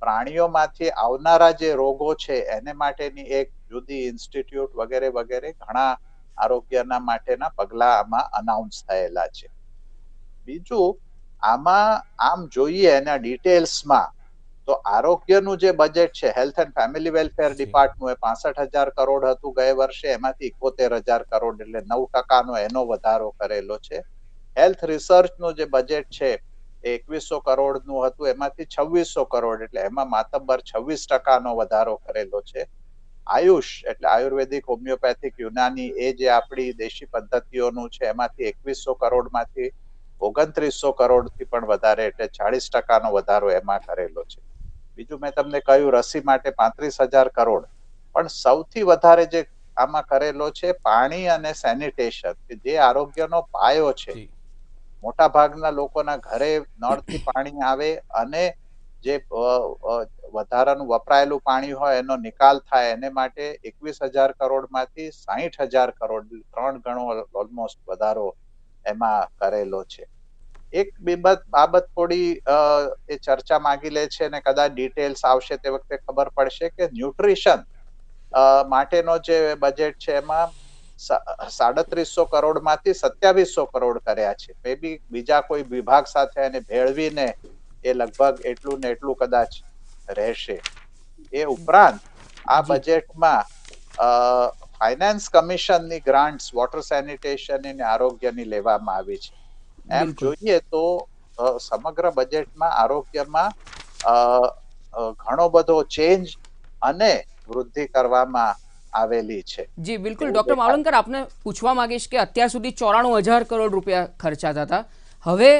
પ્રાણીઓમાંથી આવનારા જે રોગો છે એને માટેની એક જુદી ઇન્સ્ટિટ્યૂટ વગેરે વગેરે ઘણા આરોગ્યના માટેના પગલા આમાં અનાઉન્સ થયેલા છે. બીજું, આમાં આમ જોઈએ એના ડિટેલ્સમાં તો આરોગ્યનું જે બજેટ છે, health and family welfare department 65,000 crore હતું ગયા વર્ષે, એમાંથી 71,000 કરોડ એટલે 9% એનો વધારો કરેલો છે. હેલ્થ રિસર્ચનું જે બજેટ છે એ 2100 કરોડનું હતું, એમાંથી 2600 કરોડ એટલે એમાં માતબર 26% વધારો કરેલો છે. આયુષ એટલે આયુર્વેદિક, હોમિયોપેથિક, યુનાની એ જે આપણી દેશી પદ્ધતિઓનું છે એમાંથી 2100 કરોડમાંથી 2900 કરોડથી પણ વધારે એટલે 40% વધારો એમાં કરેલો છે. બીજું મેં તમને કહ્યું રસી માટે 35,000 કરોડ, પણ સૌથી વધારે જે આમાં કરેલો છે પાણી અને સેનિટેશન, કે જે આરોગ્યનો પાયો છે. મોટા ભાગના લોકોના ઘરે નળથી પાણી આવે અને જે વધારાનું વપરાયેલું પાણી હોય એનો નિકાલ થાય, એને માટે 21,000 કરોડમાંથી 60,000 કરોડ, 3 ગણો ઓલમોસ્ટ વધારો એમાં કરેલો છે. એક બાબત થોડી એ ચર્ચા માંગી લે છે અને કદાચ ડિટેલ્સ આવશે તે વખતે ખબર પડશે કે ન્યુટ્રિશન માટેનો જે બજેટ છે એમાં 350 કરોડમાંથી 2700 કરોડ કર્યા છે. મે બી બીજા કોઈ વિભાગ સાથે એને ભેળવીને એ લગભગ એટલું ને એટલું કદાચ રહેશે. એ ઉપરાંત આ બજેટમાં ફાઇનાન્સ કમિશનની ગ્રાન્ટ્સ વોટર સેનિટેશન અને આરોગ્યની લેવામાં આવી છે. એમ જોઈએ તો સમગ્ર બજેટમાં આરોગ્યમાં ઘણો બધો ચેન્જ અને વૃદ્ધિ કરવામાં આવેલી છે. જી બિલકુલ. ડોક્ટર માવલંકર, આપને પૂછવા માંગીશ કે અત્યાર સુધી 94,000 કરોડ રૂપિયા ખર્ચાતા હતા, હવે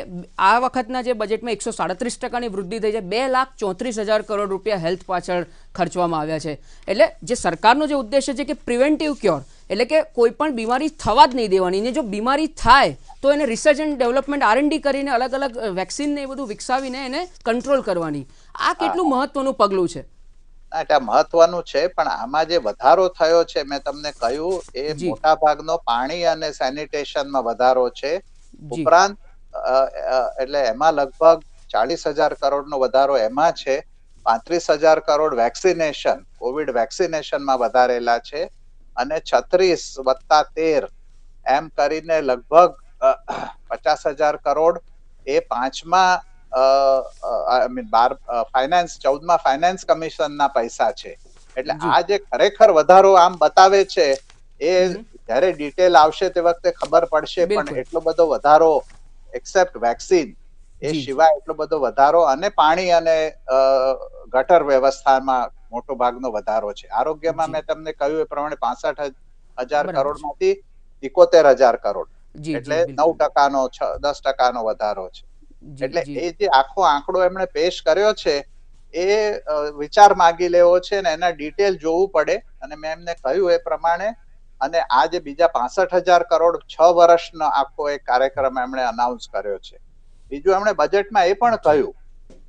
આ વખતના જે બજેટમાં 137%ની વૃદ્ધિ થઈ છે, 2,34,000 કરોડ રૂપિયા હેલ્થ પાછળ ખર્ચવામાં આવ્યા છે. એટલે જે સરકારનો જે ઉદ્દેશ્ય છે કે પ્રિવેન્ટિવ ક્યોર, એટલે કે કોઈ પણ બીમારી થવા જ નહીં દેવાની, ને જો બીમારી થાય તો એને રિસર્ચ એન્ડ ડેવલપમેન્ટ R&D કરીને અલગ અલગ વેક્સિન ને એ બધું વિકસાવીને એને કંટ્રોલ કરવાની, આ કેટલું મહત્વનું પગલું છે? એટલે મહત્વનું છે, પણ આમાં જે વધારો થયો છે મેં તમને કહ્યું એ મોટા ભાગનો પાણી અને સેનિટેશનમાં વધારો છે. ઉપરાંત એટલે એમાં લગભગ 40,000 કરોડનો વધારો એમાં છે. 35,000 કરોડ વેક્સિનેશન, કોવિડ વેક્સિનેશનમાં વધારેલા છે, અને 36 વત્તા 13 એમ કરીને લગભગ 50,000 કરોડ એ પાંચમા ફાઇનાન્સ 14મા ફાઇનાન્સ કમિશનના પૈસા છે. એટલે આ જે ખરેખર વધારો આમ બતાવે છે એ જ્યારે ડિટેલ આવશે તે વખતે ખબર પડશે, પણ એટલો બધો વધારો એક્સેપ્ટ વેક્સિન એ સિવાય એટલો બધો વધારો અને પાણી અને ગટર વ્યવસ્થામાં મોટો ભાગનો વધારો છે. આરોગ્યમાં મેં તમને કહ્યું એ પ્રમાણે 65,000 કરોડમાંથી 71,000 કરોડ એટલે 9%નો 10%નો વધારો છે. એટલે એ જે આખો આંકડો એમણે પેશ કર્યો છે એ વિચાર માંગી લેવો છે ને એના ડિટેલ જોવું પડે. અને મેં એમને કહ્યું એ પ્રમાણે, અને આ જે બીજા 65,000 કરોડ 6 વર્ષનો આખો એક કાર્યક્રમ એમણે અનાઉન્સ કર્યો છે. બીજું એમણે બજેટમાં એ પણ કહ્યું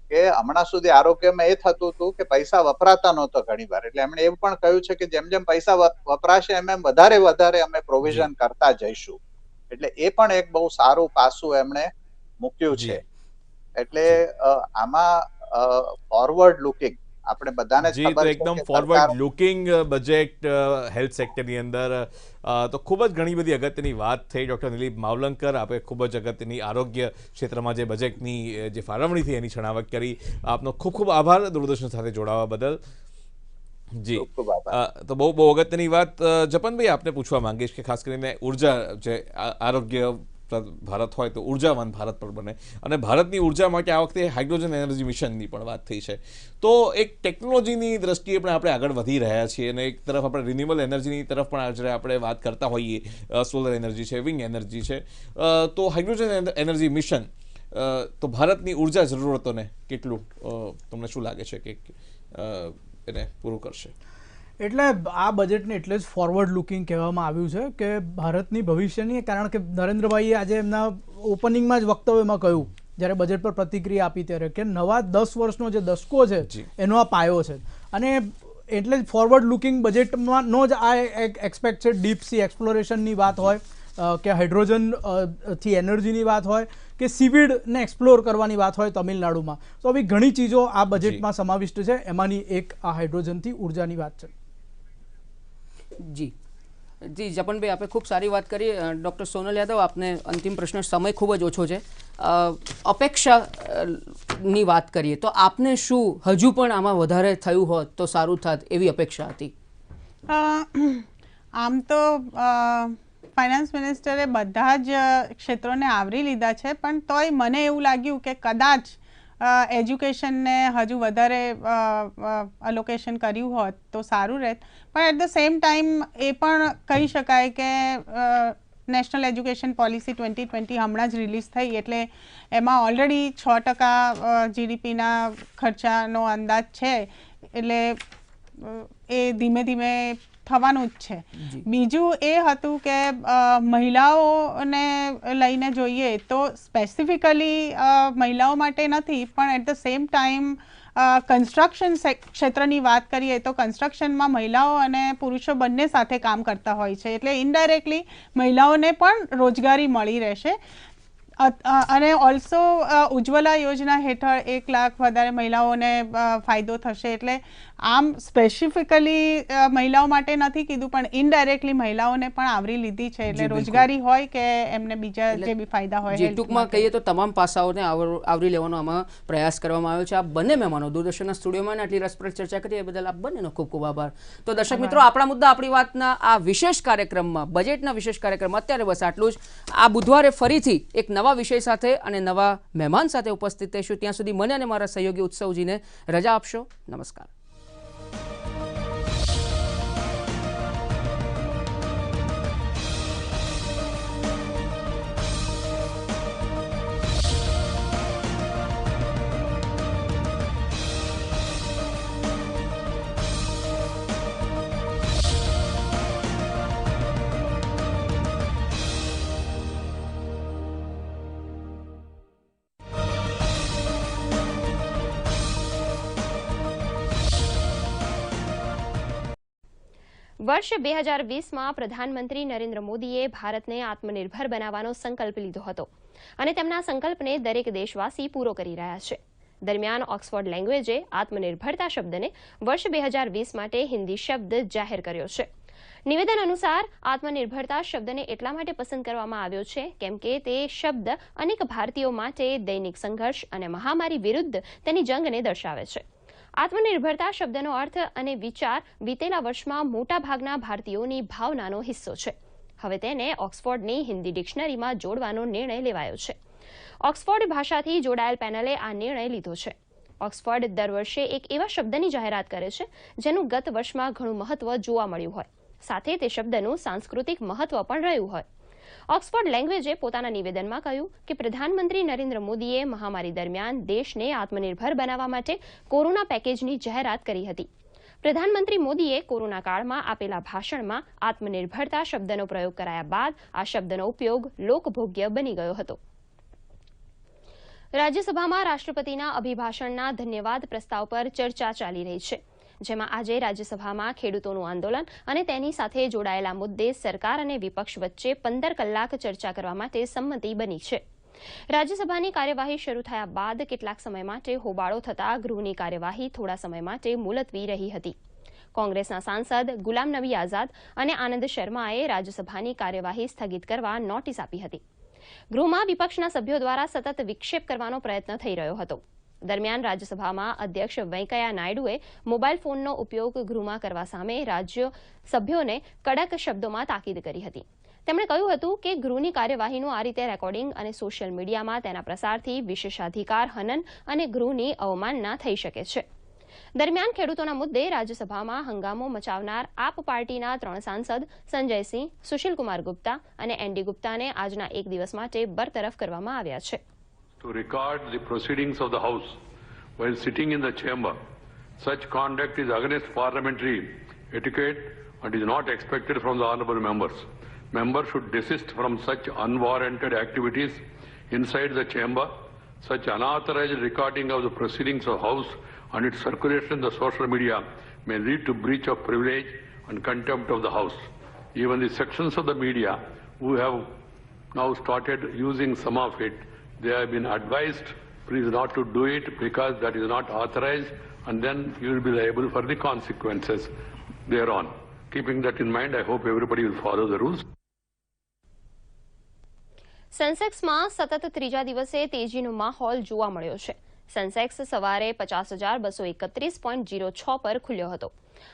કે હમણાં સુધી આરોગ્યમાં એ થતું હતું કે પૈસા વપરાતા નહોતો ઘણી વાર, એટલે એમણે એવું પણ કહ્યું છે કે જેમ જેમ પૈસા વપરાશે એમ એમ વધારે અમે પ્રોવિઝન કરતા જઈશું. એટલે એ પણ એક બહુ સારું પાસું એમણે મૂક્યું છે. એટલે આમાં ફોરવર્ડ લુકિંગ આપણે બધાને જ ખબર છે એકદમ ફોરવર્ડ લુકિંગ બજેટ હેલ્થ સેક્ટરની અંદર. તો ખૂબ જ ઘણી બધી અગત્યની વાત થઈ. ડૉક્ટર દિલીપ માવલંકર, આપે ખૂબ જ અગત્યની આરોગ્ય ક્ષેત્રમાં જે બજેટની જે ફાળવણી થઈ એની છણાવટ કરી. આપનો ખૂબ ખૂબ આભાર દૂરદર્શન સાથે જોડાવા બદલ. જી, તો બહુ અગત્યની વાત. જપનભાઈ, આપને પૂછવા માંગીશ કે ખાસ કરીને ઉર્જા, જે આરોગ્ય ભારત હોય તો ઉર્જાવાન ભારત પણ બને, અને ભારતની ઉર્જા માટે આ વખતે હાઇડ્રોજન એનર્જી મિશનની પણ વાત થઈ છે. તો એક ટેકનોલોજીની દ્રષ્ટિએ પણ આપણે આગળ વધી રહ્યા છીએ, અને એક તરફ આપણે રિન્યુએબલ એનર્જીની તરફ પણ જ્યારે આપણે વાત કરતા હોઈએ, સોલર એનર્જી છે, વિન્ડ એનર્જી છે, તો હાઇડ્રોજન એનર્જી મિશન તો ભારતની ઉર્જા જરૂરતોને કેટલું તમને શું લાગે છે કે એને પૂરું કરશે? એટલે આ બજેટને એટલે જ ફોરવર્ડ લુકિંગ કહેવામાં આવ્યું છે કે ભારતની ભવિષ્યની, કારણ કે નરેન્દ્રભાઈએ આજે એમના ઓપનિંગમાં જ વક્તવ્યમાં કહ્યું જ્યારે બજેટ પર પ્રતિક્રિયા આપી ત્યારે કે નવા 10 વર્ષનો જે દસકો છે એનો આ પાયો છે. અને એટલે જ ફોરવર્ડ લુકિંગ બજેટમાંનો જ આ એક એક્સપેક્ટ છે. ડીપ સી એક્સપ્લોરેશનની વાત હોય કે હાઇડ્રોજનથી એનર્જીની વાત હોય કે સીવીડને એક્સપ્લોર કરવાની વાત હોય તમિલનાડુમાં, તો આવી ઘણી ચીજો આ બજેટમાં સમાવિષ્ટ છે. એમાંની એક આ હાઇડ્રોજનથી ઉર્જાની વાત છે. જી, જી જપનભાઈ, આપે ખૂબ સારી વાત કરી. ડૉક્ટર સોનલ યાદવ, આપને અંતિમ પ્રશ્ન, સમય ખૂબ જ ઓછો છે. અપેક્ષાની વાત કરીએ તો આપને શું હજુ પણ આમાં વધારે થયું હોત તો સારું થાત એવી અપેક્ષા હતી? આમ તો ફાઇનાન્સ મિનિસ્ટરે બધા જ ક્ષેત્રોને આવરી લીધા છે, પણ તોય મને એવું લાગ્યું કે કદાચ એજ્યુકેશનને હજુ વધારે અલોકેશન કર્યું હોત તો સારું રહેત. પણ એટ ધ સેમ ટાઈમ એ પણ કહી શકાય કે નેશનલ એજ્યુકેશન પોલિસી 2020 હમણાં જ રિલીઝ થઈ, એટલે એમાં ઓલરેડી 6% જીડીપીના ખર્ચાનો અંદાજ છે, એટલે એ ધીમે ધીમે થવાનું જ છે. બીજું એ હતું કે મહિલાઓને લઈને જોઈએ તો સ્પેસિફિકલી મહિલાઓ માટે નથી, પણ at the same time construction ક્ષેત્રની વાત કરીએ તો કન્સ્ટ્રક્શનમાં મહિલાઓ અને પુરુષો બંને સાથે કામ કરતા હોય છે, એટલે ઇનડાયરેક્ટલી મહિલાઓને પણ રોજગારી મળી રહેશે. અને ઓલ્સો ઉજ્જવલા યોજના હેઠળ 1 લાખ વધારે મહિલાઓને ફાયદો થશે. એટલે આમ સ્પેસિફિકલી મહિલાઓ માટે નથી કીધું, પણ ઇનડાયરેક્ટલી મહિલાઓને પણ આવરી લીધી છે, એટલે રોજગારી હોય કે એમને બીજા જે બી ફાયદા હોય. ટૂંકમાં કહીએ તો તમામ પાસાઓને આવરી લેવાનો આમાં પ્રયાસ કરવામાં આવ્યો છે. આ બંને મહેમાનો દૂરદર્શનના સ્ટુડિયોમાં આટલી રસપ્રદ ચર્ચા કરી એ બદલ આપ બંનેનો ખૂબ ખૂબ આભાર. તો દર્શક મિત્રો, આપણા મુદ્દા આપણી વાતના આ વિશેષ કાર્યક્રમમાં, બજેટના વિશેષ કાર્યક્રમમાં અત્યારે બસ આટલું જ. આ બુધવારે ફરીથી એક નવા વિષય સાથે અને નવા મહેમાન સાથે ઉપસ્થિત થઈશું. ત્યાં સુધી મને અને મારા સહયોગી ઉત્સવજીને રજા આપશો. નમસ્કાર. વર્ષ 2020માં પ્રધાનમંત્રી નરેન્દ્ર મોદીએ ભારતને આત્મનિર્ભર બનાવવાનો સંકલ્પ લીધો હતો અને તેમના સંકલ્પને દરેક દેશવાસી પૂરો કરી રહ્યા છે. દરમિયાન ઓક્સફોર્ડ લેંગ્વેજે આત્મનિર્ભરતા શબ્દને વર્ષ 2020 માટે હિન્દી શબ્દ જાહેર કર્યો છે. નિવેદન અનુસાર આત્મનિર્ભરતા શબ્દને એટલા માટે પસંદ કરવામાં આવ્યો છે કેમ કે તે શબ્દ અનેક ભારતીયો માટે દૈનિક સંઘર્ષ અને મહામારી વિરુદ્ધ તેની જંગને દર્શાવે છે. આત્મનિર્ભરતા શબ્દનો અર્થ અને વિચાર વીતેલા વર્ષમાં મોટાભાગના ભારતીયોની ભાવનાનો હિસ્સો છે. હવે તેને ઓક્સફોર્ડની હિન્દી ડિક્શનરીમાં જોડવાનો નિર્ણય લેવાયો છે. ઓક્સફોર્ડ ભાષાથી જોડાયેલ પેનલે આ નિર્ણય લીધો છે. ઓક્સફોર્ડ દર વર્ષે એક એવા શબ્દની જાહેરાત કરે છે જેનું ગત વર્ષમાં ઘણું મહત્વ જોવા મળ્યું હોય, સાથે તે શબ્દનું સાંસ્કૃતિક મહત્વ પણ રહ્યું હોય. ઓક્સફોર્ડ લેંગ્વેજે પોતાના નિવેદનમાં કહ્યું કે પ્રધાનમંત્રી નરેન્દ્ર મોદીએ મહામારી દરમિયાન દેશને આત્મનિર્ભર બનાવવા માટે કોરોના પેકેજની જાહેરાત કરી હતી. પ્રધાનમંત્રી મોદીએ કોરોના કાળમાં આપેલા ભાષણમાં આત્મનિર્ભરતા શબ્દનો પ્રયોગ કરાયા બાદ આ શબ્દનો ઉપયોગ લોકભોગ્ય બની ગયો હતો. રાજ્યસભામાં રાષ્ટ્રપતિના અભિભાષણના ધન્યવાદ પ્રસ્તાવ પર ચર્ચા ચાલી રહી છે, જેમાં આજે રાજ્યસભામાં ખેડૂતોનું આંદોલન અને તેની સાથે જોડાયેલા મુદ્દે સરકાર અને વિપક્ષ વચ્ચે 15 કલાક ચર્ચા કરવા માટે સંમતિ બની છે. રાજ્યસભાની કાર્યવાહી શરૂ થયા બાદ કેટલાક સમય માટે હોબાળો થતા ગૃહની કાર્યવાહી થોડા સમય માટે મુલતવી રહી હતી. કોંગ્રેસના સાંસદ ગુલામ નબી આઝાદ અને આનંદ શર્માએ રાજ્યસભાની કાર્યવાહી સ્થગિત કરવા નોટિસ આપી હતી. ગૃહમાં વિપક્ષના સભ્યો દ્વારા સતત વિક્ષેપ કરવાનો પ્રયત્ન થઈ રહ્યો હતો. દરમિયાન રાજ્યસભામાં અધ્યક્ષ વેંકૈયા નાયડુએ મોબાઈલ ફોનનો ઉપયોગ ગૃહમાં કરવા સામે રાજ્ય સભ્યોને કડક શબ્દોમાં તાકીદ કરી હતી. તેમણે કહ્યું હતું કે ગૃહની કાર્યવાહીનું આ રીતે રેકોર્ડિંગ અને સોશિયલ મીડિયામાં તેના પ્રસારથી વિશેષાધિકાર હનન અને ગૃહની અવમાનના થઈ શકે છે. દરમિયાન ખેડૂતોના મુદ્દે રાજ્યસભામાં હંગામો મચાવનાર આપ પાર્ટીના 3 સાંસદ સંજયસિંહ, સુશીલકુમાર ગુપ્તા અને એનડી ગુપ્તાને આજના એક દિવસ માટે બરતરફ કરવામાં આવ્યા છે. To record the proceedings of the House while sitting in the chamber. Such conduct is against parliamentary etiquette and is not expected from the honourable members. Members should desist from such unwarranted activities inside the chamber. Such unauthorized recording of the proceedings of House and its circulation in the social media may lead to breach of privilege and contempt of the House. Even the sections of the media who have now started using some of it, they have been advised please not to do it because that is not authorized, and then you will be liable for the consequences thereon. Keeping that in mind, I hope everybody will follow the rules. સેન્સેક્સમાં સતત ત્રીજા દિવસે તેજીનો માહોલ જોવા મળ્યો છે. Sensex સવારે 50,231.06 પર ખુલ્યો હતો.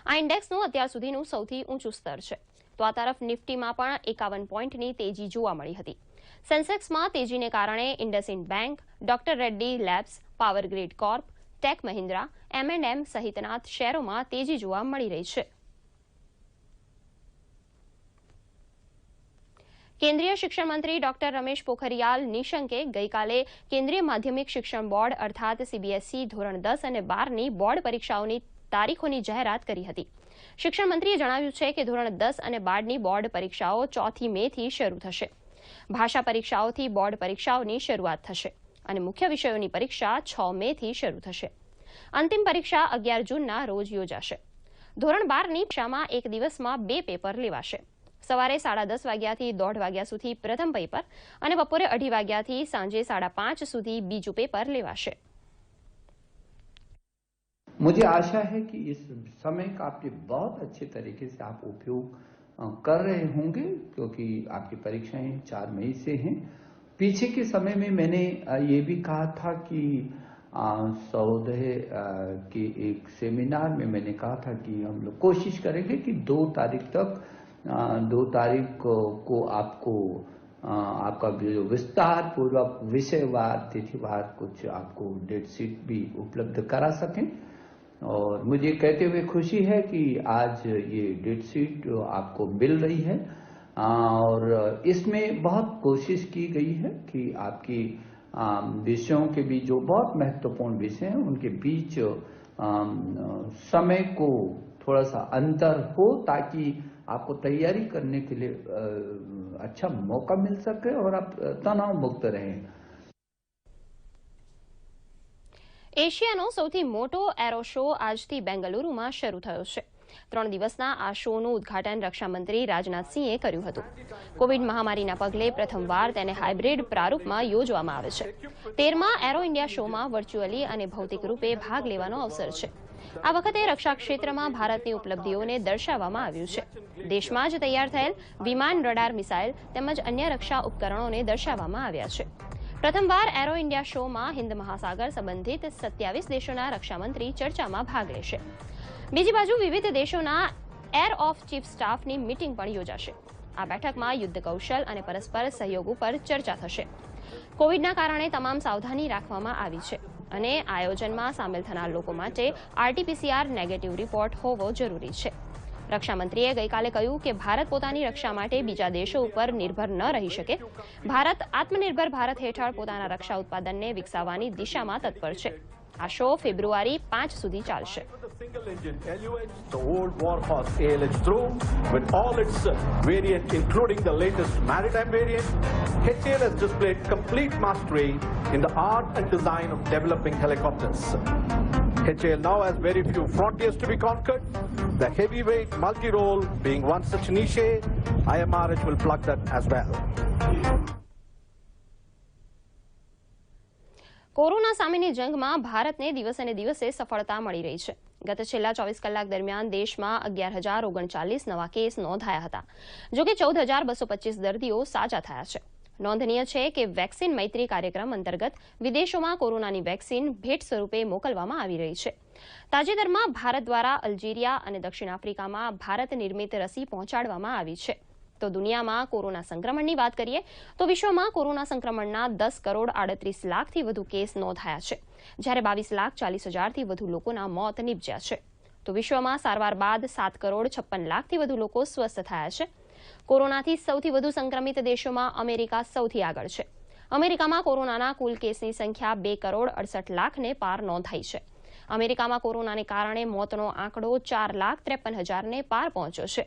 આ ઇન્ડેક્સનું અત્યાર સુધીનું સૌથી ઊંચું સ્તર છે. તો આ તરફ નિફ્ટીમાં પણ 51 પોઈન્ટની તેજી જોવા મળી હતી. સેન્સેક્સમાં તેજીને કારણે IndusInd bank, doctor Reddy labs, power grid corp, tech Mahindra, M&M સહિતના શેરોમાં તેજી જોવા મળી રહી છે. કેન્દ્રીય શિક્ષણ મંત્રી ડોક્ટર રમેશ પોખરિયાલ નિશંકે ગઈકાલે કેન્દ્રીય માધ્યમિક શિક્ષણ બોર્ડ અર્થાત CBSE ધોરણ 10 અને 12ની બોર્ડ પરીક્ષાઓની તારીખોની જાહેરાત કરી હતી. શિક્ષણ મંત્રીએ જણાવ્યું છે કે ધોરણ 10 અને 12ની બોર્ડ પરીક્ષાઓ 4 મેથી શરૂ થશે. ભાષા પરીક્ષાઓથી બોર્ડ પરીક્ષાઓની શરૂઆત થશે અને મુખ્ય વિષયોની પરીક્ષા 6 મેથી શરૂ થશે. અંતિમ પરીક્ષા 11 જૂનના રોજ યોજાશે. ધોરણ 12ની પરીક્ષામાં એક દિવસમાં 2 પેપર લેવાશે. સવારે 10:30 વાગ્યાથી 1:30 વાગ્યા સુધી પ્રથમ પેપર અને બપોરે 2:30 વાગ્યાથી સાંજે 5:30 સુધી બીજું પેપર લેવાશે. मुझे आशा है कि इस समय का आप बहुत अच्छे तरीके से आप उपयोग कर रहे होंगे क्योंकि आपकी परीक्षाएं 4 मई से हैं. पीछे के समय में मैंने ये भी कहा था कि सौदह के एक सेमिनार में मैंने कहा था कि हम लोग कोशिश करेंगे कि 2 तारीख तक 2 तारीख को आपको आपका जो विस्तार पूर्वक विषयवार तिथिवार कुछ आपको डेट शीट भी उपलब्ध करा सकें. और मुझे कहते हुए खुशी है कि आज ये डेट शीट आपको मिल रही है और इसमें बहुत कोशिश की गई है कि आपकी विषयों के बीच जो बहुत महत्वपूर्ण विषय हैं उनके बीच समय को थोड़ा सा अंतर हो ताकि आपको तैयारी करने के लिए अच्छा मौका मिल सके और आप तनाव मुक्त रहें. એશિયાનો સૌથી મોટો એરો શો આજથી બેંગલુરુમાં શરૂ થયો છે. 3 દિવસના આ શોનું ઉદ્ઘાટન રક્ષામંત્રી રાજનાથસિંહે કર્યું હતું. કોવિડ મહામારીના પગલે પ્રથમવાર તેને હાઇબ્રિડ પ્રારૂપમાં યોજવામાં આવે છે. 13મા એરો ઇન્ડિયા શોમાં વર્ચ્યુઅલી અને ભૌતિક રૂપે ભાગ લેવાનો અવસર છે. આ વખતે રક્ષા ક્ષેત્રમાં ભારતની ઉપલબ્ધિઓને દર્શાવવામાં આવ્યું છે. દેશમાં જ તૈયાર થયેલ વિમાન, રડાર, મિસાઇલ તેમજ અન્ય રક્ષા ઉપકરણોને દર્શાવવામાં આવ્યા છે. પ્રથમવાર એરો ઇન્ડિયા શોમાં હિન્દ મહાસાગર સંબંધિત 27 દેશોના રક્ષામંત્રી ચર્ચામાં ભાગ લેશે. બીજી બાજુ વિવિધ દેશોના એર ઓફ ચીફ સ્ટાફની મીટિંગ પણ યોજાશે. આ બેઠકમાં યુદ્ધ કૌશલ અને પરસ્પર સહયોગ ઉપર ચર્ચા થશે. કોવિડના કારણે તમામ સાવધાની રાખવામાં આવી છે અને આયોજનમાં સામેલ થનાર લોકો માટે RT-PCR નેગેટિવ રિપોર્ટ હોવો જરૂરી છે. રક્ષામંત્રીએ ગઈકાલે કહ્યું કે ભારત પોતાની રક્ષા માટે બીજા દેશો ઉપર નિર્ભર ન રહી શકે. ભારત આત્મનિર્ભર ભારત હેઠળ પોતાના રક્ષા ઉત્પાદનને વિકસાવવાની દિશામાં તત્પર છે. આ શો ફેબ્રુઆરી 5 સુધી ચાલશે. The old Warhorse ALH drone with all its variants including the latest maritime variant, HAL has displayed complete mastery in the art and design of developing helicopters. HAL now has very few frontiers to be conquered. The heavyweight multi-role being one such niche, IMRH will plug that as well. Corona સામેની જંગમાં ભારતને દિવસે ને દિવસે સફળતા મળી રહી છે. ગત છેલ્લા 24 કલાક દરમિયાન દેશમાં 11,039 નવા કેસ નોંધાયા હતા. જોકે 14,225 દર્દીઓ સાજા થયા છે. નોંધનીય છે કે વેક્સિન મૈત્રી કાર્યક્રમ અંતર્ગત વિદેશોમાં કોરોનાની વેક્સિન ભેટ સ્વરૂપે મોકલવામાં આવી રહી છે. તાજેતરમાં ભારત દ્વારા અલ્જીરિયા અને દક્ષિણ આફ્રિકામાં ભારત નિર્મિત રસી પહોંચાડવામાં આવી છે. તો દુનિયામાં કોરોના સંક્રમણની વાત કરીએ તો વિશ્વમાં કોરોના સંક્રમણના 10,38,00,000થી વધુ કેસ નોંધાયા છે, જ્યારે 22,40,000થી વધુ લોકોના મોત નિપજ્યા છે. તો વિશ્વમાં સારવાર બાદ 7,56,00,000થી વધુ લોકો સ્વસ્થ થયા છે. કોરોનાથી સૌથી વધુ સંક્રમિત દેશોમાં અમેરિકા સૌથી આગળ છે. અમેરિકામાં કોરોનાના કુલ કેસની સંખ્યા 2,68,00,000ને પાર નોંધાઈ છે. અમેરિકામાં કોરોનાને કારણે મોતનો આંકડો 4,53,000ને પાર પહોંચ્યો છે.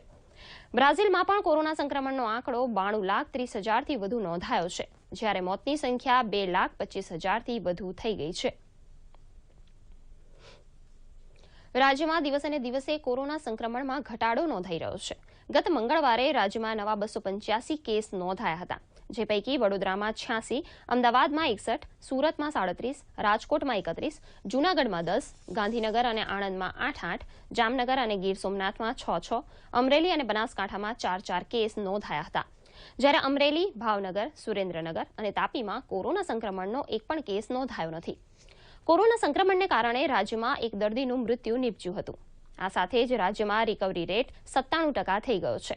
બ્રાઝિલમાં પણ કોરોના સંક્રમણનો આંકડો 92,30,000થી વધુ નોંધાયો છે, જ્યારે મોતની સંખ્યા 2,25,000થી વધુ થઈ ગઈ છે. રાજ્યમાં દિવસે ને દિવસે કોરોના સંક્રમણમાં ઘટાડો નોંધાઈ રહ્યો છે. ગત મંગળવારે રાજ્યમાં નવા 285 કેસ નોંધાયા હતા, જે પૈકી વડોદરામાં 86, અમદાવાદમાં 61, સુરતમાં 37, રાજકોટમાં 31, જૂનાગઢમાં 10, ગાંધીનગર અને આણંદમાં 8-8, જામનગર અને ગીર સોમનાથમાં 6-6, અમરેલી અને બનાસકાંઠામાં 4-4 કેસ નોંધાયા હતા. જ્યારે અમરેલી, ભાવનગર, સુરેન્દ્રનગર અને તાપીમાં કોરોના સંક્રમણનો એક પણ કેસ નોંધાયો નથી. કોરોના સંક્રમણને કારણે રાજ્યમાં એક દર્દીનું મૃત્યુ નીપજ્યું હતું. આ સાથે જ રાજ્યમાં રિકવરી રેટ 97% થઈ ગયો છે.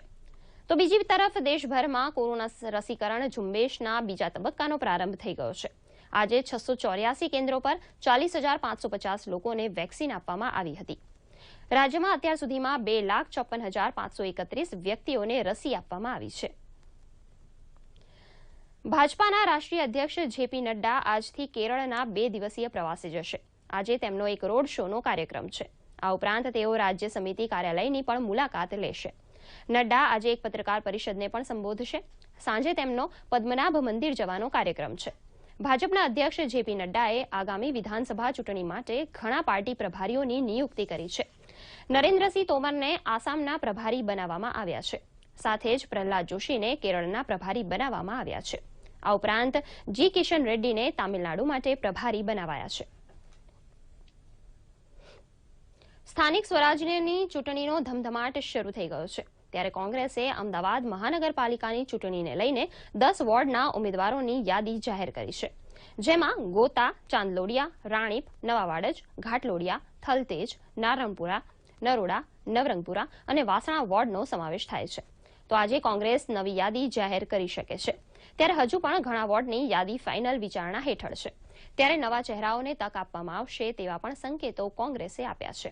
તો બીજી તરફ દેશભરમાં કોરોના રસીકરણ ઝુંબેશના બીજા તબક્કાનો પ્રારંભ થઈ ગયો છે. આજે 684 કેન્દ્રો પર 40,550 લોકોને વેક્સિન આપવામાં આવી હતી. રાજ્યમાં અત્યાર સુધીમાં 2,54,531 વ્યક્તિઓને રસી આપવામાં આવી છે. ભાજપાના રાષ્ટ્રીય અધ્યક્ષ જેપી નડ્ડા આજથી કેરળના 2 દિવસીય પ્રવાસે જશે. આજે તેમનો એક રોડ શોનો કાર્યક્રમ છે. આ ઉપરાંત તેઓ રાજ્ય સમિતિ કાર્યાલયની પણ મુલાકાત લેશે. નડ્ડા આજે એક પત્રકાર પરિષદને પણ સંબોધશે. સાંજે તેમનો પદ્મનાભ મંદિર જવાનો કાર્યક્રમ છે. ભાજપના અધ્યક્ષ જેપી નડ્ડાએ આગામી વિધાનસભા ચૂંટણી માટે ઘણા પાર્ટી પ્રભારીઓની નિયુક્તિ કરી છે. નરેન્દ્રસિંહ તોમરને આસામના પ્રભારી બનાવવામાં આવ્યા છે. સાથે જ પ્રહલાદ જોશીને કેરળના પ્રભારી બનાવવામાં આવ્યા છે. આ ઉપરાંત જી કિશન રેડ્ડીને તામિલનાડુ માટે પ્રભારી બનાવાયા છે. સ્થાનિક સ્વરાજ્યની ચૂંટણીનો ધમધમાટ શરૂ થઈ ગયો છે. ત્યારે કોંગ્રેસે અમદાવાદ મહાનગરપાલિકાની ચૂંટણીને લઈને 10 વોર્ડના ઉમેદવારોની યાદી જાહેર કરી છે. જેમાં ગોતા, ચાંદલોડિયા, રાણીપ, નવાવાડજ, ઘાટલોડિયા, થલતેજ, નારણપુરા, નરોડા, નવરંગપુરા અને વાસણા વોર્ડનો સમાવેશ થાય છે. તો આજે કોંગ્રેસ નવી યાદી જાહેર કરી શકે છે. ત્યારે હજુ પણ ઘણા વોર્ડની યાદી ફાઇનલ વિચારણા હેઠળ છે. ત્યારે નવા ચહેરાઓને તક આપવામાં આવશે તેવા પણ સંકેતો કોંગ્રેસે આપ્યા છે.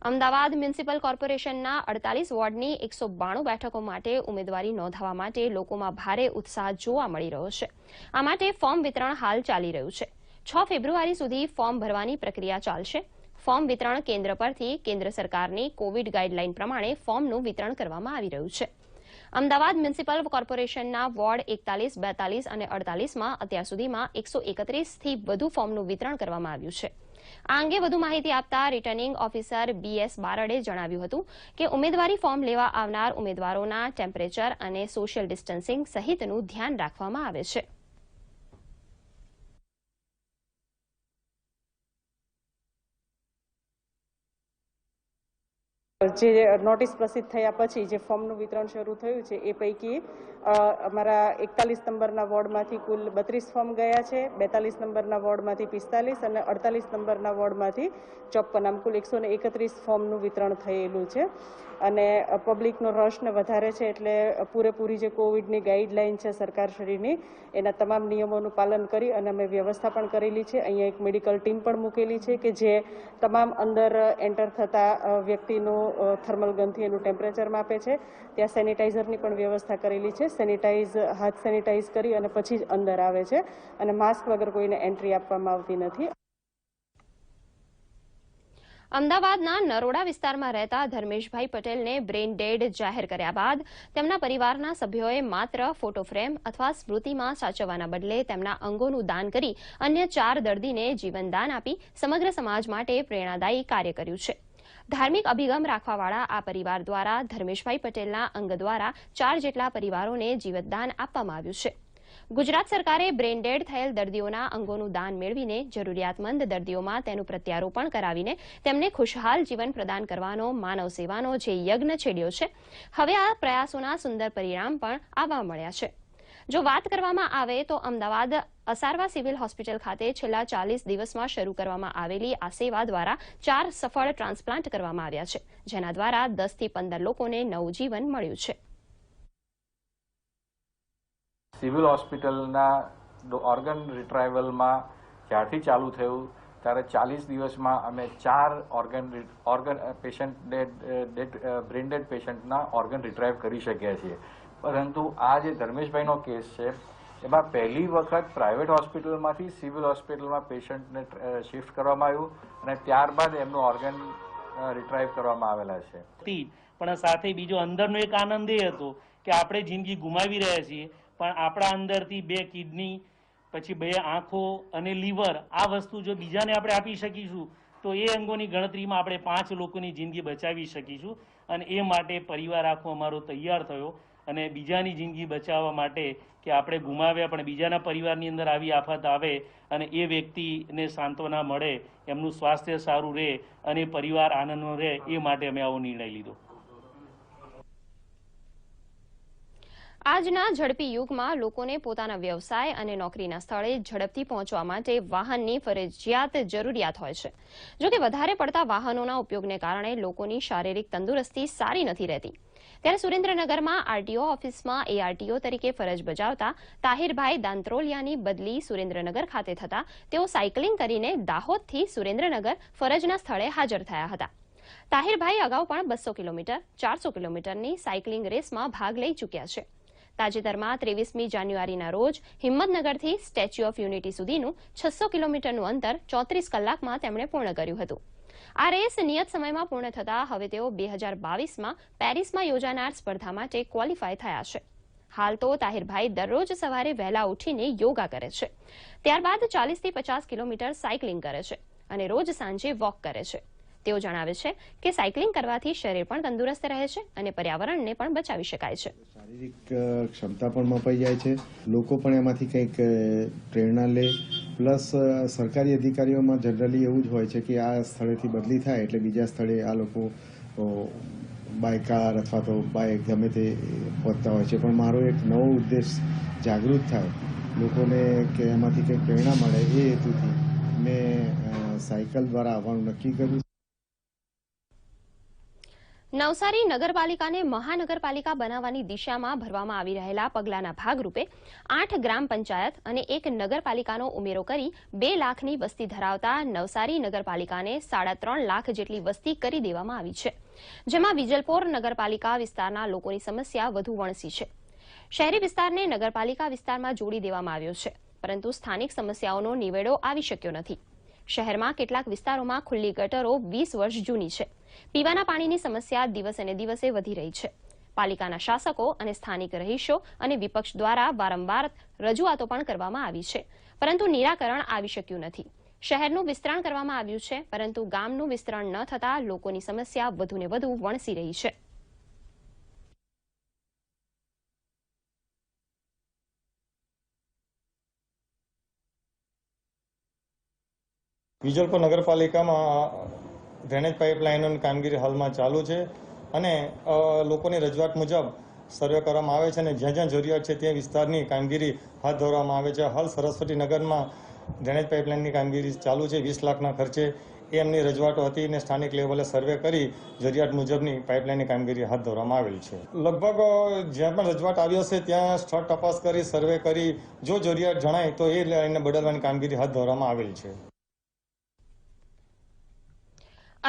અમદાવાદ મ્યુનિસિપલ કોર્પોરેશનના 48 વોર્ડની 192 બેઠકો માટે ઉમેદવારી નોંધાવવા માટે લોકોમાં ભારે ઉત્સાહ જોવા મળી રહ્યો છે. આ માટે ફોર્મ વિતરણ હાલ ચાલી રહ્યું છે. 6 ફેબ્રુઆરી સુધી ફોર્મ ભરવાની પ્રક્રિયા ચાલશે. ફોર્મ વિતરણ કેન્દ્ર પરથી કેન્દ્ર સરકારની કોવિડ ગાઈડલાઈન પ્રમાણે ફોર્મનું વિતરણ કરવામાં આવી રહ્યું છે. અમદાવાદ મ્યુનિસિપલ કોર્પોરેશનના વોર્ડ 41, 42 અને 48માં અત્યાર સુધીમાં 131થી વધુ ફોર્મનું વિતરણ કરવામાં આવ્યું છે. આ અંગે વધુ માહિતી આપતા રિટર્નિંગ ઓફિસર BS બારડે જણાવ્યું હતું કે ઉમેદવારી ફોર્મ લેવા આવનાર ઉમેદવારોના ટેમ્પરેચર અને સોશિયલ ડિસ્ટન્સિંગ સહિતનું ધ્યાન રાખવામાં આવે છે. જે નોટિસ પ્રસિદ્ધ થયા પછી જે ફોર્મનું વિતરણ શરૂ થયું છે એ પૈકી અમારા 41 નંબરના વોર્ડમાંથી કુલ 32 ફોર્મ ગયા છે, 42 નંબરના વોર્ડમાંથી 45 અને 48 નંબરના વોર્ડમાંથી 54. આમ કુલ 131 ફોર્મનું વિતરણ થયેલું છે. અને પબ્લિકનો રશ ને વધારે છે એટલે પૂરેપૂરી જે કોવિડની ગાઈડલાઈન છે સરકારશ્રીની એના તમામ નિયમોનું પાલન કરી અને અમે વ્યવસ્થા પણ કરેલી છે. અહીંયા એક મેડિકલ ટીમ પણ મૂકેલી છે કે જે તમામ અંદર એન્ટર થતા વ્યક્તિનું થર્મલ ગનથી એનું ટેમ્પરેચર માપે છે. ત્યાં સેનિટાઈઝરની પણ વ્યવસ્થા કરેલી છે. હાથ સેનિટાઈઝ કરી અને પછી જ અંદર આવે છે અને માસ્ક વગર કોઈને એન્ટ્રી આપવામાં આવતી નથી. અમદાવાદના નરોડા વિસ્તારમાં રહેતા ધર્મેશભાઈ પટેલને બ્રેઇન ડેડ જાહેર કર્યા બાદ તેમના પરિવારના સભ્યોએ માત્ર ફોટો ફ્રેમ અથવા સ્મૃતિમાં સાચવવાના બદલે તેમના અંગોનું દાન કરી અન્ય 4 દર્દીને જીવનદાન આપી સમગ્ર સમાજ માટે પ્રેરણાદાયી કાર્ય કર્યું છે. ધાર્મિક અભિગમ રાખવાવાળા આ પરિવાર દ્વારા ધર્મેશભાઈ પટેલના અંગ દ્વારા 4 જેટલા પરિવારોને જીવતદાન આપવામાં આવ્યું છે. ગુજરાત સરકારે બ્રેઇન ડેડ થયેલ દર્દીઓના અંગોનું દાન મેળવીને જરૂરિયાતમંદ દર્દીઓમાં તેનું પ્રત્યારોપણ કરાવીને તેમને ખુશહાલ જીવન પ્રદાન કરવાનો માનવ સેવાનો જે યજ્ઞ છેડ્યો છે, હવે આ પ્રયાસોના સુંદર પરિણામ પણ આવવા મળ્યા છે. જો વાત કરવામાં આવે તો અમદાવાદ અસારવા સિવિલ હોસ્પિટલ ખાતે છેલ્લા 40 દિવસમાં શરૂ કરવામાં આવેલી આ સેવા દ્વારા 4 સફળ ટ્રાન્સપ્લાન્ટ કરવામાં આવ્યા છે, જેના દ્વારા 10 થી 15 લોકોને નવું જીવન મળ્યું છે. સિવિલ હોસ્પિટલના ઓર્ગન રિટ્રાઇવલમાં જ્યારથી ચાલુ થયું ત્યારે 40 દિવસમાં અમે 4 ઓર્ગન પેશન્ટ બ્રેઇન ડેડ પેશન્ટના ઓર્ગન રિટ્રાઇવ કરી શક્યા છીએ. પરંતુ આ જે ધર્મેશભાઈનો કેસ છે એમાં પહેલી વખત પ્રાઇવેટ હોસ્પિટલમાંથી સિવિલ હોસ્પિટલમાં પેશન્ટને શિફ્ટ કરવામાં આવ્યું અને ત્યારબાદ એમનું ઓર્ગન રિટ્રાઇવ કરવામાં આવેલા છે. પણ સાથે બીજો અંદરનો એક આનંદ એ હતો કે આપણે જિંદગી ગુમાવી રહ્યા છીએ પણ આપણા અંદરથી 2 કિડની પછી 2 આંખો અને લીવર, આ વસ્તુ જો બીજાને આપણે આપી શકીશું તો એ અંગોની ગણતરીમાં આપણે 5 લોકોની જિંદગી બચાવી શકીશું. અને એ માટે પરિવાર આખો અમારો તૈયાર થયો અને બીજાની જિંદગી બચાવવા માટે કે આપણે ગુમાવ્યા પણ બીજાના પરિવારની અંદર આવી આફત આવે અને એ વ્યક્તિને સાંત્વના મળે, એમનું સ્વાસ્થ્ય સારું રહે અને પરિવાર આનંદમાં રહે, એ માટે અમે આવો નિર્ણય લીધો. આજના ઝડપી યુગમાં લોકોને પોતાના વ્યવસાય અને નોકરીના સ્થળે ઝડપથી પહોંચવા માટે વાહનની ફરજિયાત જરૂરિયાત હોય છે. જોકે વધારે પડતા વાહનોના ઉપયોગને કારણે લોકોની શારીરિક તંદુરસ્તી સારી નથી રહેતી. ત્યારે સુરેન્દ્રનગરમાં આરટીઓ ઓફિસમાં એઆરટીઓ તરીકે ફરજ બજાવતા તાહિરભાઈ દાંત્રોલિયાની બદલી સુરેન્દ્રનગર ખાતે થતા તેઓ સાયકલિંગ કરીને દાહોદથી સુરેન્દ્રનગર ફરજના સ્થળે હાજર થયા હતા. તાહિરભાઈ અગાઉ પણ 200 કિલોમીટર, 400 કિલોમીટરની સાયકલિંગ રેસમાં ભાગ લઈ ચૂક્યા છે. તાજેતરમાં 23મી જાન્યુઆરીના રોજ હિંમતનગરથી સ્ટેચ્યુ ઓફ યુનિટી સુધીનું 600 કિલોમીટરનું અંતર 34 કલાકમાં તેમણે પૂર્ણ કર્યું હતું. આ રેસ નિયત સમયમાં પૂર્ણ થતાં હવે તેઓ 2022માં પેરિસમાં યોજાનાર સ્પર્ધા માટે ક્વોલિફાય થયા છે. હાલ તો તાહિરભાઈ દરરોજ સવારે વહેલા ઉઠીને યોગા કરે છે, ત્યારબાદ 40થી 50 કિલોમીટર સાયકલિંગ કરે છે અને રોજ સાંજે વોક કરે છે. તેઓ જણાવે છે કે સાયકલિંગ કરવાથી શરીર પણ તંદુરસ્ત રહે છે અને પર્યાવરણને પણ બચાવી શકાય છે. શારીરિક ક્ષમતા પણ મપાઈ જાય છે, લોકો પણ એમાંથી કંઈક પ્રેરણા લે. પ્લસ સરકારી અધિકારીઓમાં જનરલી એવું જ હોય છે કે આ સ્થળેથી બદલી થાય એટલે બીજા સ્થળે આ લોકો બાય કાર અથવા તો બાય ગમે તે પહોંચતા હોય છે. પણ મારો એક નવો ઉદ્દેશ જાગૃત થાય, લોકોને કે એમાંથી કંઈક પ્રેરણા મળે, એ હેતુથી મેં સાયકલ દ્વારા આવવાનું નક્કી કર્યું. નવસારી નગરપાલિકાને મહાનગરપાલિકા બનાવવાની દિશામાં ભરવામાં આવી રહેલા પગલાંના ભાગરૂપે 8 ગ્રામ પંચાયત અને 1 નગરપાલિકાનો ઉમેરો કરી 2 લાખની વસ્તી ધરાવતા નવસારી નગરપાલિકાને 3.5 લાખ જેટલી વસ્તી કરી દેવામાં આવી છે, જેમાં વિજલપોર નગરપાલિકા વિસ્તારના લોકોની સમસ્યા વધુ વણસી છે. શહેરી વિસ્તારને નગરપાલિકા વિસ્તારમાં જોડી દેવામાં આવ્યો છે, પરંતુ સ્થાનિક સમસ્યાઓનો નિવેડો આવી શક્યો નથી. શહેરમાં કેટલાક વિસ્તારોમાં ખુલ્લી ગટરો 20 વર્ષ જૂની છે. પીવાના પાણીની સમસ્યા દિવસે ને દિવસે વધી રહી છે. પાલિકાના શાસકો અને સ્થાનિક રહીશો અને વિપક્ષ દ્વારા વારંવાર રજૂઆતો પણ કરવામાં આવી છે, પરંતુ નિરાકરણ આવી શક્યું નથી. શહેરનું વિસ્તરણ કરવામાં આવ્યું છે, પરંતુ ગામનું વિસ્તરણ ન થતાં લોકોની સમસ્યા વધુને વધુ વણસી રહી છે. વિજલપુર નગરપાલિકામાં ડ્રેનેજ પાઇપલાઇનોની કામગીરી હાલમાં ચાલુ છે અને લોકોની રજૂઆત મુજબ સર્વે કરવામાં આવે છે અને જ્યાં જ્યાં જરૂરિયાત છે તે વિસ્તારની કામગીરી હાથ ધરવામાં આવે છે. હાલ સરસ્વતી નગરમાં ડ્રેનેજ પાઇપલાઇનની કામગીરી ચાલુ છે 20 લાખના ખર્ચે. એ એમની રજૂઆતો હતી અને સ્થાનિક લેવલે સર્વે કરી જરૂરિયાત મુજબની પાઇપલાઇનની કામગીરી હાથ ધરવામાં આવેલ છે. લગભગ જ્યાં પણ રજૂઆત આવી હશે ત્યાં સ્થળ તપાસ કરી સર્વે કરી જો જરૂરિયાત જણાય તો એ લાઇનને બદલવાની કામગીરી હાથ ધરવામાં આવેલ છે.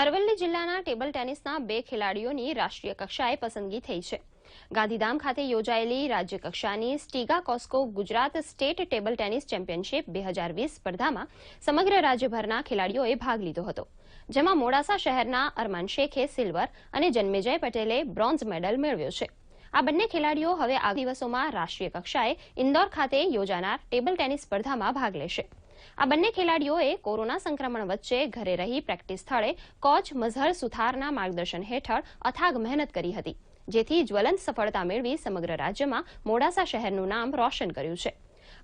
અરવલ્લી જિલ્લાના ટેબલ ટેનિસના 2 ખેલાડીઓની રાષ્ટ્રીય કક્ષાએ પસંદગી થઈ છે. ગાંધીધામ ખાતે યોજાયેલી રાજ્ય કક્ષાની Stiga Cosco Gujarat state table tennis championship 2020 સ્પર્ધામાં સમગ્ર રાજ્યભરના ખેલાડીઓએ ભાગ લીધો હતો, જેમાં મોડાસા શહેરના અરમાન શેખે સિલ્વર અને જન્મેજય પટેલે બ્રોન્ઝ મેડલ મેળવ્યો છે. આ બંને ખેલાડીઓ હવે આ દિવસોમાં રાષ્ટ્રીય કક્ષાએ ઇન્દોર ખાતે યોજાનાર ટેબલ ટેનિસ સ્પર્ધામાં ભાગ લેશે. આ બંને ખેલાડીઓએ કોરોના સંક્રમણ વચ્ચે ઘરે રહી પ્રેક્ટિસ સ્થળે કોચ મઝહર સુથારના માર્ગદર્શન હેઠળ અથાગ મહેનત કરી હતી, જેથી જ્વલંત સફળતા મેળવી સમગ્ર રાજ્યમાં મોડાસા શહેરનું નામ રોશન કર્યું છે.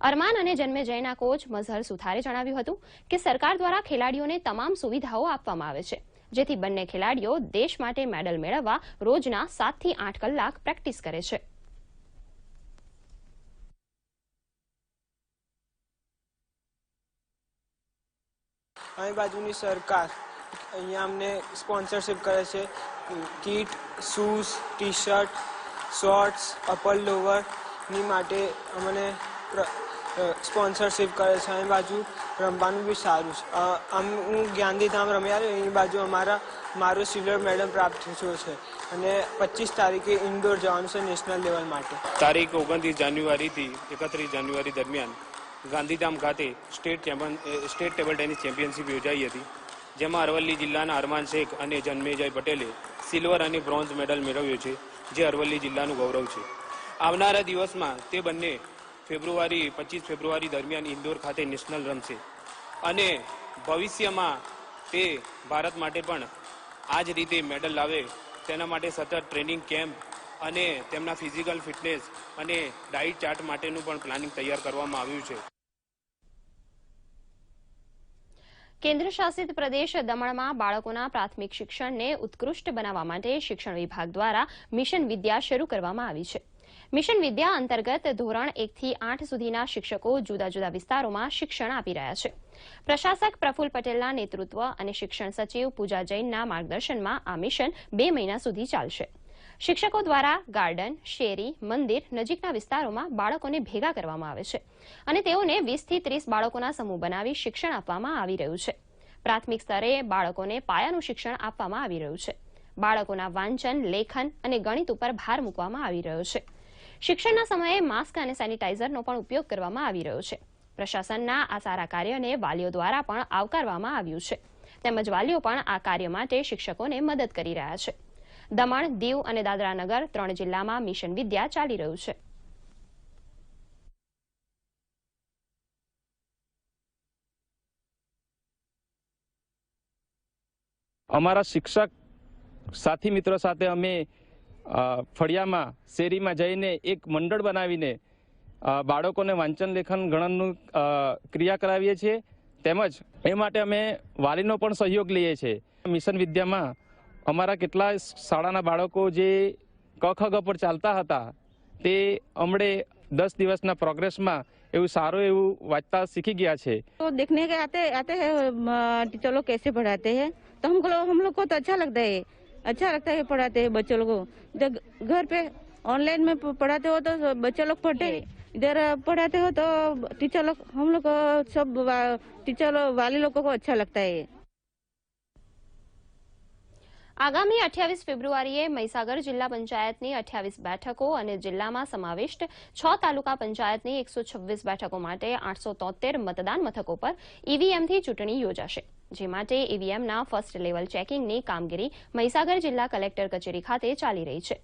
અરમાન અને જન્મેજયના કોચ મઝહર સુથારે જણાવ્યું હતું કે સરકાર દ્વારા ખેલાડીઓને તમામ સુવિધાઓ આપવામાં આવે છે, જેથી બંને ખેલાડીઓ દેશ માટે મેડલ મેળવવા રોજના 7 થી 8 કલાક પ્રેક્ટિસ કરે છે. અહીં બાજુની સરકાર અહીંયા અમને સ્પોન્સરશિપ કરે છે, kit, shoes, T shirt, shorts, upper લોવરની માટે અમને સ્પોન્સરશિપ કરે છે. અહીં બાજુ રમવાનું બી સારું છે. હું ગાંધીધામ રમ્યા અહીં બાજુ મારો સિલ્વર મેડલ પ્રાપ્ત થયો છે અને 25 તારીખે ઇન્દોર જવાનું છે નેશનલ લેવલ માટે. તારીખ 29 જાન્યુઆરીથી 31 જાન્યુઆરી દરમિયાન ગાંધીધામ ખાતે સ્ટેટ ટેબલ ટેનિસ ચેમ્પિયનશિપ યોજાઈ હતી, જેમાં અરવલ્લી જિલ્લાના અરમાન શેખ અને જન્મેજય પટેલે સિલ્વર અને બ્રોન્ઝ મેડલ મેળવ્યો છે, જે અરવલ્લી જિલ્લાનું ગૌરવ છે. આવનારા દિવસમાં તે બંને 25 ફેબ્રુઆરી દરમિયાન ઇન્દોર ખાતે નેશનલ રમશે અને ભવિષ્યમાં તે ભારત માટે પણ આ જ રીતે મેડલ લાવે તેના માટે સતત ટ્રેનિંગ કેમ્પ અને તેમના ફિઝિકલ ફિટનેસ અને ડાઇટ ચાર્ટ માટેનું પણ પ્લાનિંગ તૈયાર કરવામાં આવ્યું છે. કેન્દ્ર શાસિત પ્રદેશ દમણમાં બાળકોના પ્રાથમિક શિક્ષણને ઉત્કૃષ્ટ બનાવવા માટે શિક્ષણ વિભાગ દ્વારા મિશન વિદ્યા શરૂ કરવામાં આવી છે. મિશન વિદ્યા અંતર્ગત ધોરણ 1 થી 8 સુધીના શિક્ષકો જુદા જુદા વિસ્તારોમાં શિક્ષણ આપી રહ્યા છે. પ્રશાસક પ્રફુલ્લ પટેલના નેતૃત્વ અને શિક્ષણ સચિવ પૂજા જૈનના માર્ગદર્શનમાં આ મિશન 2 મહિના સુધી ચાલશે. શિક્ષકો દ્વારા ગાર્ડન, શેરી, મંદિર નજીકના વિસ્તારોમાં બાળકોને ભેગા કરવામાં આવે છે અને તેઓને 20 થી 30 બાળકોના સમૂહ બનાવી શિક્ષણ આપવામાં આવી રહ્યું છે. પ્રાથમિક સ્તરે બાળકોને પાયાનું શિક્ષણ આપવામાં આવી રહ્યું છે. બાળકોના વાંચન, લેખન અને ગણિત ઉપર ભાર મૂકવામાં આવી રહ્યો છે. શિક્ષણના સમયે માસ્ક અને સેનિટાઇઝરનો પણ ઉપયોગ કરવામાં આવી રહ્યો છે. પ્રશાસનના આ સારા કાર્યને વાલીઓ દ્વારા પણ આવકારવામાં આવ્યું છે તેમજ વાલીઓ પણ આ કાર્ય માટે શિક્ષકોને મદદ કરી રહ્યા છે. દમણ, દીવ અને દાદરા નગર 3 જિલ્લામાં મિશન વિદ્યા ચાલી રહ્યું છે. અમારા શિક્ષક સાથી મિત્રો સાથે અમે ફળિયામાં શેરીમાં જઈને એક મંડળ બનાવીને બાળકોને વાંચન, લેખન, ગણનનું ક્રિયા કરાવીએ છીએ તેમજ એ માટે અમે વાલીનો પણ સહયોગ લઈએ છીએ. મિશન વિદ્યામાં અમારા કેટલા શાળાના બાળકો જે ક ખ ગ પર ચાલતા હતા તે હમણે 10 દિવસના પ્રોગ્રેસમાં એવું સારું એવું વાંચતા શીખી ગયા છે. तो देखने के आते हैं टीचर लोग कैसे पढ़ाते हैं तो हम लोग को तो अच्छा लगता है पढ़ाते हैं बच्चों लोग को. जब घर पे ऑनलाइन में पढ़ाते हो तो बच्चे लोग पढ़ते, इधर पढ़ाते हो तो टीचर लोग हम लोग को सब टीचर वाले लोगों को अच्छा लगता है. આગામી 28 ફેબ્રુઆરીએ મહીસાગર જિલ્લા પંચાયતની 28 બેઠકો અને જિલ્લામાં સમાવિષ્ટ 6 તાલુકા પંચાયતની 126 બેઠકો માટે 873 મતદાન મથકો પર ઈવીએમથી ચૂંટણી યોજાશે. જે માટે ઈવીએમના ફર્સ્ટ લેવલ ચેકિંગની કામગીરી મહીસાગર જિલ્લા કલેક્ટર કચેરી ખાતે ચાલી રહી છે.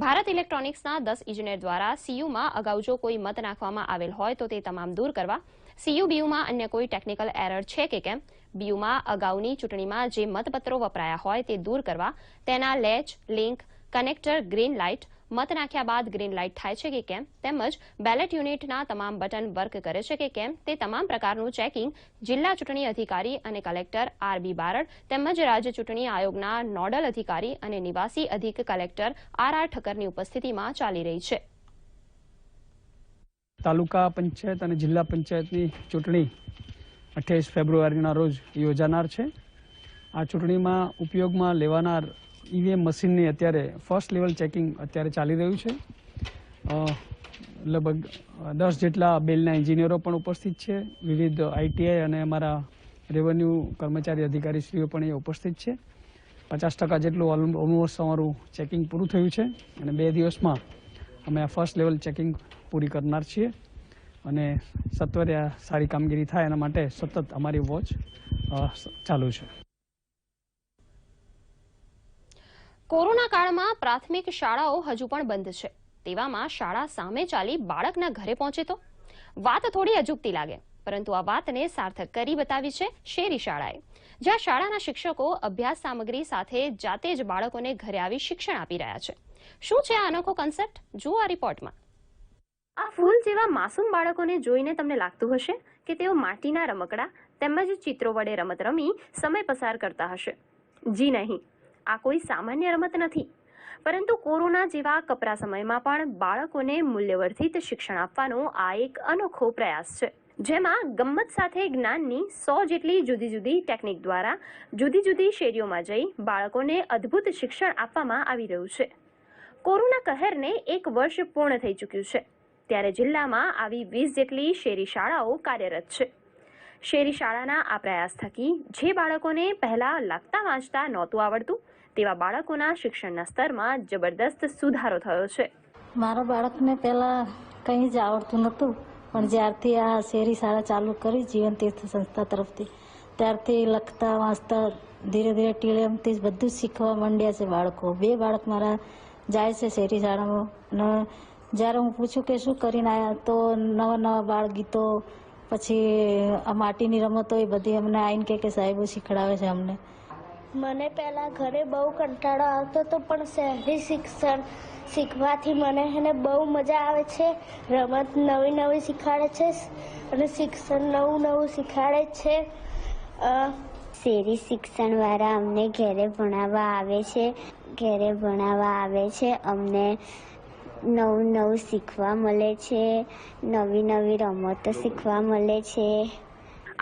ભારત ઇલેક્ટ્રોનિક્સના 10 ઇજનેર દ્વારા સીયુમાં અગાઉ જો કોઈ મત નાખવામાં આવેલ હોય તો તે તમામ દૂર કરવા, સીયુ બીયુમાં અન્ય કોઈ ટેકનિકલ એરર છે કે કેમ, બીયુમાં અગાઉની ચૂંટણીમાં જે મતપત્રો વપરાયા હોય તે દૂર કરવા, તેના latch, link, connector, green light, મત નાખ્યા બાદ ગ્રીન લાઇટ થાય છે કે કેમ, તેમજ બેલેટ યુનિટના તમામ બટન વર્ક કરે છે કે કેમ તે તમામ પ્રકારનું ચેકિંગ જિલ્લા ચૂંટણી અધિકારી અને કલેક્ટર આર.બી. બારડ તેમજ રાજ્ય ચૂંટણી આયોગના નોડલ અધિકારી અને નિવાસી અધિક કલેક્ટર આર.આર. ઠક્કરની ઉપસ્થિતિમાં ચાલી રહી છે. તાલુકા પંચાયત અને જિલ્લા પંચાયતની ચૂંટણી 28 ફેબ્રુઆરીના રોજ યોજાનાર છે. આ ચૂંટણીમાં ઉપયોગમાં લેવાનાર ઈવીએમ મશીનની અત્યારે ફર્સ્ટ લેવલ ચેકિંગ અત્યારે ચાલી રહ્યું છે. લગભગ 10 જેટલા બેલના એન્જિનિયરો પણ ઉપસ્થિત છે. વિવિધ આઈટીઆઈ અને અમારા રેવન્યુ કર્મચારી અધિકારીશ્રીઓ પણ એ ઉપસ્થિત છે. 50% જેટલું ઓલમોસ્ટ અમારું ચેકિંગ પૂરું થયું છે અને 2 દિવસમાં અમે આ ફર્સ્ટ લેવલ ચેકિંગ પૂરી કરનાર છીએ અને સત્વરે આ સારી કામગીરી થાય એના માટે સતત અમારી વોચ ચાલુ છે. કોરોના કાળમાં પ્રાથમિક શાળાઓ હજુ પણ બંધ છે. તેવામાં શાળા સામે ચાલી બાળકના ઘરે પહોંચે તો વાત થોડી અજુગતી લાગે, પરંતુ આ વાતને સાર્થક કરી બતાવી છે શેરી શાળાએ, જ્યાં શાળાના શિક્ષકો અભ્યાસ સામગ્રી સાથે જાતે જ બાળકોને ઘરે આવી શિક્ષણ આપી રહ્યા છે. શું છે આ અનોખો કન્સેપ્ટ? જુઓ આ રિપોર્ટમાં. આ ફૂલ જેવા માસૂમ બાળકોને જોઈને તમને લાગતું હશે કે તેઓ માટીના રમકડા તેમજ ચિત્રો વડે રમત રમી સમય પસાર કરતા હશે. જી નહીં, આ કોઈ સામાન્ય રમત નથી, પરંતુ કોરોના જેવા કપરા સમયમાં પણ બાળકોને મૂલ્યવર્ધિત શિક્ષણ આપવાનો આ એક અનોખો પ્રયાસ છે, જેમાં ગમ્મત સાથે જ્ઞાનની 100 જેટલી જુદી જુદી ટેકનિક દ્વારા જુદી જુદી શેરીઓમાં જઈ બાળકોને અદ્ભુત શિક્ષણ આપવામાં આવી રહ્યું છે. કોરોના કહેરને 1 વર્ષ પૂર્ણ થઈ ચૂક્યું છે, ત્યારે જિલ્લામાં આવી 20 જેટલી શેરી શાળાઓ કાર્યરત છે. શેરી શાળાના આ પ્રયાસ થકી જે બાળકોને પહેલા લખતા વાંચતા નહોતું આવડતું તેવા બાળકોના શિક્ષણના સ્તરમાં જબરદસ્ત સુધારો થયો છે. મારા બાળકને પહેલા કંઈ જ આવડતું નહોતું, પણ જ્યારથી આ શેરી શાળા ચાલુ કરી જીવન તીર્થ સંસ્થા તરફથી, ત્યારથી લખતા વાંચતા ધીરે ધીરે ટીળેમથી બધું જ શીખવા માંડ્યા છે બાળકો. 2 બાળક મારા જાય છે શેરી શાળામાં અને જ્યારે હું પૂછું કે શું કરીને આવ્યા તો નવા નવા બાળ ગીતો પછી આ માટીની રમતો એ બધી અમને આવીને કે સાહેબો શીખડાવે છે અમને. મને પહેલાં ઘરે બહુ કંટાળો આવતો હતો પણ શહેરી શિક્ષણ શીખવાથી મને એને બહુ મજા આવે છે. રમત નવી નવી શીખવાડે છે અને શિક્ષણ નવું નવું શીખવાડે છે. શેરી શિક્ષણવાળા અમને ઘરે ભણાવવા આવે છે. અમને નવું નવું શીખવા મળે છે, નવી નવી રમતો શીખવા મળે છે.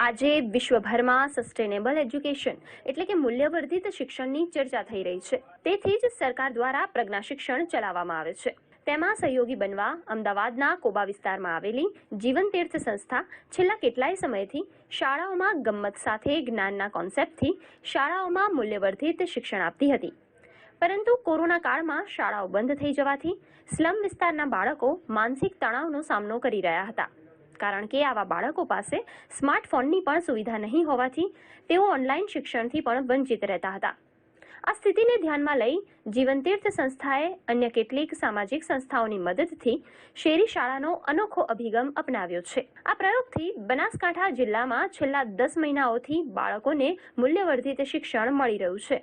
આજે વિશ્વભરમાં સસ્ટેનેબલ એજ્યુકેશન એટલે કે મૂલ્યવર્ધિત શિક્ષણની ચર્ચા થઈ રહી છે. તેથી જ સરકાર દ્વારા પ્રજ્ઞા શિક્ષણ ચલાવવામાં આવે છે. તેમાં સહયોગી બનવા અમદાવાદના કોબા વિસ્તારમાં આવેલી જીવન તીર્થ સંસ્થા છેલ્લા કેટલાય સમયથી શાળાઓમાં ગમ્મત સાથે જ્ઞાનના કોન્સેપ્ટથી શાળાઓમાં મૂલ્યવર્ધિત શિક્ષણ આપતી હતી. પરંતુ કોરોના કાળમાં શાળાઓ બંધ થઈ જવાથી સ્લમ વિસ્તારના બાળકો માનસિક તણાવનો સામનો કરી રહ્યા હતા. કારણ કે આવા બાળકો પાસે સ્માર્ટફોનની પણ સુવિધા નહીં હોવાથી તેઓ ઓનલાઈન શિક્ષણથી પણ વંચિત રહેતા હતા. આ સ્થિતિને ધ્યાનમાં લઈ જીવનતીર્થ સંસ્થાએ અન્ય કેટલીક સામાજિક સંસ્થાઓની મદદથી શેરી શાળાનો અનોખો અભિગમ અપનાવ્યો છે. આ પ્રયોગથી બનાસકાંઠા જિલ્લામાં છેલ્લા 10 મહિનાઓથી બાળકોને મૂલ્યવર્ધિત શિક્ષણ મળી રહ્યું છે.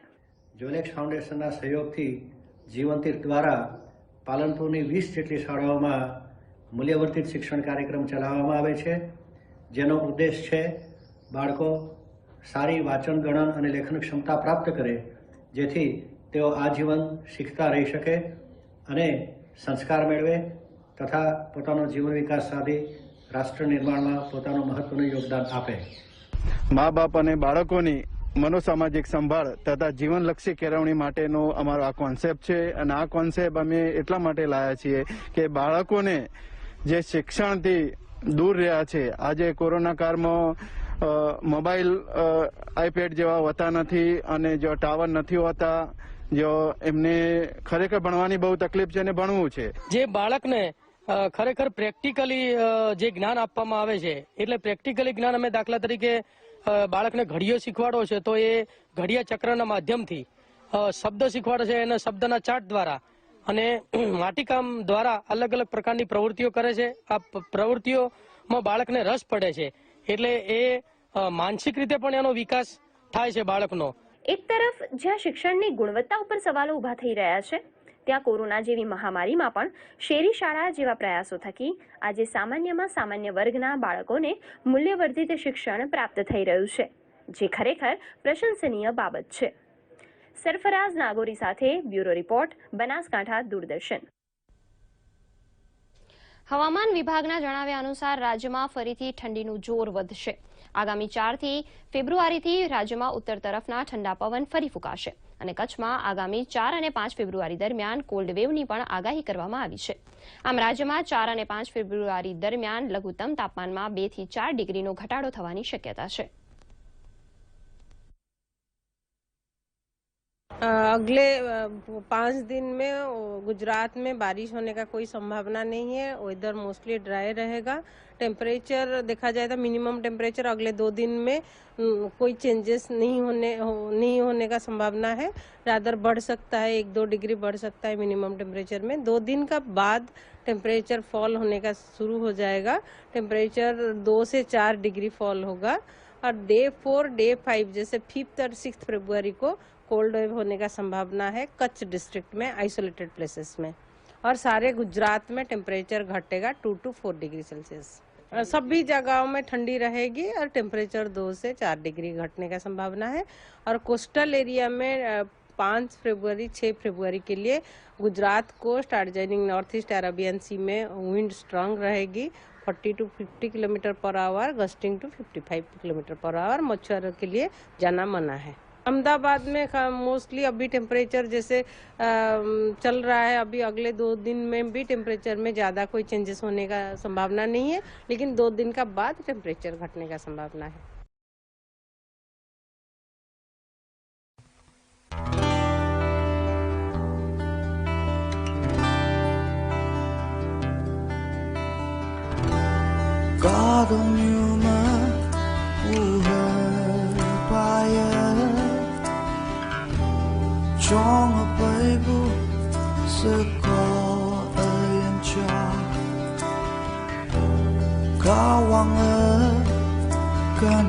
જોનેક્સ ફાઉન્ડેશનના સહયોગથી જીવનતીર્થ દ્વારા પાલનપુરની 20 જેટલી શાળાઓમાં મૂલ્યવર્ધિત શિક્ષણ કાર્યક્રમ ચલાવવામાં આવે છે, જેનો ઉદ્દેશ છે બાળકો સારી વાંચન ગણન અને લેખન ક્ષમતા પ્રાપ્ત કરે, જેથી તેઓ આજીવન શીખતા રહી શકે અને સંસ્કાર મેળવે તથા પોતાનો જીવન વિકાસ સાધી રાષ્ટ્ર નિર્માણમાં પોતાનું મહત્વનું યોગદાન આપે. મા બાપ અને બાળકોની મનોસામાજિક સંભાળ તથા જીવનલક્ષી કેળવણી માટેનો અમારો આ કોન્સેપ્ટ છે. અને આ કોન્સેપ્ટ અમે એટલા માટે લાવ્યા છીએ કે બાળકોને જે શિક્ષણથી દૂર રહ્યા છે, આજે કોરોના કાળમાં મોબાઈલ આઈપેડ જેવા હોતા નથી અને જો ટાવર નથી હોતા, જો એમને ખરેખર ભણવાની બહુ તકલીફ છે અને ભણવું છે. જે બાળકને ખરેખર પ્રેક્ટિકલી જે જ્ઞાન આપવામાં આવે છે, એટલે પ્રેક્ટિકલી જ્ઞાન અમે દાખલા તરીકે બાળકને ઘડિયો શીખવાડો છે તો એ ઘડિયા ચક્રના માધ્યમથી શબ્દ શીખવાડે છે, એને શબ્દના ચાર્ટ દ્વારા અને માટીકામ દ્વારા અલગ અલગ પ્રકારની પ્રવૃત્તિઓ કરે છે. આ પ્રવૃત્તિઓમાં બાળકને રસ પડે છે એટલે એ માનસિક રીતે પણ એનો વિકાસ થાય છે બાળકનો. એક તરફ જ્યાં શિક્ષણની ગુણવત્તા ઉપર સવાલો ઊભા થઈ રહ્યા છે, ત્યાં કોરોના જેવી મહામારીમાં પણ શેરી શાળા જેવા પ્રયાસો થકી આજે સામાન્યમાં સામાન્ય વર્ગના બાળકોને મૂલ્યવર્ધિત શિક્ષણ પ્રાપ્ત થઈ રહ્યું છે, જે ખરેખર પ્રશંસનીય બાબત છે. સરફરાઝ નાગોરી સાથે બ્યુરો રિપોર્ટ, બનાસકાંઠા દૂરદર્શન. હવામાન વિભાગના જણાવ્યા અનુસાર રાજ્યમાં ફરીથી ઠંડીનું જોર વધશે. આગામી 4 ફેબ્રુઆરીથી રાજ્યમાં ઉત્તર તરફના ઠંડા પવન ફરી ફૂંકાશે અને કચ્છમાં આગામી 4 અને 5 ફેબ્રુઆરી દરમિયાન કોલ્ડ વેવની પણ આગાહી કરવામાં આવી છે. આમ રાજ્યમાં 4 અને 5 ફેબ્રુઆરી દરમિયાન લઘુત્તમ તાપમાનમાં 2 થી 4 ડિગ્રીનો ઘટાડો થવાની શક્યતા છે. अगले 5 दिन में गुजरात में बारिश होने का कोई संभावना नहीं है. वेदर मोस्टली ड्राई रहेगा. टेम्परेचर देखा जाए तो मिनिमम टेम्परेचर अगले 2 दिन में कोई चेंजेस नहीं होने का संभावना है. रादर बढ़ सकता है, 1-2 डिग्री बढ़ सकता है मिनिमम टेम्परेचर में. 2 दिन का बाद टेम्परेचर फॉल होने का शुरू हो जाएगा. टेम्परेचर 2 से 4 डिग्री फॉल होगा और डे 4, डे 5 जैसे 5th और 6th फरवरी को कोल्ड वेव होने का संभावना है कच्छ डिस्ट्रिक्ट में आइसोलेटेड प्लेसेस में. और सारे गुजरात में टेम्परेचर घटेगा 2 to 4 डिग्री सेल्सियस. सभी जगहों में ठंडी रहेगी और टेम्परेचर 2 से 4 डिग्री घटने का संभावना है. और कोस्टल एरिया में 5 फरवरी 6 फरवरी के लिए Gujarat coast adjoining north east Arabian sea में विंड स्ट्रांग रहेगी. 40 to 50 kilometre per hour, gusting to 55 kilometre per hour. मछुआरों के लिए जाना मना है. अहमदाबाद में मोस्टली अभी टेम्परेचर जैसे चल रहा है, अभी अगले 2 दिन में भी टेम्परेचर में ज़्यादा कोई चेंजेस होने का संभावना नहीं है, लेकिन 2 दिन का बाद टेम्परेचर घटने का संभावना है. trong bấy bu sẽ có ai em cho Kau wangakan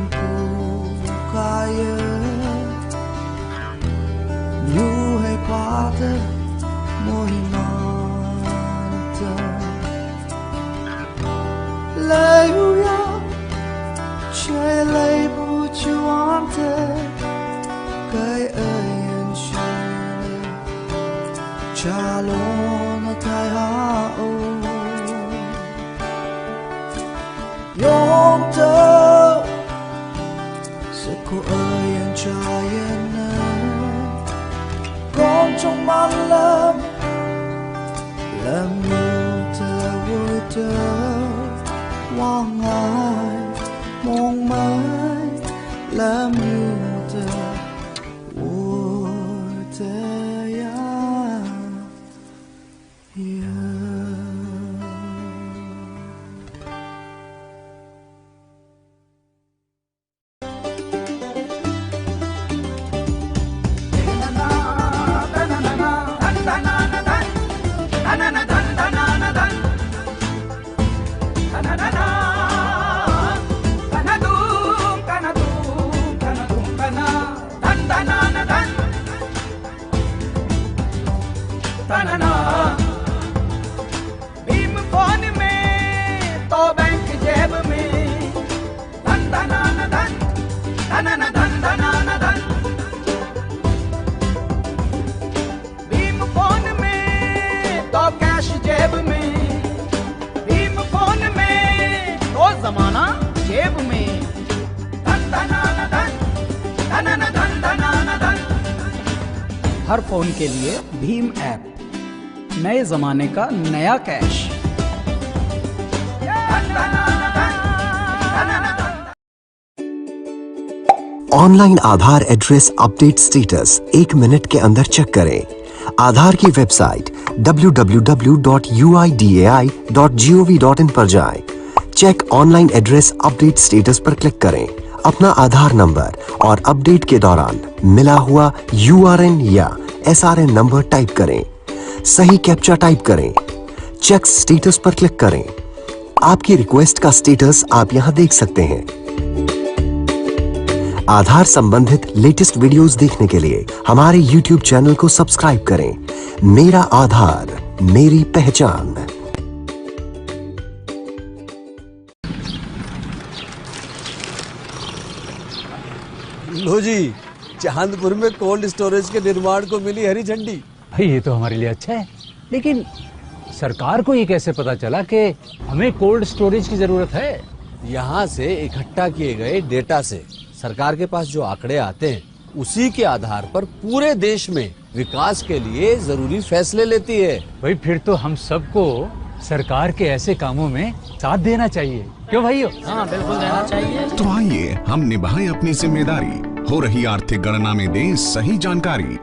kaya Nuhai pada mohimanta Lai uya Chai lai bu chuante Kai ayan shine Chalon tai hao Yom tơ Sẽ có ayan chayan na Con trong mắt làm yêu tơ vui tơ Quang ai mong mãi làm yêu tơ vui tơ हर phone के लिए Bhim app, नए जमाने का नया cash. Online आधार address update status 1 minute के अंदर check करें। आधार की वेबसाइट www.uidai.gov.in पर जाएं। Check online address update status पर क्लिक करें। अपना आधार नंबर और अपडेट के दौरान मिला हुआ URN या SRN नंबर टाइप करें। सही कैप्चा टाइप करें। चेक स्टेटस पर क्लिक करें। आपकी रिक्वेस्ट का स्टेटस आप यहां देख सकते हैं। आधार संबंधित लेटेस्ट वीडियोस देखने के लिए हमारे YouTube चैनल को सब्सक्राइब करें। मेरा आधार, मेरी पहचान। लो जी, चांदपुर में कोल्ड स्टोरेज के निर्माण को मिली हरी झंडी। भाई ये तो हमारे लिए अच्छा है, लेकिन सरकार को ये कैसे पता चला कि हमें कोल्ड स्टोरेज की जरूरत है? यहाँ से इकट्ठा किए गए डेटा से सरकार के पास जो आंकड़े आते हैं उसी के आधार पर पूरे देश में विकास के लिए जरूरी फैसले लेती है। भाई फिर तो हम सबको सरकार के ऐसे कामों में साथ देना चाहिए, क्यों भाइयों? हाँ बिल्कुल देना चाहिए। तो आइए हम निभाएं अपनी जिम्मेदारी, हो रही आर्थिक गणना में दें सही जानकारी।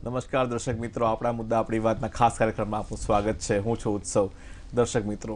નમસ્કાર દર્શક મિત્રો, આપણા મુદ્દા આપણી વાતના ખાસ કાર્યક્રમમાં આપનું સ્વાગત છે। હું છું ઉત્સવ। દર્શક મિત્રો,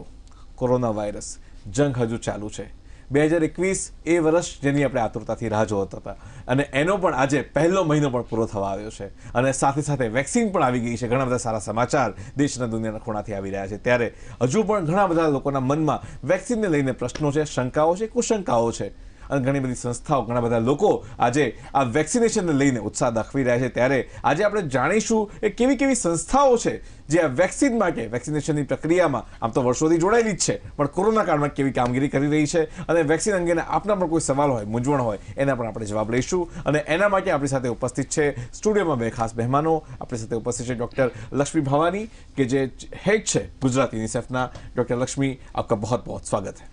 કોરોના વાયરસ જંગ હજુ ચાલુ છે। 2021 એ વર્ષ જેની આપણે આતુરતાથી રાહ જોતા હતા અને એનો પણ આજે પહેલો મહિનો પણ પૂરો થવા આવ્યો છે અને સાથે સાથે વેક્સિન પણ આવી ગઈ છે. ઘણા બધા સારા સમાચાર દેશના દુનિયાના ખૂણાથી આવી રહ્યા છે. ત્યારે હજુ પણ ઘણા બધા લોકોના મનમાં વેક્સિનને લઈને પ્રશ્નો છે, શંકાઓ છે, કુશંકાઓ છે અને ઘણી બધી સંસ્થાઓ, ઘણા બધા લોકો આજે આ વેક્સિનેશનને લઈને ઉત્સાહ દાખવી રહ્યા છે. ત્યારે આજે આપણે જાણીશું એ કેવી કેવી સંસ્થાઓ છે જે આ વેક્સિન માટે, વેક્સિનેશનની પ્રક્રિયામાં આમ તો વર્ષોથી જોડાયેલી જ છે, પણ કોરોના કાળમાં કેવી કામગીરી કરી રહી છે અને વેક્સિન અંગેના આપના પણ કોઈ સવાલ હોય, મૂંઝવણ હોય, એના પણ આપણે જવાબ લઈશું. અને એના માટે આપણી સાથે ઉપસ્થિત છે સ્ટુડિયોમાં બે ખાસ મહેમાનો. આપણી સાથે ઉપસ્થિત છે ડૉક્ટર લક્ષ્મી ભવાની કે જે હેડ છે ગુજરાતી યુનિસેફના. ડૉક્ટર લક્ષ્મી, આપકા बहुत बहुत स्वागत है.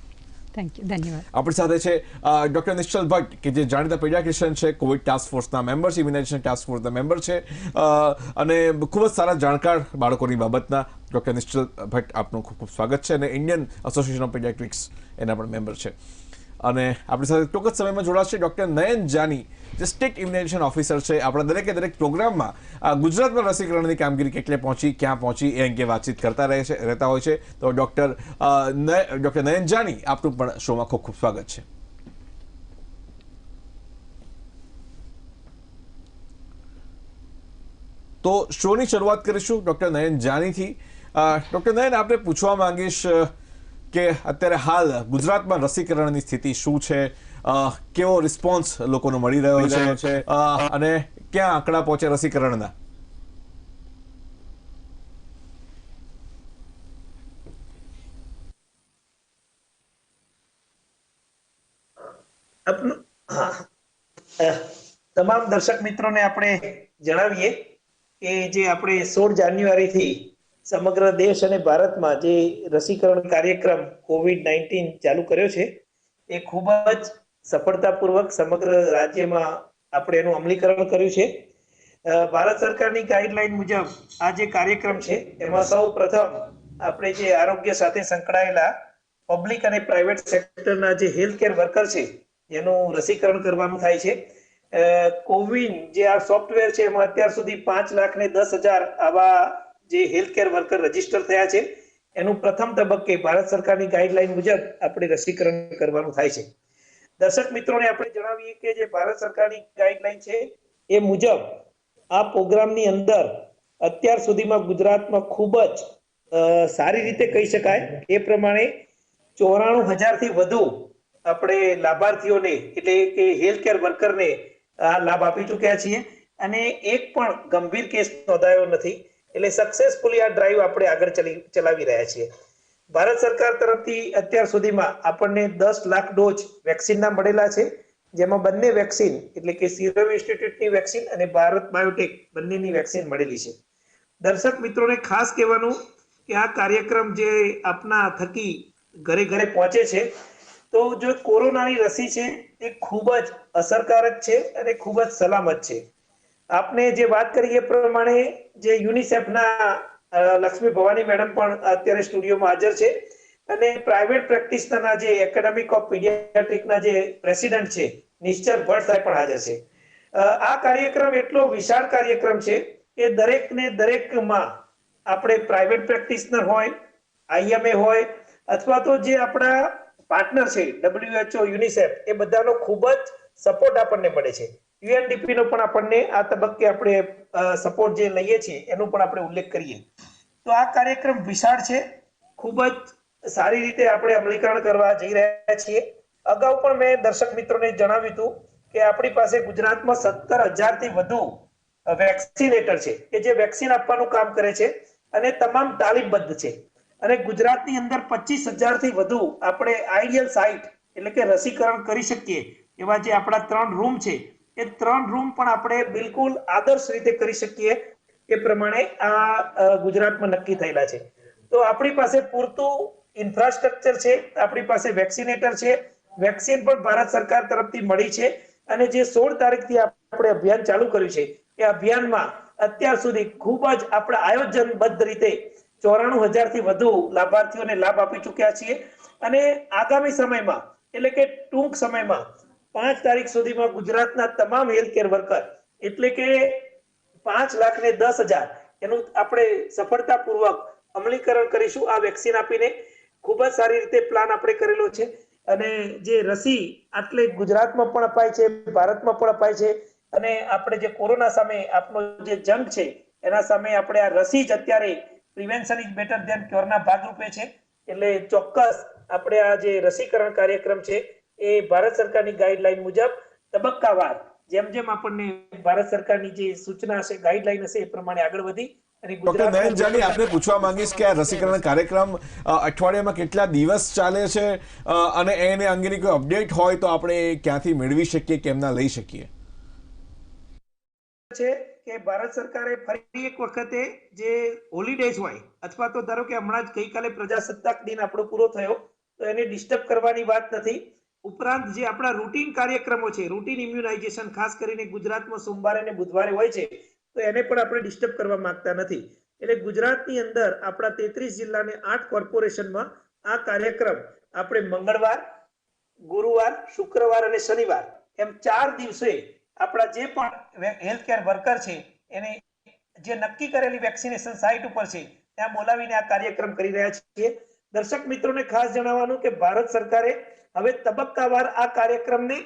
થેન્ક યુ, ધન્યવાદ. આપણી સાથે છે ડૉક્ટર નિશ્ચલ ભટ્ટ કે જે જાણીતા પીડિયાટ્રિશિયન છે, કોવિડ ટાસ્ક ફોર્સના મેમ્બર છે, ઇમ્યુનાઇઝેશન ટાસ્ક ફોર્સના મેમ્બર છે અને ખૂબ જ સારા જાણકાર બાળકોની બાબતના. ડૉક્ટર નિશ્ચલ ભટ્ટ, આપનું ખૂબ ખૂબ સ્વાગત છે. અને ઇન્ડિયન એસોસિએશન ઓફ પીડિયાટ્રિક્સ એના પણ મેમ્બર છે. અને આપણી સાથે ટૂંક જ સમયમાં જોડાશે ડૉક્ટર નયન જાની, જે સ્ટેટ ઇમ્યુનાઇઝેશન ઓફિસર છે. આપણા દરેક પ્રોગ્રામમાં ગુજરાતમાં રસીકરણની કામગીરી કેટલે પહોંચી, ક્યાં પહોંચી એ અંગે વાતચીત કરતા રહેતા હોય છે. તો ડૉક્ટર નયન જાની, આપનું પણ શોમાં ખૂબ ખૂબ સ્વાગત છે. તો શોની શરૂઆત કરીશું ડૉક્ટર નયન જાનીથી. ડૉક્ટર નયન, આપણે પૂછવા માંગીશ કે અત્યારે હાલ ગુજરાતમાં રસીકરણની સ્થિતિ શું છે, કેવો રિસ્પોન્સ લોકોનો મળી રહ્યો છે અને ક્યાં આંકડા પહોંચે રસીકરણના? તમામ દર્શક મિત્રોને આપણે જણાવીએ કે જે આપણે 16 જાન્યુઆરીથી સમગ્ર દેશ અને ભારતમાં જે રસીકરણ કાર્યક્રમ COVID-19 ચાલુ કર્યો છે એ ખૂબ જ સફળતાપૂર્વક સમગ્ર રાજ્યમાં આપણે એનું અમલીકરણ કર્યું છે. ભારત સરકારની ગાઈડલાઈન મુજબ આ જે કાર્યક્રમ છે એમાં સૌ પ્રથમ આપણે જે આરોગ્ય સાથે સંકળાયેલા પબ્લિક અને પ્રાઇવેટ સેક્ટરના જે હેલ્થ કેર વર્કર છે એનું રસીકરણ કરવાનું થાય છે. કોવિન જે આ સોફ્ટવેર છે એમાં અત્યાર સુધી 5,10,000 આવા જે હેલ્થ કેર વર્કર રજીસ્ટર થયા છે. એનું પ્રથમ તબક્કે ભારત સરકારની ગાઈડલાઈન મુજબ આપણે રસીકરણ કરવાનું થાય છે. દર્શક મિત્રોને આપણે જણાવીએ કે જે ભારત સરકારની ગાઈડલાઈન છે એ મુજબ આ પ્રોગ્રામની અંદર અત્યાર સુધીમાં ગુજરાતમાં ખૂબ જ સારી રીતે કહી શકાય એ પ્રમાણે 94,000 થી વધુ આપણે લાભાર્થીઓને એટલે કે હેલ્થ કેર વર્કરને આ લાભ આપી ચૂક્યા છીએ અને એક પણ ગંભીર કેસ નોંધાયો નથી. એટલે સક્સેસફુલી આ ડ્રાઈવ આપણે આગળ ચલાવી રહ્યા છીએ. ભારત સરકાર તરફથી અત્યાર સુધીમાં આપણને 10 લાખ ડોઝ વેક્સિનના મળેલા છે, જેમાં બંને વેક્સિન એટલે કે સિરમ ઇન્સ્ટિટ્યૂટની વેક્સિન અને ભારત બાયોટેક બંનેની વેક્સિન મળેલી છે. દર્શક મિત્રોને ખાસ કહેવાનું કે આ કાર્યક્રમ જે આપના થકી ઘરે ઘરે પહોંચે છે તો જો કોરોનાની રસી છે એ ખૂબ જ અસરકારક છે અને ખૂબ જ સલામત છે. આપને જે વાત કરી એ પ્રમાણે જે યુનિસેફના લક્ષ્મી ભવાની મેડમ પણ અત્યારે સ્ટુડિયોમાં હાજર છે અને પ્રાઇવેટ પ્રેક્ટિશનરના જે એકેડેમિક ઓફ પીડિયાટ્રિકના જે પ્રેસિડેન્ટ છે નિશ્ચલ ભટ્ટ સાહેબ પણ હાજર છે. આ કાર્યક્રમ એટલો વિશાળ કાર્યક્રમ છે કે દરેકમાં આપણે પ્રાઇવેટ પ્રેક્ટિશનર હોય, આઈએમએ હોય અથવા તો જે આપણા પાર્ટનર છે WHO, યુનિસેફ, એ બધાનો ખૂબ જ સપોર્ટ આપણને મળે છે. UNDP નો પણ આપણને આ તબક્કે આપણે સપોર્ટ જે લઈએ છીએ એનો પણ આપણે ઉલ્લેખ કરીએ તો આ કાર્યક્રમ વિશાળ છે, ખૂબ જ સારી રીતે આપણે અમલીકરણ કરવા જઈ રહ્યા છીએ. અગાઉ પણ મેં દર્શક મિત્રોને જણાવ્યું હતું કે આપણી પાસે ગુજરાતમાં 17,000 થી વધુ વેક્સિનેટર છે કે જે વેક્સિન આપવાનું કામ કરે છે અને તમામ તાલીમબદ્ધ છે. અને ગુજરાતની અંદર 25,000 થી વધુ આપણે આઈડિયલ સાઇટ એટલે કે રસીકરણ કરી શકીએ એવા જે આપણા 3 રૂમ છે એ 3 રૂમ પણ આપણે બિલકુલ આદર્શ રીતે કરી શકીએ એ પ્રમાણે આ ગુજરાતમાં નક્કી થયેલા છે. તો આપણી પાસે પૂરતું ઇન્ફ્રાસ્ટ્રક્ચર છે, આપણી પાસે વેક્સિનેટર છે, વેક્સિન પણ ભારત સરકાર તરફથી મળી છે અને જે 16 તારીખથી આપણે અભિયાન ચાલુ કર્યું છે એ અભિયાનમાં અત્યાર સુધી ખૂબ જ આપણે આયોજનબદ્ધ રીતે 94,000 થી વધુ લાભાર્થીઓને લાભ આપી ચૂક્યા છીએ અને આગામી સમયમાં એટલે કે ટૂંક સમયમાં 5 તારીખ સુધીમાં ગુજરાતના તમામ હેલ્થકેર વર્કર એટલે કે 5,10,000 એનું આપણે સફળતાપૂર્વક અમલીકરણ કરીશું. આ વેક્સિન આપીને ખૂબ જ સારી રીતે પ્લાન આપણે કરેલો છે અને જે રસી આટલે ગુજરાતમાં પણ અપાય છે, ભારતમાં પણ અપાય છે અને આપણે જે કોરોના સામે આપણો જે જંગ છે એના સામે આપણે આ રસી જ અત્યારે પ્રિવેન્શન ઇઝ બેટર ધેન ક્યોરના ભાગરૂપે છે. એટલે ચોક્કસ આપણે આ જે રસીકરણ કાર્યક્રમ છે એ ભારત સરકારની ગાઈડલાઈન મુજબ તબક્કાવાર જેમ જેમ આપણને ભારત સરકારની જે સૂચના હશે, ગાઈડલાઈન હશે એ પ્રમાણે આગળ વધી અને ડોક્ટર નયન જાની, આપને પૂછવા માંગીશ કે આ રસીકરણ કાર્યક્રમ અઠવાડિયામાં કેટલા દિવસ ચાલે છે અને એને અંગેની કોઈ અપડેટ હોય તો આપણે ક્યાંથી મેળવી શકીએ, કેમના લઈ શકીએ? છે કે ભારત સરકારે ફરી એક વખતે જે હોલિડેઝ હોય અથવા તો ધારો કે હમણાં જ ગઈકાલે પ્રજાસત્તાક દિન આપણો પૂરો થયો તો એને ડિસ્ટર્બ કરવાની વાત નથી. ઉપરાંત જે આપણા રૂટીન કાર્યક્રમો છે, રૂટીન ઇમ્યુનાઇઝેશન ખાસ કરીને ગુજરાતમાં સોમવારે અને બુધવારે હોય છે તો એને પણ આપણે ડિસ્ટર્બ કરવા માંગતા નથી. એટલે ગુજરાતની અંદર આપણા 33 જિલ્લાને 8 કોર્પોરેશનમાં આ કાર્યક્રમ આપણે મંગળવાર, ગુરુવાર, શુક્રવાર અને શનિવાર એમ 4 દિવસે આપણા જે પણ હેલ્થ કેર વર્કર છે એને જે નક્કી કરેલી વેક્સિનેશન સાઇટ ઉપર છે ત્યાં બોલાવીને આ કાર્યક્રમ કરી રહ્યા છીએ. દર્શક મિત્રોને ખાસ જણાવવાનું કે ભારત સરકારે હવે તબક્કાવાર આ કાર્યક્રમને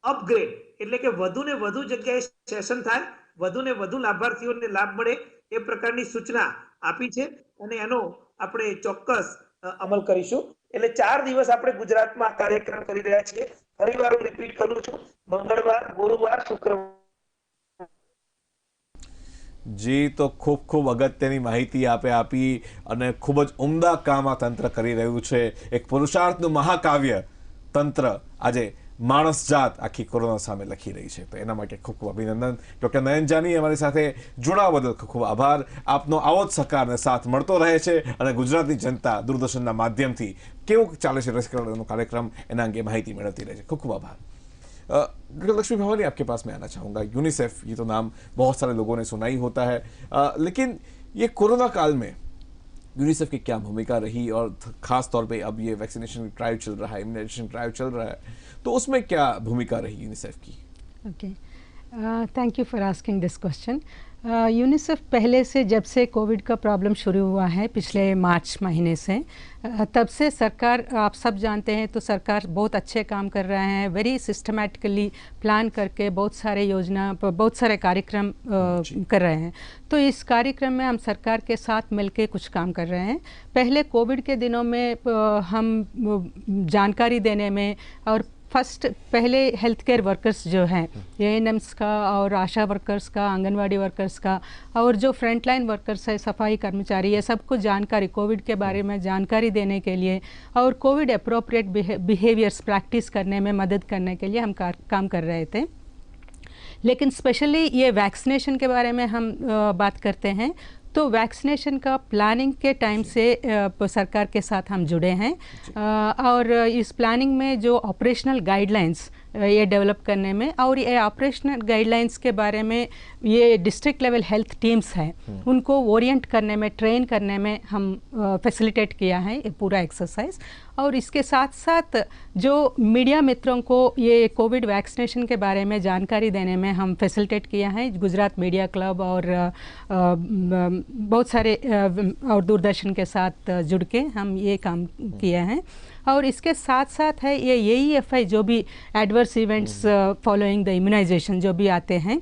અપગ્રેડ એટલે કે વધુ ને વધુ જગ્યાએ સેશન થાય, વધુ ને વધુ લાભાર્થીઓને લાભ મળે એ પ્રકારની સૂચના આપી છે અને એનો આપણે ચોક્કસ અમલ કરીશું. એટલે 4 દિવસ આપણે ગુજરાતમાં કાર્યક્રમ કરી રહ્યા છીએ. ફરીવાર હું રિપીટ કરું છું, મંગળવાર, ગુરુવાર, શુક્રવાર. જી, તો ખૂબ ખૂબ અગત્યની માહિતી આપી અને ખૂબ જ ઉમદા કામ આ તંત્ર કરી રહ્યું છે. એક પુરુષાર્થનું મહાકાવ્ય તંત્ર આજે માણસ જાત આખી કોરોના સામે લખી રહી છે, તો એના માટે ખૂબ ખૂબ અભિનંદન. ડોક્ટર નયન જાની અમારી સાથે જોડાવા બદલ ખૂબ ખૂબ આભાર. આપનો આવો જ સહકાર અને સાથ મળતો રહે છે અને ગુજરાતની જનતા દૂરદર્શનના માધ્યમથી કેવું ચાલે છે રસીકरणનો कार्यक्रम એના અંગે માહિતી મેળવતી રહે છે. खूब खूब आभार. डॉक्टर लक्ष्मी भवानी, आपके पास मैं आना चाहूँगा. यूनिसेफ, ये तो नाम बहुत सारे लोगों ने सुना ही होता है, लेकिन ये कोरोना काल में यूनिसेफ की क्या भूमिका रही और खास तौर पे अब ये वैक्सीनेशन ड्राइव चल रहा है, इम्यूनाइजेशन ड्राइव चल रहा है, तो उसमें क्या भूमिका रही यूनिसेफ की? Okay, thank you for asking this question. UNICEF पहले से, जब से कोविड का प्रॉब्लम शुरू हुआ है पिछले मार्च महीने से, तब से सरकार, आप सब जानते हैं, तो सरकार बहुत अच्छे काम कर रहे हैं. वेरी सिस्टमैटिकली प्लान करके बहुत सारे योजना, बहुत सारे कार्यक्रम कर रहे हैं. तो इस कार्यक्रम में हम सरकार के साथ मिलके कुछ काम कर रहे हैं. पहले कोविड के दिनों में हम जानकारी देने में और पहले हेल्थ केयर वर्कर्स जो हैं, एएनएम्स का और आशा वर्कर्स का, आंगनवाड़ी वर्कर्स का और जो फ्रंटलाइन वर्कर्स है, सफाई कर्मचारी, ये सबको जानकारी, कोविड के बारे में जानकारी देने के लिए और कोविड अप्रोप्रिएट बिहेवियर्स प्रैक्टिस करने में मदद करने के लिए हम काम कर रहे थे. लेकिन स्पेशली ये वैक्सीनेशन के बारे में हम बात करते हैं, तो वैक्सीनेशन का प्लानिंग के टाइम से सरकार के साथ हम जुड़े हैं और इस प्लानिंग में जो ऑपरेशनल गाइडलाइंस ये डेवलप करने में और ये ऑपरेशनल गाइडलाइंस के बारे में ये डिस्ट्रिक्ट लेवल हेल्थ टीम्स हैं उनको ओरिएंट करने में, ट्रेन करने में हम फैसिलिटेट किया है ये पूरा एक्सरसाइज. और इसके साथ साथ जो मीडिया मित्रों को ये कोविड वैक्सीनेशन के बारे में जानकारी देने में हम फैसिलिटेट किया है. गुजरात मीडिया क्लब और बहुत सारे और दूरदर्शन के साथ जुड़ के हम ये काम किए हैं. और इसके साथ साथ है ये AEFI, जो भी adverse events following the immunization जो भी आते हैं,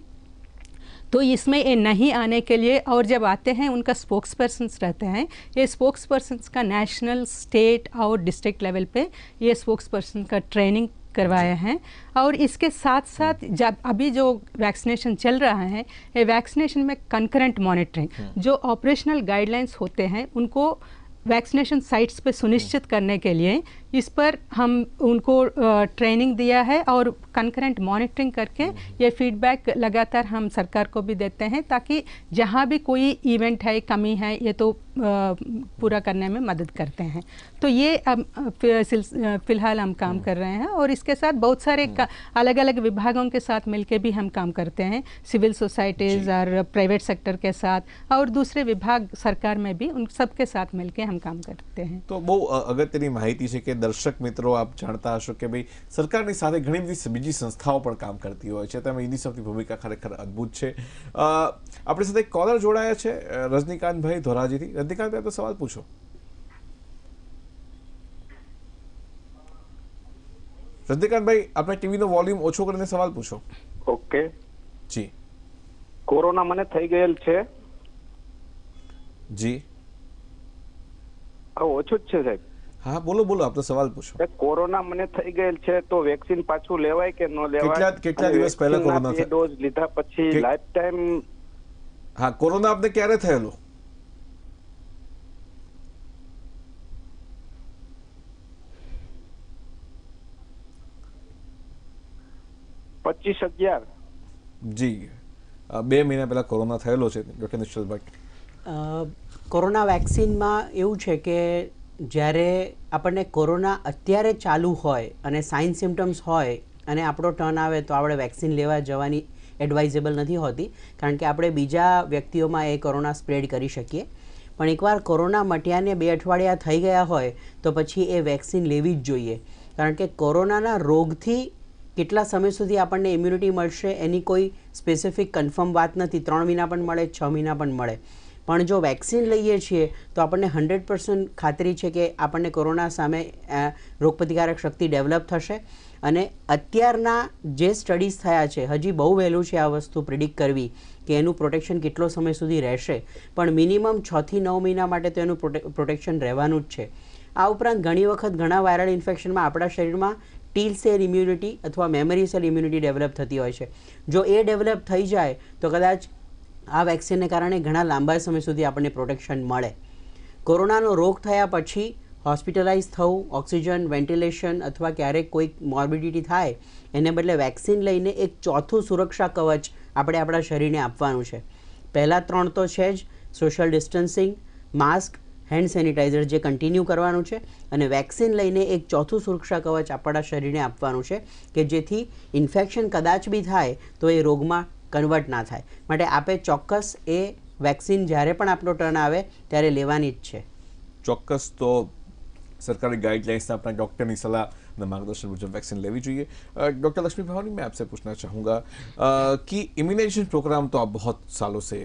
तो इसमें ये नहीं आने के लिए, और जब आते हैं उनका स्पोक्स पर्सन्स रहते हैं. ये स्पोक्स पर्सन्स का नेशनल, स्टेट और डिस्ट्रिक्ट लेवल पे ये स्पोक्स पर्सन का ट्रेनिंग करवाए हैं. और इसके साथ साथ जब अभी जो वैक्सीनेशन चल रहा है, ये वैक्सीनेशन में कंकरेंट मॉनिटरिंग, जो ऑपरेशनल गाइडलाइंस होते हैं उनको वैक्सीनेशन साइट्स पे सुनिश्चित करने के लिए इस पर हम उनको ट्रेनिंग दिया है और कंकरेंट मॉनिटरिंग करके ये फीडबैक लगातार हम सरकार को भी देते हैं, ताकि जहाँ भी कोई इवेंट है, कमी है, ये तो पूरा करने में मदद करते हैं. तो ये अब फ़िलहाल हम काम कर रहे हैं और इसके साथ बहुत सारे अलग अलग विभागों के साथ मिलके भी हम काम करते हैं, सिविल सोसाइटीज़ और प्राइवेट सेक्टर के साथ और दूसरे विभाग सरकार में भी, उन सब के साथ मिलके हम काम करते हैं. तो બહુ અગત્યની માહિતી છે કે દર્શક મિત્રો આપ જાણતા હશો કે ભાઈ સરકારની સાથે ઘણી બધી બીજી સંસ્થાઓ પણ કામ કરતી હોય છે, તેમાં યુનિસેફની ભૂમિકા ખરેખર અદ્ભુત છે. આપણી સાથે એક કોલર જોડાયા છે, રજનીકાંતભાઈ ધોરાજીથી. રજનીકાંતભાઈ, તો સવાલ પૂછો. રજનીકાંતભાઈ, આપણે ટીવીનો વોલ્યુમ ઓછો કરીને સવાલ પૂછો. ઓકે જી. કોરોના મને થઈ ગયેલ છે. જી. ઓછું જ છે સાહેબ. હા બોલો બોલો, આપનો સવાલ પૂછો. કોરોના મને થઈ ગયેલ છે તો વેક્સિન પાછું લેવાય કે ન લેવાય? કેટલા દિવસ પહેલા કોરોના થયો? ડોઝ લીધા પછી લાઈફ ટાઈમ? હા, કોરોના આપને ક્યારે થયેલો? 25/11. જી, 2 મહિના પહેલા કોરોના થયેલો છે ડોક્ટર નિશ્ચલભાઈ. કોરોના વેક્સિનમાં એવું છે કે જ્યારે આપણને કોરોના અત્યારે ચાલુ હોય અને સાઇન સિમ્ટમ્સ હોય અને આપણો ટર્ન આવે તો આપણે વેક્સિન લેવા જવાની એડવાઇઝેબલ નથી હોતી, કારણ કે આપણે બીજા વ્યક્તિઓમાં એ કોરોના સ્પ્રેડ કરી શકીએ. પણ એકવાર કોરોના મટ્યાને 2 અઠવાડિયા થઈ ગયા હોય તો પછી એ વેક્સિન લેવી જ જોઈએ, કારણ કે કોરોનાના રોગથી કેટલા સમય સુધી આપણને ઇમ્યુનિટી મળશે એની કોઈ સ્પેસિફિક કન્ફર્મ વાત નથી. 3 મહિના પણ મળે, 6 મહિના પણ મળે. પણ જો વેક્સિન લઈએ છીએ તો આપણને 100% ખાતરી છે કે આપણને કોરોના સામે રોગપ્રતિકારક શક્તિ ડેવલપ થશે. અને અત્યારના જે સ્ટડીઝ થયા છે, હજી બહુ વહેલું છે આ વસ્તુ પ્રિડિક્ટ કરવી કે એનું પ્રોટેક્શન કેટલો સમય સુધી રહેશે, પણ મિનિમમ 6 થી 9 મહિના માટે તો એનું પ્રોટેક્શન રહેવાનું જ છે. આ ઉપરાંત ઘણી વખત ઘણા વાયરલ ઇન્ફેક્શનમાં આપણા શરીરમાં ટી સેલ ઇમ્યુનિટી અથવા મેમરી સેલ ઇમ્યુનિટી ડેવલપ થતી હોય છે. જો એ ડેવલપ થઈ જાય તો કદાચ આ વેક્સિનને કારણે ઘણા લાંબા સમય સુધી આપણને પ્રોટેક્શન મળે. કોરોનાનો રોગ થયા પછી હોસ્પિટલાઇઝ થવું, ઓક્સિજન, વેન્ટિલેશન અથવા ક્યારેક કોઈક મોર્બિડિટી થાય એને બદલે વેક્સિન લઈને એક ચોથું સુરક્ષા કવચ આપણે આપણા શરીરને આપવાનું છે. પહેલાં 3 તો છે જ, social distancing, mask, hand sanitiser જે કન્ટિન્યુ કરવાનું છે, અને વેક્સિન લઈને એક ચોથું સુરક્ષા કવચ આપણા શરીરને આપવાનું છે કે જેથી ઇન્ફેક્શન કદાચ બી થાય તો એ રોગમાં કન્વર્ટ ના થાય. માટે આપે ચોક્કસ એ વેક્સિન જ્યારે પણ આપણો ટર્ન આવે ત્યારે લેવાની જ છે. ચોક્કસ. તો सरकारी गाइडलाइंस अपना डॉक्टर की सलाह न मार्गदर्शन मुजब वैक्सीन लेवी चाहिए. डॉक्टर लक्ष्मी भवानी, मैं आपसे पूछना चाहूँगा कि इम्यूनाइजेशन प्रोग्राम तो आप बहुत सालों से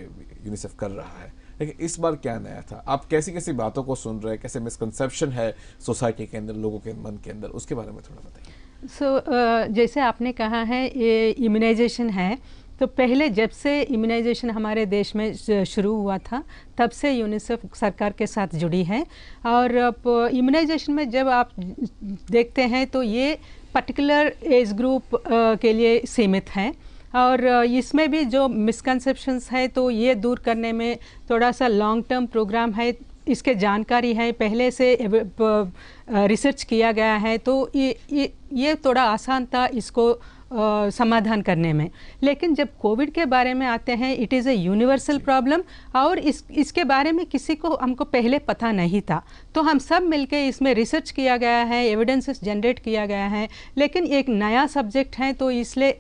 यूनिसेफ कर रहा है, लेकिन इस बार क्या नया था? आप कैसी कैसी बातों को सुन रहे हैं, कैसे मिसकंसेप्शन है सोसाइटी के अंदर, लोगों के मन के अंदर, उसके बारे में थोड़ा बताइए. जैसे आपने कहा है ये इम्यूनाइजेशन है, तो पहले जब से इम्यूनाइजेशन हमारे देश में शुरू हुआ था तब से यूनिसेफ सरकार के साथ जुड़ी है. और इम्यूनाइजेशन में जब आप देखते हैं तो ये पर्टिकुलर एज ग्रुप के लिए सीमित है, और इसमें भी जो मिसकंसेप्शंस है तो ये दूर करने में थोड़ा सा लॉन्ग टर्म प्रोग्राम है, इसके जानकारी है, पहले से रिसर्च किया गया है, तो ये थोड़ा आसान था इसको समाधान करने में. लेकिन जब कोविड के बारे में आते हैं, it is a universal problem, और इसके बारे में किसी को हमको पहले पता नहीं था, तो हम सब मिलके इसमें रिसर्च किया गया है, एविडेंसेस जनरेट किया गया है. लेकिन एक नया सब्जेक्ट है तो इसलिए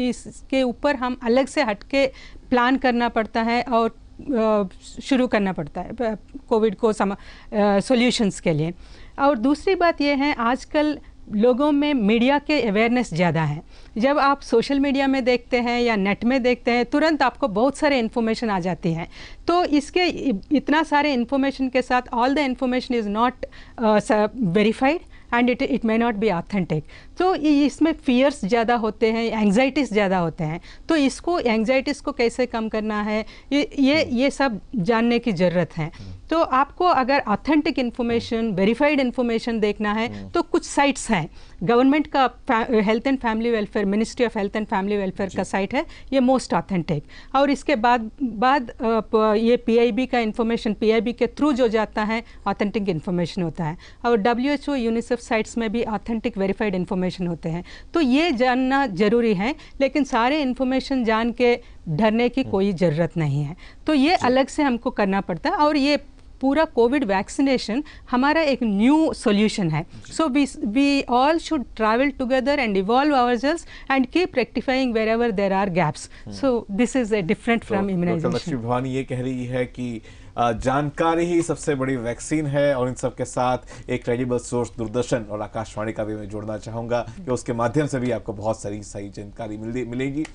इसके ऊपर हम अलग से हटके प्लान करना पड़ता है और शुरू करना पड़ता है कोविड को सॉल्यूशंस के लिए. और दूसरी बात ये है, आजकल लोगों में मीडिया के अवेयरनेस ज़्यादा है. जब आप सोशल मीडिया में देखते हैं या नेट में देखते हैं, तुरंत आपको बहुत सारे इन्फॉर्मेशन आ जाती है. तो इसके इतना सारे इन्फॉर्मेशन के साथ all the information is not verified and it may not be authentic. तो इसमें फियर्स ज़्यादा होते हैं, एंग्जाइटीज़ ज़्यादा होते हैं. तो इसको एंग्जाइटीज़ को कैसे कम करना है, ये सब जानने की ज़रूरत है. तो आपको अगर ऑथेंटिक इन्फॉर्मेशन, वेरीफाइड इन्फॉर्मेशन देखना है तो कुछ साइट्स हैं. गवर्नमेंट का health and family welfare, ministry of health and family welfare का साइट है, ये मोस्ट ऑथेंटिक. और इसके बाद ये PIB का इन्फॉर्मेशन, PIB के थ्रू जो जाता है ऑथेंटिक इन्फॉर्मेशन होता है. और WHO, यूनिसेफ साइट्स में भी ऑथेंटिक वेरीफाइड इन्फॉर्मेशन होते हैं. तो ये जानना ज़रूरी है, लेकिन सारे इन्फॉर्मेशन जान के डरने की कोई ज़रूरत नहीं है. तो ये अलग से हमको करना पड़ता है. और ये पूरा कोविड वैक्सीनेशन हमारा एक न्यू सॉल्यूशन है. So we all should travel together and evolve ourselves and keep rectifying wherever there are gaps. So this is a different from immunization. Lakshmi Bhavani ये कह रही है कि जानकारी ही सबसे बड़ी वैक्सीन है, और इन सब के साथ एक क्रेडिबल सोर्स दूरदर्शन और आकाशवाणी का भी मैं जोड़ना चाहूँगा कि उसके माध्यम से भी आपको बहुत सारी सही जानकारी मिलेगी.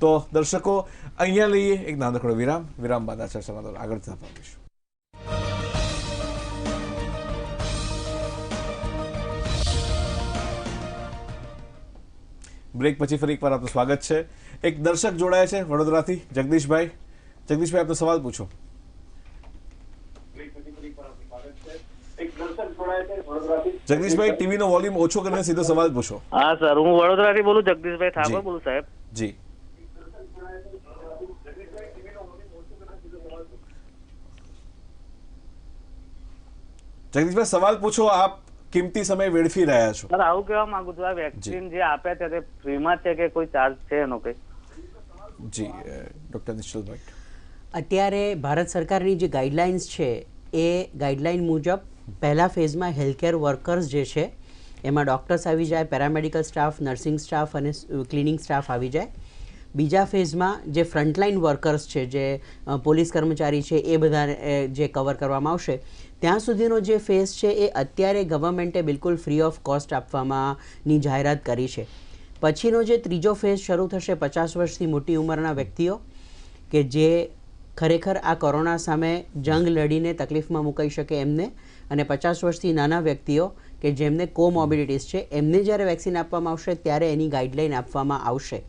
तो दर्शकों, अहिया लईए एक नानकड़ो विराम बाद चर्चा में आगे जता. બ્રેક પછી ફરી એકવાર આપનું સ્વાગત છે. એક દર્શક જોડાયા છે વડોદરાથી, જગદીશભાઈ. જગદીશભાઈ, આપનો સવાલ પૂછો. જગદીશભાઈ, ટીવી નો વોલ્યુમ ઓછો કરીને સીધો સવાલ પૂછો. હા સર, હું વડોદરાથી બોલું, જગદીશભાઈ ઠાકોર બોલું સાહેબ. જી. જગદીશભાઈ, સવાલ પૂછો. આપ કિંમતી સમય વેડફી રહ્યા છો. સર, આવું કહેવા માંગુ છું, આ વેક્સિન જે આપ્યા છે તે ફ્રીમાં છે કે કોઈ ચાર્જ છે એનો કઈ? જી, ડોક્ટર નિશ્ચલભાઈ. અત્યારે ભારત સરકારની જે ગાઈડલાઇન્સ છે એ ગાઈડલાઇન મુજબ પહેલા ફેઝમાં હેલ્થકેર વર્કર્સ જે છે એમાં ડૉક્ટર્સ આવી જાય, પેરામેડિકલ સ્ટાફ, નર્સિંગ સ્ટાફ અને ક્લિનિંગ સ્ટાફ આવી જાય. બીજા ફેઝમાં જે ફ્રન્ટલાઇન વર્કર્સ છે, જે પોલીસ કર્મચારી છે, એ બધા જે કવર કરવામાં આવશે. ત્યાં સુધીનો જે ફેઝ છે એ અત્યારે ગવર્મેન્ટે બિલકુલ ફ્રી ઓફ કોસ્ટ આપવામાંની જાહેરાત કરી છે. પછીનો જે ત્રીજો ફેઝ શરૂ થશે 50 વર્ષથી મોટી ઉંમરના વ્યક્તિઓ કે જે ખરેખર આ કોરોના સામે જંગ લડીને તકલીફમાં મુકાઈ શકે એમને, અને 50 વર્ષથી નાના વ્યક્તિઓ કે જેમને કોમોર્બિડિટીઝ છે એમને જ્યારે વેક્સિન આપવામાં આવશે ત્યારે એની ગાઈડલાઇન આપવામાં આવશે.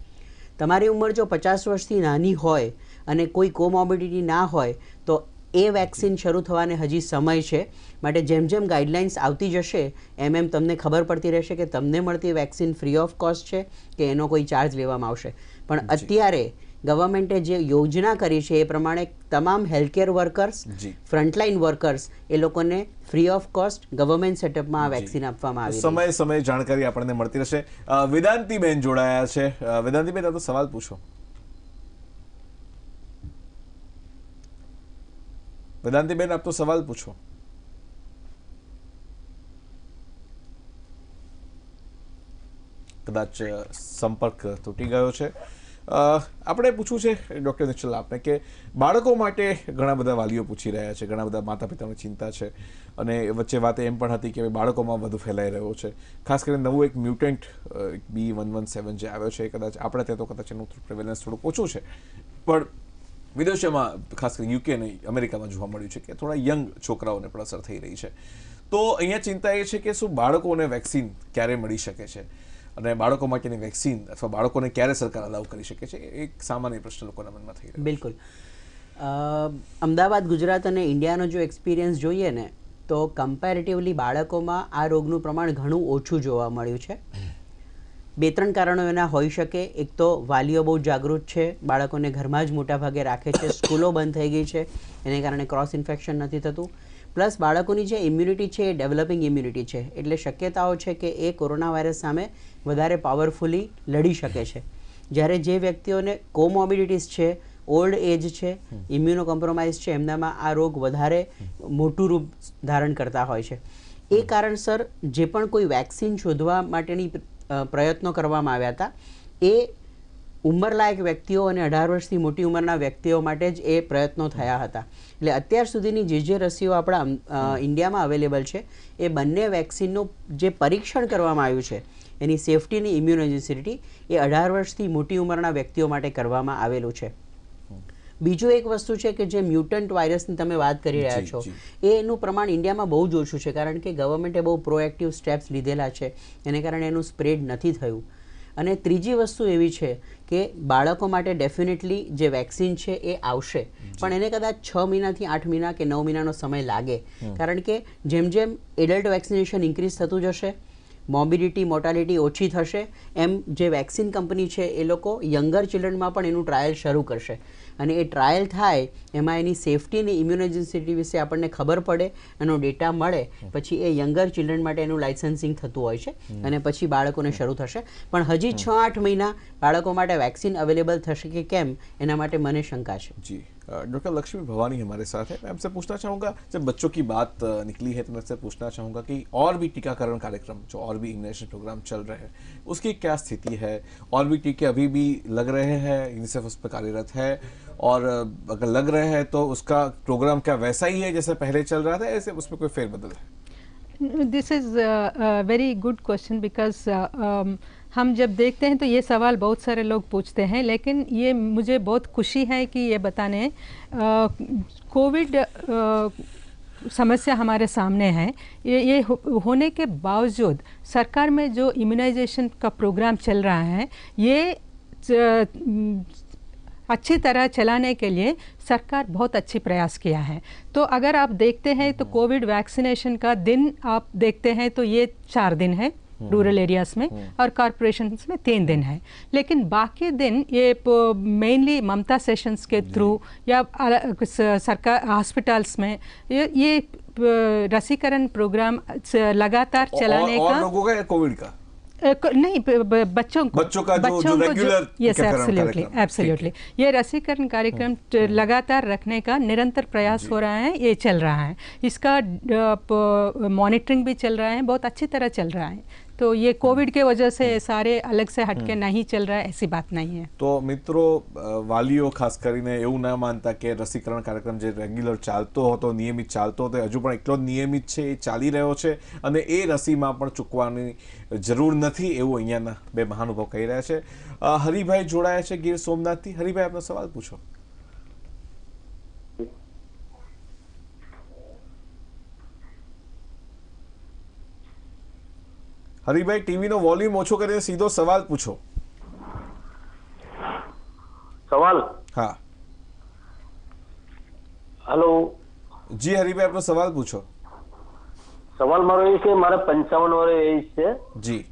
તમારી ઉંમર જો 50 વર્ષથી નાની હોય અને કોઈ કોમોર્બિડિટી ના હોય તો એ વેક્સિન શરૂ થવાને હજી સમય છે. માટે જેમ જેમ ગાઈડલાઇન્સ આવતી જશે એમ એમ તમને ખબર પડતી રહેશે કે તમને મળતી વેક્સિન ફ્રી ઓફ કોસ્ટ છે કે એનો કોઈ ચાર્જ લેવામાં આવશે. પણ અત્યારે ગવર્મેન્ટે જે યોજના કરી છે એ પ્રમાણે તમામ હેલ્થકેર વર્કર્સ, ફ્રન્ટલાઇન વર્કર્સ એ લોકોને ફ્રી ઓફ કોસ્ટ ગવર્મેન્ટ સેટઅપમાં આ વેક્સિન આપવામાં આવી છે. સમય સમય જાણકારી આપણને મળતી રહેશે. વેદાંતીબેન જોડાયા છે. વેદાંતીબેન, આપનો સવાલ પૂછો. વેદાંતીબેન, આપનો સવાલ પૂછો. કદાચ સંપર્ક તૂટી ગયો છે. આપણે પૂછવું છે ડૉક્ટર નિશ્ચલ આપને કે બાળકો માટે ઘણા બધા વાલીઓ પૂછી રહ્યા છે, ઘણા બધા માતા પિતાની ચિંતા છે, અને વચ્ચે વાત એમ પણ હતી કે બાળકોમાં વધુ ફેલાઈ રહ્યો છે. ખાસ કરીને નવું એક મ્યુટન્ટ B117 જે આવ્યો છે, કદાચ આપણે ત્યાં તો કદાચ એનું પ્રિવેલન્સ થોડુંક ઓછું છે, પણ વિદેશોમાં ખાસ કરીને યુકે અને અમેરિકામાં જોવા મળ્યું છે કે થોડા યંગ છોકરાઓને પણ અસર થઈ રહી છે. તો અહીંયા ચિંતા એ છે કે શું બાળકોને વેક્સિન ક્યારે મળી શકે છે, અને બાળકો માટેની વેક્સિન અથવા બાળકોને ક્યારે સરકાર અલાઉ કરી શકે છે? એક સામાન્ય પ્રશ્ન લોકોના મનમાં થઈ રહ્યો. બિલકુલ. અમદાવાદ, ગુજરાત અને ઇન્ડિયાનો જો એક્સપિરિયન્સ જોઈએ ને તો કમ્પેરેટિવલી બાળકોમાં આ રોગનું પ્રમાણ ઘણું ઓછું જોવા મળ્યું છે. 2-3 કારણો એના હોઈ શકે. એક તો વાલીઓ બહુ જાગૃત છે, બાળકોને ઘરમાં જ મોટા ભાગે રાખે છે, સ્કૂલો બંધ થઈ ગઈ છે, એને કારણે ક્રોસ ઇન્ફેક્શન નથી થતું. પ્લસ બાળકોની જે ઇમ્યુનિટી છે એ ડેવલપિંગ ઇમ્યુનિટી છે, એટલે શક્યતાઓ છે કે એ કોરોના વાયરસ સામે વધારે પાવરફુલી લડી શકે છે. જ્યારે જે વ્યક્તિઓને કોમોર્બિડિટીઝ છે, ઓલ્ડ એજ છે, ઇમ્યુનો કોમ્પ્રોમાઇઝ છે, એમનામાં આ રોગ વધારે મોટું રૂપ ધારણ કરતા હોય છે. એ કારણસર જે પણ કોઈ વેક્સિન શોધવા માટેની પ્રયત્નો કરવામાં આવ્યા હતા એ ઉંમરલાયક વ્યક્તિઓ અને 18 વર્ષથી મોટી ઉંમરના વ્યક્તિઓ માટે જ એ પ્રયત્નો થયા હતા. એટલે અત્યાર સુધીની જે રસીઓ આપણા ઇન્ડિયામાં અવેલેબલ છે એ બંને વેક્સિનનું જે પરીક્ષણ કરવામાં આવ્યું છે એની સેફ્ટીની ઇમ્યુનોજેસિટી એ 18 વર્ષથી મોટી ઉંમરના વ્યક્તિઓ માટે કરવામાં આવેલું છે. બીજું એક વસ્તુ છે કે જે મ્યુટન્ટ વાયરસની તમે વાત કરી રહ્યા છો એનું પ્રમાણ ઇન્ડિયામાં બહુ જ ઓછું છે, કારણ કે ગવર્મેન્ટે બહુ પ્રોએક્ટિવ સ્ટેપ્સ લીધેલા છે, એને કારણે એનું સ્પ્રેડ નથી થયું. અને ત્રીજી વસ્તુ એવી છે કે બાળકો માટે ડેફિનેટલી જે વેક્સિન છે એ આવશે, પણ એને કદાચ 6 મહિનાથી 8 મહિના કે 9 મહિનાનો સમય લાગે, કારણ કે જેમ જેમ એડલ્ટ વેક્સિનેશન ઇન્ક્રીઝ થતું જશે, મોર્બિડિટી, મોર્ટાલિટી ઓછી થશે, એમ જે વેક્સિન કંપની છે એ લોકો યંગર ચિલ્ડ્રનમાં પણ એનું ટ્રાયલ શરૂ કરશે. અને એ ટ્રાયલ થાય એમાં એની સેફ્ટી અને ઇમ્યુનોજેસિટી વિશે આપણને ખબર પડે, એનો ડેટા મળે, પછી એ યંગર ચિલ્ડ્રન માટે એનું લાઇસન્સિંગ થતું હોય છે અને પછી બાળકોને શરૂ થશે. પણ હજી 6-8 મહિના બાળકો માટે વેક્સિન અવેલેબલ થશે કે કેમ એના માટે મને શંકા છે. જી, डॉक्टर लक्ष्मी भवानी हमारे साथ है. मैं आपसे पूछना चाहूँगा, जब बच्चों की बात निकली है तो मैं आपसे पूछना चाहूँगा कि और भी टीकाकरण कार्यक्रम जो और भी इम्यूनाइजेशन प्रोग्राम चल रहे हैं उसकी क्या स्थिति है? और भी टीके अभी भी लग रहे हैं, यूनिसेफ उस पर कार्यरत है, और अगर लग रहे हैं तो उसका प्रोग्राम क्या वैसा ही है जैसे पहले चल रहा था, ऐसे उसमें कोई फेरबदल है? This is very good question because हम जब देखते हैं तो ये सवाल बहुत सारे लोग पूछते हैं, लेकिन ये मुझे बहुत खुशी है कि ये बताने कोविड समस्या हमारे सामने है, ये होने के बावजूद सरकार में जो इम्यूनाइजेशन का प्रोग्राम चल रहा है, ये अच्छी तरह चलाने के लिए सरकार बहुत अच्छी प्रयास किया है। तो अगर आप देखते हैं तो कोविड वैक्सीनेशन का दिन आप देखते हैं तो ये 4 दिन है रूरल एरियाज़ में, और कॉरपोरेशंस में 3 दिन है। लेकिन बाकी दिन ये मेनली ममता सेशंस के थ्रू या सरकार हॉस्पिटल्स में ये रसीकरण प्रोग्राम लगातार चलाने और का। लोगों का या कोविड का नहीं, बच्चों का जो रेगुलर यस एब्सोल्युटली ये रसीकरण कार्यक्रम लगातार रखने का निरंतर प्रयास हो रहा है, ये चल रहा है। इसका मॉनिटरिंग भी चल रहा है, बहुत अच्छी तरह चल रहा है। तो ये कोविड के वजह से सारे अलग से हटके नहीं चल रहा है, ऐसी बात नहीं है। तो मित्रों, वालीओ खास કરીને એવું ના માનતા કે રસીકરણ કાર્યક્રમ જે રેગ્યુલર ચાલતો હતો, નિયમિત ચાલતો હતો, હજુ પણ એટલો જ નિયમિત છે, એ ચાલી રહ્યો છે અને એ રસીમાં પણ ચૂકવાની જરૂર નથી એવું અહીંયાના બે મહાનુભાવ કહી રહ્યા છે। હરિભાઈ જોડાયા છે ગીર સોમનાથથી। હરિભાઈ, આપનો સવાલ પૂછો। હરિભાઈ, ટીવીનો વોલ્યુમ ઓછો કરીને સીધો સવાલ પૂછો। સવાલ? હા। હેલો જી હરિભાઈ, આપનો સવાલ પૂછો। સવાલ મારો એ છે, મારે 55 વર્ષ એજ છે જી,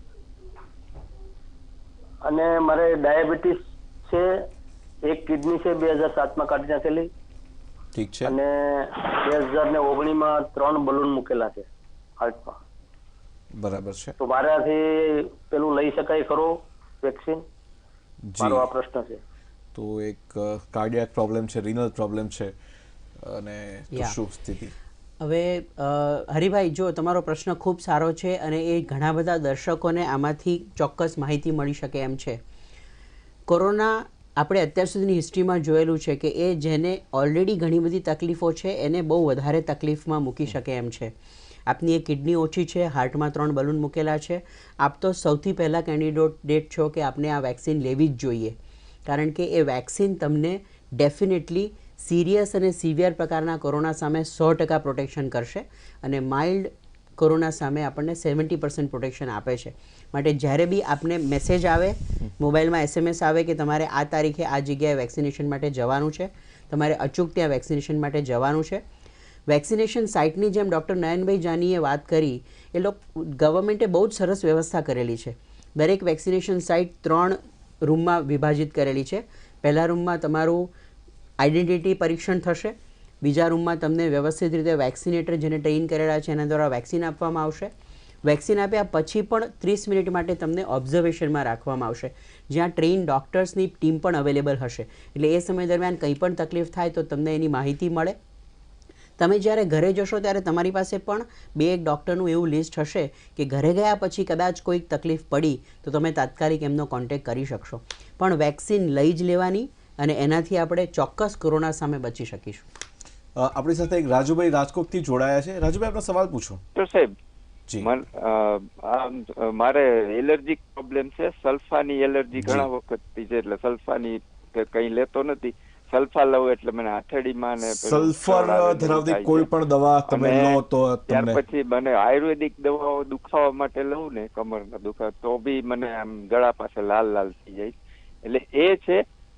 અને મારે ડાયાબિટીસ છે, એક કિડની છે 2007 માં કાઢી નાખેલી। ઠીક છે। અને 2019 માં 3 બલૂન મૂકેલા છે હાર્ટમાં। બરાબર છે। તો મારાથી પેલું લઈ શકાય ખરો વેક્સિન? મારો આ પ્રશ્ન છે। તો એક કાર્ડિયાક પ્રોબ્લેમ છે, રિનલ પ્રોબ્લેમ છે, અને શું સ્થિતિ? હવે હરિભાઈ, જો તમારો પ્રશ્ન ખૂબ સારો છે અને એ ઘણા બધા દર્શકોને આમાંથી ચોક્કસ માહિતી મળી શકે એમ છે। કોરોના આપણે અત્યાર સુધીની હિસ્ટ્રીમાં જોયેલું છે કે એ જેને ઓલરેડી ઘણી બધી તકલીફો છે એને બહુ વધારે તકલીફમાં મૂકી શકે એમ છે। આપની એક કિડની ઓછી છે, હાર્ટમાં 3 બલૂન મૂકેલા છે, આપ તો સૌથી પહેલાં કેન્ડિડેટ છો કે આપને આ વેક્સિન લેવી જ જોઈએ, કારણ કે એ વેક્સિન તમને ડેફિનેટલી સિરિયસ અને સિવિયર પ્રકારના કોરોના સામે 100% પ્રોટેક્શન કરશે અને માઇલ્ડ કોરોના સામે આપણને 70% પ્રોટેક્શન આપે છે। માટે જ્યારે બી આપને મેસેજ આવે, મોબાઈલમાં SMS આવે કે તમારે આ તારીખે આ જગ્યાએ વેક્સિનેશન માટે જવાનું છે, તમારે અચૂક ત્યાં વેક્સિનેશન માટે જવાનું છે। વેક્સિનેશન સાઇટની જેમ ડૉક્ટર નયનભાઈ જાનીએ વાત કરી, એ ગવર્મેન્ટે બહુ જ સરસ વ્યવસ્થા કરેલી છે। દરેક વેક્સિનેશન સાઇટ 3 રૂમમાં વિભાજિત કરેલી છે। પહેલા રૂમમાં તમારું આઈડેન્ટિટી પરીક્ષણ થશે, બીજા રૂમમાં તમને વ્યવસ્થિત રીતે વેક્સિનેટર જેને ટ્રેન કરેલા છે એના દ્વારા વેક્સિન આપવામાં આવશે। વેક્સિન આપ્યા પછી પણ 30 મિનિટ માટે તમને ઓબ્ઝર્વેશનમાં રાખવામાં આવશે, જ્યાં ટ્રેન ડૉક્ટર્સની ટીમ પણ અવેલેબલ હશે। એટલે એ સમય દરમિયાન કંઈ પણ તકલીફ થાય તો તમને એની માહિતી મળે। તમે જ્યારે ઘરે જશો ત્યારે તમારી પાસે પણ 2-1 ડૉક્ટરનું એવું લિસ્ટ હશે કે ઘરે ગયા પછી કદાચ કોઈક તકલીફ પડી તો તમે તાત્કાલિક એમનો કોન્ટેક્ટ કરી શકશો। પણ વેક્સિન લઈ જ લેવાની અને એનાથી આપણે ચોક્કસ કોરોના સામે બચી શકીશું। આપણી સાથે એક રાજુભાઈ રાજકોટથી જોડાયા છે। રાજુભાઈ, આપનો સવાલ પૂછો। તો સાહેબ, જી, મારે એલર્જીક પ્રોબ્લેમ છે, સલ્ફાની એલર્જી ઘણા વખતથી છે, એટલે સલ્ફાની કંઈ લેતો નથી। સલ્ફા લઉં એટલે મને આથડીમાં ને સલ્ફર ધરાવતી કોઈ પણ દવા તમે લો તો ત્યાર પછી મને આયુર્વેદિક દવાઓ દુખાવા માટે લઉં ને, કમરના દુખાવા, તો બી મને આમ ગળા પાસે લાલ લાલ થઈ જાય। એટલે એ છે,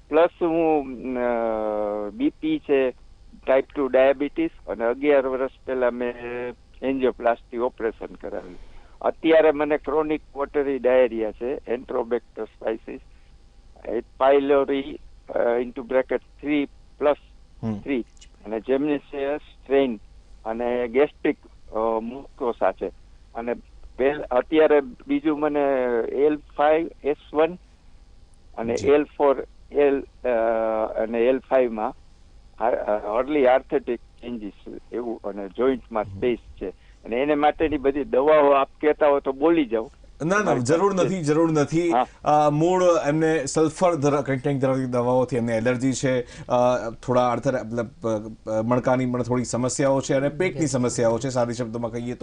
પ્લસ હું બીપી છે, ટાઈપ 2 ડાયાબિટીસ, અને 11 વર્ષ પહેલા મેં એન્જિયોપ્લાસ્ટી ઓપરેશન કરાવ્યું। અત્યારે મને ક્રોનિક વોટરી ડાયરિયા છે, એન્ટ્રોબેક્ટર સ્પાઇસિસ, પાયલોરી ઇન્ટુ બ્રેકેટ 3+3, અને જેમનેસિયસ સ્ટ્રેઇન, અને ગેસ્ટ્રિક મુકોસા છે। અને અત્યારે બીજું મને L5S1 અને L4 અને L5 માં અર્લી આર્થેટિક ચેન્જીસ એવું, અને જોઈન્ટમાં સ્પેસ છે, અને એને માટેની બધી દવાઓ આપ કહેતા હો તો બોલી જાઓ। ના ના, જરૂર નથી। મૂળ એમને સલ્ફર કન્ટેન્ટ ધરાવતી દવાઓથી એમને એલર્જી છે, થોડા મણકાની પણ થોડી સમસ્યાઓ છે અને પેટની સમસ્યાઓ છે, સાદી શબ્દોમાં કહીએ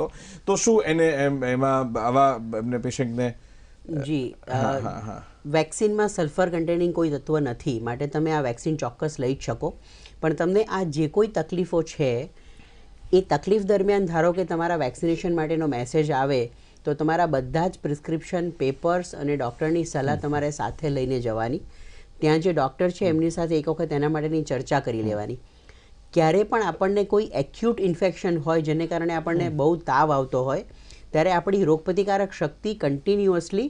તો શું એને એમાં આવા એમને પેશન્ટને? જી, વેક્સિનમાં સલ્ફર કન્ટેનિંગ કોઈ તત્વ નથી, માટે તમે આ વેક્સિન ચોક્કસ લઈ જ શકો। પણ તમને આ જે કોઈ તકલીફો છે એ તકલીફ દરમિયાન ધારો કે તમારા વેક્સિનેશન માટેનો મેસેજ આવે તો તમારા બધા જ પ્રિસ્ક્રિપ્શન પેપર્સ અને ડૉક્ટરની સલાહ તમારે સાથે લઈને જવાની. ત્યાં જે ડૉક્ટર છે એમની સાથે એક વખત એના માટેની ચર્ચા કરી લેવાની. ક્યારે પણ આપણને કોઈ એક્યુટ ઇન્ફેક્શન હોય જેને કારણે આપણને બહુ તાવ આવતો હોય ત્યારે આપણી રોગપ્રતિકારક શક્તિ કન્ટિન્યુઅસલી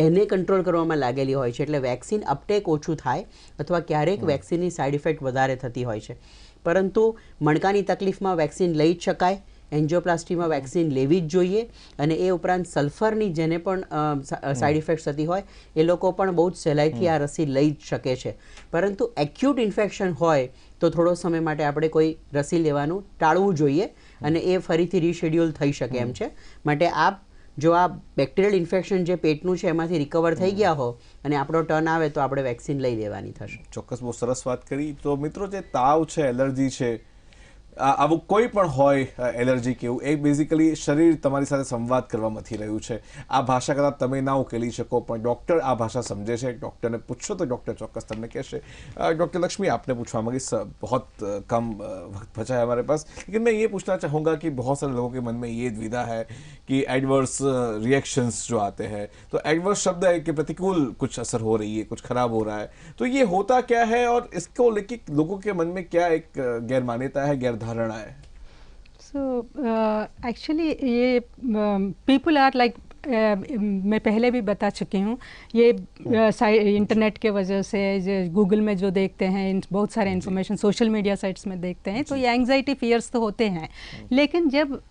એને કંટ્રોલ કરવામાં લાગેલી હોય છે, એટલે વેક્સિન અપટેક ઓછું થાય અથવા ક્યારેક વેક્સિનની સાઇડ ઇફેક્ટ વધારે થતી હોય છે. પરંતુ મણકાની તકલીફમાં વેક્સિન લઈ જ શકાય, એન્જિયોપ્લાસ્ટીમાં વેક્સિન લેવી જ જોઈએ, અને એ ઉપરાંત સલ્ફરની જેને પણ સાઇડ ઇફેક્ટ થતી હોય એ લોકો પણ બહુ જ સહેલાઈથી આ રસી લઈ જ શકે છે. પરંતુ એક્યુટ ઇન્ફેક્શન હોય તો થોડો સમય માટે આપણે કોઈ રસી લેવાનું ટાળવું જોઈએ અને એ ફરીથી રીશેડ્યુલ થઈ શકે એમ છે. માટે આપ જો આ બેક્ટેરિયલ ઇન્ફેક્શન જે પેટનું છે એમાંથી રિકવર થઈ ગયા હો અને આપણો ટર્ન આવે તો આપણે વેક્સિન લઈ લેવાની થશે. ચોક્કસ, બહુ સરસ વાત કરી. તો મિત્રો, જે તાવ છે, એલર્જી છે, આવું કોઈ પણ હોય એલર્જી કેવું, એ બેઝિકલી શરીર તમારી સાથે સંવાદ કરવામાંથી રહ્યું છે. આ ભાષા કદાચ તમે ના ઉકેલી શકો પણ ડૉક્ટર આ ભાષા સમझे છે. डॉक्टर ने पूछो तो डॉक्टर ચોક્કસ તમને કહેશે. डॉक्टर लक्ष्मी, आपने पूछा मगर बहुत कम वक्त बचा है हमारे पास, लेकिन मैं ये पूछना चाहूँगा कि बहुत सारे लोगों के मन में ये द्विधा है कि एडवर्स रिएक्शंस जो आते हैं, तो एडवर्स शब्द है कि प्रतिकूल कुछ असर हो रही है, कुछ खराब हो रहा है, तो ये होता क्या है और इसको लेके लोगों के मन में क्या एक गैर मान्यता है, गैर धारणा है? So actually ये people are like मैं पहले भी बता चुकी हूँ, ये इंटरनेट के वजह से गूगल में जो देखते हैं बहुत सारे इन्फॉर्मेशन सोशल मीडिया साइट्स में देखते हैं, तो ये एंग्जाइटी फियर्स तो होते हैं. लेकिन जब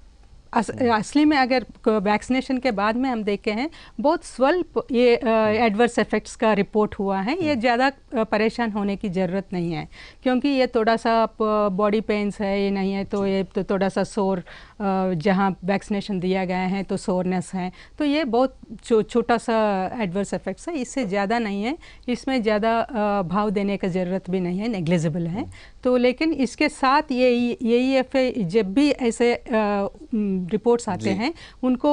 असली में अगर वैक्सीनेशन के बाद में हम देखे हैं बहुत स्वल्प ये एडवर्स इफेक्ट्स का रिपोर्ट हुआ है. ये ज़्यादा परेशान होने की ज़रूरत नहीं है, क्योंकि ये थोड़ा सा बॉडी पेन्स है, ये नहीं है तो ये तो थोड़ा सा सोर जहाँ वैक्सीनेशन दिया गया है तो सोरनेस है, तो ये बहुत छोटा सा एडवर्स इफेक्ट्स है, इससे ज़्यादा नहीं है. इसमें ज़्यादा भाव देने का ज़रूरत भी नहीं है, नेग्लिजिबल है. तो लेकिन इसके साथ ये जब भी ऐसे रिपोर्ट्स आते हैं उनको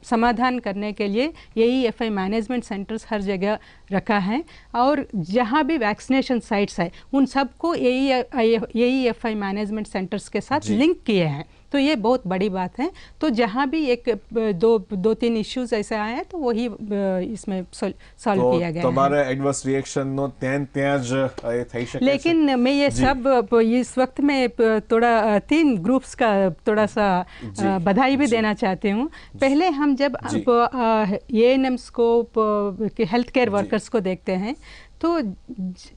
समाधान करने के लिए AEFI मैनेजमेंट सेंटर्स हर जगह रखा है, और जहाँ भी वैक्सीनेशन साइट्स है उन सबको AEFI मैनेजमेंट सेंटर्स के साथ लिंक किए हैं. तो ये बहुत बड़ी बात है. तो जहाँ भी एक दो तीन इश्यूज ऐसे आए हैं तो वही इसमें सॉल्व किया गया है. તમારે એડવર્સ રિએક્શન નો ત્યાં જ થઈ શકે છે. लेकिन मैं ये सब इस वक्त में थोड़ा 3 ग्रुप्स का थोड़ा सा बधाई भी देना चाहती हूँ. पहले हम जब ANMs को हेल्थ केयर वर्कर्स को देखते हैं तो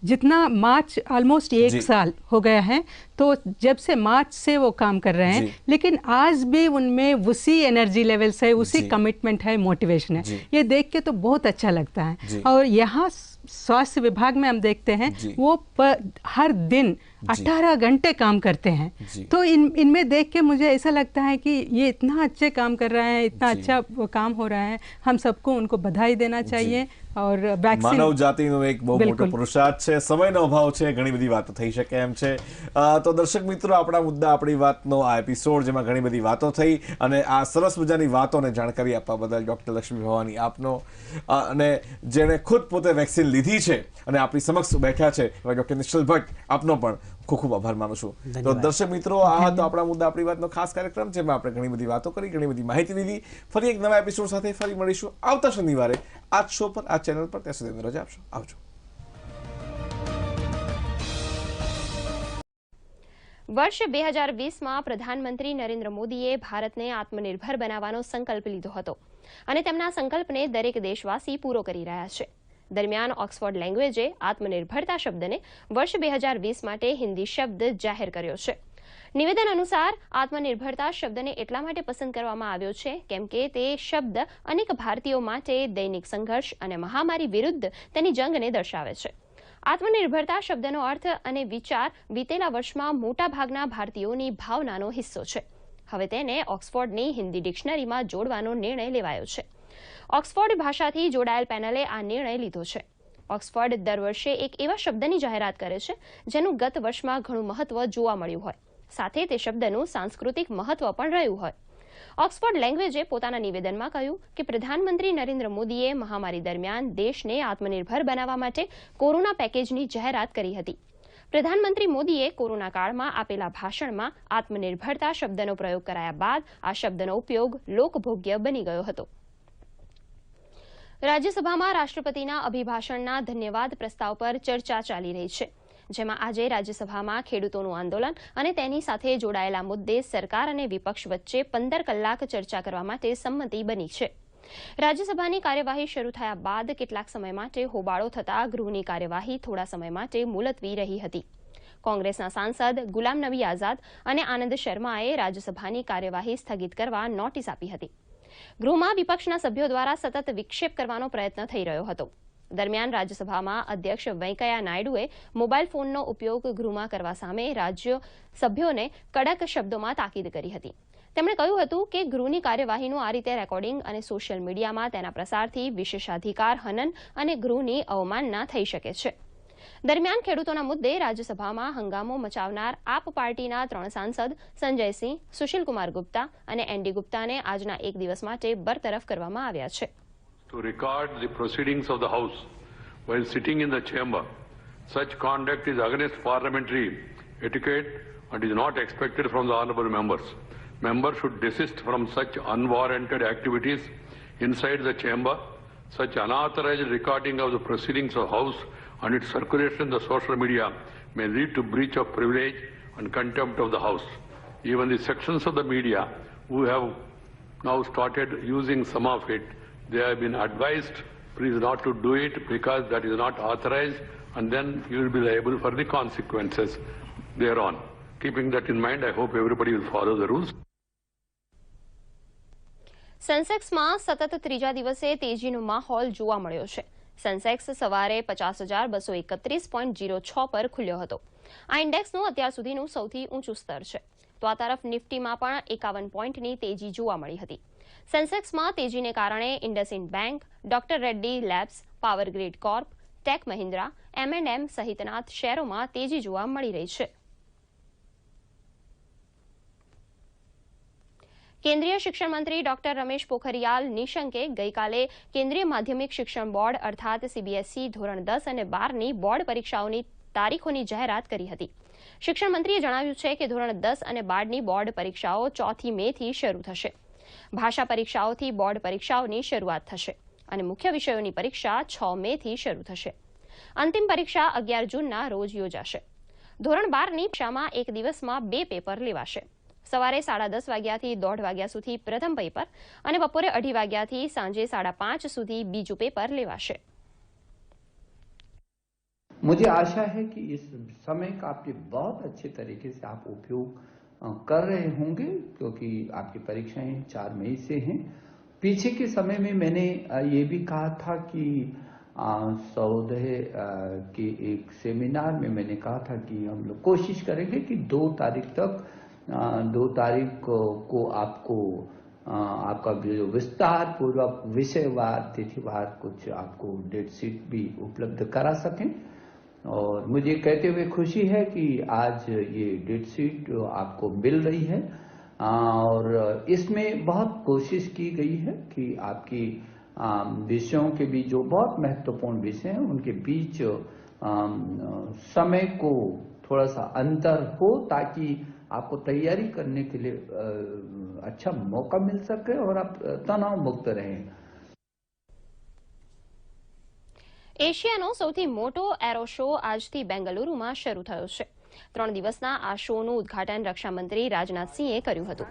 जितना मार्च ऑलमोस्ट 1 साल हो गया है, तो जब से मार्च से वो काम कर रहे हैं, लेकिन आज भी उनमें उसी एनर्जी लेवल्स है, उसी कमिटमेंट है, मोटिवेशन है. ये देख के तो बहुत अच्छा लगता है. और यहाँ स्वास्थ्य विभाग में हम देखते हैं वो हर दिन 18 घंटे काम करते हैं. तो इनमें देख के मुझे ऐसा लगता है कि ये इतना अच्छे काम कर रहे हैं, इतना अच्छा काम हो रहा है, हम सबको उनको बधाई देना चाहिए. और માનવ જાતિનો એક બહુ મોટો પુરુષાર્થ છે. સમયનો અભાવ છે, ઘણી બધી વાતો થઈ શકે એમ છે. તો દર્શક મિત્રો, આપણા મુદ્દા આપણી વાતનો આ એપિસોડ જેમાં ઘણી બધી વાતો થઈ અને આ સરસ મજાની વાતોને જાણકારી આપવા બદલ ડૉક્ટર લક્ષ્મી ભવાની આપનો, અને જેણે ખુદ પોતે વેક્સિન લીધી છે અને આપણી સમક્ષ બેઠા છે એવા ડૉક્ટર નિશ્ચલ ભટ્ટ, આપનો પણ ખૂબ ખૂબ આભાર માનું છું. તો દર્શક મિત્રો, આ હતો આપણા મુદ્દા આપણી વાતનો ખાસ કાર્યક્રમ, જેમાં આપણે ઘણી બધી વાતો કરી, ઘણી બધી માહિતી લીધી. ફરી એક નવા એપિસોડ સાથે ફરી મળીશું આવતા શનિવારે આ જ શો પર, આ ચેનલ પર. ત્યાં સુધી રજા આપશો. આવજો. વર્ષ 2020માં પ્રધાનમંત્રી નરેન્દ્ર મોદીએ ભારતને આત્મનિર્ભર બનાવવાનો સંકલ્પ લીધો હતો અને તેમના સંકલ્પને દરેક દેશવાસી પૂરો કરી રહ્યા છે. દરમિયાન ઓક્સફોર્ડ લેંગ્વેજે આત્મનિર્ભરતા શબ્દને વર્ષ 2020 માટે હિન્દી શબ્દ જાહેર કર્યો છે. નિવેદન અનુસાર આત્મનિર્ભરતા શબ્દને એટલા માટે પસંદ કરવામાં આવ્યો છે કેમ કે તે શબ્દ અનેક ભારતીયો માટે દૈનિક સંઘર્ષ અને મહામારી વિરુદ્ધ તેની જંગને દર્શાવે છે. આત્મનિર્ભરતા શબ્દનો અર્થ અને વિચાર વીતેલા વર્ષમાં મોટા ભાગના ભારતીયોની ભાવનાનો હિસ્સો છે. હવે તેને ઓક્સફોર્ડની હિન્દી ડિક્શનરીમાં જોડવાનો નિર્ણય લેવાયો છે. ઓક્સફોર્ડ ભાષાથી જોડાયેલ પેનલે આ નિર્ણય લીધો છે. ઓક્સફોર્ડ દર વર્ષે એક એવા શબ્દની જાહેરાત કરે છે જેનું ગત વર્ષમાં ઘણું મહત્વ જોવા મળ્યું હોય, સાથે તે શબ્દનું સાંસ્કૃતિક મહત્વ પણ રહ્યું હોય. ઓક્સફોર્ડ લેંગ્વેજે પોતાના નિવેદનમાં કહ્યું કે પ્રધાનમંત્રી નરેન્દ્ર મોદીએ મહામારી દરમિયાન દેશને આત્મનિર્ભર બનાવવા માટે કોરોના પેકેજની જાહેરાત કરી હતી. પ્રધાનમંત્રી મોદીએ કોરોના કાળમાં આપેલા ભાષણમાં આત્મનિર્ભરતા શબ્દનો પ્રયોગ કરાયા બાદ આ શબ્દનો ઉપયોગ લોકભોગ્ય બની ગયો હતો. રાજ્યસભામાં રાષ્ટ્રપતિના અભિભાષણના ધન્યવાદ પ્રસ્તાવ પર ચર્ચા ચાલી રહી છે, જેમાં આજે રાજ્યસભામાં ખેડૂતોનું આંદોલન અને તેની સાથે જોડાયેલા મુદ્દે સરકાર અને વિપક્ષ વચ્ચે 15 કલાક ચર્ચા કરવા માટે સંમતિ બની છે. રાજ્યસભાની કાર્યવાહી શરૂ થયા બાદ કેટલાક સમય માટે હોબાળો થતા ગૃહની કાર્યવાહી થોડા સમય માટે મુલતવી રહી હતી. કોંગ્રેસના સાંસદ ગુલામ નબી આઝાદ અને આનંદ શર્માએ રાજ્યસભાની કાર્યવાહી સ્થગિત કરવા નોટિસ આપી હતી. ગૃહમાં વિપક્ષના સભ્યો દ્વારા સતત વિક્ષેપ કરવાનો પ્રયત્ન થઈ રહ્યો હતો. દરમિયાન રાજ્યસભામાં અધ્યક્ષ વેંકૈયા નાયડુએ મોબાઈલ ફોનનો ઉપયોગ ગૃહમાં કરવા સામે રાજ્ય સભ્યોને કડક શબ્દોમાં તાકીદ કરી હતી. તેમણે કહ્યું હતું કે ગૃહની કાર્યવાહીનું આ રીતે રેકોર્ડિંગ અને સોશિયલ મીડિયામાં તેના પ્રસારથી વિશેષાધિકાર હનન અને ગૃહની અવમાનના થઈ શકે છે. દરમિયાન ખેડૂતોના મુદ્દે રાજ્યસભામાં હંગામો મચાવનાર આપ પાર્ટીના 3 સાંસદ સંજયસિંહ, સુશીલકુમાર ગુપ્તા અને એનડી ગુપ્તાને આજના એક દિવસ માટે બરતરફ કરવામાં આવ્યા છે. To record the proceedings of the House while sitting in the chamber. Such conduct is against parliamentary etiquette and is not expected from the honourable members. Members should desist from such unwarranted activities inside the chamber. Such unauthorized recording of the proceedings of House and its circulation in the social media may lead to breach of privilege and contempt of the House. Even the sections of the media who have now started using some of it, they have been advised please not to do it because that is not authorized, and then you will be liable for the consequences thereon. Keeping that in mind, I hope everybody will follow the rules. સેન્સેક્સમાં સતત ત્રીજા દિવસે તેજીનો માહોલ જોવા મળ્યો છે. Sensex સવારે 50,231.06 પર ખુલ્યો હતો. આ ઇન્ડેક્સનું અત્યાર સુધીનું સૌથી ઊંચું સ્તર છે. તો આ તરફ નિફ્ટીમાં પણ 51 પોઈન્ટની તેજી જોવા મળી હતી. સેન્સેક્સમાં તેજીને કારણે IndusInd bank, doctor Reddy labs, power grid corp, tech Mahindra, M&M સહિતના શેરોમાં તેજી જોવા મળી રહી છે. કેન્દ્રીય શિક્ષણ મંત્રી ડોક્ટર રમેશ પોખરિયાલ નિશંકે ગઈકાલે કેન્દ્રીય માધ્યમિક શિક્ષણ બોર્ડ અર્થાત CBSE ધોરણ 10 અને 12ની બોર્ડ પરીક્ષાઓની તારીખોની જાહેરાત કરી હતી. શિક્ષણ મંત્રીએ જણાવ્યું છે કે ધોરણ 10 અને 12ની બોર્ડ પરીક્ષાઓ 4 મેથી શરૂ થશે. ભાષા પરીક્ષાઓથી બોર્ડ પરીક્ષાઓની શરૂઆત થશે અને મુખ્ય વિષયોની પરીક્ષા 6 મેથી શરૂ થશે. અંતિમ પરીક્ષા 11 જૂનના રોજ યોજાશે. ધોરણ 12ની પરીક્ષામાં એક દિવસમાં 2 પેપર લેવાશે. સવારે 10:30 વાગ્યાથી 1:30 વાગ્યા સુધી પ્રથમ પેપર અને બપોરે 2:30 વાગ્યાથી સાંજે 5:30 સુધી બીજું પેપર લેવાશે. मुझे आशा है कि इस समय का आप बहुत अच्छे तरीके से आप उपयोग कर रहे होंगे, क्योंकि आपकी परीक्षाएं 4 मई से हैं. पीछे के समय में मैंने ये भी कहा था कि सौदह के एक सेमिनार में मैंने कहा था कि हम लोग कोशिश करेंगे कि 2 तारीख को आपको आपका जो विस्तार पूर्वक विषयवार तिथिवार कुछ आपको डेट शीट भी उपलब्ध करा सकें. और मुझे कहते हुए खुशी है कि आज ये डेट शीट आपको मिल रही है और इसमें बहुत कोशिश की गई है कि आपकी विषयों के बीच जो बहुत महत्वपूर्ण विषय हैं उनके बीच समय को थोड़ा सा अंतर हो, ताकि आपको तैयारी करने के लिए अच्छा मौका मिल सके और आप तनाव मुक्त रहें. એશિયાનો સૌથી મોટો એરો શો આજથી બેંગલુરુમાં શરૂ થયો છે. 3 દિવસના આ શોનું ઉદ્ઘાટન રક્ષામંત્રી રાજનાથસિંહે કર્યું હતું.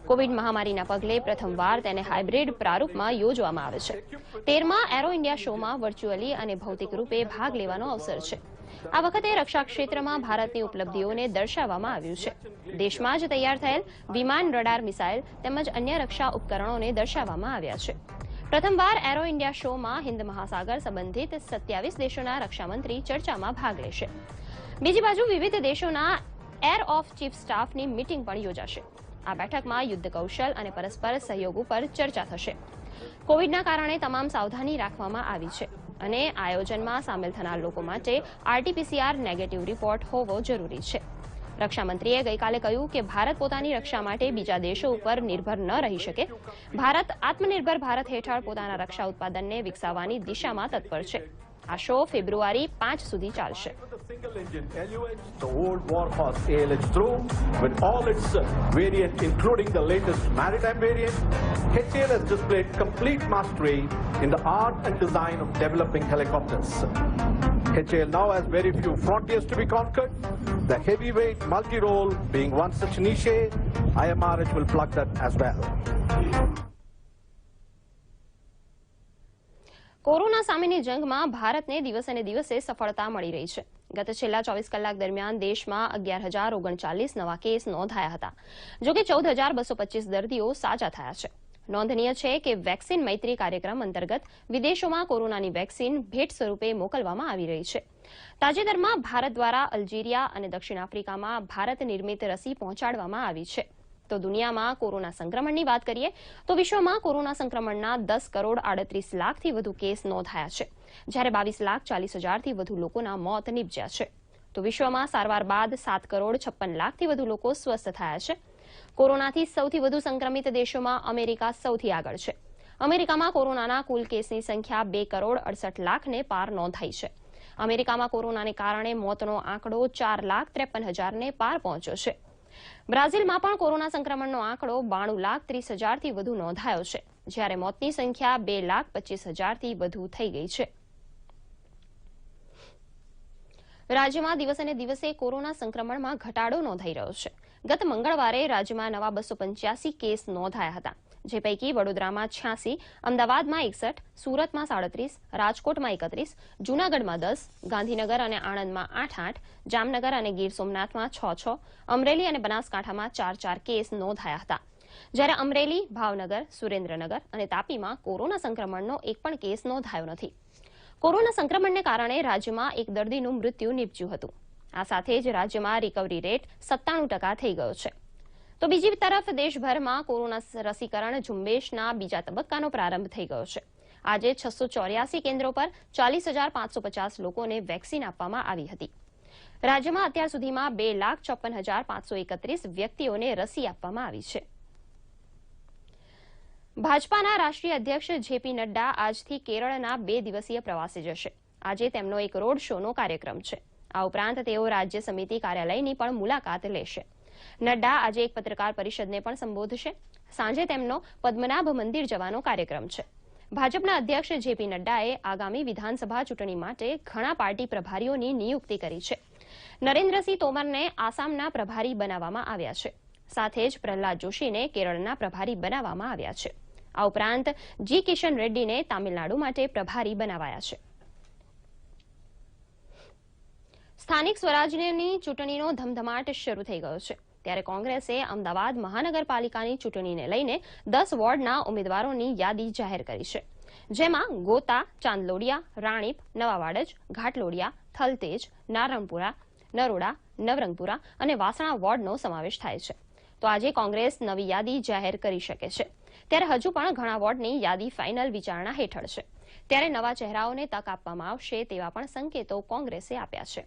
કોવિડ મહામારીના પગલે પ્રથમવાર તેને હાઇબ્રિડ પ્રારૂપમાં યોજવામાં આવે છે. 13મા એરો ઇન્ડિયા શોમાં વર્ચ્યુઅલી અને ભૌતિક રૂપે ભાગ લેવાનો અવસર છે. આ વખતે રક્ષા ક્ષેત્રમાં ભારતની ઉપલબ્ધિઓને દર્શાવવામાં આવ્યું છે. દેશમાં જ તૈયાર થયેલ વિમાન, રડાર, મિસાઇલ તેમજ અન્ય રક્ષા ઉપકરણોને દર્શાવવામાં આવ્યા છે. પ્રથમવાર એરો ઇન્ડિયા શોમાં હિન્દ મહાસાગર સંબંધિત 27 દેશોના રક્ષામંત્રી ચર્ચામાં ભાગ લેશે. બીજી બાજુ વિવિધ દેશોના એર ઓફ ચીફ સ્ટાફની મીટિંગ પણ યોજાશે. આ બેઠકમાં યુદ્ધ કૌશલ અને પરસ્પર સહયોગ ઉપર ચર્ચા થશે. કોવિડના કારણે તમામ સાવધાની રાખવામાં આવી છે અને આયોજનમાં સામેલ થનાર લોકો માટે RT-PCR નેગેટિવ રિપોર્ટ હોવો જરૂરી છે. રક્ષામંત્રીએ ગઈકાલે કહ્યું કે ભારત પોતાની રક્ષા માટે બીજા દેશો ઉપર નિર્ભર ન રહી શકે. ભારત આત્મનિર્ભર ભારત હેઠળ પોતાના રક્ષા ઉત્પાદનને વિકસાવવાની દિશામાં તત્પર છે. આ શો ફેબ્રુઆરી 5 સુધી ચાલશે. Single engine LUH, the old warhorse ALH through, with all its variants, including the latest maritime variant, HAL has displayed complete mastery in the art and design of developing helicopters. HAL now has very few frontiers to be conquered. The heavyweight multi-role being one such niche, IMRH will plug that as well. Corona સામેની જંગમાં ભારતને દિવસે ને દિવસે સફળતા મળી રહી છે. ગત છેલ્લા 24 કલાક દરમિયાન દેશમાં 11,039 નવા કેસ નોંધાયા હતા. જો કે 14,225 દર્દીઓ સાજા થયા છે. નોંધનીય છે કે વેક્સિન મૈત્રી કાર્યક્રમ અંતર્ગત વિદેશોમાં કોરોનાની વેક્સિન ભેટ સ્વરૂપે મોકલવામાં આવી રહી છે. તાજેતરમાં ભારત દ્વારા અલ્જીરિયા અને દક્ષિણ આફ્રિકામાં ભારત નિર્મિત રસી પહોંચાડવામાં આવી છે. તો દુનિયામાં કોરોના સંક્રમણની વાત કરીએ તો વિશ્વમાં કોરોના સંક્રમણના 10,38,00,000થી વધુ કેસ નોંધાયા છે, જ્યારે 22,40,000થી વધુ લોકોના મોત નીપજ્યા છે. તો વિશ્વમાં સારવાર બાદ 7,56,00,000થી વધુ લોકો સ્વસ્થ થયા છે. કોરોનાથી સૌથી વધુ સંક્રમિત દેશોમાં અમેરિકા સૌથી આગળ છે. અમેરિકામાં કોરોનાના કુલ કેસની સંખ્યા 2,68,00,000ને પાર નોંધાઈ છે. અમેરિકામાં કોરોનાને કારણે મોતનો આંકડો 4,53,000ને પાર પહોંચ્યો છે. બ્રાઝિલમાં પણ કોરોના સંક્રમણનો આંકડો 92,30,000થી વધુ નોંધાયો છે, જ્યારે મોતની સંખ્યા 2,25,000થી વધુ થઈ ગઈ છે. રાજ્યમાં દિવસે ને દિવસે કોરોના સંક્રમણમાં ઘટાડો નોંધાઈ રહ્યો છે. ગત મંગળવારે રાજ્યમાં નવા 285 કેસ નોંધાયા હતા, જે પૈકી વડોદરામાં 86, અમદાવાદમાં 61, સુરતમાં 37, રાજકોટમાં 31, જૂનાગઢમાં 10, ગાંધીનગર અને આણંદમાં 8-8, જામનગર અને ગીર સોમનાથમાં 6-6, અમરેલી અને બનાસકાંઠામાં 4-4 કેસ નોંધાયા હતા, જ્યારે અમરેલી, ભાવનગર, સુરેન્દ્રનગર અને તાપીમાં કોરોના સંક્રમણનો એક પણ કેસ નોંધાયો નથી. કોરોના સંક્રમણને કારણે રાજ્યમાં એક દર્દીનું મૃત્યુ નીપજ્યું હતું. આ સાથે જ રાજ્યમાં રિકવરી રેટ 97% થઈ ગયો છે. તો બીજી તરફ દેશભરમાં કોરોના રસીકરણ ઝુંબેશના બીજા તબક્કાનો પ્રારંભ થઈ ગયો છે. આજે 684 કેન્દ્રો પર 40,550 લોકોને વેક્સિન આપવામાં આવી હતી. રાજ્યમાં અત્યાર સુધીમાં 2,56,531 વ્યક્તિઓને રસી આપવામાં આવી છે. ભાજપાના રાષ્ટ્રીય અધ્યક્ષ જેપી નડ્ડા આજથી કેરળના 2 દિવસીય પ્રવાસે જશે. આજે તેમનો એક રોડ શોનો કાર્યક્રમ છે. આ ઉપરાંત તેઓ રાજ્ય સમિતિ કાર્યાલયની પણ મુલાકાત લેશે. નડ્ડા આજે એક પત્રકાર પરિષદને પણ સંબોધશે. સાંજે તેમનો પદ્મનાભ મંદિર જવાનો કાર્યક્રમ છે. ભાજપના અધ્યક્ષ જેપી નડ્ડાએ આગામી વિધાનસભા ચૂંટણી માટે ઘણા પાર્ટી પ્રભારીઓની નિયુક્તિ કરી છે. નરેન્દ્રસિંહ તોમરને આસામના પ્રભારી બનાવવામાં આવ્યા છે. સાથે જ પ્રહલાદ જોશીને કેરળના પ્રભારી બનાવવામાં આવ્યા છે. આ ઉપરાંત જી કિશન રેડ્ડીને તામિલનાડુ માટે પ્રભારી બનાવાયા છે. સ્થાનિક સ્વરાજ્યની ચૂંટણીનો ધમધમાટ શરૂ થઈ ગયો છે, ત્યારે કોંગ્રેસે અમદાવાદ મહાનગરપાલિકાની ચૂંટણીને લઈને 10 વોર્ડના ઉમેદવારોની યાદી જાહેર કરી છે, જેમાં ગોતા, ચાંદલોડિયા, રાણીપ, નવાવાડજ, ઘાટલોડિયા, થલતેજ, નારણપુરા, નરોડા, નવરંગપુરા અને વાસણા વોર્ડનો સમાવેશ થાય છે. તો આજે કોંગ્રેસ નવી યાદી જાહેર કરી શકે છે, ત્યારે હજુ પણ ઘણા વોર્ડની યાદી ફાઇનલ વિચારણા હેઠળ છે. ત્યારે નવા ચહેરાઓને તક આપવામાં આવશે તેવા પણ સંકેતો કોંગ્રેસે આપ્યા છે.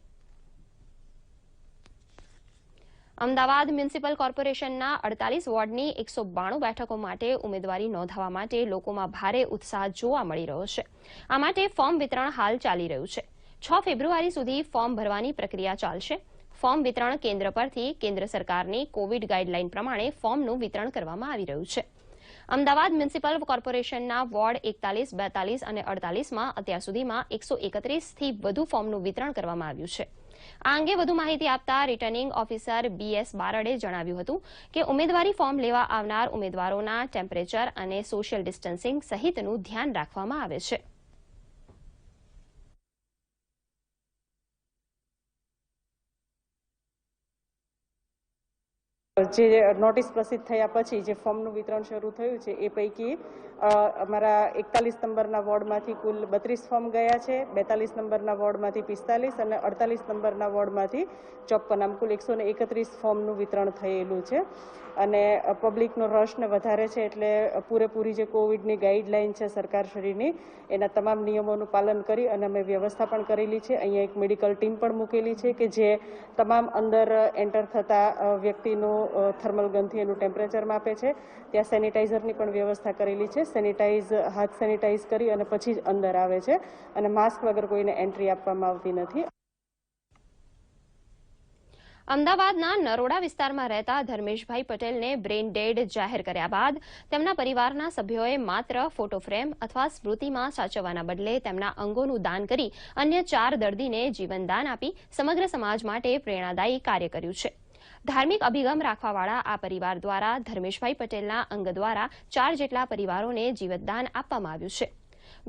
અમદાવાદ મ્યુનિસિપલ કોર્પોરેશનના 48 વોર્ડની 192 બેઠકો માટે ઉમેદવારી નોંધાવવા માટે લોકોમાં ભારે ઉત્સાહ જોવા મળી રહ્યો છે. આ માટે ફોર્મ વિતરણ હાલ ચાલી રહ્યું છે. 6 ફેબ્રુઆરી સુધી ફોર્મ ભરવાની પ્રક્રિયા ચાલશે. ફોર્મ વિતરણ કેન્દ્ર પરથી કેન્દ્ર સરકારની કોવિડ ગાઈડલાઈન પ્રમાણે ફોર્મનું વિતરણ કરવામાં આવી રહ્યું છે. અમદાવાદ મ્યુનિસિપલ કોર્પોરેશનના વોર્ડ 41, 42 અને 48માં અત્યાર સુધીમાં 131થી વધુ ફોર્મનું વિતરણ કરવામાં આવ્યું છે. આ અંગે વધુ માહિતી આપતા રિટર્નિંગ ઓફિસર BS બારડે જણાવ્યું હતું કે ઉમેદવારી ફોર્મ લેવા આવનાર ઉમેદવારોના ટેમ્પરેચર અને સોશિયલ ડિસ્ટન્સિંગ સહિતનું ધ્યાન રાખવામાં આવે છે. જે નોટિસ પ્રસિદ્ધ થયા પછી જે ફોર્મનું વિતરણ શરૂ થયું છે એ પૈકી અમારા 41 નંબરના વોર્ડમાંથી કુલ 32 ફોર્મ ગયા છે, 42 નંબરના વોર્ડમાંથી 45 અને 48 નંબરના વોર્ડમાંથી 54, આમ કુલ 131 ફોર્મનું વિતરણ થયેલું છે. અને પબ્લિકનો રસ ને વધારે છે એટલે પૂરેપૂરી જે કોવિડની ગાઈડલાઈન છે સરકારશ્રીની એના તમામ નિયમોનું પાલન કરી અને અમે વ્યવસ્થા પણ કરેલી છે. અહીંયા એક મેડિકલ ટીમ પણ મૂકેલી છે કે જે તમામ અંદર એન્ટર થતા વ્યક્તિનું થર્મલ ગનથી એનું ટેમ્પરેચર માપે છે. ત્યાં સેનિટાઈઝરની પણ વ્યવસ્થા કરેલી છે. હાથ સેનિટાઈઝ કરી અને પછી જ અંદર આવે છે અને માસ્ક વગર કોઈને એન્ટ્રી આપવામાં આવતી નથી. અમદાવાદના નરોડા વિસ્તારમાં રહેતા ધર્મેશભાઈ પટેલને બ્રેઇન ડેડ જાહેર કર્યા બાદ તેમના પરિવારના સભ્યોએ માત્ર ફોટો ફ્રેમ અથવા સ્મૃતિમાં સાચવવાના બદલે તેમના અંગોનું દાન કરી અન્ય 4 દર્દીને જીવનદાન આપી સમગ્ર સમાજ માટે પ્રેરણાદાયી કાર્ય કર્યું છે. ધાર્મિક અભિગમ રાખવાવાળા આ પરિવાર દ્વારા ધર્મેશભાઈ પટેલના અંગ દ્વારા 4 જેટલા પરિવારોને જીવનદાન આપવામાં આવ્યું છે.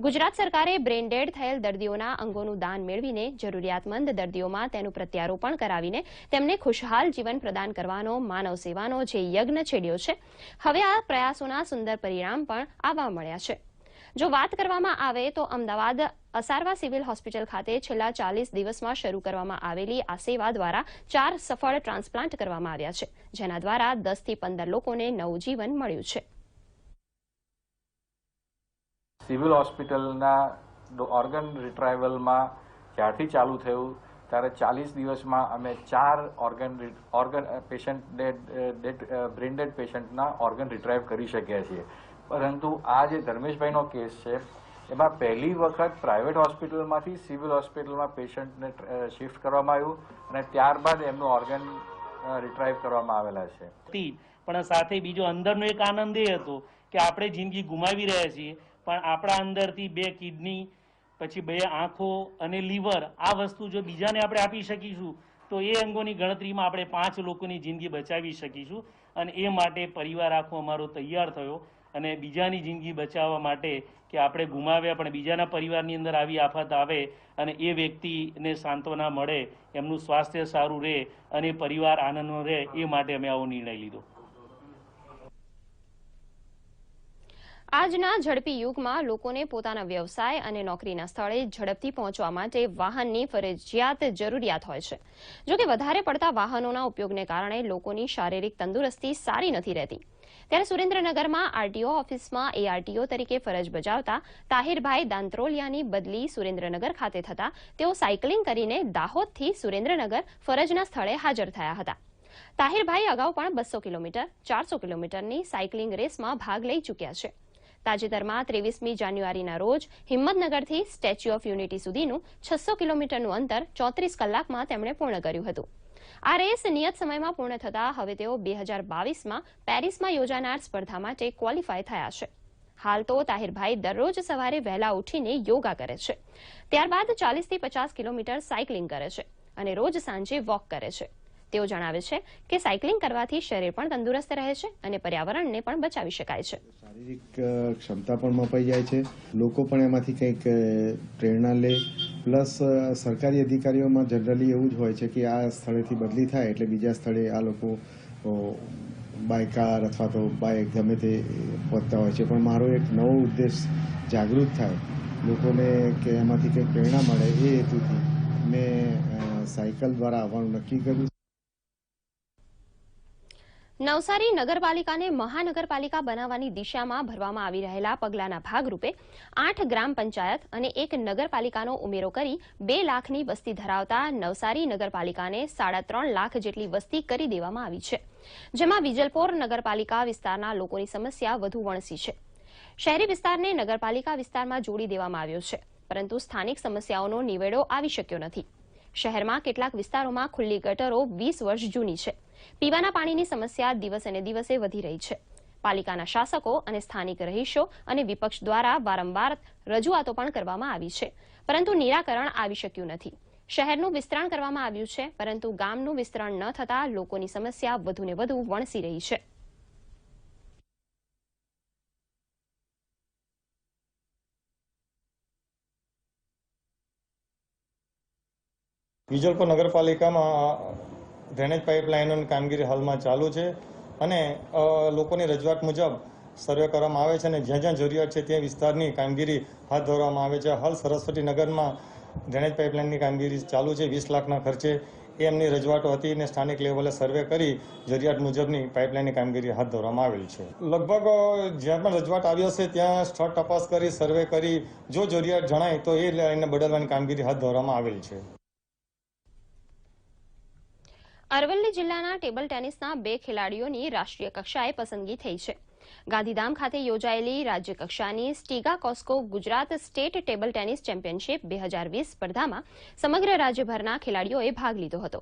ગુજરાત સરકારે બ્રેઇન ડેડ થયેલ દર્દીઓના અંગોનું દાન મેળવીને જરૂરિયાતમંદ દર્દીઓમાં તેનું પ્રત્યારોપણ કરાવીને તેમને ખુશહાલ જીવન પ્રદાન કરવાનો માનવ સેવાનો જે યજ્ઞ છેડ્યો છે, હવે આ પ્રયાસોના સુંદર પરિણામ પણ આવવા મળ્યા છે. જો વાત કરવામાં આવે તો અમદાવાદ અસારવા સિવિલ હોસ્પિટલ ખાતે છેલ્લા 40 દિવસમાં શરૂ કરવામાં આવેલી આ સેવા દ્વારા 4 સફળ ટ્રાન્સપ્લાન્ટ કરવામાં આવ્યા છે, જેના દ્વારા 10 થી 15 લોકોને નવું જીવન મળ્યું છે. સિવિલ હોસ્પિટલના ઓર્ગન રિટ્રાઇવલમાં જ્યારથી ચાલુ થયું ત્યારે 40 દિવસમાં અમે 4 પેશન્ટને બ્રેઇન ડેડ પેશન્ટના ઓર્ગન રિટ્રાઇવ કરી શક્યા છીએ. પરંતુ આ જે ધર્મેશભાઈનો કેસ છે એમાં પહેલી વખત પ્રાઇવેટ હોસ્પિટલમાંથી સિવિલ હોસ્પિટલમાં પેશન્ટને શિફ્ટ કરવામાં આવ્યું અને ત્યારબાદ એમનું ઓર્ગન રિટ્રાઇવ કરવામાં આવેલા છે. પણ સાથે બીજો અંદરનો એક આનંદ એ હતો કે આપણે જિંદગી ગુમાવી રહ્યા છીએ, પણ આપણા અંદરથી 2 કિડની, પછી 2 આંખો અને લીવર, આ વસ્તુ જો બીજાને આપણે આપી શકીશું તો એ અંગોની ગણતરીમાં આપણે 5 લોકોની જિંદગી બચાવી શકીશું. અને એ માટે પરિવાર આખો અમારો તૈયાર થયો અને બીજાની જિંદગી બચાવવા માટે કે આપણે ગુમાવ્યા પણ બીજાના પરિવારની અંદર આવી આફત આવે અને એ વ્યક્તિને સાંત્વના મળે, એમનું સ્વાસ્થ્ય સારું રહે અને પરિવાર આનંદમાં રહે, એ માટે અમે આવો નિર્ણય લીધો. આજના ઝડપી યુગમાં લોકોને પોતાના વ્યવસાય અને નોકરીના સ્થળે ઝડપથી પહોંચવા માટે વાહનની ફરજિયાત જરૂરિયાત હોય છે. જોકે વધારે પડતા વાહનોના ઉપયોગને કારણે લોકોની શારીરિક તંદુરસ્તી સારી નથી રહેતી. ત્યારે સુરેન્દ્રનગરમાં આરટીઓ ઓફિસમાં એઆરટીઓ તરીકે ફરજ બજાવતા તાહિરભાઈ દાંત્રોલિયાની બદલી સુરેન્દ્રનગર ખાતે થતા તેઓ સાયકલિંગ કરીને દાહોદથી સુરેન્દ્રનગર ફરજના સ્થળે હાજર થયા હતા. તાહિરભાઈ અગાઉ પણ 200 કિલોમીટર, 400 કિલોમીટરની સાયકલિંગ રેસમાં ભાગ લઈ ચૂક્યા છે. તાજેતરમાં 23મી જાન્યુઆરીના રોજ હિંમતનગરથી સ્ટેચ્યુ ઓફ યુનિટી સુધીનું 600 કિલોમીટરનું અંતર 34 કલાકમાં તેમણે પૂર્ણ કર્યું હતું. આ રેસ નિયત સમયમાં પૂર્ણ થતાં હવે તેઓ 2022માં પેરિસમાં યોજાનાર સ્પર્ધા માટે ક્વોલિફાય થયા છે. હાલ તો તાહિરભાઈ દરરોજ સવારે વહેલા ઉઠીને યોગા કરે છે, ત્યારબાદ 40થી 50 કિલોમીટર સાયકલિંગ કરે છે અને રોજ સાંજે વોક કરે છે. તેઓ જણાવે છે કે સાયકલિંગ કરવાથી શરીર પણ તંદુરસ્ત રહે છે અને પર્યાવરણને પણ બચાવી શકાય છે. શારીરિક ક્ષમતા પણ મપાઈ જાય છે, લોકો પણ એમાંથી કંઈક પ્રેરણા લે. પ્લસ સરકારી અધિકારીઓમાં જનરલી એવું જ હોય છે કે આ સ્થળેથી બદલી થાય એટલે બીજા સ્થળે આ લોકો બાય કાર અથવા તો બાઇક ગમે તે પહોંચતા હોય છે. પણ મારો એક નવો ઉદ્દેશ જાગૃત થાય, લોકોને કે એમાંથી કંઈક પ્રેરણા મળે, એ હેતુથી મેં સાયકલ દ્વારા આવવાનું નક્કી કર્યું. નવસારી નગરપાલિકાને મહાનગરપાલિકા બનાવવાની દિશામાં ભરવામાં આવી રહેલા પગલાંના ભાગરૂપે 8 ગ્રામ પંચાયત અને 1 નગરપાલિકાનો ઉમેરો કરી 2 લાખની વસ્તી ધરાવતા નવસારી નગરપાલિકાને 3.5 લાખ જેટલી વસ્તી કરી દેવામાં આવી છે, જેમાં વિજલપોર નગરપાલિકા વિસ્તારના લોકોની સમસ્યા વધુ વણસી છે. શહેરી વિસ્તારને નગરપાલિકા વિસ્તારમાં જોડી દેવામાં આવ્યો છે, પરંતુ સ્થાનિક સમસ્યાઓનો નિવેડો આવી શક્યો નથી. શહેરમાં કેટલાક વિસ્તારોમાં ખુલ્લી ગટરો 20 વર્ષ જૂની છે. પીવાના પાણીની સમસ્યા દિવસે ને દિવસે વધી રહી છે. પાલિકાના શાસકો અને સ્થાનિક રહીશો અને વિપક્ષ દ્વારા વારંવાર રજૂઆતો પણ કરવામાં આવી છે, પરંતુ નિરાકરણ આવી શક્યું નથી. શહેરનું વિસ્તરણ કરવામાં આવ્યું છે, પરંતુ ગામનું વિસ્તરણ ન થતાં લોકોની સમસ્યા વધુને વધુ વણસી રહી છે. વિજલપુર નગરપાલિકામાં ડ્રેનેજ પાઇપલાઇનોની કામગીરી હાલમાં ચાલુ છે અને લોકોની રજૂઆત મુજબ સર્વે કરવામાં આવે છે અને જ્યાં જ્યાં જરૂરિયાત છે તે વિસ્તારની કામગીરી હાથ ધરવામાં આવે છે. હાલ સરસ્વતી નગરમાં ડ્રેનેજ પાઇપલાઇનની કામગીરી ચાલુ છે 20 લાખના ખર્ચે. એ એમની રજૂઆતો હતી અને સ્થાનિક લેવલે સર્વે કરી જરૂરિયાત મુજબની પાઇપલાઇનની કામગીરી હાથ ધરવામાં આવેલ છે. લગભગ જ્યાં પણ રજૂઆત આવી હશે ત્યાં સ્થળ તપાસ કરી સર્વે કરી જો જરૂરિયાત જણાય તો એ લાઇનને બદલવાની કામગીરી હાથ ધરવામાં આવેલ છે. અરવલ્લી જિલ્લાના ટેબલ ટેનિસના 2 ખેલાડીઓની રાષ્ટ્રીય કક્ષાએ પસંદગી થઈ છે. ગાંધીધામ ખાતે યોજાયેલી રાજ્ય કક્ષાની Stiga Cosco Gujarat state table tennis championship 2020 સ્પર્ધામાં સમગ્ર રાજ્યભરના ખેલાડીઓએ ભાગ લીધો હતો,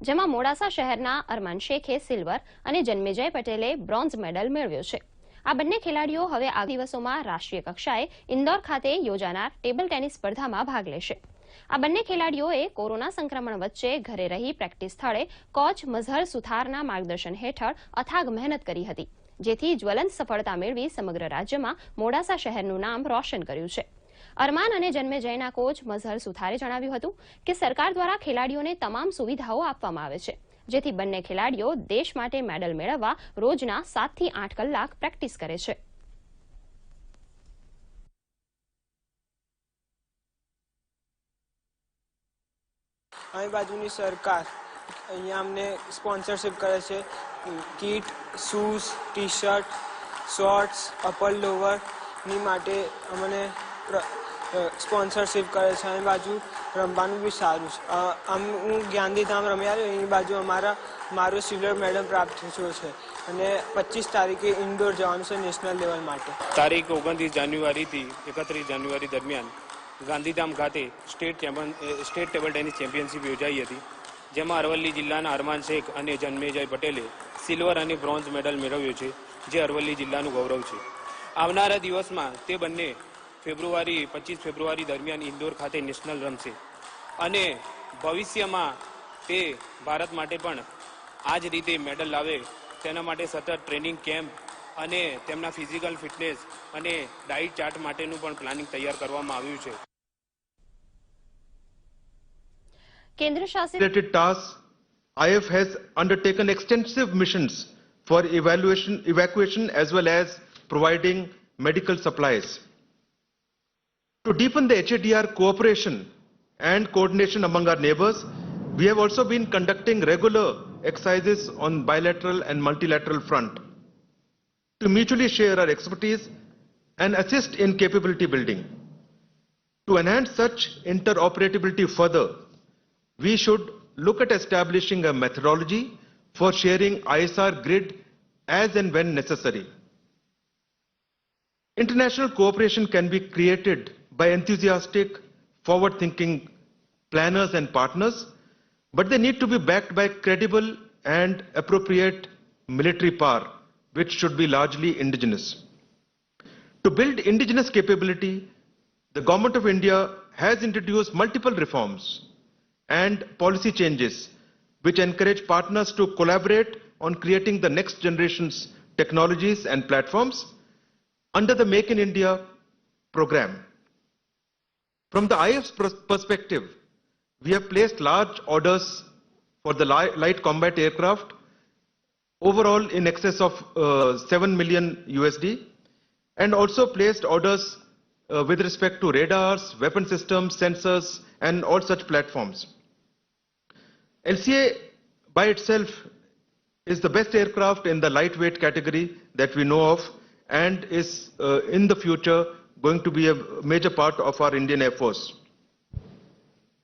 જેમાં મોડાસા શહેરના અરમાન શેખે સિલ્વર અને જન્મેજય પટેલે બ્રોન્ઝ મેડલ મેળવ્યો છે. આ બંને ખેલાડીઓ હવે આ દિવસોમાં રાષ્ટ્રીય કક્ષાએ ઇન્દોર ખાતે યોજાનાર ટેબલ ટેનિસ સ્પર્ધામાં ભાગ લેશે. આ બંને ખેલાડીઓએ કોરોના સંક્રમણ વચ્ચે ઘરે રહી પ્રેક્ટિસ સ્થળે કોચ મઝહર સુથારના માર્ગદર્શન હેઠળ અથાગ મહેનત કરી હતી, જેથી જ્વલંત સફળતા મેળવી સમગ્ર રાજ્યમાં મોડાસા શહેરનું નામ રોશન કર્યું છે. અરમાન અને જન્મેજયના કોચ મઝહર સુથારે જણાવ્યું હતું કે સરકાર દ્વારા ખેલાડીઓને તમામ સુવિધાઓ આપવામાં આવે છે, જેથી બંને ખેલાડીઓ દેશ માટે મેડલ મેળવવા રોજના 7 થી 8 કલાક પ્રેક્ટિસ કરે છે. અહીં બાજુની સરકાર અહીંયા અમને સ્પોન્સરશિપ કરે છે, kit, shoes, T shirt, shorts, upper લોવરની માટે અમને સ્પોન્સરશિપ કરે છે. અહીં બાજુ રમવાનું બી સારું છે. હું ગાંધીધામ રમ્યા છું, અહીં બાજુ મારો સિલ્વર મેડલ પ્રાપ્ત થયો છે અને 25 તારીખે ઇન્ડોર જવાનું છે નેશનલ લેવલ માટે. તારીખ 29 જાન્યુઆરીથી 31 જાન્યુઆરી દરમિયાન ગાંધીધામ ખાતે સ્ટેટ ટેબલ ટેનિસ ચેમ્પિયનશિપ યોજાઈ હતી, જેમાં અરવલ્લી જિલ્લાના અરમાન શેખ અને જન્મેજય પટેલે સિલ્વર અને બ્રોન્ઝ મેડલ મેળવ્યો છે, જે અરવલ્લી જિલ્લાનું ગૌરવ છે. આવનારા દિવસમાં તે બંને 25 ફેબ્રુઆરી દરમિયાન ઇન્દોર ખાતે નેશનલ રમશે અને ભવિષ્યમાં તે ભારત માટે પણ આ જ રીતે મેડલ લાવે તેના માટે સતત ટ્રેનિંગ કેમ્પ અને તેમના ફિઝિકલ ફિટનેસ અને ડાઇટ ચાર્ટ માટેનું પણ પ્લાનિંગ તૈયાર કરવામાં આવ્યું છે. કેન્દ્ર શાસિત related tasks, IF has undertaken extensive missions for evacuation as well as providing medical supplies. To deepen the HADR cooperation and coordination among our neighbors, we have also been conducting regular exercises on bilateral and multilateral front to mutually share our expertise and assist in capability building. To enhance such interoperability further, we should look at establishing a methodology for sharing ISR grid as and when necessary. International cooperation can be created by enthusiastic, forward-thinking planners and partners, but they need to be backed by credible and appropriate military power, which should be largely indigenous. To build indigenous capability, the Government of India has introduced multiple reforms and policy changes which encourage partners to collaborate on creating the next generation's technologies and platforms under the Make in India program. From the IF's perspective, we have placed large orders for the light combat aircraft, overall in excess of $7 million USD, and also placed orders with respect to radars, weapon systems, sensors, and all such platforms. LCA by itself is the best aircraft in the lightweight category that we know of and is in the future going to be a major part of our Indian Air Force.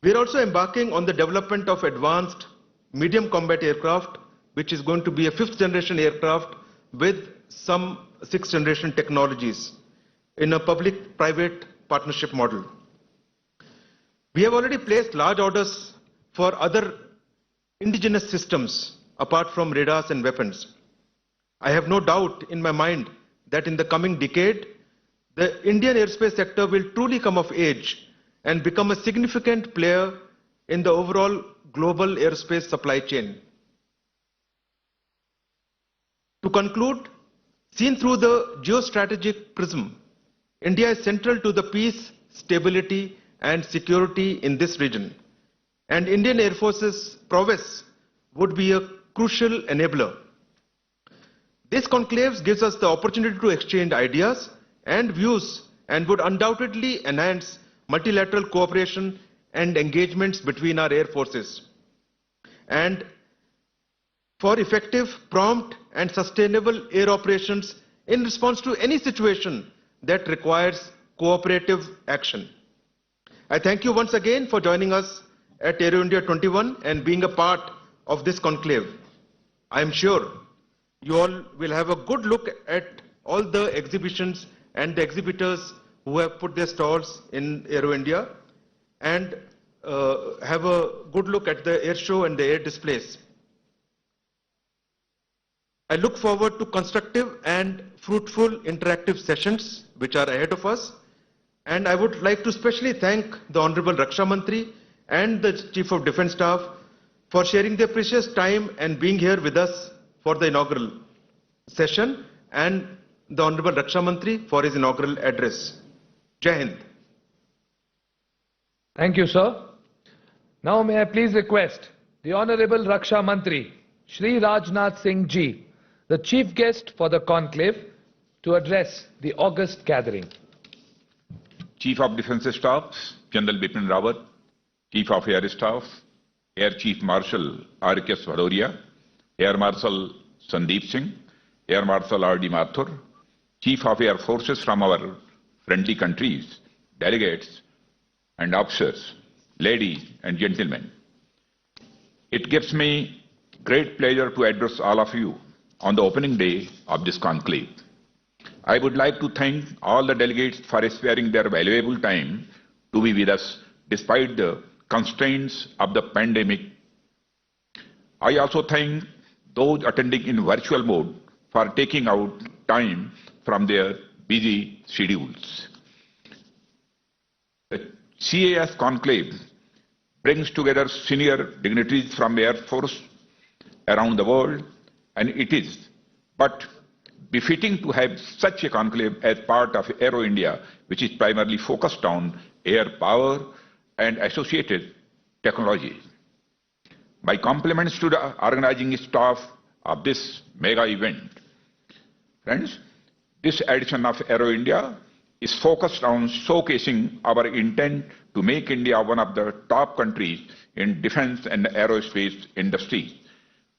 We are also embarking on the development of advanced medium combat aircraft, which is going to be a 5th generation aircraft with some 6th generation technologies in a public-private partnership model. We have already placed large orders for other indigenous systems apart from radars and weapons. I have no doubt in my mind that in the coming decade, the Indian airspace sector will truly come of age and become a significant player in the overall global airspace supply chain. To conclude, seen through the geostrategic prism, India is central to the peace, stability, and security in this region, and Indian Air Force's prowess would be a crucial enabler. This conclave gives us the opportunity to exchange ideas and views and would undoubtedly enhance multilateral cooperation and engagements between our air forces. And for effective, prompt, and sustainable air operations in response to any situation that requires cooperative action. I thank you once again for joining us at Aero India 21 and being a part of this conclave. I am sure you all will have a good look at all the exhibitions and the exhibitors who have put their stalls in Aero India and have a good look at the air show and the air displays. I look forward to constructive and fruitful interactive sessions which are ahead of us, and I would like to specially thank the Honorable Raksha Mantri and the Chief of Defence Staff for sharing their precious time and being here with us for the inaugural session, and the Honorable Raksha Mantri for his inaugural address. Jai Hind. Thank you, sir. Now may I please request the Honorable Raksha Mantri, Shri Rajnath Singh Ji, the chief guest for the conclave, to address the august gathering. Chief of Defence Staff, General Bipin Rawat, Chief of Air Staff, Air Chief Marshal R.K.S. Bhadoria, Air Marshal Sandeep Singh, Air Marshal R.D. Mathur, Chief of Air Forces from our friendly countries, delegates and officers, ladies and gentlemen. It gives me great pleasure to address all of you on the opening day of this conclave. I would like to thank all the delegates for sparing their valuable time to be with us despite the constraints of the pandemic. I also thank those attending in virtual mode for taking out time from their busy schedules. The CAS conclave brings together senior dignitaries from Air Force around the world, and it is but befitting to have such a conclave as part of Aero India, which is primarily focused on air power and associated technologies. My compliments to the organizing staff of this mega event. Friends, this edition of Aero India is focused on showcasing our intent to make India one of the top countries in defense and aerospace industry.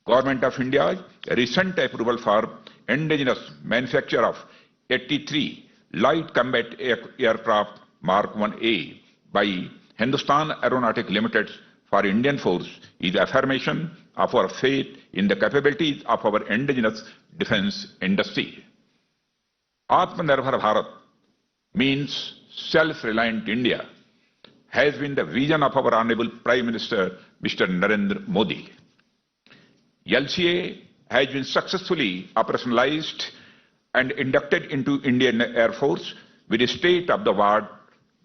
Government of India's recent approval for indigenous manufacture of 83 light combat aircraft Mark 1A by Hindustan Aeronautic Limited for Indian Force is affirmation of our faith in the capabilities of our indigenous defense industry. Atmanirbhar Bharat means self-reliant India has been the vision of our Honorable Prime Minister Mr. Narendra Modi. LCA has been successfully operationalized and inducted into Indian Air Force with state-of-the-art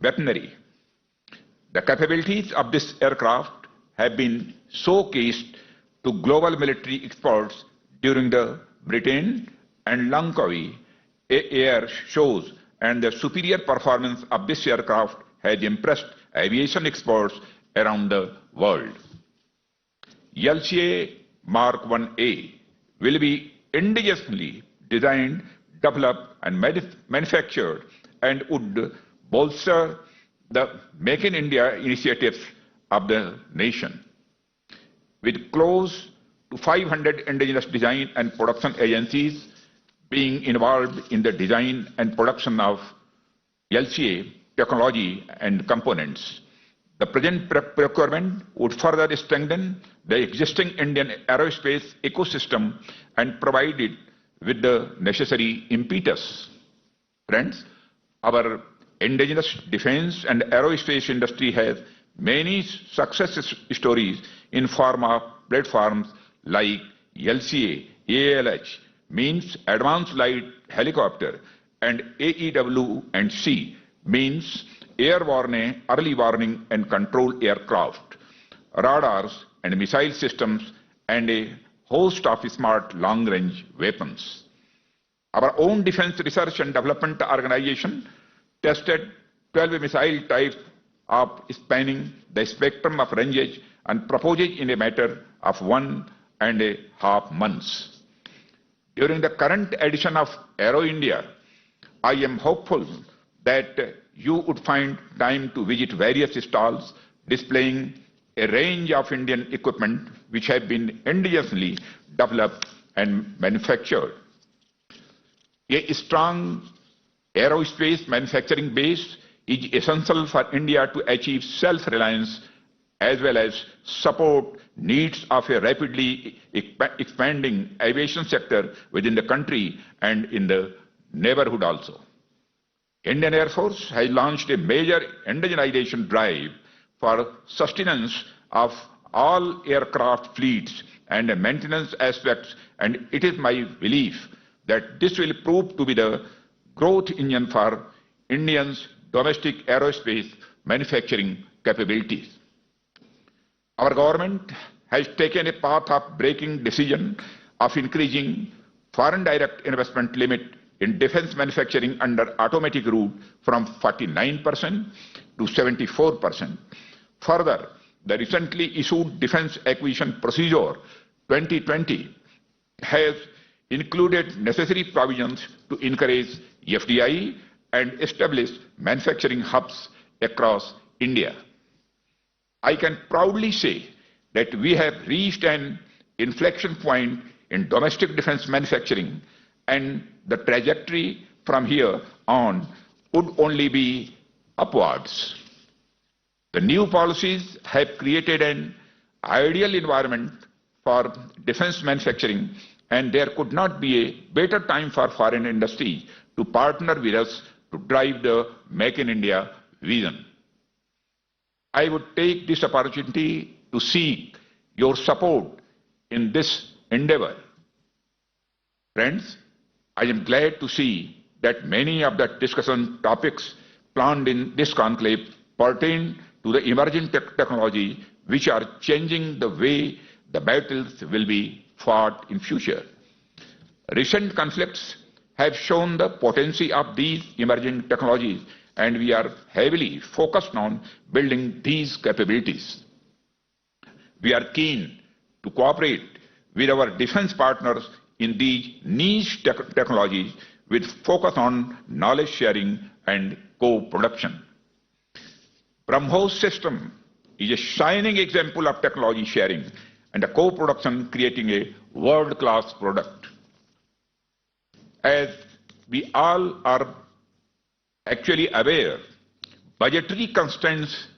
weaponry. The capabilities of this aircraft have been showcased to global military experts during the Britain and Langkawi air shows, and the superior performance of this aircraft has impressed aviation experts around the world. LCA Mark 1A will be indigenously designed, developed and manufactured and would bolster the Make in India initiatives of the nation. With close to 500 indigenous design and production agencies being involved in the design and production of LCA technology and components, the present procurement would further strengthen the existing Indian aerospace ecosystem and provide it with the necessary impetus. Friends, our indigenous defense and aerospace industry has many success stories in form of platforms like LCA, ALH, means Advanced Light Helicopter, and AEW&C, means Airborne Early Warning and Control Aircraft, radars and missile systems, and a host of smart long-range weapons. Our own Defense Research and Development Organization tested 12 missile types of spanning the spectrum of ranges and proposed it in a matter of 1.5 months. During the current edition of Aero India, I am hopeful that you would find time to visit various stalls displaying a range of Indian equipment which have been indigenously developed and manufactured. A strong aerospace manufacturing base is essential for India to achieve self-reliance as well as support needs of a rapidly expanding aviation sector within the country and in the neighborhood also. Indian Air Force has launched a major indigenization drive for sustenance of all aircraft fleets and maintenance aspects, and it is my belief that this will prove to be the growth engine for Indians' domestic aerospace manufacturing capabilities. Our government has taken a path of breaking decision of increasing foreign direct investment limit in defense manufacturing under automatic route from 49% to 74%. Further, the recently issued Defense Acquisition Procedure 2020 has included necessary provisions to encourage FDI and establish manufacturing hubs across India. I can proudly say that we have reached an inflection point in domestic defense manufacturing, and the trajectory from here on would only be upwards. The new policies have created an ideal environment for defense manufacturing, and there could not be a better time for foreign industry to partner with us to drive the Make in India vision. I would take this opportunity to seek your support in this endeavor. Friends, I am glad to see that many of the discussion topics planned in this conclave pertain to the emerging technology which are changing the way the battles will be fought in future. Recent conflicts have shown the potency of these emerging technologies, and we are heavily focused on building these capabilities. We are keen to cooperate with our defense partners in these niche technologies with focus on knowledge sharing and co-production. BrahMos system is a shining example of technology sharing and a co-production creating a world-class product. As we all are actually aware, budgetary constraints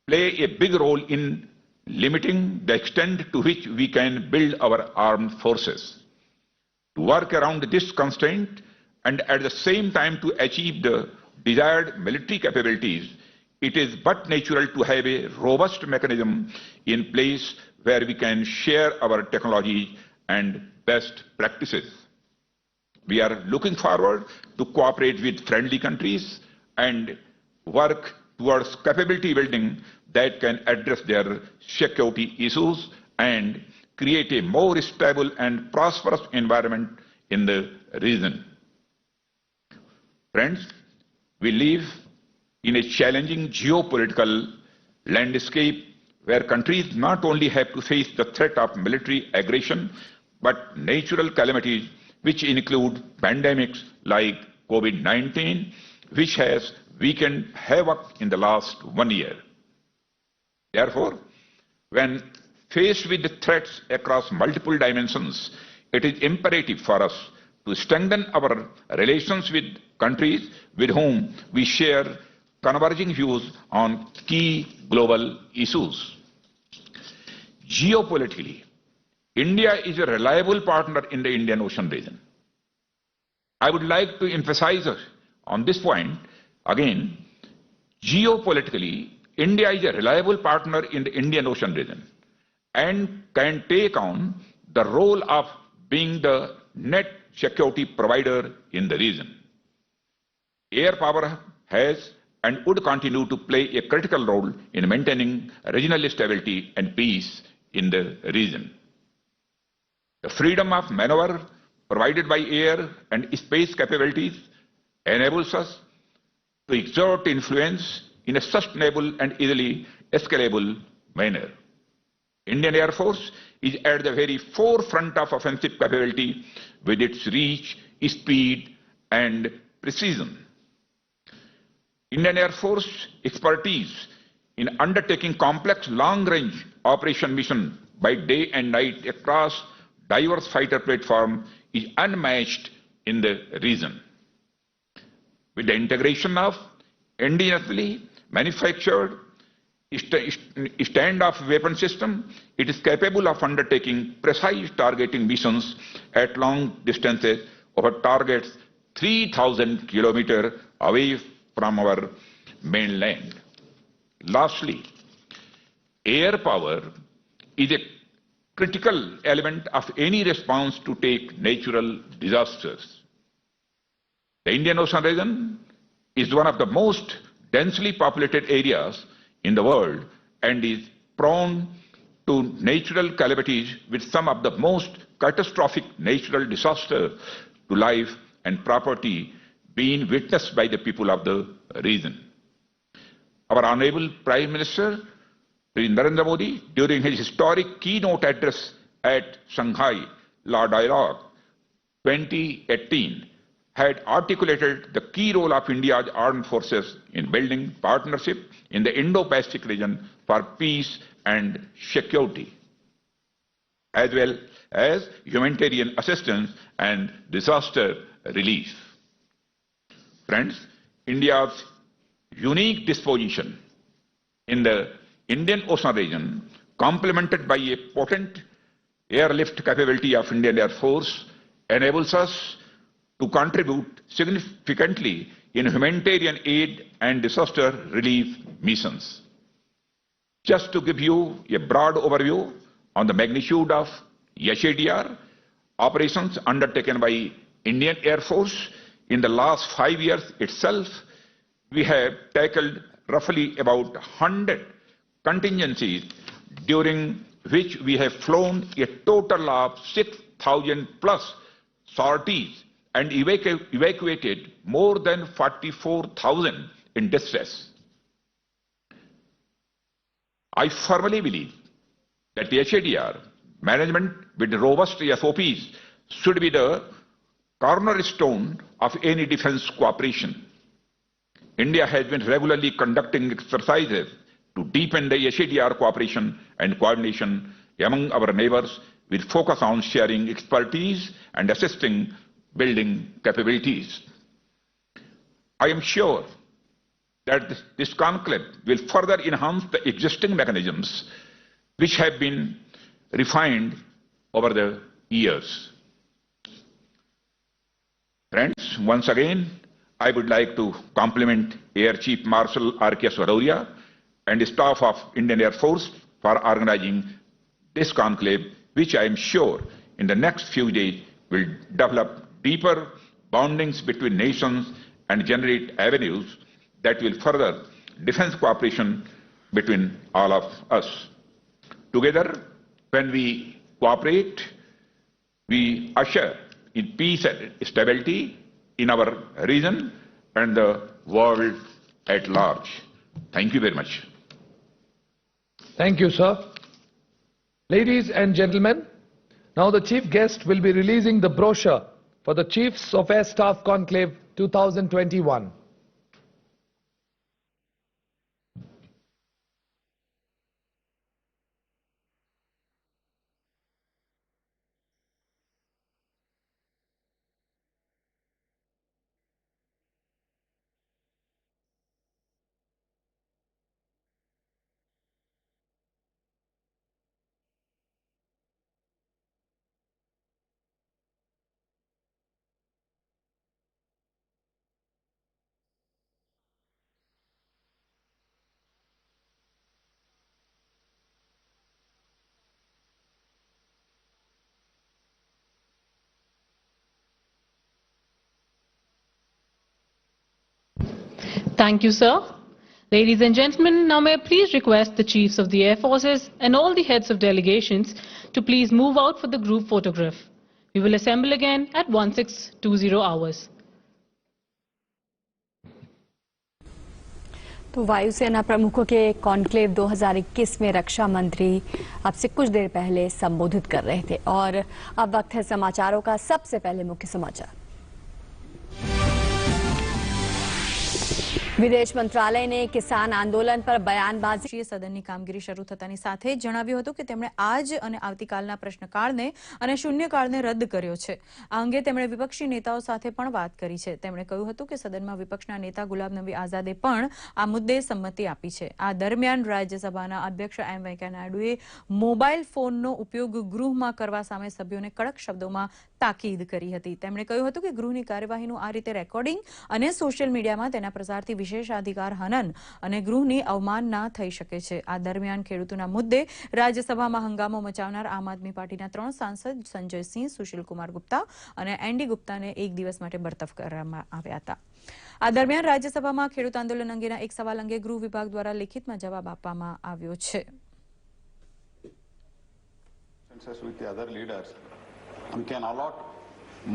play a big role in limiting the extent to which we can build our armed forces. To work around this constraint and at the same time to achieve the desired military capabilities, it is but natural to have a robust mechanism in place where we can share our technology and best practices. We are looking forward to cooperate with friendly countries and work towards capability building that can address their security issues and create a more stable and prosperous environment in the region. Friends, we live in a challenging geopolitical landscape where countries not only have to face the threat of military aggression, but natural calamities which include pandemics like COVID-19, which has wreaked havoc in the last 1 year. Therefore, when faced with the threats across multiple dimensions, it is imperative for us to strengthen our relations with countries with whom we share converging views on key global issues. Geopolitically, India is a reliable partner in the Indian Ocean region. I would like to emphasize on this point again. Geopolitically, India is a reliable partner in the Indian Ocean region and can take on the role of being the net security provider in the region. Air power has and would continue to play a critical role in maintaining regional stability and peace in the region. The freedom of maneuver provided by air and space capabilities enables us to exert influence in a sustainable and easily escalable manner. Indian Air Force is at the very forefront of offensive capability with its reach, speed, and precision. Indian Air Force expertise in undertaking complex long-range operation mission by day and night across diverse fighter platforms is unmatched in the region. With the integration of indigenously manufactured stand-off weapon system, it is capable of undertaking precise targeting missions at long distances over targets 3,000 kilometers away from our mainland. Lastly, air power is a critical element of any response to take natural disasters. The Indian Ocean region is one of the most densely populated areas in the world and is prone to natural calamities with some of the most catastrophic natural disasters to life and property being witnessed by the people of the region. Our Honorable Prime Minister, Shri Narendra Modi, during his historic keynote address at Shanghai Law Dialogue 2018, had articulated the key role of India's armed forces in building partnership in the Indo-Pacific region for peace and security, as well as humanitarian assistance and disaster relief. Friends, India's unique disposition in the Indian Ocean region, complemented by a potent airlift capability of Indian Air Force, enables us to contribute significantly in humanitarian aid and disaster relief missions. Just to give you a broad overview on the magnitude of HADR operations undertaken by Indian Air Force, in the last 5 years itself, we have tackled roughly about 100 contingencies, during which we have flown a total of 6,000 plus sorties and evacuated more than 44,000 in distress. I firmly believe that the HADR management with robust SOPs should be the cornerstone of any defense cooperation. India has been regularly conducting exercises to deepen the HADR cooperation and coordination among our neighbors, with focus on sharing expertise and assisting building capabilities. I am sure that this conclave will further enhance the existing mechanisms which have been refined over the years. Friends, once again, I would like to compliment Air Chief Marshal R.K. Swadauria and the staff of Indian Air Force for organizing this conclave, which I am sure in the next few days will develop deeper bondings between nations and generate avenues that will further defense cooperation between all of us. Together, when we cooperate, we usher in peace and stability in our region and the world at large. Thank you very much. Thank you, sir. Ladies and gentlemen, now the chief guest will be releasing the brochure for the Chiefs of Air Staff Conclave 2021. Thank you, sir. Ladies and gentlemen, now may I please request the Chiefs of the Air Forces and all the heads of delegations to please move out for the group photograph. We will assemble again at 1620 hours. तो वायुसेना प्रमुखों के conclave 2021 में रक्षा मंत्री आपसे कुछ देर पहले संबोधित कर रहे थे और अब वक्त है समाचारों का। सबसे पहले मुख्य समाचार। વિદેશ મંત્રાલયને કિસાન આંદોલન પર બયાનબાજી. સદનની કામગીરી શરૂ થતાની સાથે જ જણાવ્યું હતું કે તેમણે આજ અને આવતીકાલના પ્રશ્નકાળને અને શૂન્યકાળને રદ કર્યો છે. આ અંગે તેમણે વિપક્ષી નેતાઓ સાથે પણ વાત કરી છે. તેમણે કહ્યું હતું કે સદનમાં વિપક્ષના નેતા ગુલામ નબી આઝાદે પણ આ મુદ્દે સંમતિ આપી છે. આ દરમિયાન રાજ્યસભાના અધ્યક્ષ એમ વેંકૈયા નાયડુએ મોબાઈલ ફોનનો ઉપયોગ ગૃહમાં કરવા સામે સભ્યોને કડક શબ્દોમાં તાકીદ કરી હતી. તેમણે કહ્યું હતું કે ગૃહની કાર્યવાહીનું આ રીતે રેકોર્ડિંગ અને સોશિયલ મીડિયામાં તેના પ્રસારથી વિશેષાધિકાર હનન અને ગૃહની અવમાનના થઈ શકે છે. આ દરમિયાન ખેડૂતોના મુદ્દે રાજ્યસભામાં હંગામો મચાવનાર આમ આદમી પાર્ટીના 3 સાંસદ સંજયસિંહ, સુશીલ કુમાર ગુપ્તા અને એનડી ગુપ્તાને 1 દિવસ માટે બરતરફ કરવામાં આવ્યા હતા. આ દરમિયાન રાજ્યસભામાં ખેડૂત આંદોલન અંગેના એક સવાલ અંગે ગૃહ વિભાગ દ્વારા લેખિતમાં જવાબ આપવામાં આવ્યો છે. With the other leaders, and can allot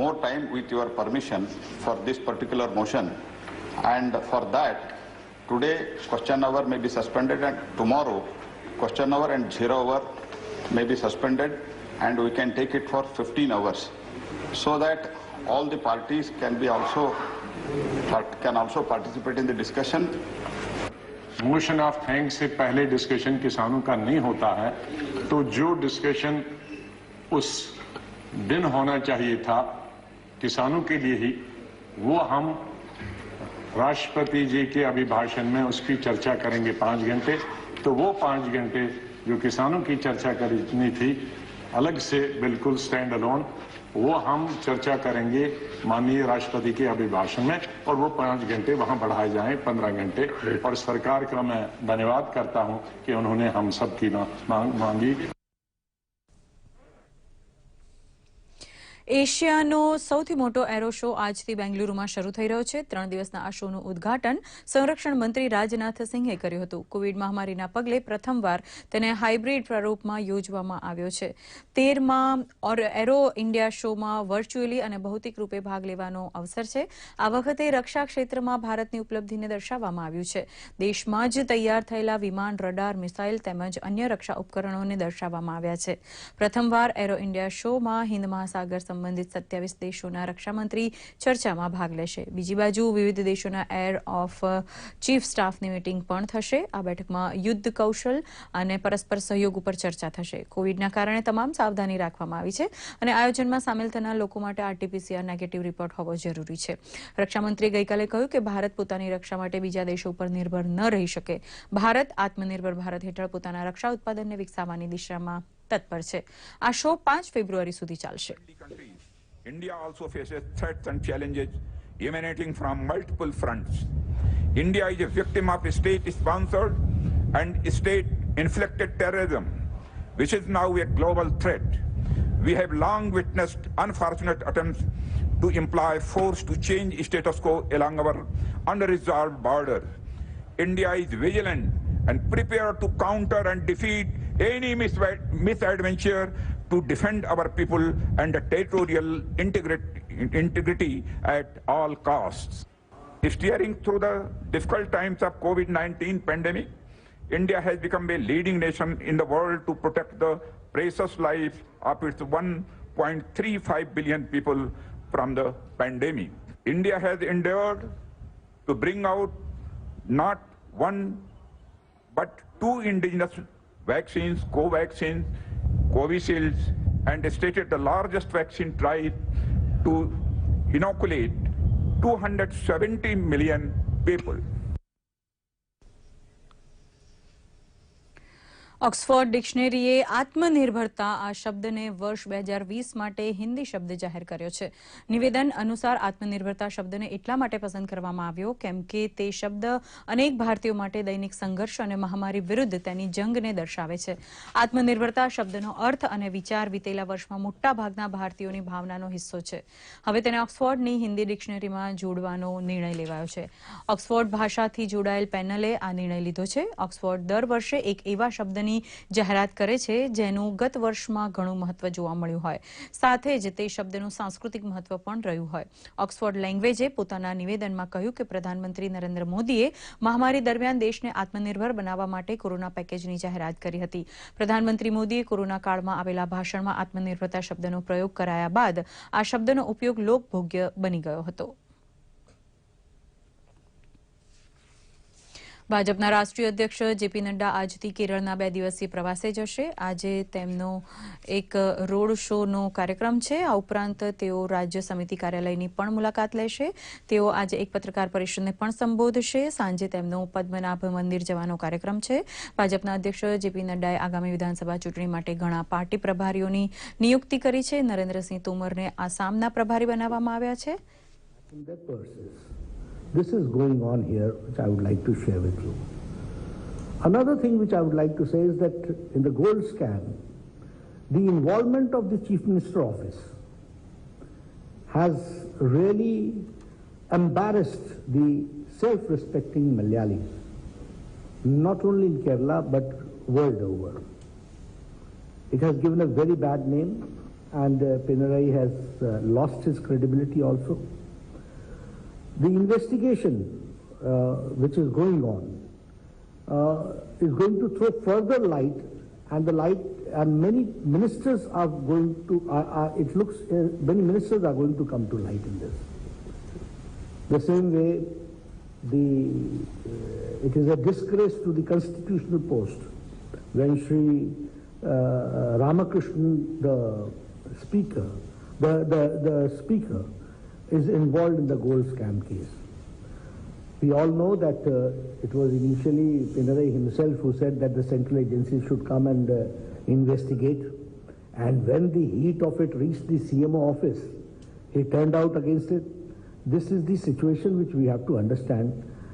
more time with your permission for this particular motion, and for that today question hour may be suspended and tomorrow question hour and 0 hour may be suspended and we can take it for 15 hours so that all the parties can also participate in the discussion. Motion of thanks से पहले discussion किसानों का नहीं होता है, तो जो discussion उस दिन होना चाहिए था किसानों के लिए ही, वो हम राष्ट्रपति जी के अभिभाषण में उसकी चर्चा करेंगे 5 घंटे. तो वो 5 घंटे जो किसानों की चर्चा करनी थी अलग से बिल्कुल स्टैंड अलोन, वो हम चर्चा करेंगे माननीय राष्ट्रपति के अभिभाषण में और वो 5 घंटे वहां बढ़ाए जाएं 15 घंटे. और सरकार का मैं धन्यवाद करता हूं कि उन्होंने हम सब की मांगी. એશિયાનો સૌથી મોટો એરો શો આજથી બેંગલુરુમાં શરૂ થઈ રહ્યો છે. 3 દિવસના આ શોનું ઉદ્ઘાટન સંરક્ષણ મંત્રી રાજનાથ સિંહે કર્યું હતું. કોવિડ મહામારીના પગલે પ્રથમવાર તેને હાઇબ્રિડ પ્રારૂપમાં યોજવામાં આવ્યો છે. 13માં એરો ઇન્ડિયા શોમાં વર્ચ્યુઅલી અને ભૌતિક રૂપે ભાગ લેવાનો અવસર છે. આ વખતે રક્ષા ક્ષેત્રમાં ભારતની ઉપલબ્ધિને દર્શાવવામાં આવ્યું છે. દેશમાં જ તૈયાર થયેલા વિમાન, રડાર, મિસાઇલ તેમજ અન્ય રક્ષા ઉપકરણોને દર્શાવવામાં આવ્યા છે. પ્રથમવાર એરો ઇન્ડિયા શોમાં હિન્દ મહાસાગર સંબંધિત 27 દેશોના રક્ષામંત્રી ચર્ચામાં ભાગ લેશે. બીજી બાજુ વિવિધ દેશોના એર ઓફ ચીફ સ્ટાફની મીટિંગ પણ થશે. આ બેઠકમાં યુદ્ધ કૌશલ અને પરસ્પર સહયોગ ઉપર ચર્ચા થશે. કોવિડના કારણે તમામ સાવધાની રાખવામાં આવી છે અને આયોજનમાં સામેલ થનાર લોકો માટે આરટીપીસીઆર નેગેટિવ રિપોર્ટ હોવો જરૂરી છે. રક્ષામંત્રીએ ગઈકાલે કહ્યું કે ભારત પોતાની રક્ષા માટે બીજા દેશો ઉપર નિર્ભર ન રહી શકે. ભારત આત્મનિર્ભર ભારત હેઠળ પોતાના રક્ષા ઉત્પાદનને વિકસાવવાની દિશામાં તત્પર છે. આ શો 5 ફેબ્રુઆરી સુધી ચાલશે. India also faces threats and challenges emanating from multiple fronts. India is a victim of state-sponsored and state-inflicted terrorism, which is now a global threat. We have long witnessed unfortunate attempts to employ force to change status quo along our unresolved borders. India is vigilant and prepared to counter and defeat any misadventure to defend our people and territorial integrity at all costs. Steering through the difficult times of COVID-19 pandemic, India has become a leading nation in the world to protect the precious lives of its 1.35 billion people from the pandemic. India has endeavored to bring out not one but 2 indigenous vaccines, Covaxin, Covishield, and stated the largest vaccine drive to inoculate 270 million people. Oxford ડિક્શનરીએ આત્મનિર્ભરતા આ શબ્દને વર્ષ 2020 માટે હિન્દી શબ્દ જાહેર કર્યો છે. નિવેદન અનુસાર આત્મનિર્ભરતા શબ્દને એટલા માટે પસંદ કરવામાં આવ્યો કેમ કે તે શબ્દ અનેક ભારતીયો માટે દૈનિક સંઘર્ષ અને મહામારી વિરુદ્ધ તેની જંગને દર્શાવે છે. આત્મનિર્ભરતા શબ્દનો અર્થ અને વિચાર વિતેલા વર્ષમાં મોટાભાગના ભારતીયોની ભાવનાનો હિસ્સો છે. હવે તેને ઓક્સફોર્ડની હિન્દી ડિક્શનરીમાં જોડવાનો નિર્ણય લેવાયો છે. ઓક્સફોર્ડ ભાષાથી જોડાયેલ પેનલે આ નિર્ણય લીધો છે. ઓક્સફોર્ડ દર વર્ષે એક એવા શબ્દની જાહેરાત કરે છે જેનું ગત વર્ષમાં ઘણું મહત્વ જોવા મળ્યું હોય, સાથે જ તે શબ્દનું સાંસ્કૃતિક મહત્વ પણ રહ્યું હોય. ઓક્સફોર્ડ લેંગ્વેજે પોતાના નિવેદનમાં કહ્યું કે પ્રધાનમંત્રી નરેન્દ્ર મોદીએ મહામારી દરમિયાન દેશને આત્મનિર્ભર બનાવવા માટે કોરોના પેકેજની જાહેરાત કરી હતી. પ્રધાનમંત્રી મોદીએ કોરોના કાળમાં આવેલા ભાષણમાં આત્મનિર્ભરતા શબ્દનો પ્રયોગ કરાયા બાદ આ શબ્દનો ઉપયોગ લોકભોગ્ય બની ગયો હતો. ભાજપના રાષ્ટ્રીય અધ્યક્ષ જેપી નડ્ડા આજથી કેરળના 2 દિવસીય પ્રવાસે જશે. આજે તેમનો એક રોડ શોનો કાર્યક્રમ છે. આ ઉપરાંત તેઓ રાજ્ય સમિતિ કાર્યાલયની પણ મુલાકાત લેશે. તેઓ આજે એક પત્રકાર પરિષદને પણ સંબોધશે. સાંજે તેમનો પદ્મનાભ મંદિર જવાનો કાર્યક્રમ છે. ભાજપના અધ્યક્ષ જેપી નડ્ડાએ આગામી વિધાનસભા ચૂંટણી માટે ઘણા પાર્ટી પ્રભારીઓની નિયુક્તિ કરી છે. નરેન્દ્રસિંહ તોમરને આસામના પ્રભારી બનાવવામાં આવ્યા છે. This is going on here, which I would like to share with you. Another thing which I would like to say is that in the gold scam, the involvement of the Chief Minister office has really embarrassed the self-respecting Malayalis, not only in Kerala but world over. It has given a very bad name, and Pinarayi has lost his credibility also. The investigation which is going on is going to throw further light, and many ministers are going to. It looks many ministers are going to come to light in this. The same way, it is a disgrace to the constitutional post when Sri Ramakrishnan, the speaker, the speaker, is involved in the gold scam case. We all know that it was initially Pinarayi himself who said that the central agencies should come and investigate, and when the heat of it reached the CMO office, he turned out against it. This is the situation which we have to understand,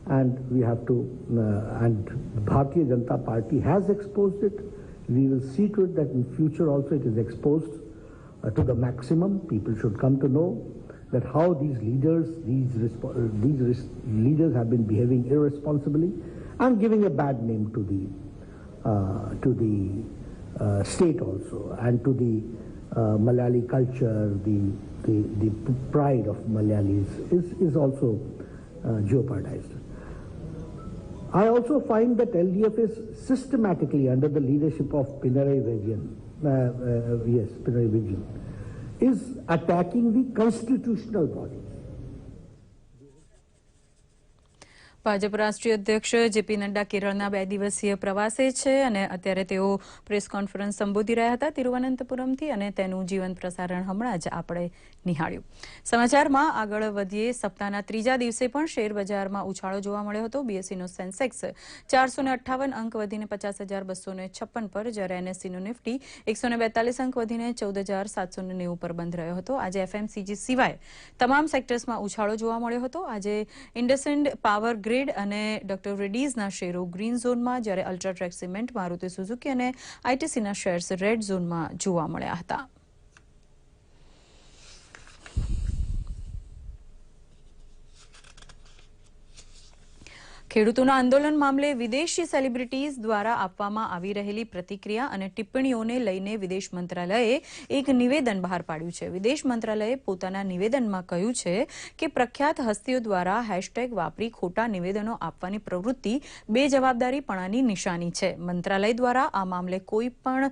and we have to, and Bharatiya Janata Party has exposed it. We will see to it that in future also it is exposed to the maximum. People should come to know that how these leaders have been behaving irresponsibly and giving a bad name to the state also, and to the Malayali culture. The pride of Malayalis is also jeopardized. I also find that LDF is systematically under the leadership of Pinarayi Vijayan, is attacking the constitutional bodies. Bhajap રાષ્ટ્રીય અધ્યક્ષ JP Nadda કેરળના 2 દિવસીય પ્રવાસે છે અને અત્યારે તેઓ press conference સંબોધી રહ્યા હતા તિરુવનંતપુરમથી, અને તેનું જીવંત પ્રસારણ હમણાં જ આપણે નિહાળ્યું. સમાચારમાં આગળ વધીએ. સપ્તાહના 3જા દિવસે પણ શેર બજારમાં ઉછાળો જોવા મળ્યો હતો. બીએસસીનો સેન્સેક્સ 458 અંક વધીને 50,256 પર, જ્યારે એનએસસીનો નિફ્ટી 142 અંક વધીને 14,790 પર બંધ રહ્યો હતો. આજે એફએમસીજી સિવાય તમામ સેક્ટર્સમાં ઉછાળો જોવા મળ્યો હતો. આજે ઇન્ડસઇન્ડ પાવર ગ્રીડ અને ડોક્ટર રેડ્ડીઝના શેરો ગ્રીન ઝોનમાં, જ્યારે અલ્ટ્રાટ્રેક સિમેન્ટ, મારુતિ સુઝુકી અને આઈટીસીના શેર્સ રેડ ઝોનમાં જોવા મળ્યા હતા. ખેડૂતોના આંદોલન મામલે વિદેશી સેલિબ્રિટીઝ દ્વારા આપવામાં આવી રહેલી પ્રતિક્રિયા અને ટિપ્પણીઓને લઈને વિદેશ મંત્રાલયે એક નિવેદન બહાર પાડ્યું છે. વિદેશ મંત્રાલયે પોતાના નિવેદનમાં કહ્યું છે કે પ્રખ્યાત હસ્તીઓ દ્વારા હેશટેગ વાપરી ખોટા નિવેદનો આપવાની પ્રવૃત્તિ બેજવાબદારીપણાની નિશાની છે. મંત્રાલય દ્વારા આ મામલે કોઈ પણ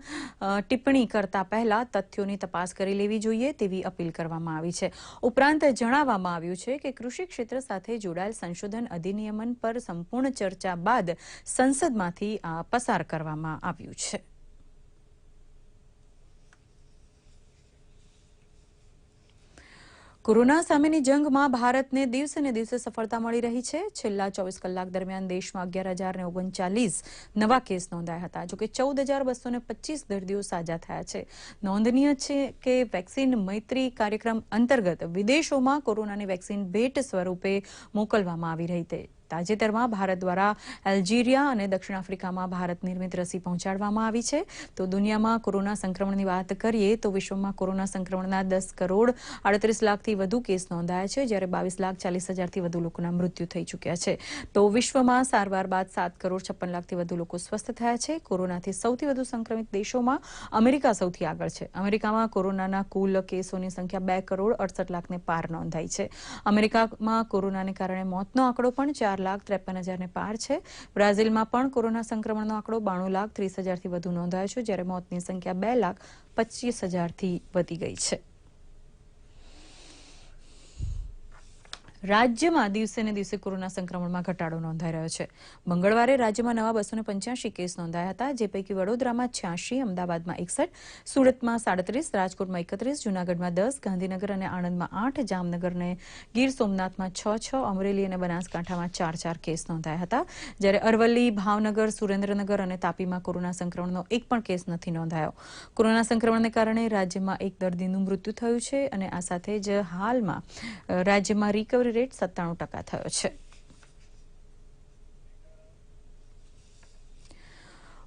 ટિપ્પણી કરતા પહેલા તથ્યોની તપાસ કરી લેવી જોઈએ તેવી અપીલ કરવામાં આવી છે. ઉપરાંત જણાવવામાં આવ્યું છે કે કૃષિ ક્ષેત્ર સાથે જોડાયેલ સંશોધન અધિનિયમન પર સંપૂર્ણ ચર્ચા બાદ સંસદમાંથી આ પસાર કરવામાં આવ્યું છે. કોરોના સામેની જંગમાં ભારતને દિવસે ને દિવસે સફળતા મળી રહી છે. છેલ્લા 24 કલાક દરમિયાન દેશમાં 11,039 નવા કેસ નોંધાયા હતા. જોકે 14,225 દર્દીઓ સાજા થયા છે. નોંધનીય છે કે વેક્સિન મૈત્રી કાર્યક્રમ અંતર્ગત વિદેશોમાં કોરોનાની વેક્સિન ભેટ સ્વરૂપે મોકલવામાં આવી રહી હતી. તાજેતરમાં ભારત દ્વારા અલ્જીરિયા અને દક્ષિણ આફ્રિકામાં ભારત નિર્મિત રસી પહોંચાડવામાં આવી છે. તો દુનિયામાં કોરોના સંક્રમણની વાત કરીએ તો વિશ્વમાં કોરોના સંક્રમણના 10,38 લાખથી વધુ કેસ નોંધાયા છે, જ્યારે 22,40,000થી વધુ લોકોના મૃત્યુ થઈ ચૂક્યા છે. તો વિશ્વમાં સારવાર બાદ 7,56 લાખથી વધુ લોકો સ્વસ્થ થયા છે. કોરોનાથી સૌથી વધુ સંક્રમિત દેશોમાં અમેરિકા સૌથી આગળ છે. અમેરિકામાં કોરોનાના કુલ કેસોની સંખ્યા 2,68 લાખને પાર નોંધાઈ છે. અમેરિકામાં કોરોનાને કારણે મોતનો આંકડો પણ 4,53,000ને પાર છે. બ્રાઝિલમાં પણ કોરોના સંક્રમણનો આંકડો 92,30,000થી વધુ નોંધાયો છે, જ્યારે મોતની સંખ્યા 2,25,000થી વધી ગઈ છે. રાજ્યમાં દિવસે ને દિવસે કોરોના સંક્રમણમાં ઘટાડો નોંધાઈ રહ્યો છે. મંગળવારે રાજ્યમાં નવા 285 કેસ નોંધાયા હતા, જે પૈકી વડોદરામાં 86, અમદાવાદમાં 61, સુરતમાં 37, રાજકોટમાં 31, જૂનાગઢમાં 10, ગાંધીનગર અને આણંદમાં 8, જામનગર અને ગીર સોમનાથમાં 6, અમરેલી અને બનાસકાંઠામાં 4 કેસ નોંધાયા હતા, જ્યારે અરવલ્લી, ભાવનગર, સુરેન્દ્રનગર અને તાપીમાં કોરોના સંક્રમણનો એક પણ કેસ નથી નોંધાયો. કોરોના સંક્રમણને કારણે રાજ્યમાં એક દર્દીનું મૃત્યુ થયું છે અને આ સાથે જ હાલમાં રાજ્યમાં રિકવરી રેટ 97% થયો છે.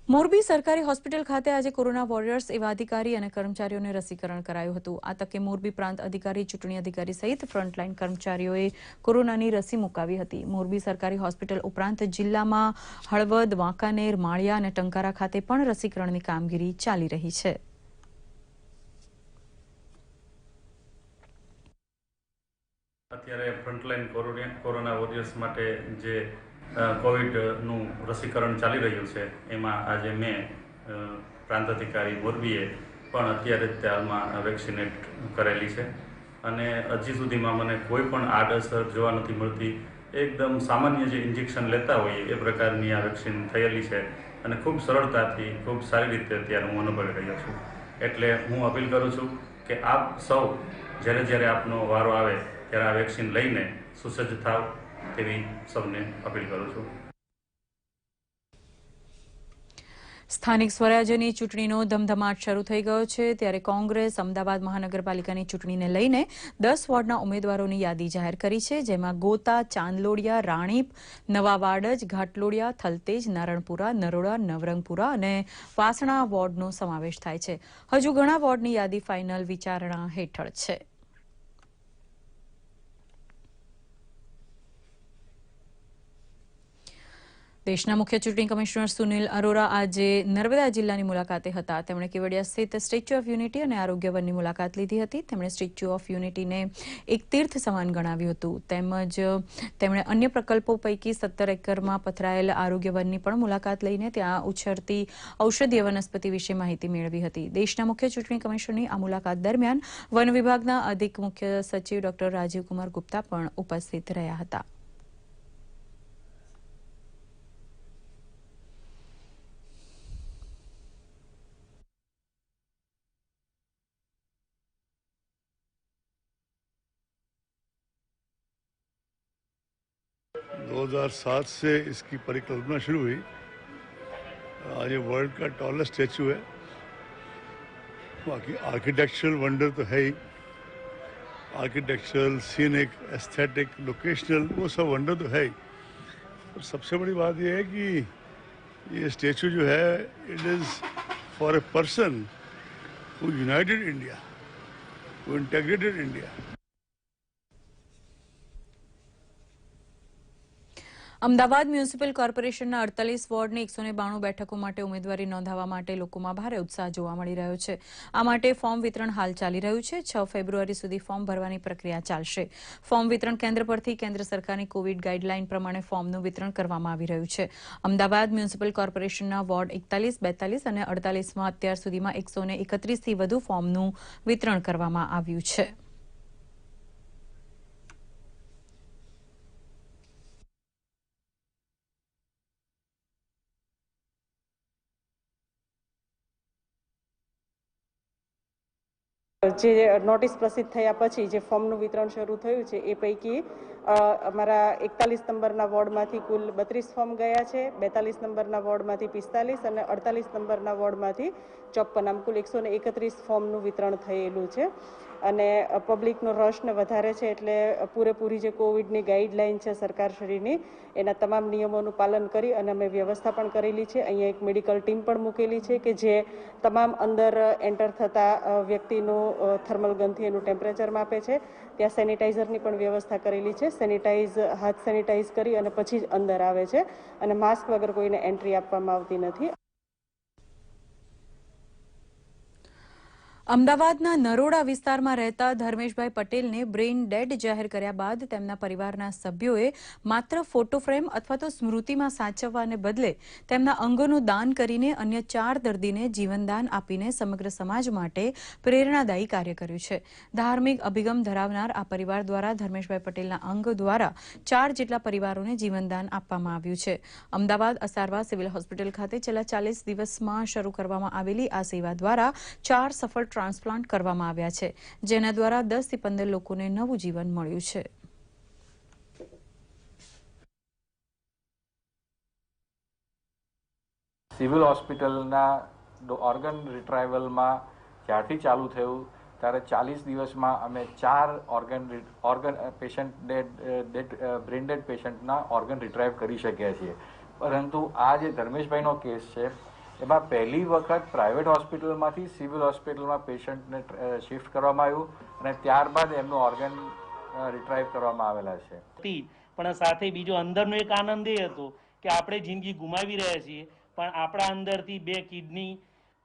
મોરબી સરકારી હોસ્પિટલ ખાતે આજે કોરોના વોરિયર્સ એવા અધિકારી અને કર્મચારીઓને રસીકરણ કરાયું હતું. આ તકે મોરબી પ્રાંત અધિકારી, ચૂંટણી અધિકારી સહિત ફ્રન્ટલાઇન કર્મચારીઓએ કોરોનાની રસી મુકાવી હતી. મોરબી સરકારી હોસ્પિટલ ઉપરાંત જિલ્લામાં હળવદ, વાંકાનેર, માળિયા અને ટંકારા ખાતે પણ રસીકરણની કામગીરી ચાલી રહી છે. અત્યારે ફ્રન્ટલાઇન કોરોના વોરિયર્સ માટે જે કોવિડનું રસીકરણ ચાલી રહ્યું છે, એમાં આજે મેં પ્રાંત અધિકારી મોરબીએ પણ અત્યારે જ હાલમાં વેક્સિનેટ કરેલી છે અને હજી સુધીમાં મને કોઈ પણ આડઅસર જોવા નથી મળતી. એકદમ સામાન્ય જે ઇન્જેક્શન લેતા હોઈએ એ પ્રકારની આ વેક્સિન થયેલી છે અને ખૂબ સરળતાથી, ખૂબ સારી રીતે અત્યારે હું અનુભવી રહ્યો છું. એટલે હું અપીલ કરું છું કે આપ સૌ જ્યારે આપનો વારો આવે ત્યારે આ વેક્સિન લઈને સુસજ્જ થાવ તેવી સૌને અપીલ કરું છું. સ્થાનિક સ્વરાજ્યની ચૂંટણીનો ધમધમાટ શરૂ થઈ ગયો છે, ત્યારે કોંગ્રેસ અમદાવાદ મહાનગરપાલિકાની ચૂંટણીને લઈને 10 વોર્ડના ઉમેદવારોની યાદી જાહેર કરી છે, જેમાં ગોતા, ચાંદલોડિયા, રાણીપ, નવાવાડજ, ઘાટલોડિયા, થલતેજ, નારણપુરા, નરોડા, નવરંગપુરા અને વાસણા વોર્ડનો સમાવેશ થાય છે. હજુ ઘણા વોર્ડની યાદી ફાઇનલ વિચારણા હેઠળ છે. દેશના મુખ્ય ચૂંટણી કમિશનર સુનિલ અરોરા આજે નર્મદા જિલ્લાની મુલાકાતે હતા. તેમણે કેવડિયા સ્થિત સ્ટેચ્યુ ઓફ યુનિટી અને આરોગ્ય વનની મુલાકાત લીધી હતી. તેમણે સ્ટેચ્યુ ઓફ યુનિટીને એક તીર્થ સમાન ગણાવ્યું હતું. તેમજ તેમણે અન્ય પ્રકલ્પો પૈકી 17 એકરમાં પથરાયેલ આરોગ્ય વનની પણ મુલાકાત લઈને ત્યાં ઉછરતી ઔષધીય વનસ્પતિ વિશે માહિતી મેળવી હતી. દેશના મુખ્ય ચૂંટણી કમિશનરની આ મુલાકાત દરમિયાન વન વિભાગના અધિક મુખ્ય સચિવ ડોક્ટર રાજીવકુમાર ગુપ્તા પણ ઉપસ્થિત રહ્યા હતા. दो 2007 से इसकी परिकल्पना शुरू हुई. आज ये वर्ल्ड का टॉलेस्ट स्टैचू है. बाकी आर्किटेक्चरल वंडर तो है ही. आर्किटेक्चरल, सीनिक, एस्थेटिक, लोकेशनल, वो सब वंडर तो है ही. और सबसे बड़ी बात ये है कि ये स्टैचू जो है, it is for a person who United India, who integrated India. Ahmedabad municipal કોર્પોરેશનના 48 વોર્ડની 192 બેઠકો માટે ઉમેદવારી નોંધાવવા માટે લોકોમાં ભારે ઉત્સાહ જોવા મળી રહ્યો છે. આ માટે ફોર્મ વિતરણ હાલ ચાલી રહ્યું છે. 6 ફેબ્રુઆરી સુધી ફોર્મ ભરવાની પ્રક્રિયા ચાલશે. ફોર્મ વિતરણ કેન્દ્ર પરથી કેન્દ્ર સરકારની કોવિડ ગાઈડલાઈન પ્રમાણે ફોર્મનું વિતરણ કરવામાં આવી રહ્યું છે. અમદાવાદ મ્યુનિસિપલ કોર્પોરેશનના વોર્ડ 41, 42 અને 48માં અત્યાર સુધીમાં 131થી વધુ ફોર્મનું વિતરણ કરવામાં આવ્યું છે. જે નોટિસ પ્રસિદ્ધ થયા પછી જે ફોર્મનું વિતરણ શરૂ થયું છે, એ પૈકી અમારા 41 નંબરના વોર્ડમાંથી કુલ 32 ફોર્મ ગયા છે, 42 નંબરના વોર્ડમાંથી 45 અને 48 નંબરના વોર્ડમાંથી 54, આમ કુલ 131 ફોર્મનું વિતરણ થયેલું છે. અને પબ્લિકનો રશ ને વધારે છે, એટલે પૂરેપૂરી જે કોવિડની ગાઈડલાઈન છે સરકારશ્રીની, એના તમામ નિયમોનું પાલન કરી અને અમે વ્યવસ્થા પણ કરેલી છે. અહીંયા એક મેડિકલ ટીમ પણ મૂકેલી છે કે જે તમામ અંદર એન્ટર થતા વ્યક્તિનું થર્મલ ગનથી એનું ટેમ્પરેચર માપે છે. ત્યાં સેનિટાઈઝરની પણ વ્યવસ્થા કરેલી છે. હાથ સેનિટાઈઝ કરી અને પછી જ અંદર આવે છે અને માસ્ક વગર કોઈને એન્ટ્રી આપવામાં આવતી નથી. અમદાવાદના નરોડા વિસ્તારમાં રહેતા ધર્મેશભાઈ પટેલને બ્રેઇન ડેડ જાહેર કર્યા બાદ તેમના પરિવારના સભ્યોએ માત્ર ફોટો ફ્રેમ અથવા તો સ્મૃતિમાં સાચવવાને બદલે તેમના અંગોનું દાન કરીને અન્ય 4 દર્દીને જીવનદાન આપીને સમગ્ર સમાજ માટે પ્રેરણાદાયી કાર્ય કર્યું છે. ધાર્મિક અભિગમ ધરાવનાર આ પરિવાર દ્વારા ધર્મેશભાઈ પટેલના અંગ દ્વારા 4 જેટલા પરિવારોને જીવનદાન આપવામાં આવ્યું છે. અમદાવાદ અસારવા સિવિલ હોસ્પિટલ ખાતે છેલ્લા 40 દિવસમાં શરૂ કરવામાં આવેલી આ સેવા દ્વારા 4 સફળ ટ્રાન્સપ્લાન્ટ કરવામાં આવ્યા છે, જેના દ્વારા 10 થી 15 લોકોને નવું જીવન મળ્યું છે. સિવિલ હોસ્પિટલના ઓર્ગન રિટ્રાઇવલમાં જ્યારથી ચાલુ થયું ત્યારે 40 દિવસમાં અમે 4 ઓર્ગન પેશન્ટને બ્રેઇન ડેડ પેશન્ટના ઓર્ગન રિટ્રાઇવ કરી શક્યા છીએ. પરંતુ આ જે ધર્મેશભાઈનો કેસ છે એમાં પહેલી વખત પ્રાઇવેટ હોસ્પિટલમાંથી સિવિલ હોસ્પિટલમાં પેશન્ટને શિફ્ટ કરવામાં આવ્યું અને ત્યારબાદ એમનું ઓર્ગન રિટ્રાઇવ કરવામાં આવેલા છે. પણ સાથે બીજો અંદરનો એક આનંદ એ હતો કે આપણે જિંદગી ગુમાવી રહ્યા છીએ, પણ આપણા અંદરથી 2 કિડની,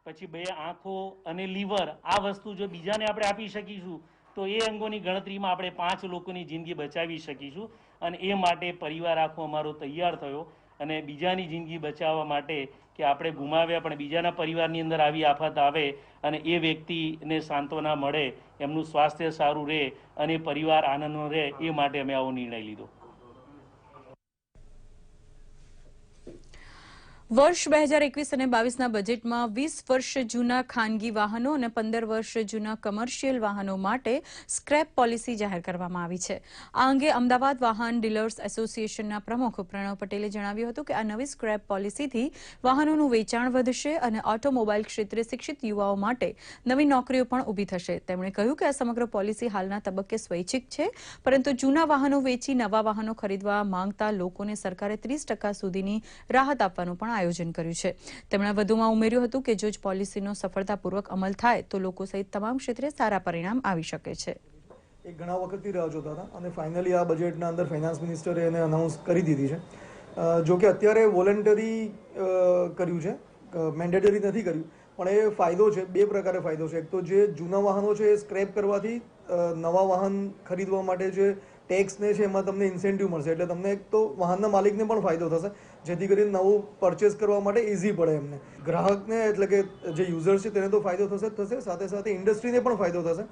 પછી 2 આંખો અને લીવર, આ વસ્તુ જો બીજાને આપણે આપી શકીશું તો એ અંગોની ગણતરીમાં આપણે 5 લોકોની જિંદગી બચાવી શકીશું. અને એ માટે પરિવાર આખો અમારો તૈયાર થયો અને બીજાની જિંદગી બચાવવા માટે કે આપણે ગુમાવ્યા પણ બીજાના પરિવારની અંદર આવી આફત આવે અને એ વ્યક્તિને સાંત્વના મળે, એમનું સ્વાસ્થ્ય સારું રહે અને પરિવાર આનંદમાં રહે, એ માટે અમે આવો નિર્ણય લીધો. વર્ષ 2021 અને 22ના બજેટમાં 20 વર્ષ જૂના ખાનગી વાહનો અને 15 વર્ષ જૂના કમર્શિયલ વાહનો માટે સ્ક્રેપ પોલિસી જાહેર કરવામાં આવી છે. આ અંગે અમદાવાદ વાહન ડીલર્સ એસોસિએશનના પ્રમુખ પ્રણવ પટેલે જણાવ્યું હતું કે આ નવી સ્ક્રેપ પોલિસીથી વાહનોનું વેચાણ વધશે અને ઓટોમોબાઈલ ક્ષેત્રે શિક્ષિત યુવાઓ માટે નવી નોકરીઓ પણ ઊભી થશે. તેમણે કહ્યું કે આ સમગ્ર પોલિસી હાલના તબક્કે સ્વૈચ્છિક છે, પરંતુ જૂના વાહનો વેચી નવા વાહનો ખરીદવા માંગતા લોકોને સરકારે 30% સુધીની રાહત આપવાનું પણ આયોજન કર્યું છે. તેમણે વધુમાં ઉમેર્યું હતું કે જો પોલિસીનો સફળતાપૂર્વક અમલ થાય તો લોકો સહિત તમામ ક્ષેત્રે સારા પરિણામ આવી શકે છે. એક ઘણા વખતથી રાહ જોતા હતા અને ફાઇનલી આ બજેટના અંદર ફાઇનાન્સ મિનિસ્ટરે એને અનાઉન્સ કરી દીધી છે. જો કે અત્યારે વોલન્ટરી કર્યું છે, મેન્ડેટરી નથી કર્યું, પણ એ ફાયદો છે. 2 પ્રકારે ફાયદો છે. એક તો જે જૂના વાહનો છે એ સ્ક્રેપ કરવાથી નવા વાહન ખરીદવા માટે જે ટેક્સને છે એમાં તમને ઇન્સેન્ટિવ મળશે, એટલે તમને એક તો વાહનના માલિકને પણ ફાયદો થશે, જેથી કરીને નવું પરચેસ કરવા માટે ઇઝી પડે એમને. ગ્રાહકને એટલે કે જે યુઝર્સ છે તેને તો ફાયદો થશે, સાથે સાથે ઇન્ડસ્ટ્રીને પણ ફાયદો થશે.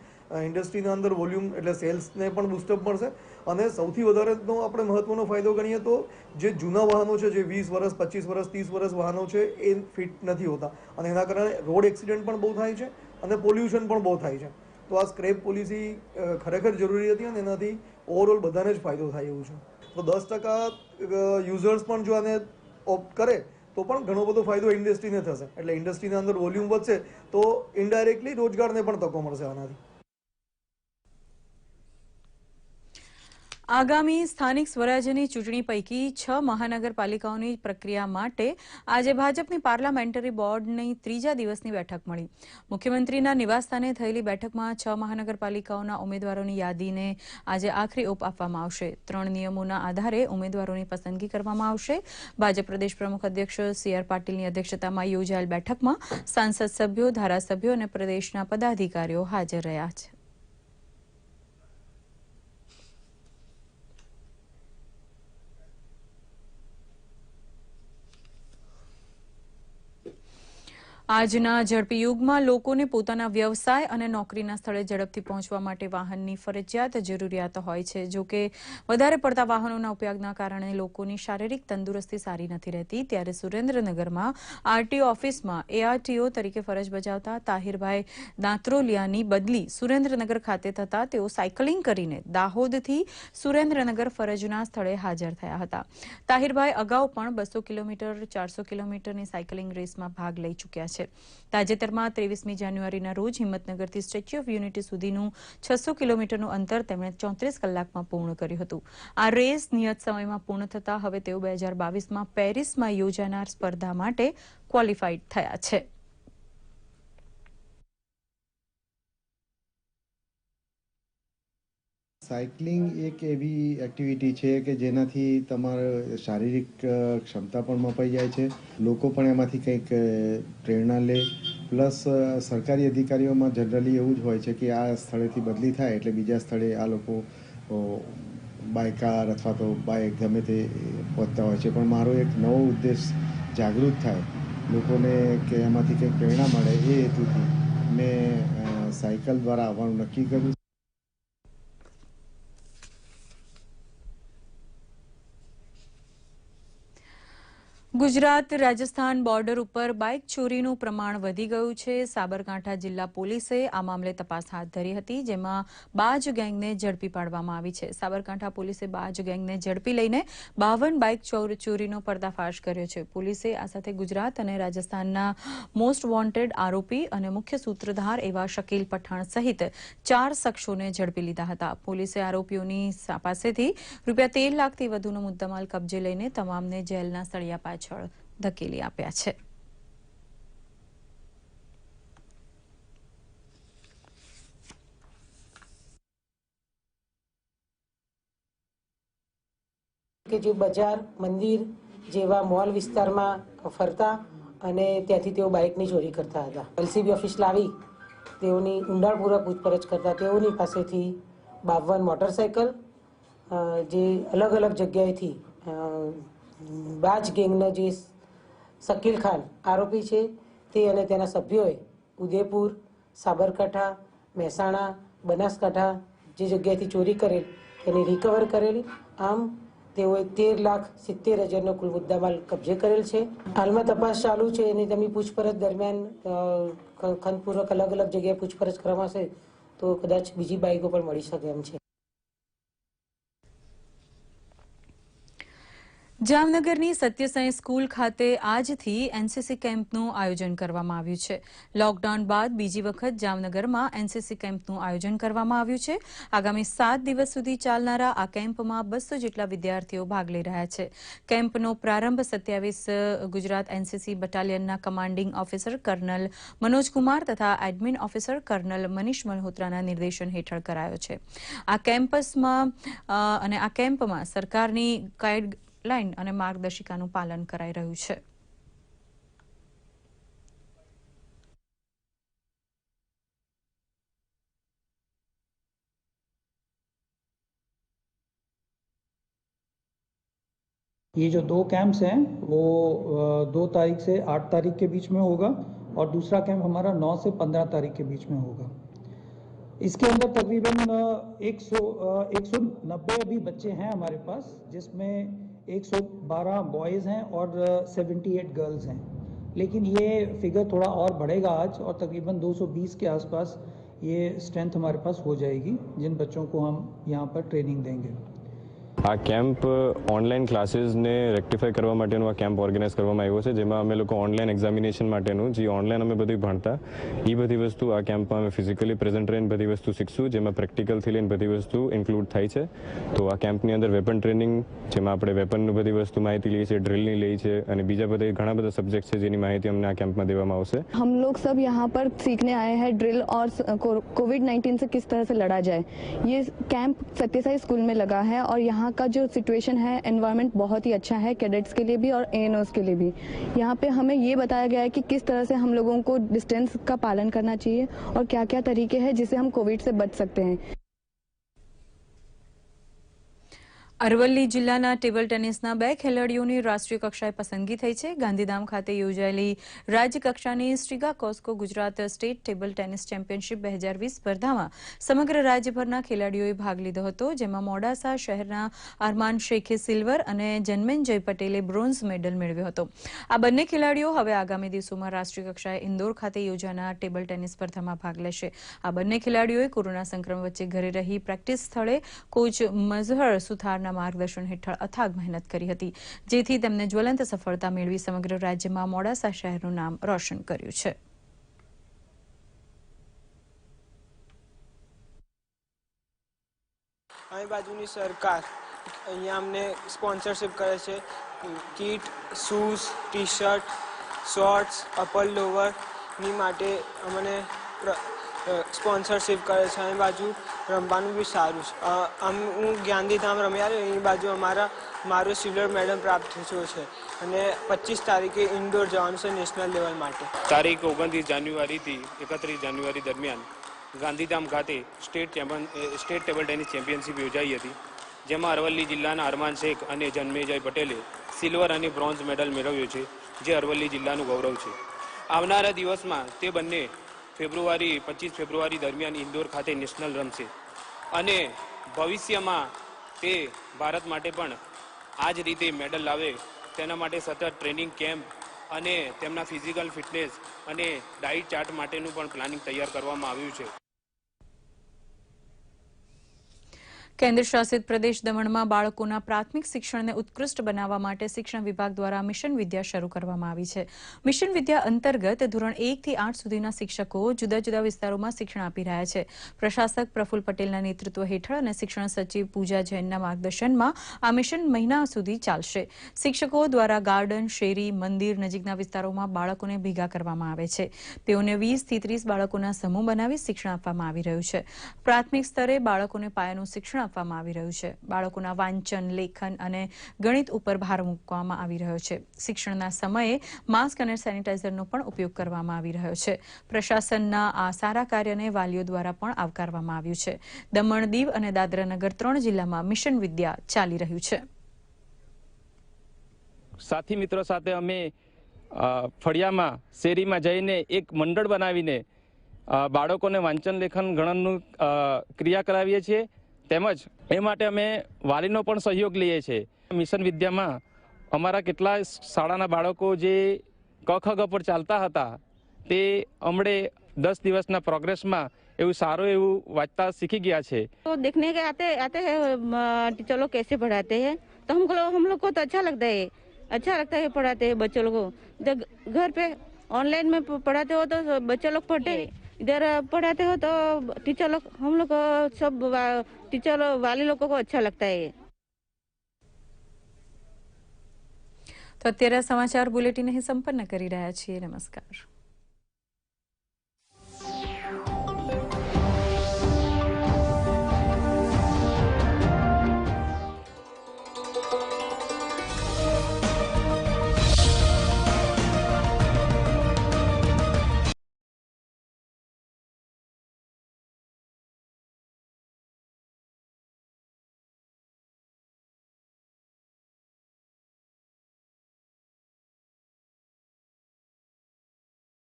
ઇન્ડસ્ટ્રીના અંદર વોલ્યુમ એટલે સેલ્સને પણ બૂસ્ટઅપ મળશે. અને સૌથી વધારેનો આપણે મહત્વનો ફાયદો ગણીએ તો જે જૂના વાહનો છે, જે 20 વર્ષ, 25 વર્ષ, 30 વર્ષ વાહનો છે એ ફિટ નથી હોતા અને એના કારણે રોડ એક્સિડન્ટ પણ બહુ થાય છે અને પોલ્યુશન પણ બહુ થાય છે. તો આ સ્ક્રેપ પોલિસી ખરેખર જરૂરી હતી અને એનાથી ઓવરઓલ બધાને જ ફાયદો થાય એવું છે. તો 10% યુઝર્સ પણ જો આને ઓપ્ટ કરે તો પણ ઘણો બધો ફાયદો ઇન્ડસ્ટ્રીને થશે. એટલે ઇન્ડસ્ટ્રીના અંદર વોલ્યુમ વધશે તો ઇનડાયરેક્ટલી રોજગારને પણ તકો મળશે આનાથી. આગામી સ્થાનિક સ્વરાજ્યની ચૂંટણી પૈકી 6 મહાનગરપાલિકાઓની પ્રક્રિયા માટે આજે ભાજપની પાર્લામેન્ટરી બોર્ડની 3જા દિવસની બેઠક મળી. મુખ્યમંત્રીના નિવાસસ્થાને થયેલી બેઠકમાં 6 મહાનગરપાલિકાઓના ઉમેદવારોની યાદીને આજે આખરી ઓપ આપવામાં આવશે. 3 નિયમોના આધારે ઉમેદવારોની પસંદગી કરવામાં આવશે. ભાજપ પ્રદેશ પ્રમુખ અધ્યક્ષ સી.આર. પાટીલની અધ્યક્ષતામાં યોજાયેલ બેઠકમાં સાંસદ સભ્યો, ધારાસભ્યો અને પ્રદેશના પદાધિકારીઓ હાજર રહ્યા છે. આજના ઝડપી યુગમાં લોકોને પોતાના વ્યવસાય અને નોકરીના સ્થળે ઝડપથી પહોંચવા માટે વાહનની ફરજિયાત જરૂરિયાત હોય છે. જો કે વધારે પડતા વાહનોના ઉપયોગના કારણે લોકોની શારીરિક તંદુરસ્તી સારી નથી રહેતી. ત્યારે સુરેન્દ્રનગરમાં આરટીઓ ઓફિસમાં એઆરટીઓ તરીકે ફરજ બજાવતા તાહિરભાઈ દાંત્રોલિયાની બદલી સુરેન્દ્રનગર ખાતે થતાં તેઓ સાયકલિંગ કરીને દાહોદથી સુરેન્દ્રનગર ફરજના સ્થળે હાજર થયા હતા. તાહિરભાઈ અગાઉ પણ 200 કિલોમીટર, 400 કિલોમીટરની સાયકલિંગ રેસમાં ભાગ લઈ ચૂક્યા છે. તાજેતરમાં 23મી જાન્યુઆરીના રોજ હિંમતનગરથી સ્ટેચ્યુ ઓફ યુનિટી સુધીનું 600 કિલોમીટરનું અંતર તેમણે 34 કલાકમાં પૂર્ણ કર્યું હતું. આ રેસ નિયત સમયમાં પૂર્ણ થતાં હવે તેઓ 2022માં પેરિસમાં યોજાનાર સ્પર્ધા માટે ક્વોલિફાઈડ થયા છે. સાયકલિંગ એક એવી એક્ટિવિટી છે કે જેનાથી તમારે શારીરિક ક્ષમતા પણ મપાઈ જાય છે, લોકો પણ એમાંથી કંઈક પ્રેરણા લે પ્લસ સરકારી અધિકારીઓમાં જનરલી એવું જ હોય છે કે આ સ્થળેથી બદલી થાય એટલે બીજા સ્થળે આ લોકો બાય કાર અથવા તો બાય ગમે તે પહોંચતા હોય છે. પણ મારો એક નવો ઉદ્દેશ જાગૃત થાય, લોકોને કે એમાંથી કંઈક પ્રેરણા મળે, એ હેતુથી મેં સાયકલ દ્વારા આવવાનું નક્કી કર્યું. ગુજરાત રાજસ્થાન બોર્ડર ઉપર બાઇક ચોરીનું પ્રમાણ વધી ગયું છે. સાબરકાંઠા જિલ્લા પોલીસે આ મામલે તપાસ હાથ ધરી હતી, જેમાં બાજ ગેંગને ઝડપી પાડવામાં આવી છે. સાબરકાંઠા પોલીસે બાજ ગેંગને ઝડપી લઈને 52 બાઇક ચોરીનો પર્દાફાશ કર્યો છે. પોલીસે આ સાથે ગુજરાત અને રાજસ્થાનના મોસ્ટ વોન્ટેડ આરોપી અને મુખ્ય સૂત્રધાર એવા શકીલ પઠાણ સહિત 4 શખ્સોને ઝડપી લીધા હતા. પોલીસે આરોપીઓની પાસેથી ₹13 લાખથી વધુનો મુદ્દામાલ કબજે લઈને તમામને જેલના સળિયા પાછળ ધકેલી આપ્યા છે. કે જે બજાર મંદિર જેવા મોલ વિસ્તારમાં ફરતા અને ત્યાંથી તેઓ બાઇકની ચોરી કરતા હતા. એલસીબી ઓફિસ લાવી તેઓની ઊંડાણપૂર્વક પૂછપરછ કરતા તેઓની પાસેથી 52 મોટરસાઇકલ જે અલગ અલગ જગ્યાએથી બાજ ગેંગના જે શકીલ ખાન આરોપી છે તે અને તેના સભ્યોએ ઉદયપુર, સાબરકાંઠા, મહેસાણા, બનાસકાંઠા જે જગ્યાએથી ચોરી કરેલ તેની રિકવર કરેલ. આમ તેઓએ 13,70,000નો કુલ મુદ્દામાલ કબજે કરેલ છે. હાલમાં તપાસ ચાલુ છે અને તેમની પૂછપરછ દરમિયાન ખંતપૂર્વક અલગ અલગ જગ્યાએ પૂછપરછ કરવામાં આવશે તો કદાચ બીજી બાઇકો પણ મળી શકે એમ છે. જામનગરની સત્યસાઈ સ્કૂલ ખાતે આજથી એનસીસી કેમ્પનું આયોજન કરવામાં આવ્યું છે. લોકડાઉન બાદ બીજી વખત જામનગરમાં એનસીસી કેમ્પનું આયોજન કરવામાં આવ્યું છે. આગામી 7 દિવસ સુધી ચાલનારા આ કેમ્પમાં 200 જેટલા વિદ્યાર્થીઓ ભાગ લઈ રહ્યા છે. કેમ્પનો પ્રારંભ 27 ગુજરાત એનસીસી બટાલિયનના કમાન્ડિંગ ઓફિસર કર્નલ મનોજકુમાર તથા એડમિન ઓફિસર કર્નલ મનીષ મલ્હોત્રાના નિર્દેશન હેઠળ કરાયો છે. આ કેમ્પમાં સરકારની ગાઈડલાઈન અને માર્ગદર્શિકાનું પાલન કરાઈ રહ્યું છે. ये जो 2 कैंप्स हैं वो 2 तारीख से 8 तारीख के बीच में होगा और दूसरा कैंप हमारा 9 से 15 तारीख के बीच में होगा. इसके अंदर तकरीबन 190 अभी बच्चे हैं हमारे पास, जिसमें 112 बॉयज़ हैं और 78 गर्ल्स हैं. लेकिन ये फिगर थोड़ा और बढ़ेगा आज और तकरीबन 220 के आसपास ये स्ट्रेंथ हमारे पास हो जाएगी, जिन बच्चों को हम यहाँ पर ट्रेनिंग देंगे. આ કેમ્પ ઓનલાઈન ક્લાસીસને રેક્ટિફાઈ કરવા માટેનો આ કેમ્પ ઓર્ગેનાઇઝ કરવામાં આવ્યો છે, જેમાં અમે લોકો ઓનલાઈન એક્ઝામિનેશન માટેનું જે ઓનલાઈન અમે બધું ભણતા એ બધી વસ્તુ આ કેમ્પમાં અમે ફિઝિકલી પ્રેઝન્ટ રહીને બધી વસ્તુ શીખશું, જેમાં પ્રેક્ટિકલથી લઈને બધી વસ્તુ ઇન્ક્લુડ થાય છે. તો આ કેમ્પની અંદર વેપન ટ્રેનિંગ, જેમાં આપણે વેપનની બધી વસ્તુ માહિતી લઈએ છીએ, ડ્રિલની લઈએ છીએ અને બીજા બધા ઘણા બધા સબ્જેક્ટ છે જેની માહિતી અમને આ કેમ્પમાં દેવામાં આવશે. हम लोग सब यहाँ पर सीखने आए हैं ड्रिल और कोविड-19 से किस तरह से लड़ा जाए. ये कैंप सत्यसाई स्कूल में लगा है और यहाँ का जो सिचुएशन है, एनवायरनमेंट बहुत ही अच्छा है कैडेट्स के लिए भी और एएनओस के लिए भी. यहाँ पे हमें ये बताया गया है कि किस तरह से हम लोगों को डिस्टेंस का पालन करना चाहिए और क्या क्या तरीके हैं जिससे हम कोविड से बच सकते हैं. અરવલ્લી જિલ્લાના ટેબલ ટેનિસના 2 ખેલાડીઓની રાષ્ટ્રીય કક્ષાએ પસંદગી થઈ છે. ગાંધીધામ ખાતે યોજાયેલી રાજ્યકક્ષાની Stiga Cosco Gujarat state table tennis championship 2020 સ્પર્ધામાં સમગ્ર રાજ્યભરના ખેલાડીઓએ ભાગ લીધો હતો, જેમાં મોડાસા શહેરના અરમાન શેખે સિલ્વર અને જન્મેન્જય પટેલે બ્રોન્ઝ મેડલ મેળવ્યો હતો. આ બંને ખેલાડીઓ હવે આગામી દિવસોમાં રાષ્ટ્રીય કક્ષાએ ઇન્દોર ખાતે યોજાનાર ટેબલ ટેનિસ સ્પર્ધામાં ભાગ લેશે. આ બંને ખેલાડીઓએ કોરોના સંક્રમણ વચ્ચે ઘરે રહી પ્રેક્ટિસ સ્થળે કોચ મઝહર સુથારના માર્ગદર્શન હેઠળ અથાગ મહેનત કરી હતી, જેથી તેમને જ્વલંત સફળતા મેળવી સમગ્ર રાજ્યમાં મોડાસા શહેરનું નામ રોશન કર્યું છે. અહીં બાજુની સરકાર અહીંયા અમને સ્પોન્સરશિપ કરે છે. Kit, shoes, T shirt, shorts, upper લોવરની માટે અમને સ્પોન્સરશિપ કરે છે એ બાજુ રમવાનું બી સારું છે. હું ગાંધીધામ રમી આવ્યો એ બાજુ મારો સિલ્વર મેડલ પ્રાપ્ત થયો છે અને 25 તારીખે ઇન્ડોર જવાનું છે નેશનલ લેવલ માટે. તારીખ 29 જાન્યુઆરીથી 31 જાન્યુઆરી દરમિયાન ગાંધીધામ ખાતે સ્ટેટ ટેબલ ટેનિસ ચેમ્પિયનશિપ યોજાઈ હતી, જેમાં અરવલ્લી જિલ્લાના અરમાન શેખ અને જન્મેજય પટેલે સિલ્વર અને બ્રોન્ઝ મેડલ મેળવ્યો છે, જે અરવલ્લી જિલ્લાનું ગૌરવ છે. આવનારા દિવસમાં તે બંને 25 ફેબ્રુઆરી દરમિયાન ઇન્દોર ખાતે નેશનલ રમશે અને ભવિષ્યમાં તે ભારત માટે પણ આ જ રીતે મેડલ લાવે તેના માટે સતત ટ્રેનિંગ કેમ્પ અને તેમના ફિઝિકલ ફિટનેસ અને ડાઇટ ચાર્ટ માટેનું પણ પ્લાનિંગ તૈયાર કરવામાં આવ્યું છે. કેન્દ્ર શાસિત પ્રદેશ દમણમાં બાળકોના પ્રાથમિક શિક્ષણને ઉત્કૃષ્ટ બનાવવા માટે શિક્ષણ વિભાગ દ્વારા મિશન વિદ્યા શરૂ કરવામાં આવી છે. મિશન વિદ્યા અંતર્ગત ધોરણ 1 થી 8 સુધીના શિક્ષકો જુદા જુદા વિસ્તારોમાં શિક્ષણ આપી રહ્યા છે. પ્રશાસક પ્રફુલ પટેલના નેતૃત્વ હેઠળ અને શિક્ષણ સચિવ પૂજા જૈનના માર્ગદર્શનમાં આ મિશન મહિના સુધી ચાલશે. શિક્ષકો દ્વારા ગાર્ડન, શેરી, મંદિર નજીકના વિસ્તારોમાં બાળકોને ભેગા કરવામાં આવે છે. તેઓને 20 થી 30 બાળકોના સમૂહ બનાવી શિક્ષણ આપવામાં આવી રહ્યું છે. પ્રાથમિક સ્તરે બાળકોને પાયાનું શિક્ષણ આપવામાં આવી રહ્યું છે. બાળકોના વાંચન, લેખન અને ગણિત ઉપર ભાર મૂકવામાં આવી રહ્યો છે. શિક્ષણના સમયે માસ્ક અને સેનિટાઈઝરનો પણ ઉપયોગ કરવામાં આવી રહ્યો છે. પ્રશાસનના આ સારા કાર્યને વાલીઓ દ્વારા પણ આવકારવામાં આવ્યું છે. દમણ, દીવ અને દાદરાનગર 3 જિલ્લામાં મિશન વિદ્યા ચાલી રહ્યું છે. સાથી મિત્રો સાથે અમે ફળિયામાં, શેરીમાં જઈને એક મંડળ બનાવીને બાળકોને વાંચન, લેખન, ગણનનું ક્રિયા કરાવીએ છીએ. તેમજ એ માટે અમે વાલીનો પણ સહયોગ લઈએ છીએ. મિશન વિદ્યામાં અમારા કેટલા શાળાના બાળકો જે ક ખ ગ પર ચાલતા હતા તે હમણે 10 દિવસના પ્રોગ્રેસમાં એવું સારું એવું વાંચતા શીખી ગયા છે. तो देखने के आते हैं टीचर लोग कैसे पढ़ाते हैं, तो हम लोग को तो अच्छा लगता है पढ़ाते हैं बच्चों लोग को. जब घर पे ऑनलाइन में पढ़ाते हो तो बच्चे लोग पढ़ते, इधर पढ़ाते हो तो टीचर लोग हम लोग को सब टीचर वाले लोगों को अच्छा लगता है. તો અત્યારે સમાચાર બુલેટિન અહીં સંપન્ન કરી રહ્યા છીએ. નમસ્કાર.